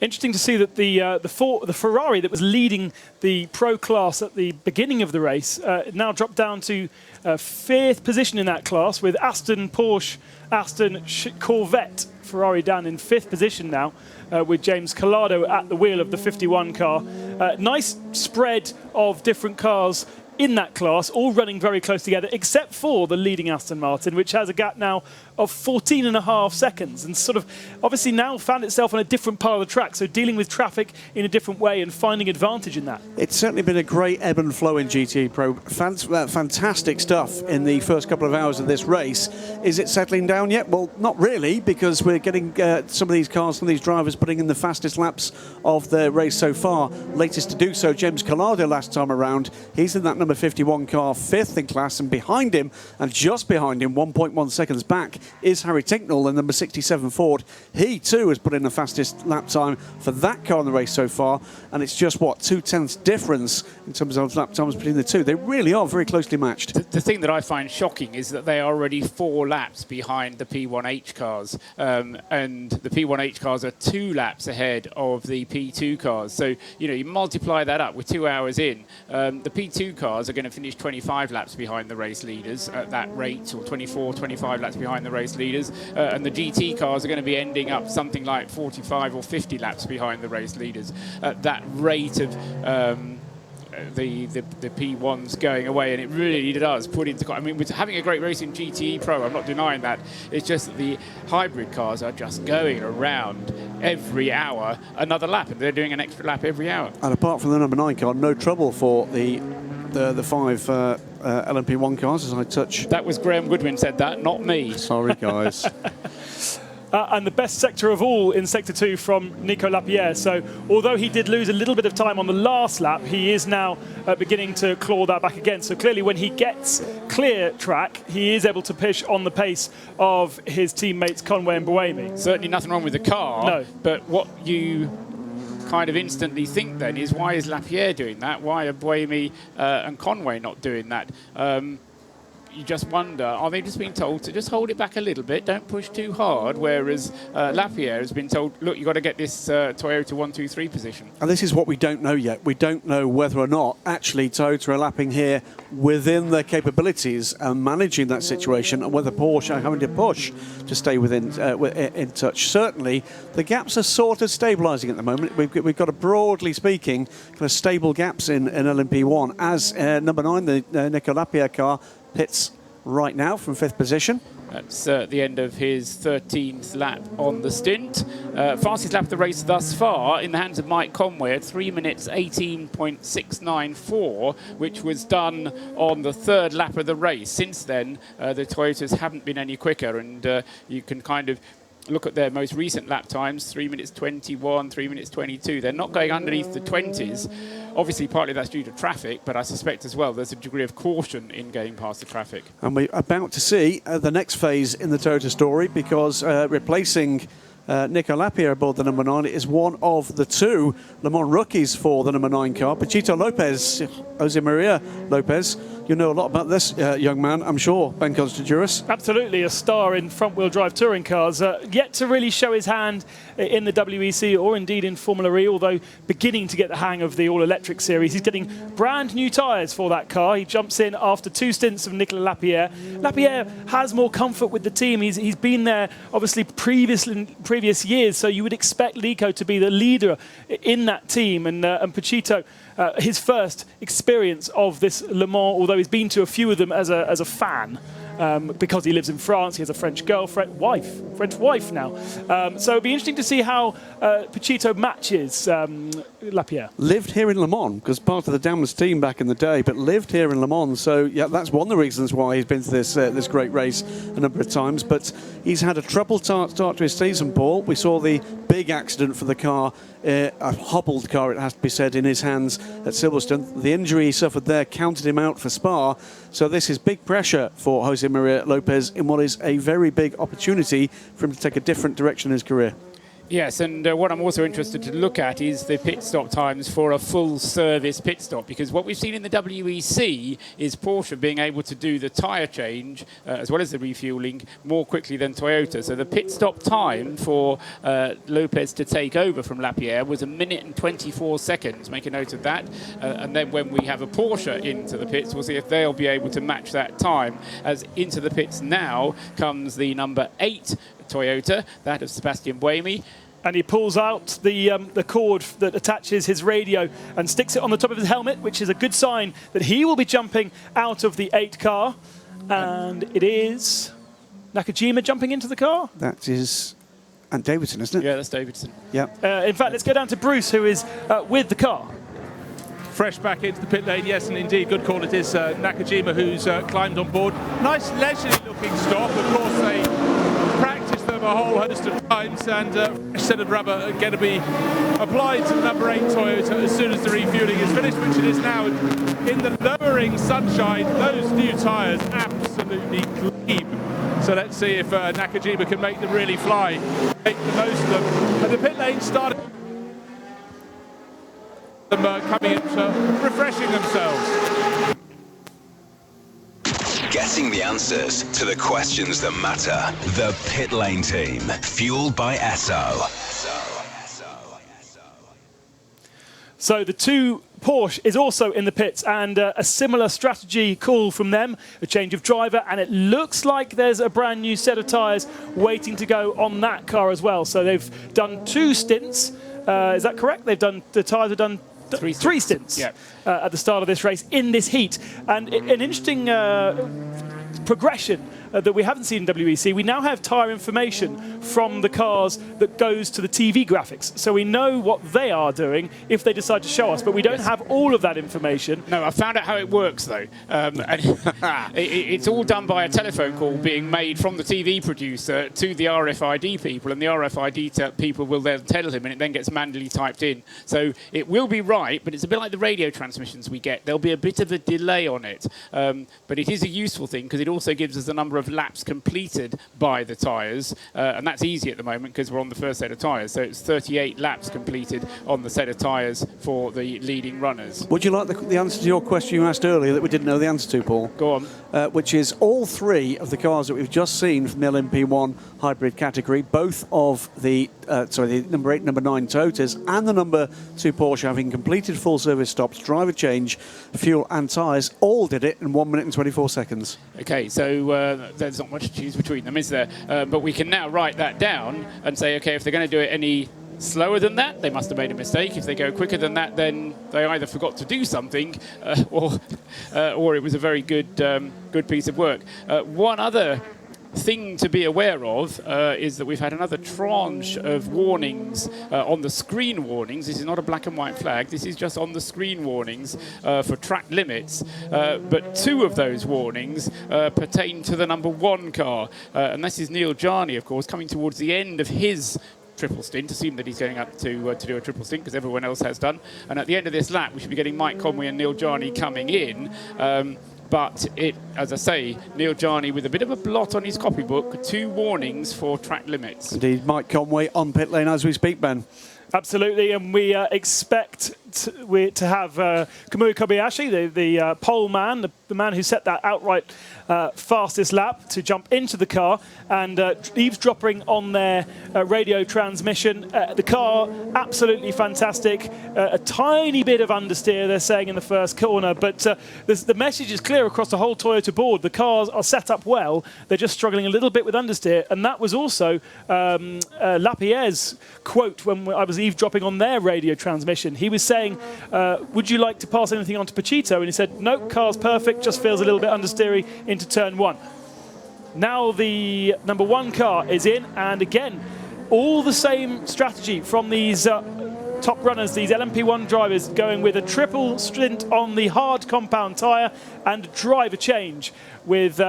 Interesting to see that the Ferrari that was leading the Pro class at the beginning of the race now dropped down to 5th position in that class, with Aston, Porsche, Aston, Corvette, Ferrari down in 5th position now, with James Collado at the wheel of the 51 car. Nice spread of different cars in that class, all running very close together, except for the leading Aston Martin, which has a gap now of 14.5 seconds, and sort of obviously now found itself on a different part of the track, so dealing with traffic in a different way and finding advantage in that. It's certainly been a great ebb and flow in GT Pro. Fantastic stuff in the first couple of hours of this race. Is it settling down yet? Well, not really, because we're getting some of these cars, some of these drivers putting in the fastest laps of the race so far. Latest to do so, James Collado last time around. He's in that number 51 car, 5th in class, and behind him, and just behind him, 1.1 seconds back, is Harry Tinknell in number 67 Ford. He too has put in the fastest lap time for that car in the race so far, and it's just, what, 0.2 difference in terms of lap times between the two. They really are very closely matched. The thing that I find shocking is that they are already 4 laps behind the P1H cars, and the P1H cars are 2 laps ahead of the P2 cars. So, you know, you multiply that up with 2 hours in. The P2 cars are going to finish 25 laps behind the race leaders at that rate, or 24, 25 laps behind the race leaders, and the GT cars are going to be ending up something like 45 or 50 laps behind the race leaders at that rate of the P1s going away, and it really does put into... I mean, with having a great race in GTE Pro, I'm not denying that. It's just that the hybrid cars are just going around every hour another lap, and they're doing an extra lap every hour. And apart from the number 9 car, no trouble for the 5 LMP1 cars, as I touch. That was Graham Goodwin said that, not me. Sorry, guys. And the best sector of all in Sector 2 from Nico Lapierre. So although he did lose a little bit of time on the last lap, he is now beginning to claw that back again. So clearly when he gets clear track, he is able to push on the pace of his teammates Conway and Buemi. Certainly nothing wrong with the car, no. But what you kind of instantly think then is, why is Lapierre doing that? Why are Buemi and Conway not doing that? You just wonder, are they just being told to just hold it back a little bit, don't push too hard, whereas Lapierre has been told, look, you've got to get this Toyota 1, 2, 3 position. And this is what we don't know yet. We don't know whether or not actually Toyota are lapping here within their capabilities and managing that situation, and whether Porsche are having to push to stay within in touch. Certainly, the gaps are sort of stabilising at the moment. We've got a, broadly speaking, kind of stable gaps in LMP1 as number 9, the Nico Lapierre car, pits right now from 5th position. That's the end of his 13th lap on the stint. Fastest lap of the race thus far in the hands of Mike Conway at 3 minutes 18.694, which was done on the 3rd lap of the race. Since then, the Toyotas haven't been any quicker, and you can kind of look at their most recent lap times, 3 minutes 21, 3 minutes 22. They're not going underneath the 20s. Obviously, partly that's due to traffic, but I suspect as well there's a degree of caution in getting past the traffic. And we're about to see the next phase in the Toyota story, because replacing Nico Lapierre aboard the number 9 is one of the 2 Le Mans rookies for the number 9 car. Pachito Lopez, Jose Maria Lopez. You know a lot about this young man, I'm sure, Ben Constantiouris. Absolutely, a star in front-wheel drive touring cars. Yet to really show his hand in the WEC or indeed in Formula E, although beginning to get the hang of the all-electric series. He's getting brand new tyres for that car. He jumps in after 2 stints of Nicolas Lapierre. Lapierre has more comfort with the team. He's been there, obviously, previous years, so you would expect Nico to be the leader in that team. And Pachito, his first experience of this Le Mans, although he's been to a few of them as a fan, because he lives in France. He has a French French wife now. So it'll be interesting to see how Pachito matches Lapierre. Lived here in Le Mans, because part of the Dammers team back in the day, but lived here in Le Mans. So yeah, that's one of the reasons why he's been to this great race a number of times. But he's had a troubled start to his season, Paul. We saw the big accident for the car, a hobbled car, it has to be said, in his hands at Silverstone. The injury he suffered there counted him out for Spa. So this is big pressure for Jose Maria Lopez in what is a very big opportunity for him to take a different direction in his career. Yes, and what I'm also interested to look at is the pit stop times for a full service pit stop, because what we've seen in the WEC is Porsche being able to do the tyre change as well as the refueling more quickly than Toyota. So the pit stop time for Lopez to take over from Lapierre was 1 minute and 24 seconds. Make a note of that. And then when we have a Porsche into the pits, we'll see if they'll be able to match that time. As into the pits now comes the number 8 Toyota, that of Sebastian Buemi. And he pulls out the cord that attaches his radio and sticks it on the top of his helmet, which is a good sign that he will be jumping out of the 8 car. And it is Nakajima jumping into the car. That is Ant Davidson, isn't it? Yeah, that's Davidson. Yeah. In fact, let's go down to Bruce, who is with the car. Fresh back into the pit lane, yes, and indeed, good call. It is Nakajima who's climbed on board. Nice leisurely looking stop. Of course, they practiced them a whole host of times, and a set of rubber going to be applied to the number 8 Toyota as soon as the refueling is finished, which it is now. In the lowering sunshine, those new tyres absolutely gleam. So let's see if Nakajima can make them really fly, make the most of them. And the pit lane started them coming in, refreshing themselves. Getting the answers to the questions that matter. The Pit Lane Team, fueled by Esso. So the 2 Porsche is also in the pits, and a similar strategy call from them, a change of driver, and it looks like there's a brand new set of tyres waiting to go on that car as well. So they've done 2 stints. Is that correct? The tyres have done 3 stints at the start of this race in this heat. And an interesting progression that we haven't seen in WEC. We now have tyre information from the cars that goes to the TV graphics. So we know what they are doing if they decide to show us, but we don't have all of that information. No, I found out how it works, though. And it's all done by a telephone call being made from the TV producer to the RFID people, and the RFID people will then tell him, and it then gets manually typed in. So it will be right, but it's a bit like the radio transmissions we get. There'll be a bit of a delay on it. But it is a useful thing because it also gives us the number of laps completed by the tyres, and that's easy at the moment because we're on the first set of tyres. So it's 38 laps completed on the set of tyres for the leading runners. Would you like the answer to your question you asked earlier that we didn't know the answer to, Paul? Go on. Which is all 3 of the cars that we've just seen from the LMP1 hybrid category, both of the number 8, number 9 Toyotas and the number 2 Porsche, having completed full service stops, driver change, fuel and tyres, all did it in 1 minute and 24 seconds. Okay, so there's not much to choose between them, is there? But we can now write that down and say, okay, if they're going to do it any slower than that, they must have made a mistake. If they go quicker than that, then they either forgot to do something or it was a very good piece of work. One other thing to be aware of is that we've had another tranche of warnings on the screen warnings. This is not a black and white flag. This is just on the screen warnings for track limits. But 2 of those warnings pertain to the number 1 car. And this is Neil Jarni, of course, coming towards the end of his triple stint. Assume that he's going up to do a triple stint because everyone else has done. And at the end of this lap, we should be getting Mike Conway and Neil Jarni coming in. But as I say, Neil Jarney with a bit of a blot on his copybook, 2 warnings for track limits. Indeed, Mike Conway on pit lane as we speak, Ben. Absolutely, and we expect to have Kamui Kobayashi, the pole man, the man who set that outright fastest lap, to jump into the car and eavesdropping on their radio transmission. The car, absolutely fantastic. A tiny bit of understeer, they're saying, in the first corner, but the message is clear across the whole Toyota board. The cars are set up well. They're just struggling a little bit with understeer, and that was also Lapierre's quote when I was eavesdropping on their radio transmission. He was saying, would you like to pass anything on to Pachito? And he said, no, car's perfect, just feels a little bit understeery into turn 1. Now the number 1 car is in, and again, all the same strategy from these top runners, these LMP1 drivers, going with a triple stint on the hard compound tyre and a driver change with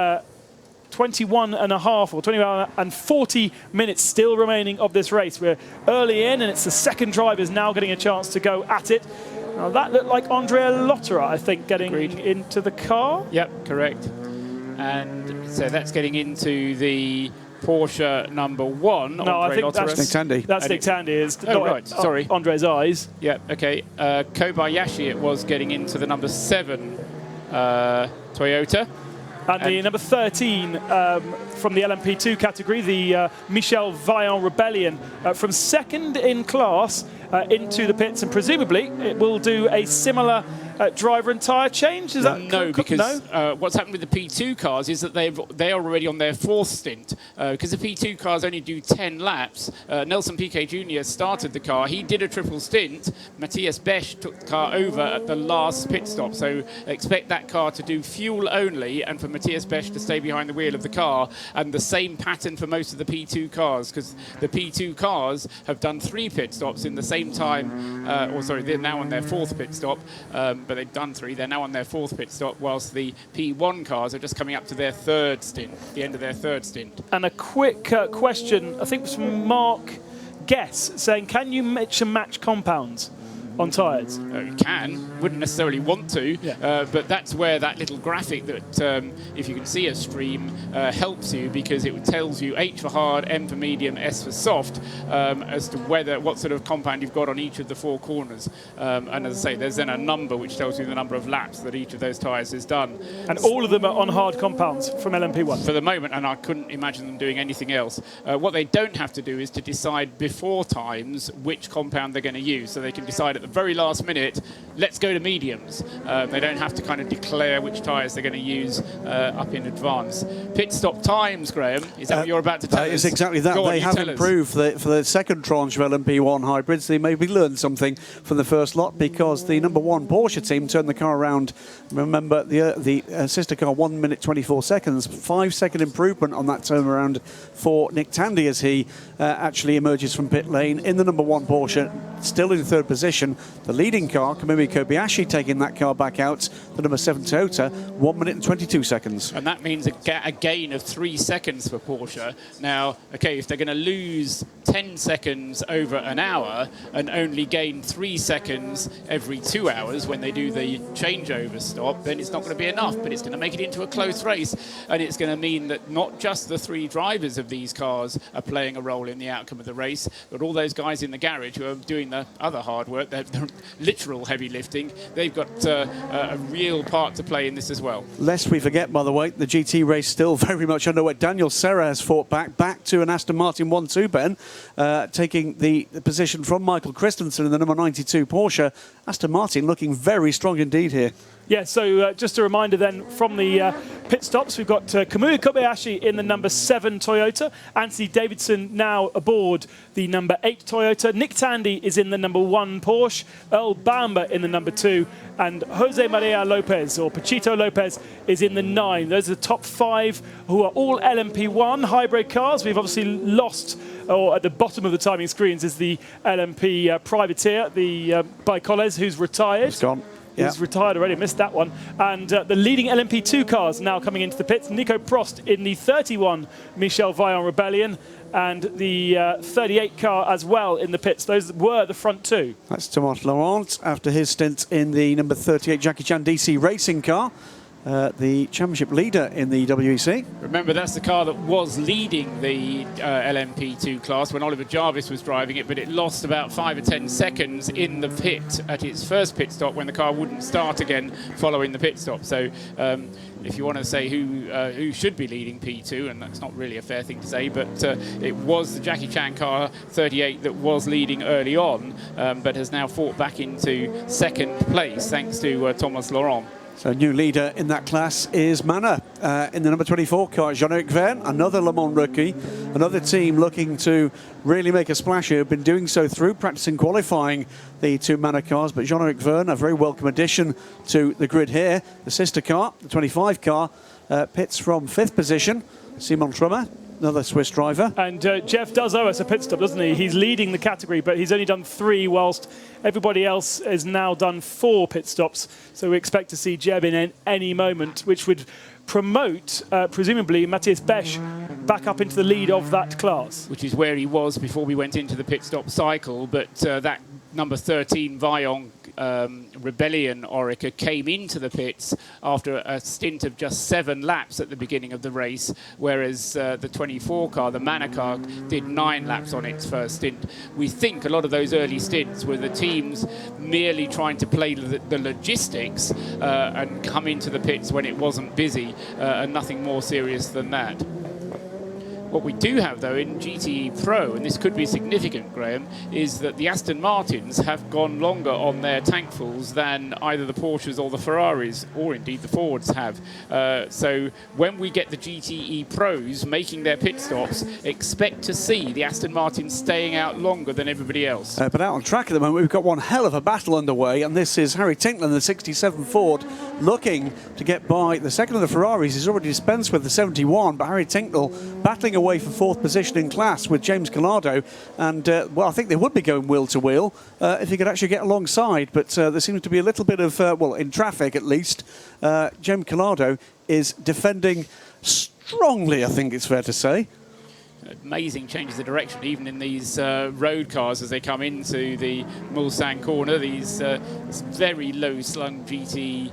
21 and a half or 21 and 40 minutes still remaining of this race. We're early in, and it's the second drivers now getting a chance to go at it. Now that looked like Andrea Lotterer, I think, getting into the car. Yep, correct. And so that's getting into the Porsche number 1. No, I think that's Nick Tandy. That's Nick Tandy. Right, sorry. Andre's eyes. Yeah, okay. Kobayashi, it was getting into the number 7 Toyota. And the number 13 from the LMP2 category, the Michel Vaillant Rebellion, from second in class into the pits, and presumably it will do a similar driver and tyre change. Is that no? Because what's happened with the P2 cars is that they are already on their 4th stint. Because the P2 cars only do 10 laps. Nelson Piquet Jr. started the car. He did a triple stint. Matthias Besch took the car over at the last pit stop. So expect that car to do fuel only, and for Matthias Besch to stay behind the wheel of the car. And the same pattern for most of the P2 cars, because the P2 cars have done 3 pit stops in the same time. They're now on their 4th pit stop. But they've done 3. They're now on their 4th pit stop, whilst the P1 cars are just coming up to their 3rd stint, the end of their 3rd stint. And a quick question, I think it was from Mark Guess, saying, can you mix and match compounds on tyres? You can, wouldn't necessarily want to, but that's where that little graphic that, if you can see a stream, helps you, because it tells you H for hard, M for medium, S for soft, as to what sort of compound you've got on each of the 4 corners. And as I say, there's then a number which tells you the number of laps that each of those tyres has done. And all of them are on hard compounds from LMP1? For the moment, and I couldn't imagine them doing anything else. What they don't have to do is to decide before times which compound they're going to use, so they can decide at the very last minute, let's go to mediums. They don't have to kind of declare which tyres they're going to use up in advance. Pit stop times, Graham, is that what you're about to tell us? That is exactly that. They have improved for the second tranche of LMP1 hybrids. They maybe learned something from the first lot, because the number 1 Porsche team turned the car around. Remember, the sister car 1 minute 24 seconds, 5-second improvement on that turnaround for Nick Tandy as he actually emerges from pit lane in the number 1 Porsche, still in 3rd position. The leading car, Kamui Kobayashi, taking that car back out, the number 7 Toyota, 1 minute and 22 seconds. And that means a gain of 3 seconds for Porsche. Now, okay, if they're going to lose 10 seconds over an hour and only gain 3 seconds every 2 hours when they do the changeover stop, then it's not going to be enough, but it's going to make it into a close race, and it's going to mean that not just the 3 drivers of these cars are playing a role in the outcome of the race, but all those guys in the garage who are doing the other hard work, the literal heavy lifting, they've got a real part to play in this as well. Lest we forget, by the way, the GT race still very much underway. Daniel Serra has fought back to an Aston Martin 1-2, Ben, taking the position from Michael Christensen in the number 92 Porsche. Aston Martin looking very strong indeed here. Yeah, so just a reminder then from the pit stops, we've got Kamui Kobayashi in the number 7 Toyota, Anthony Davidson now aboard the number 8 Toyota, Nick Tandy is in the number 1 Porsche, Earl Bamber in the number 2, and Jose Maria Lopez, or Pachito Lopez, is in the 9. Those are the top 5 who are all LMP1 hybrid cars. We've obviously lost, or at the bottom of the timing screens is the LMP privateer, the Bicoles, who's retired. He's gone. He's retired already, missed that one. And the leading LMP2 cars now coming into the pits. Nico Prost in the 31 Michel Vaillant Rebellion, and the 38 car as well in the pits. Those were the front 2. That's Thomas Laurent after his stint in the number 38 Jackie Chan DC racing car. the championship leader in the WEC. Remember, that's the car that was leading the LMP2 class when Oliver Jarvis was driving it, but it lost about 5 or 10 seconds in the pit at its first pit stop when the car wouldn't start again following the pit stop. So if you want to say who should be leading P2, and that's not really a fair thing to say, but it was the Jackie Chan car 38 that was leading early on, but has now fought back into second place thanks to Thomas Laurent. So new leader in that class is Manor in the number 24 car. Jean-Eric Verne, another Le Mans rookie, another team looking to really make a splash here. Been doing so through practicing qualifying the two Manor cars, but Jean-Eric Verne, a very welcome addition to the grid here. The sister car, the 25 car, pits from 5th position. Simon Trummer, another Swiss driver. And Jeff does owe us a pit stop, doesn't he? He's leading the category, but he's only done 3, whilst everybody else has now done 4 pit stops. So we expect to see Jeb in any moment, which would promote, presumably, Matthias Besch back up into the lead of that class. Which is where he was before we went into the pit stop cycle, but that number 13 Vaillant Rebellion Orica came into the pits after a stint of just 7 laps at the beginning of the race, whereas the 24 car, the Manor car, did 9 laps on its first stint. We think a lot of those early stints were the teams merely trying to play the logistics and come into the pits when it wasn't busy, and nothing more serious than that. What we do have, though, in GTE Pro, and this could be significant, Graham, is that the Aston Martins have gone longer on their tankfuls than either the Porsches or the Ferraris, or indeed the Fords have. So when we get the GTE Pros making their pit stops, expect to see the Aston Martins staying out longer than everybody else. But out on track at the moment, we've got one hell of a battle underway, and this is Harry Tinkler, the 67 Ford, looking to get by the second of the Ferraris. He's already dispensed with the 71, but Harry Tinkler battling away for 4th position in class with James Collado, and well, I think they would be going wheel to wheel if he could actually get alongside, but there seems to be a little bit of well, in traffic at least. James Collado is defending strongly, I think it's fair to say. Amazing changes of direction even in these road cars as they come into the Mulsanne corner, these very low slung GT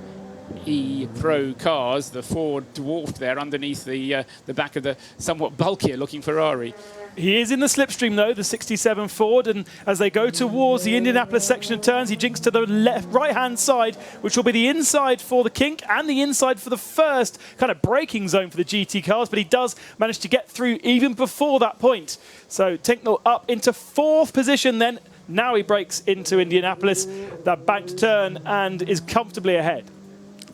Pro cars. The Ford dwarfed there underneath the back of the somewhat bulkier looking Ferrari. He is in the slipstream, though, the 67 Ford, and as they go towards the Indianapolis section of turns, he jinks to the right-hand side, which will be the inside for the kink and the inside for the first kind of braking zone for the GT cars, but he does manage to get through even before that point. So Tinknell up into 4th position then. Now he brakes into Indianapolis, that banked turn, and is comfortably ahead.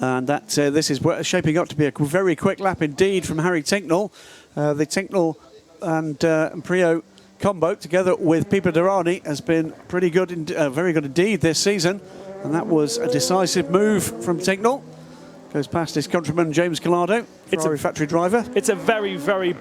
And that this is shaping up to be a very quick lap indeed from Harry Tinknell. The Tinknell and Prio combo together with Pipo Derani has been pretty good, very good indeed this season. And that was a decisive move from Tinknell. Goes past his countryman James Collado, Ferrari factory driver. It's a very, very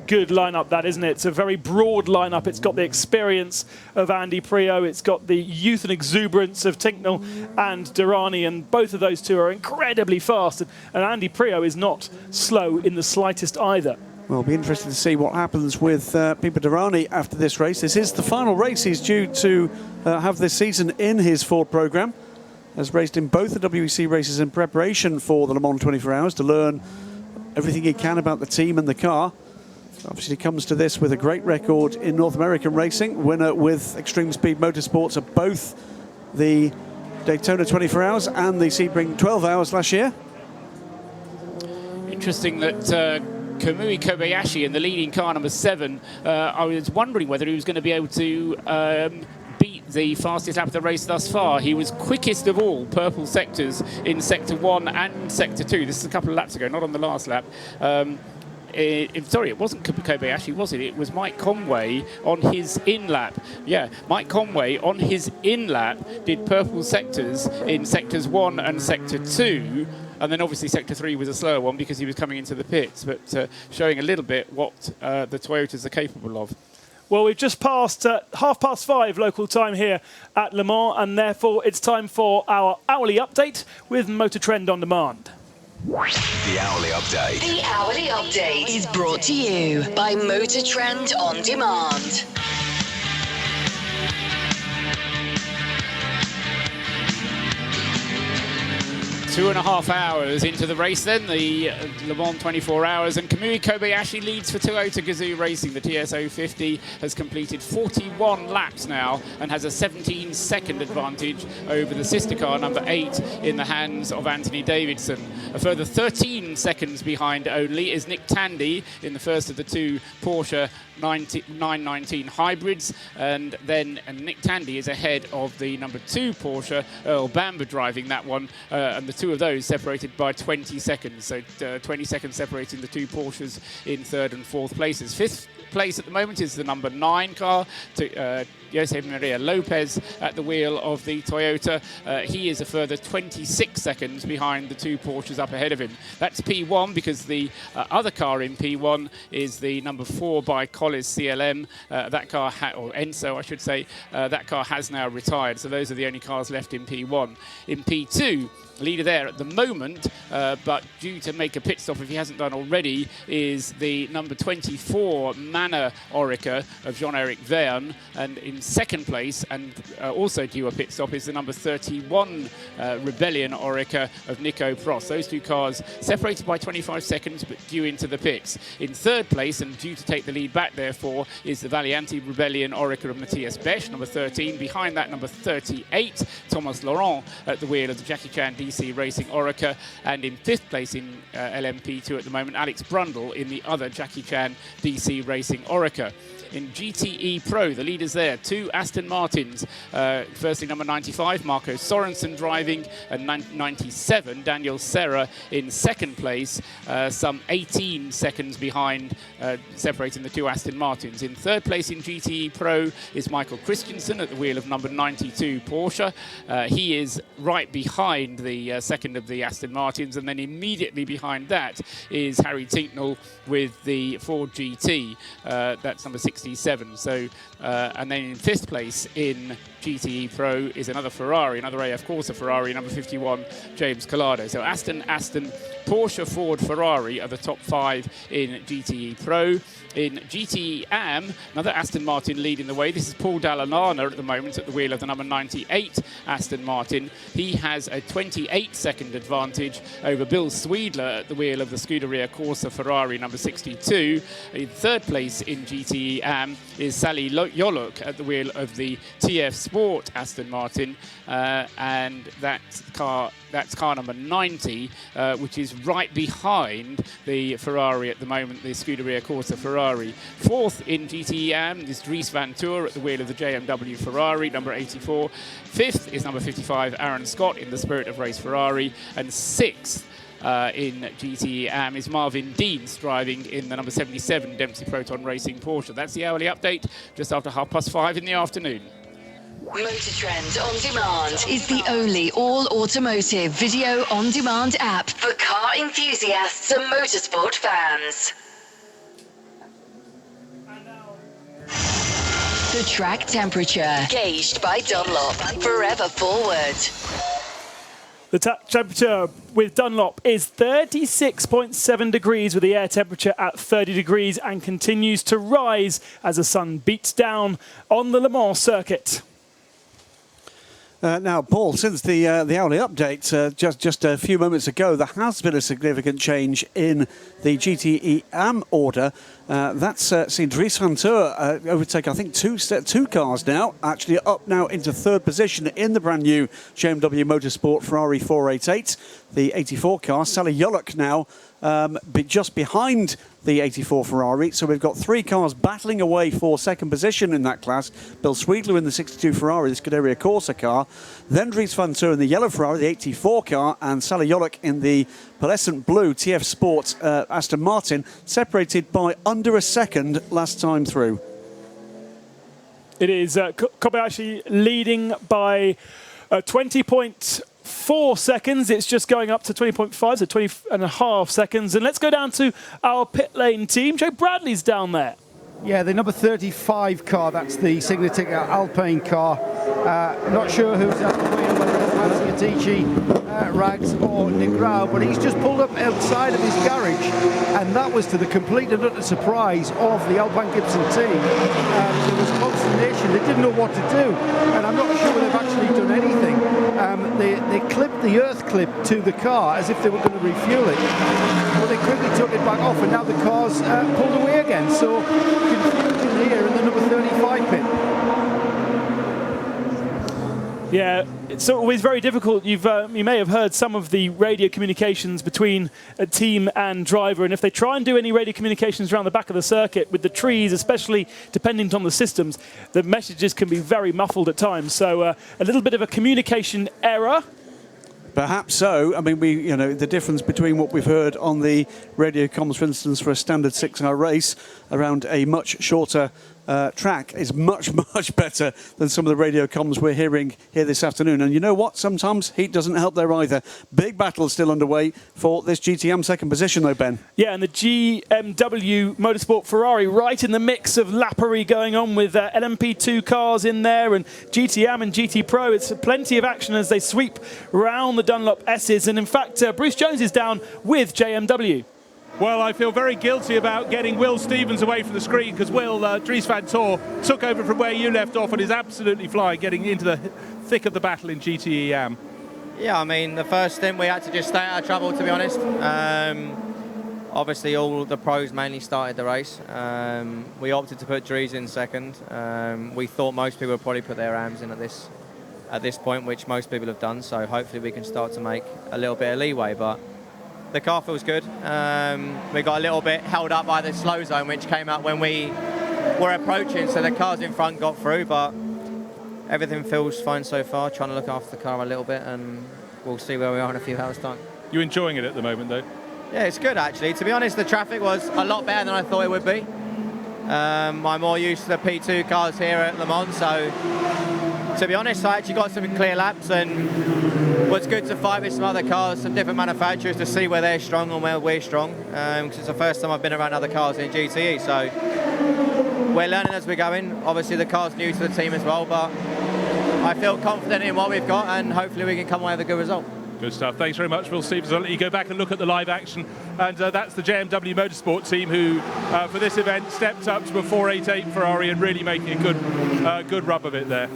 good lineup, that, isn't it? It's a very broad lineup. It's got the experience of Andy Prio, it's got the youth and exuberance of Tinknell and Derani, and both of those two are incredibly fast, and Andy Prio is not slow in the slightest either. Well, it'll be interesting to see what happens with Pipo Derani after this race. This is the final race he's due to have this season in his Ford programme. Has raced in both the WEC races in preparation for the Le Mans 24 Hours to learn everything he can about the team and the car. Obviously comes to this with a great record in North American racing, winner with Extreme Speed Motorsports at both the Daytona 24 Hours and the Sebring 12 Hours last year. Interesting that Kamui Kobayashi in the leading car, number 7, I was wondering whether he was going to be able to beat the fastest lap of the race thus far. He was quickest of all purple sectors in Sector 1 and Sector 2. This is a couple of laps ago, not on the last lap. Sorry, it wasn't Kobayashi, was it? It was Mike Conway on his in-lap. Yeah, Mike Conway on his in-lap did purple sectors in Sectors 1 and Sector 2, and then obviously Sector 3 was a slower one because he was coming into the pits, but showing a little bit what the Toyotas are capable of. Well, we've just passed 5:30 local time here at Le Mans, and therefore it's time for our hourly update with Motor Trend On Demand. The Hourly Update. The Hourly Update is brought to you by Motor Trend On Demand. 2.5 hours into the race then, the Le Mans 24 hours, and Kamui Kobayashi leads for Toyota Gazoo Racing. The TSO 50 has completed 41 laps now and has a 17-second advantage over the sister car, number 8, in the hands of Anthony Davidson. A further 13 seconds behind only is Nick Tandy in the first of the two Porsche 919 hybrids, and then Nick Tandy is ahead of the number 2 Porsche, Earl Bamber driving that one, and the two of those separated by 20 seconds. So 20 seconds separating the two Porsches in 3rd and 4th places. 5th place at the moment is the number 9 car, Jose Maria Lopez at the wheel of the Toyota. He is a further 26 seconds behind the two Porsches up ahead of him. That's P1 because the other car in P1 is the number 4 by Collis CLM. That car, or Enso I should say, that car has now retired. So those are the only cars left in P1. In P2, leader there at the moment, but due to make a pit stop if he hasn't done already, is the number 24 Manor Orica of Jean-Eric Verne, and in second place, and also due a pit stop, is the number 31 Rebellion Orica of Nico Prost. Those two cars separated by 25 seconds but due into the pits. In 3rd place, and due to take the lead back therefore, is the Valianti Rebellion Orica of Matthias Besch, number 13. Behind that, number 38 Thomas Laurent at the wheel of the Jackie Chan DC Racing Orica, and in 5th place in LMP2 at the moment, Alex Brundle in the other Jackie Chan DC Racing Orica. In GTE Pro, the leaders there, 2 Aston Martins. Firstly, number 95, Marco Sorensen driving, and 97, Daniel Serra in 2nd place, some 18 seconds behind, separating the 2 Aston Martins. In 3rd place in GTE Pro is Michael Christensen at the wheel of number 92 Porsche. He is right behind the second of the Aston Martins, and then immediately behind that is Harry Tinknell with the Ford GT. That's number 67. So, and then in 5th place in GTE Pro is another Ferrari, another AF Corsa Ferrari, number 51, James Collado. So Aston, Porsche, Ford, Ferrari are the top 5 in GTE Pro. In GTE AM, another Aston Martin leading the way. This is Paul Dallanana at the moment at the wheel of the number 98 Aston Martin. He has a 28-second advantage over Bill Sweedler at the wheel of the Scuderia Corsa Ferrari number 62. In 3rd place in GTE AM is Sally Yoluk at the wheel of the TF Sport Aston Martin, and that's car number 90, which is right behind the Ferrari at the moment, the Scuderia Corsa Ferrari. 4th in GTE AM is Dries Van Tour at the wheel of the JMW Ferrari, number 84. 5th is number 55, Aaron Scott in the Spirit of Race Ferrari, and 6th in GTE AM is Marvin Deans driving in the number 77 Dempsey Proton Racing Porsche. That's the hourly update just after 5:30 in the afternoon. Motor Trend On Demand is the only all-automotive video on-demand app for car enthusiasts and motorsport fans. The track temperature, gauged by Dunlop, forever forward. The temperature with Dunlop is 36.7 degrees, with the air temperature at 30 degrees, and continues to rise as the sun beats down on the Le Mans circuit. Now, Paul, since the hourly update just a few moments ago, there has been a significant change in the GTE AM order. That's seen Dries Van Tour overtake, I think, two cars now, actually up now into 3rd position in the brand new JMW Motorsport Ferrari 488, the 84 car. Sally Yoluk now just behind the 84 Ferrari. So we've got 3 cars battling away for 2nd position in that class. Bill Sweedler in the 62 Ferrari, the Scuderia Corsa car. Then Dries Van Tour in the yellow Ferrari, the 84 car, and Sally Yoluk in the pearlescent blue TF Sport Aston Martin, separated by under a second last time through. It is Kobayashi leading by 20.4 seconds. It's just going up to 20.5, so 20.5 seconds. And let's go down to our pit lane team. Joe Bradley's down there. Yeah, the number 35 car, that's the Signature Alpine car. Not sure who's at the wheel, whether it's Mazziotici, Rags or Negrao, but he's just pulled up outside of his garage, and that was to the complete and utter surprise of the Alpine Gibson team. There was consternation, they didn't know what to do, and I'm not sure they've actually done anything. They clipped the earth clip to the car as if they were going to refuel it. But they quickly took it back off, and now the car's pulled away again. So confusion here in the number 35 pit. Yeah, it's always very difficult. You may have heard some of the radio communications between a team and driver, and if they try and do any radio communications around the back of the circuit with the trees, especially dependent on the systems, the messages can be very muffled at times. So a little bit of a communication error. Perhaps so. I mean, the difference between what we've heard on the radio comms, for instance, for a standard 6-hour race around a much shorter track is much, much better than some of the radio comms we're hearing here this afternoon. And you know what? Sometimes heat doesn't help there either. Big battle still underway for this GTM second position, though, Ben. Yeah, and the GMW Motorsport Ferrari right in the mix of Lafargue going on with LMP2 cars in there and GTM and GT Pro. It's plenty of action as they sweep round the Dunlop S's. And in fact, Bruce Jones is down with JMW. Well, I feel very guilty about getting Will Stevens away from the screen because Will, Dries van Tor, took over from where you left off and is absolutely flying, getting into the thick of the battle in GTE-AM. Yeah, I mean, the first stint we had to just stay out of trouble, to be honest. Obviously, all the pros mainly started the race. We opted to put Dries in second. We thought most people would probably put their AMs in at this point, which most people have done, so hopefully we can start to make a little bit of leeway. But the car feels good. We got a little bit held up by the slow zone, which came out when we were approaching, so the cars in front got through, but everything feels fine so far. Trying to look after the car a little bit, and we'll see where we are in a few hours' time. You enjoying it at the moment, though? Yeah, it's good, actually. To be honest, the traffic was a lot better than I thought it would be. I'm more used to the P2 cars here at Le Mans, so to be honest, I actually got some clear laps, and was good to fight with some other cars, some different manufacturers, to see where they're strong and where we're strong. Because it's the first time I've been around other cars in GTE, so we're learning as we're going. Obviously, the car's new to the team as well, but I feel confident in what we've got, and hopefully we can come away with a good result. Good stuff. Thanks very much, Will Stevens. I'll let you go back and look at the live action. And that's the JMW Motorsport team who, for this event, stepped up to a 488 Ferrari and really making a good rub of it there.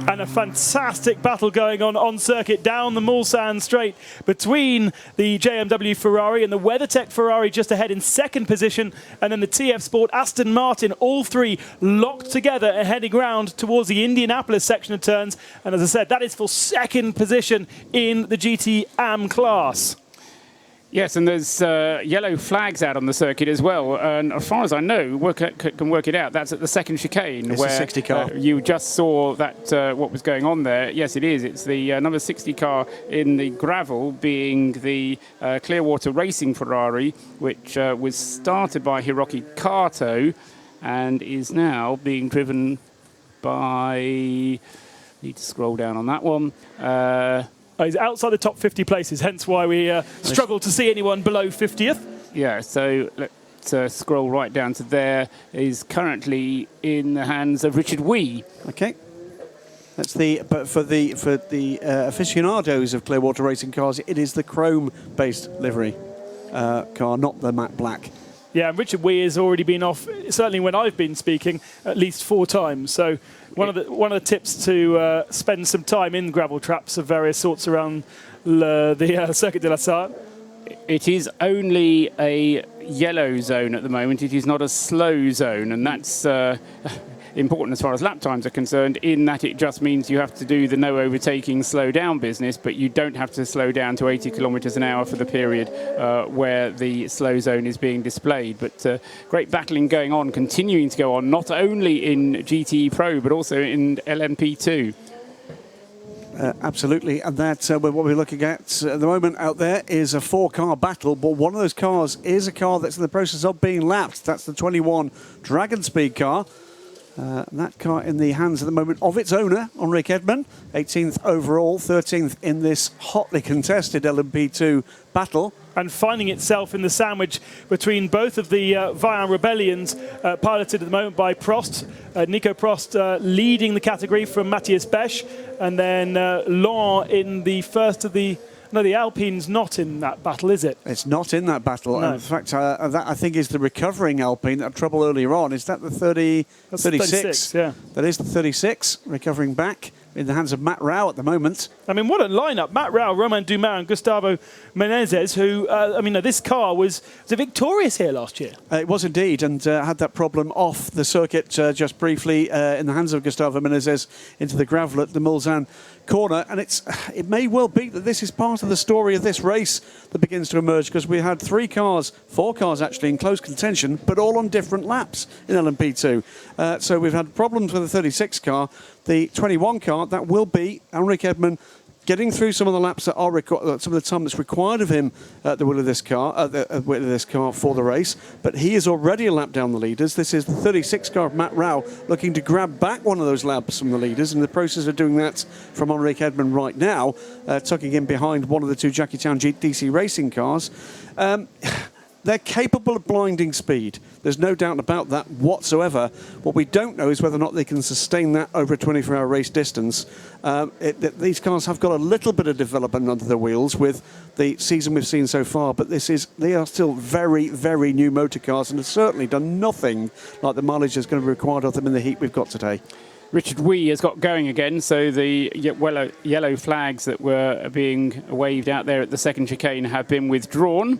And a fantastic battle going on circuit down the Mulsanne straight between the JMW Ferrari and the WeatherTech Ferrari just ahead in second position, and then the TF Sport Aston Martin, all three locked together and heading round towards the Indianapolis section of turns. And as I said, that is for second position in the GT AM class. Yes, and there's yellow flags out on the circuit as well. And as far as I know, can work it out. That's at the second chicane. It's where a 60 car. You just saw that what was going on there. Yes, it is. It's the number 60 car in the gravel, being the Clearwater Racing Ferrari, which was started by Hiroki Kato and is now being driven by... Need to scroll down on that one. He's outside the top 50 places, hence why we struggle to see anyone below 50th. Yeah, so let's scroll right down to there. Is currently in the hands of Richard Wee. Okay. That's but for the aficionados of Clearwater Racing cars, it is the chrome-based livery car, not the matte black. Yeah, and Richard Wee has already been off, certainly when I've been speaking, at least 4 times. So one of the tips to spend some time in gravel traps of various sorts around the Circuit de la Sarthe. It is only a yellow zone at the moment. It is not a slow zone, and that's important as far as lap times are concerned, in that it just means you have to do the no overtaking, slow down business, but you don't have to slow down to 80 kilometres an hour for the period where the slow zone is being displayed. But great battling going on, continuing to go on, not only in GTE Pro, but also in LMP2. Absolutely, and that's what we're looking at the moment out there is a 4-car battle, but one of those cars is a car that's in the process of being lapped. That's the 21 Dragon Speed car. That car in the hands at the moment of its owner, Henrik Edman, 18th overall, 13th in this hotly contested LMP2 battle. And finding itself in the sandwich between both of the Vaillant Rebellions, piloted at the moment by Prost. Nico Prost leading the category from Matthias Besch, and then Laurent in the first of the... No, the Alpine's not in that battle, is it? It's not in that battle. No. In fact, that I think is the recovering Alpine that had trouble earlier on. Is that the 36? That's 36, yeah. That is the 36, recovering back. in the hands of Matt Rao at the moment. I mean, what a lineup. Matt Rao, Romain Dumas and Gustavo Menezes, who, this car was victorious here last year. It was indeed, and had that problem off the circuit just briefly in the hands of Gustavo Menezes into the gravel at the Mulsanne corner. And it may well be that this is part of the story of this race that begins to emerge, because we had 4 cars actually in close contention, but all on different laps in LMP2. So we've had problems with the 36 car. The 21 car, that will be Henrik Edman getting through some of the laps that are some of the time that's required of him at the wheel of this car, for the race. But he is already a lap down the leaders. This is the 36 car of Matt Rao looking to grab back one of those laps from the leaders. In the process of doing that from Henrik Edman right now, tucking in behind one of the 2 Jackie Chan DC Racing cars. They're capable of blinding speed. There's no doubt about that whatsoever. What we don't know is whether or not they can sustain that over a 24-hour race distance. These cars have got a little bit of development under the wheels with the season we've seen so far, but they are still very, very new motor cars and have certainly done nothing like the mileage that's going to be required of them in the heat we've got today. Richard Wee has got going again, so the yellow flags that were being waved out there at the second chicane have been withdrawn.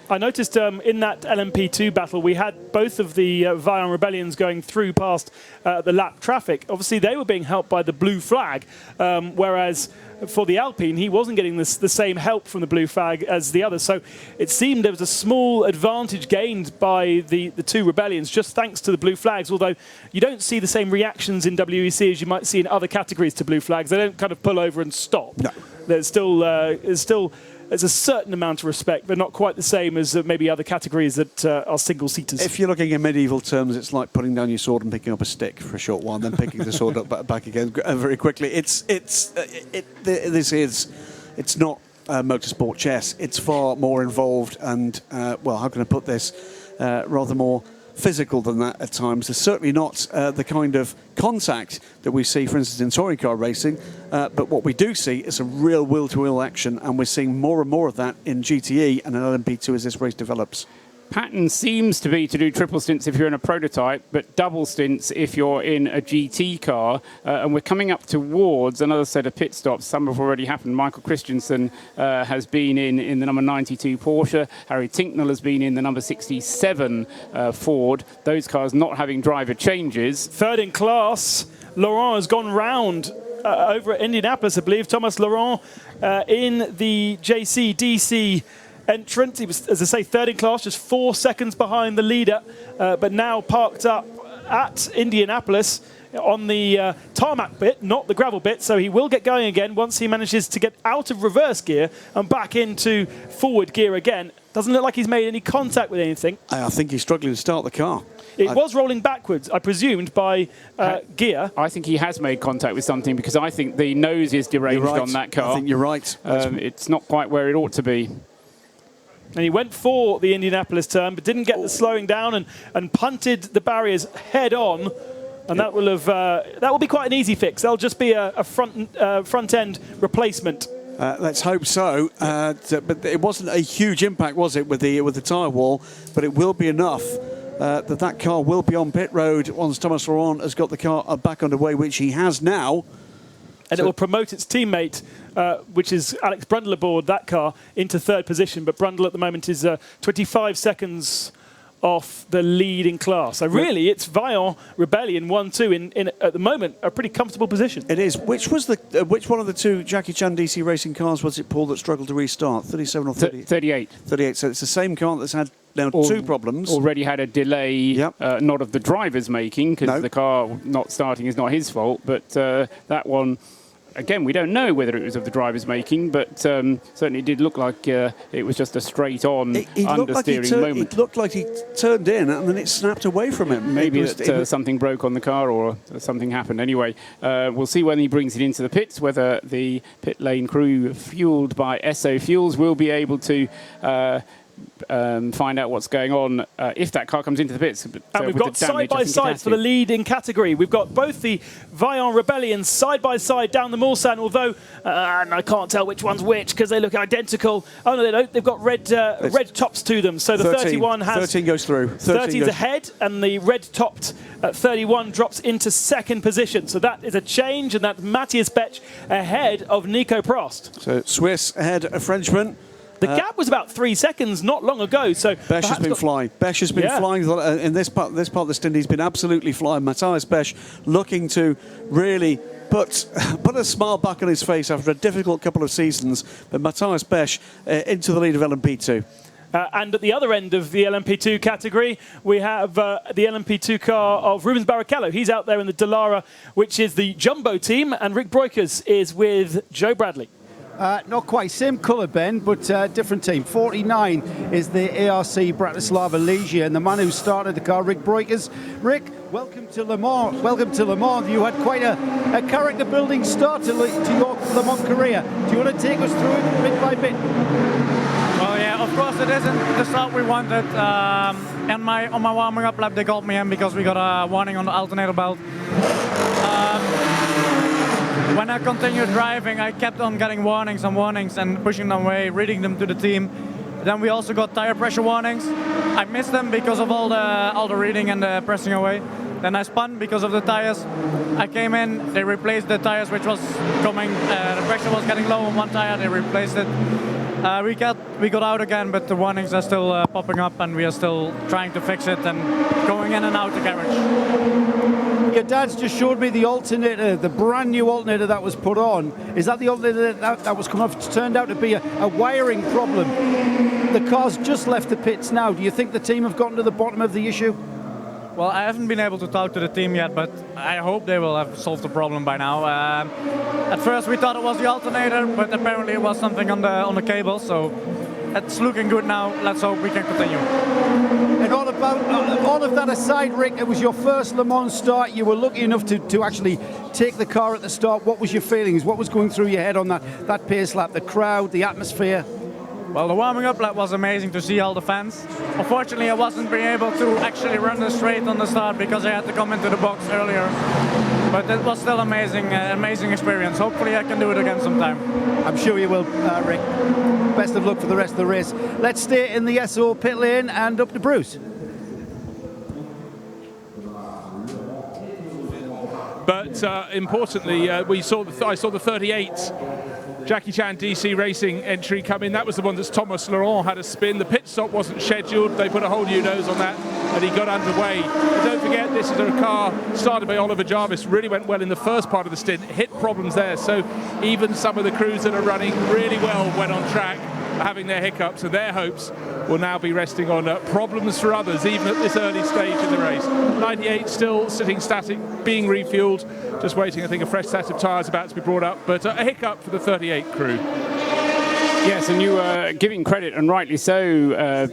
I noticed in that LMP2 battle, we had both of the Vaillant Rebellions going through past the lap traffic. Obviously, they were being helped by the blue flag, whereas for the Alpine, he wasn't getting the same help from the blue flag as the others. So it seemed there was a small advantage gained by the 2 Rebellions, just thanks to the blue flags, although you don't see the same reactions in WEC as you might see in other categories to blue flags. They don't kind of pull over and stop. No. There's a certain amount of respect, but not quite the same as maybe other categories that are single-seaters. If you're looking in medieval terms, it's like putting down your sword and picking up a stick for a short while, and then picking the sword up back again very quickly. It's not motorsport chess. It's far more involved and, how can I put this, rather more physical than that at times. There's certainly not the kind of contact that we see, for instance, in touring car racing, but what we do see is a real wheel-to-wheel action, and we're seeing more and more of that in GTE and in LMP2 as this race develops. Pattern seems to be to do triple stints if you're in a prototype, but double stints if you're in a GT car. And we're coming up towards another set of pit stops. Some have already happened. Michael Christensen has been in the number 92 Porsche. Harry Tinknell has been in the number 67 Ford. Those cars not having driver changes. Third in class, Laurent has gone round over at Indianapolis, I believe. Thomas Laurent in the JC-DC entrant. He was, as I say, third in class, just 4 seconds behind the leader, but now parked up at Indianapolis on the tarmac bit, not the gravel bit, so he will get going again once he manages to get out of reverse gear and back into forward gear again. Doesn't look like he's made any contact with anything. I think he's struggling to start the car. It was rolling backwards, I presumed, by gear. I think he has made contact with something, because I think the nose is deranged on that car. I think you're right. It's not quite where it ought to be. And he went for the Indianapolis turn, but didn't get the slowing down and punted the barriers head on. And that will be quite an easy fix. That'll just be a front end replacement. Let's hope so. But it wasn't a huge impact, was it, with the tyre wall? But it will be enough that car will be on pit road once Thomas Laurent has got the car back underway, which he has now. And it will promote its teammate, which is Alex Brundle aboard that car, into third position. But Brundle at the moment is 25 seconds off the lead in class. So really, it's Vaillant Rebellion 1-2 in at the moment a pretty comfortable position. It is. Which one of the 2 Jackie Chan DC Racing cars was it, Paul, that struggled to restart? 37 or 30? 38. 38. So it's the same car that's had now 2 problems. Already had a delay, not of the driver's making, because the car not starting is not his fault, but that one. Again, we don't know whether it was of the driver's making, but certainly it did look like it was just a straight-on understeering moment. It looked like he turned in and then it snapped away from him. Maybe something broke on the car or something happened. Anyway, we'll see when he brings it into the pits, whether the pit lane crew, fueled by Esso Fuels, will be able to find out what's going on if that car comes into the pits. And we've got side-by-side for the leading category. We've got both the Vaillant Rebellion side-by-side down the Mulsanne, although and I can't tell which one's which because they look identical. Oh, no, they don't. They've got red tops to them. So the 31 has... 13 goes through. 13's ahead, and the red-topped 31 drops into second position. So that is a change, and that's Matthias Bech ahead of Nico Prost. So Swiss ahead of Frenchman. The gap was about 3 seconds not long ago. So Bech has been flying. Bech has been flying in this part of the stint. He's been absolutely flying. Matthias Bech looking to really put a smile back on his face after a difficult couple of seasons. But Matthias Bech into the lead of LMP2. And at the other end of the LMP2 category, we have the LMP2 car of Rubens Barrichello. He's out there in the Dallara, which is the Jumbo team, and Rick Breukers is with Joe Bradley. Not quite same colour, Ben, but different team. 49 is the ARC Bratislava Legia, and the man who started the car, Rick Breukers. Rick, welcome to Le Mans. Welcome to Le Mans. You had quite a character-building start to your Le Mans career. Do you want to take us through it bit by bit? Well, yeah, of course it isn't the start we wanted. On my warming up lap, they called me in because we got a warning on the alternator belt. When I continued driving, I kept on getting warnings and pushing them away, reading them to the team. Then we also got tire pressure warnings. I missed them because of all the reading and the pressing away. Then I spun because of the tires. I came in, they replaced the tires which was coming, the pressure was getting low on one tire, they replaced it. We got out again, but the warnings are still popping up, and we are still trying to fix it and going in and out the garage. Your dad's just showed me the alternator, the brand new alternator that was put on. Is that the alternator that was coming off? It's turned out to be a wiring problem. The car's just left the pits now. Do you think the team have gotten to the bottom of the issue? Well, I haven't been able to talk to the team yet, but I hope they will have solved the problem by now. At first we thought it was the alternator, but apparently it was something on the cable, so it's looking good now. Let's hope we can continue. And all of that aside, Rick, it was your first Le Mans start. You were lucky enough to actually take the car at the start. What was your feelings? What was going through your head on that pace lap? The crowd, the atmosphere? Well, the warming up lap was amazing to see all the fans. Unfortunately, I wasn't being able to actually run the straight on the start because I had to come into the box earlier. But it was still amazing experience. Hopefully I can do it again sometime. I'm sure you will, Rick. Best of luck for the rest of the race. Let's stay in the SO pit lane and up to Bruce. But importantly, I saw the 38 Jackie Chan DC Racing entry come in. That was the one that Thomas Laurent had a spin. The pit stop wasn't scheduled. They put a whole new nose on that, and he got underway. But don't forget, this is a car started by Oliver Jarvis. Really went well in the first part of the stint. Hit problems there, so even some of the crews that are running really well went on track, having their hiccups, and their hopes will now be resting on problems for others, even at this early stage in the race. 98 still sitting static, being refueled, just waiting. I think a fresh set of tyres about to be brought up, but a hiccup for the 38 crew. Yes, and you were giving credit, and rightly so,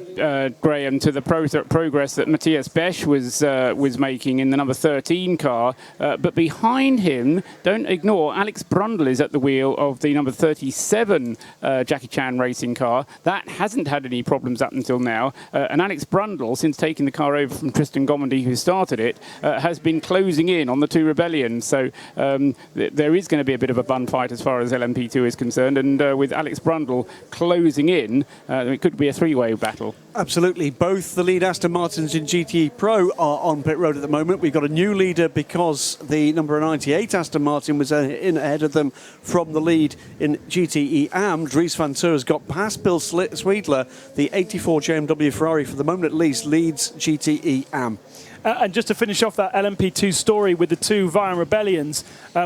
Graham, to the progress that Matthias Bech was making in the number 13 car. But behind him, don't ignore, Alex Brundle is at the wheel of the number 37 Jackie Chan racing car. That hasn't had any problems up until now. And Alex Brundle, since taking the car over from Tristan Gomondy, who started it, has been closing in on the two Rebellions. So there is going to be a bit of a bun fight as far as LMP2 is concerned. And with Alex Brundle closing in, it could be a three-way battle. Absolutely. Both the lead Aston Martins in GTE Pro are on pit road at the moment. We've got a new leader because the number 98 Aston Martin was in ahead of them from the lead in GTE AM. Dries van Toor's got past Bill Sweetler. The 84 JMW Ferrari, for the moment at least, leads GTE AM. And just to finish off that LMP2 story with the two Vaillant Rebellions,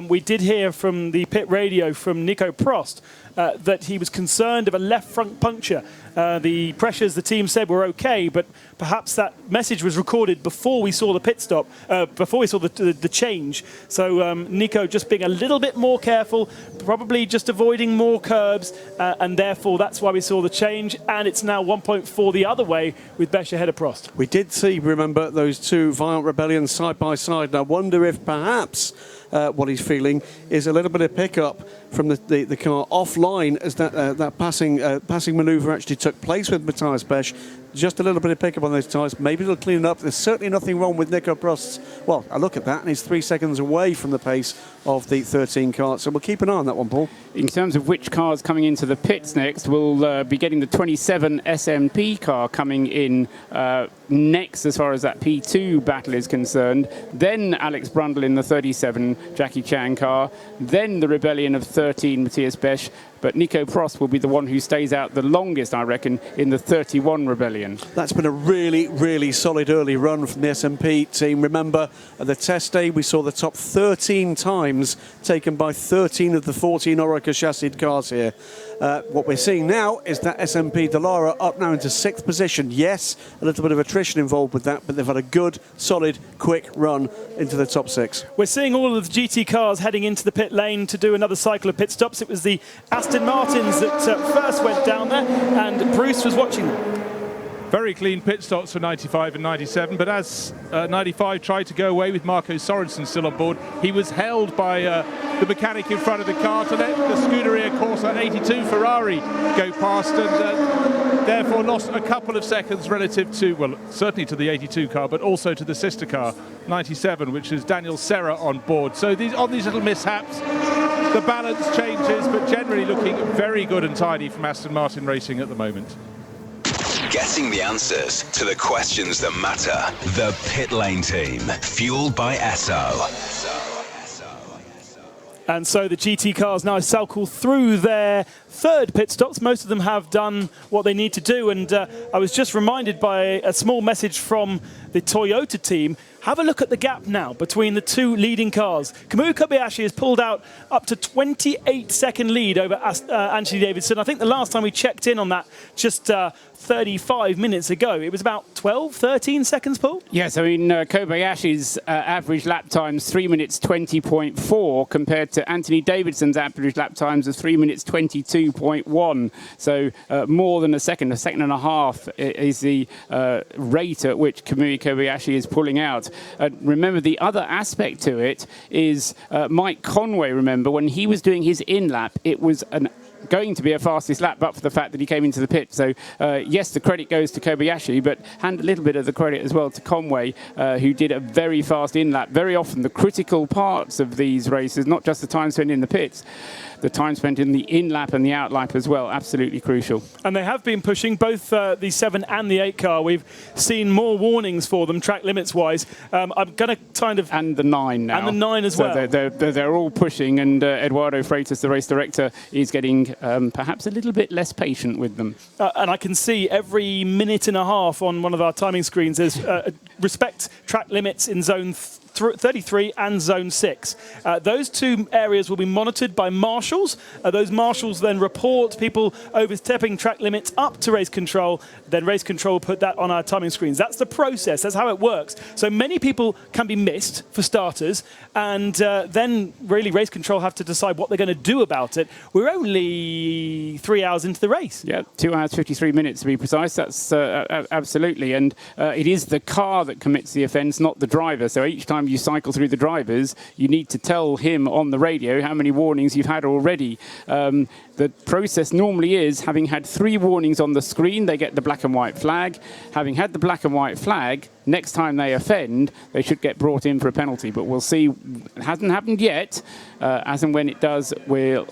we did hear from the pit radio from Nico Prost that he was concerned of a left front puncture. The pressures, the team said, were okay, but perhaps that message was recorded before we saw the pit stop, before we saw the change. So Nico just being a little bit more careful, probably just avoiding more curbs, and therefore that's why we saw the change. And it's now 1.4 the other way with Bech ahead of Prost. We did see, remember, those two Vaillant Rebellions side by side. And I wonder if perhaps what he's feeling is a little bit of pickup from the car offline as that passing manoeuvre actually took place with Matthias Besch. Just a little bit of pickup on those tyres. Maybe it'll clean it up. There's certainly nothing wrong with Nico Prost's. Well, I look at that, and he's 3 seconds away from the pace of the 13 car. So we'll keep an eye on that one, Paul. In terms of which car's coming into the pits next, we'll be getting the 27 SMP car coming in next as far as that P2 battle is concerned. Then Alex Brundle in the 37 Jackie Chan car. Then the Rebellion of 13 Matthias Besch. But Nico Prost will be the one who stays out the longest, I reckon, in the 31 Rebellion. That's been a really, really solid early run from the SMP team. Remember, at the test day, we saw the top 13 times taken by 13 of the 14 Oreca chassis cars here. What we're seeing now is that SMP Dallara up now into 6th position. Yes, a little bit of attrition involved with that, but they've had a good, solid, quick run into the top 6. We're seeing all of the GT cars heading into the pit lane to do another cycle of pit stops. It was the Aston Martins that first went down there, and Bruce was watching them. Very clean pit stops for 95 and 97, but as 95 tried to go away with Marco Sorensen still on board, he was held by the mechanic in front of the car to let the Scuderia Corsa 82 Ferrari go past, and therefore lost a couple of seconds relative to, well, certainly to the 82 car, but also to the sister car, 97, which is Daniel Serra on board. So on these little mishaps, the balance changes, but generally looking very good and tidy from Aston Martin Racing at the moment. Getting the answers to the questions that matter. The Pit Lane Team, fueled by Esso. And so the GT cars now cycle through their third pit stops. Most of them have done what they need to do. And I was just reminded by a small message from the Toyota team. Have a look at the gap now between the two leading cars. Kamui Kobayashi has pulled out up to 28-second lead over Anthony Davidson. I think the last time we checked in on that, just 35 minutes ago, it was about 12, 13 seconds, Paul? Yes, I mean, Kobayashi's average lap times 3 minutes 20.4 compared to Anthony Davidson's average lap times of 3 minutes 22.1. So more than a second and a half is the rate at which Kamui Kobayashi is pulling out. Remember, the other aspect to it is Mike Conway, remember, when he was doing his in-lap, it was going to be a fastest lap, but for the fact that he came into the pit. So, yes, the credit goes to Kobayashi, but hand a little bit of the credit as well to Conway, who did a very fast in-lap. Very often the critical parts of these races, not just the time spent in the pits, the time spent in the in-lap and the out-lap as well, absolutely crucial. And they have been pushing both the 7 and the 8 car. We've seen more warnings for them, track limits-wise. I'm going to kind of... And the 9 now. And the 9 as well. So they're all pushing, and Eduardo Freitas, the race director, is getting perhaps a little bit less patient with them. And I can see every minute and a half on one of our timing screens, there's respect track limits in zone 33 and zone 6. Those two areas will be monitored by marshals. Those marshals then report people overstepping track limits up to race control. Then race control put that on our timing screens. That's the process. That's how it works. So many people can be missed, for starters, and then really race control have to decide what they're going to do about it. We're only 3 hours into the race. Yeah, 2 hours 53 minutes to be precise. That's absolutely. And it is the car that commits the offence, not the driver. So each time you cycle through the drivers, you need to tell him on the radio how many warnings you've had already. The process normally is, having had 3 warnings on the screen, they get the black and white flag. Having had the black and white flag, next time they offend, they should get brought in for a penalty. But we'll see. It hasn't happened yet. As and when it does, we'll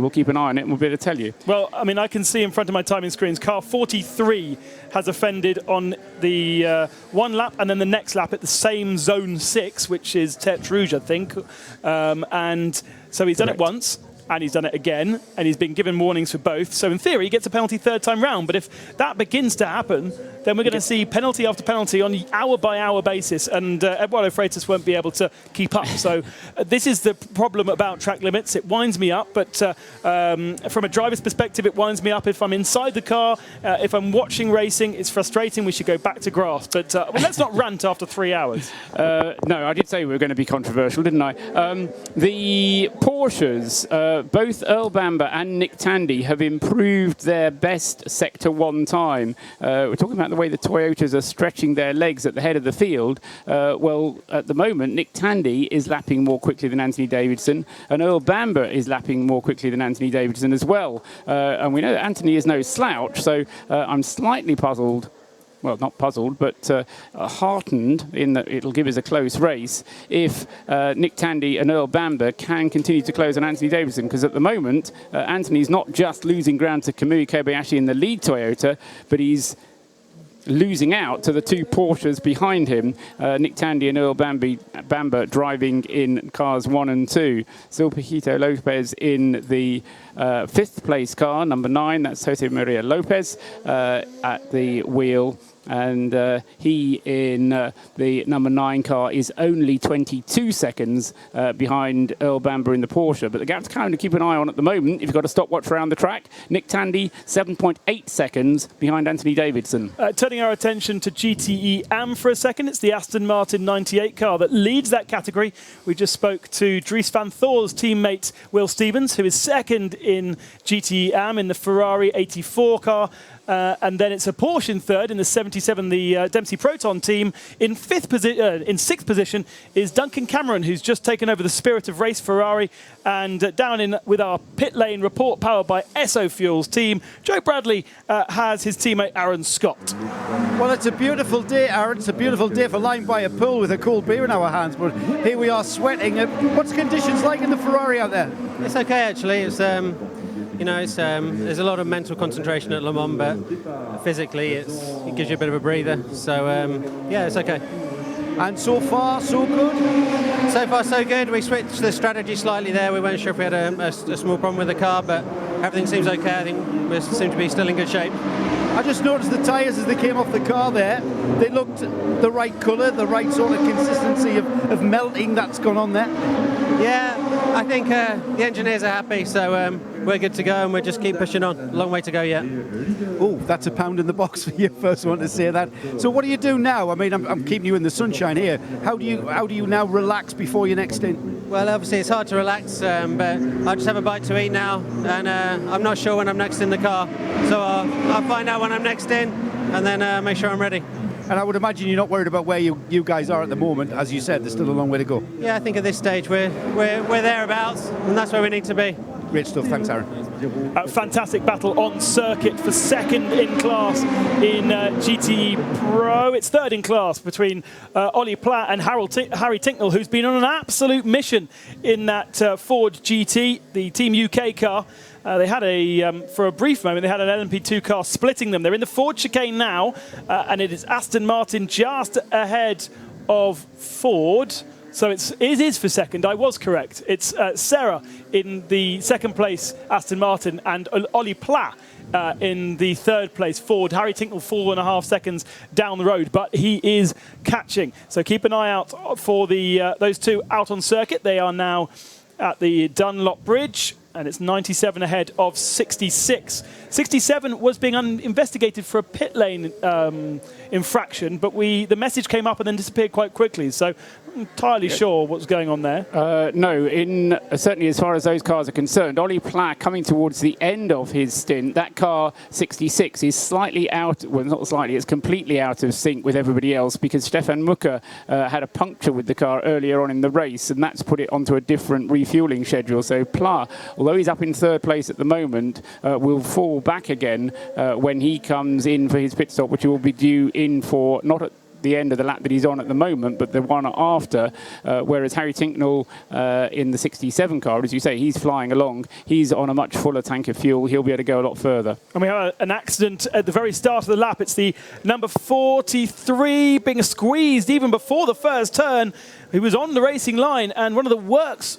keep an eye on it and we'll be able to tell you. Well, I mean, I can see in front of my timing screens, car 43 has offended on the one lap and then the next lap at the same zone 6, which is Tete Rouge, I think. And so he's done it once. And he's done it again, and he's been given warnings for both. So in theory, he gets a penalty third time round. But if that begins to happen, then we're going to see penalty after penalty on an hour-by-hour basis, and Eduardo Freitas won't be able to keep up. So this is the problem about track limits. It winds me up, but from a driver's perspective, it winds me up if I'm inside the car. If I'm watching racing, it's frustrating. We should go back to grass. But let's not rant after 3 hours. No, I did say we were going to be controversial, didn't I? The Porsches... both Earl Bamber and Nick Tandy have improved their best Sector 1 time. We're talking about the way the Toyotas are stretching their legs at the head of the field. Well, at the moment, Nick Tandy is lapping more quickly than Anthony Davidson, and Earl Bamber is lapping more quickly than Anthony Davidson as well. And we know that Anthony is no slouch, so I'm slightly puzzled. Well, not puzzled, but heartened in that it'll give us a close race if Nick Tandy and Earl Bamber can continue to close on Anthony Davidson, because at the moment, Anthony's not just losing ground to Kamui Kobayashi in the lead Toyota, but he's losing out to the two Porsches behind him, Nick Tandy and Earl Bamber driving in cars 1 and 2. Silpajito Lopez in the 5th place car, number 9, that's Jose Maria Lopez at the wheel. And he in the number 9 car is only 22 seconds behind Earl Bamber in the Porsche. But the gap to kind of keep an eye on at the moment, if you've got a stopwatch around the track, Nick Tandy 7.8 seconds behind Anthony Davidson. Turning our attention to GTE AM for a second, it's the Aston Martin 98 car that leads that category. We just spoke to Dries van Thor's teammate Will Stevens, who is second in GTE AM in the Ferrari 84 car. And then it's a Porsche in third in the 77, the Dempsey Proton team. In sixth position is Duncan Cameron, who's just taken over the Spirit of Race Ferrari. And down in with our pit lane report powered by Esso Fuels team, Joe Bradley has his teammate Aaron Scott. Well, it's a beautiful day, Aaron. It's a beautiful day for lying by a pool with a cool beer in our hands. But here we are sweating. What's conditions like in the Ferrari out there? It's okay, actually. It's you know, there's a lot of mental concentration at Le Mans, but physically it gives you a bit of a breather. So, yeah, it's okay. And so far, so good? So far, so good. We switched the strategy slightly there. We weren't sure if we had a small problem with the car, but everything seems okay. I think we seem to be still in good shape. I just noticed the tyres as they came off the car there. They looked the right colour, the right sort of consistency of melting that's gone on there. Yeah, I think the engineers are happy, so we're good to go, and we'll just keep pushing on. Long way to go yet. Oh, that's a pound in the box for you. First one to say that. So what do you do now? I mean, I'm keeping you in the sunshine here. How do you now relax before your next stint? Well, obviously it's hard to relax, but I just have a bite to eat now, and I'm not sure when I'm next in the car, so I'll find out when I'm next in, and then make sure I'm ready. And I would imagine you're not worried about where you guys are at the moment. As you said, there's still a long way to go. Yeah, I think at this stage we're thereabouts, and that's where we need to be. Great stuff. Thanks, Aaron. A fantastic battle on circuit for second in class in GTE Pro. It's third in class between Ollie Platt and Harry Tinknell, who's been on an absolute mission in that Ford GT, the Team UK car. They had for a brief moment, they had an LMP2 car splitting them. They're in the Ford chicane now, and it is Aston Martin just ahead of Ford. So it is for second. I was correct. It's Sarah in the second place, Aston Martin, and Ollie Platt in the third place, Ford. Harry Tinknell 4.5 seconds down the road, but he is catching. So keep an eye out for those two out on circuit. They are now at the Dunlop Bridge, and it's 97 ahead of 66. 67 was being investigated for a pit lane infraction, but the message came up and then disappeared quite quickly. So I'm entirely sure what's going on there. No, certainly as far as those cars are concerned, Ollie Platt coming towards the end of his stint, that car 66 is slightly out, well not slightly, it's completely out of sync with everybody else, because Stefan Mucker had a puncture with the car earlier on in the race, and that's put it onto a different refueling schedule. So Platt, although he's up in third place at the moment, will fall back again when he comes in for his pit stop, which will be due in for not at the end of the lap that he's on at the moment, but the one after, whereas Harry Tinknell in the 67 car, as you say, he's flying along. He's on a much fuller tank of fuel. He'll be able to go a lot further. And we have an accident at the very start of the lap. It's the number 43 being squeezed even before the first turn. He was on the racing line, and one of the works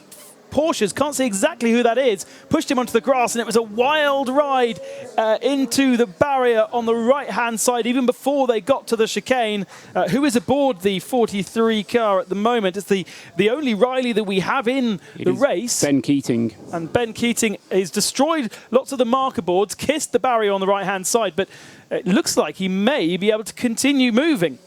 Porsches, can't see exactly who that is, pushed him onto the grass, and it was a wild ride into the barrier on the right-hand side, even before they got to the chicane. Who is aboard the 43 car at the moment? It's the only Riley that we have in the race. Ben Keating. And Ben Keating has destroyed lots of the marker boards, kissed the barrier on the right-hand side, but it looks like he may be able to continue moving.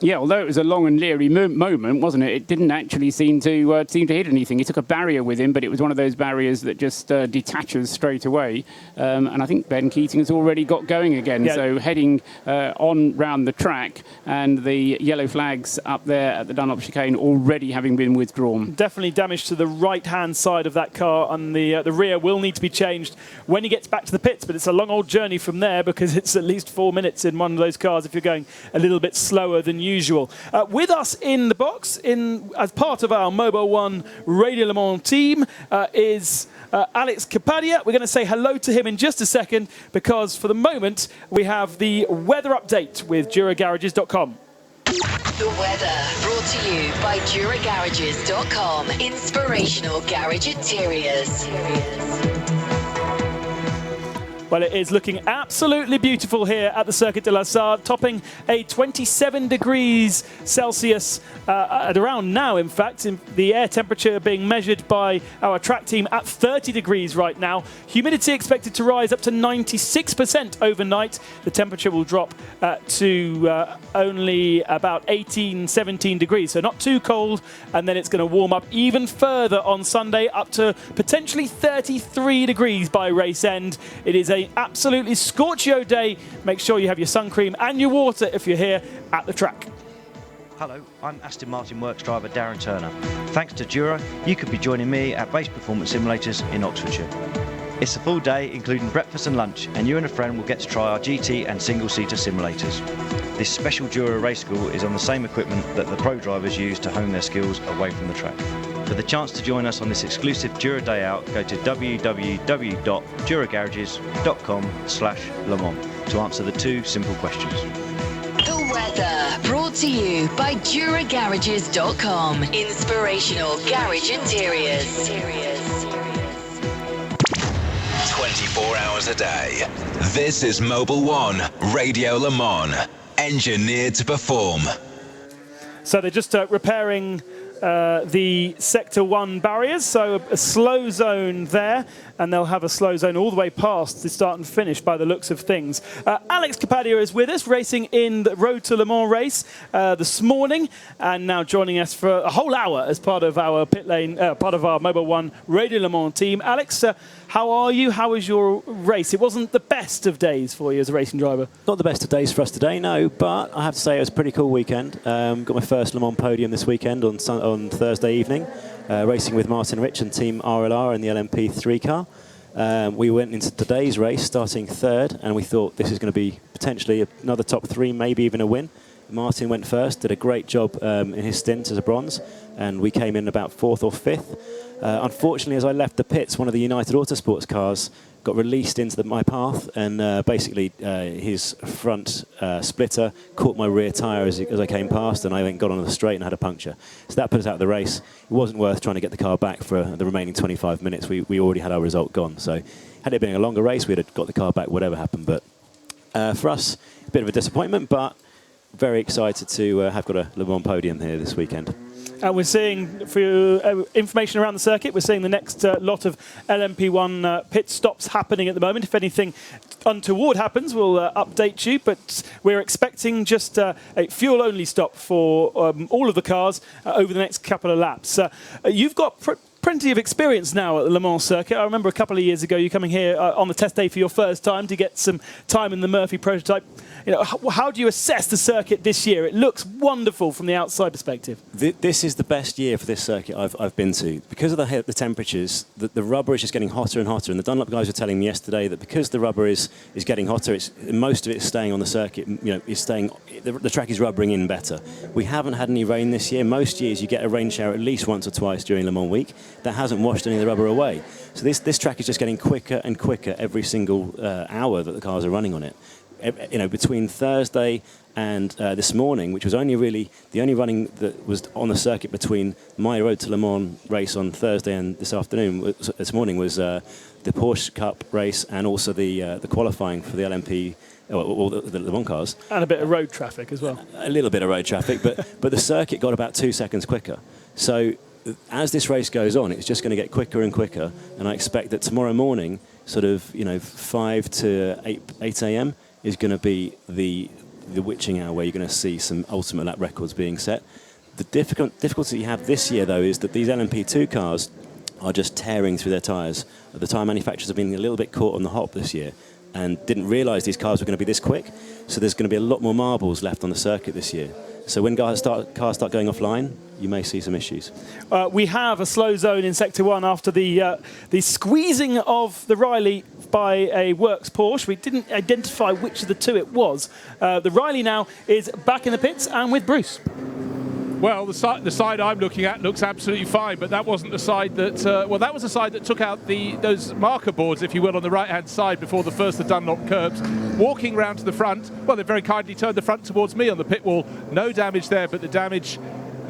Yeah, although it was a long and leery moment, wasn't it? It didn't actually seem to hit anything. He took a barrier with him, but it was one of those barriers that just detaches straight away. And I think Ben Keating has already got going again. Yeah. So heading on round the track, and the yellow flags up there at the Dunlop chicane already having been withdrawn. Definitely damage to the right-hand side of that car, and the rear will need to be changed when he gets back to the pits. But it's a long old journey from there, because it's at least 4 minutes in one of those cars if you're going a little bit slower than usual. With us in the box, as part of our Mobil 1 Radio Le Mans team, is Alex Kapadia. We're going to say hello to him in just a second, because for the moment we have the weather update with DuraGarages.com. The weather brought to you by DuraGarages.com. Inspirational garage interiors. Well, it is looking absolutely beautiful here at the Circuit de la Sarthe, topping a 27 degrees Celsius at around now, in fact. The air temperature being measured by our track team at 30 degrees right now. Humidity expected to rise up to 96% overnight. The temperature will drop to only about 18, 17 degrees, so not too cold. And then it's going to warm up even further on Sunday, up to potentially 33 degrees by race end. It is an absolutely scorchio day. Make sure you have your sun cream and your water if you're here at the track. Hello, I'm Aston Martin Works driver Darren Turner. Thanks to Dura, you could be joining me at Base Performance Simulators in Oxfordshire. It's a full day, including breakfast and lunch, and you and a friend will get to try our GT and single-seater simulators. This special Dura race school is on the same equipment that the pro drivers use to hone their skills away from the track. For the chance to join us on this exclusive Dura Day Out, go to www.duragarages.com/Le Mans to answer the 2 simple questions. The weather brought to you by DuraGarages.com. Inspirational garage interiors. 24 hours a day. This is Mobil 1 Radio Le Mans, engineered to perform. So they're just repairing the Sector 1 barriers, so a slow zone there, and they'll have a slow zone all the way past the start and finish by the looks of things. Alex Kapadia is with us, racing in the Road to Le Mans race this morning, and now joining us for a whole hour as part of our pit lane, part of our Mobil 1 Radio Le Mans team. Alex, how are you? How was your race? It wasn't the best of days for you as a racing driver. Not the best of days for us today, no, but I have to say it was a pretty cool weekend. Got my first Le Mans podium this weekend on Thursday evening, racing with Martin Rich and Team RLR in the LMP3 car. We went into today's race starting third, and we thought this is going to be potentially another top 3, maybe even a win. Martin went first, did a great job in his stint as a bronze, and we came in about 4th or 5th. Unfortunately, as I left the pits, one of the United Autosports cars got released into my path, and basically his front splitter caught my rear tyre as I came past, and I then got on the straight and had a puncture. So that put us out of the race. It wasn't worth trying to get the car back for the remaining 25 minutes. We already had our result gone. So had it been a longer race, we'd have got the car back, whatever happened. But for us, a bit of a disappointment, but very excited to have got a Le Mans podium here this weekend. And we're seeing, for information around the circuit, we're seeing the next lot of LMP1 pit stops happening at the moment. If anything untoward happens, we'll update you. But we're expecting just a fuel-only stop for all of the cars over the next couple of laps. You've got plenty of experience now at the Le Mans circuit. I remember a couple of years ago you coming here on the test day for your first time to get some time in the Murphy prototype. You know, how do you assess the circuit this year? It looks wonderful from the outside perspective. This is the best year for this circuit I've been to. Because of the temperatures, the rubber is just getting hotter and hotter. And the Dunlop guys were telling me yesterday that because the rubber is getting hotter, most of it is staying on the circuit. You know, is staying. The track is rubbering in better. We haven't had any rain this year. Most years you get a rain shower at least once or twice during Le Mans week. That hasn't washed any of the rubber away. So this track is just getting quicker and quicker every single hour that the cars are running on it. You know, between Thursday and this morning, which was only really the only running that was on the circuit between my Road to Le Mans race on Thursday and this morning was the Porsche Cup race and also the qualifying for the LMP. Or the Le Mans cars. And a bit of road traffic as well. A little bit of road traffic, but the circuit got about 2 seconds quicker. So as this race goes on, it's just going to get quicker and quicker. And I expect that tomorrow morning, sort of 5 to 8 a.m. is going to be the the witching hour where you're going to see some ultimate lap records being set. The difficulty you have this year, though, is that these LMP2 cars are just tearing through their tyres. The tyre manufacturers have been a little bit caught on the hop this year and didn't realise these cars were going to be this quick. So there's going to be a lot more marbles left on the circuit this year. So when cars start going offline, you may see some issues. We have a slow zone in Sector 1 after the squeezing of the Riley by a Works Porsche. We didn't identify which of the two it was. The Riley now is back in the pits and with Bruce. Well, the side I'm looking at looks absolutely fine, but that wasn't the side that... that was the side that took out those marker boards, if you will, on the right-hand side before the first of the Dunlop curbs. Walking round to the front, well, they very kindly turned the front towards me on the pit wall. No damage there, but the damage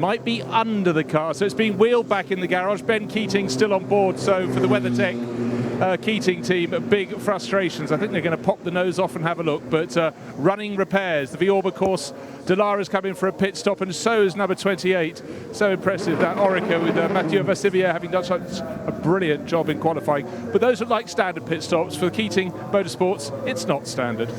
might be under the car. So it's being wheeled back in the garage. Ben Keating's still on board, so for the WeatherTech Keating team, big frustrations. I think they're going to pop the nose off and have a look, but running repairs. The Viorba course, Dalara's come in for a pit stop, and so is number 28. So impressive, that Orica with Mathieu Vassivia having done such a brilliant job in qualifying. But those are like standard pit stops. For Keating Motorsports, it's not standard.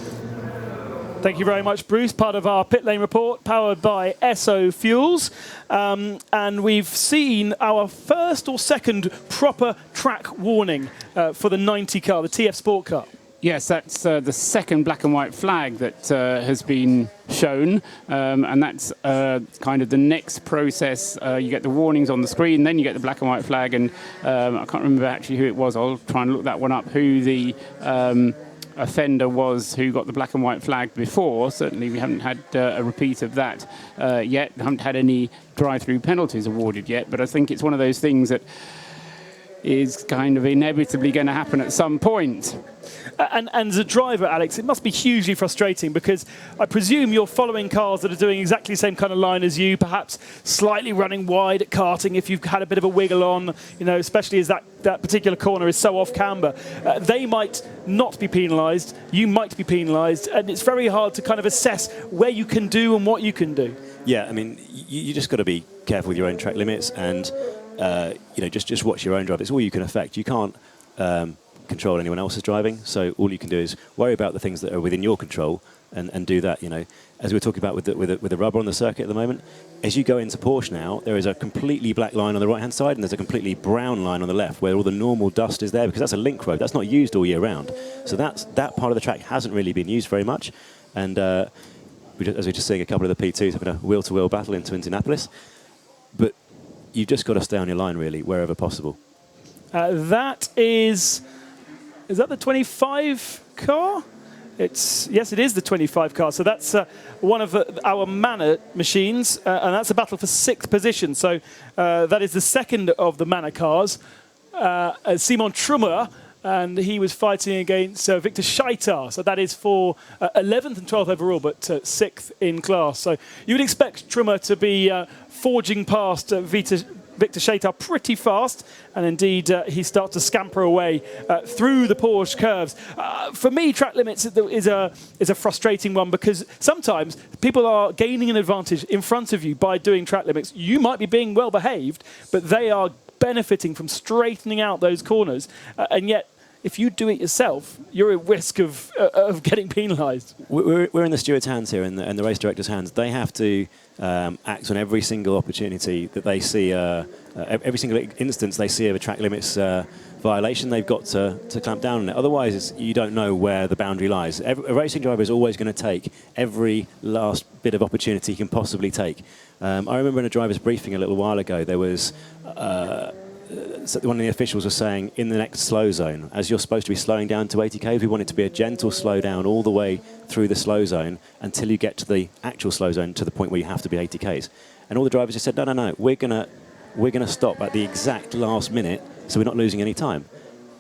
Thank you very much, Bruce. Part of our pit lane report, powered by Esso Fuels. And we've seen our first or second proper track warning for the 90 car, the TF Sport car. Yes, that's the second black and white flag that has been shown, and that's kind of the next process. You get the warnings on the screen, then you get the black and white flag, and I can't remember actually who it was. I'll try and look that one up, who the offender was who got the black and white flag before. Certainly we haven't had a repeat of that yet. Haven't had any drive-through penalties awarded yet, but I think it's one of those things that is kind of inevitably going to happen at some point. And as a driver, Alex, it must be hugely frustrating, because I presume you're following cars that are doing exactly the same kind of line as you, perhaps slightly running wide at karting if you've had a bit of a wiggle on, especially as that particular corner is so off camber. They might not be penalised, you might be penalised, and it's very hard to kind of assess where you can do and what you can do. Yeah, I mean, you just got to be careful with your own track limits, and just watch your own drive. It's all you can affect. You can't control anyone else's driving, so all you can do is worry about the things that are within your control and do that. As we were talking about with the rubber on the circuit at the moment, as you go into Porsche now, there is a completely black line on the right hand side and there's a completely brown line on the left where all the normal dust is there, because that's a link road. That's not used all year round, so that part of the track hasn't really been used very much. And as we're just seeing a couple of the P2s having a wheel-to-wheel battle into Indianapolis, but you've just got to stay on your line really wherever possible. Is that the 25 car? Yes, it is the 25 car. So that's one of our Manor machines, and that's a battle for 6th position. So that is the second of the Manor cars. Simon Trummer, and he was fighting against Victor Scheitar. So that is for 11th and 12th overall, but 6th in class. So you would expect Trummer to be forging past Victor Scheitar pretty fast, and indeed he starts to scamper away through the Porsche curves. For me, track limits is a frustrating one, because sometimes people are gaining an advantage in front of you by doing track limits. You might be being well behaved, but they are benefiting from straightening out those corners, and yet if you do it yourself, you're at risk of getting penalised. We're in the steward's hands here, and the race director's hands. They have to act on every single opportunity that they see, every single instance they see of a track limits violation. They've got to clamp down on it. Otherwise, you don't know where the boundary lies. A racing driver is always going to take every last bit of opportunity he can possibly take. I remember in a driver's briefing a little while ago, there was one of the officials was saying, in the next slow zone, as you're supposed to be slowing down to 80 k's, we want it to be a gentle slow down all the way through the slow zone until you get to the actual slow zone, to the point where you have to be 80 k's. And all the drivers just said, no, we're gonna stop at the exact last minute, so we're not losing any time.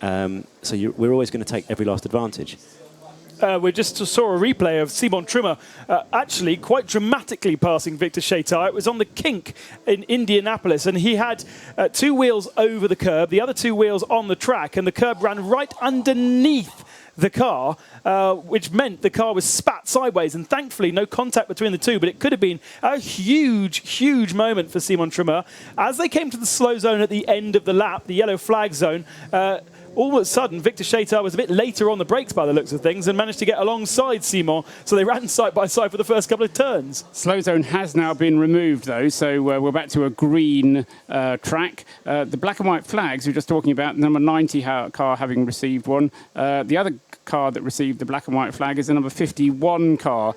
We're always going to take every last advantage. We just saw a replay of Simon Trummer actually quite dramatically passing Victor Scheitar. It was on the kink in Indianapolis, and he had 2 wheels over the curb, the other 2 wheels on the track, and the curb ran right underneath the car, which meant the car was spat sideways, and thankfully no contact between the two, but it could have been a huge moment for Simon Trummer. As they came to the slow zone at the end of the lap, the yellow flag zone, all of a sudden, Victor Chater was a bit later on the brakes by the looks of things and managed to get alongside Simon, so they ran side by side for the first couple of turns. Slow zone has now been removed, though, so we're back to a green track. The black and white flags we were just talking about, number 90 car having received one. The other car that received the black and white flag is the number 51 car,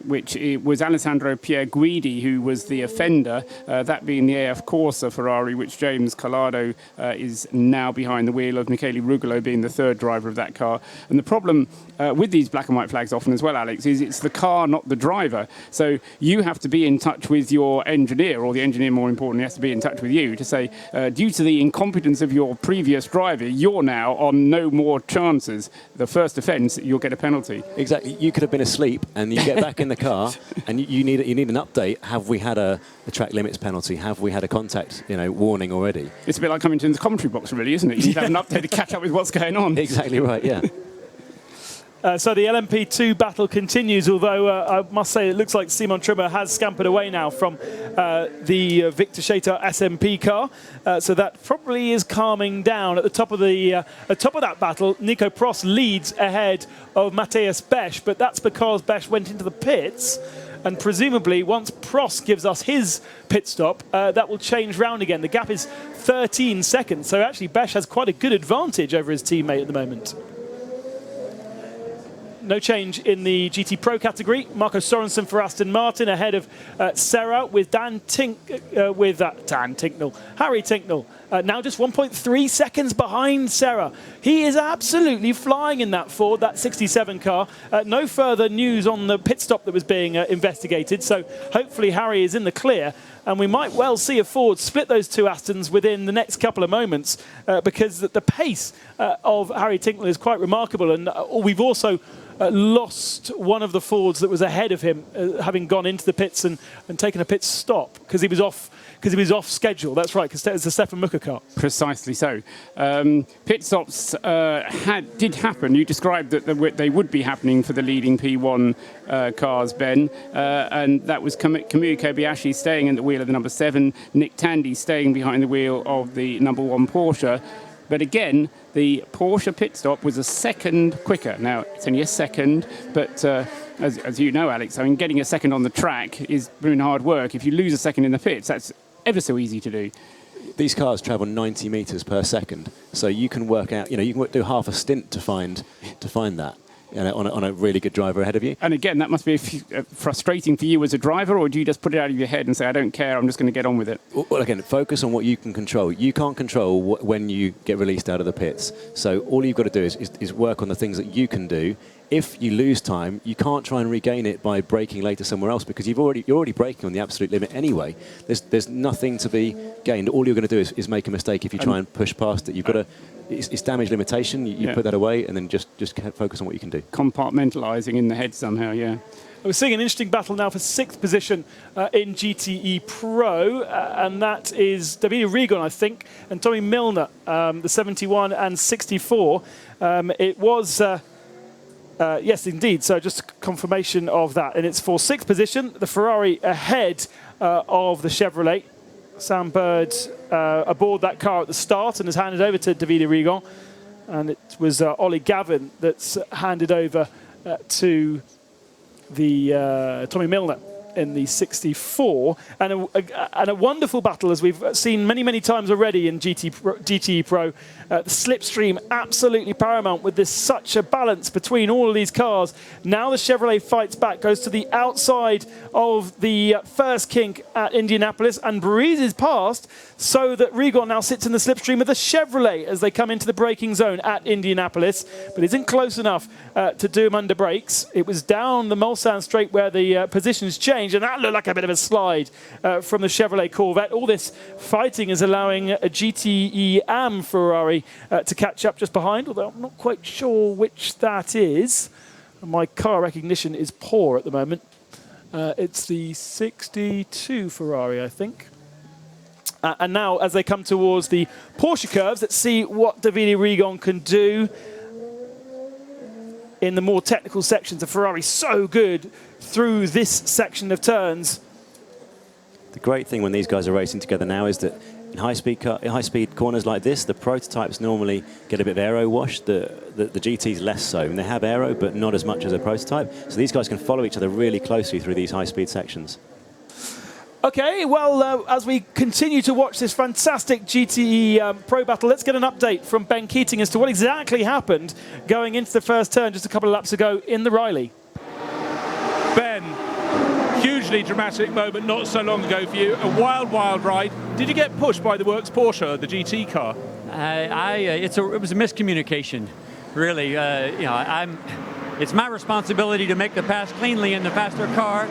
which was Alessandro Pierguidi, who was the offender, that being the AF Corsa Ferrari, which James Collado is now behind the wheel of, Michele Rugolo being the third driver of that car. And the problem with these black and white flags often as well, Alex, is it's the car, not the driver. So you have to be in touch with your engineer, or the engineer, more importantly, has to be in touch with you to say, due to the incompetence of your previous driver, you're now on no more chances. The first offence, you'll get a penalty. Exactly. You could have been asleep and you get back in the car and you need an update. Have we had a track limits penalty? Have we had a contact warning already? It's a bit like coming to the commentary box, really, isn't it? You need to have an update to catch up with what's going on. Exactly right, yeah. So the LMP2 battle continues, although I must say it looks like Simon Trimmer has scampered away now from the Victor Chater SMP car. So that probably is calming down. At the top of that battle, Nico Prost leads ahead of Matthias Besch, but that's because Besch went into the pits. And presumably, once Prost gives us his pit stop, that will change round again. The gap is 13 seconds, so actually Besch has quite a good advantage over his teammate at the moment. No change in the GT Pro category. Marco Sorensen for Aston Martin ahead of Serra with Harry Tincknell. Now just 1.3 seconds behind Serra. He is absolutely flying in that Ford, that 67 car. No further news on the pit stop that was being investigated, so hopefully Harry is in the clear. And we might well see a Ford split those two Astons within the next couple of moments because the pace of Harry Tincknell is quite remarkable. And we've also lost one of the Fords that was ahead of him, having gone into the pits and taken a pit stop because he was off schedule. That's right, because it's a Stefan Mucker car. Precisely so. Pit stops did happen. You described that they would be happening for the leading P1 cars, Ben, and that was Kamui Kobayashi staying in the wheel of the number 7, Nick Tandy staying behind the wheel of the number 1 Porsche. But again, the Porsche pit stop was a second quicker. Now, it's only a second, but as you know, Alex, I mean, getting a second on the track is really hard work. If you lose a second in the pits, that's ever so easy to do. These cars travel 90 metres per second, so you can work out, you can do half a stint to find that. On a really good driver ahead of you. And again, that must be frustrating for you as a driver, or do you just put it out of your head and say, I don't care, I'm just going to get on with it? Well, again, focus on what you can control. You can't control when you get released out of the pits. So all you've got to do is work on the things that you can do. If you lose time, you can't try and regain it by braking later somewhere else because you're already braking on the absolute limit anyway. There's nothing to be gained. All you're going to do is make a mistake if you try and push past it. You've got to. It's damage limitation. You put that away and then just focus on what you can do. Compartmentalising in the head somehow, yeah. We're seeing an interesting battle now for 6th position in GTE Pro, and that is Davide Rigon, I think, and Tommy Milner, the 71 and 64. It was... yes, indeed. So just confirmation of that. And it's for 6th position, the Ferrari ahead of the Chevrolet. Sam Bird aboard that car at the start and has handed over to Davide Rigon. And it was Ollie Gavin that's handed over to the Tommy Milner in the 64, and a wonderful battle as we've seen many times already in GTE Pro. The slipstream absolutely paramount with this such a balance between all of these cars. Now the Chevrolet fights back, goes to the outside of the first kink at Indianapolis and breezes past so that Rigon now sits in the slipstream of the Chevrolet as they come into the braking zone at Indianapolis, but isn't close enough to do him under brakes. It was down the Mulsanne straight where the positions changed, and that looked like a bit of a slide from the Chevrolet Corvette. All this fighting is allowing a GTE Am Ferrari to catch up just behind, although I'm not quite sure which that is. My car recognition is poor at the moment. It's the 62 Ferrari, I think. And now, as they come towards the Porsche curves, let's see what Davide Rigon can do in the more technical sections. The Ferrari so good through this section of turns. The great thing when these guys are racing together now is that In high-speed corners like this, the prototypes normally get a bit of aero wash. The GTs less so. And they have aero, but not as much as a prototype. So these guys can follow each other really closely through these high-speed sections. Okay, well, as we continue to watch this fantastic GTE Pro battle, let's get an update from Ben Keating as to what exactly happened going into the first turn just a couple of laps ago in the Riley. Ben, hugely dramatic moment not so long ago for you. A wild, wild ride. Did you get pushed by the Works Porsche, the GT car? It was a miscommunication, really. It's my responsibility to make the pass cleanly in the faster car.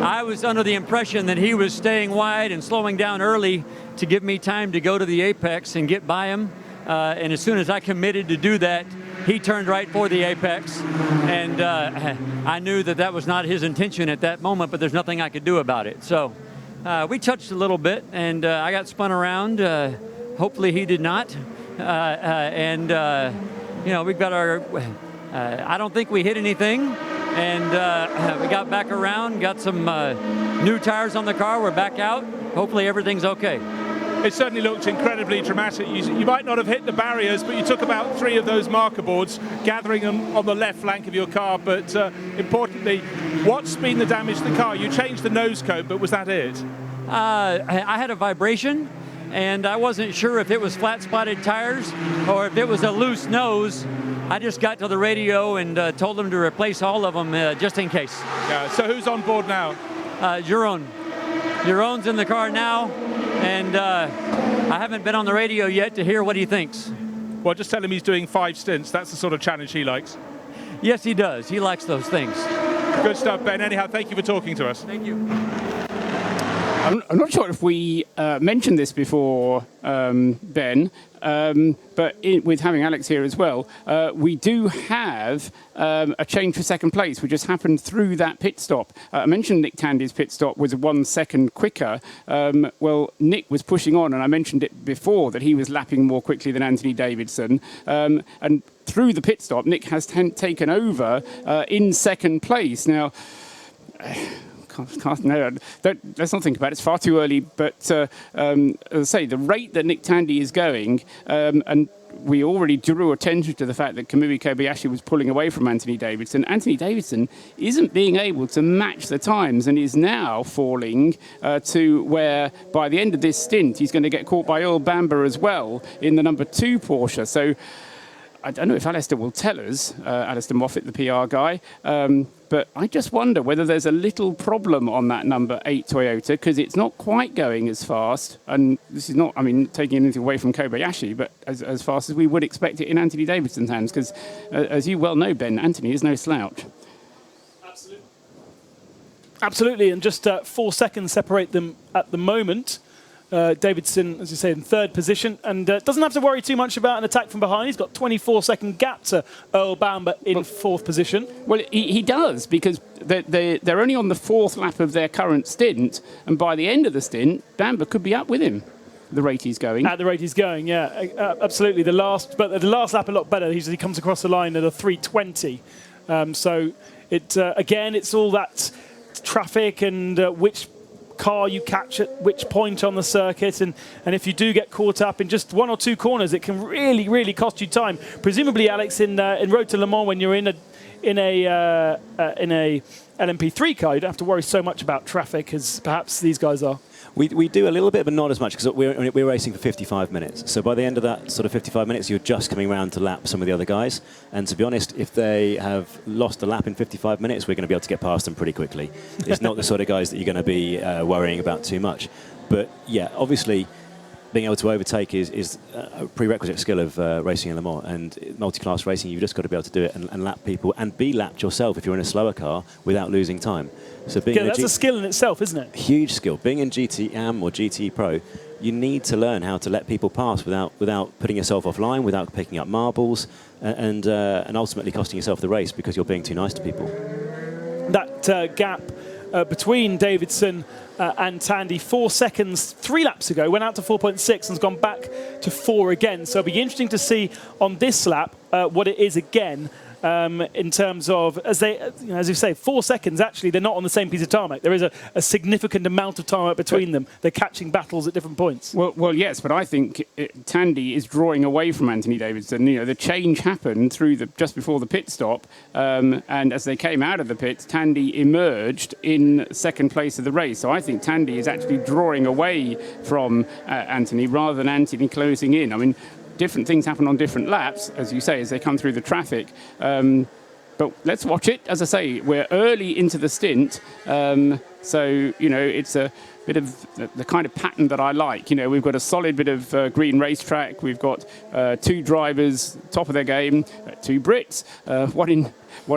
I was under the impression that he was staying wide and slowing down early to give me time to go to the apex and get by him. And as soon as I committed to do that, he turned right for the apex. And I knew that that was not his intention at that moment, but there's nothing I could do about it. So we touched a little bit, and I got spun around. Hopefully he did not. We've got our... I don't think we hit anything, and we got back around, got some new tires on the car. We're back out. Hopefully everything's okay. It certainly looked incredibly dramatic. You might not have hit the barriers, but you took about 3 of those marker boards, gathering them on the left flank of your car. But importantly, what's been the damage to the car? You changed the nose cone, but was that it? I had a vibration, and I wasn't sure if it was flat-spotted tires or if it was a loose nose. I just got to the radio and told them to replace all of them just in case. Yeah, so who's on board now? Jeroen. Jeroen's in the car now, and I haven't been on the radio yet to hear what he thinks. Well, just tell him he's doing 5 stints. That's the sort of challenge he likes. Yes, he does. He likes those things. Good stuff, Ben. Anyhow, thank you for talking to us. Thank you. I'm not sure if we mentioned this before, Ben, but with having Alex here as well, we do have a change for second place, which just happened through that pit stop. I mentioned Nick Tandy's pit stop was 1 second quicker. Well, Nick was pushing on, and I mentioned it before that he was lapping more quickly than Anthony Davidson. And through the pit stop, Nick has taken over in second place. Now, let's not think about it. It's far too early. But as I say, the rate that Nick Tandy is going, and we already drew attention to the fact that Kamui Kobayashi was pulling away from Anthony Davidson. Anthony Davidson isn't being able to match the times and is now falling to where, by the end of this stint, he's going to get caught by Earl Bamber as well in the number 2 Porsche. So I don't know if Alistair will tell us, Alistair Moffat, the PR guy, but I just wonder whether there's a little problem on that number 8 Toyota, because it's not quite going as fast. And this is not, I mean, taking anything away from Kobayashi, but as fast as we would expect it in Anthony Davidson's hands, because as you well know, Ben, Anthony is no slouch. Absolutely, and just 4 seconds separate them at the moment. Davidson, as you say, in 3rd position, and doesn't have to worry too much about an attack from behind. He's got 24-second gap to Earl Bamber in 4th position. Well, he does, because they're only on the 4th lap of their current stint, and by the end of the stint, Bamber could be up with him. The rate he's going. At the rate he's going, yeah, absolutely. The last lap a lot better. He comes across the line at a 3:20. So again, it's all that traffic and which car you catch at which point on the circuit, and if you do get caught up in just 1 or 2 corners, it can really, really cost you time. Presumably, Alex, in Road to Le Mans, when you're in a LMP3 car, you don't have to worry so much about traffic as perhaps these guys are. We do a little bit, but not as much, because we're racing for 55 minutes. So by the end of that sort of 55 minutes, you're just coming around to lap some of the other guys. And to be honest, if they have lost a lap in 55 minutes, we're going to be able to get past them pretty quickly. It's not the sort of guys that you're going to be worrying about too much. But yeah, obviously, being able to overtake is a prerequisite skill of racing in Le Mans, and multi-class racing, you've just got to be able to do it and lap people and be lapped yourself if you're in a slower car without losing time. So being that's a skill in itself, isn't it? Huge skill. Being in GT-AM or GT Pro, you need to learn how to let people pass without putting yourself offline, without picking up marbles, and ultimately costing yourself the race because you're being too nice to people. That gap between Davidson and Tandy 4 seconds 3 laps ago went out to 4.6 and has gone back to 4 again. So it'll be interesting to see on this lap what it is again. in terms of, as you say, 4 seconds. Actually, they're not on the same piece of tarmac. There is a significant amount of tarmac between them. They're catching battles at different points. Well, yes, but I think Tandy is drawing away from Anthony Davidson. You know, the change happened just before the pit stop, and as they came out of the pits, Tandy emerged in second place of the race. So I think Tandy is actually drawing away from Anthony rather than Anthony closing in. I mean, different things happen on different laps, as you say, as they come through the traffic. But let's watch it. As I say, we're early into the stint, so, you know, it's a bit of the kind of pattern that I like. You know, we've got a solid bit of green racetrack. We've got 2 drivers, top of their game, 2 Brits, one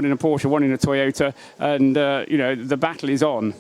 in a Porsche, one in a Toyota, and, you know, the battle is on.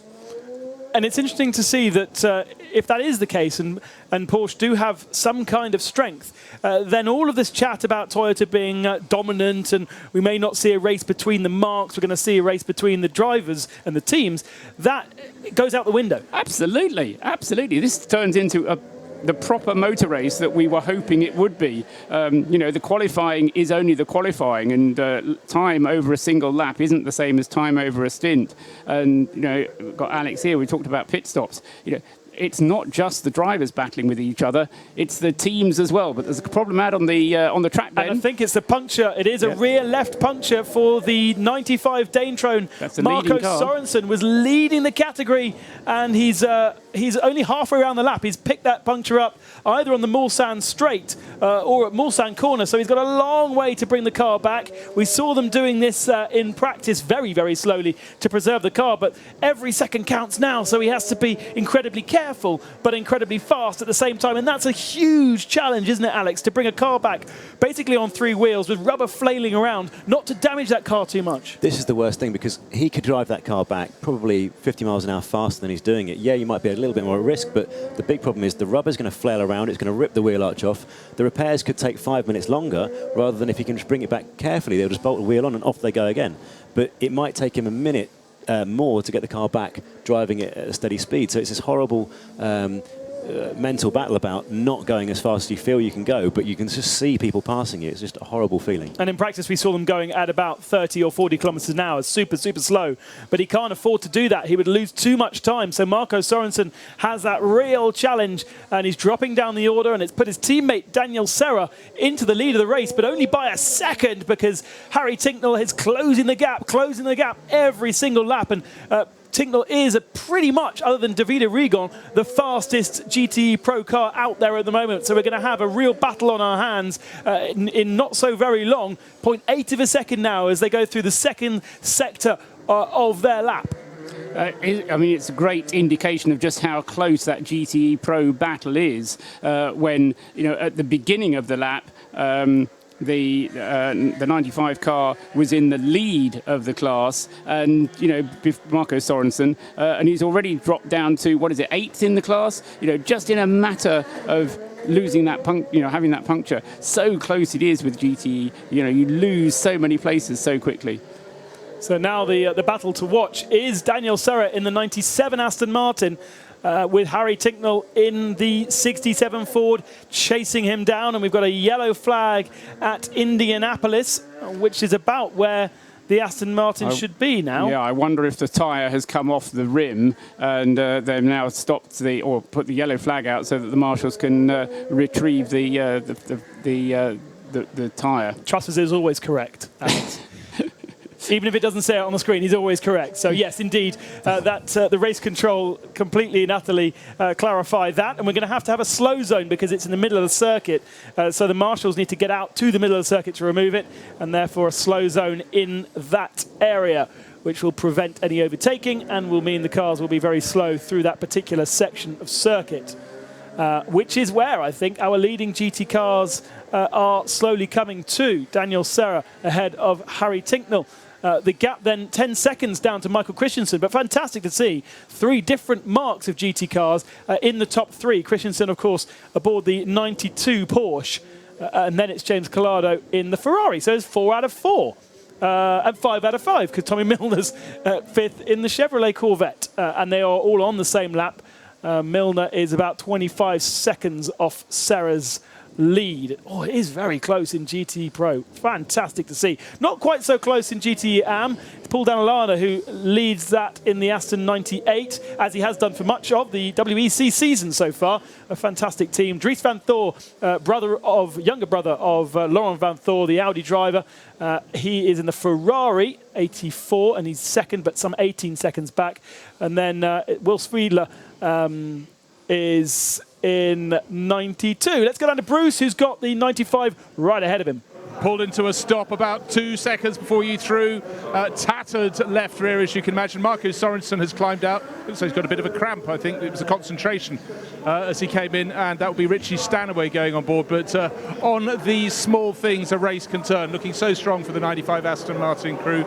And it's interesting to see that if that is the case and Porsche do have some kind of strength, then all of this chat about Toyota being dominant and we may not see a race between the marques, we're going to see a race between the drivers and the teams, that goes out the window. Absolutely, absolutely. This turns into the proper motor race that we were hoping it would be. You know, the qualifying is only the qualifying, and time over a single lap isn't the same as time over a stint. And, you know, we've got Alex here, we talked about pit stops. You know, it's not just the drivers battling with each other, it's the teams as well. But there's a problem out on the track, Ben. And I think it's the puncture. It is a rear left puncture for the 95 Danetrone. Marco Sorensen was leading the category, and he's only halfway around the lap. He's picked that puncture up either on the Mulsanne straight or at Mulsanne corner, so he's got a long way to bring the car back. We saw them doing this in practice very, very slowly to preserve the car, but every second counts now, so he has to be incredibly careful but incredibly fast at the same time, and that's a huge challenge, isn't it, Alex, to bring a car back basically on 3 wheels with rubber flailing around, not to damage that car too much. This is the worst thing, because he could drive that car back probably 50 miles an hour faster than he's doing it. Yeah, you might be a little bit more at risk, but the big problem is the rubber's going to flail around, it's going to rip the wheel arch off. The repairs could take 5 minutes longer, rather than if he can just bring it back carefully, they'll just bolt the wheel on and off they go again. But it might take him a minute more to get the car back driving it at a steady speed. So it's this horrible mental battle about not going as fast as you feel you can go, but you can just see people passing you. It's just a horrible feeling. And in practice, we saw them going at about 30 or 40 kilometers an hour, super, super slow. But he can't afford to do that. He would lose too much time. So Marco Sorensen has that real challenge, and he's dropping down the order, and it's put his teammate Daniel Serra into the lead of the race, but only by a second, because Harry Tincknell is closing the gap every single lap. And Tincknell is pretty much, other than Davide Rigon, the fastest GTE Pro car out there at the moment. So we're going to have a real battle on our hands in not so very long. 0.8 of a second now as they go through the second sector of their lap. I mean, it's a great indication of just how close that GTE Pro battle is when, you know, at the beginning of the lap, the 95 car was in the lead of the class, and, you know, Marco Sorensen, and he's already dropped down to, what is it, 8th in the class, you know, just in a matter of losing that having that puncture. So close it is with GTE, you know, you lose so many places so quickly. So now the battle to watch is Daniel Serra in the 97 Aston Martin, with Harry Tincknell in the 67 Ford chasing him down. And we've got a yellow flag at Indianapolis, which is about where the Aston Martin should be now. Yeah, I wonder if the tyre has come off the rim and they've now stopped or put the yellow flag out so that the marshals can retrieve the tyre. Trussers is always correct. Even if it doesn't say it on the screen, he's always correct. So yes, indeed, the race control completely and utterly clarify that. And we're going to have a slow zone because it's in the middle of the circuit. So the marshals need to get out to the middle of the circuit to remove it, and therefore a slow zone in that area, which will prevent any overtaking and will mean the cars will be very slow through that particular section of circuit. Which is where I think our leading GT cars are slowly coming to. Daniel Serra ahead of Harry Tincknell. The gap then 10 seconds down to Michael Christensen, but fantastic to see 3 different marques of GT cars in the top 3. Christensen, of course, aboard the 92 Porsche, and then it's James Collado in the Ferrari. So it's 4 out of 4. And 5 out of 5, because Tommy Milner's 5th in the Chevrolet Corvette. And they are all on the same lap. Milner is about 25 seconds off Serra's lead. Oh, it is very close in GT Pro. Fantastic to see. Not quite so close in GT Am. It's Paul Danilana who leads that in the Aston 98, as he has done for much of the WEC season so far. A fantastic team. Dries van Thor, younger brother of Laurent van Thor, the Audi driver. He is in the Ferrari 84 and he's second, but some 18 seconds back. And then Will Friedler is in 92. Let's go down to Bruce, who's got the 95 right ahead of him. Pulled into a stop about 2 seconds before you threw. Tattered left rear, as you can imagine. Marco Sorensen has climbed out. Looks like he's got a bit of a cramp, I think. It was a concentration as he came in, and that will be Richie Stanaway going on board. But on these small things, a race can turn. Looking so strong for the 95 Aston Martin crew.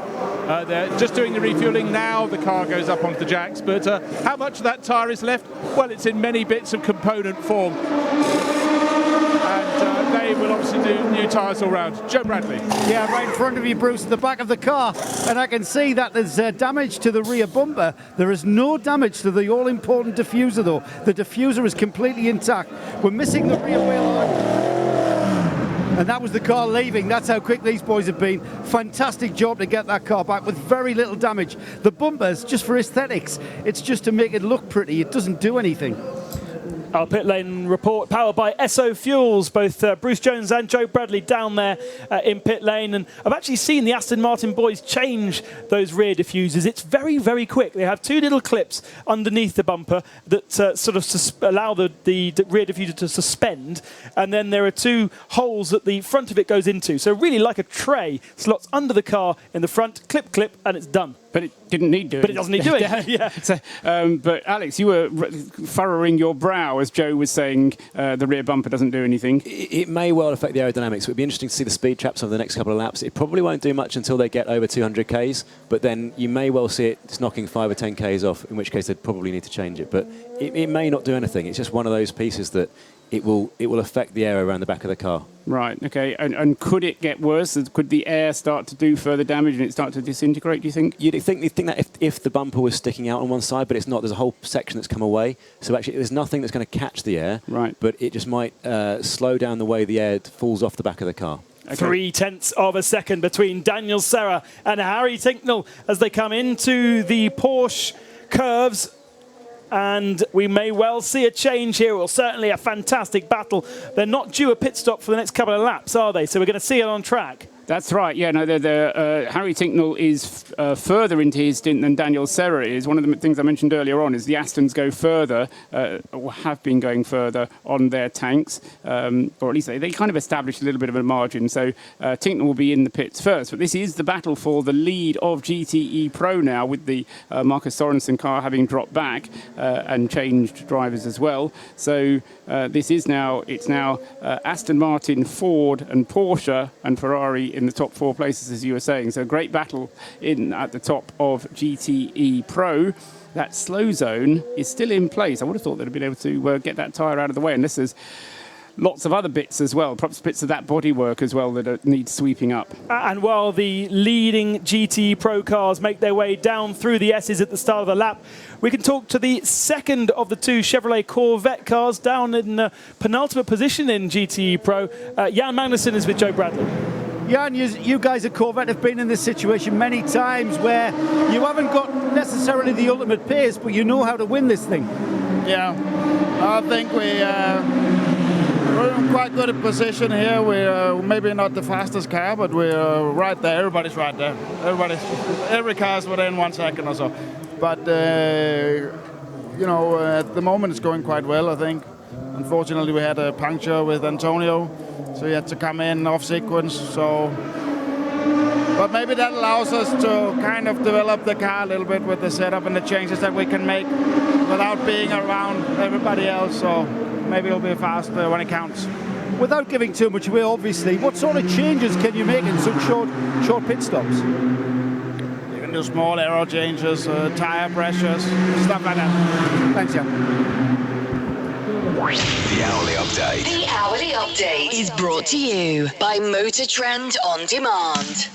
They're just doing the refuelling now. The car goes up onto the jacks. But how much of that tyre is left? Well, it's in many bits of component form. They will obviously do new tyres all round. Joe Bradley. Yeah, right in front of you, Bruce, at the back of the car. And I can see that there's damage to the rear bumper. There is no damage to the all-important diffuser, though. The diffuser is completely intact. We're missing the rear wheel arm. And that was the car leaving. That's how quick these boys have been. Fantastic job to get that car back with very little damage. The bumper's just for aesthetics. It's just to make it look pretty. It doesn't do anything. Our pit lane report powered by Esso Fuels. Both Bruce Jones and Joe Bradley down there in pit lane. And I've actually seen the Aston Martin boys change those rear diffusers. It's very, very quick. They have two little clips underneath the bumper that sort of allow the rear diffuser to suspend. And then there are two holes that the front of it goes into. So really like a tray, slots under the car in the front, clip, clip, and it's done. But it didn't need doing. But it doesn't need doing. Yeah. So, but Alex, you were furrowing your brow as Joe was saying the rear bumper doesn't do anything. It may well affect the aerodynamics. It would be interesting to see the speed traps over the next couple of laps. It probably won't do much until they get over 200 Ks, but then you may well see it just knocking 5 or 10 Ks off, in which case they'd probably need to change it. But it may not do anything. It's just one of those pieces that it will affect the air around the back of the car. Right, okay. And could it get worse? Could the air start to do further damage and it start to disintegrate, do you think? You'd think that if the bumper was sticking out on one side, but it's not, there's a whole section that's come away. So actually there's nothing that's going to catch the air, right? But it just might slow down the way the air falls off the back of the car. Okay. 0.3 of a second between Daniel Serra and Harry Tincknell as they come into the Porsche curves. And we may well see a change here. Well, certainly a fantastic battle. They're not due a pit stop for the next couple of laps, are they? So we're going to see it on track. That's right. Yeah, no, Harry Tincknell is further into his stint than Daniel Serra is. One of the things I mentioned earlier on is the Astons go further, or have been going further on their tanks, or at least they kind of established a little bit of a margin. So Tincknell will be in the pits first. But this is the battle for the lead of GTE Pro now, with the Marcus Sorensen car having dropped back and changed drivers as well. So this is now, Aston Martin, Ford and Porsche and Ferrari in the top 4 places, as you were saying. So great battle at the top of GTE Pro. That slow zone is still in place. I would have thought they'd have been able to get that tyre out of the way, unless there's lots of other bits as well, perhaps bits of that bodywork as well that need sweeping up. And while the leading GT Pro cars make their way down through the S's at the start of the lap, we can talk to the second of the two Chevrolet Corvette cars down in penultimate position in GT Pro. Jan Magnussen is with Joe Bradley. Jan, you guys at Corvette have been in this situation many times where you haven't got necessarily the ultimate pace, but you know how to win this thing. Yeah, I think we're in quite good a position here. We're maybe not the fastest car, but we're right there. Everybody's right there. Every car's within 1 second or so. But at the moment it's going quite well, I think. Unfortunately, we had a puncture with Antonio, so he had to come in off sequence. But maybe that allows us to kind of develop the car a little bit with the setup and the changes that we can make without being around everybody else. So maybe it'll be fast when it counts. Without giving too much away, obviously, what sort of changes can you make in such short pit stops? You can do small aero changes, tire pressures, stuff like that. Thanks, Jan. The Hourly Update. The Hourly Update is brought to you by Motor Trend On Demand.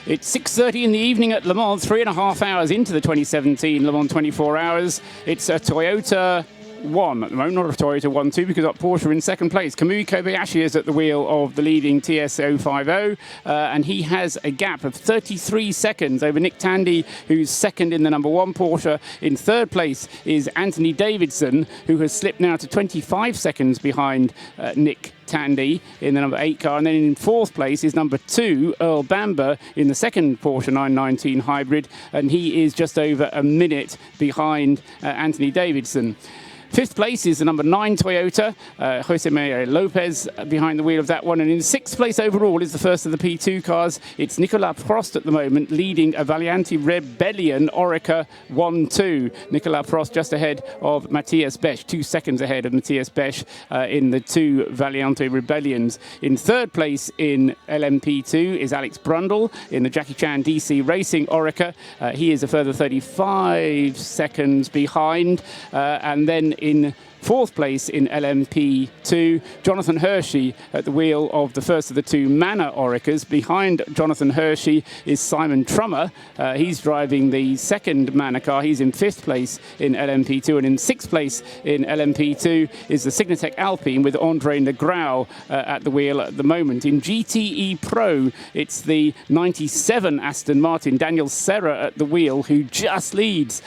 It's 6:30 in the evening at Le Mans, 3.5 hours into the 2017 Le Mans 24 Hours. It's a Toyota 1 at the moment, not a Toyota 1-2, because got Porsche in second place. Kamui Kobayashi is at the wheel of the leading TS050, and he has a gap of 33 seconds over Nick Tandy, who's second in the number 1 Porsche. In third place is Anthony Davidson, who has slipped now to 25 seconds behind Nick Tandy in the number 8 car. And then in fourth place is number 2, Earl Bamber, in the second Porsche 919 hybrid, and he is just over a minute behind Anthony Davidson. Fifth place is the number 9 Toyota, Jose Maria Lopez behind the wheel of that one. And in sixth place overall is the first of the P2 cars. It's Nicolas Prost at the moment leading a Valiante Rebellion Oreca 1-2. Nicolas Prost just ahead of Matthias Besch, 2 seconds ahead of Matthias Besch in the 2 Valiante Rebellions. In third place in LMP2 is Alex Brundle in the Jackie Chan DC Racing Oreca. He is a further 35 seconds behind. And then in fourth place in LMP2, Jonathan Hershey at the wheel of the first of the 2 Manor Orecas. Behind Jonathan Hershey is Simon Trummer. He's driving the second Manor car. He's in fifth place in LMP2. And in sixth place in LMP2 is the Signatech Alpine with Andre Negrau at the wheel at the moment. In GTE Pro, it's the 97 Aston Martin, Daniel Serra at the wheel, who just leads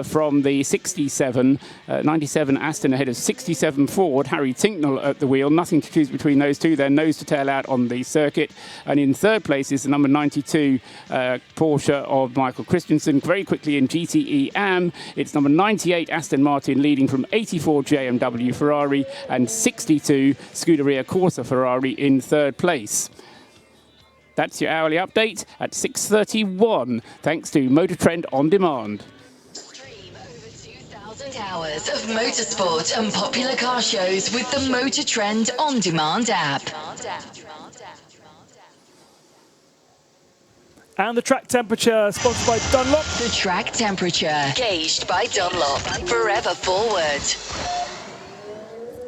from the 97 Aston ahead of 67 Ford, Harry Tinknell at the wheel. Nothing to choose between those two. They're nose to tail out on the circuit. And in third place is the number 92 Porsche of Michael Christensen. Very quickly in GTE AM, it's number 98 Aston Martin leading from 84 JMW Ferrari and 62 Scuderia Corsa Ferrari in third place. That's your hourly update at 6:31, thanks to Motor Trend On Demand. Hours of motorsport and popular car shows with the Motor Trend On Demand app. And the track temperature, sponsored by Dunlop. The track temperature, gauged by Dunlop. Forever forward.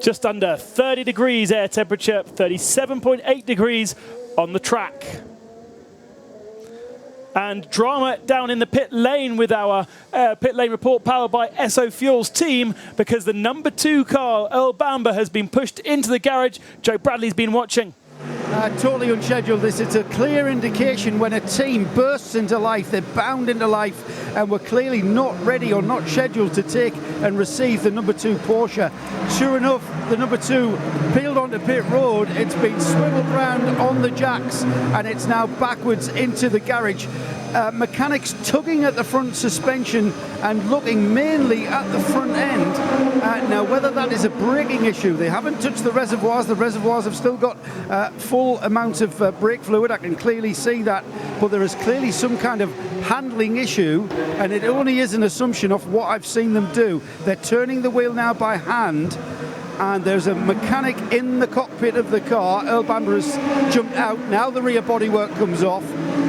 Just under 30 degrees air temperature, 37.8 degrees on the track. And drama down in the pit lane with our pit lane report powered by Esso Fuels team, because the number 2 car, Earl Bamber, has been pushed into the garage. Joe Bradley's been watching. Totally unscheduled. This is a clear indication when a team bursts into life, they're bound into life, and we're clearly not ready or not scheduled to take and receive the number 2 Porsche. Sure enough, the number 2 peeled onto pit road. It's been swiveled round on the jacks, and it's now backwards into the garage. Mechanics tugging at the front suspension and looking mainly at the front end. Now, whether that is a braking issue, they haven't touched the reservoirs. The reservoirs have still got full amounts of brake fluid. I can clearly see that, but there is clearly some kind of handling issue, and it only is an assumption of what I've seen them do. They're turning the wheel now by hand, and there's a mechanic in the cockpit of the car. Earl Bamber has jumped out. Now the rear bodywork comes off,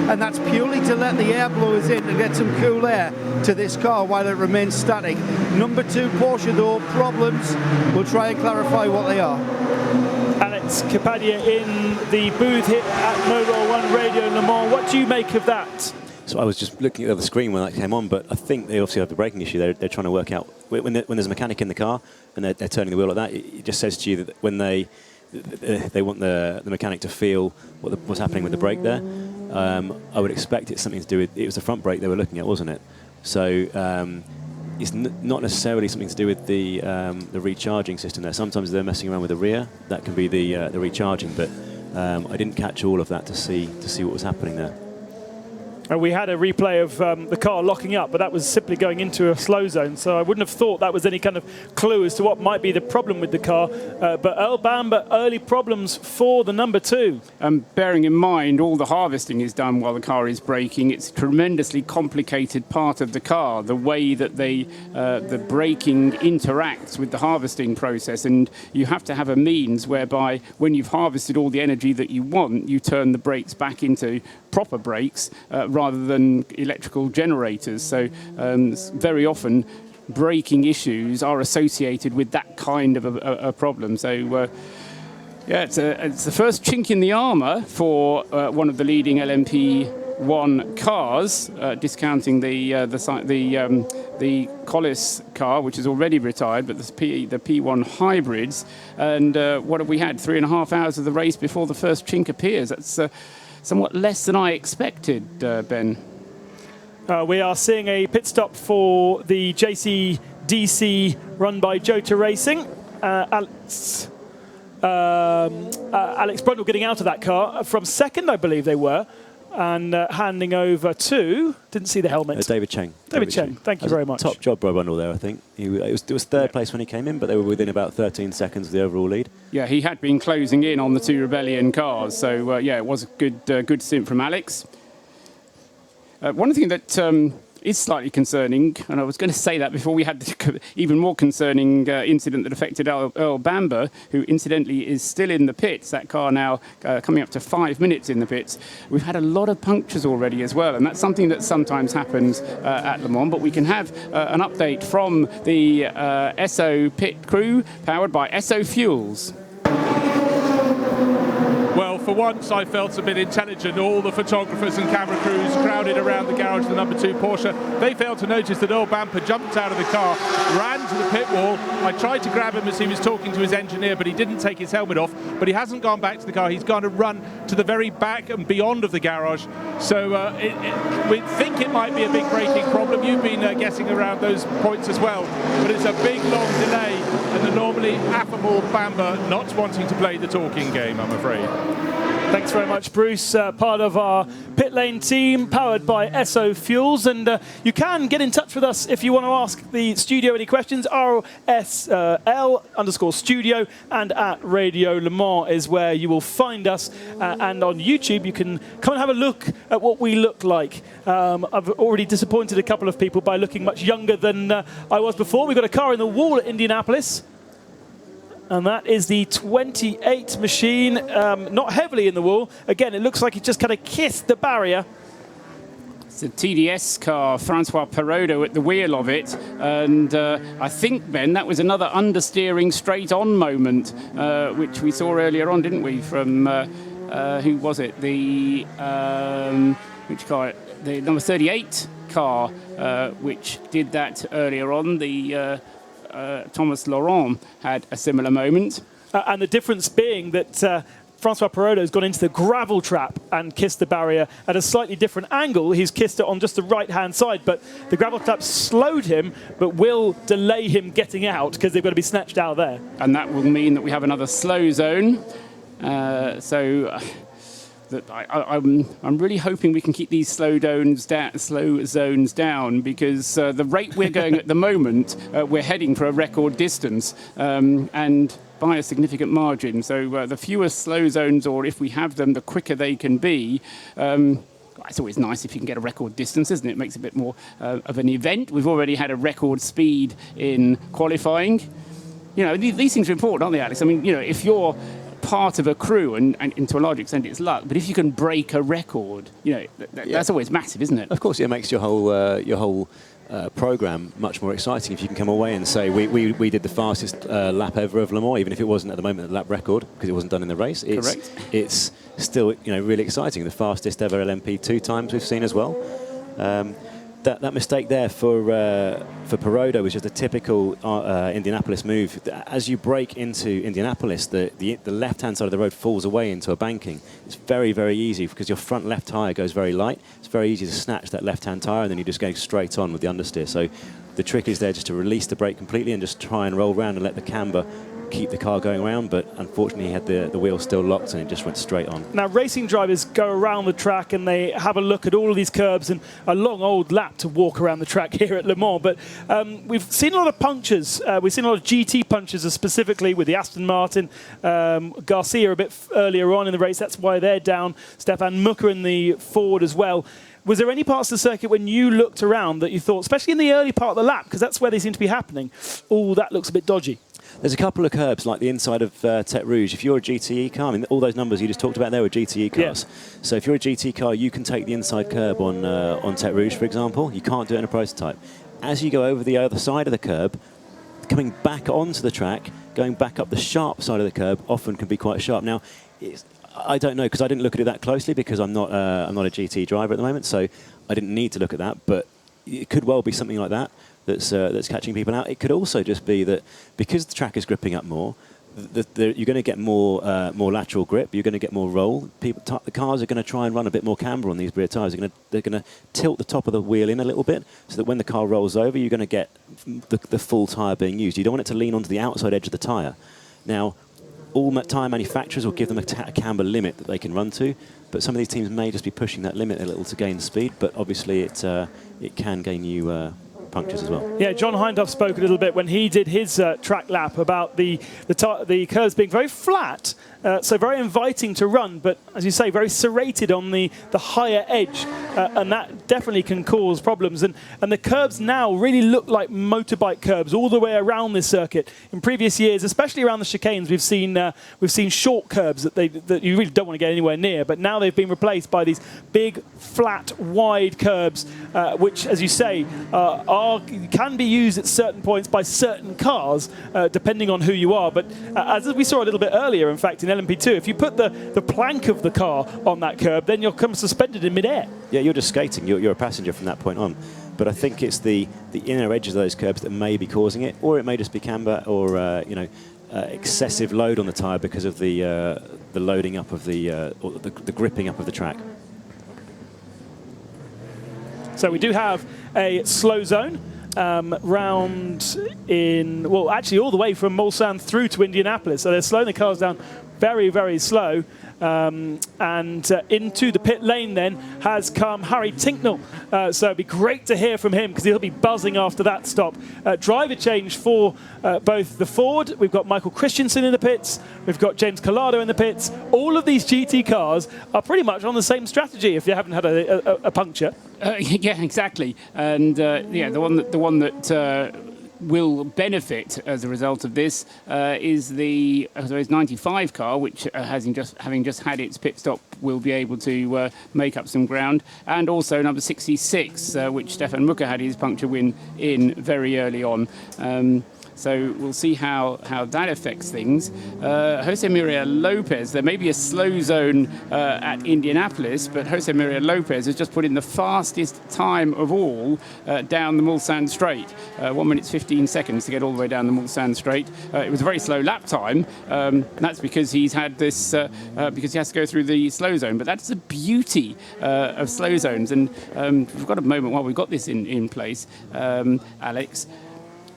and that's purely to let the air blowers in to get some cool air to this car while it remains static. Number 2 Porsche, though, problems. We'll try and clarify what they are. Alex Capadia in the booth here at Mobile One Radio Le Mans. What do you make of that? So I was just looking at the screen when that came on, but I think they obviously have the braking issue. They're trying to work out when there's a mechanic in the car and they're turning the wheel like that. It just says to you that when they want the mechanic to feel what's happening with the brake there. I would expect it's something to do with, it was the front brake they were looking at, wasn't it? So it's not necessarily something to do with the recharging system there. Sometimes they're messing around with the rear. That can be the recharging, but I didn't catch all of that to see what was happening there. And we had a replay of the car locking up, but that was simply going into a slow zone. So I wouldn't have thought that was any kind of clue as to what might be the problem with the car. But Earl Bamber, early problems for the number 2. Bearing in mind all the harvesting is done while the car is braking, it's a tremendously complicated part of the car, the way that the braking interacts with the harvesting process. And you have to have a means whereby when you've harvested all the energy that you want, you turn the brakes back into proper brakes rather than electrical generators. So very often braking issues are associated with that kind of a problem. So yeah, it's the first chink in the armour for one of the leading LMP LMP1 cars, discounting the Collis car, which is already retired, but the P1 hybrids. And what have we had? 3.5 hours of the race before the first chink appears. That's somewhat less than I expected, Ben. We are seeing a pit stop for the JCDC run by Jota Racing. Alex Brundle getting out of that car from second, I believe they were, and handing over to, didn't see the helmet. David Cheng. David Cheng, thank you very much. Top job by Brundle there, I think. It was third place when he came in, but they were within about 13 seconds of the overall lead. Yeah, he had been closing in on the two Rebellion cars, so yeah, it was a good stint from Alex. One thing that is slightly concerning, and I was going to say that before we had the even more concerning incident that affected Earl Bamber, who incidentally is still in the pits. That car now coming up to 5 minutes in the pits. We've had a lot of punctures already as well, and that's something that sometimes happens at Le Mans, but we can have an update from the Esso pit crew, powered by Esso Fuels. Well, for once I felt a bit intelligent. All the photographers and camera crews crowded around the garage of the number 2 Porsche. They failed to notice that Earl Bamber jumped out of the car, ran to the pit wall. I tried to grab him as he was talking to his engineer, but he didn't take his helmet off. But he hasn't gone back to the car. He's gone to run to the very back and beyond of the garage. So we think it might be a big braking problem. You've been guessing around those points as well. But it's a big, long delay, and the normally affable Bamber not wanting to play the talking game, I'm afraid. Thanks very much, Bruce. Part of our pit lane team, powered by Esso Fuels. And you can get in touch with us if you want to ask the studio any questions. RSL_studio and at Radio Le Mans is where you will find us. And on YouTube, you can come and have a look at what we look like. I've already disappointed a couple of people by looking much younger than I was before. We've got a car in the wall at Indianapolis. And that is the 28 machine, not heavily in the wall. Again, it looks like it just kind of kissed the barrier. It's a TDS car, Francois Perrodo at the wheel of it. And I think, Ben, that was another understeering straight-on moment, which we saw earlier on, didn't we, from, who was it? The, which car? The number 38 car, which did that earlier on. The... Thomas Laurent had a similar moment. And the difference being that Francois Perrodo has gone into the gravel trap and kissed the barrier at a slightly different angle. He's kissed it on just the right-hand side, but the gravel trap slowed him, but will delay him getting out because they've got to be snatched out there. And that will mean that we have another slow zone. I'm really hoping we can keep these slow zones down, because the rate we're going at the moment, we're heading for a record distance and by a significant margin. So the fewer slow zones, or if we have them, the quicker they can be. It's always nice if you can get a record distance, isn't it? It makes it a bit more of an event. We've already had a record speed in qualifying. You know, these things are important, aren't they, Alex? I mean, you know, if you're part of a crew, and to a large extent it's luck, but if you can break a record, you know, that's always massive, isn't it? Of course, it makes your whole program much more exciting if you can come away and say we did the fastest lap ever of Le Mans, even if it wasn't at the moment the lap record because it wasn't done in the race. Correct. It's still, you know, really exciting. The fastest ever LMP2 times we've seen as well. That mistake there for Perrodo was just a typical Indianapolis move. As you brake into Indianapolis, the left-hand side of the road falls away into a banking. It's very, very easy because your front left tyre goes very light. It's very easy to snatch that left-hand tyre, and then you just go straight on with the understeer. So the trick is there just to release the brake completely and just try and roll around and let the camber keep the car going around, but unfortunately he had the wheel still locked and it just went straight on. Now, racing drivers go around the track and they have a look at all of these curbs, and a long old lap to walk around the track here at Le Mans, but we've seen a lot of punctures. We've seen a lot of GT punctures, specifically with the Aston Martin. Garcia a bit earlier on in the race, that's why they're down. Stefan Mucker in the Ford as well. Was there any parts of the circuit when you looked around that you thought, especially in the early part of the lap, because that's where they seem to be happening, oh, that looks a bit dodgy? There's a couple of curbs, like the inside of Tête Rouge. If you're a GTE car, I mean, all those numbers you just talked about there were GTE cars. Yeah. So if you're a GT car, you can take the inside curb on Tête Rouge, for example. You can't do it in a prototype. As you go over the other side of the curb, coming back onto the track, going back up the sharp side of the curb often can be quite sharp. Now, I don't know, because I didn't look at it that closely, because I'm not a GT driver at the moment, so I didn't need to look at that. But it could well be something like that that's catching people out. It could also just be that because the track is gripping up more, you're going to get more lateral grip. You're going to get more roll. The cars are going to try and run a bit more camber on these rear tyres. They're going to tilt the top of the wheel in a little bit, so that when the car rolls over, you're going to get the full tyre being used. You don't want it to lean onto the outside edge of the tyre. Now, all tyre manufacturers will give them a camber limit that they can run to, but some of these teams may just be pushing that limit a little to gain speed, but obviously it can gain you punctures as well. Yeah, John Hindhaugh spoke a little bit when he did his track lap about the curves being very flat, so very inviting to run, but as you say, very serrated on the higher edge, and that definitely can cause problems. And the curbs now really look like motorbike curbs all the way around this circuit. In previous years, especially around the chicanes, we've seen short curbs that you really don't want to get anywhere near, but now they've been replaced by these big, flat, wide curbs, which, as you say, can be used at certain points by certain cars, depending on who you are. But as we saw a little bit earlier, in fact, in LMP2, if you put the plank of the car on that curb, then you'll come suspended in midair. Yeah, you're just skating. You're a passenger from that point on. But I think it's the inner edges of those curbs that may be causing it, or it may just be camber or excessive load on the tyre because of the loading up of or the gripping up of the track. So we do have a slow zone round in, well, actually all the way from Mulsanne through to Indianapolis. So they're slowing the cars down very, very slow. And into the pit lane then has come Harry Tinknell. So it'd be great to hear from him, because he'll be buzzing after that stop. Driver change for both the Ford. We've got Michael Christensen in the pits. We've got James Collado in the pits. All of these GT cars are pretty much on the same strategy if you haven't had a puncture. Yeah, exactly. And the one that will benefit as a result of this is the 95 car, which having just had its pit stop, will be able to make up some ground, and also number 66, which Stefan Mucker had his puncture win in very early on. So we'll see how that affects things. Jose Maria Lopez, there may be a slow zone at Indianapolis, but Jose Maria Lopez has just put in the fastest time of all down the Mulsanne Straight. 1 minute 15 seconds to get all the way down the Mulsanne Straight. It was a very slow lap time. And that's because he's had this, because he has to go through the slow zone. But that's the beauty of slow zones. And we've got a moment while we've got this in place, Alex.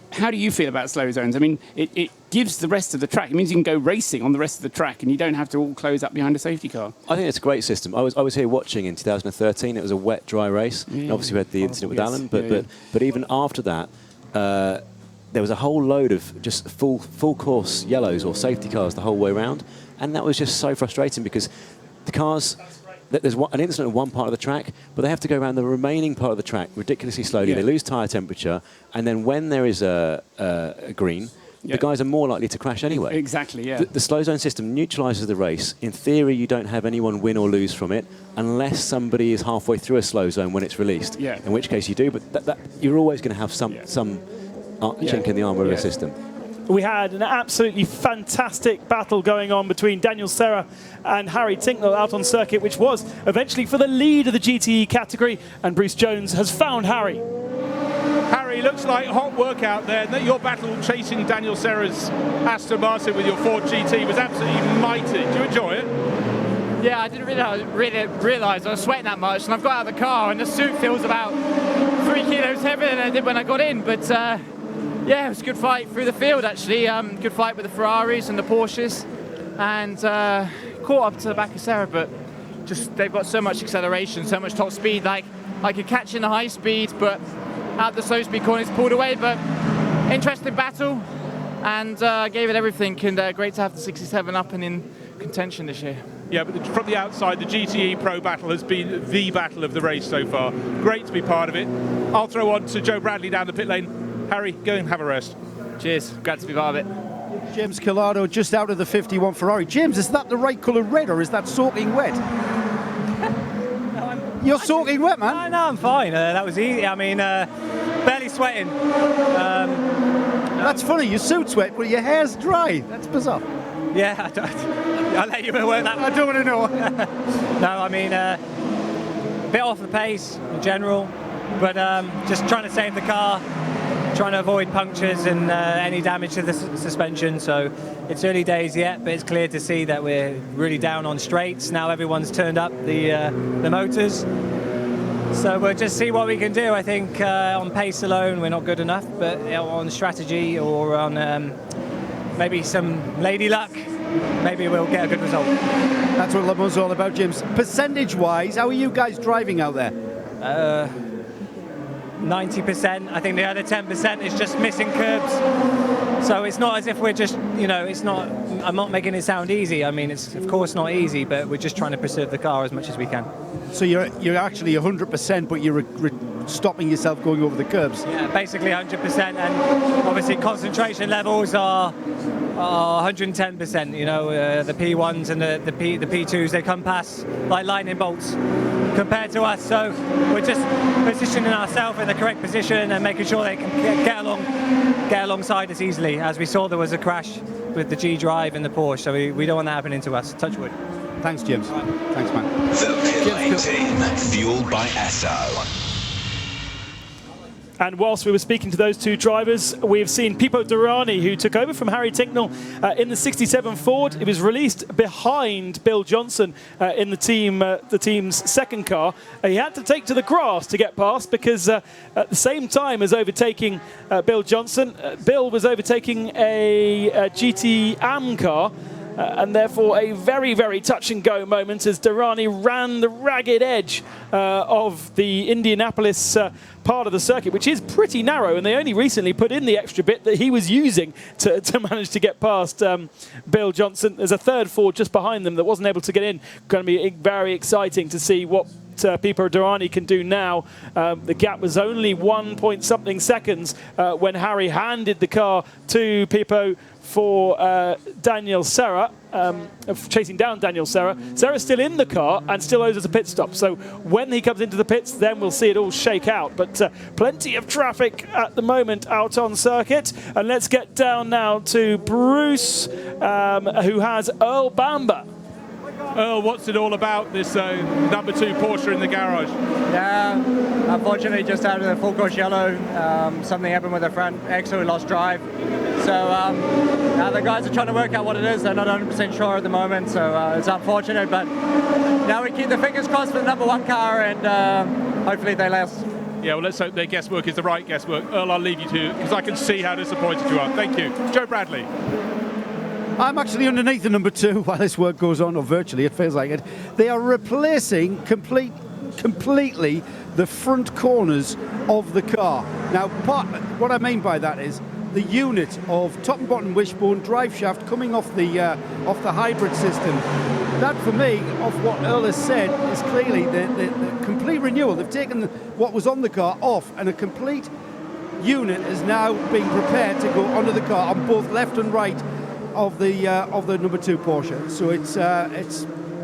How do you feel about slow zones? I mean, it gives the rest of the track. It means you can go racing on the rest of the track, and you don't have to all close up behind a safety car. I think it's a great system. I was here watching in 2013. It was a wet, dry race. Yeah. And obviously, we had the incident with Alan. But even after that, there was a whole load of just full course yellows or safety cars the whole way around, and that was just so frustrating because the cars. There's an incident on one part of the track, but they have to go around the remaining part of the track ridiculously slowly. Yeah. They lose tyre temperature, and then when there is a green, the guys are more likely to crash anyway. Exactly, yeah. The slow zone system neutralises the race. In theory, you don't have anyone win or lose from it unless somebody is halfway through a slow zone when it's released, in which case you do, but you're always going to have some chink in the armour of the system. We had an absolutely fantastic battle going on between Daniel Serra and Harry Tinknell out on circuit, which was eventually for the lead of the GTE category, and Bruce Jones has found Harry. Harry, looks like hot work out there. Your battle chasing Daniel Serra's Aston Martin with your Ford GT was absolutely mighty. Did you enjoy it? Yeah, I didn't really realise I was sweating that much, and I've got out of the car and the suit feels about 3 kilos heavier than I did when I got in, but yeah, it was a good fight through the field, actually. Good fight with the Ferraris and the Porsches, and caught up to the back of Serra, but just they've got so much acceleration, so much top speed. Like I could catch in the high speed, but out the slow speed corners pulled away. But interesting battle, and gave it everything. And great to have the 67 up and in contention this year. Yeah, but from the outside, the GTE Pro battle has been the battle of the race so far. Great to be part of it. I'll throw on to Joe Bradley down the pit lane. Harry, go and have a rest. Cheers. Glad to be part of it. James Collado just out of the 51 Ferrari. James, is that the right colour red or is that soaking wet? You're soaking wet, man. No, I'm fine. That was easy. I mean, barely sweating. That's funny. Your suit's wet, but your hair's dry. That's bizarre. Yeah, I'll let you work that. I don't want to know. No, I mean, a bit off the pace in general, but just trying to save the car, trying to avoid punctures and any damage to the suspension. So it's early days yet, but it's clear to see that we're really down on straights. Now everyone's turned up the motors. So we'll just see what we can do. I think on pace alone we're not good enough, but on strategy or on maybe some lady luck, maybe we'll get a good result. That's what Le Mans is all about, James. Percentage-wise, how are you guys driving out there? 90%. I think the other 10% is just missing curbs. So it's not as if we're just, it's not, I'm not making it sound easy. I mean, it's of course not easy, but we're just trying to preserve the car as much as we can. So you're actually 100%, but you're stopping yourself going over the curbs? Yeah, basically 100%, and obviously concentration levels are 110%. The P1s and the P2s, they come past like lightning bolts compared to us. So we're just positioning ourselves in the correct position and making sure they can get alongside us easily. As we saw, there was a crash with the G Drive and the Porsche, so we don't want that happening to us. Touch wood. Thanks, James. Thanks, man. The Pit Lane Team, fueled by Esso. And whilst we were speaking to those two drivers, we've seen Pipo Derani, who took over from Harry Tinknell in the 67 Ford. It was released behind Bill Johnson in the team's second car. He had to take to the grass to get past because at the same time as overtaking Bill Johnson, Bill was overtaking a GT Am car. And therefore a very, very touch and go moment as Derani ran the ragged edge of the Indianapolis part of the circuit, which is pretty narrow, and they only recently put in the extra bit that he was using to manage to get past Bill Johnson. There's a third Ford just behind them that wasn't able to get in. Going to be very exciting to see what Pipo Derani can do now. The gap was only 1-point-something seconds when Harry handed the car to Pipo for Daniel Serra, chasing down Daniel Serra. Serra's still in the car and still owes us a pit stop. So when he comes into the pits, then we'll see it all shake out. But plenty of traffic at the moment out on circuit. And let's get down now to Bruce, who has Earl Bamber. Earl, what's it all about, this number 2 Porsche in the garage? Yeah, unfortunately just out of the full course yellow, something happened with the front axle, lost drive. So now the guys are trying to work out what it is. They're not 100% sure at the moment, so it's unfortunate, but now we keep the fingers crossed for the number 1 car, and hopefully they last. Yeah, well, let's hope their guesswork is the right guesswork. Earl, I'll leave you to, because I can see how disappointed you are. Thank you. Joe Bradley. I'm actually underneath the number 2 while this work goes on, or virtually, it feels like it. They are replacing completely the front corners of the car. Now, what I mean by that is the unit of top and bottom wishbone drive shaft coming off the hybrid system. That, for me, of what Earl has said, is clearly the complete renewal. They've taken what was on the car off, and a complete unit is now being prepared to go onto the car on both left and right of the number 2 Porsche. So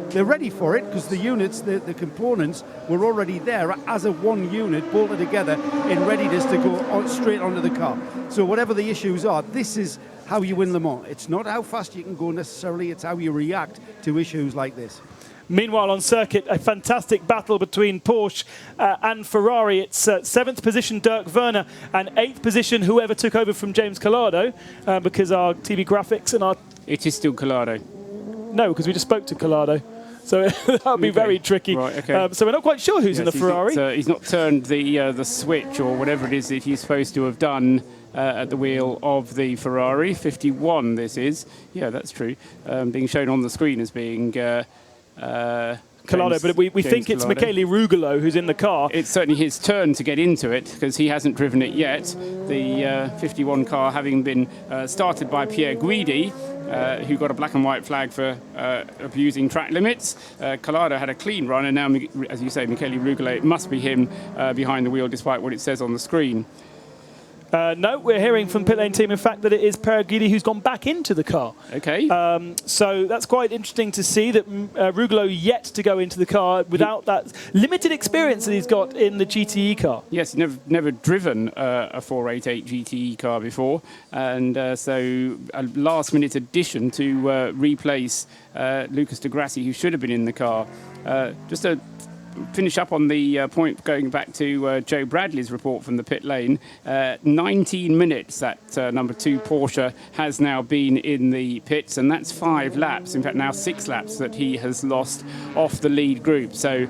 they're ready for it because the units, the components were already there as a one unit bolted together in readiness to go straight onto the car. So whatever the issues are, this is how you win Le Mans. It's not how fast you can go necessarily, it's how you react to issues like this. Meanwhile, on circuit, a fantastic battle between Porsche and Ferrari. It's 7th position Dirk Werner and 8th position whoever took over from James Collado, because our TV graphics and our... It is still Collado. No, because we just spoke to Collado. So that'll be very tricky. Right, okay. So we're not quite sure who's in the Ferrari. He's not turned the switch or whatever it is that he's supposed to have done at the wheel of the Ferrari. 51 this is. Yeah, that's true. Being shown on the screen as being... Collado, but we think it's Michele Rugolo who's in the car. It's certainly his turn to get into it because he hasn't driven it yet. The 51 car having been started by Pierre Guidi, who got a black and white flag for abusing track limits. Collado had a clean run, and now, as you say, Michele Rugolo, it must be him behind the wheel despite what it says on the screen. No, we're hearing from pit lane team, in fact, that it is Peragidi who's gone back into the car. Okay. So that's quite interesting to see that Rugolo yet to go into the car without that limited experience that he's got in the GTE car. Yes, never driven a 488 GTE car before, and so a last-minute addition to replace Lucas de Grassi, who should have been in the car. Just to finish up on the point going back to Joe Bradley's report from the pit lane, 19 minutes that number 2 Porsche has now been in the pits, and that's 5 laps, in fact now 6 laps that he has lost off the lead group. So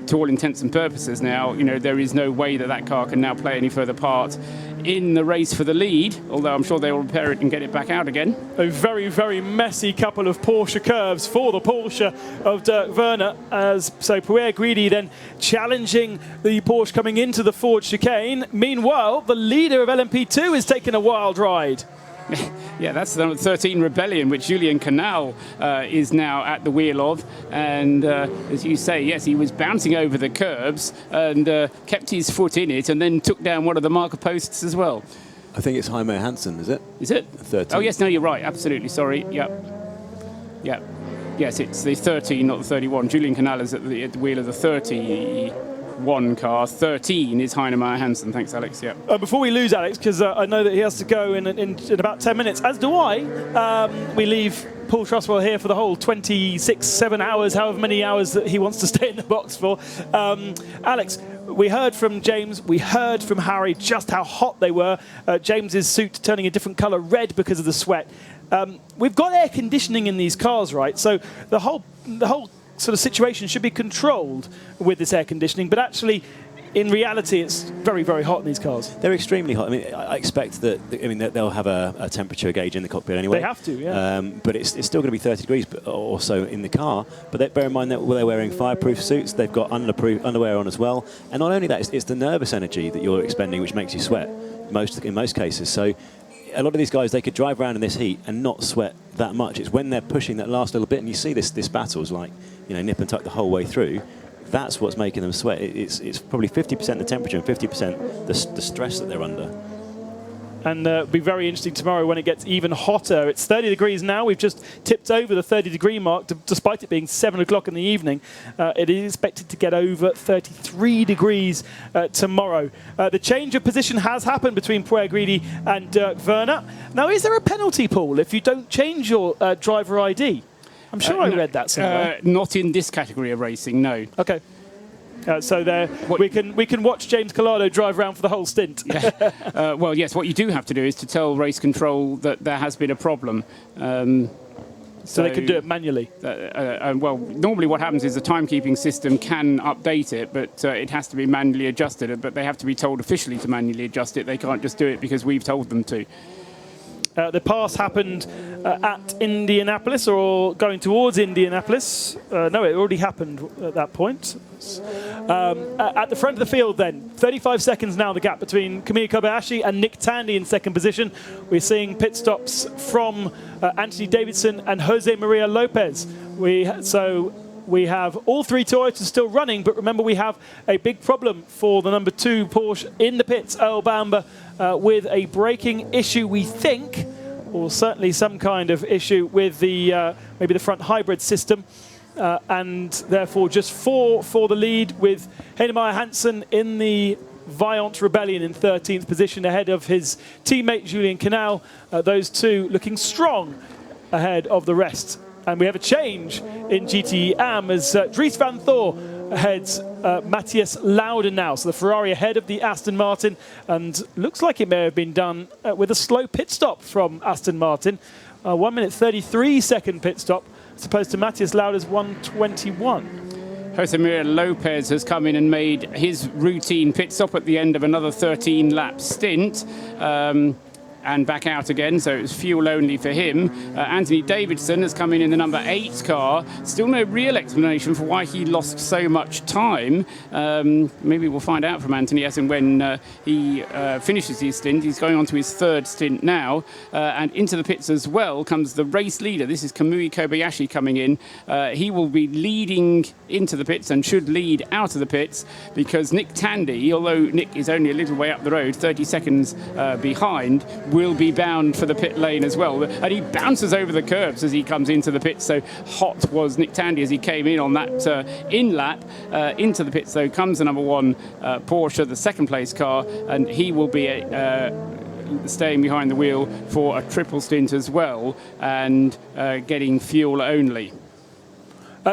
to all intents and purposes now, there is no way that car can now play any further part in the race for the lead, although I'm sure they will repair it and get it back out again. A very, very messy couple of Porsche curves for the Porsche of Dirk Werner, so Pierre Guidi then challenging the Porsche coming into the Ford chicane. Meanwhile, the leader of LMP2 is taking a wild ride. Yeah, that's the 13 Rebellion, which Julien Canal is now at the wheel of. And as you say, yes, he was bouncing over the curbs and kept his foot in it and then took down one of the marker posts as well. I think it's Jaime Hansen, is it? Is it? 13. Oh, yes, no, you're right. Absolutely, sorry. Yep. Yep. Yes, it's the 13, not the 31. Julien Canal is at the wheel of the 31 car. 13 is Heinemeier Hansen. Thanks, Alex. Yeah. Before we lose Alex, because I know that he has to go in about 10 minutes, as do I, we leave Paul Truswell here for the whole 26, 7 hours, however many hours that he wants to stay in the box for. Alex, we heard from James, we heard from Harry just how hot they were. James's suit turning a different colour, red because of the sweat. We've got air conditioning in these cars, right? So the whole sort of situation should be controlled with this air conditioning, but actually, in reality, it's very, very hot in these cars. They're extremely hot. I mean, I expect that. I mean, they'll have a temperature gauge in the cockpit anyway. They have to, yeah. But it's still going to be 30 degrees or so in the car. But bear in mind that they're wearing fireproof suits. They've got underwear on as well. And not only that, it's the nervous energy that you're expending which makes you sweat. In most cases. So a lot of these guys, they could drive around in this heat and not sweat that much. It's when they're pushing that last little bit, and you see this battle's like, nip and tuck the whole way through. That's what's making them sweat. It's probably 50% the temperature and 50% the stress that they're under. And it'll be very interesting tomorrow when it gets even hotter. It's 30 degrees now. We've just tipped over the 30-degree mark, despite it being 7 o'clock in the evening. It is expected to get over 33 degrees tomorrow. The change of position has happened between Pierre Guidi and Dirk Werner. Now, is there a penalty, Paul, if you don't change your driver ID? I'm sure I read that somewhere. Not in this category of racing, no. Okay. So there, we can watch James Collado drive around for the whole stint. Yeah. Well, yes, what you do have to do is to tell race control that there has been a problem. So they can do it manually? Well, normally what happens is the timekeeping system can update it, but it has to be manually adjusted. But they have to be told officially to manually adjust it. They can't just do it because we've told them to. The pass happened at Indianapolis, or going towards Indianapolis. No, it already happened at that point. At the front of the field then, 35 seconds now the gap between Kamui Kobayashi and Nick Tandy in second position. We're seeing pit stops from Anthony Davidson and Jose Maria Lopez. So we have all 3 Toyotas still running, but remember we have a big problem for the number 2 Porsche in the pits, Earl Bamber, with a braking issue, we think, or certainly some kind of issue with the maybe the front hybrid system, and therefore just 4 for the lead, with Heinemeier Hansen in the Vaillant Rebellion in 13th position ahead of his teammate Julien Canal. Those two looking strong ahead of the rest. And we have a change in GTE AM as Dries van Thor heads Matthias Louden now. So the Ferrari ahead of the Aston Martin, and looks like it may have been done with a slow pit stop from Aston Martin. 1 minute 33 second pit stop, as opposed to Matthias Lauden's 1:21. Jose Maria Lopez has come in and made his routine pit stop at the end of another 13-lap stint. and back out again, so it was fuel only for him. Anthony Davidson has come in the number 8 car. Still no real explanation for why he lost so much time. Maybe we'll find out from Anthony as and when he finishes his stint. He's going on to his 3rd stint now. And into the pits as well comes the race leader. This is Kamui Kobayashi coming in. He will be leading into the pits and should lead out of the pits, because Nick Tandy, although Nick is only a little way up the road, 30 seconds behind, will be bound for the pit lane as well. And he bounces over the curbs as he comes into the pits. So hot was Nick Tandy as he came in on that in lap. Into the pits, though, comes the number 1 Porsche, the 2nd place car, and he will be staying behind the wheel for a triple stint as well, and getting fuel only.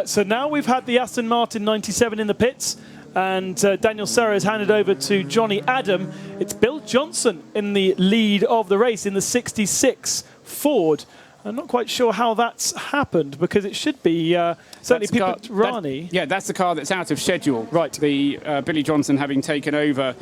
So now we've had the Aston Martin 97 in the pits, and Daniel Serra has handed over to Johnny Adam. It's Bill Johnson in the lead of the race in the 66 Ford. I'm not quite sure how that's happened, because it should be certainly Pipo Derani. Yeah, that's the car that's out of schedule. Right. The Billy Johnson having taken over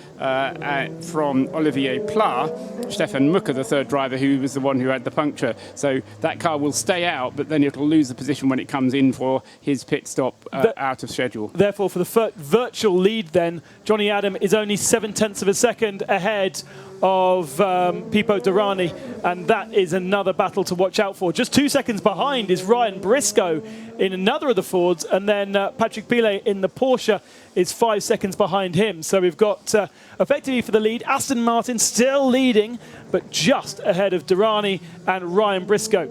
from Olivier Pla, Stefan Mucker, the 3rd driver, who was the one who had the puncture. So that car will stay out, but then it'll lose the position when it comes in for his pit stop out of schedule. Therefore, for the virtual lead then, Johnny Adam is only 0.7 of a second ahead of Pipo Derani, and that is another battle to watch out for. Just 2 seconds behind is Ryan Briscoe in another of the Fords, and then Patrick Pilet in the Porsche is 5 seconds behind him. So we've got effectively for the lead, Aston Martin still leading, but just ahead of Derani and Ryan Briscoe.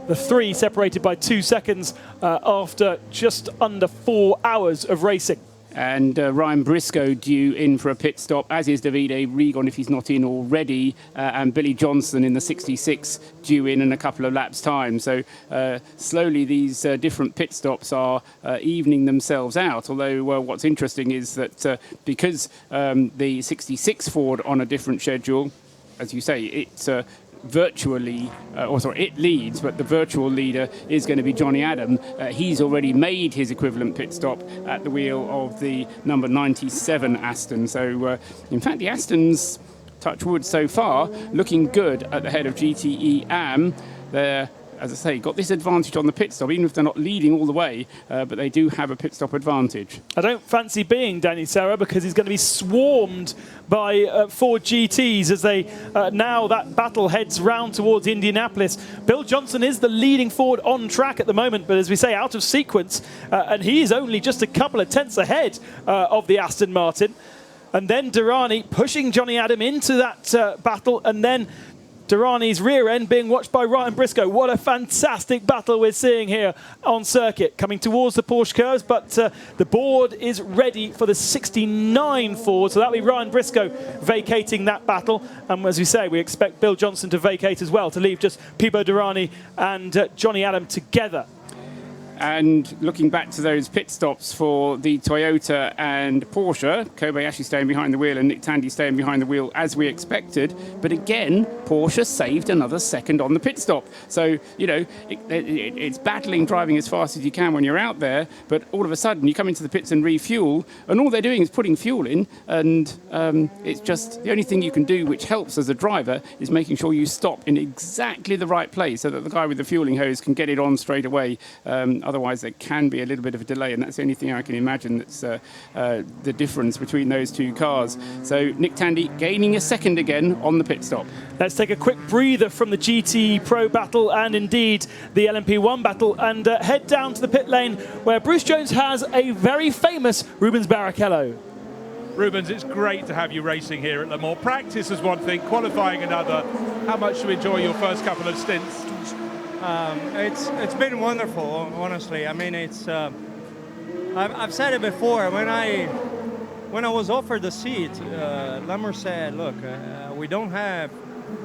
The 3 separated by 2 seconds after just under 4 hours of racing. And Ryan Briscoe due in for a pit stop, as is Davide Rigon if he's not in already, and Billy Johnson in the 66 due in a couple of laps' time. So slowly these different pit stops are evening themselves out, although what's interesting is that because the 66 Ford on a different schedule, as you say, it's virtually, it leads, but the virtual leader is going to be Johnny Adam. He's already made his equivalent pit stop at the wheel of the number 97 Aston. So, in fact, the Astons, touch wood so far, looking good at the head of GTE AM. They're, as I say, got this advantage on the pit stop, even if they're not leading all the way, but they do have a pit stop advantage. I don't fancy being Danny Serra, because he's going to be swarmed by Ford GTs as they now that battle heads round towards Indianapolis. Bill Johnson is the leading Ford on track at the moment, but as we say, out of sequence, and he is only just a couple of tenths ahead of the Aston Martin. And then Derani pushing Johnny Adam into that battle, and then Derani's rear end being watched by Ryan Briscoe. What a fantastic battle we're seeing here on circuit, coming towards the Porsche curves, but the board is ready for the 69 Ford, so that'll be Ryan Briscoe vacating that battle. And as we say, we expect Bill Johnson to vacate as well, to leave just Pipo Derani and Johnny Adam together. And looking back to those pit stops for the Toyota and Porsche, Kobayashi staying behind the wheel and Nick Tandy staying behind the wheel as we expected. But again, Porsche saved another second on the pit stop. So, you know, it's battling driving as fast as you can when you're out there. But all of a sudden, you come into the pits and refuel, and all they're doing is putting fuel in. And it's just the only thing you can do which helps as a driver is making sure you stop in exactly the right place so that the guy with the fueling hose can get it on straight away. Otherwise, there can be a little bit of a delay, and that's the only thing I can imagine that's the difference between those two cars. So Nick Tandy gaining a second again on the pit stop. Let's take a quick breather from the GT Pro battle and indeed the LMP1 battle and head down to the pit lane where Bruce Jones has a very famous Rubens Barrichello. Rubens, it's great to have you racing here at Le Mans. Practice is one thing, qualifying another. How much do you enjoy your first couple of stints? It's been wonderful, honestly. I mean, it's I've said it before. When I was offered the seat, Lemmer said, "Look, we don't have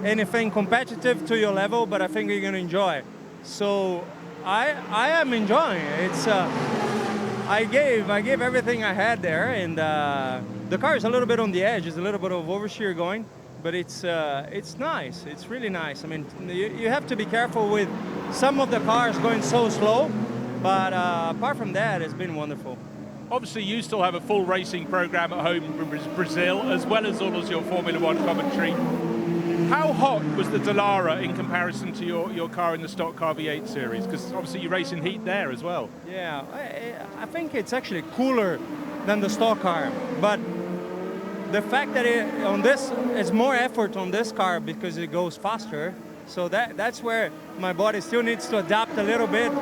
anything competitive to your level, but I think you're going to enjoy." So I am enjoying it. It's I gave everything I had there, and the car is a little bit on the edge. There's a little bit of oversteer going. But it's nice. It's really nice. I mean, you have to be careful with some of the cars going so slow, but apart from that, it's been wonderful. Obviously, you still have a full racing program at home in Brazil, as well as all of your Formula One commentary. How hot was the Dallara in comparison to your car in the stock car V8 series? Because obviously you race in heat there as well. Yeah, I think it's actually cooler than the stock car, but the fact that it's more effort on this car because it goes faster. So that's where my body still needs to adapt a little bit,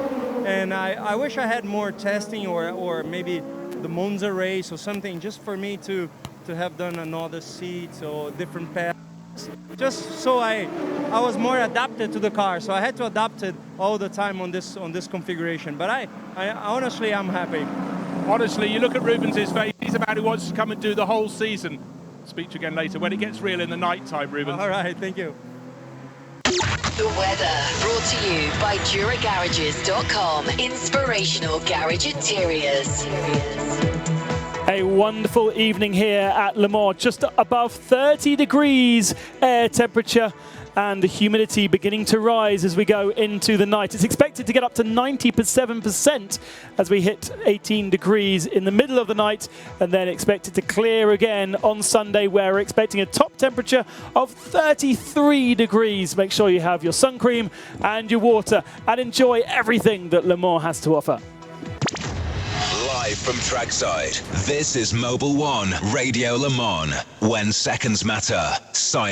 and I wish I had more testing or maybe the Monza race or something just for me to have done another seat or different paths, just so I was more adapted to the car. So I had to adapt it all the time on this configuration. But I honestly, I'm happy. Honestly, you look at Rubens' face, he's a man who wants to come and do the whole season. Speak to you again later when it gets real in the night time, Rubens. All right, thank you. The weather brought to you by DuraGarages.com. Inspirational garage interiors. A wonderful evening here at Le Mans, just above 30 degrees air temperature, and the humidity beginning to rise as we go into the night. It's expected to get up to 97% as we hit 18 degrees in the middle of the night, and then expected to clear again on Sunday, where we're expecting a top temperature of 33 degrees. Make sure you have your sun cream and your water and enjoy everything that Le Mans has to offer. Live from trackside, this is Mobil 1 Radio Le Mans. When seconds matter,